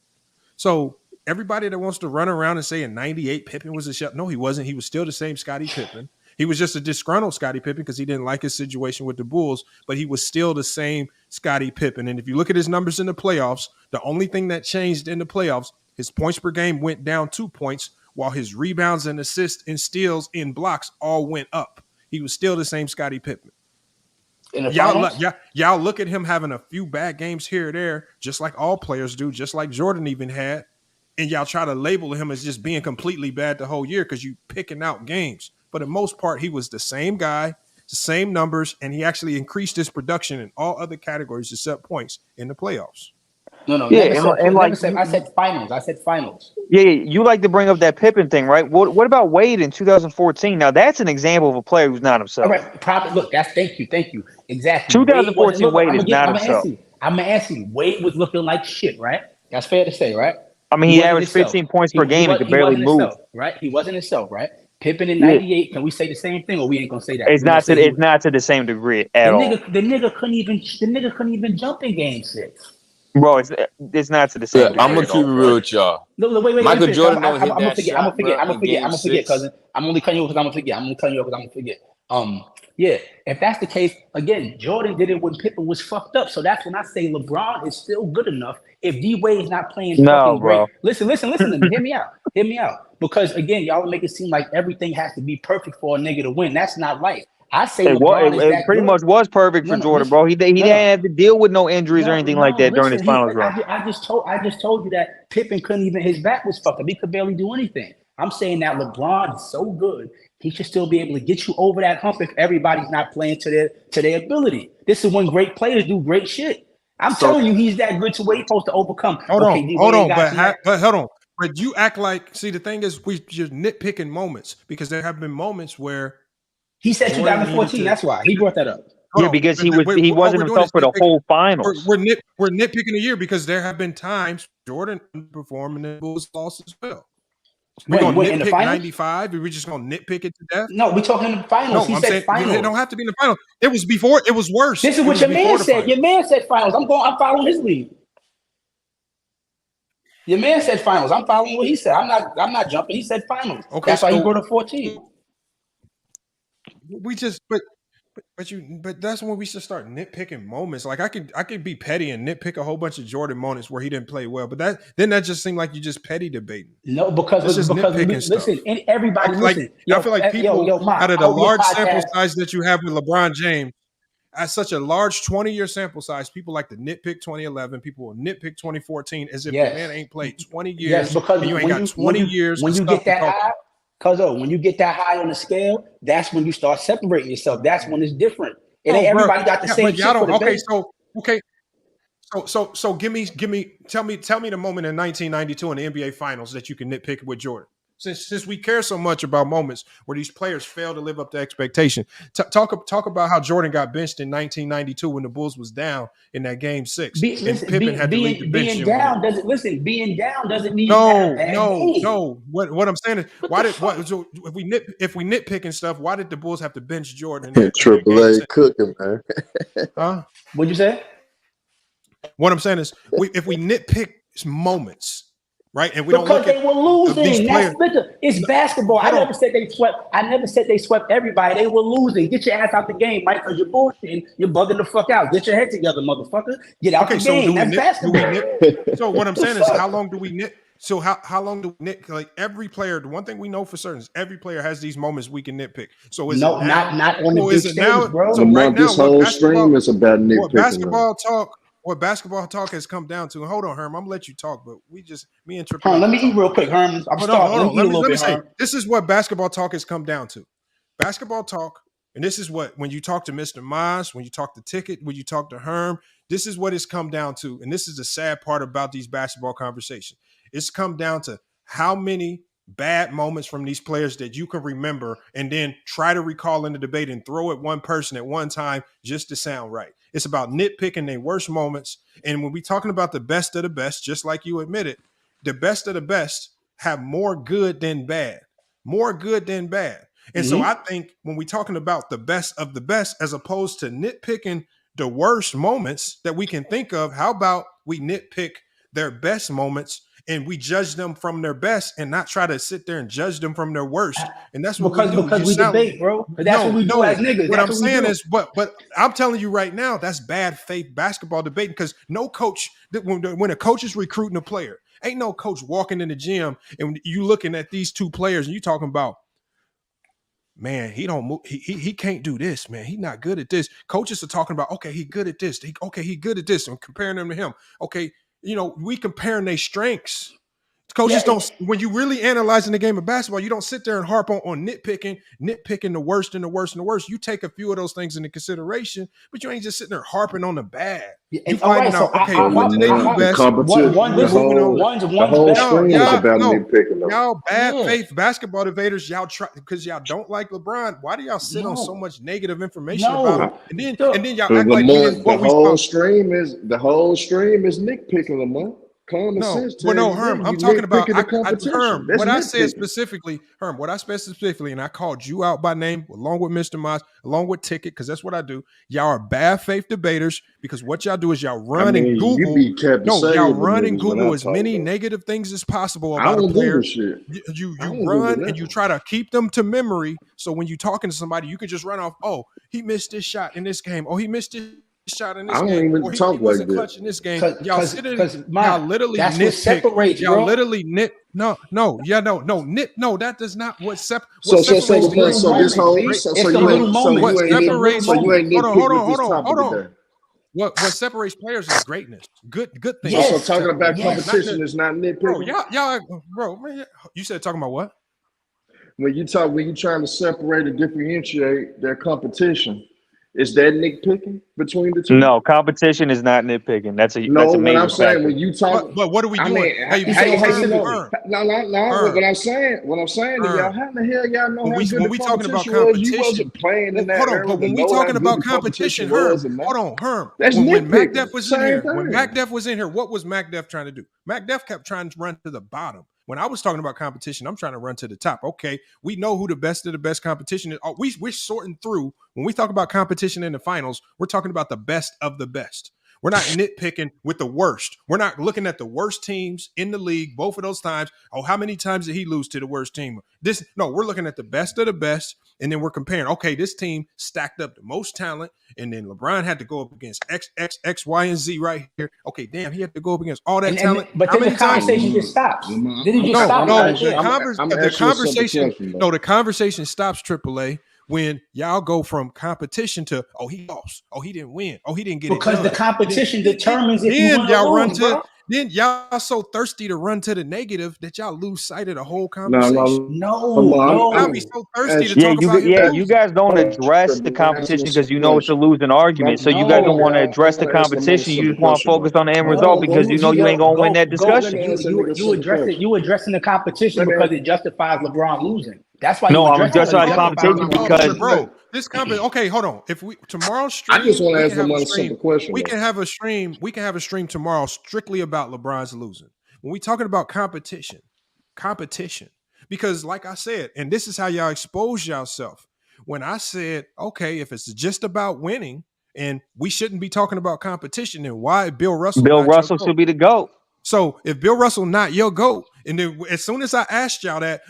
So everybody that wants to run around and say in '98 Pippen was a shut, no, he wasn't. He was still the same Scottie Pippen. He was just a disgruntled Scottie Pippen because he didn't like his situation with the Bulls, but he was still the same Scottie Pippen. And if you look at his numbers in the playoffs, the only thing that changed in the playoffs, his points per game went down 2 points, while his rebounds and assists and steals in blocks all went up. He was still the same Scottie Pippen. Y'all look at him having a few bad games here or there, just like all players do, just like Jordan even had. And y'all try to label him as just being completely bad the whole year because you picking out games. But for the most part, he was the same guy, the same numbers, and he actually increased his production in all other categories except points in the playoffs. No, Yeah, never said. and Never said. I said finals. I said finals. Yeah, you like to bring up that Pippen thing, right? What about Wade in 2014? Now that's an example of a player who's not himself. All right, probably. Look, thank you. Exactly. 2014 Wade is not I'm himself. gonna answer you. Wade was looking like shit, right? That's fair to say, right? I mean, he averaged 15 points per game and could barely move. Himself, right? He wasn't himself, right? Pippen in '98. Can we say the same thing, or we ain't gonna say that? It's not to the same degree at all. The nigga couldn't even jump in Game 6. Bro, it's not to the same degree. I'm gonna keep it real with y'all. No, wait. Michael Jordan don't hit I'm that shot. I'm gonna forget, cousin. I'm only cutting you because I'm gonna forget. Yeah. If that's the case, again, Jordan did it when Pippen was fucked up. So that's when I say LeBron is still good enough. If D-Wade's not playing fucking great, listen to me. Hear me out. Because again, y'all make it seem like everything has to be perfect for a nigga to win. That's not life. I say it pretty much was perfect for Jordan, bro. He didn't have to deal with no injuries or anything like that during his finals run. I just told you that Pippen couldn't even, his back was fucked up. He could barely do anything. I'm saying that LeBron is so good, he should still be able to get you over that hump if everybody's not playing to their ability. This is when great players do great shit. I'm telling you, he's that good to where he's supposed to overcome. Hold on, but you act like, see, the thing is, you're nitpicking moments because there have been moments where he said 2014. That's why he brought that up. Yeah, because he wasn't himself for the whole finals. We're nitpicking a year because there have been times Jordan underperformed and the Bulls lost as well. We're going to nitpick 95. Are we just going to nitpick it to death? No, we're talking in the finals. No, I'm saying finals. It don't have to be in the finals. It was before. It was worse. This is what your man said. Your man said finals. I'm following his lead. Your man said finals. I'm following what he said. I'm not jumping. He said finals. Okay, that's why he brought up 14. We just but that's when we should start nitpicking moments. Like I could be petty and nitpick a whole bunch of Jordan moments where he didn't play well, but that just seemed like you just petty debating. No, because listen, everybody listen. I feel like people out of the large sample size that you have with LeBron James, at such a large 20-year sample size, people like to nitpick 2011. People will nitpick 2014 as if the man ain't played 20 years. Yes, because you ain't got 20 years. When you get that high. When you get that high on the scale, that's when you start separating yourself. That's when it's different. It ain't everybody got the same shit for the So give me tell me the moment in 1992 in the NBA Finals that you can nitpick with Jordan. Since we care so much about moments where these players fail to live up to expectation, talk about how Jordan got benched in 1992 when the Bulls was down in that Game 6, and Pippen had to lead the bench. Being down doesn't mean no. What I'm saying is, if we nitpick and stuff, why did the Bulls have to bench Jordan? Triple A cooking, man. Huh? What'd you say? What I'm saying is, if we nitpick moments. Right, and we because don't look they were losing. It's basketball. I never said they swept everybody. They were losing. Get your ass out the game, Mike, because you're bullshitting. You're bugging the fuck out. Get your head together, motherfucker. Get out the game. That's basketball. So what I'm saying is, how long do we nit? So how long do we nit? Like every player, the one thing we know for certain is every player has these moments we can nitpick. So is it now? Not on the big stage, bro. So right now, this whole stream is about nitpicking. What basketball talk has come down to, and hold on, Herm, I'm gonna let you talk, but me and Triple. Let me eat real quick, Herm. Let me say, this is what basketball talk has come down to. Basketball talk, and this is what, when you talk to Mr. Moss, when you talk to Ticket, when you talk to Herm, this is what it's come down to, and this is the sad part about these basketball conversations. It's come down to how many bad moments from these players that you can remember and then try to recall in the debate and throw at one person at one time just to sound right. It's about nitpicking their worst moments. And when we're talking about the best of the best, just like you admitted, the best of the best have more good than bad. And so I think when we're talking about the best of the best, as opposed to nitpicking the worst moments that we can think of, how about we nitpick their best moments and we judge them from their best and not try to sit there and judge them from their worst. And that's what we do. Because we debate, bro. That's what we do as niggas. What I'm saying is, but I'm telling you right now, that's bad faith basketball debating, because no coach, when a coach is recruiting a player, ain't no coach walking in the gym and you looking at these two players and you talking about, man, he don't move. He can't do this, man. He's not good at this. Coaches are talking about, okay, he good at this. He good at this, and comparing them to him. Okay, we comparing their strengths Coaches don't. When you really analyzing the game of basketball, you don't sit there and harp on nitpicking the worst and the worst and the worst. You take a few of those things into consideration, but you ain't just sitting there harping on the bad. You finding out, okay, what do they do best? The whole stream is about nitpicking. Y'all bad faith basketball debaters. Y'all try because y'all don't like LeBron. Why do y'all sit on so much negative information about him? And then y'all act like the whole stream is nitpicking, Lamar. Herm, I'm talking about Herm. What I said specifically, and I called you out by name along with Mr. Moss, along with Ticket, because that's what I do. Y'all are bad faith debaters because what y'all do is y'all run and Google. Y'all run and Google as many negative things as possible about a player. You run and you try to keep them to memory. So when you're talking to somebody, you can just run off. Oh, he missed this shot in this game. Oh, he missed this shot in this game. I don't even talk he wasn't like clutch in this game. that. Y'all literally nitpick. Y'all literally nit. No. That does not what separates. So you ain't. What separates players is greatness. Good things. So talking about competition is not nitpicking. Bro, man, you said talking about what? When you're trying to separate and differentiate their competition. Is that nitpicking between the two? No, competition is not nitpicking. That's a what I'm major saying factor. when you talk. But what are we doing? What I'm saying to y'all, how the hell y'all know how good when the we talking about competition competition? was? You wasn't playing in that era. But when we talking about competition, Herm, Herm. That's when nitpicking. MacDef was in here, what was MacDef trying to do? MacDef kept trying to run to the bottom. When I was talking about competition, I'm trying to run to the top. Okay, we know who the best of the best competition is. We're sorting through. When we talk about competition in the finals, we're talking about the best of the best. We're not nitpicking with the worst. We're not looking at the worst teams in the league, both of those times. Oh, how many times did he lose to the worst team? We're looking at the best of the best, and then we're comparing. Okay, this team stacked up the most talent, and then LeBron had to go up against X, Y, and Z right here. Okay, damn, he had to go up against all that talent. But then the conversation just stops. Then it just stops. The conversation stops, AAA. When y'all go from competition to he lost, he didn't win, he didn't get it done. Because the competition determines if you win or lose, then y'all so thirsty to run to the negative that y'all lose sight of the whole conversation. No. Y'all be so thirsty to talk about you guys don't address the competition because you know it's a losing argument. So you guys don't want to address the competition. You just want to focus on the end result because you know you ain't gonna win that discussion. You addressing the competition because it justifies LeBron losing. That's why. No, I'm justifying the competition because this competition. Okay, hold on. If we tomorrow's stream, I just want to ask them a simple question. We can have a stream. We can have a stream tomorrow strictly about LeBron's losing. When we talking about competition, because like I said, and this is how y'all expose yourself. When I said, okay, if it's just about winning, and we shouldn't be talking about competition, then why Bill Russell? Bill Russell should be the GOAT. So if Bill Russell not your GOAT, and then as soon as I asked y'all that,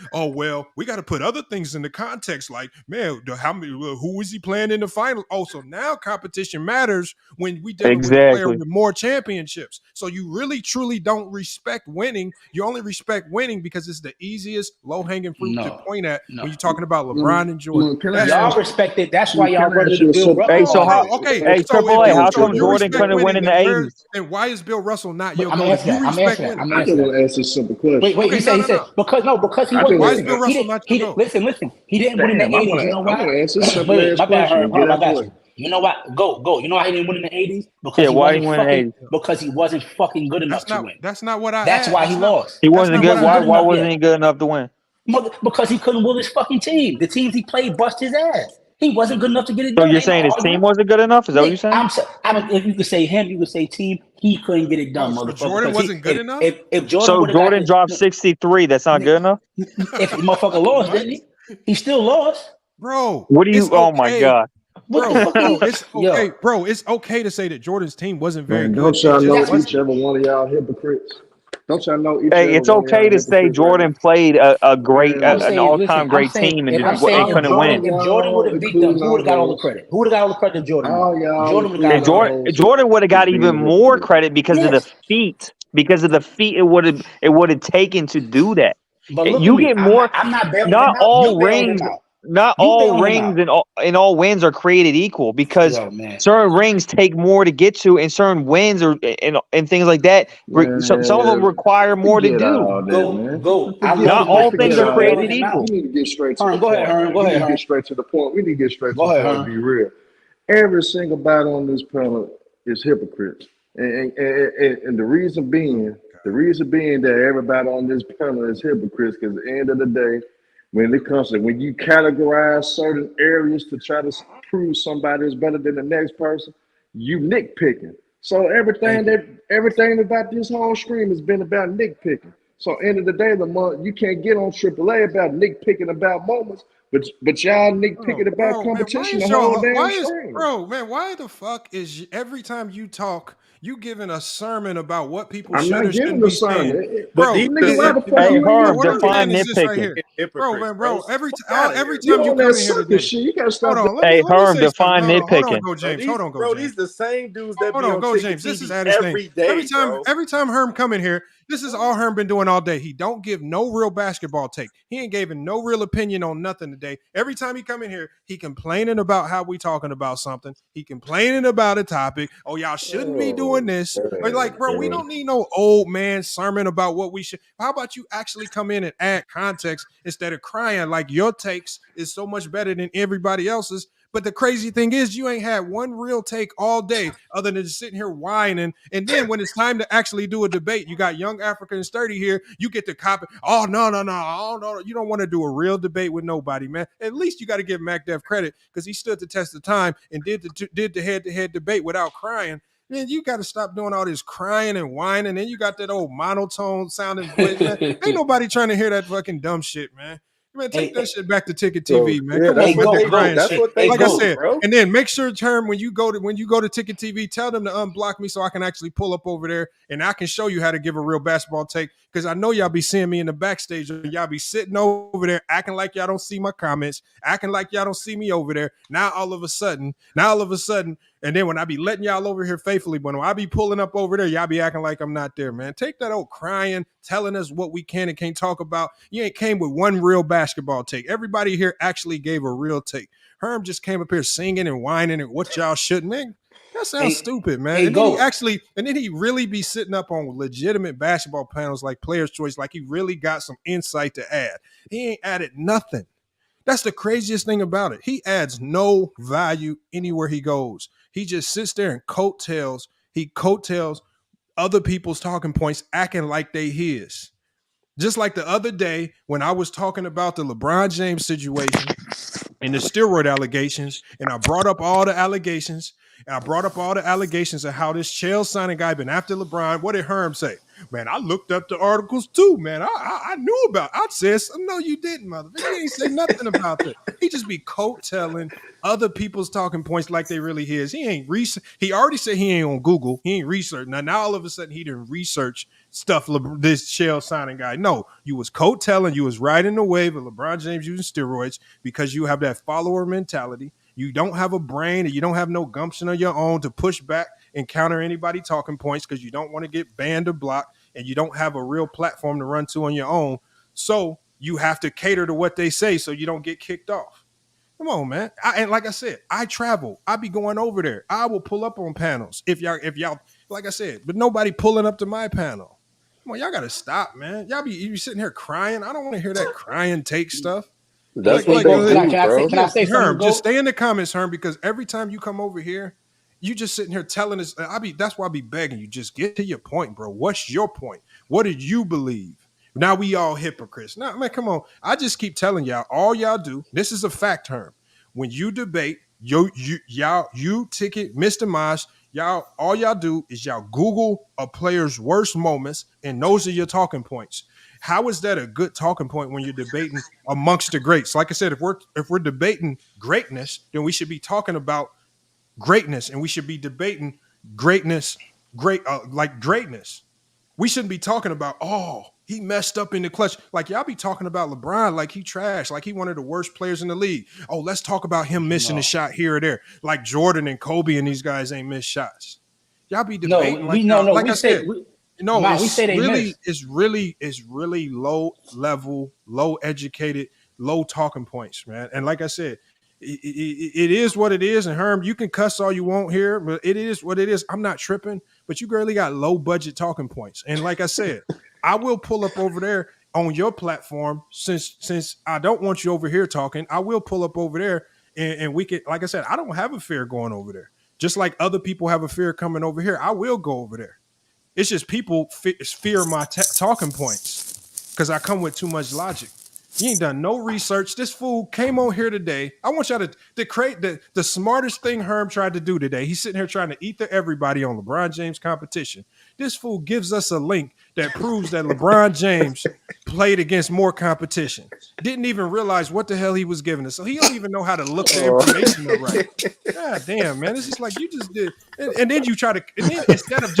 we got to put other things in the context, like, man, who is he playing in the final? Oh, so now competition matters when we deal with a player with more championships. So you really, truly don't respect winning. You only respect winning because it's the easiest low-hanging fruit to point at when you're talking about LeBron and Jordan. Y'all respect it. That's why y'all run to Bill Russell. Hey, so how come Jordan couldn't win in the 80s? And why is Bill Russell not your GOAT? I'm asking a simple question. Wait. He said because he wasn't. Why is Bill Russell not your GOAT? Listen. He didn't win in the 80s. You know why? I'm gonna answer a simple question. You know what? Go. You know why he didn't win in the 80s? Because he wasn't fucking good enough to win. That's not what I. That's why he lost. He wasn't good. Why wasn't he good enough to win? Because he couldn't will his fucking team. The teams he played bust his ass. He wasn't good enough to get it done. So you're saying his team wasn't good enough? Is that what you're saying? If you could say him, you could say team. He couldn't get it done, motherfucker. Jordan wasn't good enough? If Jordan dropped 63. That's not good enough? If the motherfucker lost, didn't he? He still lost. Bro. What do you... Oh, my God. Bro, it's okay to say that Jordan's team wasn't very good. Don't y'all know each every one of y'all hypocrites? Don't y'all know each it's okay to say Jordan played a great, an all-time great team and couldn't win. If Jordan would have beat them, who would have got all the credit? Who would have got all the credit to Jordan? Jordan would have got even more credit because of the feat. Because of the feat it would have taken to do that. But you get more. I'm not bailing not all rings. not all rings and all wins are created equal because certain rings take more to get to, and certain wins and things like that. Some of them require more to do. Not all things are created equal. We need to get straight to Herm, the go ahead, point. Herm. Man. Go We ahead, need to Herm. get straight to the point. We need to get straight to Go the ahead, point. Herm. Be real. Every single body on this panel is hypocrites, and the reason being, that everybody on this panel is hypocrites, because at the end of the day, when it comes to when you categorize certain areas to try to prove somebody is better than the next person, you nitpicking. So everything about this whole stream has been about nitpicking. So end of the day, you can't get on AAA about nitpicking about moments, but y'all nitpicking about competition the whole damn stream. Why the fuck is every time you talk, you giving a sermon about what people I'm should not or shouldn't giving a be sermon. saying? But Bro, these Nigga, why the fuck Hey, you Herb, what I'm define saying is this right nitpicking. here. hypocrites, bro. Every Fuck outta here. time You you on come that in here sucker today. shit? You gotta stop. Hold on, Hey, let me Herb, say something. define Hold on, nitpicking. go James. Hold on, go Bro, James. these the same dudes that Hold be on, on go Ticket James. This is TV at his thing. every day, bro. Every time Herm come in here, this is all Herm been doing all day. He don't give no real basketball take. He ain't giving no real opinion on nothing today. Every time he come in here, he complaining about how we talking about something. He complaining about a topic. Oh, y'all shouldn't be doing this. Or like, bro, we don't need no old man sermon about what we should. How about you actually come in and add context instead of crying like your takes is so much better than everybody else's? But the crazy thing is, you ain't had one real take all day other than just sitting here whining. And then when it's time to actually do a debate, you got young African sturdy here. You get to copy. Oh, no. Oh, no. You don't want to do a real debate with nobody, man. At least you got to give MacDev credit because he stood the test of time and did the head-to-head debate without crying. Man, you got to stop doing all this crying and whining. And you got that old monotone sounding voice, man. Ain't nobody trying to hear that fucking dumb shit, man. Man, take that shit back to Ticket TV, man. Yeah, Come that's on, what they do. crying That's shit. what they Like do, I said, bro. and then make sure, Term, when you go to Ticket TV, tell them to unblock me so I can actually pull up over there and I can show you how to give a real basketball take. Because I know y'all be seeing me in the backstage and y'all be sitting over there acting like y'all don't see my comments, acting like y'all don't see me over there. Now all of a sudden, and then when I be letting y'all over here faithfully, but when I be pulling up over there, y'all be acting like I'm not there, man. Take that old crying, telling us what we can and can't talk about. You ain't came with one real basketball take. Everybody here actually gave a real take. Herm just came up here singing and whining and what y'all shouldn't, man. That sounds stupid, man. And then he really be sitting up on legitimate basketball panels like Players' Choice, like he really got some insight to add. He ain't added nothing. That's the craziest thing about it. He adds no value anywhere he goes. He just sits there and coattails. He coattails other people's talking points, acting like they his. Just like the other day when I was talking about the LeBron James situation and the steroid allegations, and I brought up all the allegations, of how this Chael signing guy been after LeBron. What did Herm say? Man, I looked up the articles too, man. I knew about it. I said, no, you didn't, motherfucker. You ain't say nothing about that. He just be coat-telling other people's talking points like they really his. He ain't he already said he ain't on Google. He ain't research. Now all of a sudden he didn't research stuff, this Chael signing guy. No, you was coat-telling, you was riding the wave of LeBron James using steroids because you have that follower mentality. You don't have a brain and you don't have no gumption of your own to push back and counter anybody talking points because you don't want to get banned or blocked and you don't have a real platform to run to on your own. So you have to cater to what they say so you don't get kicked off. Come on, man. And like I said, I travel. I be going over there. I will pull up on panels if y'all, like I said, but nobody pulling up to my panel. Come on, y'all got to stop, man. You sitting here crying. I don't want to hear that crying take stuff. That's what they do, bro. Can I say something? Herm, just stay in the comments, Herm, because every time you come over here, you just sitting here telling us. That's why I be begging you. Just get to your point, bro. What's your point? What did you believe? Now we all hypocrites. Now, man, come on. I just keep telling y'all. All y'all do. This is a fact, Herm. When you debate, you Ticket, Mr. Mosh, y'all. All y'all do is y'all Google a player's worst moments, and those are your talking points. How is that a good talking point when you're debating amongst the greats? Like I said, if we're debating greatness, then we should be talking about greatness, and we should be debating greatness. We shouldn't be talking about, oh, he messed up in the clutch. Like y'all be talking about LeBron like he trash, like he one of the worst players in the league. Oh, let's talk about him missing a shot here or there. Like Jordan and Kobe and these guys ain't missed shots. Y'all be debating it's really low level, low educated, low talking points, man. And like I said, it is what it is. And Herm, you can cuss all you want here, but it is what it is. I'm not tripping, but you barely got low budget talking points. And like I said, I will pull up over there on your platform since I don't want you over here talking. I will pull up over there and we can, like I said, I don't have a fear going over there. Just like other people have a fear coming over here, I will go over there. It's just people fear my talking points because I come with too much logic. You ain't done no research. This fool came on here today. I want y'all to create the smartest thing Herm tried to do today. He's sitting here trying to ether everybody on LeBron James competition. This fool gives us a link that proves that LeBron James played against more competition. Didn't even realize what the hell he was giving us. So he don't even know how to look the information up right. God damn, man. It's just like you just did. And then you try to, and then instead of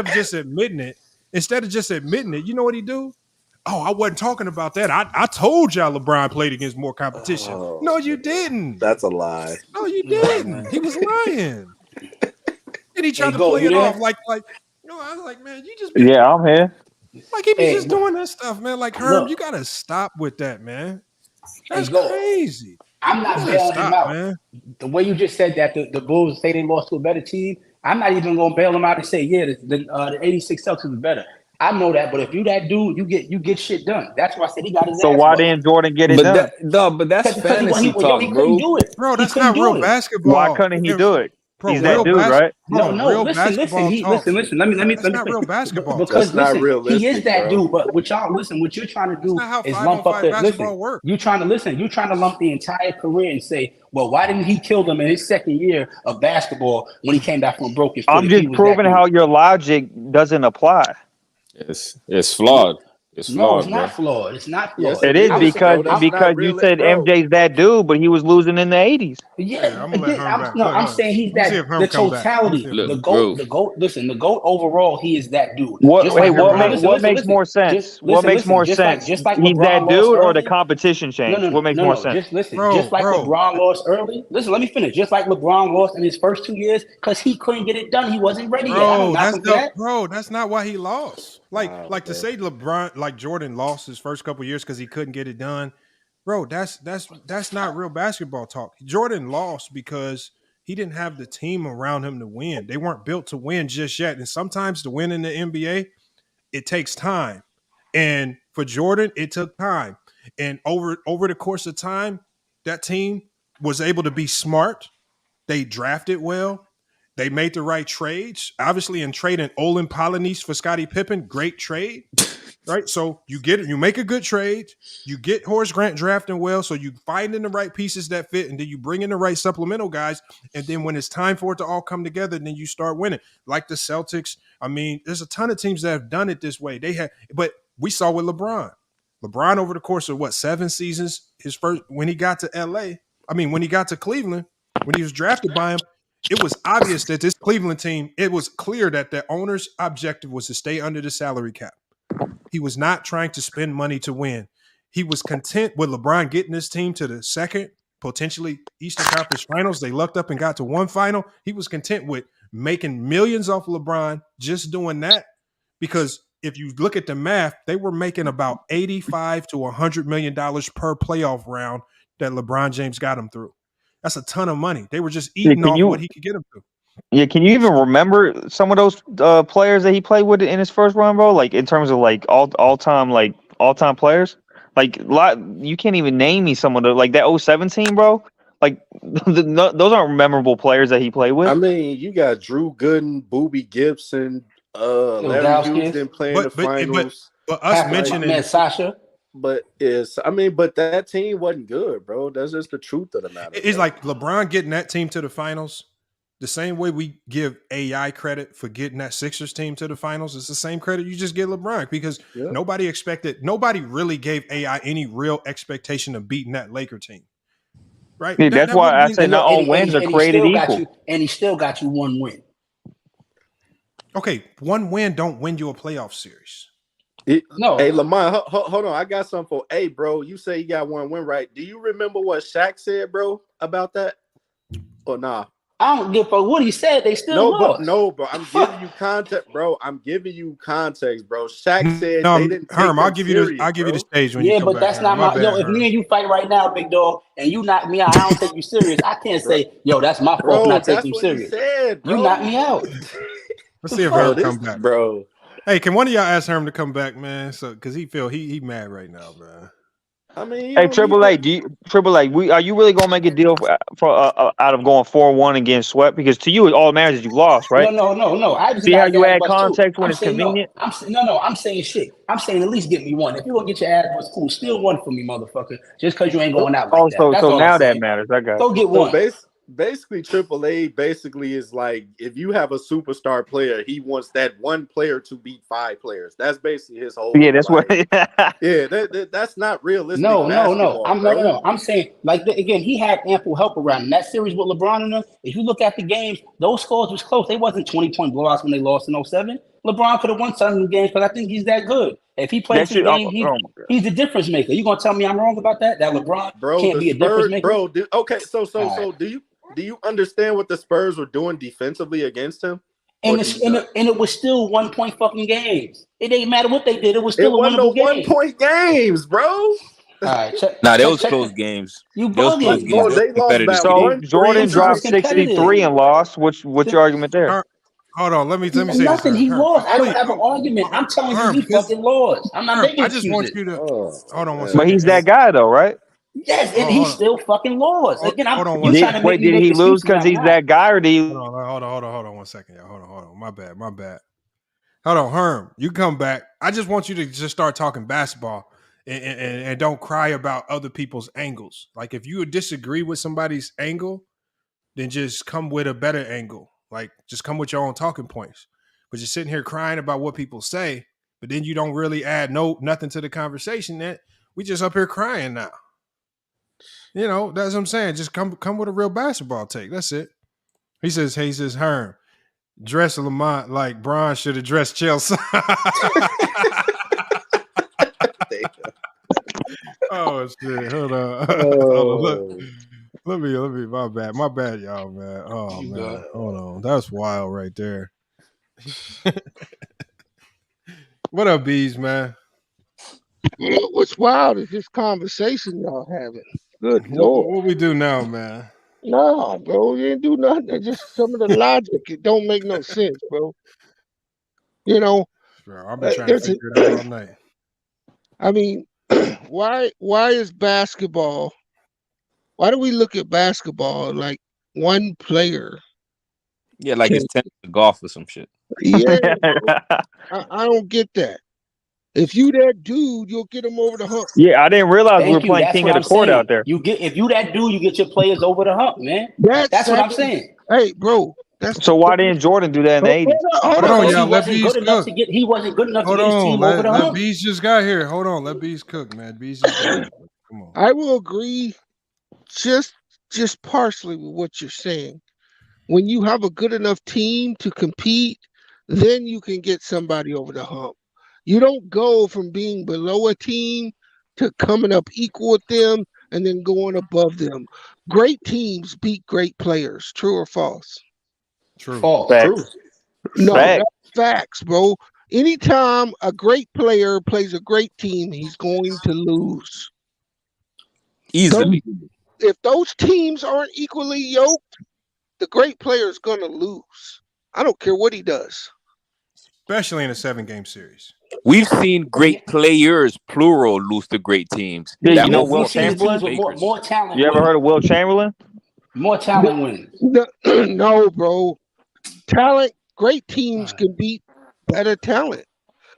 just admitting it, you know what he do? Oh, I wasn't talking about that. I told y'all LeBron played against more competition. No, you didn't. That's a lie. No, you didn't. He was lying. And he tried to play it off like, no, I was like, man, you just yeah, I'm here. Like he be just doing that stuff, man. Like Herm, you gotta stop with that, man. That's crazy. I'm not bailing him out, man. The way you just said that the Bulls say they lost to a better team, I'm not even gonna bail him out and say, yeah, the 86 Celtics is better. I know that, but if you that dude, you get shit done. That's why I said he got his. So why didn't Jordan get it done? But that's fantasy talk, he bro. couldn't do it. Bro, that's not real basketball. Why couldn't he do it? Bro, he's that dude, right? No. Listen. Let me. That's not real basketball. Because that's not realistic, he is that bro. dude. But what y'all listen, what you're trying to do is 5-on-5 lump up the basketball work. You trying to listen. You're trying to lump the entire career and say, well, why didn't he kill them in his second year of basketball when he came back from broken foot? I'm just proving how your logic doesn't apply. It's flawed. It's flawed. It's not flawed. It's not flawed. Yes, it is because you said MJ's that dude, but he was losing in the 80s. Yeah, I'm saying he's that the totality, the GOAT. Listen, the GOAT overall, he is that dude. What makes more sense? What makes more sense? He's that dude, or the competition changed? What makes more sense? Just listen. Just like LeBron lost early. Listen, let me finish. Just like LeBron lost in his first 2 years because he couldn't get it done. He wasn't ready yet. That's not why he lost. Like to say LeBron, like Jordan lost his first couple years because he couldn't get it done, bro. That's not real basketball talk. Jordan lost because he didn't have the team around him to win. They weren't built to win just yet. And sometimes to win in the NBA, it takes time. And for Jordan, it took time. And over the course of time, that team was able to be smart. They drafted well. They made the right trades. Obviously, in trading Olin Polynice for Scottie Pippen, great trade, right? So you make a good trade. You get Horace Grant drafting well, so you find in the right pieces that fit, and then you bring in the right supplemental guys. And then when it's time for it to all come together, then you start winning. Like the Celtics. I mean, there's a ton of teams that have done it this way. But we saw with LeBron. LeBron over the course of 7 seasons, his first when he got to when he got to Cleveland, when he was drafted by him. It was obvious that this Cleveland team, it was clear that the owner's objective was to stay under the salary cap. He was not trying to spend money to win. He was content with LeBron getting this team to the second, potentially Eastern Conference Finals. They lucked up and got to one final. He was content with making millions off LeBron just doing that, because if you look at the math, they were making about $85 to $100 million per playoff round that LeBron James got him through. That's a ton of money. They were just eating off what he could get them to. Yeah, can you even remember some of those players that he played with in his first run, bro? Like in terms of like all time players, like you can't even name me some of the like that 07 team, bro. Like those aren't memorable players that he played with. I mean, you got Drew Gooden, Boobie Gibson, Larry Houston playing the finals. But us mentioning Sasha. But that team wasn't good, bro. That's just the truth of the matter. It's like LeBron getting that team to the finals, the same way we give AI credit for getting that Sixers team to the finals. It's the same credit you just give LeBron, because nobody really gave AI any real expectation of beating that Laker team. Right? Yeah, that's why I said not all wins are created equal. And he still got you one win. Okay, one win don't win you a playoff series. No. Hey, Lamont, hold on. I got something for. Hey, bro, you say you got one win, right? Do you remember what Shaq said, bro, about that? Or nah? I don't give a fuck what he said. They still lost. Bro. I'm giving you context, bro. Shaq said no, they didn't take Herm, I'll give you the stage when you come but back. that's not my yo. If me and you fight right now, big dog, and you knock me out, I don't take you serious. I can't say, yo, that's my fault for not taking you serious. You knock me out. Let's see if Herm come back, bro. Hey, can one of y'all ask Herm to come back, man? So, because he mad right now, man. I mean, hey, Triple A, are you really gonna make a deal for out of going 4-1 and getting swept? Because to you, it all matters is you lost, right? No. I just see how you add context when it's convenient. I'm saying shit. I'm saying at least get me one. If you gonna get your ass bust, cool. Still one for me, motherfucker. Just because you ain't going out like that. That's so all now I'm saying. that matters. I got. Go get one. Basically, AAA basically is like if you have a superstar player, he wants that one player to beat 5 players. That's basically his whole. Yeah, that's what. That's not realistic. No. I'm saying again, he had ample help around him. That series with LeBron and them. If you look at the games, those scores was close. They wasn't 20-point blowouts when they lost in 07. LeBron could have won some of the games because I think he's that good. If he plays the game, he's the difference maker. You gonna tell me I'm wrong about that? That LeBron can't be a difference maker? Bro, do you understand what the Spurs were doing defensively against him? And it was still 1 point fucking games. It didn't matter what they did. It was still a winnable game. 1 point games, bro. All right, they was close games. You bugging. They lost that so one. Jordan dropped 63 and lost. What's your argument there? Hold on, let me say nothing. this. He lost. I don't have an argument. I'm telling you, he fucking lost. I'm not making excuses. I just want you to hold on one second. But he's that guy, though, right? Yes, and he still fucking lost. Again, did he lose because he's that guy, or did he? Hold on 1 second, y'all. Hold on. My bad. Hold on, Herm. You come back. I just want you to just start talking basketball and don't cry about other people's angles. Like if you disagree with somebody's angle, then just come with a better angle. Like just come with your own talking points. But you're sitting here crying about what people say, but then you don't really add nothing to the conversation. That we just up here crying now. You know, that's what I'm saying. Just come with a real basketball take. That's it. He says, Herm, dress Lamont like Bron should have dressed Chelsea. Oh shit! Hold on. Let me. My bad, y'all, man. Oh man, hold on. That's wild right there. What up, Bees, man? What's wild is this conversation y'all having. Good Lord. What we do now, man? No, bro, you didn't do nothing. It's just some of the logic. It don't make no sense, bro. You know, bro, I've been trying to figure it out all night. I mean, why is basketball? Why do we look at basketball like one player? Yeah, like it's tennis or golf or some shit. Yeah, I don't get that. If you that dude, you'll get him over the hump. Yeah, I didn't realize we were playing king of the court out there. If you that dude, you get your players over the hump, man. That's what I'm saying. Hey, bro. So why didn't Jordan do that in the 80s? Hold on, y'all. Let Bees cook. He wasn't good enough to get his team over the hump. Bees just got here. Hold on. Let Bees cook, man. Bees just got here. Come on. I will agree just partially with what you're saying. When you have a good enough team to compete, then you can get somebody over the hump. You don't go from being below a team to coming up equal with them and then going above them. Great teams beat great players. True or false? True. False. Facts. No, that's facts, bro. Anytime a great player plays a great team, he's going to lose. Easily. If those teams aren't equally yoked, the great player is going to lose. I don't care what he does. Especially in a 7-game series. We've seen great players, plural, lose to great teams. Yeah, you know Will Chamberlain? More talent. You ever heard of Will Chamberlain? More talent wins. No, bro. Talent, great teams can beat better talent.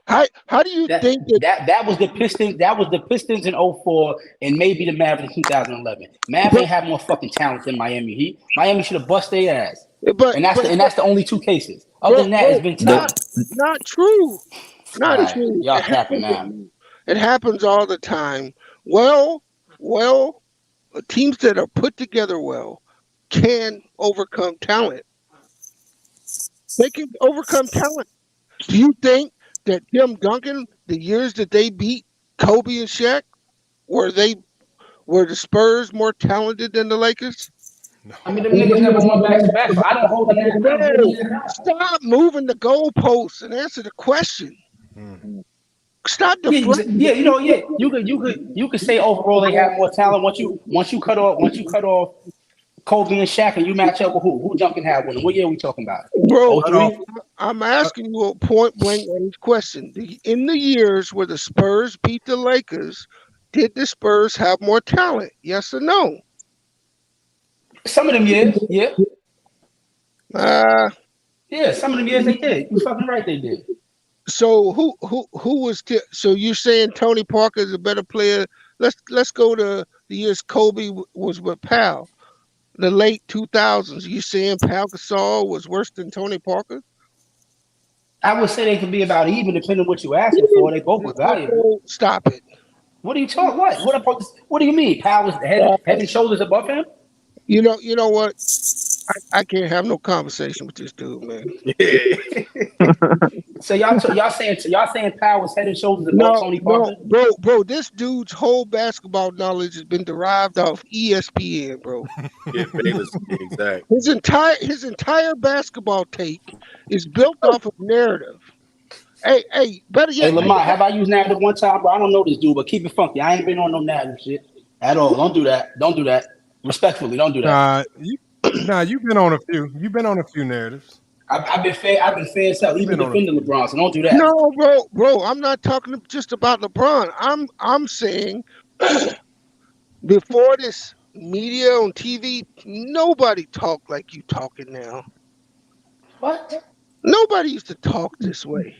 How do you think that was the Pistons? That was the Pistons in 04 and maybe the Mavericks in 2011. Mavericks have more fucking talent than Miami Heat. Miami should have bust their ass. And that's the only 2 cases. Other than that, it's been tough. Not true. Not true. Y'all capping now. It happens all the time. Well, teams that are put together well can overcome talent. They can overcome talent. Do you think that Tim Duncan, the years that they beat Kobe and Shaq, were the Spurs more talented than the Lakers? I mean, them niggas never won back-to-back, so I don't hold them that. Stop moving the goalposts and answer the question. Stop deflecting. Yeah, you could say overall they have more talent. Once you cut off Kobe and Shaq, and you match up with who Jump can have one. What year are we talking about? Bro, I'm asking you a point blank question. In the years where the Spurs beat the Lakers, did the Spurs have more talent? Yes or no? Some of them years, yeah. Yeah, some of them years they did. You're fucking right, they did. So who was so you're saying Tony Parker is a better player? Let's go to the years Kobe was with Pal. The late 2000s. You saying Pau Gasol was worse than Tony Parker? I would say they could be about even, depending on what you asking for. They both were valuable. Stop it. What are you talking? What do you mean? Pau was head and shoulders above him? You know what? I can't have no conversation with this dude, man. So y'all saying Pau was head and shoulders above Tony Parker? Bro, this dude's whole basketball knowledge has been derived off ESPN, bro. Yeah, exactly. His entire basketball take is built off of narrative. Hey, better yet. Hey, Lamar, have I used narrative one time, bro? I don't know this dude, but keep it funky. I ain't been on no narrative shit at all. Don't do that. Respectfully, don't do that. You've been on a few. You've been on a few narratives. I've been fair as hell, even defending LeBron. So don't do that. No, bro. I'm not talking just about LeBron. I'm saying before this media on TV, nobody talked like you talking now. What? Nobody used to talk this way.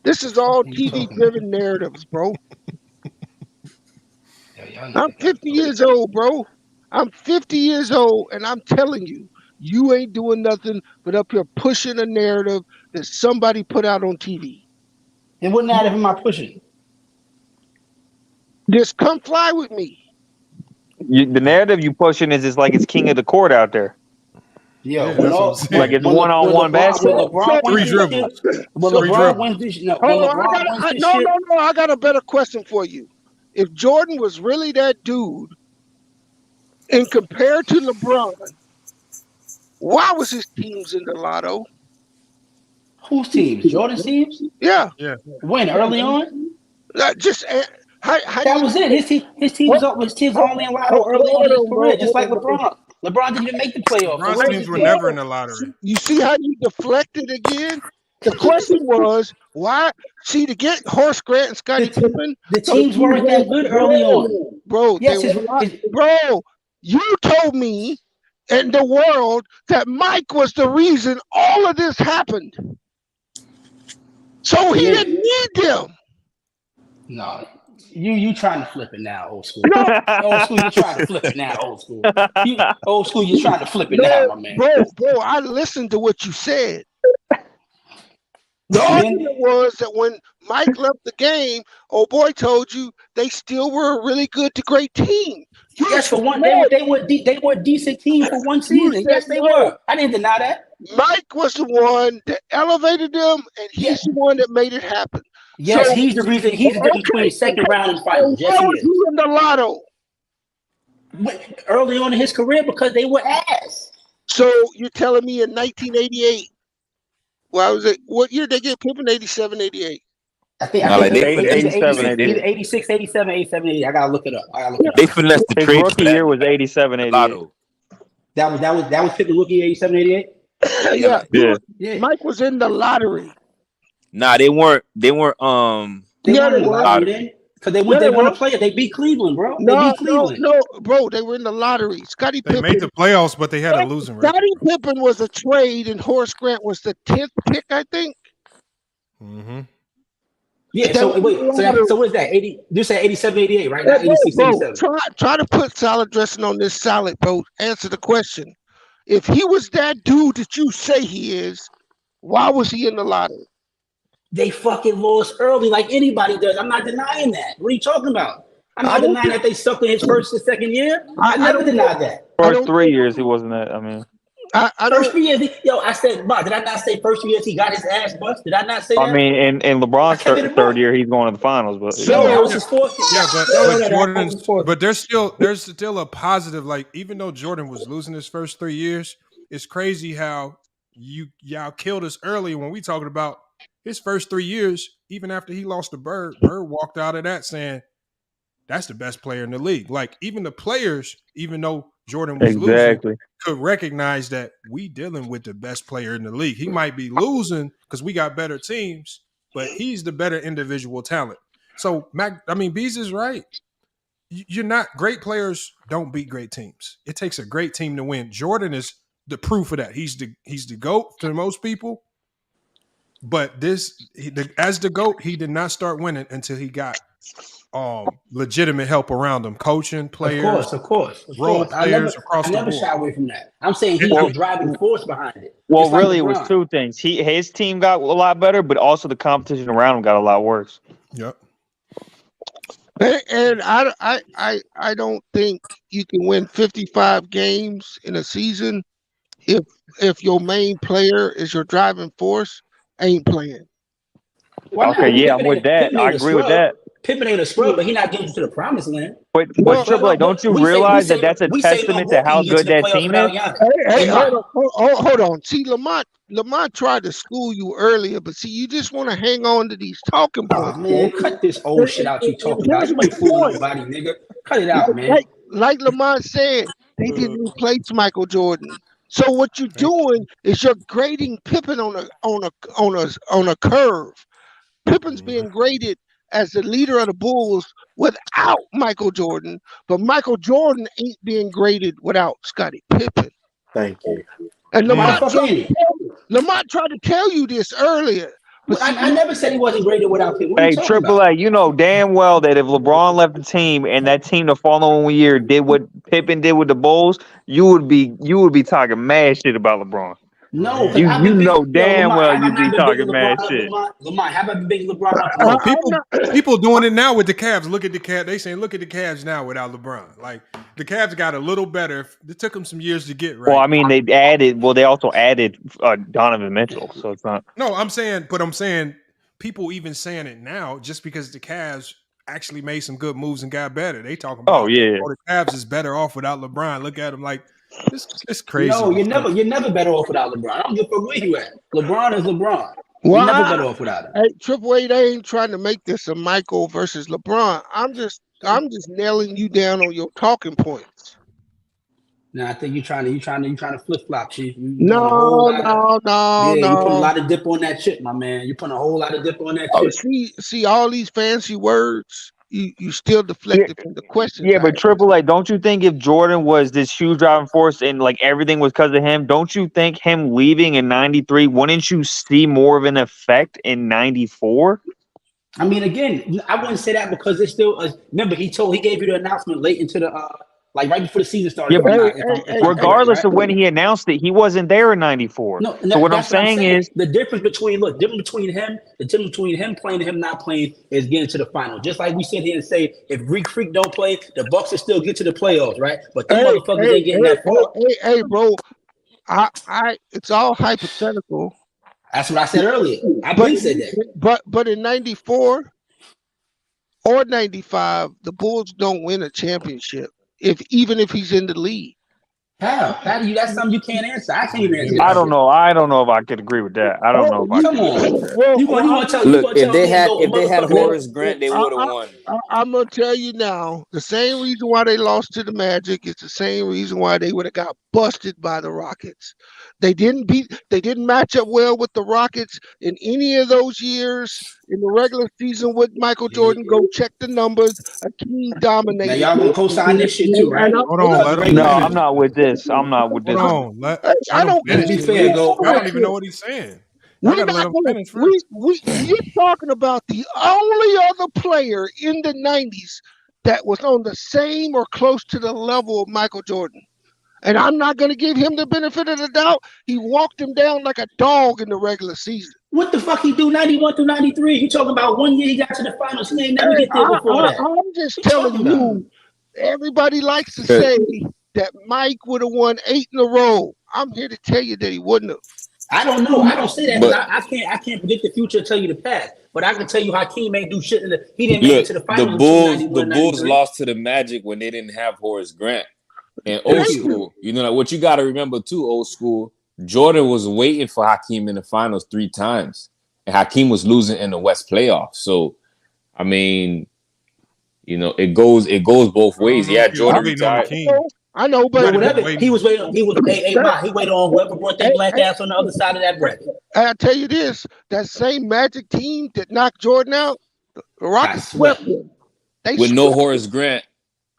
This is all TV-driven narratives, bro. I'm 50 years old, bro. I'm 50 years old, and I'm telling you, you ain't doing nothing but up here pushing a narrative that somebody put out on TV. And what narrative am I pushing? Just come fly with me. The narrative you pushing is just like it's king of the court out there. Yeah, like it's one-on-one basketball. Three dribbles. LeBron wins this. No, I got a better question for you. If Jordan was really that dude, and compared to LeBron, why was his teams in the lotto? Whose teams? Jordan's teams? Yeah. When? Early on? That was it. His teams only in lotto early on in his career, just like LeBron. LeBron didn't even make the playoffs. LeBron's teams were never in the lottery. You see how you deflected again? The question was why? See, to get Horace Grant and Scottie Pippen, the teams weren't that good early on, bro. Yes, bro. You told me and the world that Mike was the reason all of this happened. So he didn't need them. No, you trying to flip it now, old school. Old school, you trying to flip it now, old school. Old school, you trying to flip it now, my man. Bro, I listened to what you said. The argument was that when Mike left the game, old boy told you they still were a really good to great team. Yes, for one, they were a decent team for one season. Yes, they were. I didn't deny that. Mike was the one that elevated them, and he's the one that made it happen. Yes, he's the reason. He's the difference between second round and finals. Yes, he is. He in the lotto early on in his career because they were ass. So you're telling me in 1988? Well, was it what year they get Pippen? 87, 88. I think 86, 87, 87, 88. I gotta look it up. They finessed the trade. Rookie year was 87, 88. That was Pippen rookie 87, 88. Yeah. Mike was in the lottery. Nah, they weren't. They weren't in the lottery because they won a player. They beat Cleveland, bro. No, bro. They were in the lottery. Scottie Pippen made the playoffs, but they had a losing record. Scottie Pippen was a trade, and Horace Grant was the 10th pick, I think. Mm-hmm. Yeah. So what is that? 80? You say 87, 88, right? Not 86, 87. Try to put salad dressing on this salad, bro. Answer the question. If he was that dude that you say he is, why was he in the lottery? They fucking lost early like anybody does. I'm not denying that. What are you talking about? I'm not denying that they sucked in his first and second year. I never denied that. First 3 years he wasn't that. I mean, I First don't. 3 years, I said, did I not say first 3 years he got his ass bust? Did I not say that? I mean, in LeBron's third year, he's going to the finals, but No, that was his fourth. Yeah, but No, Jordan's, but there's still a positive. Like, even though Jordan was losing his first 3 years, it's crazy how y'all killed us early when we talking about his first 3 years. Even after he lost to Bird walked out of that saying that's the best player in the league. Like, even the players, even though Jordan was losing, could recognize that we dealing with the best player in the league. He might be losing because we got better teams, but he's the better individual talent. So Bees is right. You're not great players don't beat great teams. It takes a great team to win. Jordan is the proof of that. He's the GOAT to most people. But as the GOAT, he did not start winning until he got legitimate help around him, coaching, players, of course. role players across I the never board. shy away from that. I'm saying he's the driving force behind it. Well, really, it was two things. His team got a lot better, but also the competition around him got a lot worse. Yep. And I don't think you can win 55 games in a season if your main player is your driving force ain't playing. Okay, yeah, I'm with that. I agree with that. Pippen ain't a scrub, but he not getting to the promised land. But Triple A, don't you realize that that's a testament to how good that team is? Hey, hold on. See, Lamont tried to school you earlier, but see, you just want to hang on to these talking points. Man, cut this old shit out you talking about. You ain't fooling nobody, nigga. Cut it out, man. Like Lamont said, they didn't replace Michael Jordan. So what you're doing is you're grading Pippen on a curve. Pippen's being graded as the leader of the Bulls without Michael Jordan, but Michael Jordan ain't being graded without Scottie Pippen. Thank you. And Lamont tried to tell you this earlier. But I never said he wasn't graded without Pippen. Hey, Triple A, you know damn well that if LeBron left the team and that team the following year did what Pippen did with the Bulls, you would be talking mad shit about LeBron. No, you know damn well you'd be talking mad shit. Lamont, how about the big LeBron? People doing it now with the Cavs. Look at the Cavs. They saying, look at the Cavs now without LeBron. Like, the Cavs got a little better. It took them some years to get right. Well, I mean, they also added Donovan Mitchell, so it's not. No, I'm saying people even saying it now just because the Cavs actually made some good moves and got better. They talking about, the Cavs is better off without LeBron. Look at them like. It's crazy. No, you're never better off without LeBron. I don't give a fuck where you at. LeBron is LeBron. Well, You're never better off without him. Hey, Triple A, they ain't trying to make this a Michael versus LeBron. I'm just nailing you down on your talking points. Nah, I think you're trying to flip flop, Chief. No. Yeah, you put a lot of dip on that chip, my man. You put a whole lot of dip on that chip. See all these fancy words. You still deflected from the question. Yeah, but Triple A, don't you think if Jordan was this huge driving force and like everything was because of him, don't you think him leaving in '93, wouldn't you see more of an effect in '94? I mean, again, I wouldn't say that because it's still. Remember, he gave you the announcement late into the like right before the season started. Yeah, but regardless of when he announced it, he wasn't there in '94. No, so what I'm saying is the difference between him playing and him not playing is getting to the final. Just like we sit here and say, if Greek Freak don't play, the Bucks will still get to the playoffs, right? But them motherfuckers ain't getting that far. Hey, bro, it's all hypothetical. That's what I said earlier. I didn't say that. But in '94 or '95, the Bulls don't win a championship. Even if he's in the league. How do you? That's something you can't answer. I can't even answer. I don't know. I don't know if I could agree with that. I don't know if I come on. You want to tell? Look, if they had Horace Grant, they would have won. I'm gonna tell you now. The same reason why they lost to the Magic is the same reason why they would have got busted by the Rockets. They didn't match up well with the Rockets in any of those years in the regular season with Michael Jordan. Go check the numbers. Akeem dominated. Now y'all gonna co-sign this shit too, right? Hold on, no, I'm not with this. I'm not with this. Hold on, I don't even know what he's saying. You're talking about the only other player in the 90s that was on the same or close to the level of Michael Jordan. And I'm not going to give him the benefit of the doubt. He walked him down like a dog in the regular season. What the fuck he do 91 through 93? You talking about 1 year he got to the finals. He ain't never get there before that. I'm just telling you, everybody likes to say that Mike would have won 8 in a row. I'm here to tell you that he wouldn't have. I don't know. I don't say that because I can't predict the future and tell you the past. But I can tell you Hakeem ain't do shit. He didn't make it to the finals. The Bulls lost to the Magic when they didn't have Horace Grant. And old school, what you got to remember too, old school, Jordan was waiting for Hakeem in the finals 3 times. And Hakeem was losing in the West playoffs. So, I mean, it goes both ways. Yeah, Jordan retired. I know, but whatever. He waited on whoever brought their black ass on the other side of that bracket. I'll tell you this: that same Magic team that knocked Jordan out, the Rockets swept him. With no Horace Grant.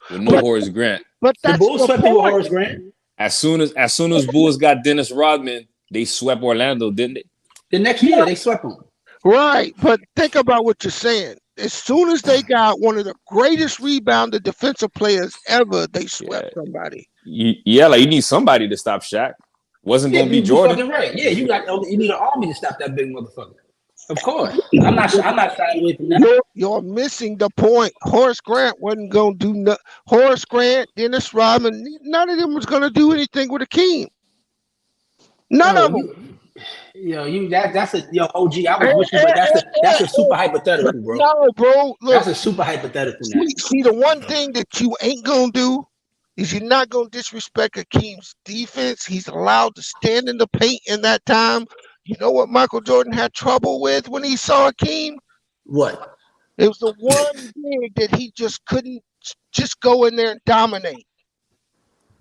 But that's the Bulls swept him with Horace Grant. As soon as Bulls got Dennis Rodman, they swept Orlando, didn't they? The next year they swept him. Right, but think about what you're saying. As soon as they got one of the greatest rebounded defensive players ever, they swept somebody. You need somebody to stop Shaq. Wasn't going to be Jordan. Fucking right. Yeah, you need an army to stop that big motherfucker. Of course. I'm not shying away from that. You're missing the point. Horace Grant wasn't going to do nothing. Horace Grant, Dennis Rodman, none of them was going to do anything with Hakeem. None of them. That's a OG. I was wishing, but that's a super hypothetical, bro. No, bro. Look, that's a super hypothetical. See, the one thing that you ain't gonna do is you're not gonna disrespect Hakeem's defense. He's allowed to stand in the paint in that time. You know what Michael Jordan had trouble with when he saw Hakeem? What? It was the one thing that he just couldn't just go in there and dominate.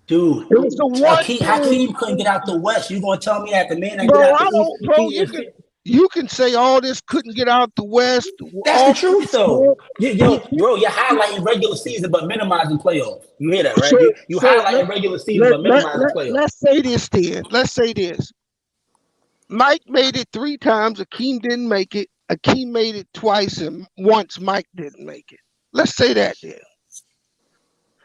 Dude, it was the one Hakeem couldn't get out the West. You gonna tell me that the man that get out the East? You can say all this couldn't get out the West. That's the truth, though. Bro, you're highlighting regular season but minimizing playoffs. You hear that, right? You highlighting regular season but minimizing playoffs. Let's say this then. Let's say this. Mike made it 3 times. Hakeem didn't make it. Hakeem made it twice, and once Mike didn't make it. Let's say that then.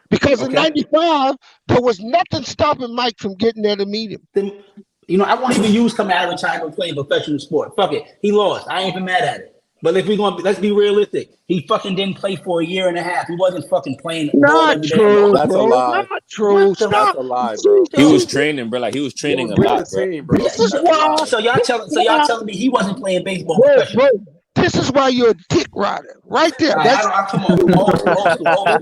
Because in 95, there was nothing stopping Mike from getting there to meet him. I won't even use come out of retirement and play professional sport. Fuck it. He lost. I ain't even mad at it. But if we're going to let's be realistic. He fucking didn't play for a year and a half. He wasn't fucking playing. Not true, That's a lie. Not true. That's a lie, bro. He was training, bro. Like he was training a lot, bro. So y'all telling me he wasn't playing baseball professionally. This is why you're a dick rider, right there. Come on,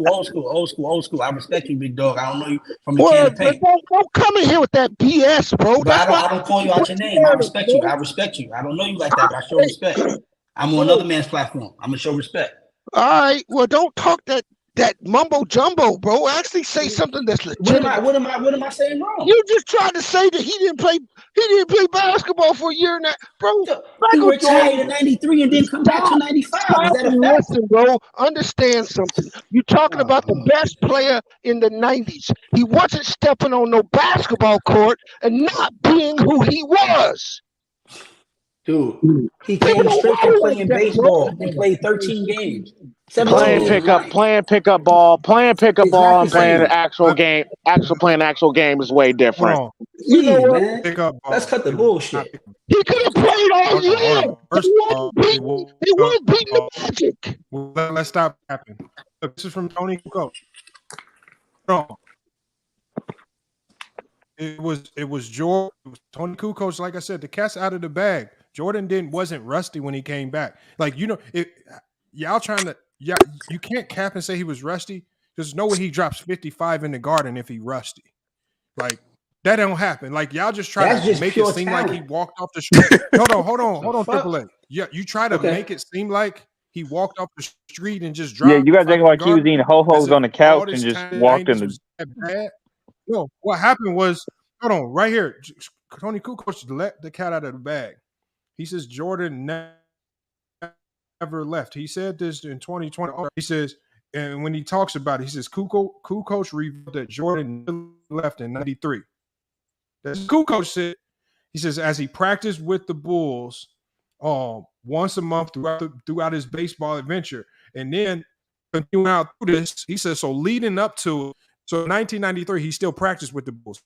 old school. I respect you, big dog. I don't know you from the can of paint. Don't come in here with that BS, bro. But I don't call you out your name. I respect you. I don't know you like that, but I show respect. I'm on another man's platform. I'm gonna show respect. All right. Well, don't talk that mumbo jumbo, bro. Actually say something that's legit. What am I saying wrong? You just tried to say that he didn't play basketball for a year and that, bro. He retired in 93 and then come back to 95. Is that a fact? Listen, bro. Understand something. You're talking about the best player in the 90s. He wasn't stepping on no basketball court and not being who he was. Dude, he came straight from playing baseball and played 13 games. Playing pickup ball, and playing actual game is way different. Let's cut the bullshit. He could have played all year. He won't beat the Magic. Well, let's stop happening. Look, this is from Tony Kukoc. No. It was Jordan. It was Tony Kukoc. Like I said, the cat's out of the bag. Jordan wasn't rusty when he came back. Like, you can't cap and say he was rusty. There's no way he drops 55 in the Garden if he rusty. Like, that don't happen. Like, y'all just try to make it seem like he walked off the street. Hold on, Triple A. Yeah, you try to make it seem like he walked off the street and just dropped. Yeah, you guys act like he was eating ho-hos on the couch and just walked in the. No, what happened was, hold on, right here. Tony Kukoc let the cat out of the bag. He says Jordan never left. He said this in 2020. He says, and when he talks about it, he says Kukoc revealed that Jordan left in 93. That's Kukoc said. He says as he practiced with the Bulls once a month throughout his baseball adventure, and then continuing out through this, he says so leading up to in 1993 he still practiced with the Bulls.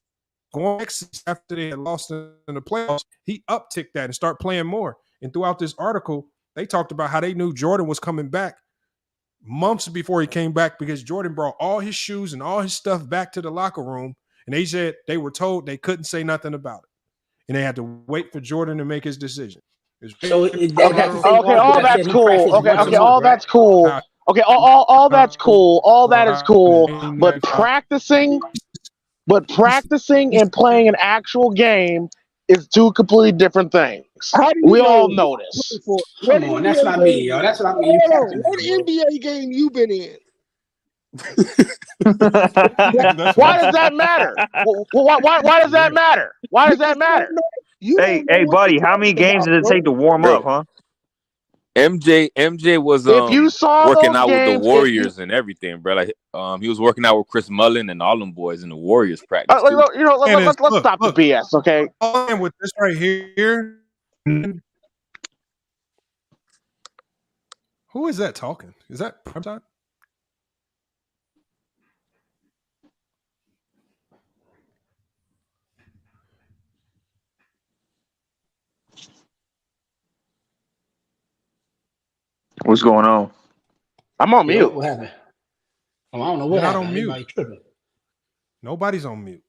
Going next after they had lost in the playoffs, he upticked that and started playing more. And throughout this article, they talked about how they knew Jordan was coming back months before he came back because Jordan brought all his shoes and all his stuff back to the locker room, and they said they were told they couldn't say nothing about it, and they had to wait for Jordan to make his decision. So all that's cool. Okay, all that's cool. Okay, all that's cool. All that is cool. But practicing and playing an actual game is two completely different things. We all know this. Come on, that's not me, yo. That's what I mean. What NBA game you been in? Why does that matter? Why does that matter? Why does that matter? Hey, buddy, how many games did it take to warm up, huh? MJ was if you saw working out with the games, Warriors and everything, bro. Like he was working out with Chris Mullin and all them boys in the Warriors practice. Let's stop the BS, okay? And with this right here, who is that talking? Is that primetime? What's going on? I'm on mute. What happened? I don't know what You're happened. not on mute. Everybody tripping. Nobody's on mute.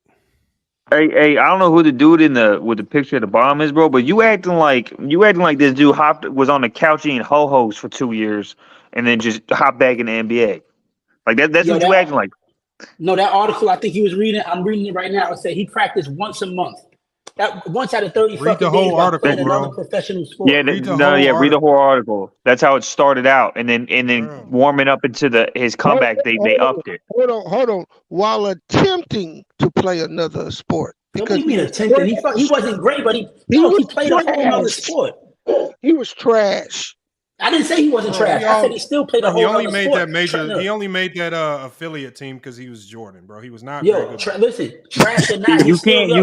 Hey, I don't know who the dude with the picture at the bottom is, bro. But you acting like this dude was on the couch eating ho-hos for 2 years and then just hopped back in the NBA. Like that's what you acting like. No, that article I think he was reading. I'm reading it right now. It said he practiced once a month. That once out of 30 Read the whole article, another professional sport. Yeah, read the whole article. That's how it started out, and then warming up into his comeback, they upped it. Hold on. While attempting to play another sport, What do you mean attempting? He wasn't great, but he played a whole other sport. He was trash. I didn't say he wasn't trash. I said he still played a whole other sport. He only made that affiliate team because he was Jordan, bro. He was not. Listen, trash or not, you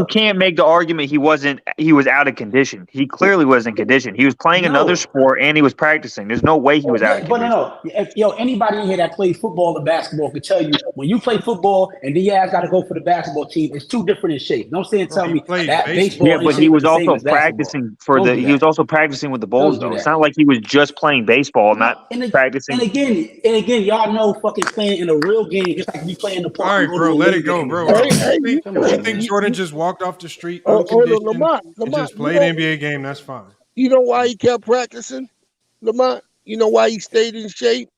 can't make the argument he was out of condition. He clearly was in condition. He was playing another sport and he was practicing. There's no way he was out of condition. But anybody in here that plays football or basketball could tell you when you play football and then you got to go for the basketball team, it's two different in shape. Don't say and tell me that baseball. Yeah, but he was also practicing He was also practicing with the Bulls, though. It's not like he was just playing baseball, not practicing. And again, y'all know fucking playing in a real game just like you playing in the park. All right, bro, let it go, bro. You think Jordan just walked off the street unconditioned and just played an NBA game? That's fine. You know why he kept practicing, Lamont? You know why he stayed in shape?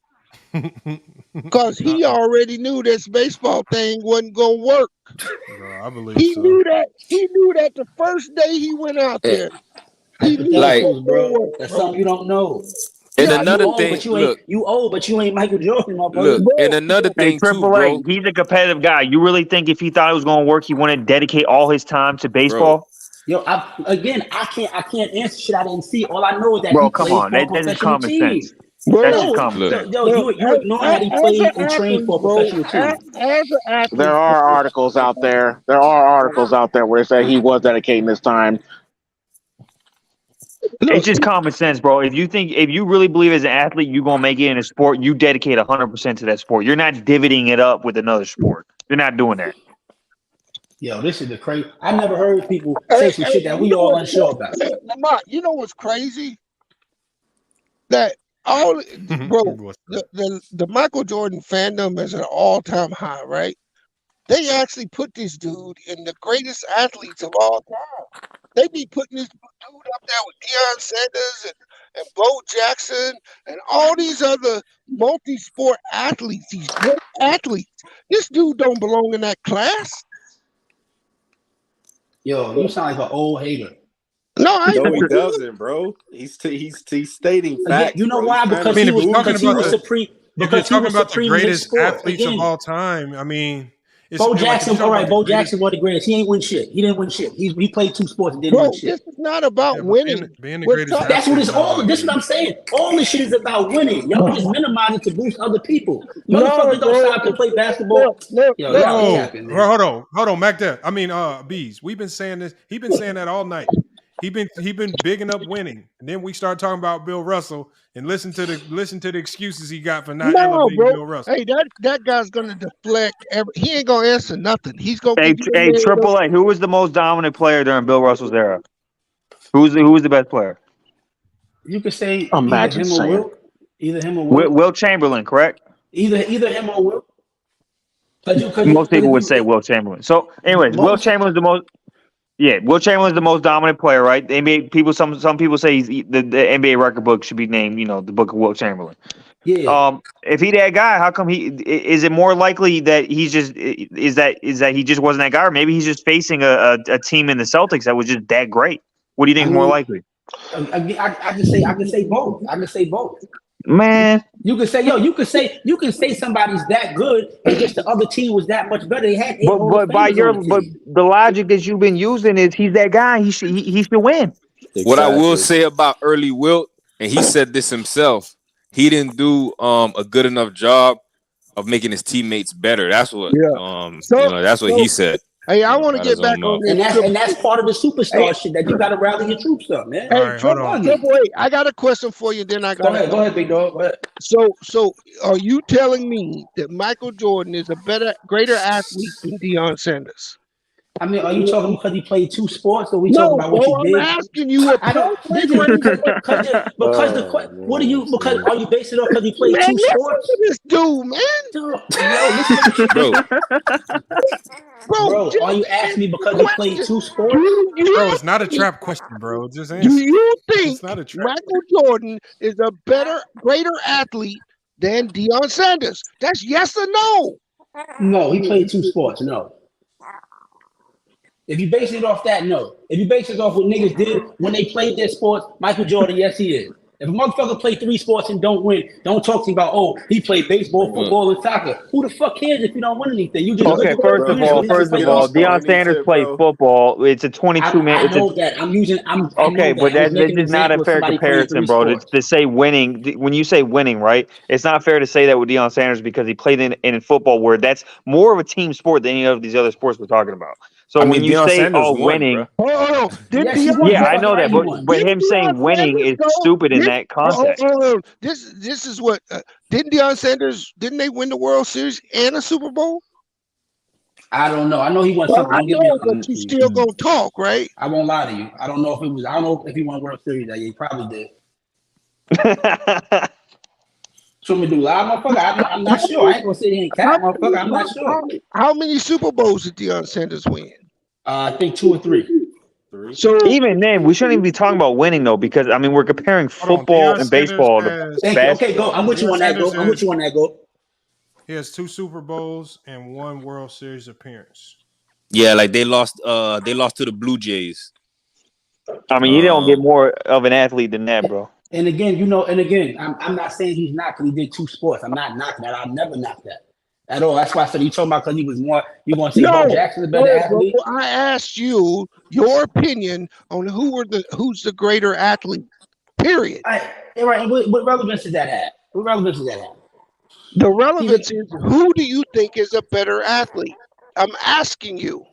Because he already knew this baseball thing wasn't gonna work. Bro, I believe he knew that. He knew that the first day he went out there. Bro, that's something you don't know. And another thing, you old, but you ain't Michael Jordan, my brother. Look, and another thing too, bro. He's a competitive guy. You really think if he thought it was going to work, he wouldn't dedicate all his time to baseball? Yo, I can't answer shit I didn't see. All I know is that bro, he come played on, for a that's professional common team. sense. That's just common sense. You ignore how he played and trained for a professional team. There are articles out there. Where they say he was dedicating his time. It's just common sense, bro. If you really believe as an athlete you're gonna make it in a sport, you dedicate 100% to that sport. You're not dividing it up with another sport. You're not doing that. Yo, this is the crazy. I never heard people say some shit that we all unsure about. Lamont, you know what's crazy? That all, bro, the Michael Jordan fandom is at an all-time high, right? They actually put this dude in the greatest athletes of all time. They be putting this dude up there with Deion Sanders and Bo Jackson and all these other multi-sport athletes, these great athletes. This dude don't belong in that class. Yo, you sound like an old hater. No, he doesn't, bro. He's stating facts. You know why? Because he was supreme. Because you're talking about the greatest athletes of all time, I mean, Bo Jackson, all right. Bo Jackson was the greatest. He ain't win shit. He didn't win shit. He played two sports and didn't win shit. This is not about winning. Being the greatest that's what it's all. This is what I'm saying. All this shit is about winning. Y'all just minimize it to boost other people. Motherfuckers don't stop to play basketball. Hold on, Mac. Bees. We've been saying this. He's been saying that all night. He been bigging up winning, and then we start talking about Bill Russell and listen to the excuses he got for not elevating Bill Russell. Hey, that guy's gonna deflect. He ain't gonna answer nothing. He's gonna. Hey, Triple A. Who was the most dominant player during Bill Russell's era? Who was the best player? You could say either him or Will. Either him or Will. Will Chamberlain, correct? Either him or Will. Most people would say Will Chamberlain. So, anyways, Will Chamberlain's the most. Yeah, Will Chamberlain's the most dominant player, right? The NBA people, some people say the NBA record book should be named, the book of Will Chamberlain. Yeah. If he that guy, how come is it more likely that he's just is that he just wasn't that guy, or maybe he's just facing a team in the Celtics that was just that great? What do you think is more likely? I can say both. I can say both. Man, you can say somebody's that good, and just the other team was that much better. They had but the logic that you've been using is he's that guy. He should win. Exactly. What I will say about early Wilt, and he said this himself, he didn't do a good enough job of making his teammates better. That's what that's what he said. Hey, I want to get back on this. And that's part of the superstar shit that you got to rally your troops up, man. Hey, Triple A, I got a question for you. Then I got go ahead, big dog. Go ahead. So, are you telling me that Michael Jordan is a greater athlete than Deion Sanders? I mean, are you talking because he played two sports, or we talking about what you did? I'm asking you. I don't. What are you? Because are you basing it off because he played two sports? This dude, man. Bro, are you asking me because he played two sports? Bro, it's not a trap question, bro. Just answer. Do you think Michael Jordan is a greater athlete than Deion Sanders? That's yes or no. No, he played two sports. No. If you base it off that, no. If you base it off what niggas did when they played their sports, Michael Jordan, yes, he is. If a motherfucker play three sports and don't win, don't talk to me about, he played baseball, football, and soccer. Who the fuck cares if you don't win anything? You just first of all, Deion Sanders played football. It's a 22-man. I know that. But that's just not a fair comparison, bro. To say winning, when you say winning, right? It's not fair to say that with Deion Sanders because he played in football, where that's more of a team sport than any of these other sports we're talking about. So when you Deion say Sanders winning, I know that, but him saying winning is stupid in that context. This is what didn't Deion Sanders? Didn't they win the World Series and a Super Bowl? I don't know. I know he won something. I know, but you still gonna talk, right? I won't lie to you. I don't know if he won World Series that year. He probably did. So me do live, motherfucker. I'm not sure. I ain't gonna sit here and count, motherfucker. I'm not sure. How many Super Bowls did Deion Sanders win? I think 2 or 3. So even then, we shouldn't even be talking about winning though, because I mean we're comparing football and baseball. Okay, go. I'm with you on that. Go. He has 2 Super Bowls and 1 World Series appearance. Yeah, like they lost to the Blue Jays. I mean, you don't get more of an athlete than that, bro. And again, I'm not saying he's not because he did 2 sports. I'm not knocking that. I'll never knock that at all. That's why I said you talking about because he was more. You want to say Bo Jackson's a better athlete? Bro, I asked you your opinion on who's the greater athlete. Period. Right. What relevance does that have? The relevance is who do you think is a better athlete? I'm asking you.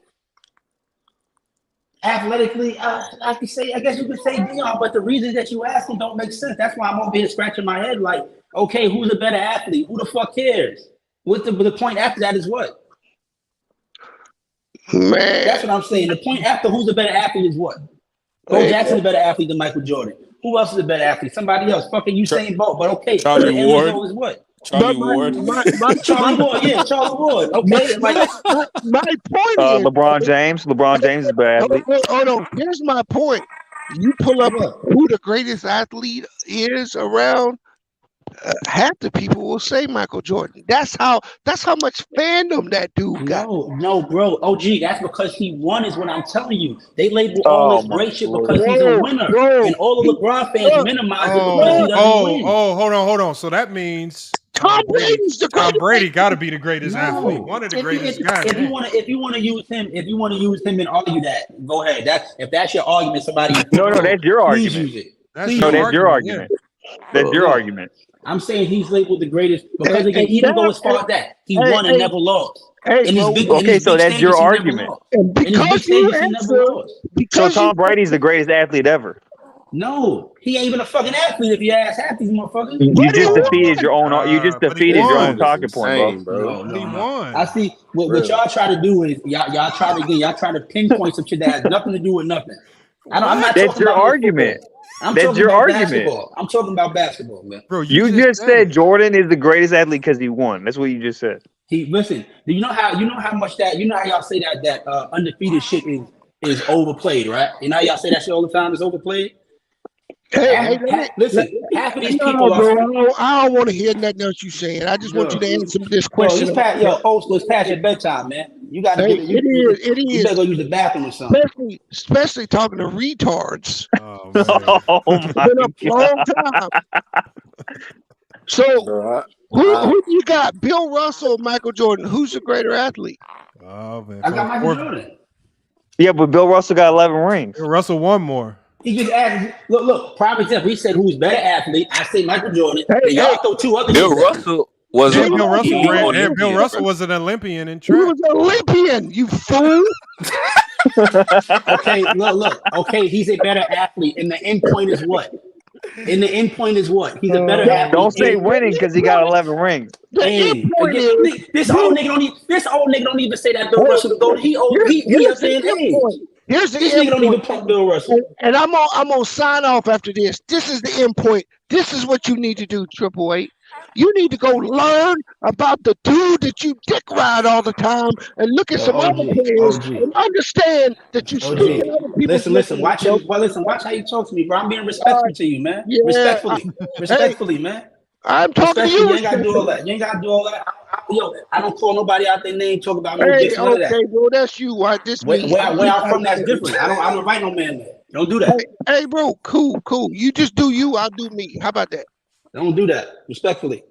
Athletically, I guess you could say Deion, but the reason that you asking don't make sense. That's why I'm over here scratching my head like, okay, who's a better athlete? Who the fuck cares? What the point after that is what? Man. That's what I'm saying. The point after who's a better athlete is what? Bo Jackson's a better athlete than Michael Jordan. Who else is a better athlete? Somebody else. Fucking Usain Bolt. But okay, Charlie Ward is what? Charlie Ward. Charlie Ward, yeah, Charlie Ward. Okay, my point is LeBron James. LeBron James is a better athlete. Hold on. Here's my point. You pull up who the greatest athlete is around. Half the people will say Michael Jordan. That's how much fandom that dude got. No, bro. OG, that's because he won is what I'm telling you. They label all this great shit because he's a winner. And all of LeBron fans minimize it because he doesn't win. Hold on. So that means Tom Brady got to be the greatest athlete. One of the greatest guys. If you want to use him and argue that, go ahead. If that's your argument, somebody No, that's your argument. Use it. That's your argument. That's your argument. I'm saying he's labeled the greatest because again, even go as far as that, he won and never lost. So that's your argument. So Tom Brady's the greatest athlete ever. No, he ain't even a fucking athlete if you ask half these motherfuckers. You just defeated your own. You just defeated your own talking point, bro. No. I see what y'all try to do is y'all try to pinpoint some shit that has nothing to do with nothing. I'm not. That's your argument. That's your argument. Basketball. I'm talking about basketball, man. Bro, you just said Jordan is the greatest athlete because he won. That's what you just said. Listen. Do you know how much that how y'all say that undefeated shit is overplayed, right? You know how y'all say that shit all the time is overplayed. Listen, half of these people are. Bro, I don't want to hear nothing else you saying. I just want you to answer this question. It's past your bedtime, man. You got to get it. You better go use the bathroom or something. Especially talking to retards. Oh It's been a long time. So, who you got? Bill Russell, Michael Jordan? Who's the greater athlete? Oh man, I got Michael Jordan. Yeah, but Bill Russell got 11 rings. Bill Russell won more. He just asked. Look. Prime example. He said who's better athlete. I say Michael Jordan. Y'all throw two other. Bill Russell was. Bill Russell was an Olympian in track. He was an Olympian. You fool. Okay, look. Okay, he's a better athlete, and the end point is what? And the end point is what? He's a better athlete. Don't say winning because he got 11 rings. Hey, this old nigga don't even say that Bill Russell to go. He up saying, hey. Here's the this end nigga don't even pump Bill Russell. And I'm gonna sign off after this. This is the end point. This is what you need to do, 888. You need to go learn about the dude that you dick ride all the time, and look at some other players and understand that you speak to other people. Listen. Watch how you talk to me, bro. I'm being respectful to you, man. Yeah, respectfully, man. I'm talking to you. You ain't gotta do all that. You ain't gotta do all that. I don't call nobody out their name. Talk about no dicks, none of that. Okay, bro, that's you. Where I'm from, that's different. I don't invite no man there. Don't do that. Hey, bro, cool. You just do you. I'll do me. How about that? Don't do that. Respectfully.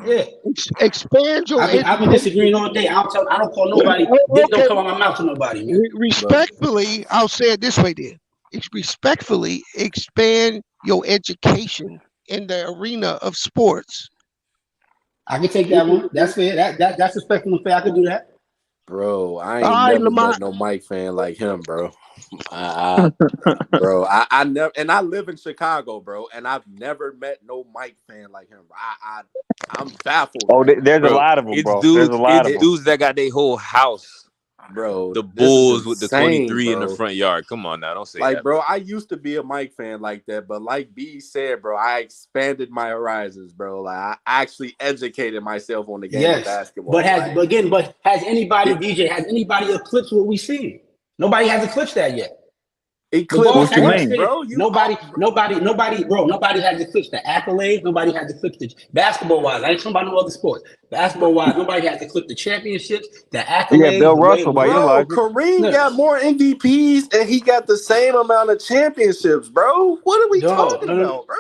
Yeah. Expand your. I've been disagreeing all day. I don't call nobody. Dick don't come out my mouth to nobody, man. Respectfully, I'll say it this way then. Respectfully expand your education in the arena of sports. I can take that one. That's fair. That's respectful and fair. I can do that. Bro, I ain't never met no Mike fan like him, bro. I never, and I live in Chicago, bro, and I've never met no Mike fan like him. I'm baffled. Oh, there's a lot of them, bro. There's a lot of them. Dudes that got their whole house. Bro, the Bulls with the 23 in the front yard. Come on now, don't say that. Bro, I used to be a Mike fan like that, but like B said, bro, I expanded my horizons, bro. Like I actually educated myself on the game of basketball. But has anybody eclipsed what we see? Nobody has eclipsed that yet. Eclipse, bro. Nobody has eclipsed the accolades. Nobody has eclipsed the basketball-wise. I ain't talking about no other sports. Basketball-wise, nobody has eclipsed the championships, the accolades. Yeah, Bill Russell, by your life. Kareem got more MVPs and he got the same amount of championships, bro. What are we talking about, bro?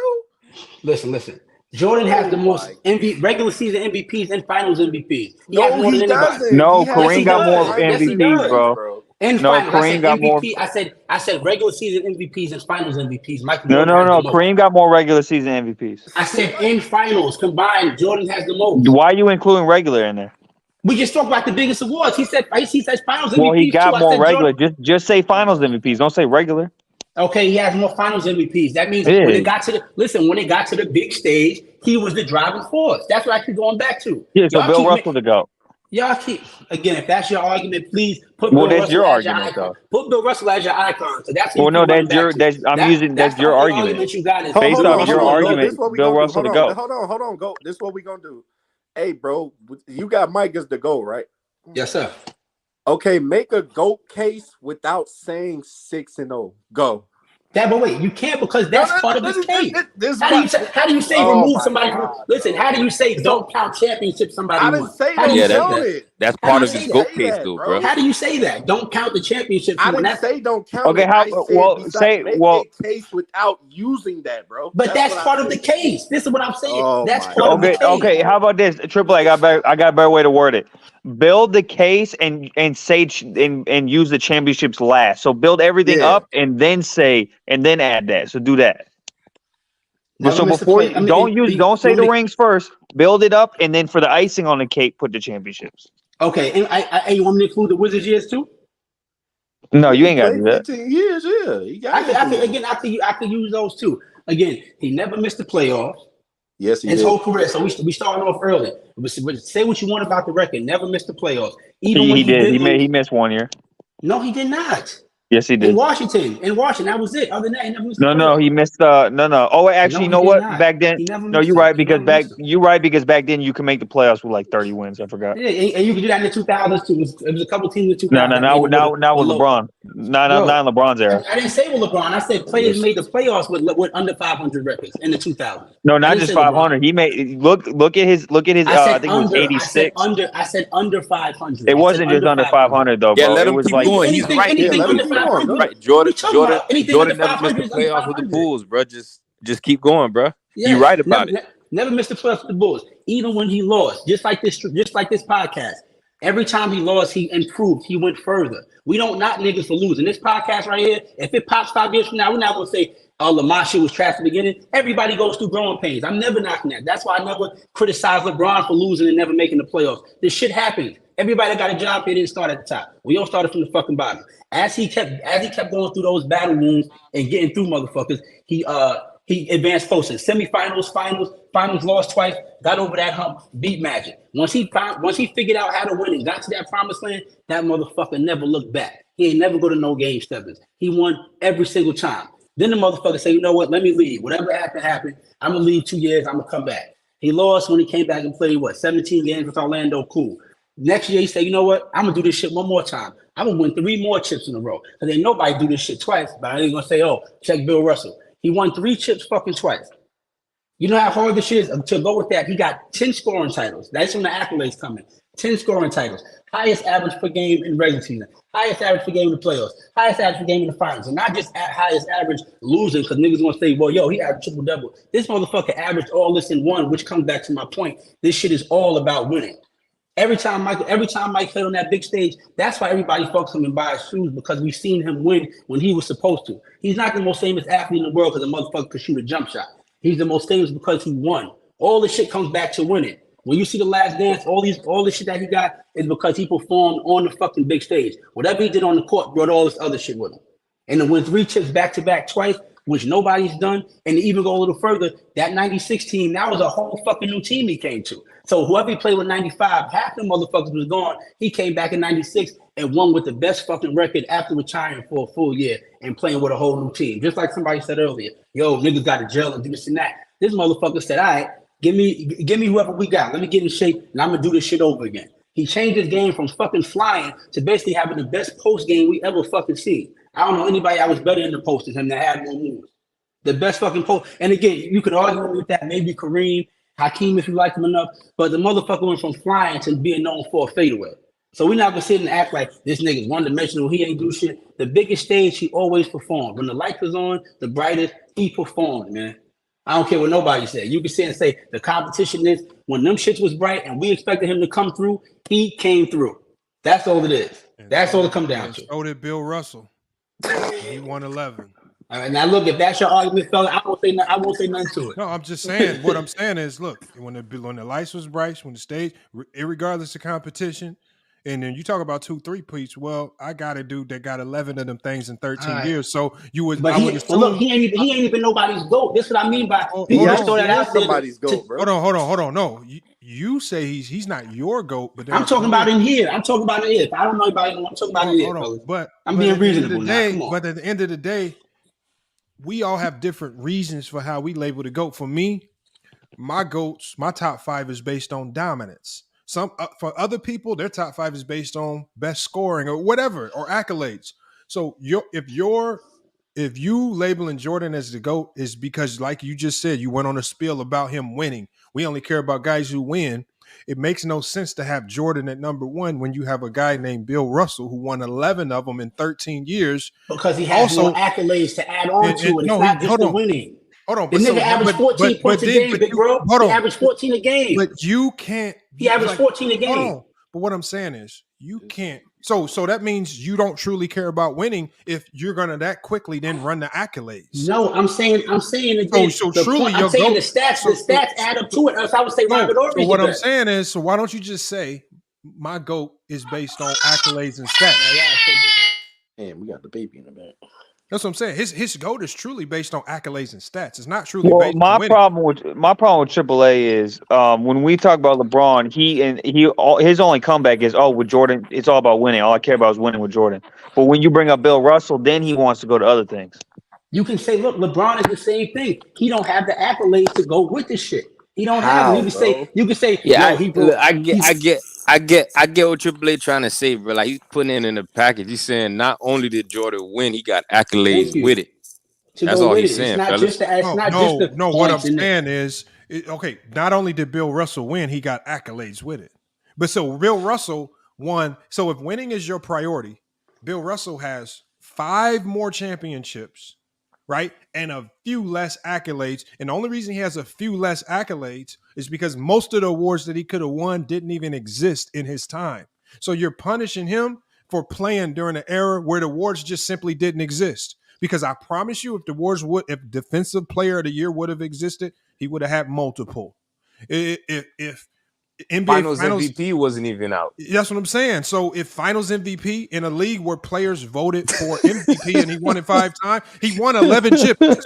Listen. Jordan has the most regular season MVPs and finals MVPs. He doesn't. No, Kareem got more MVPs, bro. Kareem got more. I said regular season MVPs and finals MVPs. No. Kareem got more regular season MVPs. I said in finals combined, Jordan has the most. Why are you including regular in there? We just talked about the biggest awards. He said finals MVPs. Well, he got more regular. Just say finals MVPs. Don't say regular. Okay, he has more finals MVPs. That means when it got to the big stage, he was the driving force. That's what I keep going back to. Yeah, so Bill Russell to go. Y'all keep if that's your argument, please put Bill Russell your argument, as your icon. Put Bill Russell as your icon. So that's that's your argument. You got is based off your argument. Bill Russell to go. Hold on, go. This is what we gonna do. Hey, bro, you got Mike as the GOAT, right? Yes, sir. Okay, make a GOAT case without saying 6-0. Go. But wait, you can't because that's part of his case. How do you say remove somebody? Listen, how do you say don't count championships somebody won? I didn't say don't count it. That's part of his GOAT case, though, bro. How do you say that? Don't count the championships. I didn't say don't count. Okay, make a case without using that, bro. But that's part of the case. This is what I'm saying. That's part of the case. Okay, how about this? Triple A, I got a better way to word it. Build the case and say and use the championships last. So build everything up and then add that. So do that. So before don't say the rings first. Build it up and then for the icing on the cake, put the championships. Okay, and you want me to include the Wizards years too? No, you ain't got to do that. 15 years, yeah. I could use those too. Again, he never missed the playoffs. Yes, he his did. whole career. So we starting off early. Say what you want about the record. Never missed the playoffs. He did. He missed 1 year. No, he did not. Yes, he did. In Washington, that was it. Other than that, he never missed the No, playoffs. he missed. No. Oh, wait, actually, No, you he know did what? not. Back then, He never no, missed you're it. right He because never missed back then you can make the playoffs with like 30 wins. I forgot. Yeah, and you could do that in the 2000s too. It was a couple teams in the 2000s. No, that not made it with low. LeBron. Not in LeBron's era. I didn't say with LeBron. I said players made the playoffs with under 500 records in the 2000s. No, not just 500. He made look at his. I think it was 86. I said under 500. It wasn't just under 500 though, Yeah, bro. let It him was keep like going. He's right. Anything Let him under keep going. 500. Right. Jordan Anything under never missed 500 the is under playoffs with the 500. Bulls, bro. Just keep going, bro. Yeah, You right about it. Never missed the playoffs with the Bulls, even when he lost. Just like this podcast. Every time he lost, he improved. He went further. We don't knock niggas for losing. This podcast right here, if it pops 5 years from now, we're not gonna say, "Oh, Lamar shit was trash at the beginning." Everybody goes through growing pains. I'm never knocking that. That's why I never criticize LeBron for losing and never making the playoffs. This shit happens. Everybody that got a job here didn't start at the top. We all started from the fucking bottom. As he kept going through those battle wounds and getting through motherfuckers, he advanced closer. Semifinals, finals, lost twice, got over that hump, beat Magic. Once he figured out how to win and got to that promised land, that motherfucker never looked back. He ain't never go to no game steppers. He won every single time. Then the motherfucker said, you know what, let me leave. Whatever happened. I'm gonna leave 2 years, I'm gonna come back. He lost when he came back and played 17 games with Orlando, cool. Next year he said, you know what, I'm gonna do this shit one more time. I'm gonna win 3 more chips in a row. Because ain't nobody do this shit twice, but I ain't gonna say, oh, check Bill Russell. He won 3 chips fucking twice. You know how hard this shit is to go with that? He got 10 scoring titles. That's when the accolades come in. 10 scoring titles. Highest average per game in regular season. Highest average per game in the playoffs. Highest average per game in the finals. And not just highest average losing, because niggas gonna say, well, yo, he averaged triple-double. This motherfucker averaged all this in one, which comes back to my point. This shit is all about winning. Every time Mike played on that big stage, that's why everybody fucks him and buys shoes, because we've seen him win when he was supposed to. He's not the most famous athlete in the world because a motherfucker could shoot a jump shot. He's the most famous because he won. All this shit comes back to winning. When you see The Last Dance, all this shit that he got is because he performed on the fucking big stage. Whatever he did on the court brought all this other shit with him. And to win 3 chips back-to-back twice, which nobody's done, and to even go a little further, that 96 team, that was a whole fucking new team he came to. So whoever he played with 95, half the motherfuckers was gone. He came back in 96 and won with the best fucking record after retiring for a full year and playing with a whole new team. Just like somebody said earlier, yo, niggas got to gel and do this and that. This motherfucker said, all right, give me whoever we got. Let me get in shape, and I'm going to do this shit over again. He changed his game from fucking flying to basically having the best post game we ever fucking seen. I don't know anybody that was better in the post than him that had more moves. The best fucking post. And again, you could argue with that. Maybe Kareem, Hakeem, if you like him enough. But the motherfucker went from flying to being known for a fadeaway. So we're not going to sit and act like this nigga's one-dimensional. He ain't do shit. The biggest stage, he always performed. When the light was on, the brightest, he performed, man. I don't care what nobody said. You can sit and say the competition is when them shits was bright and we expected him to come through, he came through. That's all it is. That's all it come down to. So did Bill Russell. He won 11. All right, now look, if that's your argument, fella, I won't say nothing to it. No, I'm just saying. What I'm saying is, look, when the lights was bright, when the stage, irregardless of competition, and then you talk about 2 3-peats. Well, I got a dude that got 11 of them things in 13 years. So you would, but he ain't even nobody's GOAT. That's what I mean by he throw that out somebody's GOAT, bro. Hold on. No, you say he's not your GOAT, but I'm talking about in here. I'm talking about in here. If I don't know anybody, I'm talking about in here. But I'm being reasonable now. Come on. But at the end of the day, we all have different reasons for how we label the GOAT. For me, my GOATs, my top 5 is based on dominance. Some for other people, their top 5 is based on best scoring or whatever, or accolades. So if you labeling Jordan as the GOAT is because, like you just said, you went on a spiel about him winning. We only care about guys who win. It makes no sense to have Jordan at number 1 when you have a guy named Bill Russell who won 11 of them in 13 years. Because he has more accolades to add on to it. It's not just the winning. Hold on. The nigga averaged 14 points a game, big bro. He averaged 14 a game. But you can't. He averaged 14 a game. Hold on. But what I'm saying is you can't. So that means you don't truly care about winning if you're gonna that quickly then run the accolades. No, I'm saying again. So truly, I'm saying the stats add up to it. Else I would say Robert Ory. So what I'm saying is, so why don't you just say my GOAT is based on accolades and stats? Man, we got the baby in the back. That's what I'm saying. His GOAT is truly based on accolades and stats. It's not truly Well, based on winning. my problem with AAA is when we talk about LeBron, his only comeback is with Jordan. It's all about winning. All I care about is winning with Jordan. But when you bring up Bill Russell, then he wants to go to other things. You can say, look, LeBron is the same thing. He don't have the accolades to go with this shit. He don't have them. You can say, Yeah, yo, he broke. I get what Triple A trying to say, bro. Like he's putting it in the package. He's saying not only did Jordan win, he got accolades with it. That's all he's saying, fellas. No. What I'm saying is, okay. Not only did Bill Russell win, he got accolades with it. But so Bill Russell won. So if winning is your priority, Bill Russell has 5 more championships, right? And a few less accolades. And the only reason he has a few less accolades is because most of the awards that he could have won didn't even exist in his time. So you're punishing him for playing during an era where the awards just simply didn't exist. Because I promise you, if Defensive Player of the Year would have existed, he would have had multiple. If NBA Finals MVP wasn't even out. That's what I'm saying. So if Finals MVP in a league where players voted for MVP and he won it 5 times, he won 11 chips.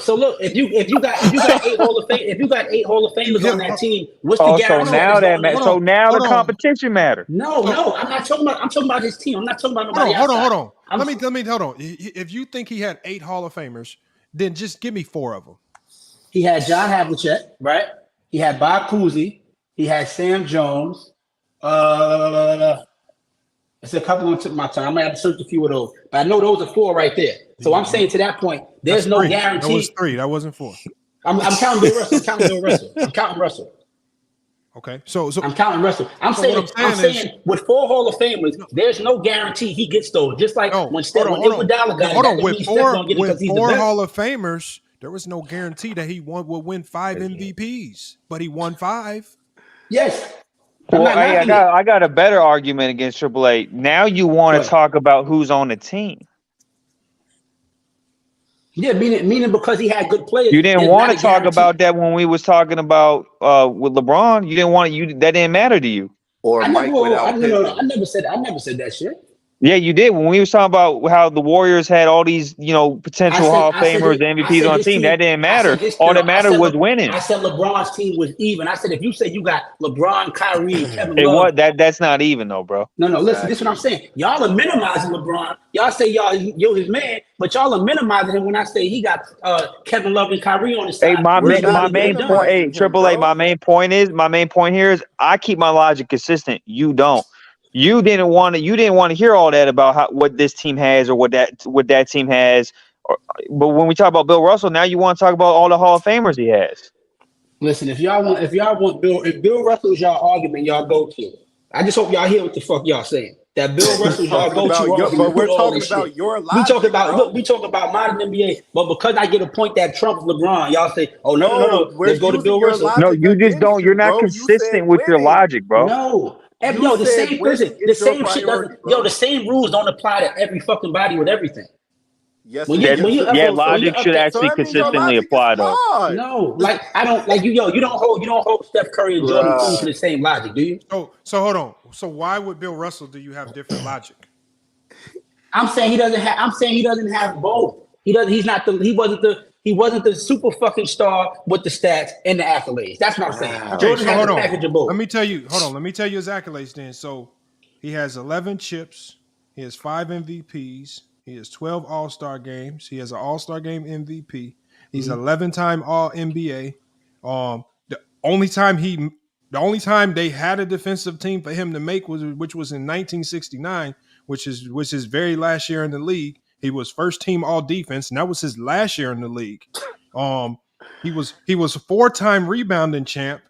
So look, if you got 8 Hall of Fame, if you got 8 Hall of Famers on that team, what's the guarantee? So now the competition matters. No, I'm not talking about. I'm talking about his team. I'm not talking about nobody else. Hold on. Let me hold on. If you think he had 8 Hall of Famers, then just give me 4 of them. He had John Havlicek, right? He had Bob Cousy. He had Sam Jones. It's a couple of them took my time. I might have to search a few of those. But I know those are 4 right there. So I'm saying to that point, there's no guarantee. That was 3. That wasn't 4. I'm counting Bill Russell. I'm counting Russell. Okay. So I'm counting Russell. I'm saying with 4 Hall of Famers, there's no guarantee he gets those. Just like when Iguodala got it, with 4 Hall of Famers, there was no guarantee that he would win 5 MVPs, but he won 5. Yes. Well, I got a better argument against AAA. Now you want to talk about who's on the team. Yeah, meaning because he had good players. You didn't want to talk about that when we was talking about with LeBron. You didn't want that didn't matter to you. I never said that shit. Yeah, you did. When we was talking about how the Warriors had all these, potential Hall of Famers, MVPs on the team, that didn't matter. All that mattered was winning. I said LeBron's team was even. I said if you say you got LeBron, Kyrie, Kevin Love, that's not even though, bro. No. Listen, this is what I'm saying. Y'all are minimizing LeBron. Y'all say you're his man, but y'all are minimizing him when I say he got Kevin Love and Kyrie on his side. Hey, my main point. Hey, AAA. My main point here is I keep my logic consistent. You don't. You didn't want to hear all that about what this team has or what that team has. But when we talk about Bill Russell, now you want to talk about all the Hall of Famers he has. Listen, if Bill Russell is y'all argument, y'all go to. I just hope y'all hear what the fuck y'all saying. That Bill Russell y'all go to. But we're talking about your logic. We talk about modern NBA, but because I get a point that trumps LeBron, y'all say, "Oh no, let's go to Bill Russell." No, you just don't. You're not consistent with your logic, bro. No. The same rules don't apply to every fucking body with everything. Yes, logic should actually consistently apply though. No, like I don't like you. You don't hold Steph Curry and Jordan Poole to the same logic, do you? So hold on. So why with Bill Russell do you have different logic? I'm saying he doesn't have both. He wasn't the super fucking star with the stats and the accolades. That's what I'm saying. Okay, Jordan has a package of both. Let me tell you his accolades then. So he has 11 chips. He has 5 MVPs. He has 12 All-Star games. He has an All-Star game MVP. He's 11-time All-NBA. The only time they had a defensive team for him to make was in 1969, which is his very last year in the league. He was first team all defense, and that was his last year in the league. He was 4-time rebounding champ,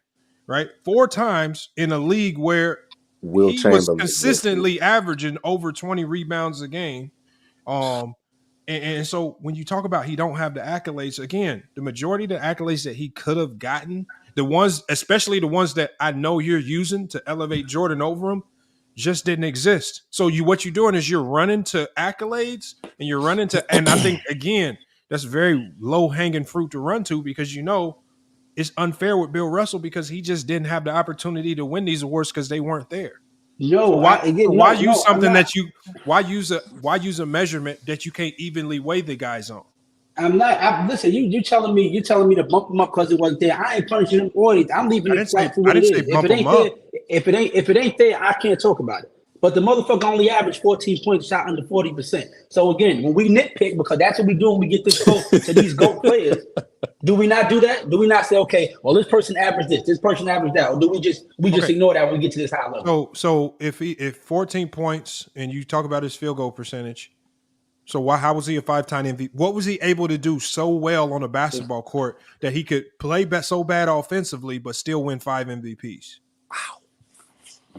right? 4 times in a league where he was consistently averaging over 20 rebounds a game. And so when you talk about he don't have the accolades, again, the majority of the accolades that he could have gotten, especially the ones that I know you're using to elevate Jordan over him, just didn't exist. So what you're doing is you're running to accolades and I think again, that's very low hanging fruit to run to because it's unfair with Bill Russell because he just didn't have the opportunity to win these awards because they weren't there. No, so why use something that why use a measurement that you can't evenly weigh the guys on? I'm not. Listen, you telling me to bump him up because it wasn't there. I ain't punishing him or anything. I'm leaving it flat for what it is. If it ain't there, if it ain't there, I can't talk about it. But the motherfucker only averaged 14 points, shot under 40%. So again, when we nitpick, because that's what we do when we get this close to these GOAT players, do we not do that? Do we not say, okay, well, this person averaged this person averaged that, or do we just ignore that when we get to this high level? So if 14 points and you talk about his field goal percentage, so how was he a 5-time MVP? What was he able to do so well on a basketball court that he could play so bad offensively but still win 5 MVPs? Wow.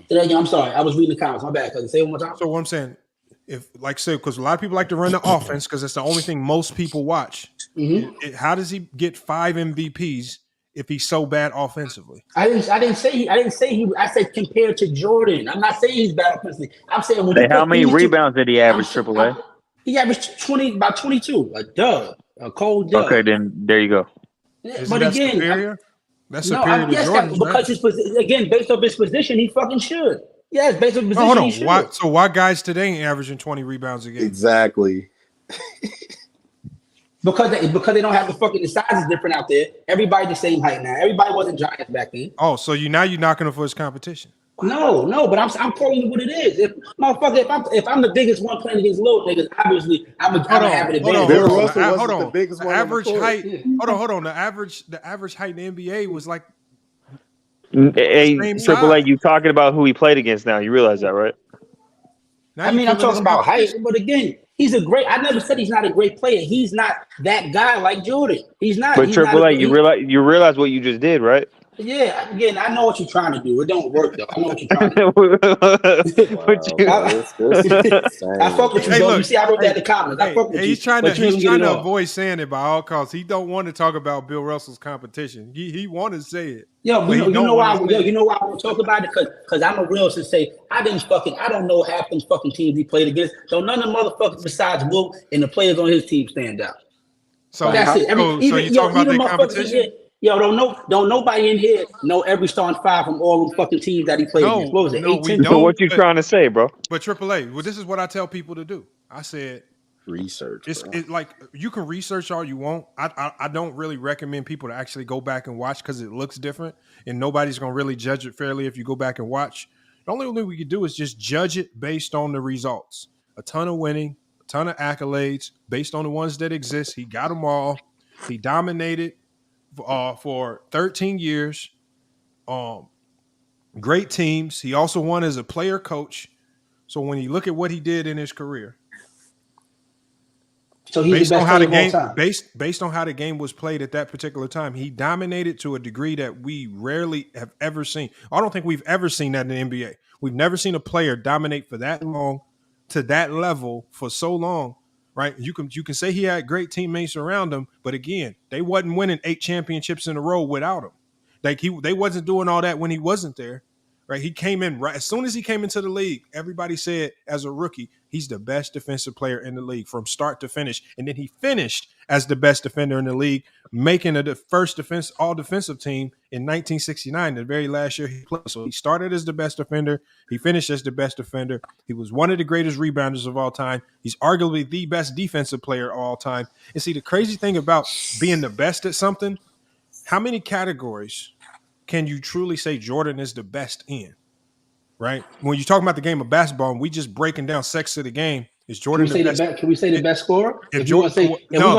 I'm sorry, I was reading the comments. My bad. Say it one more time. So what I'm saying, because a lot of people like to run the offense because it's the only thing most people watch. Mm-hmm. How does he get 5 MVPs if he's so bad offensively? I didn't say he. I said compared to Jordan. I'm not saying he's bad offensively. I'm saying how many rebounds did he average? AAA. He averaged about 22. A cold dub. Okay, then there you go. But again, superior? That's superior to Jordan, because again, based on his position, he fucking should. Yes, based on his position, he should. So why guys today ain't averaging 20 rebounds a game? Exactly. Because they don't have the size is different out there. Everybody the same height now. Everybody wasn't giants back then. Oh, so you're knocking him for his competition. No, but I'm calling it what it is. If I'm the biggest one playing against little niggas, obviously I'm gonna have an advantage. Bill Russell wasn't the biggest one. Average height. Hold on. The average height in the NBA was like. Hey, Triple A, you talking about who he played against now? You realize that, right? I'm talking about height, but again, he's a great. I never said he's not a great player. He's not that guy like Jordan. He's not. But Triple A, you realize what you just did, right? Yeah, again, I know what you're trying to do. It don't work though. I know what you're trying to do. I fuck with you, though. You see, I wrote that in the comments. I fuck with you. He's trying to avoid saying it by all costs. He don't want to talk about Bill Russell's competition. He want to say it. Yo, you know why I want to talk about it? Because I'm a real to say I don't know half them fucking teams he played against. So none of the motherfuckers besides Will and the players on his team stand out. So that's it. So you talking about their competition? Yo, don't nobody in here know every starting 5 from all them fucking teams that he played against. What was it? 18? So what you trying to say, bro? But AAA, well, this is what I tell people to do. I said research. It's like you can research all you want. I don't really recommend people to actually go back and watch because it looks different, and nobody's gonna really judge it fairly if you go back and watch. The only thing we could do is just judge it based on the results. A ton of winning, a ton of accolades based on the ones that exist. He got them all. He dominated. For 13 years, great teams. He also won as a player coach. So when you look at what he did in his career, so he's based the best on how the game based on how the game was played at that particular time, he dominated to a degree that we rarely have ever seen. I don't think we've ever seen that in the NBA. We've never seen a player dominate for that long, to that level for so long. Right, you can say he had great teammates around him, but again, they wasn't winning 8 championships in a row without him. Like they wasn't doing all that when he wasn't there. Right, he came in right as soon as he came into the league. Everybody said as a rookie, he's the best defensive player in the league from start to finish, and then he finished as the best defender in the league, making the first all defensive team in 1969, the very last year he played. So he started as the best defender. He finished as the best defender. He was one of the greatest rebounders of all time. He's arguably the best defensive player of all time. And see, the crazy thing about being the best at something, how many categories can you truly say Jordan is the best in? Right? When you're talking about the game of basketball and we just breaking down sex of the game, is Jordan the best? Can we say the best scorer? If you want to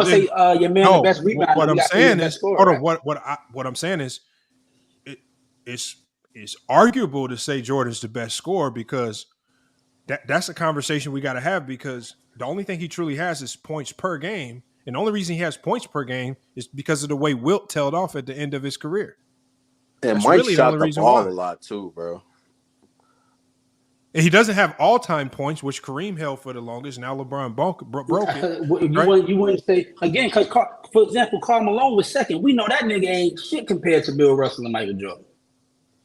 say, your man the best rebounder, what I'm saying is, what I'm saying is, it's arguable to say Jordan's the best scorer because that's a conversation we got to have because the only thing he truly has is points per game, and the only reason he has points per game is because of the way Wilt tailed off at the end of his career. And that's Mike really shot the ball a lot too, bro. And he doesn't have all-time points, which Kareem held for the longest. Now LeBron broke it. You wouldn't say again because, for example, Karl Malone was second. We know that nigga ain't shit compared to Bill Russell and Michael Jordan.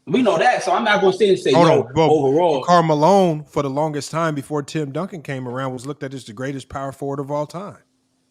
We know that, so I'm not going to say overall. Karl Malone, for the longest time before Tim Duncan came around, was looked at as the greatest power forward of all time.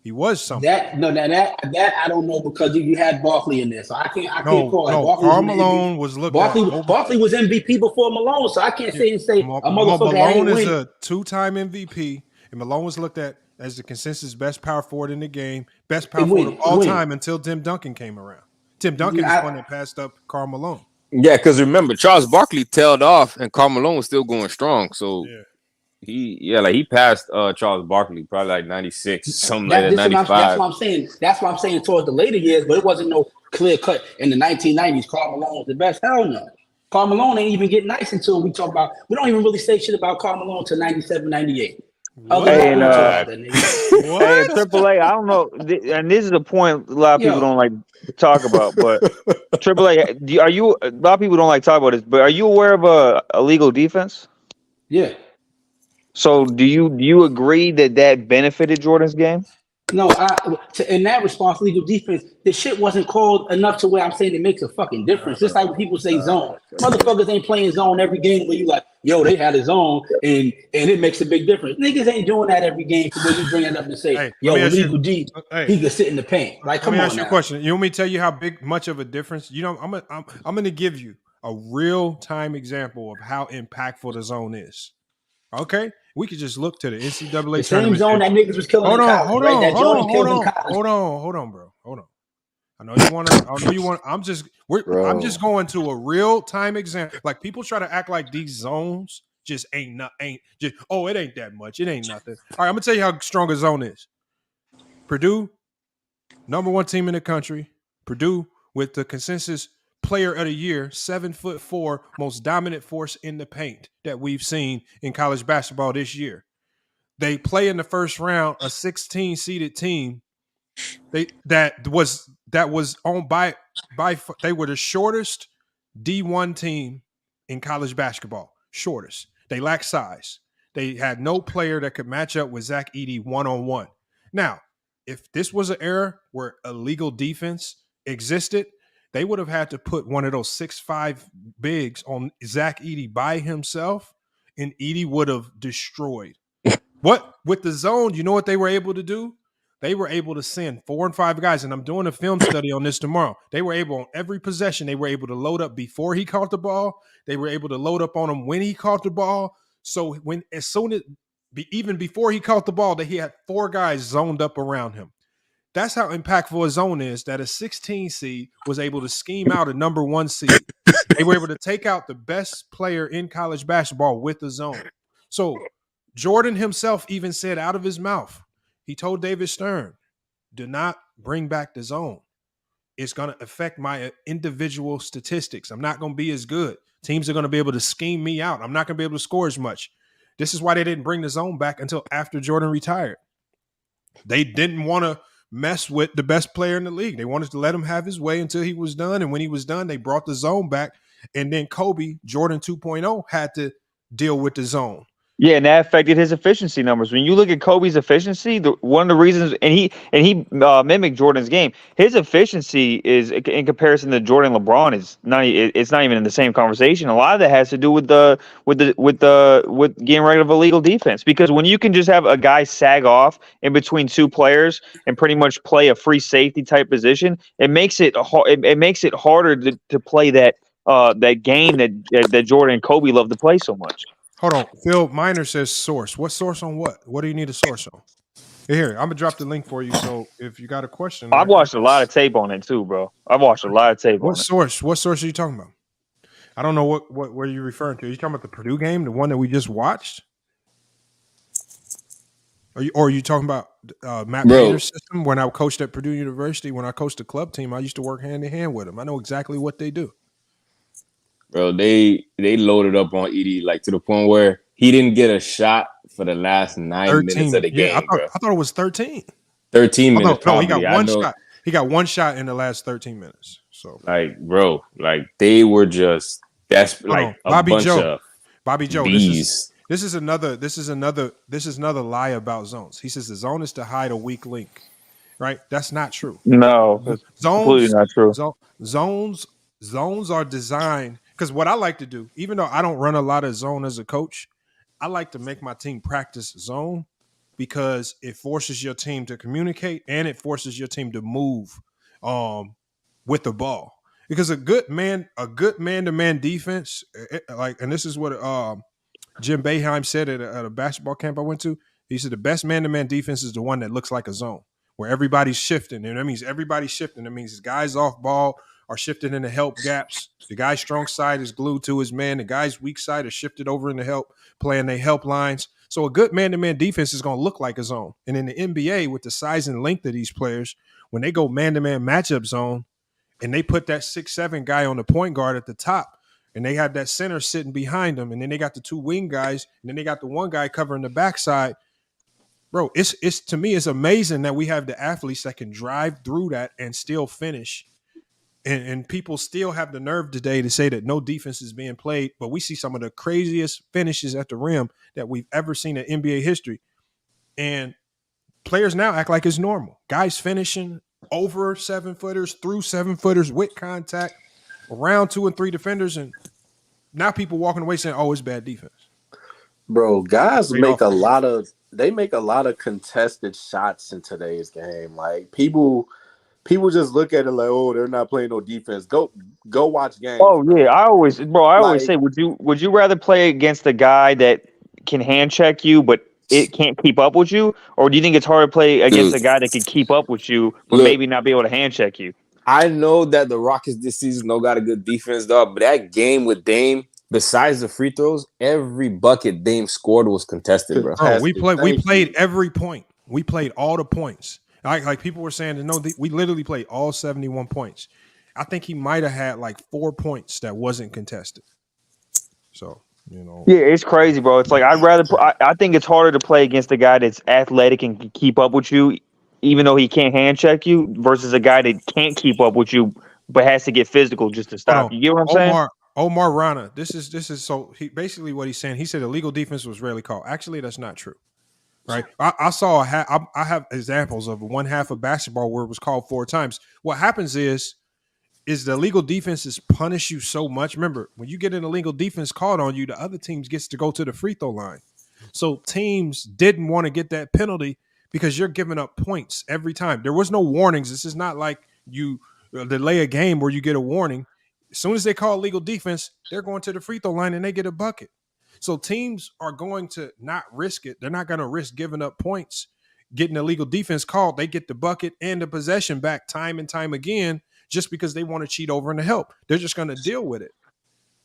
He was something. That I don't know because you had Barkley in there, so I can't call it. No, Karl Malone was looked at. Barkley was MVP before Malone, so I can't say a motherfucker Malone ain't is win. a 2-time MVP, and Malone was looked at as the consensus best power forward in the game, best power forward of all time until Tim Duncan came around. Tim Duncan is one that passed up Karl Malone. Yeah, because remember, Charles Barkley tailed off, and Karl Malone was still going strong. So he passed Charles Barkley probably like 96, something like that, 95. That's what I'm saying. That's what I'm saying towards the later years, but it wasn't no clear cut in the 1990s. Karl Malone was the best. Hell no. Karl Malone ain't even get nice until we talk about. We don't even really say shit about Karl Malone until 97, 98. Hey, Triple A, I don't know, and this is a point a lot of people don't like to talk about, but Triple A, a lot of people don't like to talk about this, but are you aware of a illegal defense? Yeah. So do you agree that benefited Jordan's game? No, in that response, legal defense, the shit wasn't called enough to where I'm saying it makes a fucking difference. Just like when people say zone. Motherfuckers ain't playing zone every game where you like, yo, they had a zone and it makes a big difference. Niggas ain't doing that every game where you bring it up and say, yo, illegal D, he could sit in the paint. Like, come on. Let me ask you a question. You want me to tell you how much of a difference? You know, I'm gonna give you a real time example of how impactful the zone is. Okay, we could just look to the NCAA the same zone that niggas was killing. Hold on, bro. Hold on. I know you want. I'm just going to a real time example. Like people try to act like these zones just it ain't that much. It ain't nothing. All right, I'm gonna tell you how strong a zone is. Purdue, #1 team in the country. Purdue with the consensus player of the year, 7'4", most dominant force in the paint that we've seen in college basketball this year. They play in the first round a 16 seeded team. That was owned by they were the shortest D1 team in college basketball. Shortest. They lack size. They had no player that could match up with Zach Edey one-on-one. Now, if this was an era where illegal defense existed, they would have had to put one of those 6'5" bigs on Zach Edey by himself, and Edey would have destroyed. What with the zone, you know what they were able to do? They were able to send 4 and 5 guys, and I'm doing a film study on this tomorrow. They were able on every possession, they were able to load up before he caught the ball. They were able to load up on him when he caught the ball. So even before he caught the ball, that he had 4 guys zoned up around him. That's how impactful a zone is, that a 16 seed was able to scheme out a #1 seed. They were able to take out the best player in college basketball with the zone. So Jordan himself even said out of his mouth, he told David Stern, do not bring back the zone. It's going to affect my individual statistics. I'm not going to be as good. Teams are going to be able to scheme me out. I'm not going to be able to score as much. This is why they didn't bring the zone back until after Jordan retired. They didn't want to mess with the best player in the league. They wanted to let him have his way until he was done. And when he was done, they brought the zone back. And then Kobe, Jordan 2.0, had to deal with the zone. Yeah, and that affected his efficiency numbers. When you look at Kobe's efficiency, one of the reasons, and he mimicked Jordan's game. His efficiency is in comparison to Jordan, LeBron is not. It's not even in the same conversation. A lot of that has to do with getting rid of illegal defense. Because when you can just have a guy sag off in between 2 players and pretty much play a free safety type position, it makes it harder to play that game that Jordan and Kobe love to play so much. Hold on. Phil Miner says source. What source on what? What do you need a source on? Here, I'm gonna drop the link for you. So if you got a question, I've watched a lot of tape on it too, bro. I've watched a lot of tape on it. What source are you talking about? I don't know what you're referring to. Are you talking about the Purdue game, the one that we just watched? Are you talking about Matt Painter's system? When I coached at Purdue University, when I coached the club team, I used to work hand in hand with them. I know exactly what they do. Bro, they loaded up on Edey like to the point where he didn't get a shot for the last 9 minutes of the game. I thought it was 13. 13 minutes. No, he got one shot. He got one shot in the last 13 minutes. So bro, they were just that's like a bunch of Bobby Joe. Bees. This is another lie about zones. He says the zone is to hide a weak link. Right? That's not true. No, that's completely not true. Zones are designed. Because what I like to do, even though I don't run a lot of zone as a coach, I like to make my team practice zone because it forces your team to communicate and it forces your team to move with the ball. Because a good man-to-man defense, and this is what Jim Boeheim said at a basketball camp I went to. He said the best man-to-man defense is the one that looks like a zone, where everybody's shifting. And that means everybody's shifting. That means guys off ball are shifted into help gaps. The guy's strong side is glued to his man. The guy's weak side is shifted over into help, playing their help lines. So a good man-to-man defense is going to look like a zone. And in the NBA, with the size and length of these players, when they go man-to-man matchup zone and they put that 6'7" guy on the point guard at the top, and they have that center sitting behind them, and then they got the two wing guys, and then they got the one guy covering the backside. Bro, it's to me, it's amazing that we have the athletes that can drive through that and still finish. And people still have the nerve today to say that no defense is being played, but we see some of the craziest finishes at the rim that we've ever seen in NBA history. And players now act like it's normal. Guys finishing over 7-footers, through 7-footers with contact, around 2 and 3 defenders, and now people walking away saying, "Oh, it's bad defense." Bro, guys make a lot of contested shots in today's game. Like people just look at it like, "Oh, they're not playing no defense." Go watch games. Oh yeah, I always say, would you rather play against a guy that can hand check you but it can't keep up with you, or do you think it's hard to play against a guy that can keep up with you but maybe not be able to hand check you? I know that the Rockets this season don't got a good defense, dog, but that game with Dame, besides the free throws, every bucket Dame scored was contested, bro. Oh, we played every point. We played all the points. Like people were saying, we literally played all 71 points. I think he might have had like 4 points that wasn't contested. So, Yeah, it's crazy, bro. It's like I think it's harder to play against a guy that's athletic and can keep up with you, even though he can't hand check you, versus a guy that can't keep up with you but has to get physical just to stop you. You get what I'm saying? Omar Rana, this is so basically what he's saying. He said illegal defense was rarely called. Actually, that's not true. Right? I have examples of one half of basketball where it was called 4 times. What happens is the illegal defenses punish you so much. Remember, when you get an illegal defense called on you, the other teams gets to go to the free throw line. So teams didn't want to get that penalty because you're giving up points every time. There was no warnings. This is not like you delay a game where you get a warning. As soon as they call illegal defense, they're going to the free throw line and they get a bucket. So teams are going to not risk it. They're not going to risk giving up points, getting illegal defense called. They get the bucket and the possession back time and time again just because they want to cheat over in the help. They're just going to deal with it.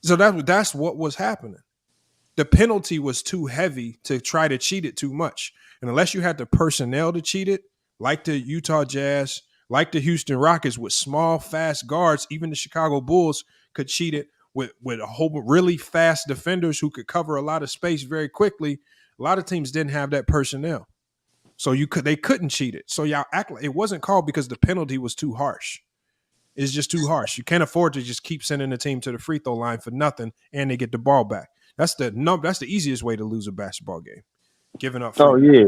So that's what was happening. The penalty was too heavy to try to cheat it too much. And unless you had the personnel to cheat it, like the Utah Jazz, like the Houston Rockets with small, fast guards, even the Chicago Bulls could cheat it with a whole really fast defenders who could cover a lot of space very quickly. A lot of teams didn't have that personnel. So they couldn't cheat it. So y'all act like it wasn't called because the penalty was too harsh. It's just too harsh. You can't afford to just keep sending the team to the free throw line for nothing and they get the ball back. That's the easiest way to lose a basketball game. Giving up free throws. Yeah.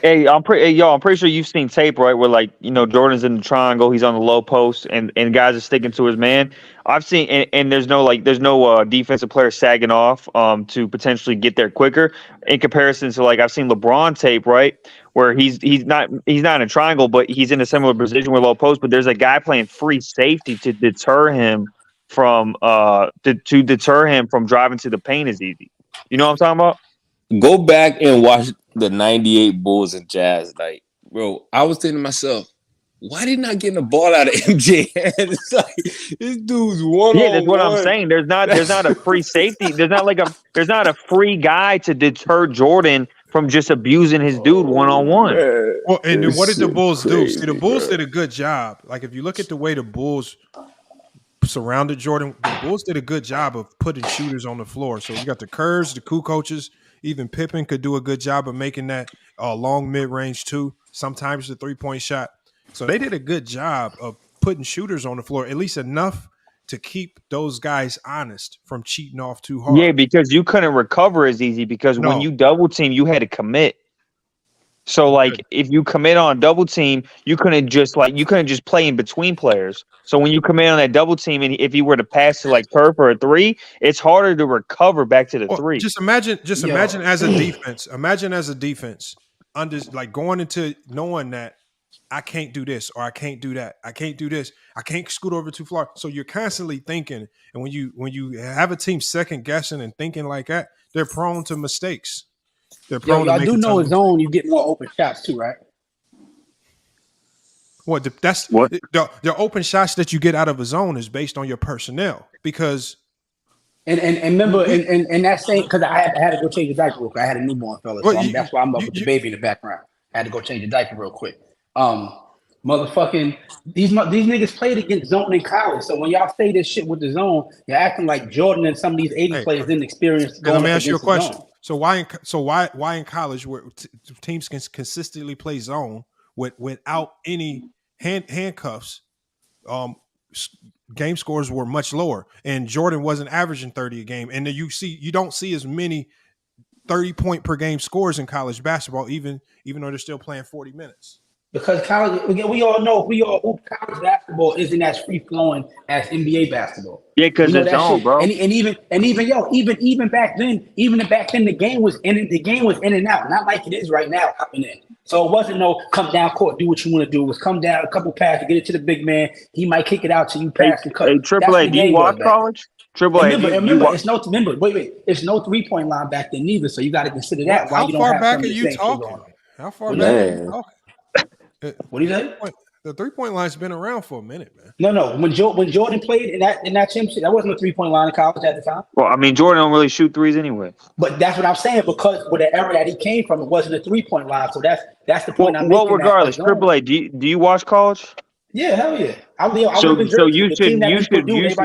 Hey, I'm pretty sure you've seen tape, right? Where Jordan's in the triangle, he's on the low post, and guys are sticking to his man. I've seen, and there's no defensive player sagging off to potentially get there quicker. In comparison to I've seen LeBron tape, right, where he's not in a triangle, but he's in a similar position with low post. But there's a guy playing free safety to deter him from driving to the paint as easy. You know what I'm talking about? Go back and watch the 98 Bulls and Jazz. Like, bro, I was thinking to myself, why did not get the ball out of MJ? It's like this dude's one. Yeah, that's what I'm saying. There's not a free safety. There's not a free guy to deter Jordan from just abusing his dude one-on-one. Well, and then what did the Bulls do? See, the Bulls did a good job. Like if you look at the way the Bulls surrounded Jordan, the Bulls did a good job of putting shooters on the floor. So you got the Kerrs, the coaches. Even Pippen could do a good job of making that long mid-range too. Sometimes the 3-point shot. So they did a good job of putting shooters on the floor, at least enough to keep those guys honest from cheating off too hard. Yeah, because you couldn't recover as easy because when you double team, you had to commit. So if you commit on double team, you couldn't just play in between players. So when you commit on that double team, and if you were to pass to Kerr for a 3, it's harder to recover back to the 3. Just imagine as a defense. Imagine as a defense. going into knowing that I can't do this or I can't do that. I can't do this. I can't scoot over too far. So you're constantly thinking, and when you have a team second guessing and thinking like that, they're prone to mistakes. They're prone to y'all making do know tough in zone you get more open shots too, right? That's what the open shots that you get out of a zone is based on your personnel because. And remember, and that same because I had to go change the diaper real quick. I had a newborn fella, so that's why I'm up with the baby in the background. I had to go change the diaper real quick. Motherfucking these niggas played against zone in college. So when y'all say this shit with the zone, you're acting like Jordan and some of these 80 players didn't experience going. Let me up ask you a against the question. zone. So why in college where teams can consistently play zone without any handcuffs? Game scores were much lower, and Jordan wasn't averaging 30 a game. And then you don't see as many 30-point per game scores in college basketball, even though they're still playing 40 minutes. Because college, we all know college basketball isn't as free flowing as NBA basketball. Yeah, because it's zone, bro. And even back then, the game was in and out, not like it is right now, hopping in. So it wasn't no come down court, do what you want to do. It was come down a couple passes, get it to the big man. He might kick it out to you, pass and cut. Hey, AAA, do you watch college? AAA, remember, it's no 3-point line back then neither. So you got to consider that. How far back are you talking? How far back are you talking? What do you say? The 3-point line's been around for a minute, man. No. When Jordan played in that championship, that wasn't a 3-point line in college at the time. Well, I mean, Jordan don't really shoot threes anyway. But that's what I'm saying, because with the era that he came from, it wasn't a 3-point line. So that's the point I'm making. Well, regardless, AAA, do you watch college? Yeah, hell yeah. So you should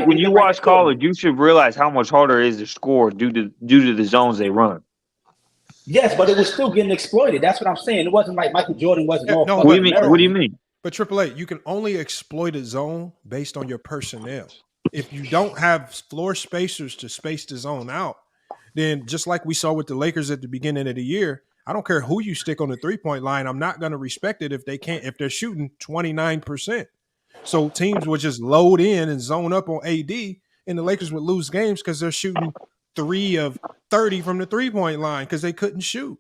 when you watch college, you should realize how much harder it is to score due to the zones they run. Yes, but it was still getting exploited. That's what I'm saying. It wasn't like Michael Jordan wasn't. What do you mean? But AAA, you can only exploit a zone based on your personnel. If you don't have floor spacers to space the zone out, then just like we saw with the Lakers at the beginning of the year, I don't care who you stick on the 3-point line. I'm not going to respect it if they're shooting 29%. So teams would just load in and zone up on AD, and the Lakers would lose games because they're shooting 3 of 30 from the 3-point line because they couldn't shoot.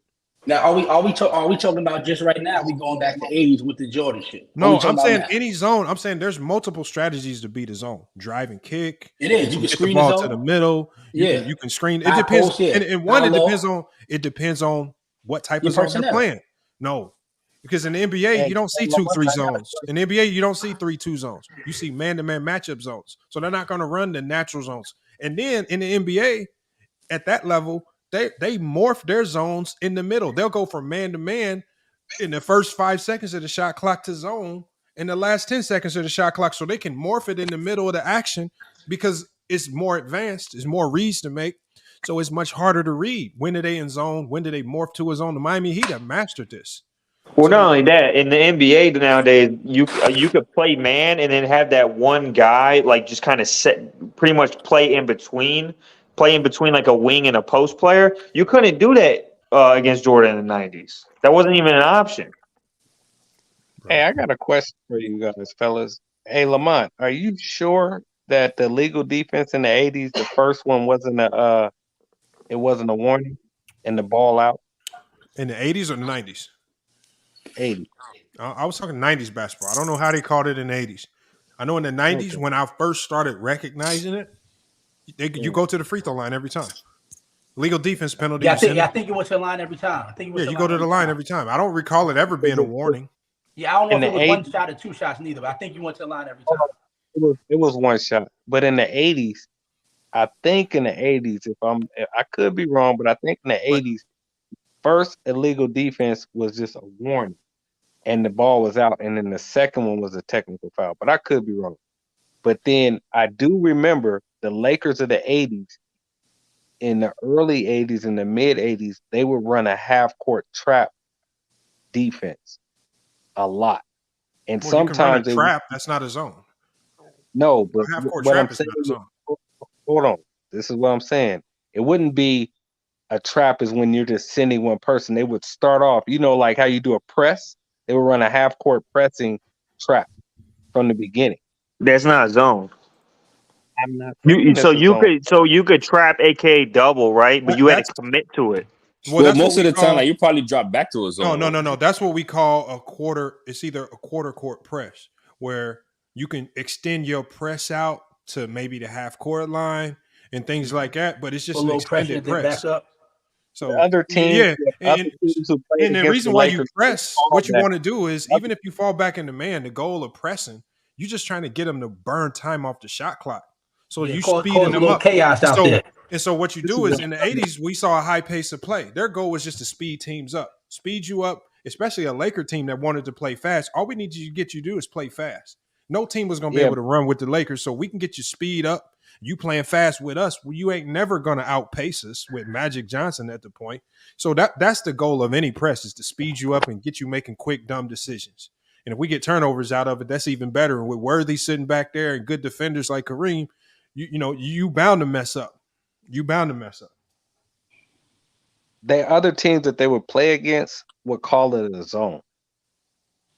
Now, are we talking about just right now? We going back to 80s with the Jordan shit? No, I'm saying any zone. I'm saying there's multiple strategies to beat a zone. Drive and kick. It is. You can screen the ball the zone to the middle. Yeah, you can screen. It depends. It depends on what type of zone you're playing. No, because in the NBA you don't see 2-3 zones. In the NBA you don't see 3-2 zones. You see man-to-man matchup zones. So they're not going to run the natural zones. And then in the NBA, at that level, they morph their zones in the middle. They'll go from man to man in the first 5 seconds of the shot clock to zone in the last 10 seconds of the shot clock, so they can morph it in the middle of the action because it's more advanced, it's more reads to make, so it's much harder to read. When are they in zone? When do they morph to a zone? The Miami Heat have mastered this. Well, not only that, in the NBA nowadays, you could play man and then have that one guy like just kind of pretty much play in between like a wing and a post player. You couldn't do that against Jordan in the 90s. That wasn't even an option. Hey, I got a question for you guys, fellas. Hey, Lamont, are you sure that the legal defense in the 80s, the first one wasn't a warning and the ball out? In the 80s or the 90s? 80s. I was talking 90s basketball. I don't know how they called it in the 80s. I know in the 90s, when I first started recognizing it, you go to the free throw line every time. Legal defense penalty. Yeah, I think you went to the line every time. You go to the line every time. I don't recall it ever being a warning. Yeah, I don't know if it was 1 shot or 2 shots neither, but I think you went to the line every time. It was 1 shot. But in the 80s, I think in the 80s, I could be wrong, but I think in the 80s, first illegal defense was just a warning and the ball was out, and then the second one was a technical foul. But I could be wrong. But then I do remember the Lakers of the 80s, in the early 80s and the mid 80s, they would run a half-court trap defense a lot. And sometimes you can run a trap, that's not a zone. No, but half-court what trap I'm is saying, not a zone. hold on. This is what I'm saying. It wouldn't be a trap is when you're just sending one person. They would start off, like how you do a press. They would run a half-court pressing trap from the beginning. That's not a zone. I'm not. You could trap, aka double, right? But you had to commit to it. Well, most of the time, like you probably drop back to a zone. No. That's what we call a quarter. It's either a quarter court press, where you can extend your press out to maybe the half court line and things like that. But it's just an extended press. Back up. So the other teams, and the reason why you press, what you want to do is, even if you fall back in the man, the goal of pressing, you're just trying to get them to burn time off the shot clock. So you speeding them up. Chaos out there. And so what you do is, in the 80s, we saw a high pace of play. Their goal was just to speed teams up, speed you up, especially a Laker team that wanted to play fast. All we need to get you to do is play fast. No team was going to be able to run with the Lakers, so we can get you speed up. You playing fast with us, well, you ain't never going to outpace us with Magic Johnson at the point. So that's the goal of any press, is to speed you up and get you making quick, dumb decisions. And if we get turnovers out of it, that's even better. And with Worthy sitting back there and good defenders like Kareem, you bound to mess up. You bound to mess up. The other teams that they would play against would call it a zone.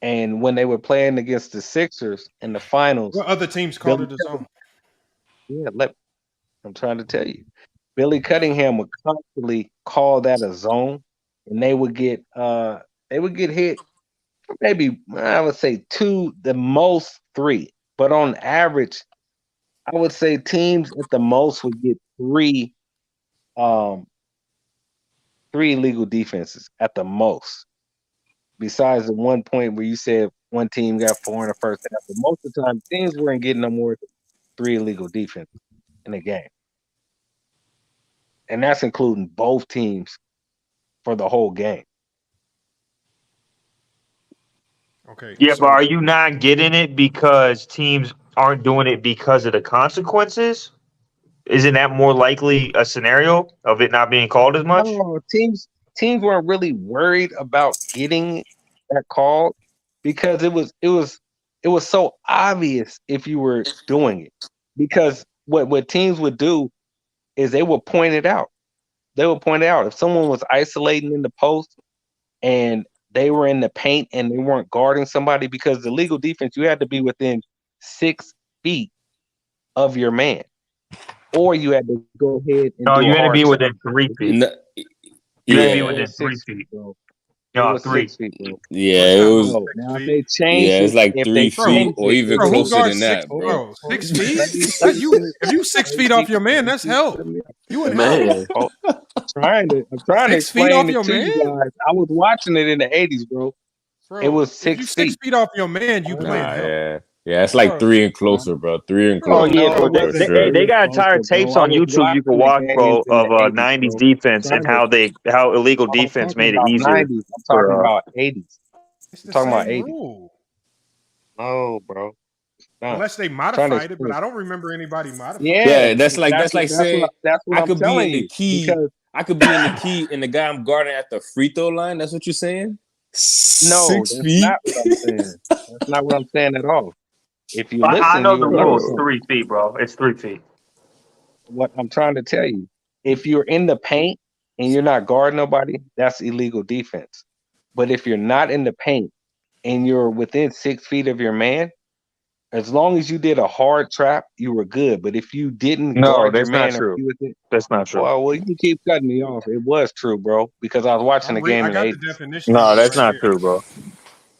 And when they were playing against the Sixers in the finals, what other teams called it a zone? Yeah, I'm trying to tell you. Billy Cunningham would constantly call that a zone, and they would get hit maybe, I would say 2, the most 3. But on average, I would say teams at the most would get 3 illegal defenses at the most. Besides the 1 point where you said one team got 4 in the first half, but most of the time teams weren't getting no more than 3 illegal defenses in a game. And that's including both teams for the whole game. Okay. Yeah, but are you not getting it because teams aren't doing it because of the consequences? Isn't that more likely a scenario of it not being called as much? No, teams weren't really worried about getting that called because it was so obvious if you were doing it. Because what teams would do is they would point it out. They would point it out. If someone was isolating in the post and they were in the paint and they weren't guarding somebody, because the legal defense, you had to be within 6 feet of your man. Or you had to go ahead and you had to be within 3 feet. No, you had to be within 3 feet. Bro. No, 3 feet, bro. Yeah, it was. Now if they change it's like 3 feet or even closer than that, bro. 6 feet? If you 6 feet off your man, that's hell. You in hell. I'm trying to 6 feet off explain your it to man? you guys. I was watching it in the 80s, bro. It was 6 If you 6 feet. feet off your man, you playing hell. Yeah, it's like 3 and closer, bro. 3 and Oh closer. yeah, bro. They got entire tapes on YouTube you can watch, bro, of 90s defense and how illegal defense made it easier. 90s. I'm talking about 80s. I'm talking about 80s. No, bro. No. Unless they modified it, but I don't remember anybody modifying it. Yeah, that's like saying what I could I'm be in the key. I could be in the key, and the guy I'm guarding at the free throw line. That's what you're saying? No, 6 feet. Not what I'm saying. That's not what I'm saying at all. If you listen, I know the rule is know. 3 feet, bro. It's 3 feet. What I'm trying to tell you, if you're in the paint and you're not guarding nobody, that's illegal defense. But if you're not in the paint and you're within 6 feet of your man, as long as you did a hard trap, you were good. But if you didn't guard your man, That's not true. Well, you keep cutting me off. It was true, bro, because I was watching the game in the 80s. No, that's not true, bro.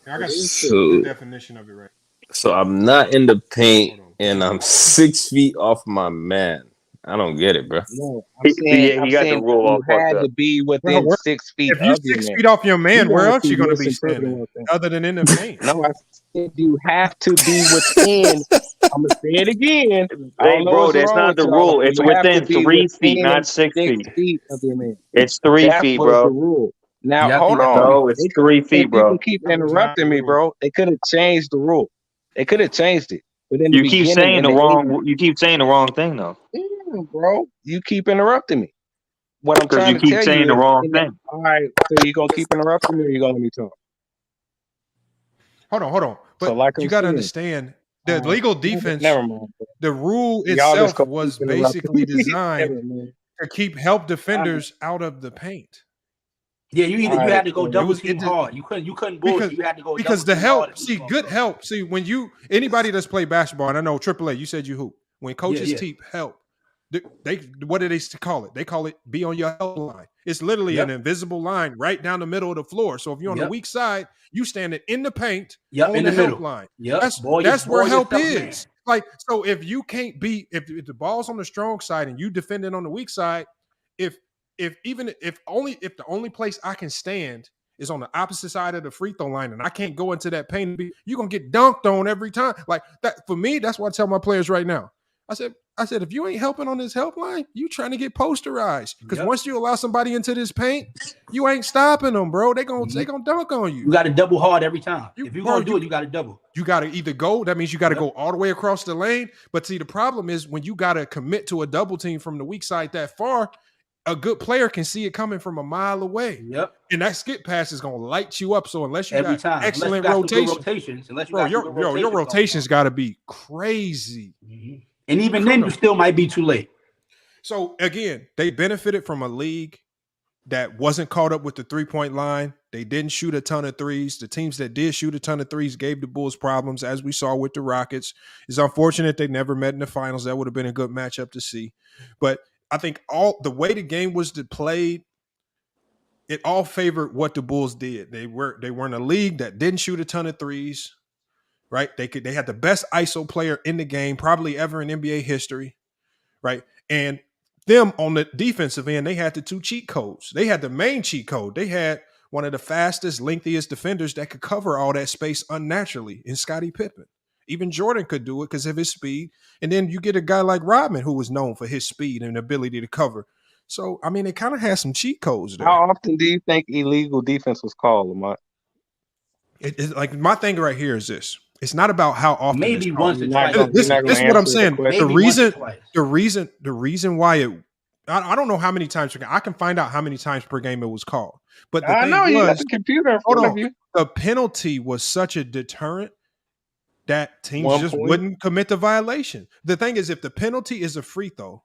I got the definition of it right. So I'm not in the paint, and I'm 6 feet off my man. I don't get it, bro. No, I'm saying, he got the rule all you had fucked to up. be within 6 feet If you're of your 6 man. feet off your man, where else you going to be misinterpreting standing what I'm saying. other than in the paint? No, I said you have to be within. I'm gonna say it again. Hey, bro, that's not the rule. It's within 3 feet, not 6 feet. feet. Of your man. It's 3 That feet, was bro. the rule. Now hold on. No, it's 3 feet, bro. People keep interrupting me, bro. They could have changed the rule. They could have changed it. But in the You keep beginning, saying in the 80s, wrong. You keep saying the wrong thing, though. Yeah, bro. You keep interrupting me. What I'm Because trying you to keep tell saying you the is, wrong thing. all right, so you gonna keep interrupting me, or you gonna let me talk? Hold on. But So like you I'm got to saying, understand the legal defense. Never mind. Bro. The rule Y'all just itself gonna was keep interrupting basically me. designed to help defenders out of the paint. Yeah, you had to go double team it- hard. You couldn't bullshit. You had to go because double the team hard. help. See, good help. See, when anybody that's played basketball, and I know AAA, you said you hoop. When coaches Yeah. teach help, what do they call it? They call it be on your help line. It's literally an invisible line right down the middle of the floor. So if you're on the weak side, you standing in the paint on in the the help middle. line. Yep. That's where help is. Man. Like, so if you can't be, if the ball's on the strong side and you defending on the weak side, if the only place I can stand is on the opposite side of the free throw line and I can't go into that paint, you're gonna get dunked on every time. Like that for me, that's what I tell my players right now. I said, if you ain't helping on this help line, you trying to get posterized. Because once you allow somebody into this paint, you ain't stopping them, bro. They gonna dunk on you. You got to double hard every time. If you're gonna do it, you got to double. You got to either go. That means you got to go all the way across the lane. But see, the problem is when you got to commit to a double team from the weak side that far, a good player can see it coming from a mile away. Yep. And that skip pass is gonna light you up. So unless you every got time. excellent rotations, your rotations got to be crazy. Mm-hmm. And even then, you still might be too late. So again, they benefited from a league that wasn't caught up with the 3-point line. They didn't shoot a ton of threes. The teams that did shoot a ton of threes gave the Bulls problems, as we saw with the Rockets. It's unfortunate they never met in the finals. That would have been a good matchup to see. But I think the way the game was played, it all favored what the Bulls did. They were in a league that didn't shoot a ton of threes. Right, they had the best ISO player in the game, probably ever in NBA history, right? And them on the defensive end, they had the two cheat codes. They had the main cheat code. They had one of the fastest, lengthiest defenders that could cover all that space unnaturally in Scottie Pippen. Even Jordan could do it because of his speed. And then you get a guy like Rodman who was known for his speed and ability to cover. So, I mean, they kind of had some cheat codes there. How often do you think illegal defense was called, Lamont? It's like my thing right here is this. It's not about how often. Maybe once or twice. This is what I'm saying. The reason why I don't know how many times I can find out how many times per game it was called. But the I know you got the computer in front of you. The penalty was such a deterrent that teams just wouldn't commit the violation. The thing is, if the penalty is a free throw,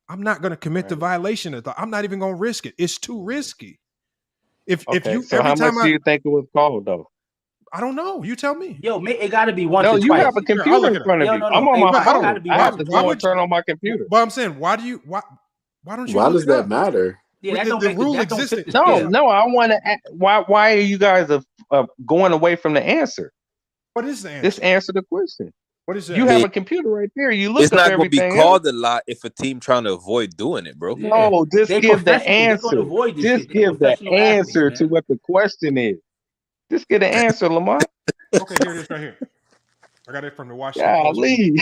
I'm not going to commit the violation. I'm not even going to risk it. It's too risky. If you so how much do you think it was called though? I don't know. You tell me. Yo, it got to be once or twice. No, you have a computer in front of you. I'm on my phone. I have to go and turn on my computer. But I'm saying, why don't you? Why does that matter? Yeah, the rule existed. No, I want to. Why are you guys going away from the answer? What is the answer? Just answer the question. What is that? You have a computer right there. You look. It's up not going to be everything called a lot if a team trying to avoid doing it, bro. No, just give the answer. Just give the answer to what the question is. Just get an answer, Lamont. Okay, here it is right here. I got it from the Washington Post. Golly.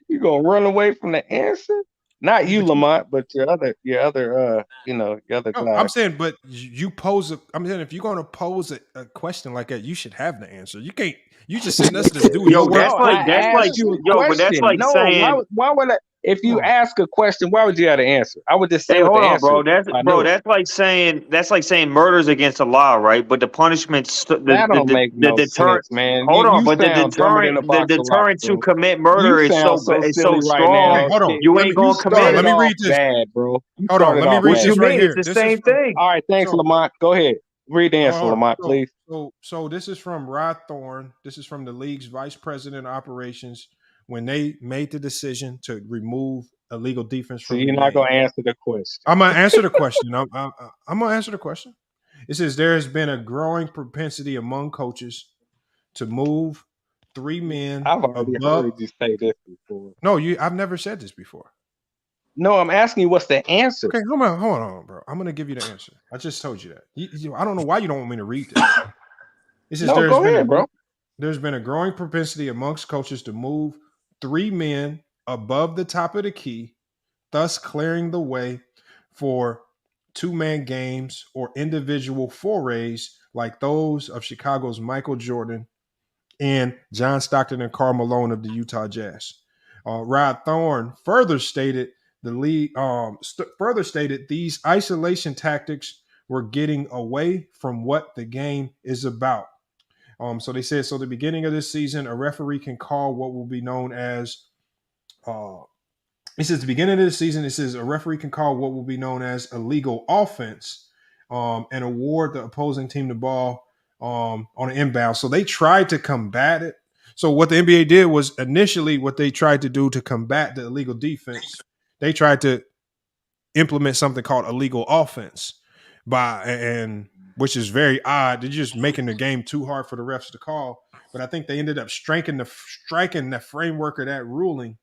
You gonna run away from the answer? Not you, Lamont, but your other guy. I'm saying, but you pose I'm saying if you're gonna pose a question like that, you should have the answer. You can't. You just send us to do your work. That's like saying. Why would I? If you ask a question, why would you have to answer? I would just say, hold on, bro. That's like saying murder's against the law, right? But the punishments, the deterrent, man. Hold on, but the deterrent to commit murder is so strong. Hold on, you ain't gonna commit it. Let me read this, bad, bro. Hold on, let me read this right here. It's the same thing. All right, thanks, Lamont. Go ahead. Read the answer, Lamont, please. So this is from Rod Thorne. This is from the league's vice president of operations when they made the decision to remove illegal defense from. So you're not going to answer the question. I'm going to answer the question. I'm going to answer the question. It says there has been a growing propensity among coaches to move 3 men. I've already heard you say this before. No, I've never said this before. No, I'm asking you what's the answer. Okay, hold on, bro. I'm going to give you the answer. I just told you that. I don't know why you don't want me to read this. It says go ahead, bro. There's been a growing propensity amongst coaches to move 3 men above the top of the key, thus clearing the way for 2-man games or individual forays like those of Chicago's Michael Jordan and John Stockton and Karl Malone of the Utah Jazz. Rod Thorne further stated the league these isolation tactics were getting away from what the game is about. So they said, the beginning of this season, a referee can call what will be known as, it says the beginning of the season, it says a referee can call what will be known as illegal offense and award the opposing team the ball on an inbound. So they tried to combat it. So what the NBA did was initially what they tried to do to combat the illegal defense, they tried to implement something called illegal offense and which is very odd. They're just making the game too hard for the refs to call. But I think they ended up striking the framework of that ruling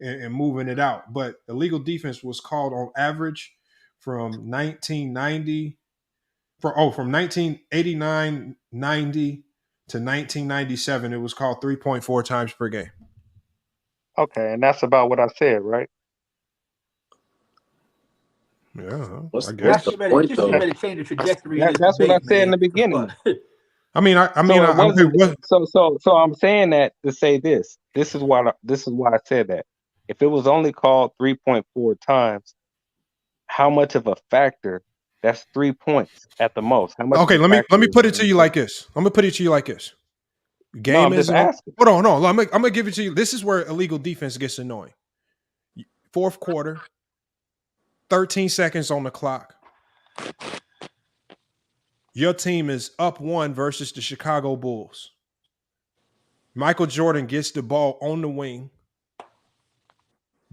and moving it out. But illegal defense was called on average from 1989-90 to 1997. It was called 3.4 times per game. Okay, and that's about what I said, right? Yeah, what's I guess. the point though? Change the trajectory of this That's what I debate, said in man. the beginning. I mean, So I'm saying that to say this. This is why I said that. If it was only called 3.4 times, how much of a factor? That's 3 points at the most. How much? Okay, let me put it to you like this. I'm gonna put it to you like this. Game I'm just is asking. Hold on. I'm gonna give it to you. This is where illegal defense gets annoying. Fourth quarter, 13 seconds on the clock. Your team is up 1 versus the Chicago Bulls. Michael Jordan gets the ball on the wing.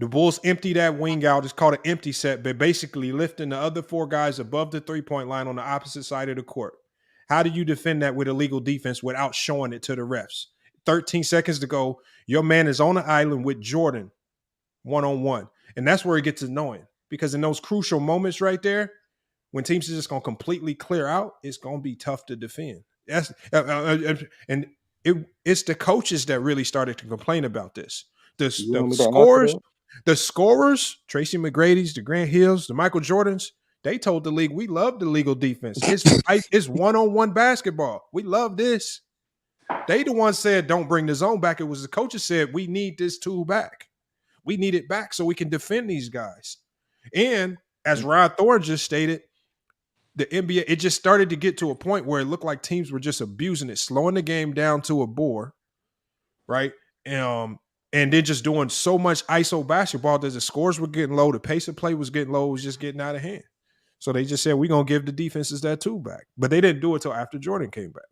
The Bulls empty that wing out. It's called an empty set, but basically lifting the other 4 guys above the 3-point line on the opposite side of the court. How do you defend that with illegal defense without showing it to the refs? 13 seconds to go. Your man is on the island with Jordan one-on-one. And that's where it gets annoying because in those crucial moments right there, when teams are just going to completely clear out, it's going to be tough to defend. That's and it's the coaches that really started to complain about this. The scorers, Tracy McGrady's, the Grant Hills, the Michael Jordans, they told the league, we love the legal defense. It's one-on-one basketball. We love this. They the ones said, don't bring the zone back. It was the coaches said, we need this tool back. We need it back so we can defend these guys. And as Rod Thorne just stated, the NBA, it just started to get to a point where it looked like teams were just abusing it, slowing the game down to a bore, right? And then just doing so much ISO basketball that the scores were getting low, the pace of play was getting low, it was just getting out of hand. So they just said, we're going to give the defenses that tool back. But they didn't do it until after Jordan came back.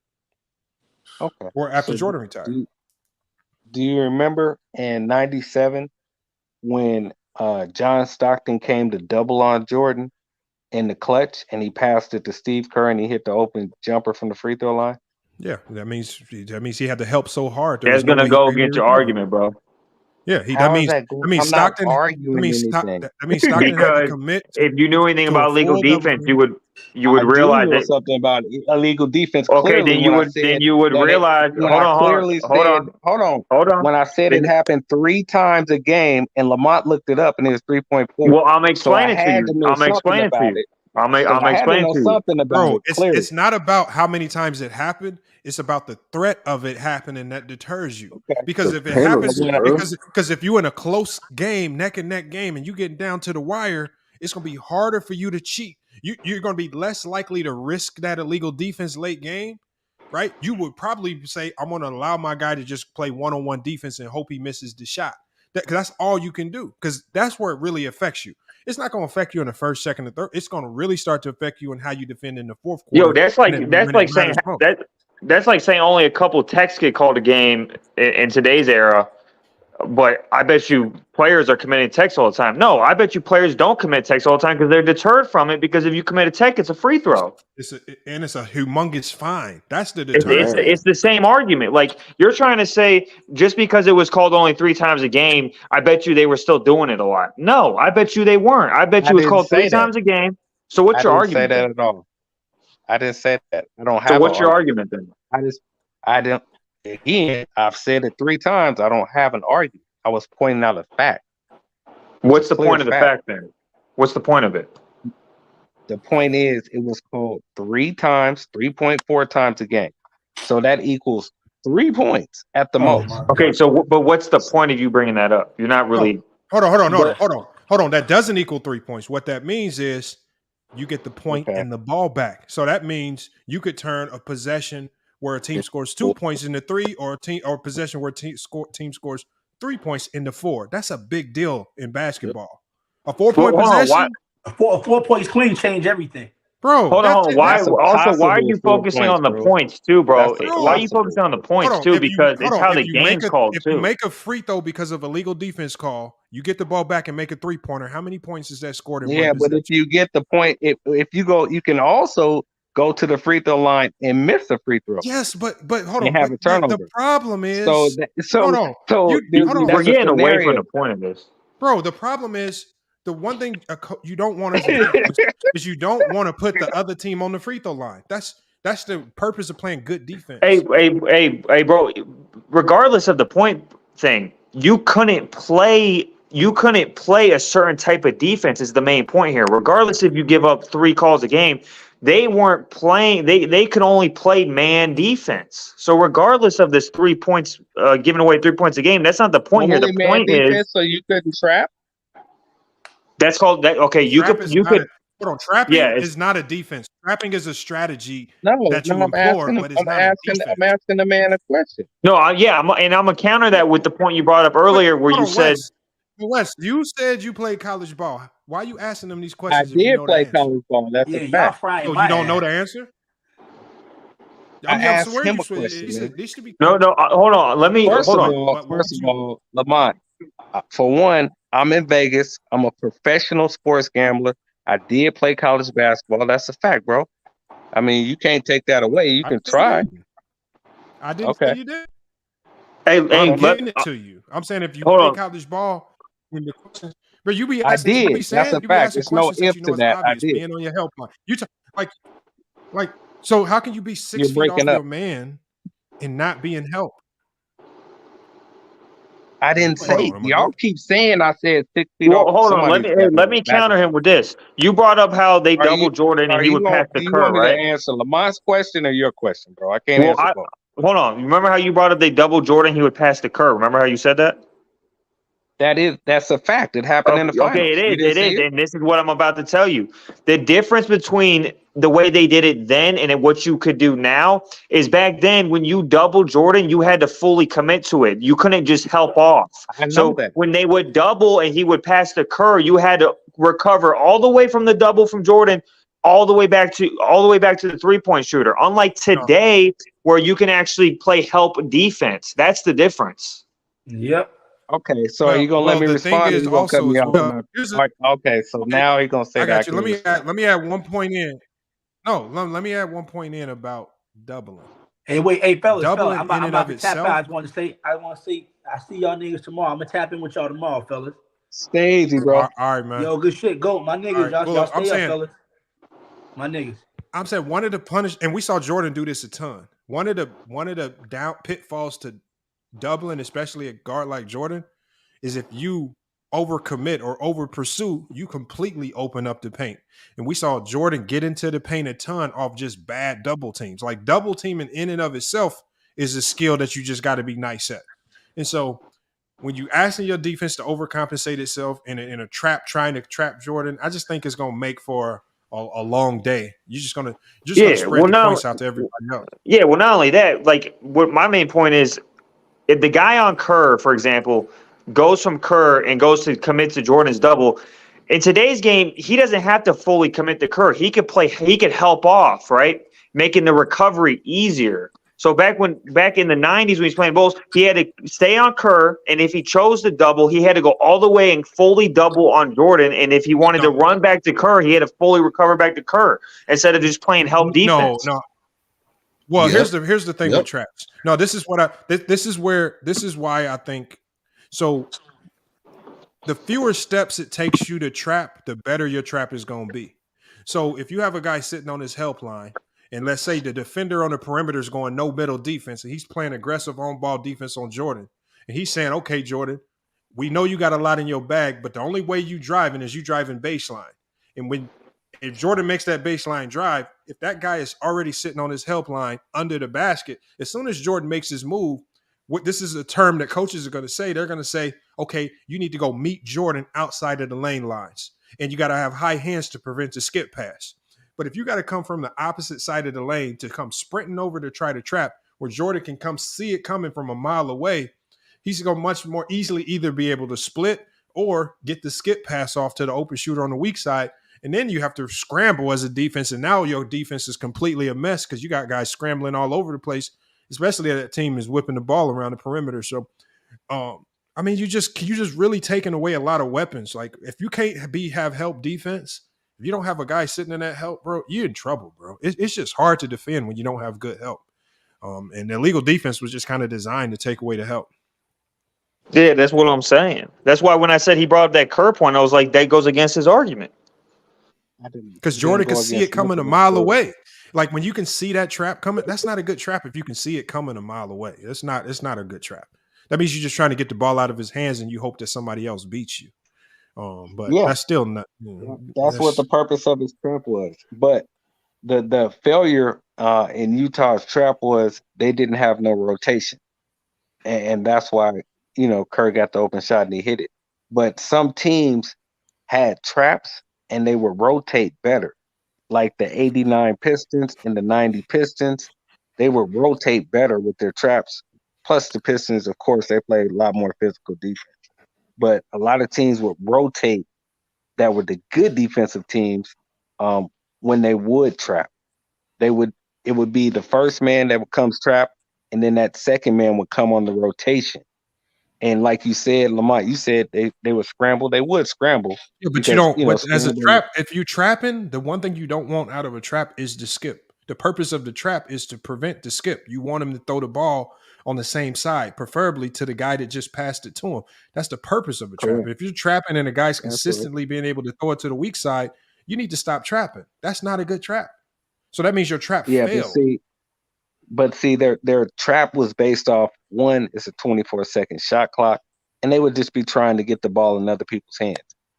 Okay. Or after Jordan retired. Do you remember in 97 when John Stockton came to double on Jordan in the clutch and he passed it to Steve Kerr and he hit the open jumper from the free throw line? Yeah, that means he had to help so hard. That's gonna go against your argument, bro. Yeah, I'm Stockton. not arguing anything. That means Stockton had to commit. If you knew anything about legal defense, you would realize that something about illegal defense. Okay, then you would realize. Hold on. When I said it happened 3 times a game, and Lamont looked it up, and it was 3.4. Well, I'm explaining to you. I'm explaining to you. I'm explaining to you. Something about it. It's not about how many times it happened. It's about the threat of it happening that deters you. Okay. Because if it happens, because if you're in a close game, neck and neck game, and you get down to the wire, it's going to be harder for you to cheat. You're going to be less likely to risk that illegal defense late game, right? You would probably say, I'm going to allow my guy to just play one-on-one defense and hope he misses the shot. Because that's all you can do. Because that's where it really affects you. It's not going to affect you in the first, second, and third. It's going to really start to affect you in how you defend in the fourth quarter. Yo, that's like saying only a couple techs get called a game in today's era. But I bet you players are committing techs all the time. No, I bet you players don't commit techs all the time because they're deterred from it. Because if you commit a tech, it's a free throw. It's a humongous fine. That's the deterrent. It's the same argument. Like you're trying to say, just because it was called only 3 times a game, I bet you they were still doing it a lot. No, I bet you they weren't. I bet you it was called 3 times a game. So what's your argument? I didn't say that at all. I didn't say that. I don't have. So what's your argument then? I didn't. Again, I've said it 3 times. I don't have an argument. I was pointing out a fact. What's the point of the fact then? What's the point of it? The point is it was called 3 times, 3.4 times a game. So that equals 3 points at the most. Okay, so but what's the point of you bringing that up? You're not really. Hold on. That doesn't equal 3 points. What that means is you get the point and the ball back. So that means you could turn a possession where a team scores 2 points into 3, or possession where team scores 3 points into 4. That's a big deal in basketball. A 4-point possession. A 4 points clean change everything. Bro, hold on. Why That's a are possible you 4 focusing points, on the bro. points too, bro? That's a Why are you possible. focusing on the points too? Because it's how the game's called if you too. make a free throw because of a legal defense call, you get the ball back and make a 3-pointer. How many points is that scored in one Yeah, but possession? if you get the point, if you go, you can also go to the free throw line and miss a free throw. Yes, but hold and on. have a turnover. The problem is hold on. We're getting away from the point of this, bro. The problem is the one thing you don't want as a coach is you don't want to put the other team on the free throw line. That's the purpose of playing good defense. Hey, bro. Regardless of the point thing, you couldn't play a certain type of defense. Is the main point here. Regardless if you give up 3 calls a game, they weren't playing. They could only play man defense. So regardless of this 3 points, giving away 3 points a game, that's not the point here. The point is, so you couldn't trap. That's called that. Okay, you could. Hold on, trapping is not a defense. Trapping is a strategy that you employ, but it's not a defense. I'm asking the man a question. No, I'm gonna counter that with the point you brought up earlier, where you said, Wes, you said you played college ball. Why are you asking them these questions? I did play college ball. That's a fact. So you don't know the answer? I asked him a question. No, hold on. First of all, Lamont, for one, I'm in Vegas. I'm a professional sports gambler. I did play college basketball. That's a fact, bro. I mean, you can't take that away. You can try. I didn't say you did. I'm giving it to you. I'm saying if you play college ball, when the questions, but you be asking, I did. That's a fact. There's no if to that. I did. Being on your help line. You like. So how can you be 6 feet off your man and not being help? I didn't say. Y'all keep saying I said 6 feet off. Hold on. Let me counter him with this. You brought up how they doubled Jordan and he would pass the curve, right? You want me to answer Lamont's question or your question, bro? I can't answer both. Hold on. Remember how you brought up they doubled Jordan, he would pass the curve. Remember how you said that? That's a fact. It happened in the finals. Okay, it is. And this is what I'm about to tell you. The difference between the way they did it then and what you could do now is back then when you double Jordan, you had to fully commit to it. You couldn't just help off. I know that. When they would double and he would pass the curve, you had to recover all the way from the double from Jordan all the way back to the 3-point shooter. Unlike today, where you can actually play help defense. That's the difference. Yep. Okay, so are you gonna let me respond? Or you gonna cut me off? Okay, so now he's gonna say I got that. you. Let me add 1 point in. No, let me add 1 point in about doubling. Hey, wait, fellas, doubling I'm about to tap out. I want to say, I see y'all niggas tomorrow. I'm gonna tap in with y'all tomorrow, fellas. Stay easy, bro. All right, man. Yo, good shit. Go, my niggas. Right. Y'all stay up, fellas. My niggas. I'm saying one of the punish, and we saw Jordan do this a ton. One of the down pitfalls to doubling, especially a guard like Jordan, is if you overcommit or over pursue, you completely open up the paint. And we saw Jordan get into the paint a ton off just bad double teams. Like double teaming in and of itself is a skill that you just got to be nice at. And so when you asking your defense to overcompensate itself in a trap, trying to trap Jordan, I just think it's going to make for a long day. You're just gonna spread the points out to everybody else. Yeah, well, not only that, like what my main point is, if the guy on Kerr, for example, goes from Kerr and goes to commit to Jordan's double, in today's game, he doesn't have to fully commit to Kerr. He could help off, right? Making the recovery easier. So back in the 90s when he's playing Bulls, he had to stay on Kerr, and if he chose to double, he had to go all the way and fully double on Jordan. And if he wanted to run back to Kerr, he had to fully recover back to Kerr instead of just playing help defense. No. Well, here's the thing with traps. No, this is why I think so. The fewer steps it takes you to trap, the better your trap is going to be. So if you have a guy sitting on his help line, and let's say the defender on the perimeter is going no middle defense, and he's playing aggressive on-ball defense on Jordan, and he's saying, okay, Jordan, we know you got a lot in your bag, but the only way you driving is you driving baseline. And if Jordan makes that baseline drive, if that guy is already sitting on his help line under the basket, as soon as Jordan makes his move, this is a term that coaches are going to say. They're going to say, okay, you need to go meet Jordan outside of the lane lines, and you got to have high hands to prevent the skip pass. But if you got to come from the opposite side of the lane to come sprinting over to try to trap, where Jordan can come see it coming from a mile away, he's going to much more easily either be able to split or get the skip pass off to the open shooter on the weak side And then you have to scramble as a defense, and now your defense is completely a mess because you got guys scrambling all over the place, especially that team is whipping the ball around the perimeter. So, I mean, you just really taking away a lot of weapons. Like if you can't have help defense, if you don't have a guy sitting in that help, bro, you're in trouble, bro. It's just hard to defend when you don't have good help. And the illegal defense was just kind of designed to take away the help. Yeah, that's what I'm saying. That's why when I said he brought up that Kerr point, I was like, that goes against his argument. Because Jordan could see it coming a mile away. Like when you can see that trap coming, that's not a good trap if you can see it coming a mile away. It's not a good trap. That means you're just trying to get the ball out of his hands and you hope that somebody else beats you. But that's still not. That's what the purpose of his trap was. But the failure in Utah's trap was they didn't have no rotation. And that's why, Kerr got the open shot and he hit it. But some teams had traps and they would rotate better. Like the 89 Pistons and the 90 Pistons, they would rotate better with their traps. Plus the Pistons, of course, they played a lot more physical defense. But a lot of teams would rotate that were the good defensive teams when they would trap. It would be the first man that comes trap, and then that second man would come on the rotation. And like you said, Lamont, you said they would scramble. They would scramble. Yeah, but you don't. As a trap, if you trapping, the one thing you don't want out of a trap is the skip. The purpose of the trap is to prevent the skip. You want him to throw the ball on the same side, preferably to the guy that just passed it to him. That's the purpose of a trap. If you're trapping and a guy's consistently being able to throw it to the weak side, you need to stop trapping. That's not a good trap. So that means your trap failed. But see, their trap was based off one, it's a 24-second shot clock, and they would just be trying to get the ball in other people's hands.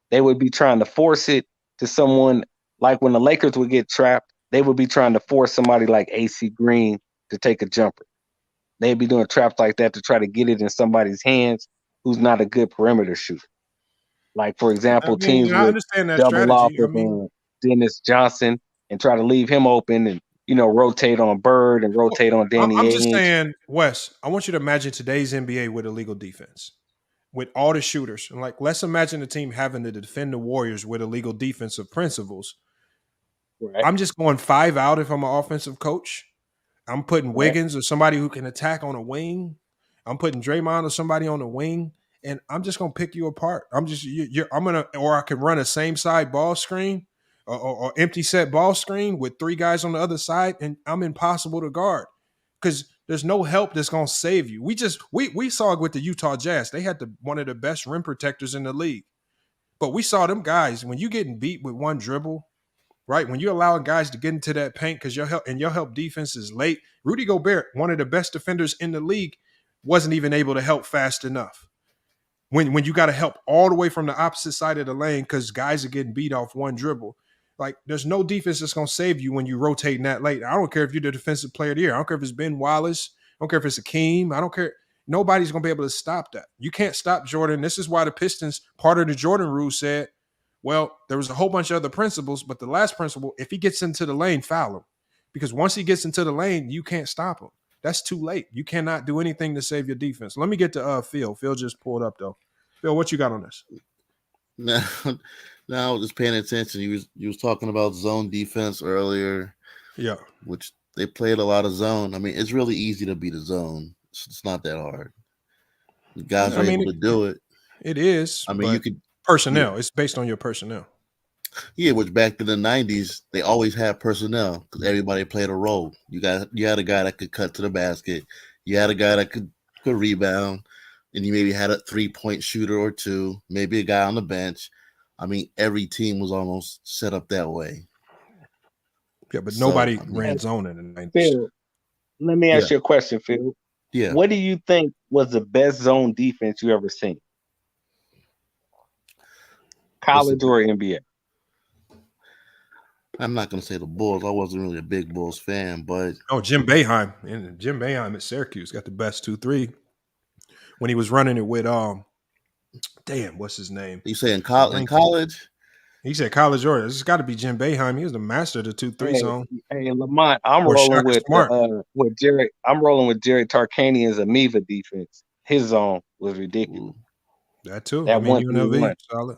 They would be trying to force it to someone, like when the Lakers would get trapped, they would be trying to force somebody like AC Green to take a jumper. They'd be doing traps like that to try to get it in somebody's hands who's not a good perimeter shooter. Like, for example, teams would double off with Dennis Johnson and try to leave him open and rotate on Bird and rotate on Danny I'm just saying, Wes, I want you to imagine today's NBA with illegal defense, with all the shooters. And let's imagine the team having to defend the Warriors with illegal defensive principles. Right. I'm just going 5 out if I'm an offensive coach. I'm putting Wiggins or somebody who can attack on a wing. I'm putting Draymond or somebody on the wing, and I'm just gonna pick you apart. I can run a same side ball screen. Or empty set ball screen with 3 guys on the other side, and I'm impossible to guard because there's no help that's going to save you. We saw it with the Utah Jazz. They had one of the best rim protectors in the league. But we saw them guys, when you getting beat with one dribble, right? When you allow guys to get into that paint because your help defense is late. Rudy Gobert, one of the best defenders in the league, wasn't even able to help fast enough. When you got to help all the way from the opposite side of the lane because guys are getting beat off one dribble. Like, there's no defense that's going to save you when you rotating that late. I don't care if you're the defensive player of the year. I don't care if it's Ben Wallace. I don't care if it's Akeem. I don't care. Nobody's going to be able to stop that. You can't stop Jordan. This is why the Pistons, part of the Jordan rule said, well, there was a whole bunch of other principles, but the last principle, if he gets into the lane, foul him. Because once he gets into the lane, you can't stop him. That's too late. You cannot do anything to save your defense. Let me get to Phil. Phil just pulled up, though. Phil, what you got on this? Now, just paying attention. You was talking about zone defense earlier. Yeah. Which they played a lot of zone. I mean, it's really easy to beat a zone. It's not that hard. The guys are able to do it. It is. I mean, you could personnel. Yeah. It's based on your personnel. Yeah, which back in the 90s, they always had personnel because everybody played a role. You had a guy that could cut to the basket. You had a guy that could rebound. And you maybe had a 3-point shooter or two, maybe a guy on the bench. I mean, every team was almost set up that way. Yeah, but nobody ran zone in the 90s. Phil, let me ask you a question, Phil. Yeah. What do you think was the best zone defense you ever seen? College or NBA? I'm not going to say the Bulls. I wasn't really a big Bulls fan, but Jim Boeheim. And Jim Boeheim at Syracuse got the best 2-3 when he was running it with what's his name? You say in college? He said college or it's got to be Jim Boeheim. He was the master of the 2-3 zone. Hey, Lamont, I'm rolling with Jerry. I'm rolling with Jerry Tarkanian's Amoeba defense. His zone was ridiculous. That too. That UNLV, solid.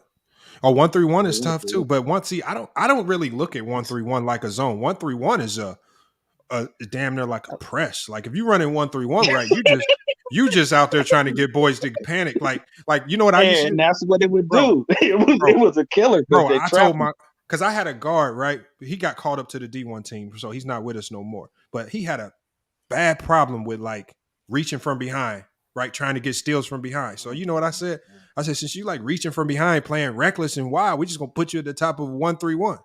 Oh, 1-3-1 is tough too. But I don't really look at 1-3-1 like a zone. 1-3-1 is a damn near like a press. Like if you run in 1-3-1, right, you just out there trying to get boys to panic. Like you know what I used to do? And that's what it would do. It was a killer. Bro, I told because I had a guard, right? He got called up to the D1 team, so he's not with us no more. But he had a bad problem with like reaching from behind, right? Trying to get steals from behind. So you know what I said? I said, since you like reaching from behind, playing reckless and wild, we just gonna put you at the top of 1-3-1.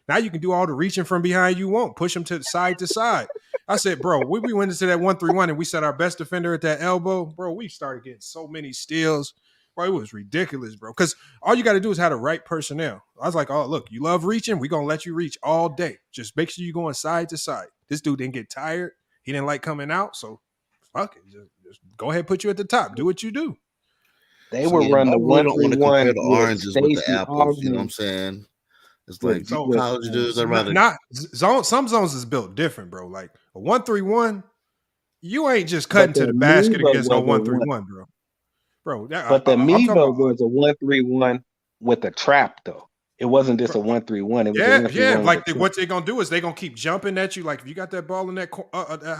Now you can do all the reaching from behind you want, push them to side to side. I said, bro, we went into that 1-3-1 and we set our best defender at that elbow, bro. We started getting so many steals. Bro, it was ridiculous, bro. Because all you got to do is have the right personnel. I was like, oh, look, you love reaching. We're going to let you reach all day. Just make sure you're going side to side. This dude didn't get tired. He didn't like coming out. So, fuck it. Just go ahead and put you at the top. Do what you do. They would run the 1-3-1 compare the oranges with the apples. You know what I'm saying? It's like college dudes. I'd rather some zones is built different, bro. Like a 1-3-1, you ain't just cutting to the basket against no 1-3-1, bro. Bro, but the Mevo was a 1-3-1 with a trap, though. It wasn't just a 1-3-1. It was a 1-3-1 like what they're gonna do is they're gonna keep jumping at you. Like if you got that ball in that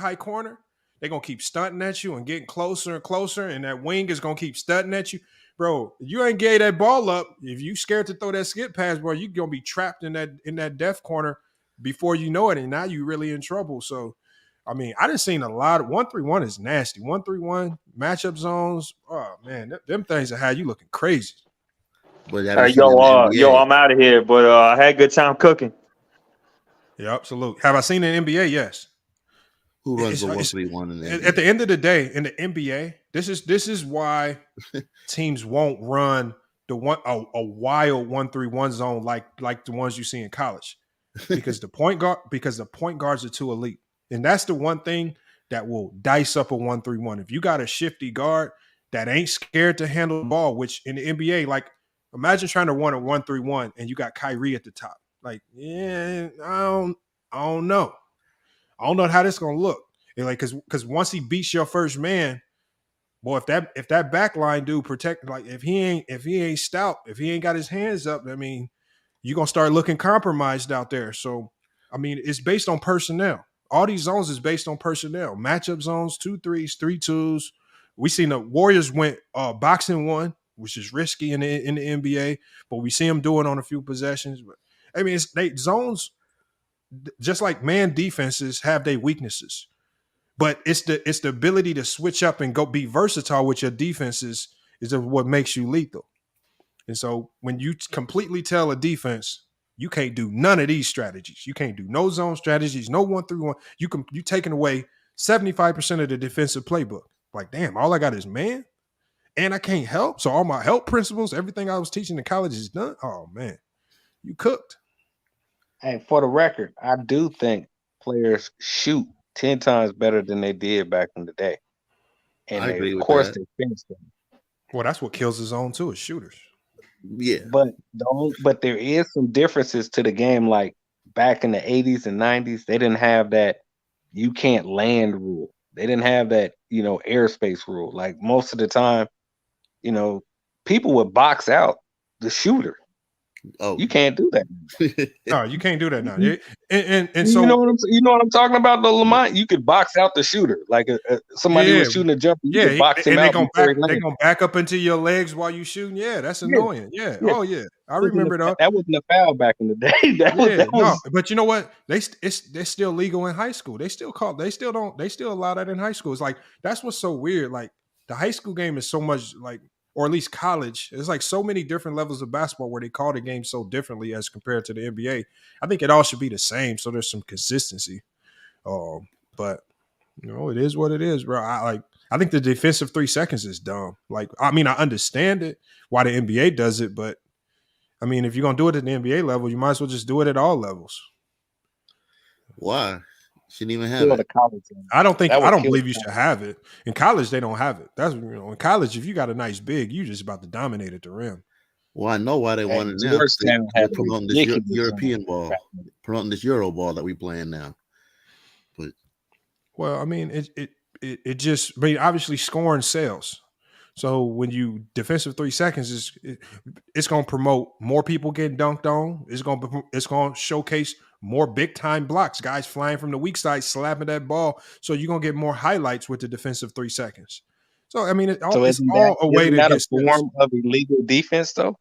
high corner, they're gonna keep stunting at you and getting closer and closer, and that wing is gonna keep stunting at you. Bro, you ain't gave that ball up. If you scared to throw that skip pass, bro, you're gonna be trapped in that death corner before you know it, and now you're really in trouble. So, I mean, I done seen a lot of 1-3-1 is nasty. 1-3-1 matchup zones. Oh man, them things that had you looking crazy. But yo, I'm out of here. But I had a good time cooking. Yeah, absolutely. Have I seen an NBA? Yes. Who runs the 1-3-1 in the NBA? At the end of the day, in the NBA, this is why teams won't run a wild 1-3-1 zone like the ones you see in college, because the point guards are too elite, and that's the one thing that will dice up a 1-3-1. If you got a shifty guard that ain't scared to handle the ball, which in the NBA, like imagine trying to run a 1-3-1 and you got Kyrie at the top. Like, yeah, I don't know. I don't know how this is gonna look. And like, because once he beats your first man, boy, if that back line dude protect, like if he ain't stout, if he ain't got his hands up, I mean, you're gonna start looking compromised out there. So, I mean, it's based on personnel. All these zones is based on personnel. Matchup zones, 2-3s, 3-2s. We seen the Warriors went boxing one, which is risky in the NBA, but we see them do it on a few possessions. But I mean, zones. Just like man defenses have their weaknesses, but it's the ability to switch up and go be versatile with your defenses is what makes you lethal. And so when you completely tell a defense you can't do none of these strategies, you can't do no zone strategies, no 1-3-1, you taking away 75% of the defensive playbook. Like, damn, all I got is man, and I can't help. So all my help principles, everything I was teaching in college is done. Oh man, you cooked. And for the record, I do think players shoot 10 times better than they did back in the day. And agree with course that. they finish them. Well, that's what kills the zone too, is shooters. Yeah. But there is some differences to the game. Like back in the 80s and 90s, they didn't have that you can't land rule. They didn't have that, airspace rule. Like most of the time, people would box out the shooter. Oh, you can't do that. No, you can't do that now. And so you know what I'm talking about, though, Lamont. You could box out the shooter, like somebody was shooting a jumper. You could box him out. They're gonna back up into your legs while you shooting. Yeah, that's annoying. Yeah. Oh yeah, I remember that. That wasn't a foul back in the day. That was. But you know what? They're still legal in high school. They still allow that in high school. It's like that's what's so weird. Like the high school game is so much like. Or at least college, there's like so many different levels of basketball where they call the game so differently as compared to the NBA. I think it all should be the same, so there's some consistency. But it is what it is, bro. I think the defensive 3 seconds is dumb. Like, I mean, I understand it why the NBA does it, but I mean, if you're gonna do it at the NBA level, you might as well just do it at all levels. Why? Shouldn't even have it. I don't believe you should have it. In college, they don't have it. That's in college, if you got a nice big, you just about to dominate at the rim. Well, I know why they want it now. They're promoting this European ball, promoting this Euro ball that we playing now. But well, I mean, it just obviously scoring sells. So when you defensive 3 seconds it's going to promote more people getting dunked on. It's going to showcase more big time blocks, guys flying from the weak side, slapping that ball. So you're going to get more highlights with the defensive 3 seconds. So I mean, it's all a way to get a form of illegal defense, though.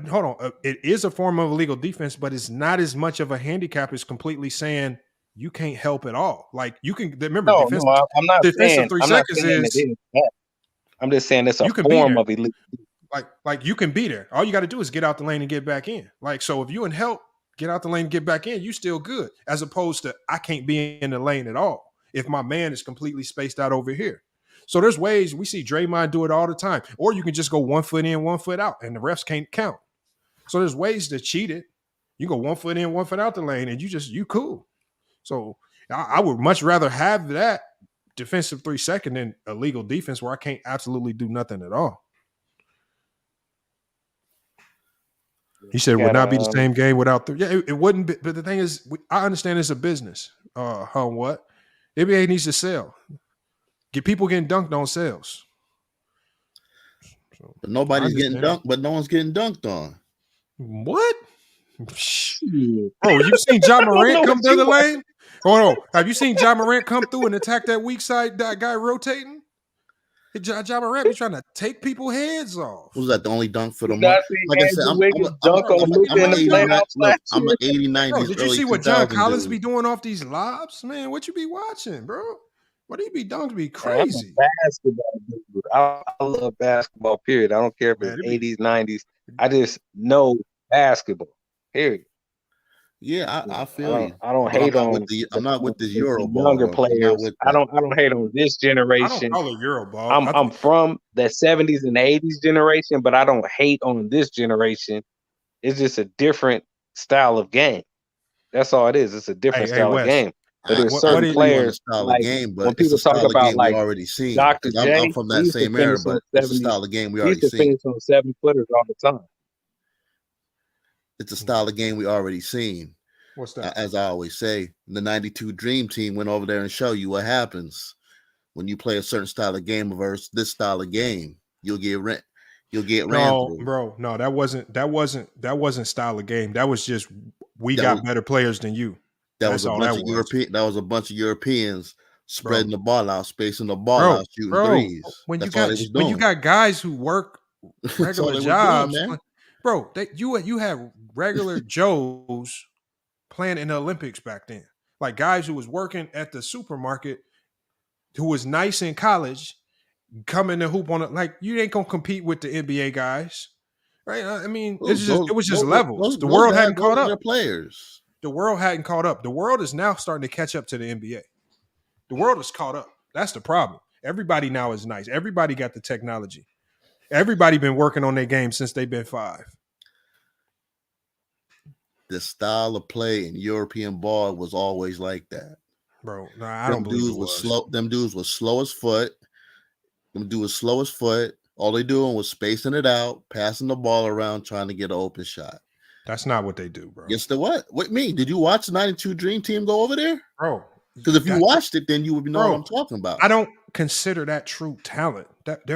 Hold on. It is a form of illegal defense, but it's not as much of a handicap as completely saying you can't help at all. Like you can remember defensive 3 seconds is. I'm just saying it's a form of illegal. Like you can be there. All you got to do is get out the lane and get back in. Like, so if you in help, get out the lane and get back in, you still good. As opposed to I can't be in the lane at all if my man is completely spaced out over here. So there's ways we see Draymond do it all the time. Or you can just go 1 foot in, 1 foot out, and the refs can't count. So there's ways to cheat it. You go 1 foot in, 1 foot out the lane, and you cool. So I would much rather have that defensive 3 second than illegal defense where I can't absolutely do nothing at all. He said it would not be the same game without it wouldn't be, but the thing is, I understand it's a business. What? NBA needs to sell. Get people getting dunked on sales. So, but nobody's getting dunked, but no one's getting dunked on. What? Bro, you seen Ja Morant come through the lane? Hold on. Have you seen Ja Morant come through and attack that weak side that guy rotating? Ja Morant be trying to take people's heads off. Was that the only dunk for the month? Like I said, I'm an 80, 90s. Did you see what John Collins be doing off these lobs? Man, what you be watching, bro? What he be dunks be crazy. Basketball, dude. I love basketball, period. I don't care if it's 80s, 90s. I just know basketball, period. Yeah, I feel you. I don't hate on. I'm not with the Euro younger players. I don't hate on this generation. I don't call it Euro ball. I'm from the 70s and 80s generation, but I don't hate on this generation. It's just a different style of game. That's all it is. It's a different style of game. But there's certain players like when people talk about like Dr. J. I'm from that same era, but it's a style of game we already seen. He used to finish on 7-footers all the time. It's a style of game we already seen. What's that? As I always say, the 92 Dream Team went over there and show you what happens when you play a certain style of game versus this style of game. You'll get ran through. Bro, no, that wasn't style of game. That was just we got better players than you. That was a bunch of Europeans spreading the ball out, spacing the ball out, shooting threes. When you got guys who work regular jobs, bro, you have regular Joes playing in the Olympics back then. Like guys who was working at the supermarket, who was nice in college, coming to hoop on it. Like you ain't gonna compete with the NBA guys, right? I mean, it was just levels. The world hadn't caught up. Players. The world hadn't caught up. The world is now starting to catch up to the NBA. The world is caught up. That's the problem. Everybody now is nice. Everybody got the technology. Everybody been working on their game since they've been 5. The style of play in European ball was always like that. Bro, no, I don't believe it was. Them dudes was slow as foot. All they doing was spacing it out, passing the ball around, trying to get an open shot. That's not what they do, bro. Yes, they what? What me? Did you watch the 92 Dream Team go over there? Bro. Because if you watched it, then you would know what I'm talking about. I don't consider that true talent. That they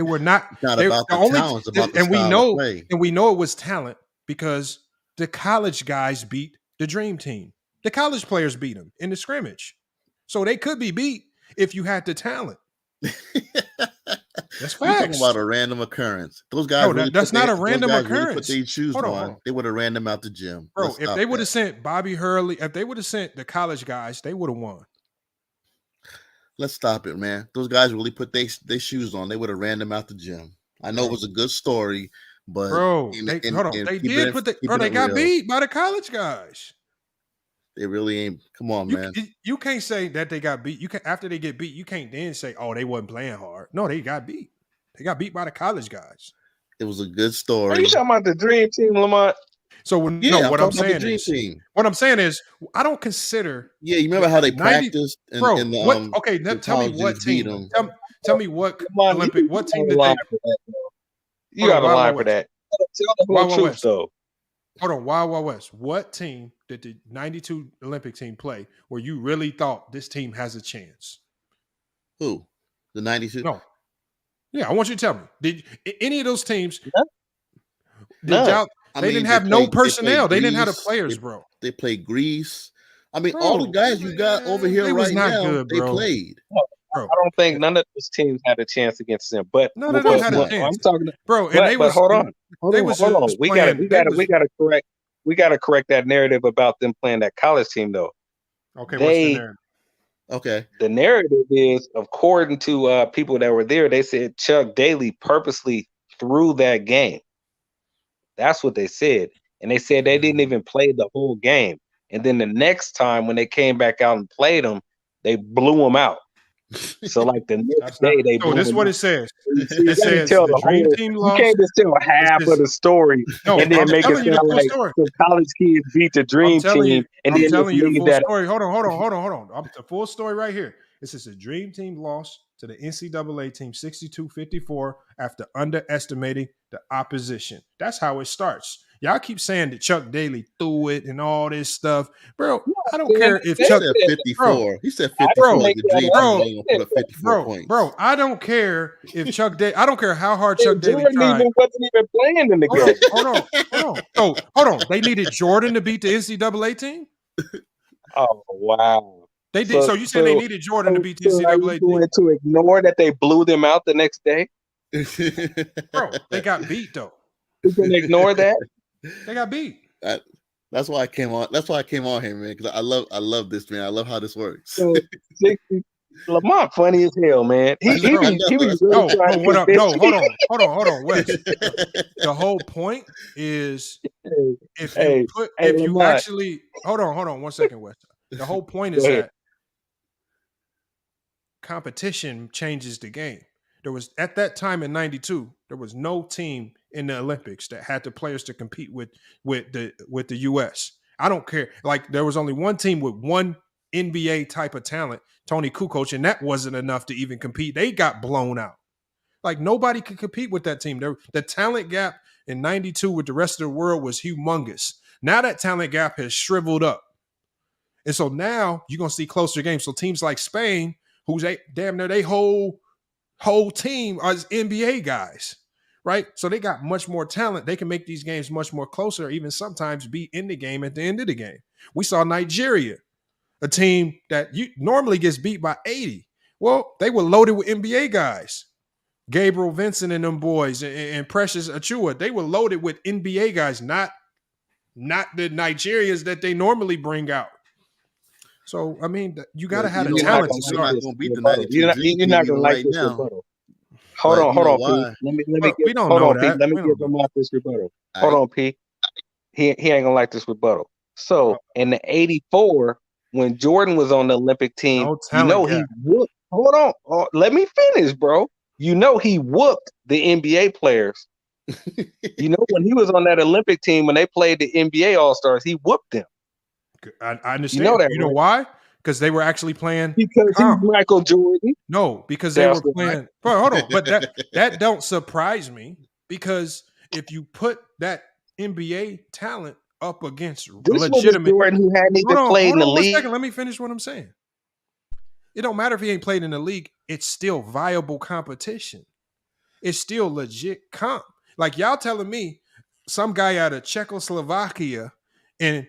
were not it's not about the talent, it's about the style of play. And we know it was talent because the college guys beat the Dream Team. The college players beat them in the scrimmage. So they could be beat if you had the talent. That's facts. You're talking about a random occurrence. Those guys. No, that's not a random occurrence. Really put their shoes on. They would have ran them out the gym. Bro, if they would have sent Bobby Hurley, if they would have sent the college guys, they would have won. Let's stop it, man. Those guys really put their shoes on. They would have ran them out the gym. I know it was a good story, but they got beat by the college guys. They really ain't. Come on, man. You can't say that they got beat. You can after they get beat, you can't then say, "Oh, they wasn't playing hard." No, they got beat. They got beat by the college guys. It was a good story. Are you talking about the Dream Team, Lamont? So what I'm saying is, I don't consider. Yeah, you remember how they practiced? Tell me what team. Tell me what Olympic. What team did they? You got a line for that. Tell the whole truth, though. Hold on, Wild West. What team did the 92 Olympic team play where you really thought this team has a chance? Who? The 92? No. Yeah, I want you to tell me. Did any of those teams? No. Did y'all? They didn't have no personnel. They didn't have the players, bro. They played Greece. I mean, all the guys you got over here right now, they played. I don't think none of those teams had a chance against them. But none of them had a chance. I'm talking, bro. And they was hold on. We gotta correct that narrative about them playing that college team, though. Okay, what's the narrative? Okay. The narrative is, according to people that were there, they said Chuck Daly purposely threw that game. That's what they said. And they said they didn't even play the whole game. And then the next time when they came back out and played them, they blew them out. So like the next day they blew this is them what out. it says. You It says tell the dream team lost. You can't just tell half of the story and then make it sound like the college kids beat the dream team. And then telling you the full that story. Hold on. The full story right here. It says the dream team lost to the NCAA team 62-54 after underestimating the opposition. That's how it starts. Y'all keep saying that Chuck Daly threw it and all this stuff. Bro, I don't care if Chuck said 54. He said 54. The dream team ain't gonna put up 54 points. Bro, I don't care if Chuck Daly, I don't care how hard Chuck Daly tried. Wasn't even playing in the game. Hold on. They needed Jordan to beat the NCAA team? Oh, wow. They did. So you said they needed Jordan to beat the NCAA team? To ignore that they blew them out the next day? Bro, they got beat, though. You can ignore that? They got beat. That's why I came on. That's why I came on here, man. Because I love this, man. I love how this works. So, Lamont funny as hell, man. He was really trying to what up? No, hold on, Wes. The whole point is if you actually hold on 1 second, Wes. The whole point is that competition changes the game. There was at that time in '92, there was no team in the Olympics that had the players to compete with the U.S. I don't care. Like there was only one team with one NBA type of talent, Tony Kukoc, and that wasn't enough to even compete. They got blown out. Like nobody could compete with that team. The talent gap in '92 with the rest of the world was humongous. Now that talent gap has shriveled up. And so now you're going to see closer games. So teams like Spain, who's damn near they whole team are NBA guys, right? So they got much more talent. They can make these games much more closer, even sometimes be in the game at the end of the game. We saw Nigeria, a team that normally gets beat by 80. Well, they were loaded with NBA guys. Gabriel Vincent and them boys and Precious Achua, they were loaded with NBA guys, not the Nigerians that they normally bring out. So, I mean, you got to have the talent to start. You're not going to like this rebuttal. Hold on, P. Let me we don't know that. Let me give him out this rebuttal. Hold on, P. He ain't going to like this rebuttal. So, in the 84, when Jordan was on the Olympic team, he whooped. Hold on. Let me finish, bro. You know he whooped the NBA players. When he was on that Olympic team, when they played the NBA All-Stars, he whooped them. I understand. You know why? Because they were actually playing. Because he's Michael Jordan. No, because they were playing. Bro, hold on. But that don't surprise me because if you put that NBA talent up against legitimate Jordan who hadn't even played in the league. 1 second, let me finish what I'm saying. It don't matter if he ain't played in the league. It's still viable competition. It's still legit comp. Like y'all telling me some guy out of Czechoslovakia and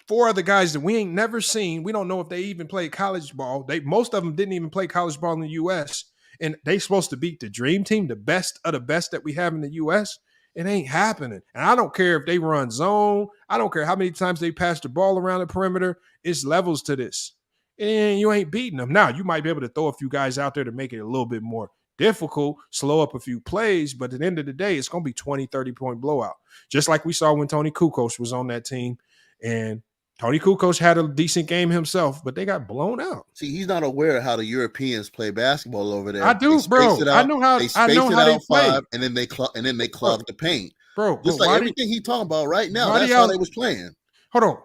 4 other guys that we ain't never seen. We don't know if they even played college ball. Most of them didn't even play college ball in the U.S. And they supposed to beat the dream team, the best of the best that we have in the U.S. It ain't happening. And I don't care if they run zone. I don't care how many times they pass the ball around the perimeter. It's levels to this. And you ain't beating them. Now, you might be able to throw a few guys out there to make it a little bit more difficult, slow up a few plays, but at the end of the day, it's going to be 20, 30-point blowout. Just like we saw when Tony Kukoc was on that team. And Tony Kukoc had a decent game himself, but they got blown out. See, he's not aware of how the Europeans play basketball over there. I do, bro. I know how they play, and then they clog the paint, bro. Just like everything he's talking about right now. That's how they was playing. Hold on.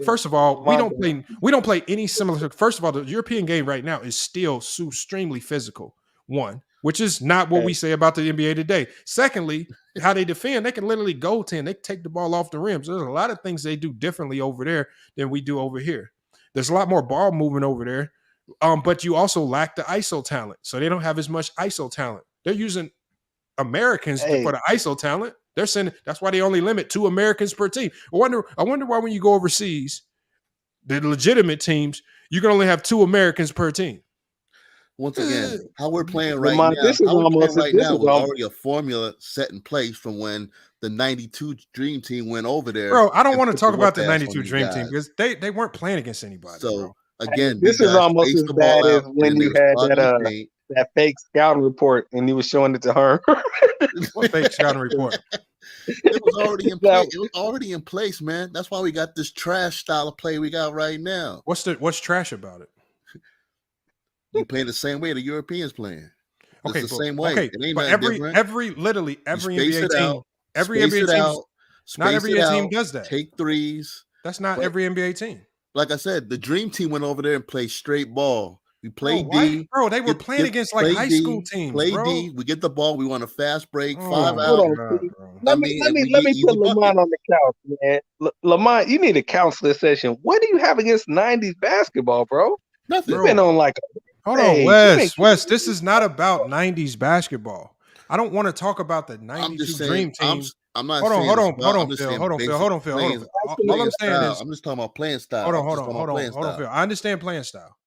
First of all, we don't play any similar. First of all, the European game right now is still extremely physical. One, which is not what we say about the NBA today. Secondly, how they defend, they can literally goaltend. They take the ball off the rims. There's a lot of things they do differently over there than we do over here. There's a lot more ball movement over there, but you also lack the ISO talent. So they don't have as much ISO talent. They're using Americans Hey. for the ISO talent. They're sending. That's why they only limit 2 Americans per team. I wonder why when you go overseas, the legitimate teams, you can only have 2 Americans per team. Once again, how we're playing right Lamont, now, this is almost was already a formula set in place from when the 92 Dream Team went over there. Bro, I don't want to put talk the about the whoop ass 92 on these Dream Team guys. because they weren't playing against anybody. So bro. again, This these is guys almost spaced as the ball bad out, as and when then they you was had clogging the paint. that fake scouting report and he was showing it to her. What fake scouting report? It was already in place. It was already in place, man. That's why we got this trash style of play we got right now. What's trash about it? You playing the same way the Europeans playing. Okay, It's the same way. Okay, It ain't but nothing different. literally every You space NBA it team, out, every space NBA it team, out, not every space it team out, does that. Take threes. That's not every NBA team. Like I said, the Dream Team went over there and played straight ball. We played D. Bro, they were playing against like high school teams, Play bro. D. We get the ball. We want a fast break. 5 Hold out. on, Pete. Let me put Lamont on the couch, man. Lamont, you need a counselor session. What do you have against 90s basketball, bro? Nothing. You've been on like Hold on, Wes. This is not about 90s basketball. I don't want to talk about the 92 Dream Team. I'm not hold saying on, it's about- I'm just Phil. saying Hold on, Phil. basic Hold on, Phil. playing- All I'm saying style. is, I'm just talking about playing style. hold I'm just on, talking about playing style. Phil. I understand playing style.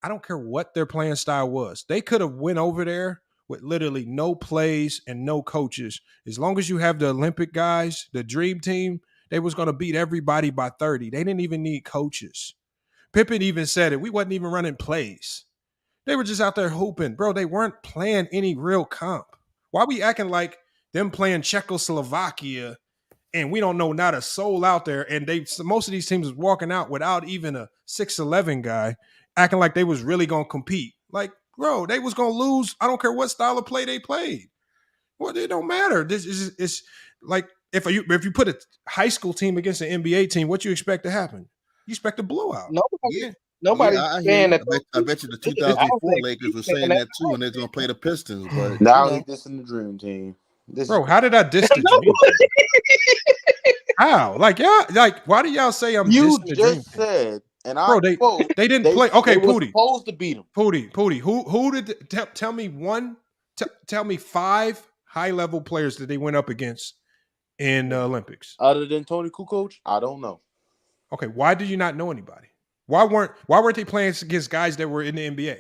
I don't care what their playing style was. They could have went over there with literally no plays and no coaches. As long as you have the Olympic guys, the Dream Team, they was going to beat everybody by 30. They didn't even need coaches. Pippen even said it. We wasn't even running plays. They were just out there hooping. Bro, they weren't playing any real comp. Why we acting like them playing Czechoslovakia and we don't know not a soul out there, and most of these teams was walking out without even a 6'11 guy, acting like they was really going to compete. Like, bro, they was going to lose. I don't care what style of play they played. Well, it don't matter. This is it's like if you put a high school team against an NBA team, what you expect to happen? You expect a blowout. Nobody's saying that. I bet you the 2004 Lakers were saying that too, and they're going to play the Pistons. But now he's dissing the Dream Team. Bro, how did I diss the Dream Team? How? Like, y'all, like, why do y'all say I'm You dissing the Dream just Team? said, and Bro, I quote, they didn't play. Okay, they were Pootie. supposed to beat him. Pootie. Who did tell me one? Tell me 5 high level players that they went up against in the Olympics. Other than Tony Kukoc, I don't know. Okay, why did you not know anybody? Why weren't they playing against guys that were in the NBA?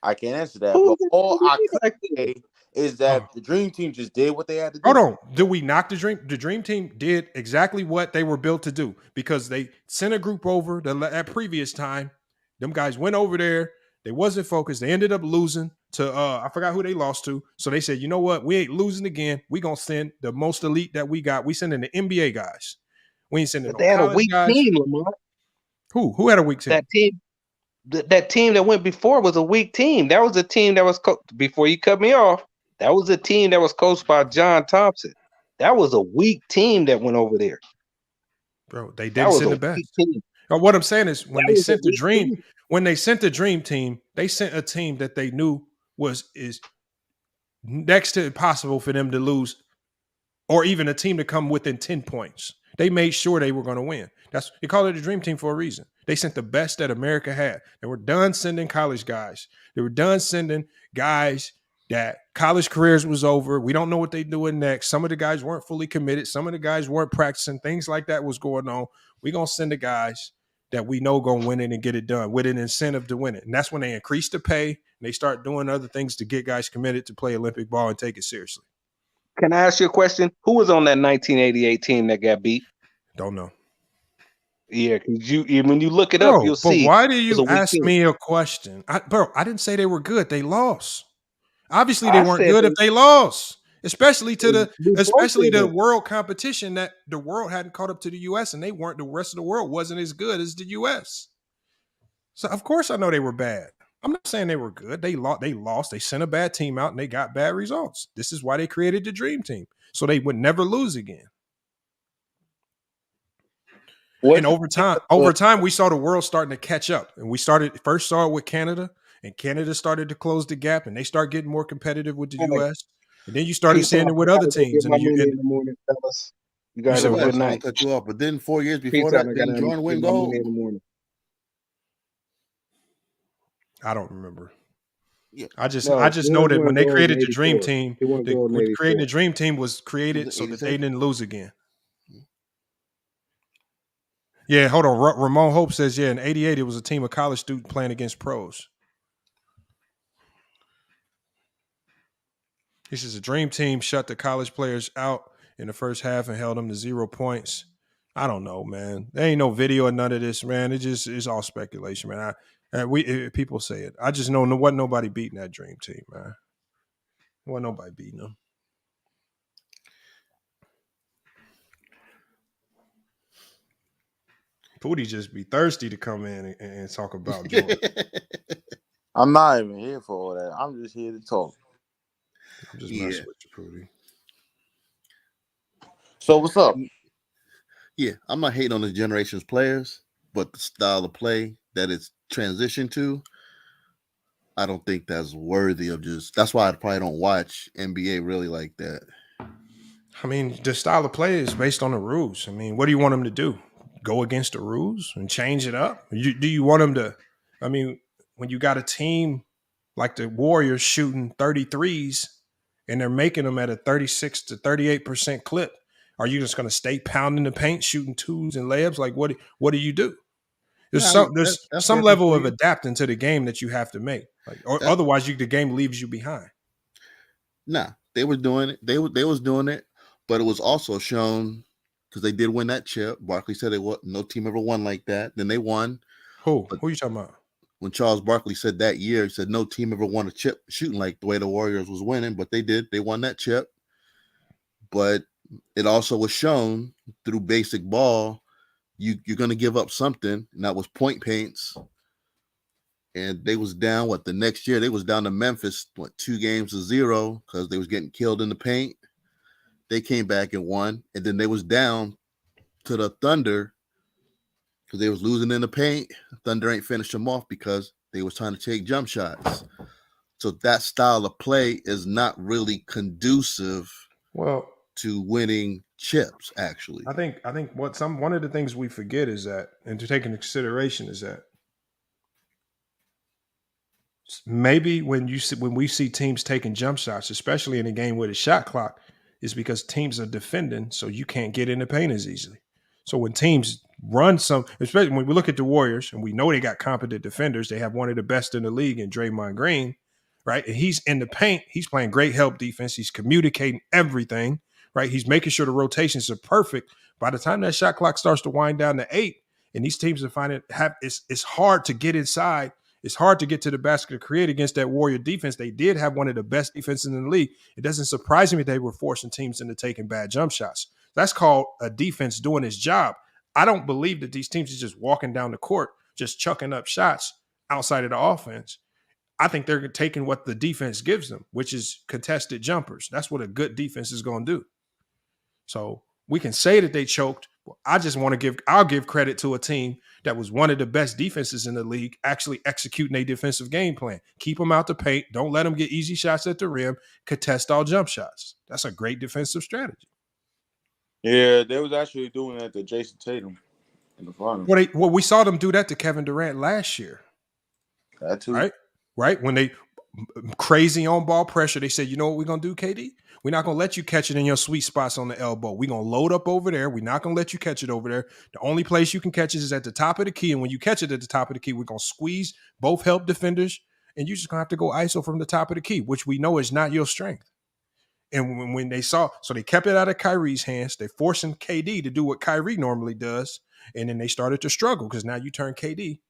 I can't answer that. But all I could say is that the Dream Team just did what they had to do. Hold on. Do we knock the Dream? The Dream Team did exactly what they were built to do because they sent a group over that previous time. Them guys went over there. They wasn't focused. They ended up losing to I forgot who they lost to. So they said, you know what? We ain't losing again. We gonna send the most elite that we got. We sending the NBA guys. We ain't sending. But they had a weak team, Lamont. Who had a weak team? That team that went before was a weak team. That was a team that was before you cut me off. That was a team that was coached by John Thompson. That was a weak team that went over there. Bro, they didn't send the best. What I'm saying is when they sent the Dream Team, they sent a team that they knew is next to impossible for them to lose, or even a team to come within 10 points. They made sure they were going to win. They call it a Dream Team for a reason. They sent the best that America had. They were done sending college guys. They were done sending guys that college careers was over. We don't know what they're doing next. Some of the guys weren't fully committed. Some of the guys weren't practicing. Things like that was going on. We're going to send the guys that we know going to win it and get it done with an incentive to win it. And that's when they increase the pay and they start doing other things to get guys committed to play Olympic ball and take it seriously. Can I ask you a question? Who was on that 1988 team that got beat? Don't know. Yeah, because when you look it up, you'll see. But why do you ask me a question? I didn't say they were good. They lost. Obviously, they weren't good if they lost, especially to the world competition that the world hadn't caught up to the U.S. and they weren't. The rest of the world wasn't as good as the U.S. So of course I know they were bad. I'm not saying they were good. They lost. They sent a bad team out and they got bad results. This is why they created the Dream Team, so they would never lose again. And over time, we saw the world starting to catch up, and we saw it with Canada, and Canada started to close the gap, and they start getting more competitive with the U.S. And then you started seeing it with other teams. And in the morning, fellas. You guys have a good night. Cut you off, but then 4 years before that, didn't Jordan win gold? I don't remember. I just know that when they created the Dream Team, creating the Dream Team was created so that they didn't lose again. Yeah, hold on. Ramon Hope says, in '88 it was a team of college students playing against pros. He says the Dream Team shut the college players out in the first half and held them to 0 points. I don't know, man. There ain't no video or none of this, man. It's all speculation, man. People say it. I just know wasn't nobody beating that Dream Team, man. Wasn't nobody beating them. Pootie just be thirsty to come in and talk about Jordan. I'm not even here for all that. I'm just here to talk. I'm just messing with you, Pootie. So what's up? Yeah, I'm not hating on the generation's players, but the style of play that it's transitioned to, I don't think that's worthy of just. That's why I probably don't watch NBA really like that. I mean, the style of play is based on the rules. I mean, what do you want them to do? Go against the rules and change it up? Do you want them to? I mean, when you got a team like the Warriors shooting 33s and they're making them at a 36 to 38% clip, are you just going to stay pounding the paint, shooting twos and layups? Like, what do you do? There's some level of adapting to the game that you have to make. Like, or otherwise, the game leaves you behind. Nah, they were doing it. They was doing it, but it was also shown because they did win that chip. Barkley said no team ever won like that. Then they won. Who are you talking about? When Charles Barkley said that year, he said no team ever won a chip shooting like the way the Warriors was winning, but they did. They won that chip. But it also was shown through basic ball, you're going to give up something, and that was point paints. And they was down, the next year, they was down to Memphis, 2 games to 0 because they was getting killed in the paint. They came back and won, and then they was down to the Thunder because they was losing in the paint. Thunder ain't finished them off because they was trying to take jump shots. So that style of play is not really conducive to winning chips, actually. I think one of the things we forget is that, and to take into consideration is that maybe when we see teams taking jump shots, especially in a game with a shot clock, is because teams are defending, so you can't get in the paint as easily. So when teams run especially when we look at the Warriors, and we know they got competent defenders, they have one of the best in the league in Draymond Green, right? And he's in the paint, he's playing great help defense, he's communicating everything, right? He's making sure the rotations are perfect. By the time that shot clock starts to wind down to 8, and these teams are finding it's hard to get inside. It's hard to get to the basket to create against that Warrior defense. They did have one of the best defenses in the league. It doesn't surprise me they were forcing teams into taking bad jump shots. That's called a defense doing its job. I don't believe that these teams are just walking down the court, just chucking up shots outside of the offense. I think they're taking what the defense gives them, which is contested jumpers. That's what a good defense is going to do. So we can say that they choked. I'll give credit to a team that was one of the best defenses in the league, actually executing a defensive game plan. Keep them out the paint. Don't let them get easy shots at the rim. Contest all jump shots. That's a great defensive strategy. Yeah, they was actually doing that to Jason Tatum in the finals. Well, we saw them do that to Kevin Durant last year. That too. Right? When they crazy on ball pressure, they said, you know what we're going to do, KD? We're not going to let you catch it in your sweet spots on the elbow. We're going to load up over there. We're not going to let you catch it over there. The only place you can catch it is at the top of the key. And when you catch it at the top of the key, we're going to squeeze both help defenders. And you're just going to have to go ISO from the top of the key, which we know is not your strength. And when they saw, so they kept it out of Kyrie's hands. They're forcing KD to do what Kyrie normally does. And then they started to struggle because now you turn KD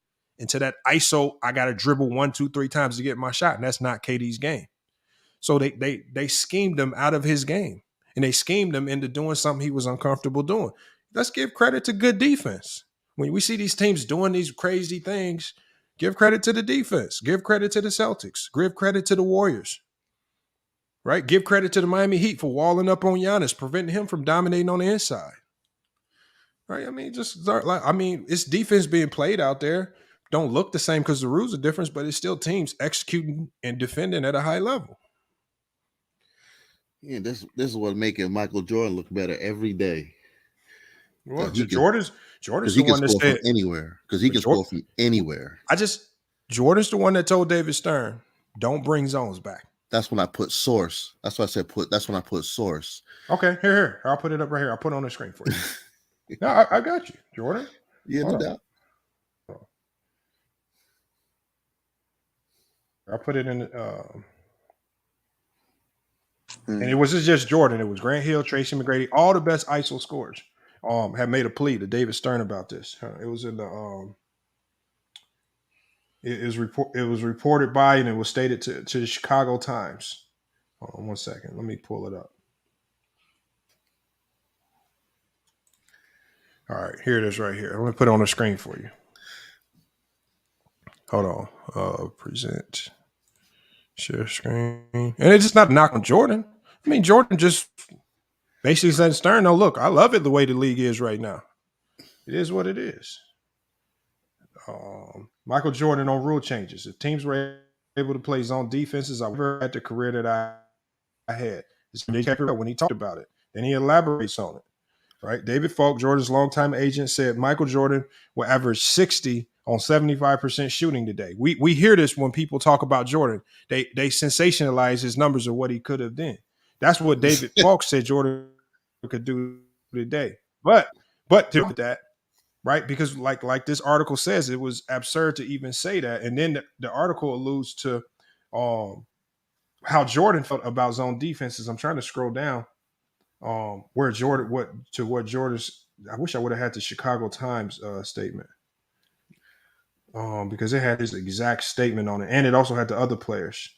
into that ISO. I got to dribble 1, 2, 3 times to get my shot. And that's not KD's game. So they schemed him out of his game, and they schemed him into doing something he was uncomfortable doing. Let's give credit to good defense. When we see these teams doing these crazy things, give credit to the defense. Give credit to the Celtics. Give credit to the Warriors. Right? Give credit to the Miami Heat for walling up on Giannis, preventing him from dominating on the inside. Right? I mean, it's defense being played out there. Don't look the same because the rules are different, but it's still teams executing and defending at a high level. Yeah, this is what making Michael Jordan look better every day. Well, Jordan's the one that said anywhere because he can score from anywhere. Jordan's the one that told David Stern, Don't bring zones back. That's when I put source. That's why I said put. That's when I put source. Okay, here. I'll put it up right here. I'll put it on the screen for you. No, I got you, Jordan. Yeah, no doubt. I'll put it in. And it wasn't just Jordan. It was Grant Hill, Tracy McGrady, all the best ISO scorers. Have made a plea to David Stern about this. It was in the. It was reported by, and it was stated to the Chicago Times. Hold on 1 second. Let me pull it up. All right, here it is right here. I'm going to put it on the screen for you. Hold on. Present. Share screen. And it's just not a knock on Jordan. I mean, Jordan just basically said Stern, no, look, I love it the way the league is right now. It is what it is. Michael Jordan on rule changes. If teams were able to play zone defenses, I never had the career that I had. When he talked about it, then he elaborates on it. Right? David Falk, Jordan's longtime agent, said Michael Jordan will average 60 on 75% shooting today. We hear this when people talk about Jordan. They sensationalize his numbers of what he could have done. That's what David Falk said Jordan could do today. But to do that, right? Because like this article says, it was absurd to even say that. And then the article alludes to how Jordan felt about zone defenses. I'm trying to scroll down. Where Jordan's, I wish I would have had the Chicago Times statement, because it had his exact statement on it, and it also had the other players.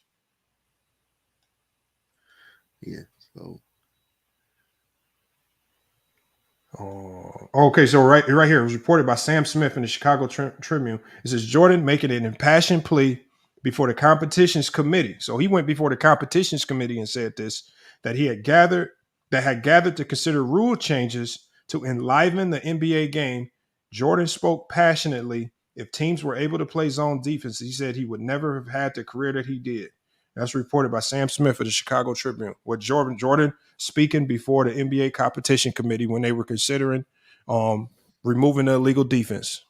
Yeah. So. Okay, so right here, it was reported by Sam Smith in the Chicago Tribune. It says Jordan making an impassioned plea before the competitions committee. So he went before the competitions committee and said this, that had gathered to consider rule changes to enliven the NBA game. Jordan spoke passionately. If teams were able to play zone defense, he said he would never have had the career that he did. That's reported by Sam Smith of the Chicago Tribune. With Jordan speaking before the NBA competition committee when they were considering removing the illegal defense.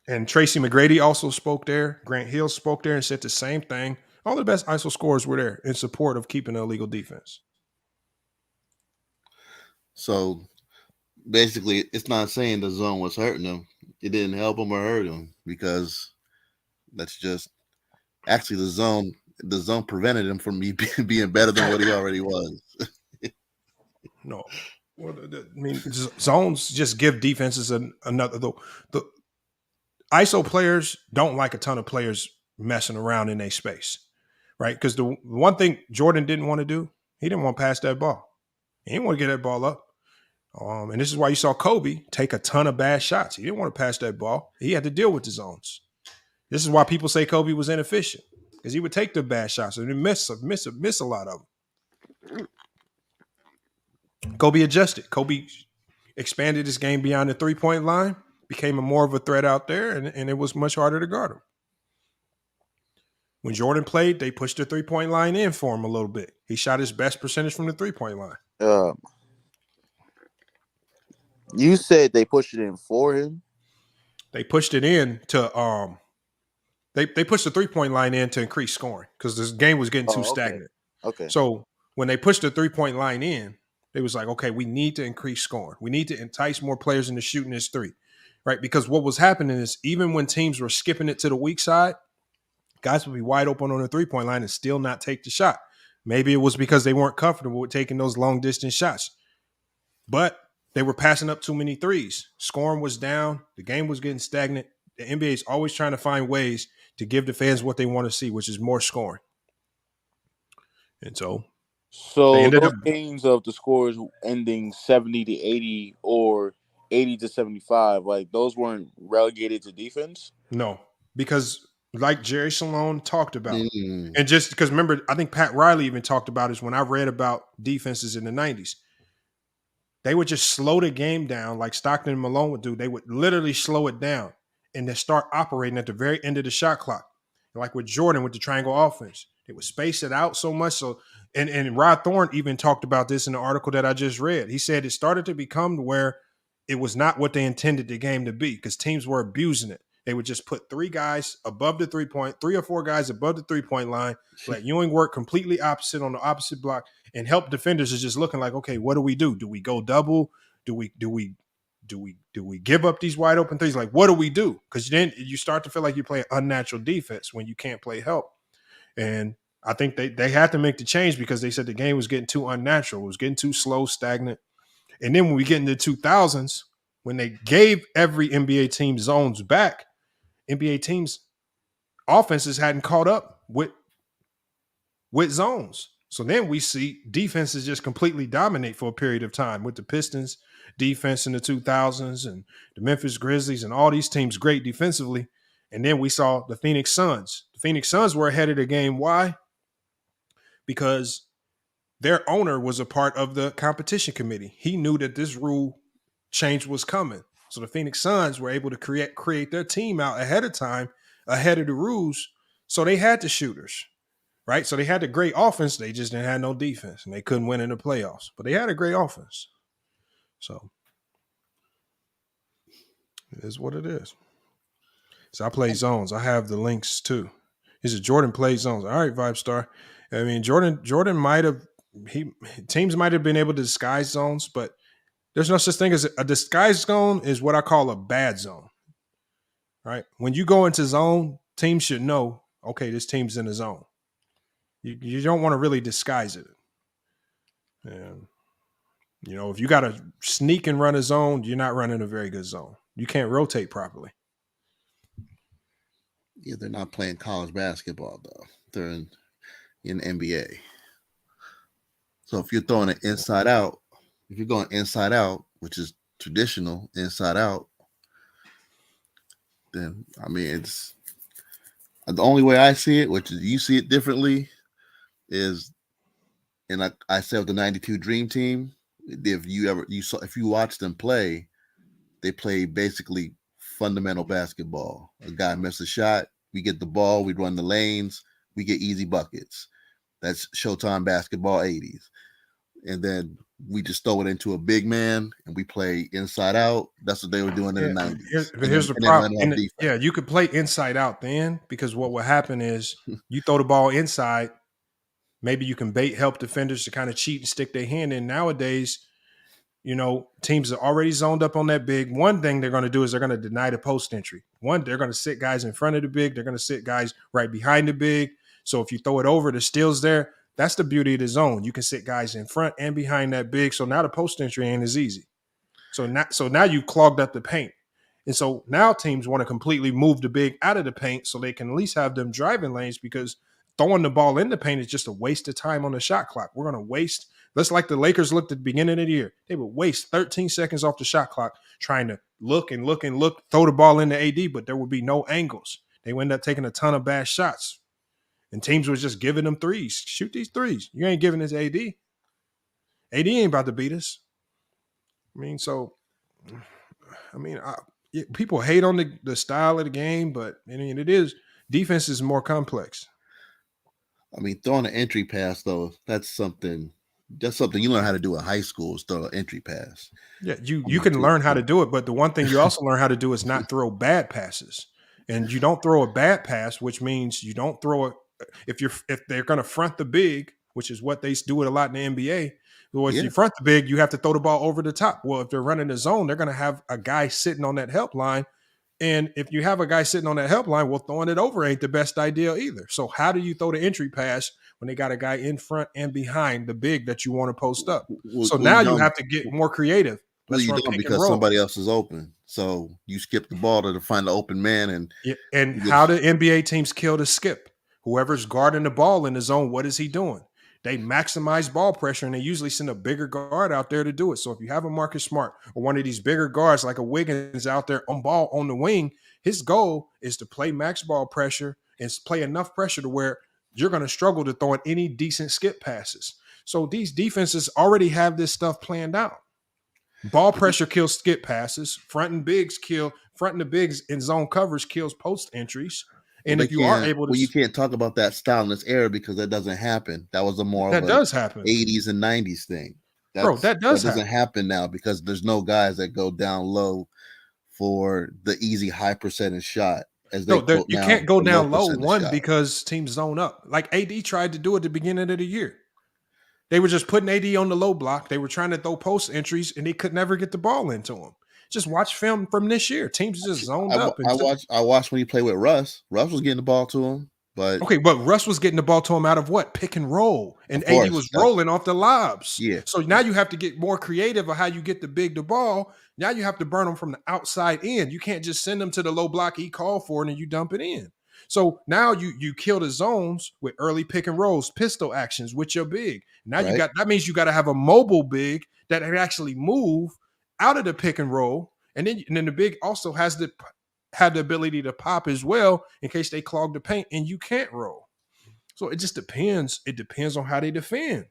And Tracy McGrady also spoke there. Grant Hill spoke there and said the same thing. All the best ISO scorers were there in support of keeping the illegal defense. So basically, it's not saying the zone was hurting him. It didn't help him or hurt him, because that's just actually the zone prevented him from being better than what he already was. No. Well, I mean, zones just give defenses another. The ISO players don't like a ton of players messing around in their space, right? Because the one thing Jordan didn't want to do, he didn't want to pass that ball. He didn't want to get that ball up. And this is why you saw Kobe take a ton of bad shots. He didn't want to pass that ball. He had to deal with the zones. This is why people say Kobe was inefficient, because he would take the bad shots and miss a lot of them. Kobe adjusted. Kobe expanded his game beyond the three-point line, became more of a threat out there, and it was much harder to guard him. When Jordan played, they pushed the three-point line in for him a little bit. He shot his best percentage from the three-point line. You said they pushed it in for him? They pushed it in to they pushed the three-point line in to increase scoring, because this game was getting too stagnant. Okay. So when they pushed the three-point line in, it was like, okay, we need to increase scoring. We need to entice more players into shooting this three, right? Because what was happening is, even when teams were skipping it to the weak side, guys would be wide open on the three-point line and still not take the shot. Maybe it was because they weren't comfortable with taking those long-distance shots. But they were passing up too many threes. Scoring was down. The game was getting stagnant. The NBA is always trying to find ways to give the fans what they want to see, which is more scoring. And so those games of the scores ending 70 to 80 or 80 to 75, like, those weren't relegated to defense? No, because like Jerry Salone talked about, and just because, remember, I think Pat Riley even talked about this when I read about defenses in the 90s. They would just slow the game down like Stockton and Malone would do. They would literally slow it down and then start operating at the very end of the shot clock. Like with Jordan with the triangle offense, they would space it out so much. So, and Rod Thorne even talked about this in the article that I just read. He said it started to become where it was not what they intended the game to be because teams were abusing it. They would just put 3 guys above the 3-point, 3 or 4 guys above the 3-point line, let Ewing work completely opposite on the opposite block, and help defenders is just looking like, okay, what do? Do we go double? Do we give up these wide open threes? Like, what do we do? Because then you start to feel like you're playing unnatural defense when you can't play help. And I think they had to make the change because they said the game was getting too unnatural. It was getting too slow, stagnant. And then when we get into the 2000s, when they gave every NBA team zones back, NBA teams' offenses hadn't caught up with zones. So then we see defenses just completely dominate for a period of time with the Pistons defense in the 2000s and the Memphis Grizzlies and all these teams great defensively. And then we saw the Phoenix Suns. The Phoenix Suns were ahead of the game. Why? Because their owner was a part of the competition committee. He knew that this rule change was coming. So the Phoenix Suns were able to create their team out ahead of time, ahead of the rules. So they had the shooters, right? So they had the great offense. They just didn't have no defense, and they couldn't win in the playoffs. But they had a great offense. So it is what it is. So I play zones. I have the links too. Is it Jordan plays zones? All right, Vibe Star. I mean, Jordan might have teams might have been able to disguise zones, but there's no such thing as a disguised zone is what I call a bad zone. Right? When you go into zone, teams should know, okay, this team's in a zone. You don't want to really disguise it. And you know, if you got to sneak and run a zone, you're not running a very good zone. You can't rotate properly. Yeah, they're not playing college basketball though. They're in NBA. So if you're throwing it inside out, if you're going inside out, which is traditional inside out, then I mean it's the only way I see it, which is you see it differently, is and I said with the '92 Dream Team, if you watch them play, they play basically fundamental basketball. A guy misses a shot, we get the ball, we run the lanes, we get easy buckets. That's Showtime basketball 80s. And then we just throw it into a big man and we play inside out. That's what they were doing in the 90s. Here's the problem. You could play inside out then because what will happen is you throw the ball inside. Maybe you can help defenders to kind of cheat and stick their hand in. Nowadays, you know, teams are already zoned up on that big. One thing they're going to do is they're going to deny the post entry. They're going to sit guys in front of the big. They're going to sit guys right behind the big. So if you throw it over, the steal's there. That's the beauty of the zone. You can sit guys in front and behind that big. So now the post entry ain't as easy. So now you clogged up the paint. And so now teams want to completely move the big out of the paint so they can at least have them driving lanes because throwing the ball in the paint is just a waste of time on the shot clock. We're going to waste. Let's like the Lakers looked at the beginning of the year. They would waste 13 seconds off the shot clock trying to look, throw the ball into AD, but there would be no angles. They would end up taking a ton of bad shots. And teams was just giving them threes. Shoot these threes. You ain't giving this AD. AD ain't about to beat us. People hate on the style of the game, but I mean, it is defense is more complex. I mean, throwing an entry pass though, that's something you learn how to do in high school is throw an entry pass. Yeah, you can learn how to do it, but the one thing you also learn how to do is not throw bad passes. And you don't throw a bad pass, which means you don't throw it. If they're going to front the big, which is what they do it a lot in the NBA, well, if you front the big, you have to throw the ball over the top. Well, if they're running the zone, they're going to have a guy sitting on that help line. And if you have a guy sitting on that help line, well, throwing it over ain't the best idea either. So how do you throw the entry pass when they got a guy in front and behind the big that you want to post up? So now you have to get more creative. You don't because somebody else is open. So you skip the ball to find the open man. And how do NBA teams kill the skip? Whoever's guarding the ball in the zone, what is he doing? They maximize ball pressure, and they usually send a bigger guard out there to do it. So if you have a Marcus Smart or one of these bigger guards like a Wiggins out there on ball on the wing, his goal is to play max ball pressure and play enough pressure to where you're going to struggle to throw in any decent skip passes. So these defenses already have this stuff planned out. Ball pressure kills skip passes. Fronting the bigs in zone coverage kills post entries. And if you are able to, you can't talk about that style in this era because that doesn't happen. That was does happen 80s and 90s thing. That doesn't happen now because there's no guys that go down low for the easy high percentage shot. As they quote you now, can't go down low shot. because teams zone up. Like AD tried to do at the beginning of the year. They were just putting AD on the low block. They were trying to throw post entries, and they could never get the ball into him. Just watch film from this year. Teams just zoned up. I watched when he played with Russ. Russ was getting the ball to him, but Russ was getting the ball to him out of what? Pick and roll, and AD was rolling off the lobs. Yeah. So now you have to get more creative of how you get the big the ball. Now you have to burn them from the outside in. You can't just send them to the low block he called for, and then you dump it in. So now you kill the zones with early pick and rolls, pistol actions with your big. Now you got that means you got to have a mobile big that can actually move out of the pick and roll, and then the big also has the ability to pop as well in case they clog the paint and you can't roll. So it just depends. It depends on how they defend.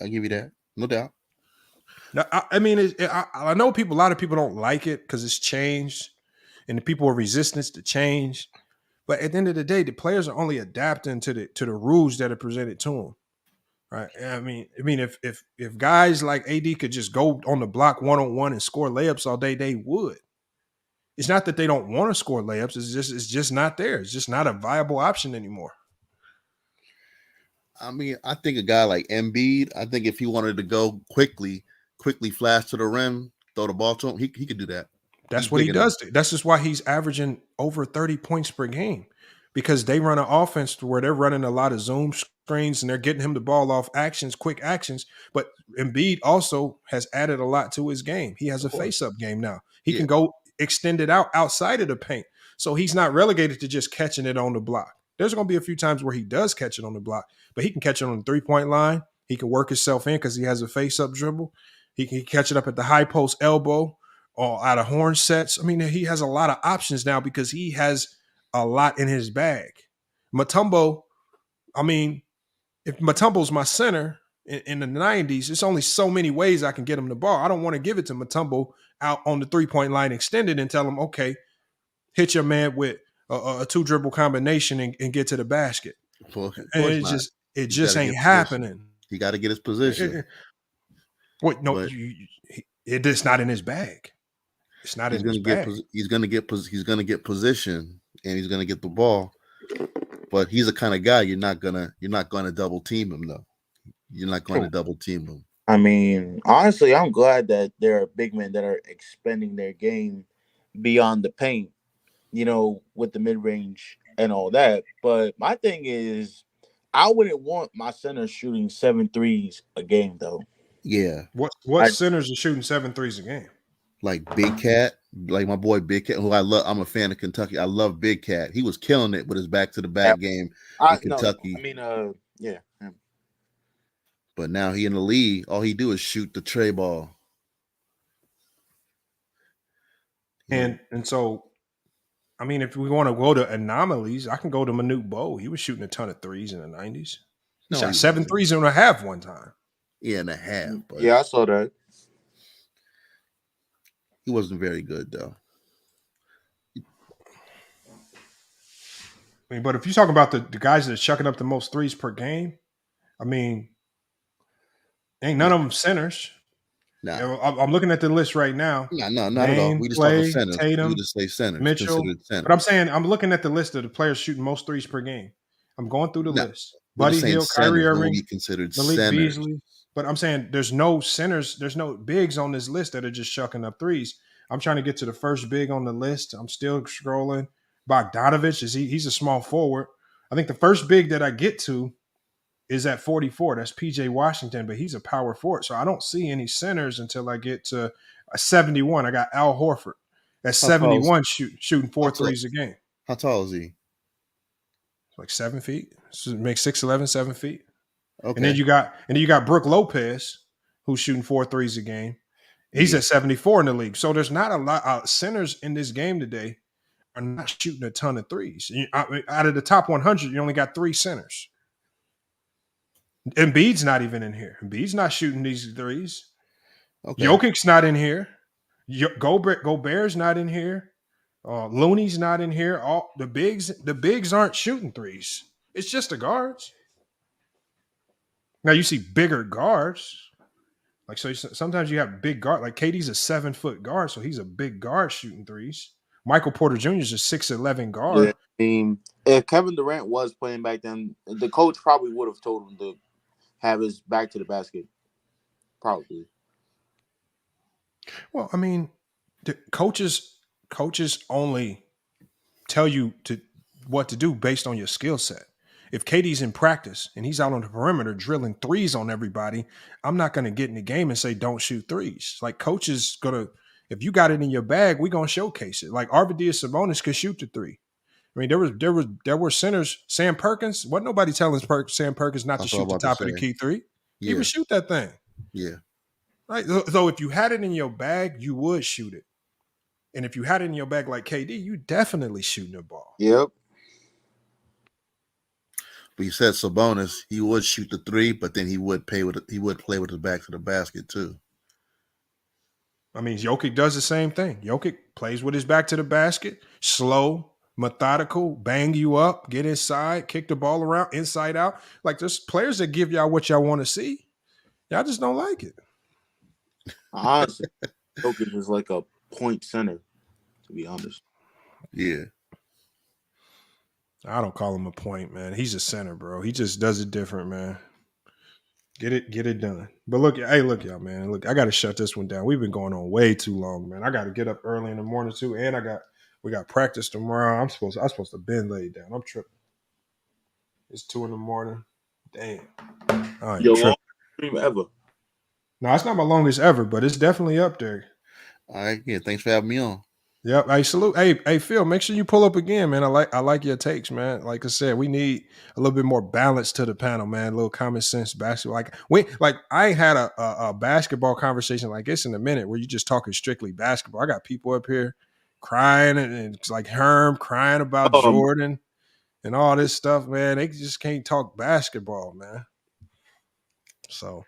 I'll give you that, no doubt. Now, I mean, I know a lot of people don't like it because it's changed, and the people are resistant to change. But at the end of the day, the players are only adapting to the rules that are presented to them, right? I mean, if guys like AD could just go on the block 1-on-1 and score layups all day, they would. It's not that they don't want to score layups. It's just not there. It's just not a viable option anymore. I mean, I think a guy like Embiid, I think if he wanted to go quickly flash to the rim, throw the ball to him, he could do that. That's what he does. That's just why he's averaging over 30 points per game, because they run an offense where they're running a lot of zoom screens and they're getting him the ball off actions, quick actions. But Embiid also has added a lot to his game. He has a face-up game now. He can go extend it out outside of the paint. So he's not relegated to just catching it on the block. There's going to be a few times where he does catch it on the block, but he can catch it on the three-point line. He can work himself in because he has a face-up dribble. He can catch it up at the high post elbow or out of horn sets. I mean, he has a lot of options now because he has a lot in his bag. Mutombo, I mean, if Mutombo's my center in the 90s, there's only so many ways I can get him the ball. I don't want to give it to Mutombo out on the three-point line extended and tell him, okay, hit your man with a two-dribble combination and get to the basket. Well, and it just ain't happening. He got to get his position. Wait, no, it's not in his bag. It's not in his bag. He's gonna get position and he's gonna get the ball, but he's the kind of guy you're not gonna double team him though. You're not going to double team him. I mean, honestly, I'm glad that there are big men that are expending their game beyond the paint, with the mid range and all that. But my thing is, I wouldn't want my center shooting 7 threes a game though. Yeah. What centers are shooting 7 threes a game? Like Big Cat, like my boy Big Cat, who I love. I'm a fan of Kentucky. I love Big Cat. He was killing it with his back to the back game in Kentucky. Yeah. But now he in the league. All he do is shoot the tray ball. And so, I mean, if we want to go to anomalies, I can go to Manute Bol. He was shooting a ton of threes in the 90s. He shot 7 threes and a half one time. Yeah, and a half. But yeah, I saw that. He wasn't very good, though. I mean, but if you're talking about the guys that are chucking up the most threes per game, I mean, ain't none of them centers. No, I'm looking at the list right now. No, not at all. We just talk centers. Tatum, we just say centers. Mitchell. Centers. But I'm saying I'm looking at the list of the players shooting most threes per game. I'm going through the list. Buddy Hield, Kyrie Irving, Malik Beasley. But I'm saying there's no centers, there's no bigs on this list that are just chucking up threes. I'm trying to get to the first big on the list. I'm still scrolling. Bogdanovich, he's a small forward. I think the first big that I get to is at 44. That's PJ Washington, but he's a power forward. So I don't see any centers until I get to 71. I got Al Horford at 71 shooting 4 threes a game. How tall is he? Like 7 feet. So it makes 6'11", 7 feet. Okay. And then you got Brook Lopez, who's shooting 4 threes a game. He's at 74 in the league. So there's not a lot centers in this game today are not shooting a ton of threes. Out of the top 100, you only got 3 centers. Embiid's not even in here. Embiid's not shooting these threes. Okay. Jokic's not in here. Gobert's not in here. Looney's not in here. All the bigs aren't shooting threes. It's just the guards. Now you see bigger guards, Like, so sometimes you have big guard. Like KD's a 7-foot guard, so he's a big guard shooting threes. Michael Porter Jr. is a 6'11" guard. Yeah, I mean, if Kevin Durant was playing back then, the coach probably would have told him to have his back to the basket. Probably. Well, I mean, the coaches only tell you what to do based on your skill set. If KD's in practice and he's out on the perimeter drilling threes on everybody, I'm not going to get in the game and say don't shoot threes. Like, coaches gonna, if you got it in your bag, we're gonna showcase it. Like Arvidas Sabonis could shoot the three. I mean, there were centers. Sam Perkins, wasn't nobody telling Sam Perkins not to shoot the top of the key three. Yeah. He would shoot that thing. Yeah. Right. So if you had it in your bag, you would shoot it. And if you had it in your bag like KD, you definitely shooting the ball. Yep. But you said Sabonis, he would shoot the three, but then he would play with his back to the basket too. I mean, Jokic does the same thing. Jokic plays with his back to the basket, slow, methodical, bang you up, get inside, kick the ball around, inside out. Like, there's players that give y'all what y'all want to see. Y'all just don't like it. Honestly, Jokic is like a point center, to be honest. Yeah. I don't call him a point, man. He's a center, bro. He just does it different, man. Get it done. But look, y'all, man. Look, I got to shut this one down. We've been going on way too long, man. I got to get up early in the morning too, and we got practice tomorrow. I'm supposed to been laid down. I'm tripping. It's 2 a.m. Damn. All right, your longest stream ever. No, it's not my longest ever, but it's definitely up there. All right, yeah. Thanks for having me on. Yep. Hey, salute. Hey, Phil, make sure you pull up again, man. I like your takes, man. Like I said, we need a little bit more balance to the panel, man. A little common sense basketball. I ain't had a basketball conversation like this in a minute where you just talking strictly basketball. I got people up here crying and it's like Herm crying about Jordan and all this stuff, man. They just can't talk basketball, man. So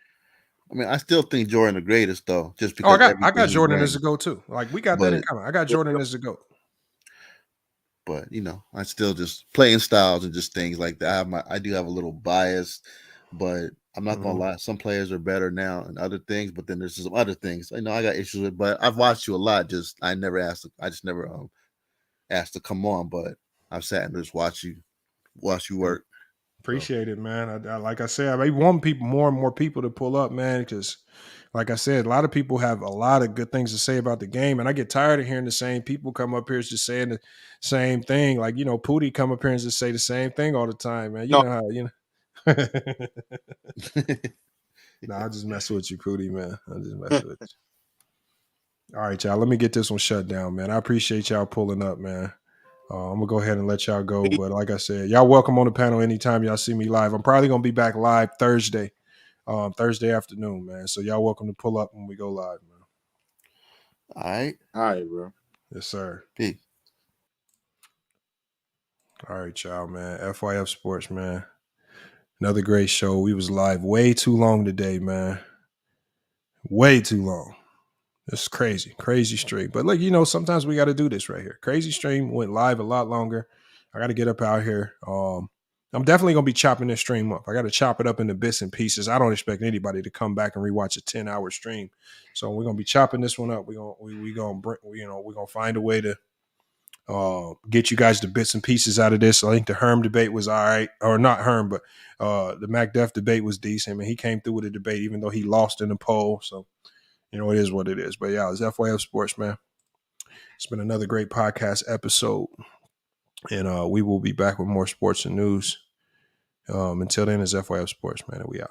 I mean, I still think Jordan the greatest though, just because I got Jordan as a GOAT too. Like, we got that in common. I got Jordan as a GOAT. But I still just playing styles and just things like that. I do have a little bias, but I'm not gonna lie. Some players are better now and other things, but then there's some other things. I got issues with, but I've watched you a lot. I just never asked to come on, but I've sat and just watch you work. Appreciate it, man. I like I said, I want more and more people to pull up, man, because like I said, a lot of people have a lot of good things to say about the game, and I get tired of hearing the same people come up here just saying the same thing. Like, Pootie come up here and just say the same thing all the time, man. You know how, No, I just mess with you, Pootie, man. I just mess with you. All right, y'all. Let me get this one shut down, man. I appreciate y'all pulling up, man. I'm gonna go ahead and let y'all go, but like I said, y'all welcome on the panel anytime y'all see me live. I'm probably gonna be back live Thursday afternoon, man. So y'all welcome to pull up when we go live, man. All right, bro. Yes, sir. Peace. All right, y'all, man. FYF Sports, man. Another great show. We was live way too long today, man. Way too long. It's crazy stream. But look, sometimes we got to do this right here. Crazy stream went live a lot longer. I got to get up out here. I'm definitely going to be chopping this stream up. I got to chop it up into bits and pieces. I don't expect anybody to come back and rewatch a 10-hour stream. So we're going to be chopping this one up. We're going to find a way to get you guys the bits and pieces out of this. I think the Herm debate was all right, or not Herm, but the MacDuff debate was decent. I mean, he came through with a debate, even though he lost in the poll. So, it is what it is. But yeah, it's FYF Sports, man. It's been another great podcast episode. And we will be back with more sports and news. Until then, it's FYF Sports, man. And we out.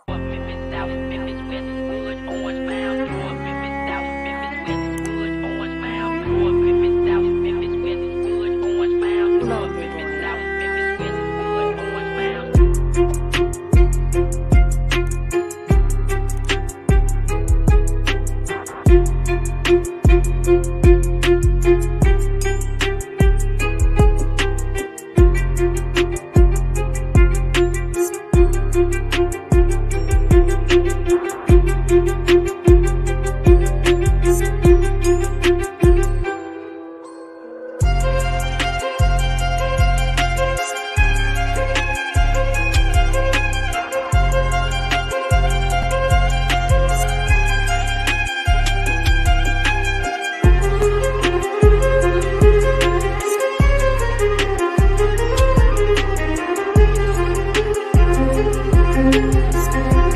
Peace.